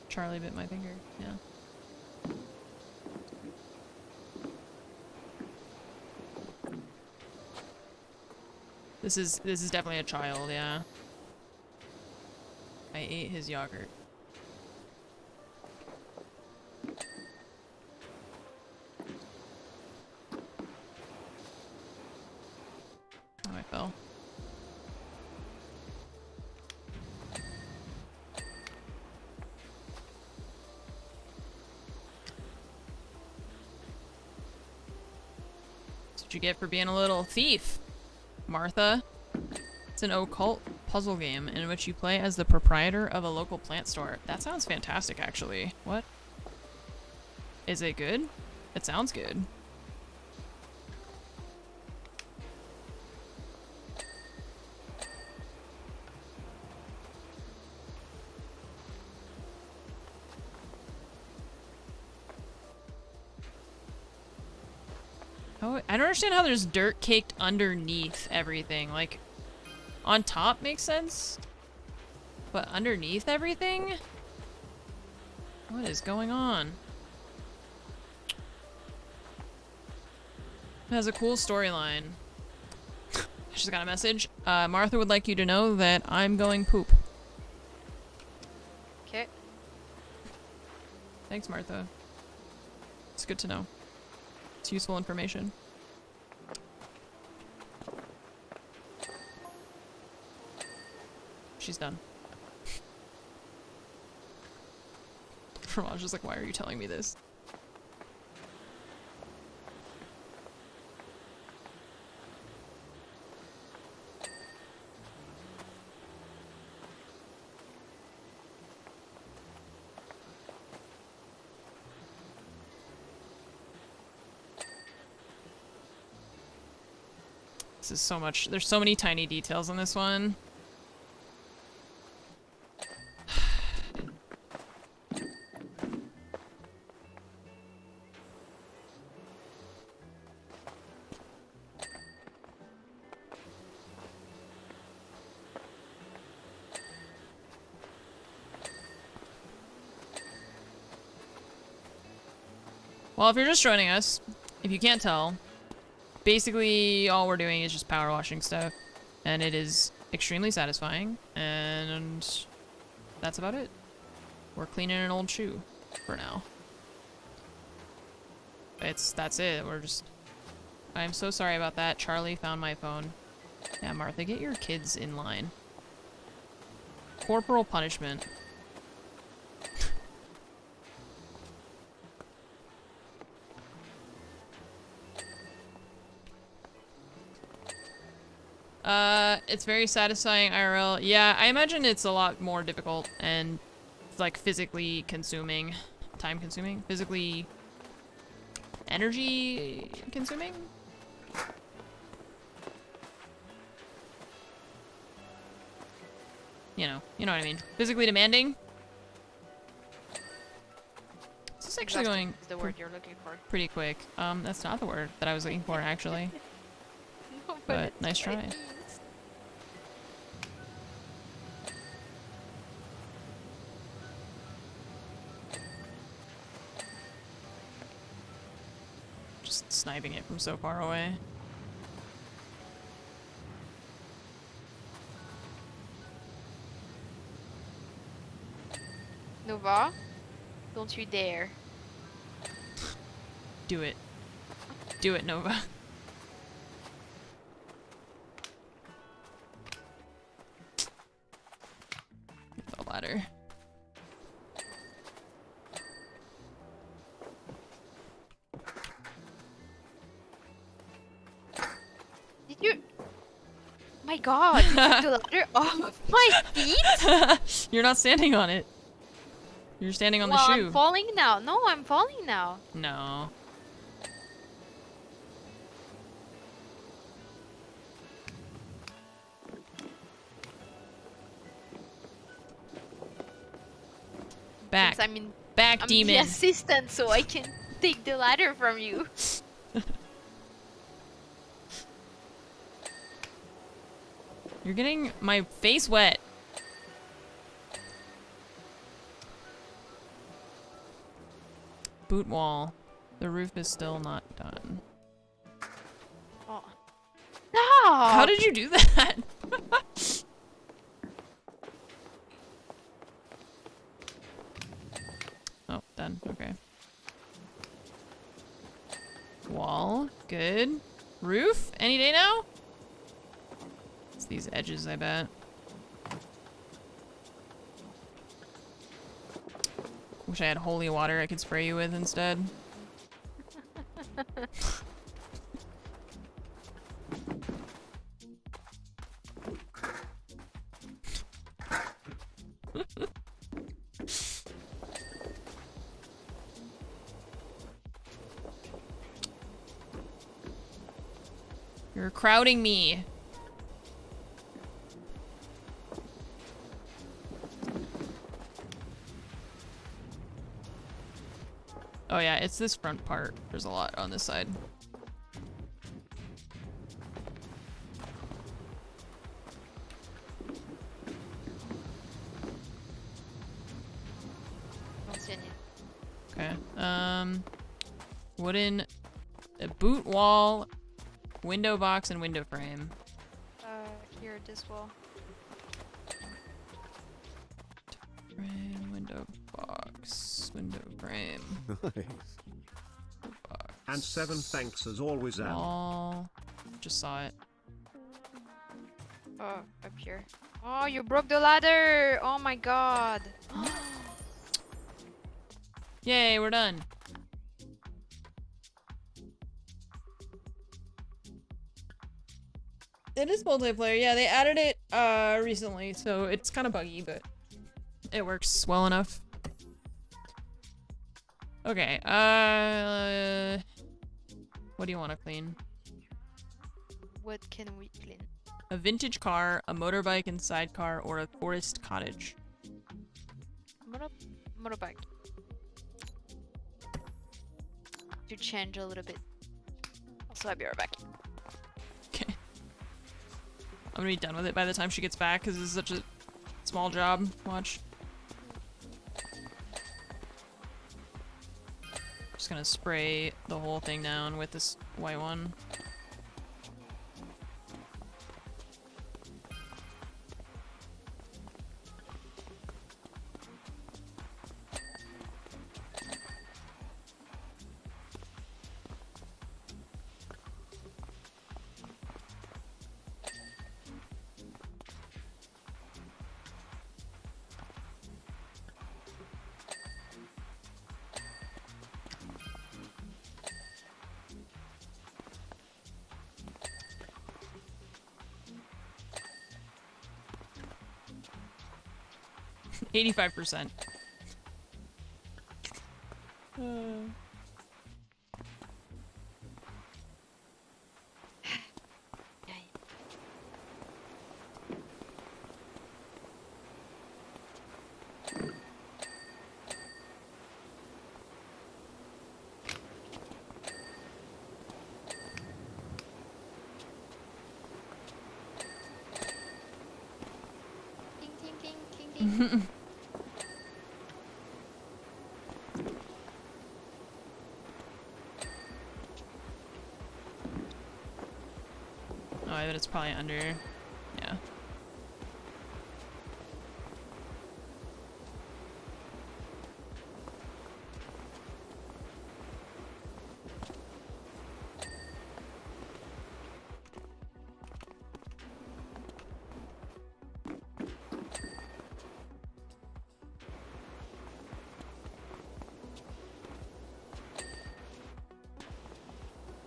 Charlie bit my finger, yeah. This is definitely a child, yeah. I ate his yogurt. Oh, I fell. That's what you get for being a little thief, Martha. It's an occult puzzle game in which you play as the proprietor of a local plant store. That sounds fantastic, actually. What? Is it good? It sounds good. Oh, I don't understand how there's dirt caked underneath everything. Like, on top makes sense, but underneath everything? What is going on? It has a cool storyline. She's got a message. Martha would like you to know that I'm going poop. Okay. Thanks, Martha. It's good to know. It's useful information. She's done. Fromage is like, why are you telling me this? This is so much. There's so many tiny details on this one. Well, if you're just joining us, if you can't tell, basically all we're doing is just power washing stuff, and it is extremely satisfying, and that's about it. We're cleaning an old shoe for now. That's it. We're just... I'm so sorry about that. Charlie found my phone. Yeah, Martha, get your kids in line. Corporal punishment. It's very satisfying IRL. Yeah, I imagine it's a lot more difficult and like physically consuming, time consuming, physically energy consuming. You know what I mean. Physically demanding. This is actually going the word you're looking for. pretty quick. That's not the word that I was looking for actually. No, but nice try. Just sniping it from so far away. Nova, don't you dare. Do it. Do it, Nova. The ladder. Did you? My God! Did you take the ladder off my feet? You're not standing on it. You're standing on the shoe. I'm falling now. No, I'm falling now. No. Back. Since Back, I'm demon. the assistant, so I can take the ladder from you. You're getting my face wet. Boot wall. The roof is still not done. Oh. No! How did you do that? Oh, done. Okay. Wall. Good. Roof? Any day now? It's these edges, I bet. Wish I had holy water I could spray you with instead. You're crowding me. Oh yeah, it's this front part. There's a lot on this side. Don't see any. Okay. Wooden boot wall, window box, and window frame. here this wall. Frame, window box, window frame. Nice. Box. And 7 thanks as always, Anne. Wall. Just saw it. Oh, up here. Oh, you broke the ladder! Oh my god. Yay, we're done. It is multiplayer. Yeah, they added it recently, so it's kind of buggy, but it works well enough. Okay, what do you want to clean? What can we clean? A vintage car, a motorbike and sidecar, or a forest cottage? Motorbike. To change a little bit. Also, I'll be right back. Okay. I'm gonna be done with it by the time she gets back, because this is such a small job. Watch. Just gonna spray the whole thing down with this white one. $85%. Ding, ding, ding, ding, ding. Oh, I bet it's probably under. Yeah.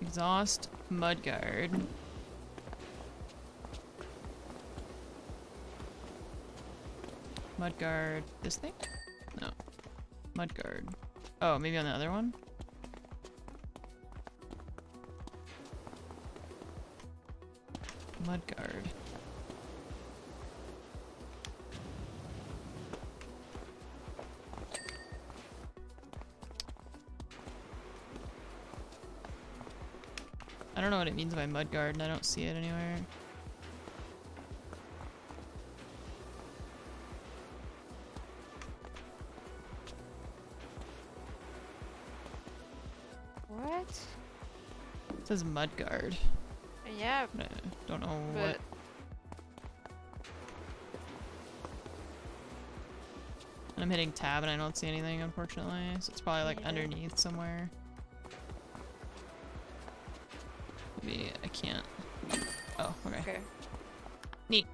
Exhaust, mudguard. Mudguard. This thing? No. Mudguard. Oh, maybe on the other one? Mudguard. I don't know what it means by mudguard, and I don't see it anywhere. What? It says mudguard. Yeah. But I don't know but what. And I'm hitting tab and I don't see anything, unfortunately. So it's probably like underneath somewhere. Maybe I can't. Oh, okay. Neat.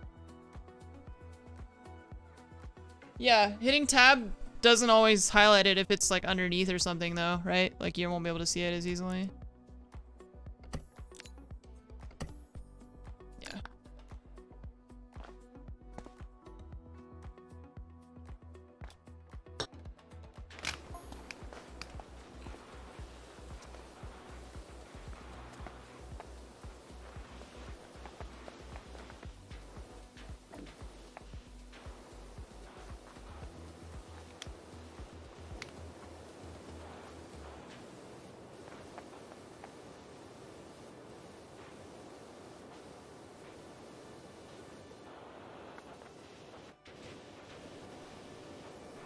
Yeah, hitting tab doesn't always highlight it if it's like underneath or something though, right? Like you won't be able to see it as easily. Yeah.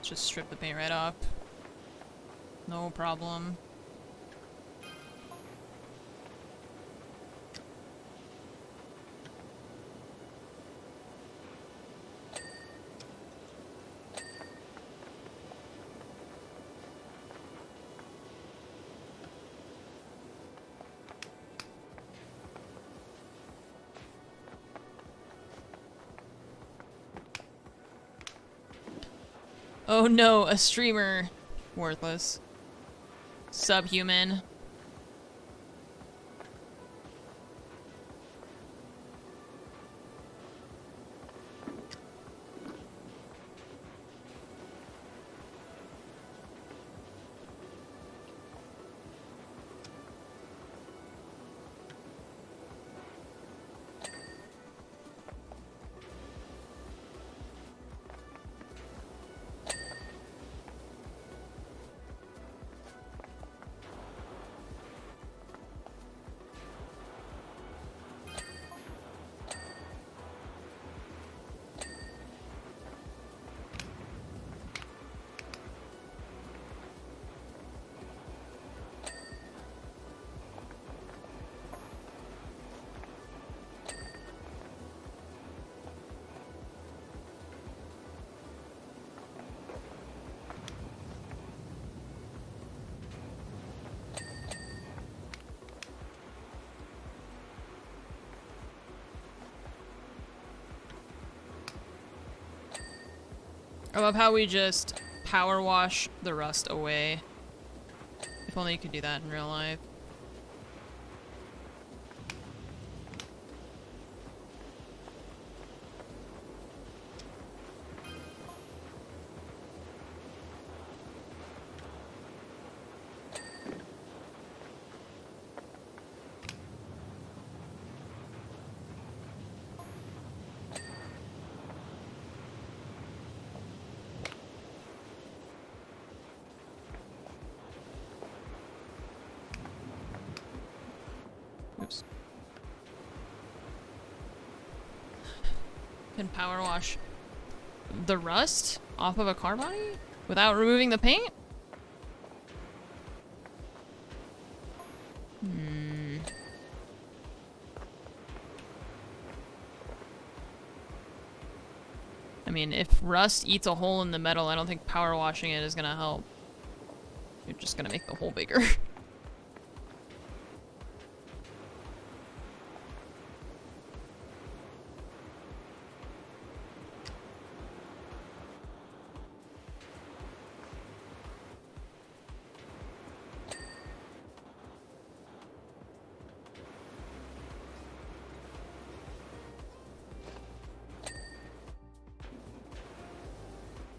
Just strip the paint right off. No problem. Oh no, a streamer. Worthless. Subhuman. I love how we just power wash the rust away. If only you could do that in real life. Oops. Can power wash the rust off of a car body without removing the paint? I mean, if rust eats a hole in the metal, I don't think power washing it is gonna help. You're just gonna make the hole bigger.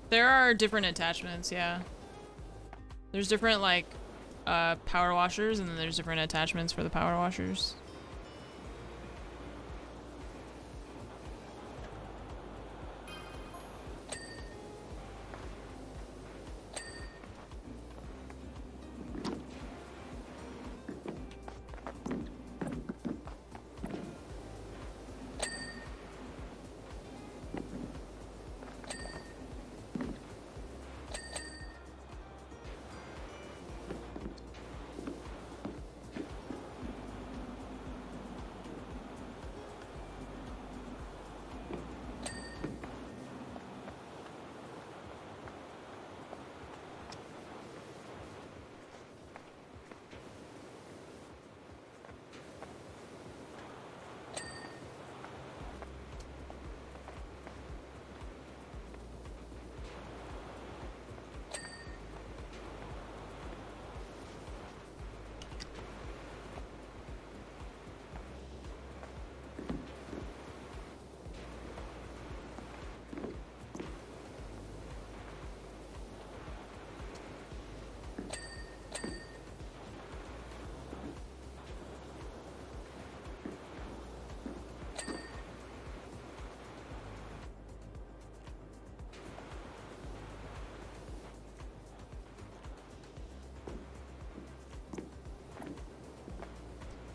There are different attachments, yeah. There's different, like, power washers, and then there's different attachments for the power washers.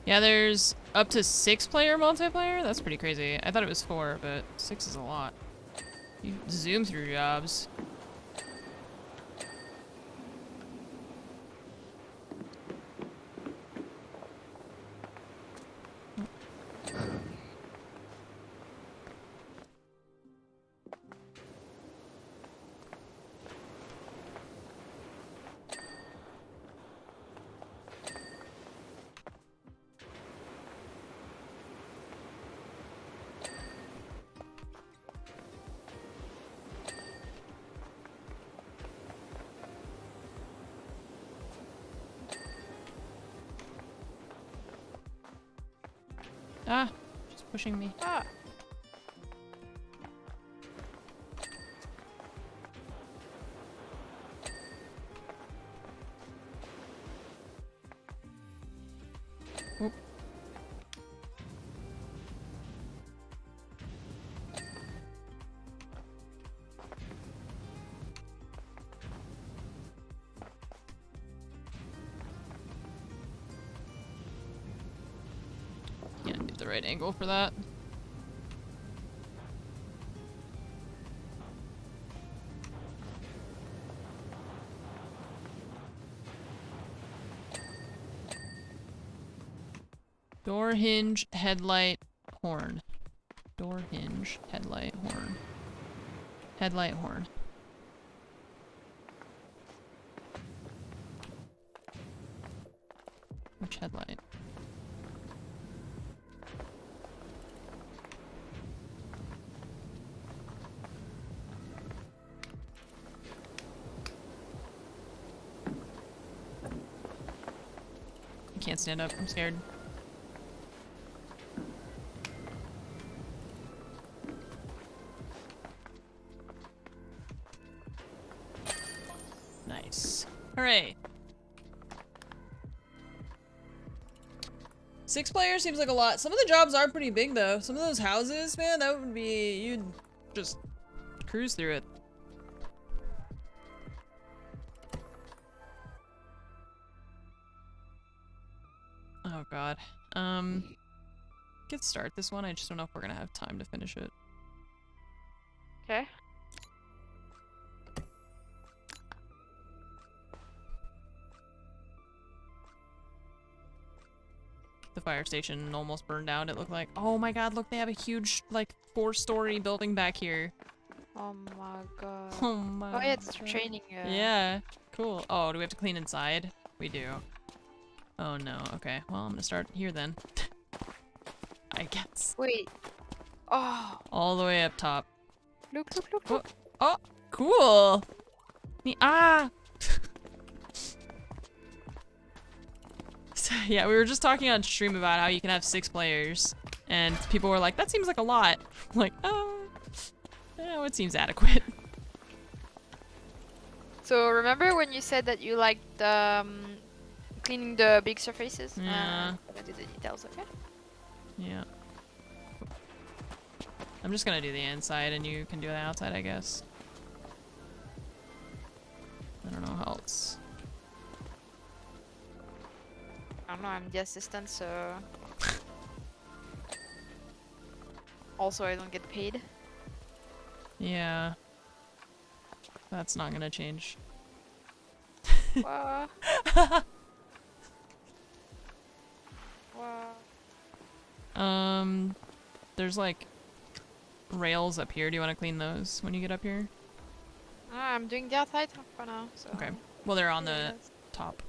Yeah, there's up to 6-player multiplayer? That's pretty crazy. I thought it was 4, but 6 is a lot. You zoom through jobs. Ah, she's pushing me. Ah. Oop. Can't get the right angle for that. Door hinge, headlight, horn. Door hinge, headlight, horn. Headlight, horn. Which headlight? I can't stand up, I'm scared. Nice. Hooray. 6 players seems like a lot. Some of the jobs are pretty big though. Some of those houses, man, that would be, you'd just cruise through it. Oh god. Could start this one. I just don't know if we're gonna have time to finish it. Okay. The fire station almost burned down, it looked like. Oh my god, look, they have a huge, like, 4-story building back here. Oh my god. Oh my Oh yeah, it's god. training. Yeah, cool. Oh, do we have to clean inside? We do. Oh no, okay. Well, I'm gonna start here then. I guess. Wait. Oh. All the way up top. Look, look, look, Oh, look. oh cool! Ah! So, yeah, we were just talking on stream about how you can have 6 players, and people were like, that seems like a lot. I'm like, oh, it seems adequate. So remember when you said that you liked cleaning the big surfaces? Yeah. I'm gonna do the details, okay? Yeah. I'm just gonna do the inside and you can do the outside, I guess. I don't know how else. I don't know, I'm the assistant, so... Also, I don't get paid. Yeah. That's not gonna change. Wow. Wow. There's like rails up here. Do you want to clean those when you get up here? I'm doing the outside for now, so... Okay. Well, they're on the top.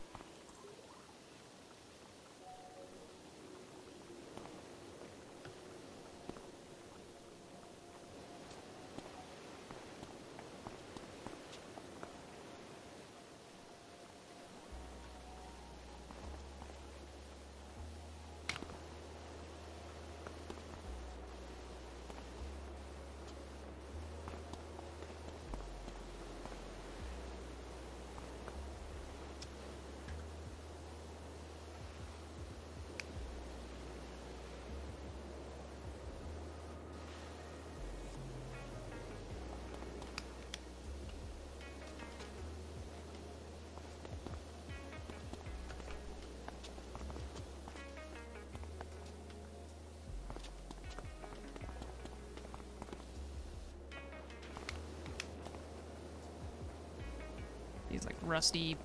These like rusty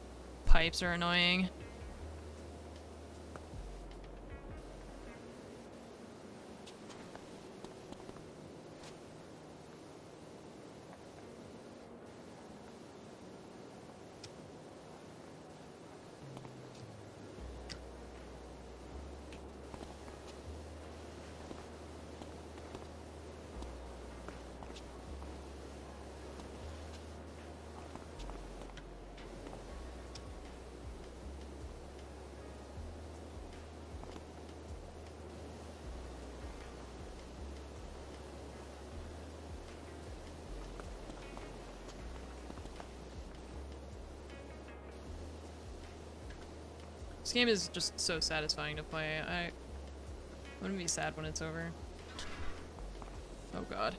pipes are annoying. This game is just so satisfying to play. I wouldn't be sad when it's over. Oh god.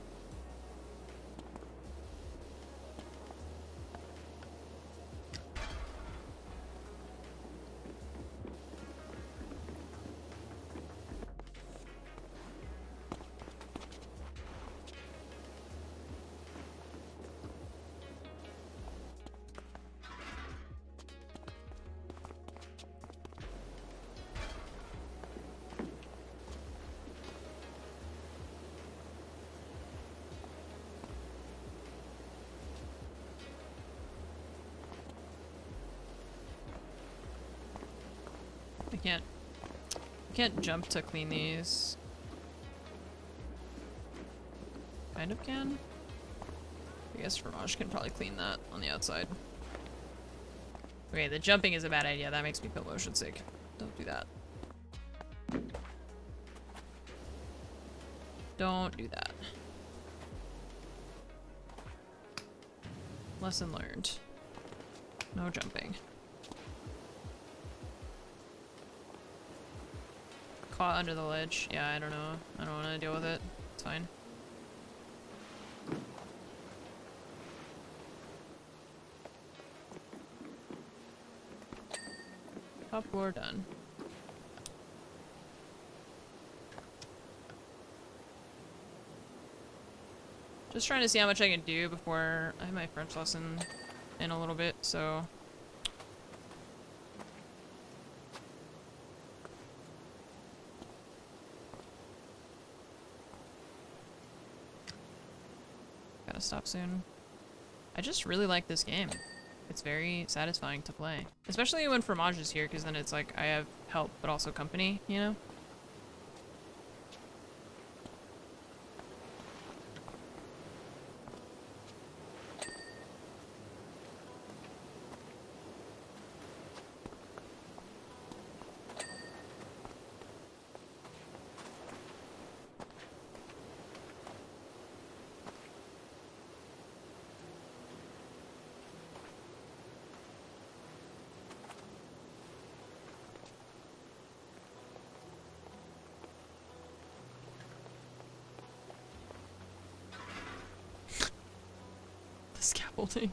I can't jump to clean these. Kind of can. I guess Fromage can probably clean that on the outside. Okay, the jumping is a bad idea. That makes me feel motion sick. Don't do that. Don't do that. Lesson learned. No jumping. Caught under the ledge. Yeah, I don't know. I don't want to deal with it. It's fine. Top floor done. Just trying to see how much I can do before I have my French lesson in a little bit, so... Gotta stop soon. I just really like this game. It's very satisfying to play. Especially when Fromage is here, because then it's like I have help, but also company, you know? Scaffolding.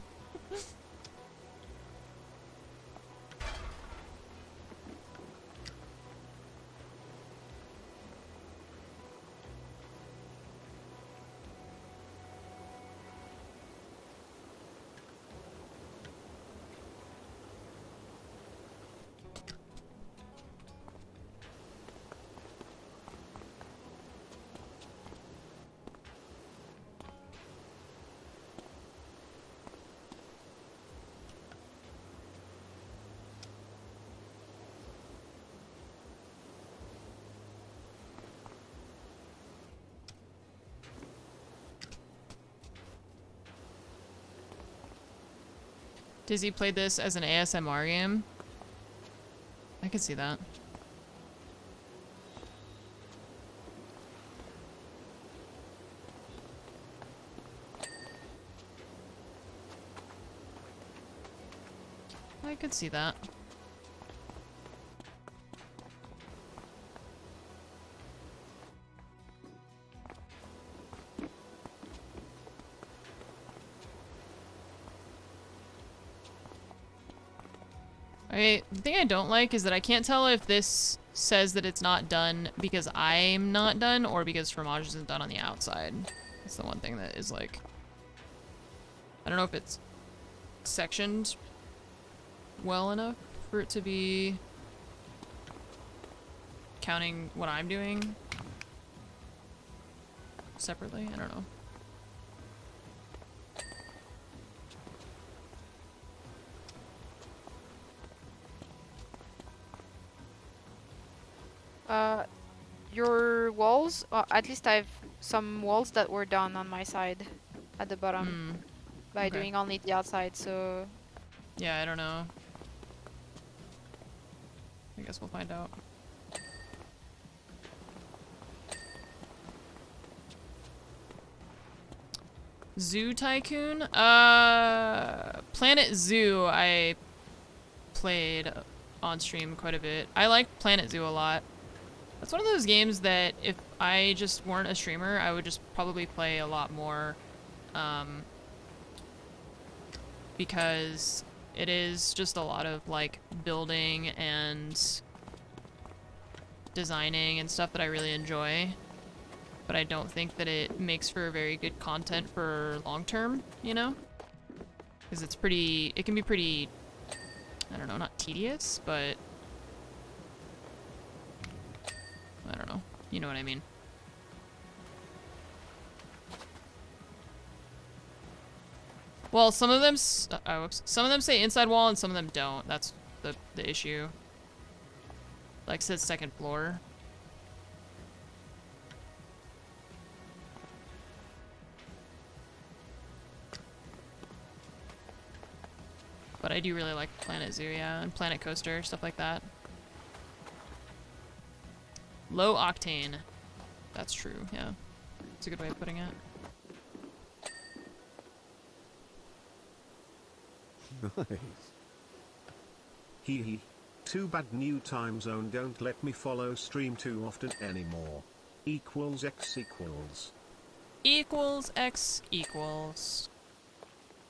Dizzy played this as an ASMR game. I could see that. I could see that. The thing I don't like is that I can't tell if this says that it's not done because I'm not done or because Fromage isn't done on the outside. That's the one thing that is like... I don't know if it's sectioned well enough for it to be counting what I'm doing separately. I don't know. Your walls, at least I have some walls that were done on my side at the bottom by doing only the outside, so... Yeah, I don't know. I guess we'll find out. Zoo Tycoon? Planet Zoo I played on stream quite a bit. I like Planet Zoo a lot. That's one of those games that if I just weren't a streamer, I would just probably play a lot more. Because it is just a lot of like building and designing and stuff that I really enjoy. But I don't think that it makes for very good content for long term, you know? Because it's pretty, it can be pretty, I don't know, not tedious, but I don't know. You know what I mean. Well, some of them, some of them say inside wall and some of them don't. That's the issue. Like says second floor. But I do really like Planet Zoo, yeah, and Planet Coaster, stuff like that. Low octane. That's true, yeah. That's a good way of putting it. Nice. Hee hee. Too bad new time zone don't let me follow stream too often anymore. Equals X equals. Equals X equals.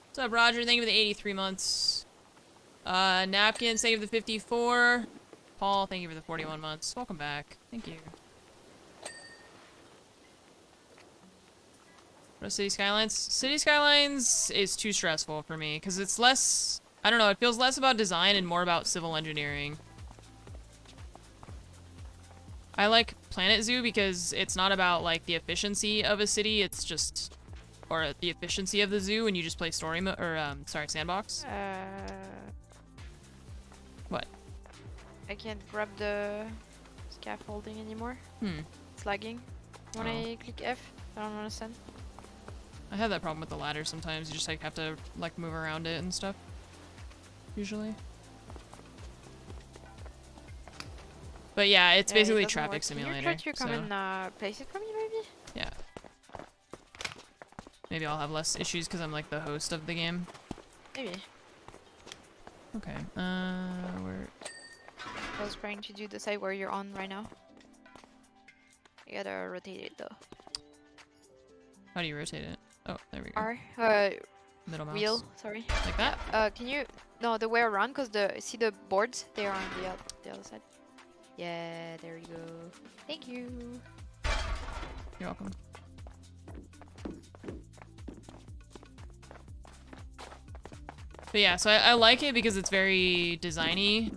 What's up, Roger? Thank you for the 83 months. Napkin, thank you for the 54. Paul, thank you for the 41 months. Welcome back. Thank you. What is City Skylines? City Skylines is too stressful for me because it's less, I don't know, it feels less about design and more about civil engineering. I like Planet Zoo because it's not about like the efficiency of a city, it's just, or the efficiency of the zoo when you just play story mode, or sorry, sandbox. What? I can't grab the scaffolding anymore. It's lagging when I click F. I don't understand. I have that problem with the ladder sometimes. You just like have to like move around it and stuff. Usually. But yeah, it's basically traffic simulator. Can you try to come and place it for me, maybe? Yeah. Maybe I'll have less issues because I'm like the host of the game. Maybe. Okay. Where? I was trying to do the side where you're on right now. You gotta rotate it though. How do you rotate it? Oh, there we go. R. Middle mouse. Wheel. Sorry. Like that? Can you? No, the way around, cause see the boards? They are on the other side. Yeah, there you go. Thank you. You're welcome. But yeah, so I like it because it's very designy,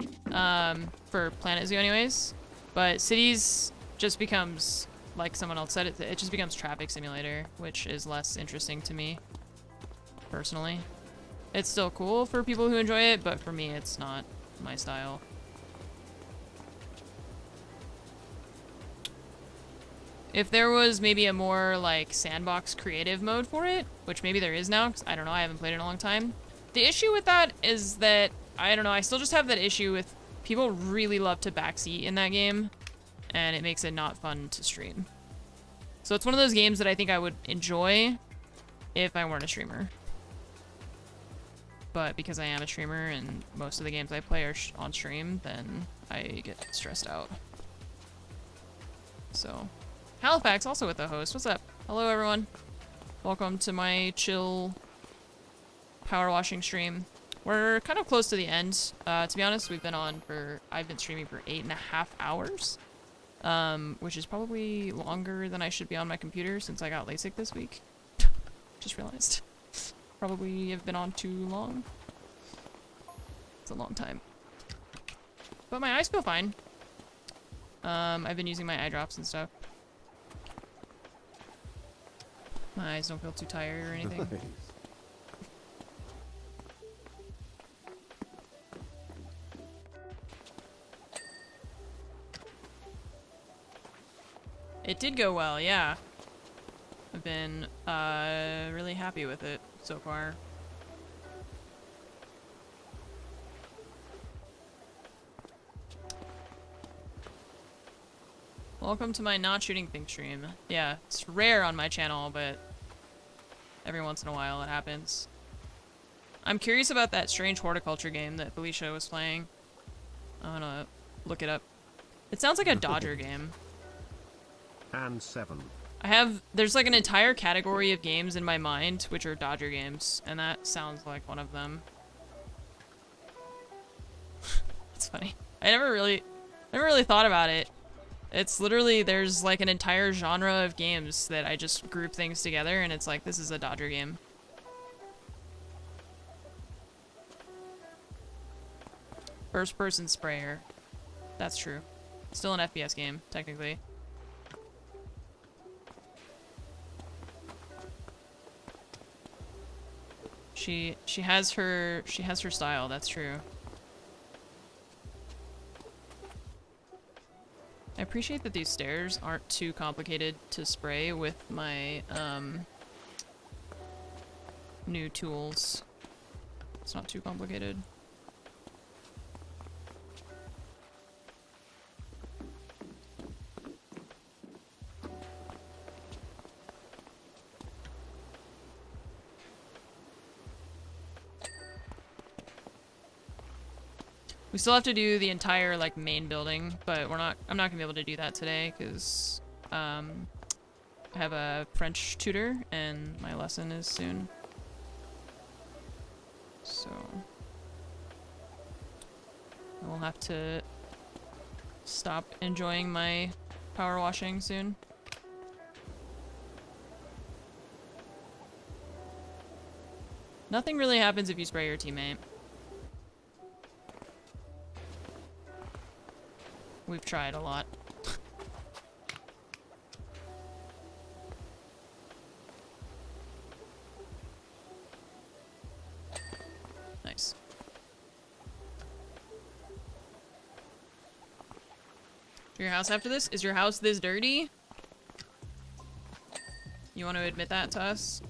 for Planet Zoo anyways. But Cities just becomes, like someone else said, it just becomes traffic simulator, which is less interesting to me, personally. It's still cool for people who enjoy it, but for me it's not my style. If there was maybe a more like sandbox creative mode for it, which maybe there is now, because I don't know, I haven't played it in a long time. The issue with that is that, I don't know, I still just have that issue with people really love to backseat in that game, and it makes it not fun to stream. So it's one of those games that I think I would enjoy if I weren't a streamer. But because I am a streamer and most of the games I play are on stream, then I get stressed out. So, Halifax also with the host. What's up? Hello everyone. Welcome to my chill power washing stream. We're kind of close to the end. To be honest, I've been streaming for 8.5 hours. Which is probably longer than I should be on my computer since I got LASIK this week. Just realized. Probably have been on too long. It's a long time. But my eyes feel fine. I've been using my eye drops and stuff. My eyes don't feel too tired or anything. Nice. It did go well, yeah. I've been really happy with it so far. Welcome to my not shooting thing stream. Yeah, it's rare on my channel, but every once in a while it happens. I'm curious about that strange horticulture game that Felicia was playing. I'm gonna look it up. It sounds like a Dodger game. And 7. There's like an entire category of games in my mind which are Dodger games, and that sounds like one of them. It's funny. I never really thought about it. It's literally, there's like an entire genre of games that I just group things together, and it's like, this is a Dodger game. First person sprayer. That's true. Still an FPS game, technically. She has her style, that's true. I appreciate that these stairs aren't too complicated to spray with my new tools. It's not too complicated. We still have to do the entire like main building, but I'm not gonna be able to do that today because I have a French tutor and my lesson is soon. So I will have to stop enjoying my power washing soon. Nothing really happens if you spray your teammate. We've tried a lot. Nice. To your house after this? Is your house this dirty? You want to admit that to us?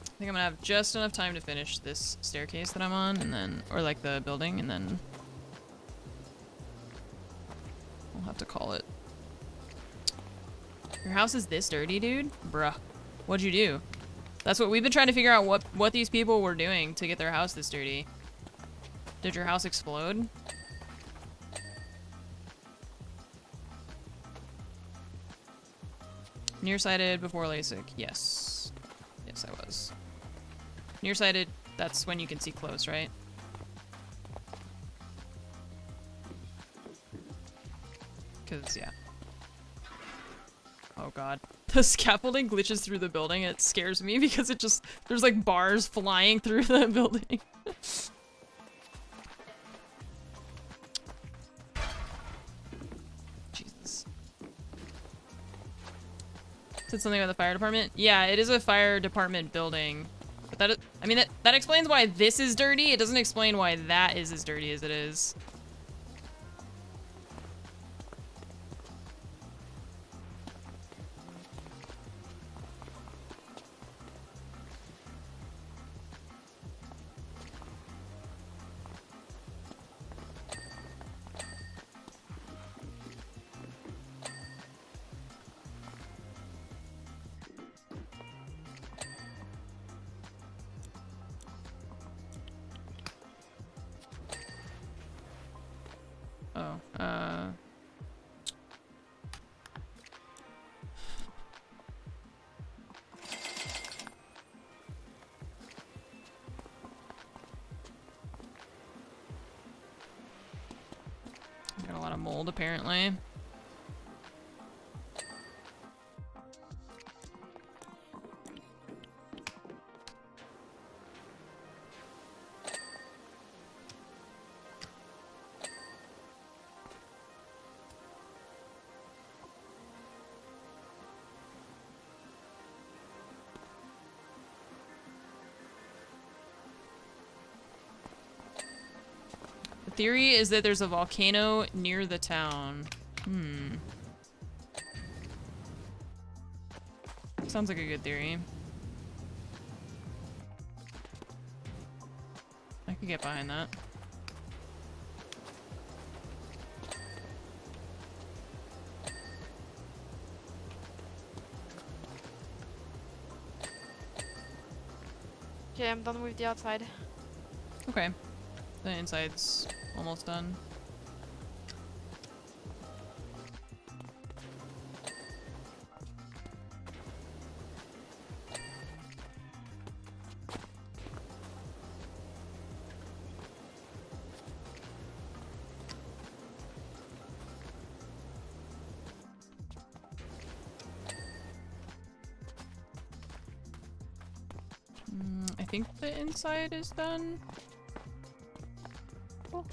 I think I'm gonna have just enough time to finish this staircase that I'm on, and then, or like the building, and then we'll have to call it. Your house is this dirty, dude? Bruh. What'd you do? That's what we've been trying to figure out, what these people were doing to get their house this dirty. Did your house explode? Nearsighted before LASIK. Yes. Yes, I was. Nearsighted, that's when you can see close, right? Cause, yeah. Oh god. The scaffolding glitches through the building. It scares me because it just, there's like bars flying through the building. Jesus. Said something about the fire department? Yeah, it is a fire department building. But that, I mean, that explains why this is dirty. It doesn't explain why that is as dirty as it is. Got a lot of mold, apparently. Theory is that there's a volcano near the town. Sounds like a good theory. I could get behind that. Okay, I'm done with the outside. Okay. The inside's almost done. I think the inside is done. Cool.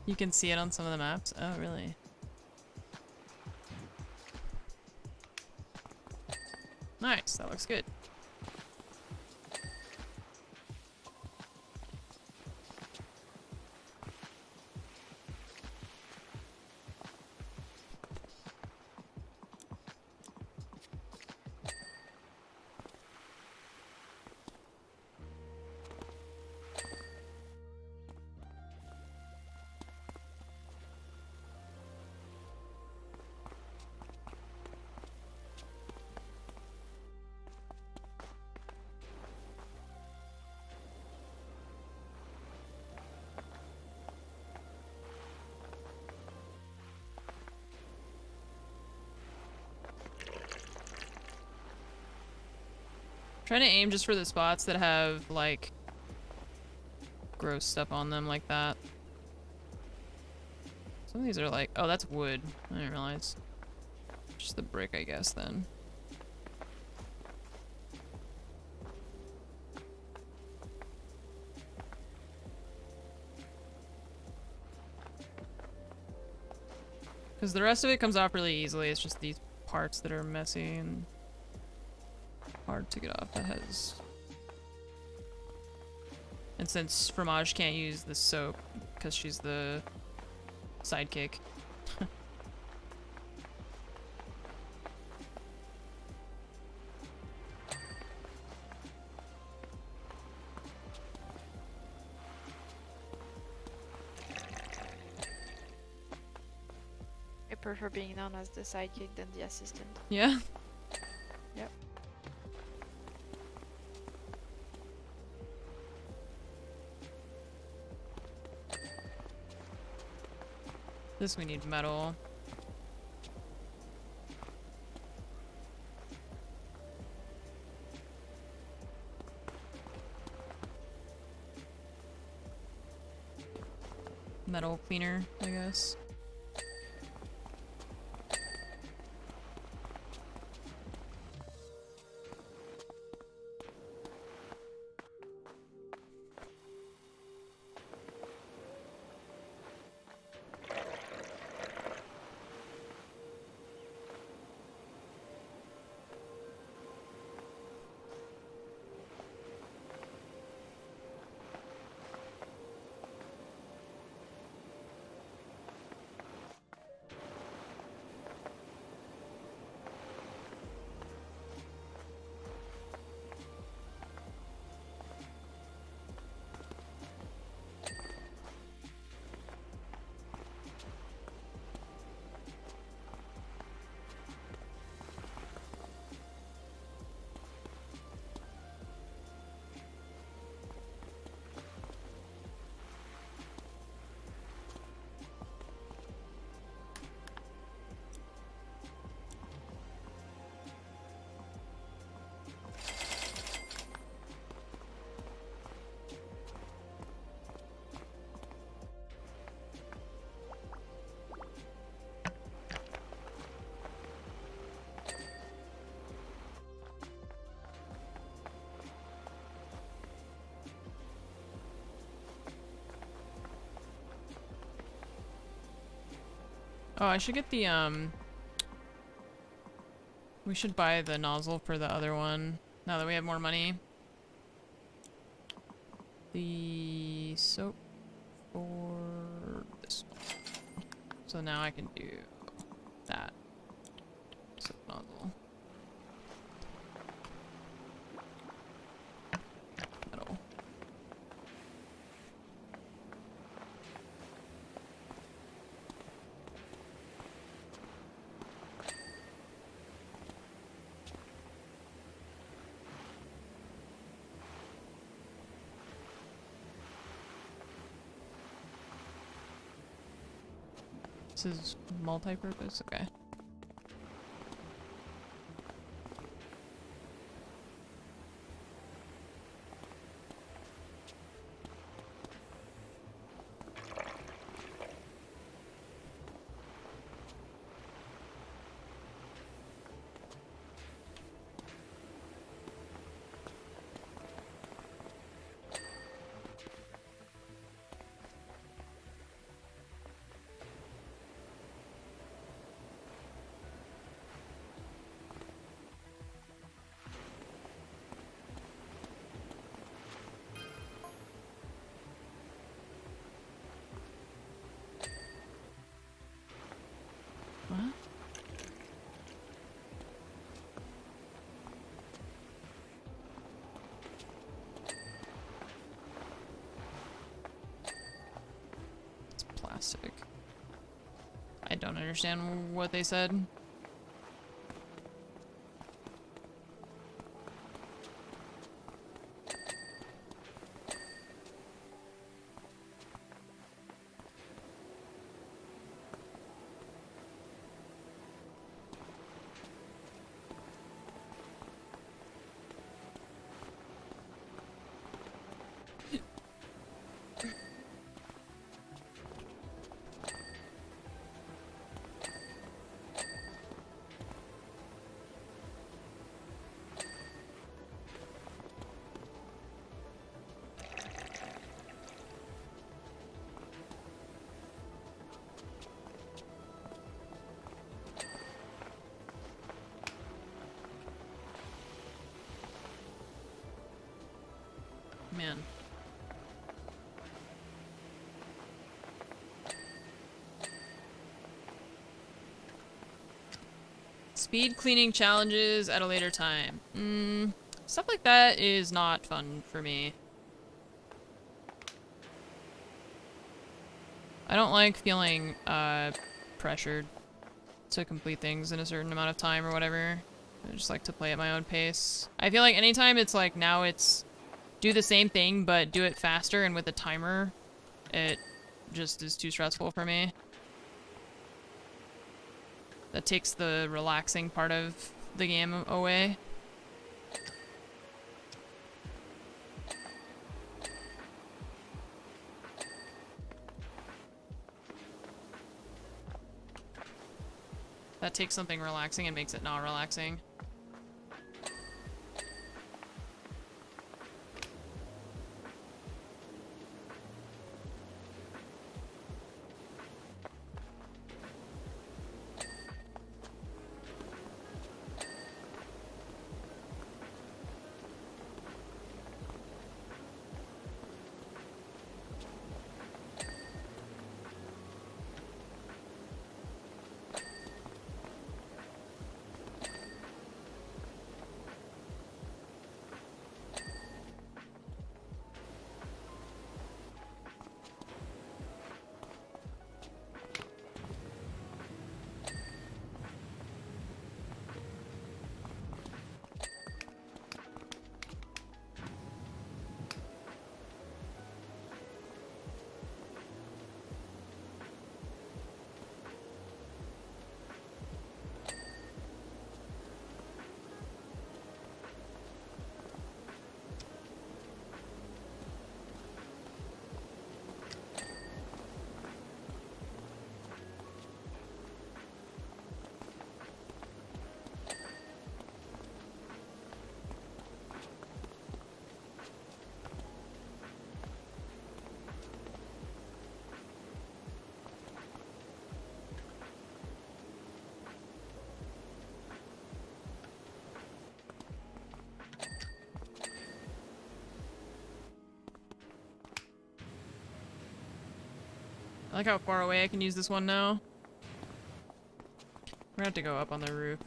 You can see it on some of the maps. Oh, really? Nice, that looks good. Trying to aim just for the spots that have, like, gross stuff on them like that. Some of these are like, oh, that's wood. I didn't realize. Just the brick, I guess, then. Because the rest of it comes off really easily. It's just these parts that are messy and hard to get off. That has... And since Fromage can't use the soap because she's the sidekick. I prefer being known as the sidekick than the assistant. Yeah? Yep. This we need metal. Metal cleaner, I guess. Oh, I should get the, we should buy the nozzle for the other one, now that we have more money. The soap for this one. So now I can do that. Soap nozzle. Metal. This is multi-purpose? Okay. What? It's plastic. I don't understand what they said. Man. Speed cleaning challenges at a later time. Stuff like that is not fun for me. I don't like feeling pressured to complete things in a certain amount of time or whatever. I just like to play at my own pace. I feel like anytime it's like now it's do the same thing but do it faster and with a timer, it just is too stressful for me. That takes the relaxing part of the game away. That takes something relaxing and makes it not relaxing. I like how far away I can use this one now. We're gonna have to go up on the roof.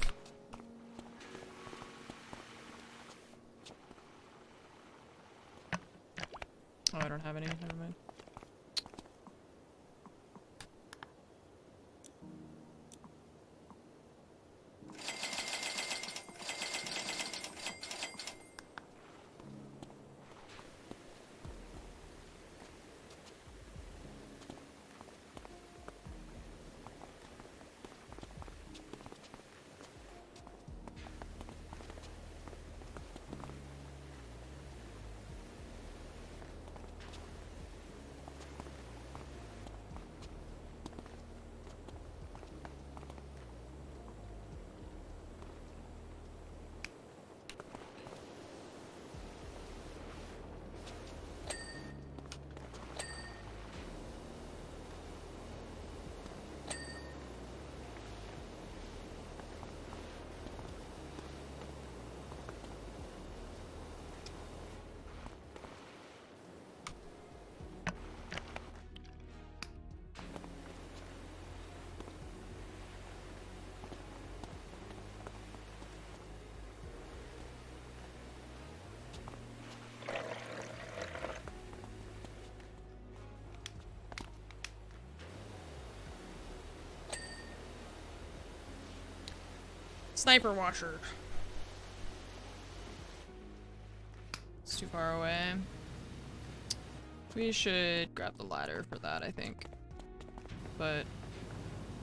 Oh, I don't have any. Never mind. Sniper washer. It's too far away. We should grab the ladder for that, I think. But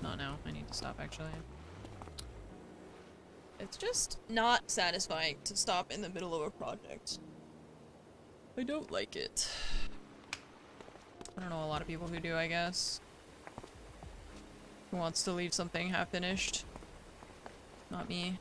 not now. I need to stop, actually. It's just not satisfying to stop in the middle of a project. I don't like it. I don't know a lot of people who do, I guess. Who wants to leave something half-finished. Not me.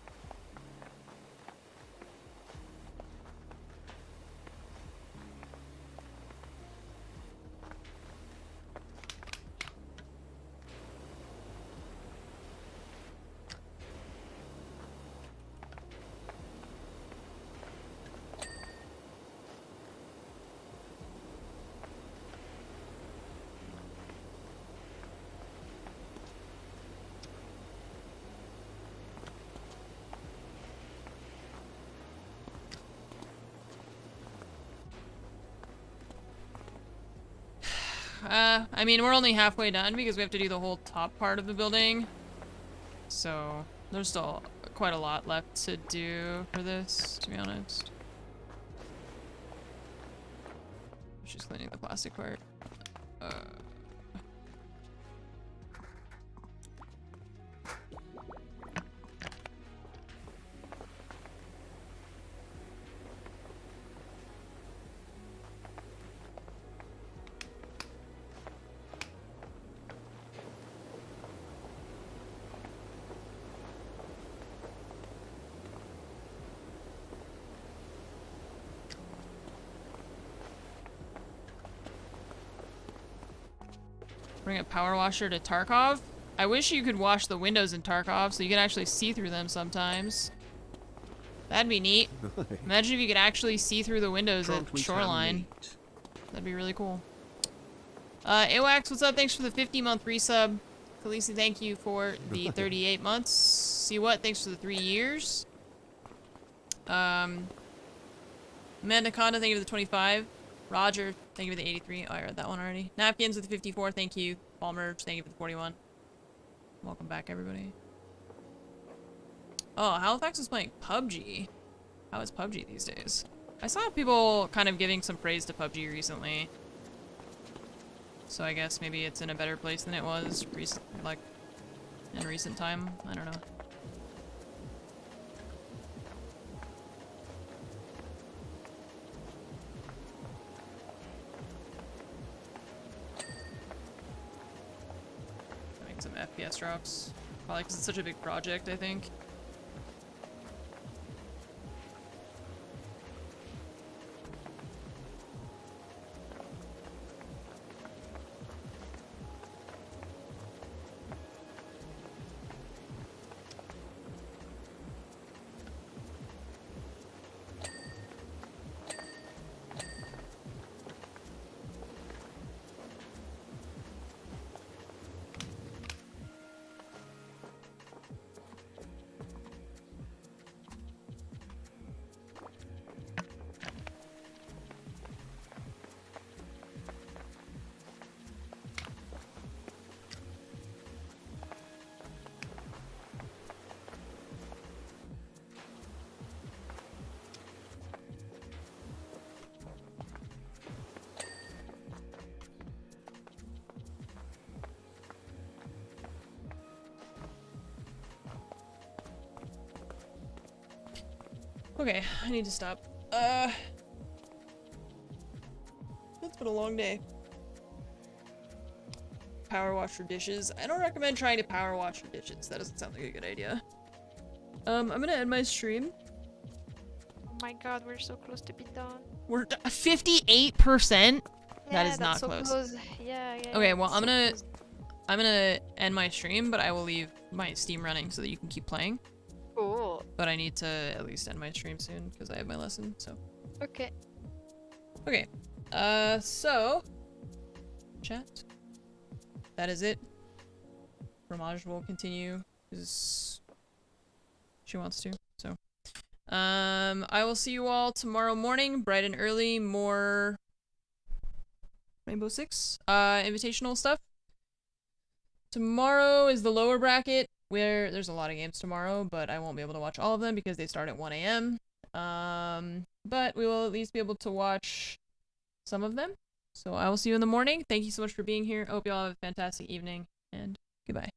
I mean, we're only halfway done because we have to do the whole top part of the building. So, there's still quite a lot left to do for this, to be honest. She's cleaning the plastic part. Bring a power washer to Tarkov. I wish you could wash the windows in Tarkov so you could actually see through them sometimes. That'd be neat. Imagine if you could actually see through the windows at Shoreline. That'd be really cool. AWAX, what's up? Thanks for the 50-month resub. Khaleesi, thank you for the 38 months. See what? Thanks for the 3 years. Amanda Conda, thank you for the 25. Roger, thank you for the 83. Oh, I read that one already. Napkins with the 54, thank you. Ball Merge, thank you for the 41. Welcome back, everybody. Oh, Halifax is playing PUBG. How is PUBG these days? I saw people kind of giving some praise to PUBG recently. So I guess maybe it's in a better place than it was in recent time. I don't know. Some FPS drops. Probably because it's such a big project, I think. Okay, I need to stop. It's been a long day. Power wash your dishes. I don't recommend trying to power wash your dishes. That doesn't sound like a good idea. I'm gonna end my stream. Oh my god, we're so close to be done. We're 58%? Yeah, That is not so close. Yeah, yeah. Okay, well, I'm gonna end my stream, but I will leave my Steam running so that you can keep playing. Cool. But I need to at least end my stream soon because I have my lesson, so. Okay. Okay. So chat. That is it. Fromage will continue because she wants to, so. I will see you all tomorrow morning, bright and early, more Rainbow Six, invitational stuff. Tomorrow is the lower bracket. There's a lot of games tomorrow, but I won't be able to watch all of them because they start at 1 a.m. But we will at least be able to watch some of them. So I will see you in the morning. Thank you so much for being here. I hope you all have a fantastic evening, and goodbye.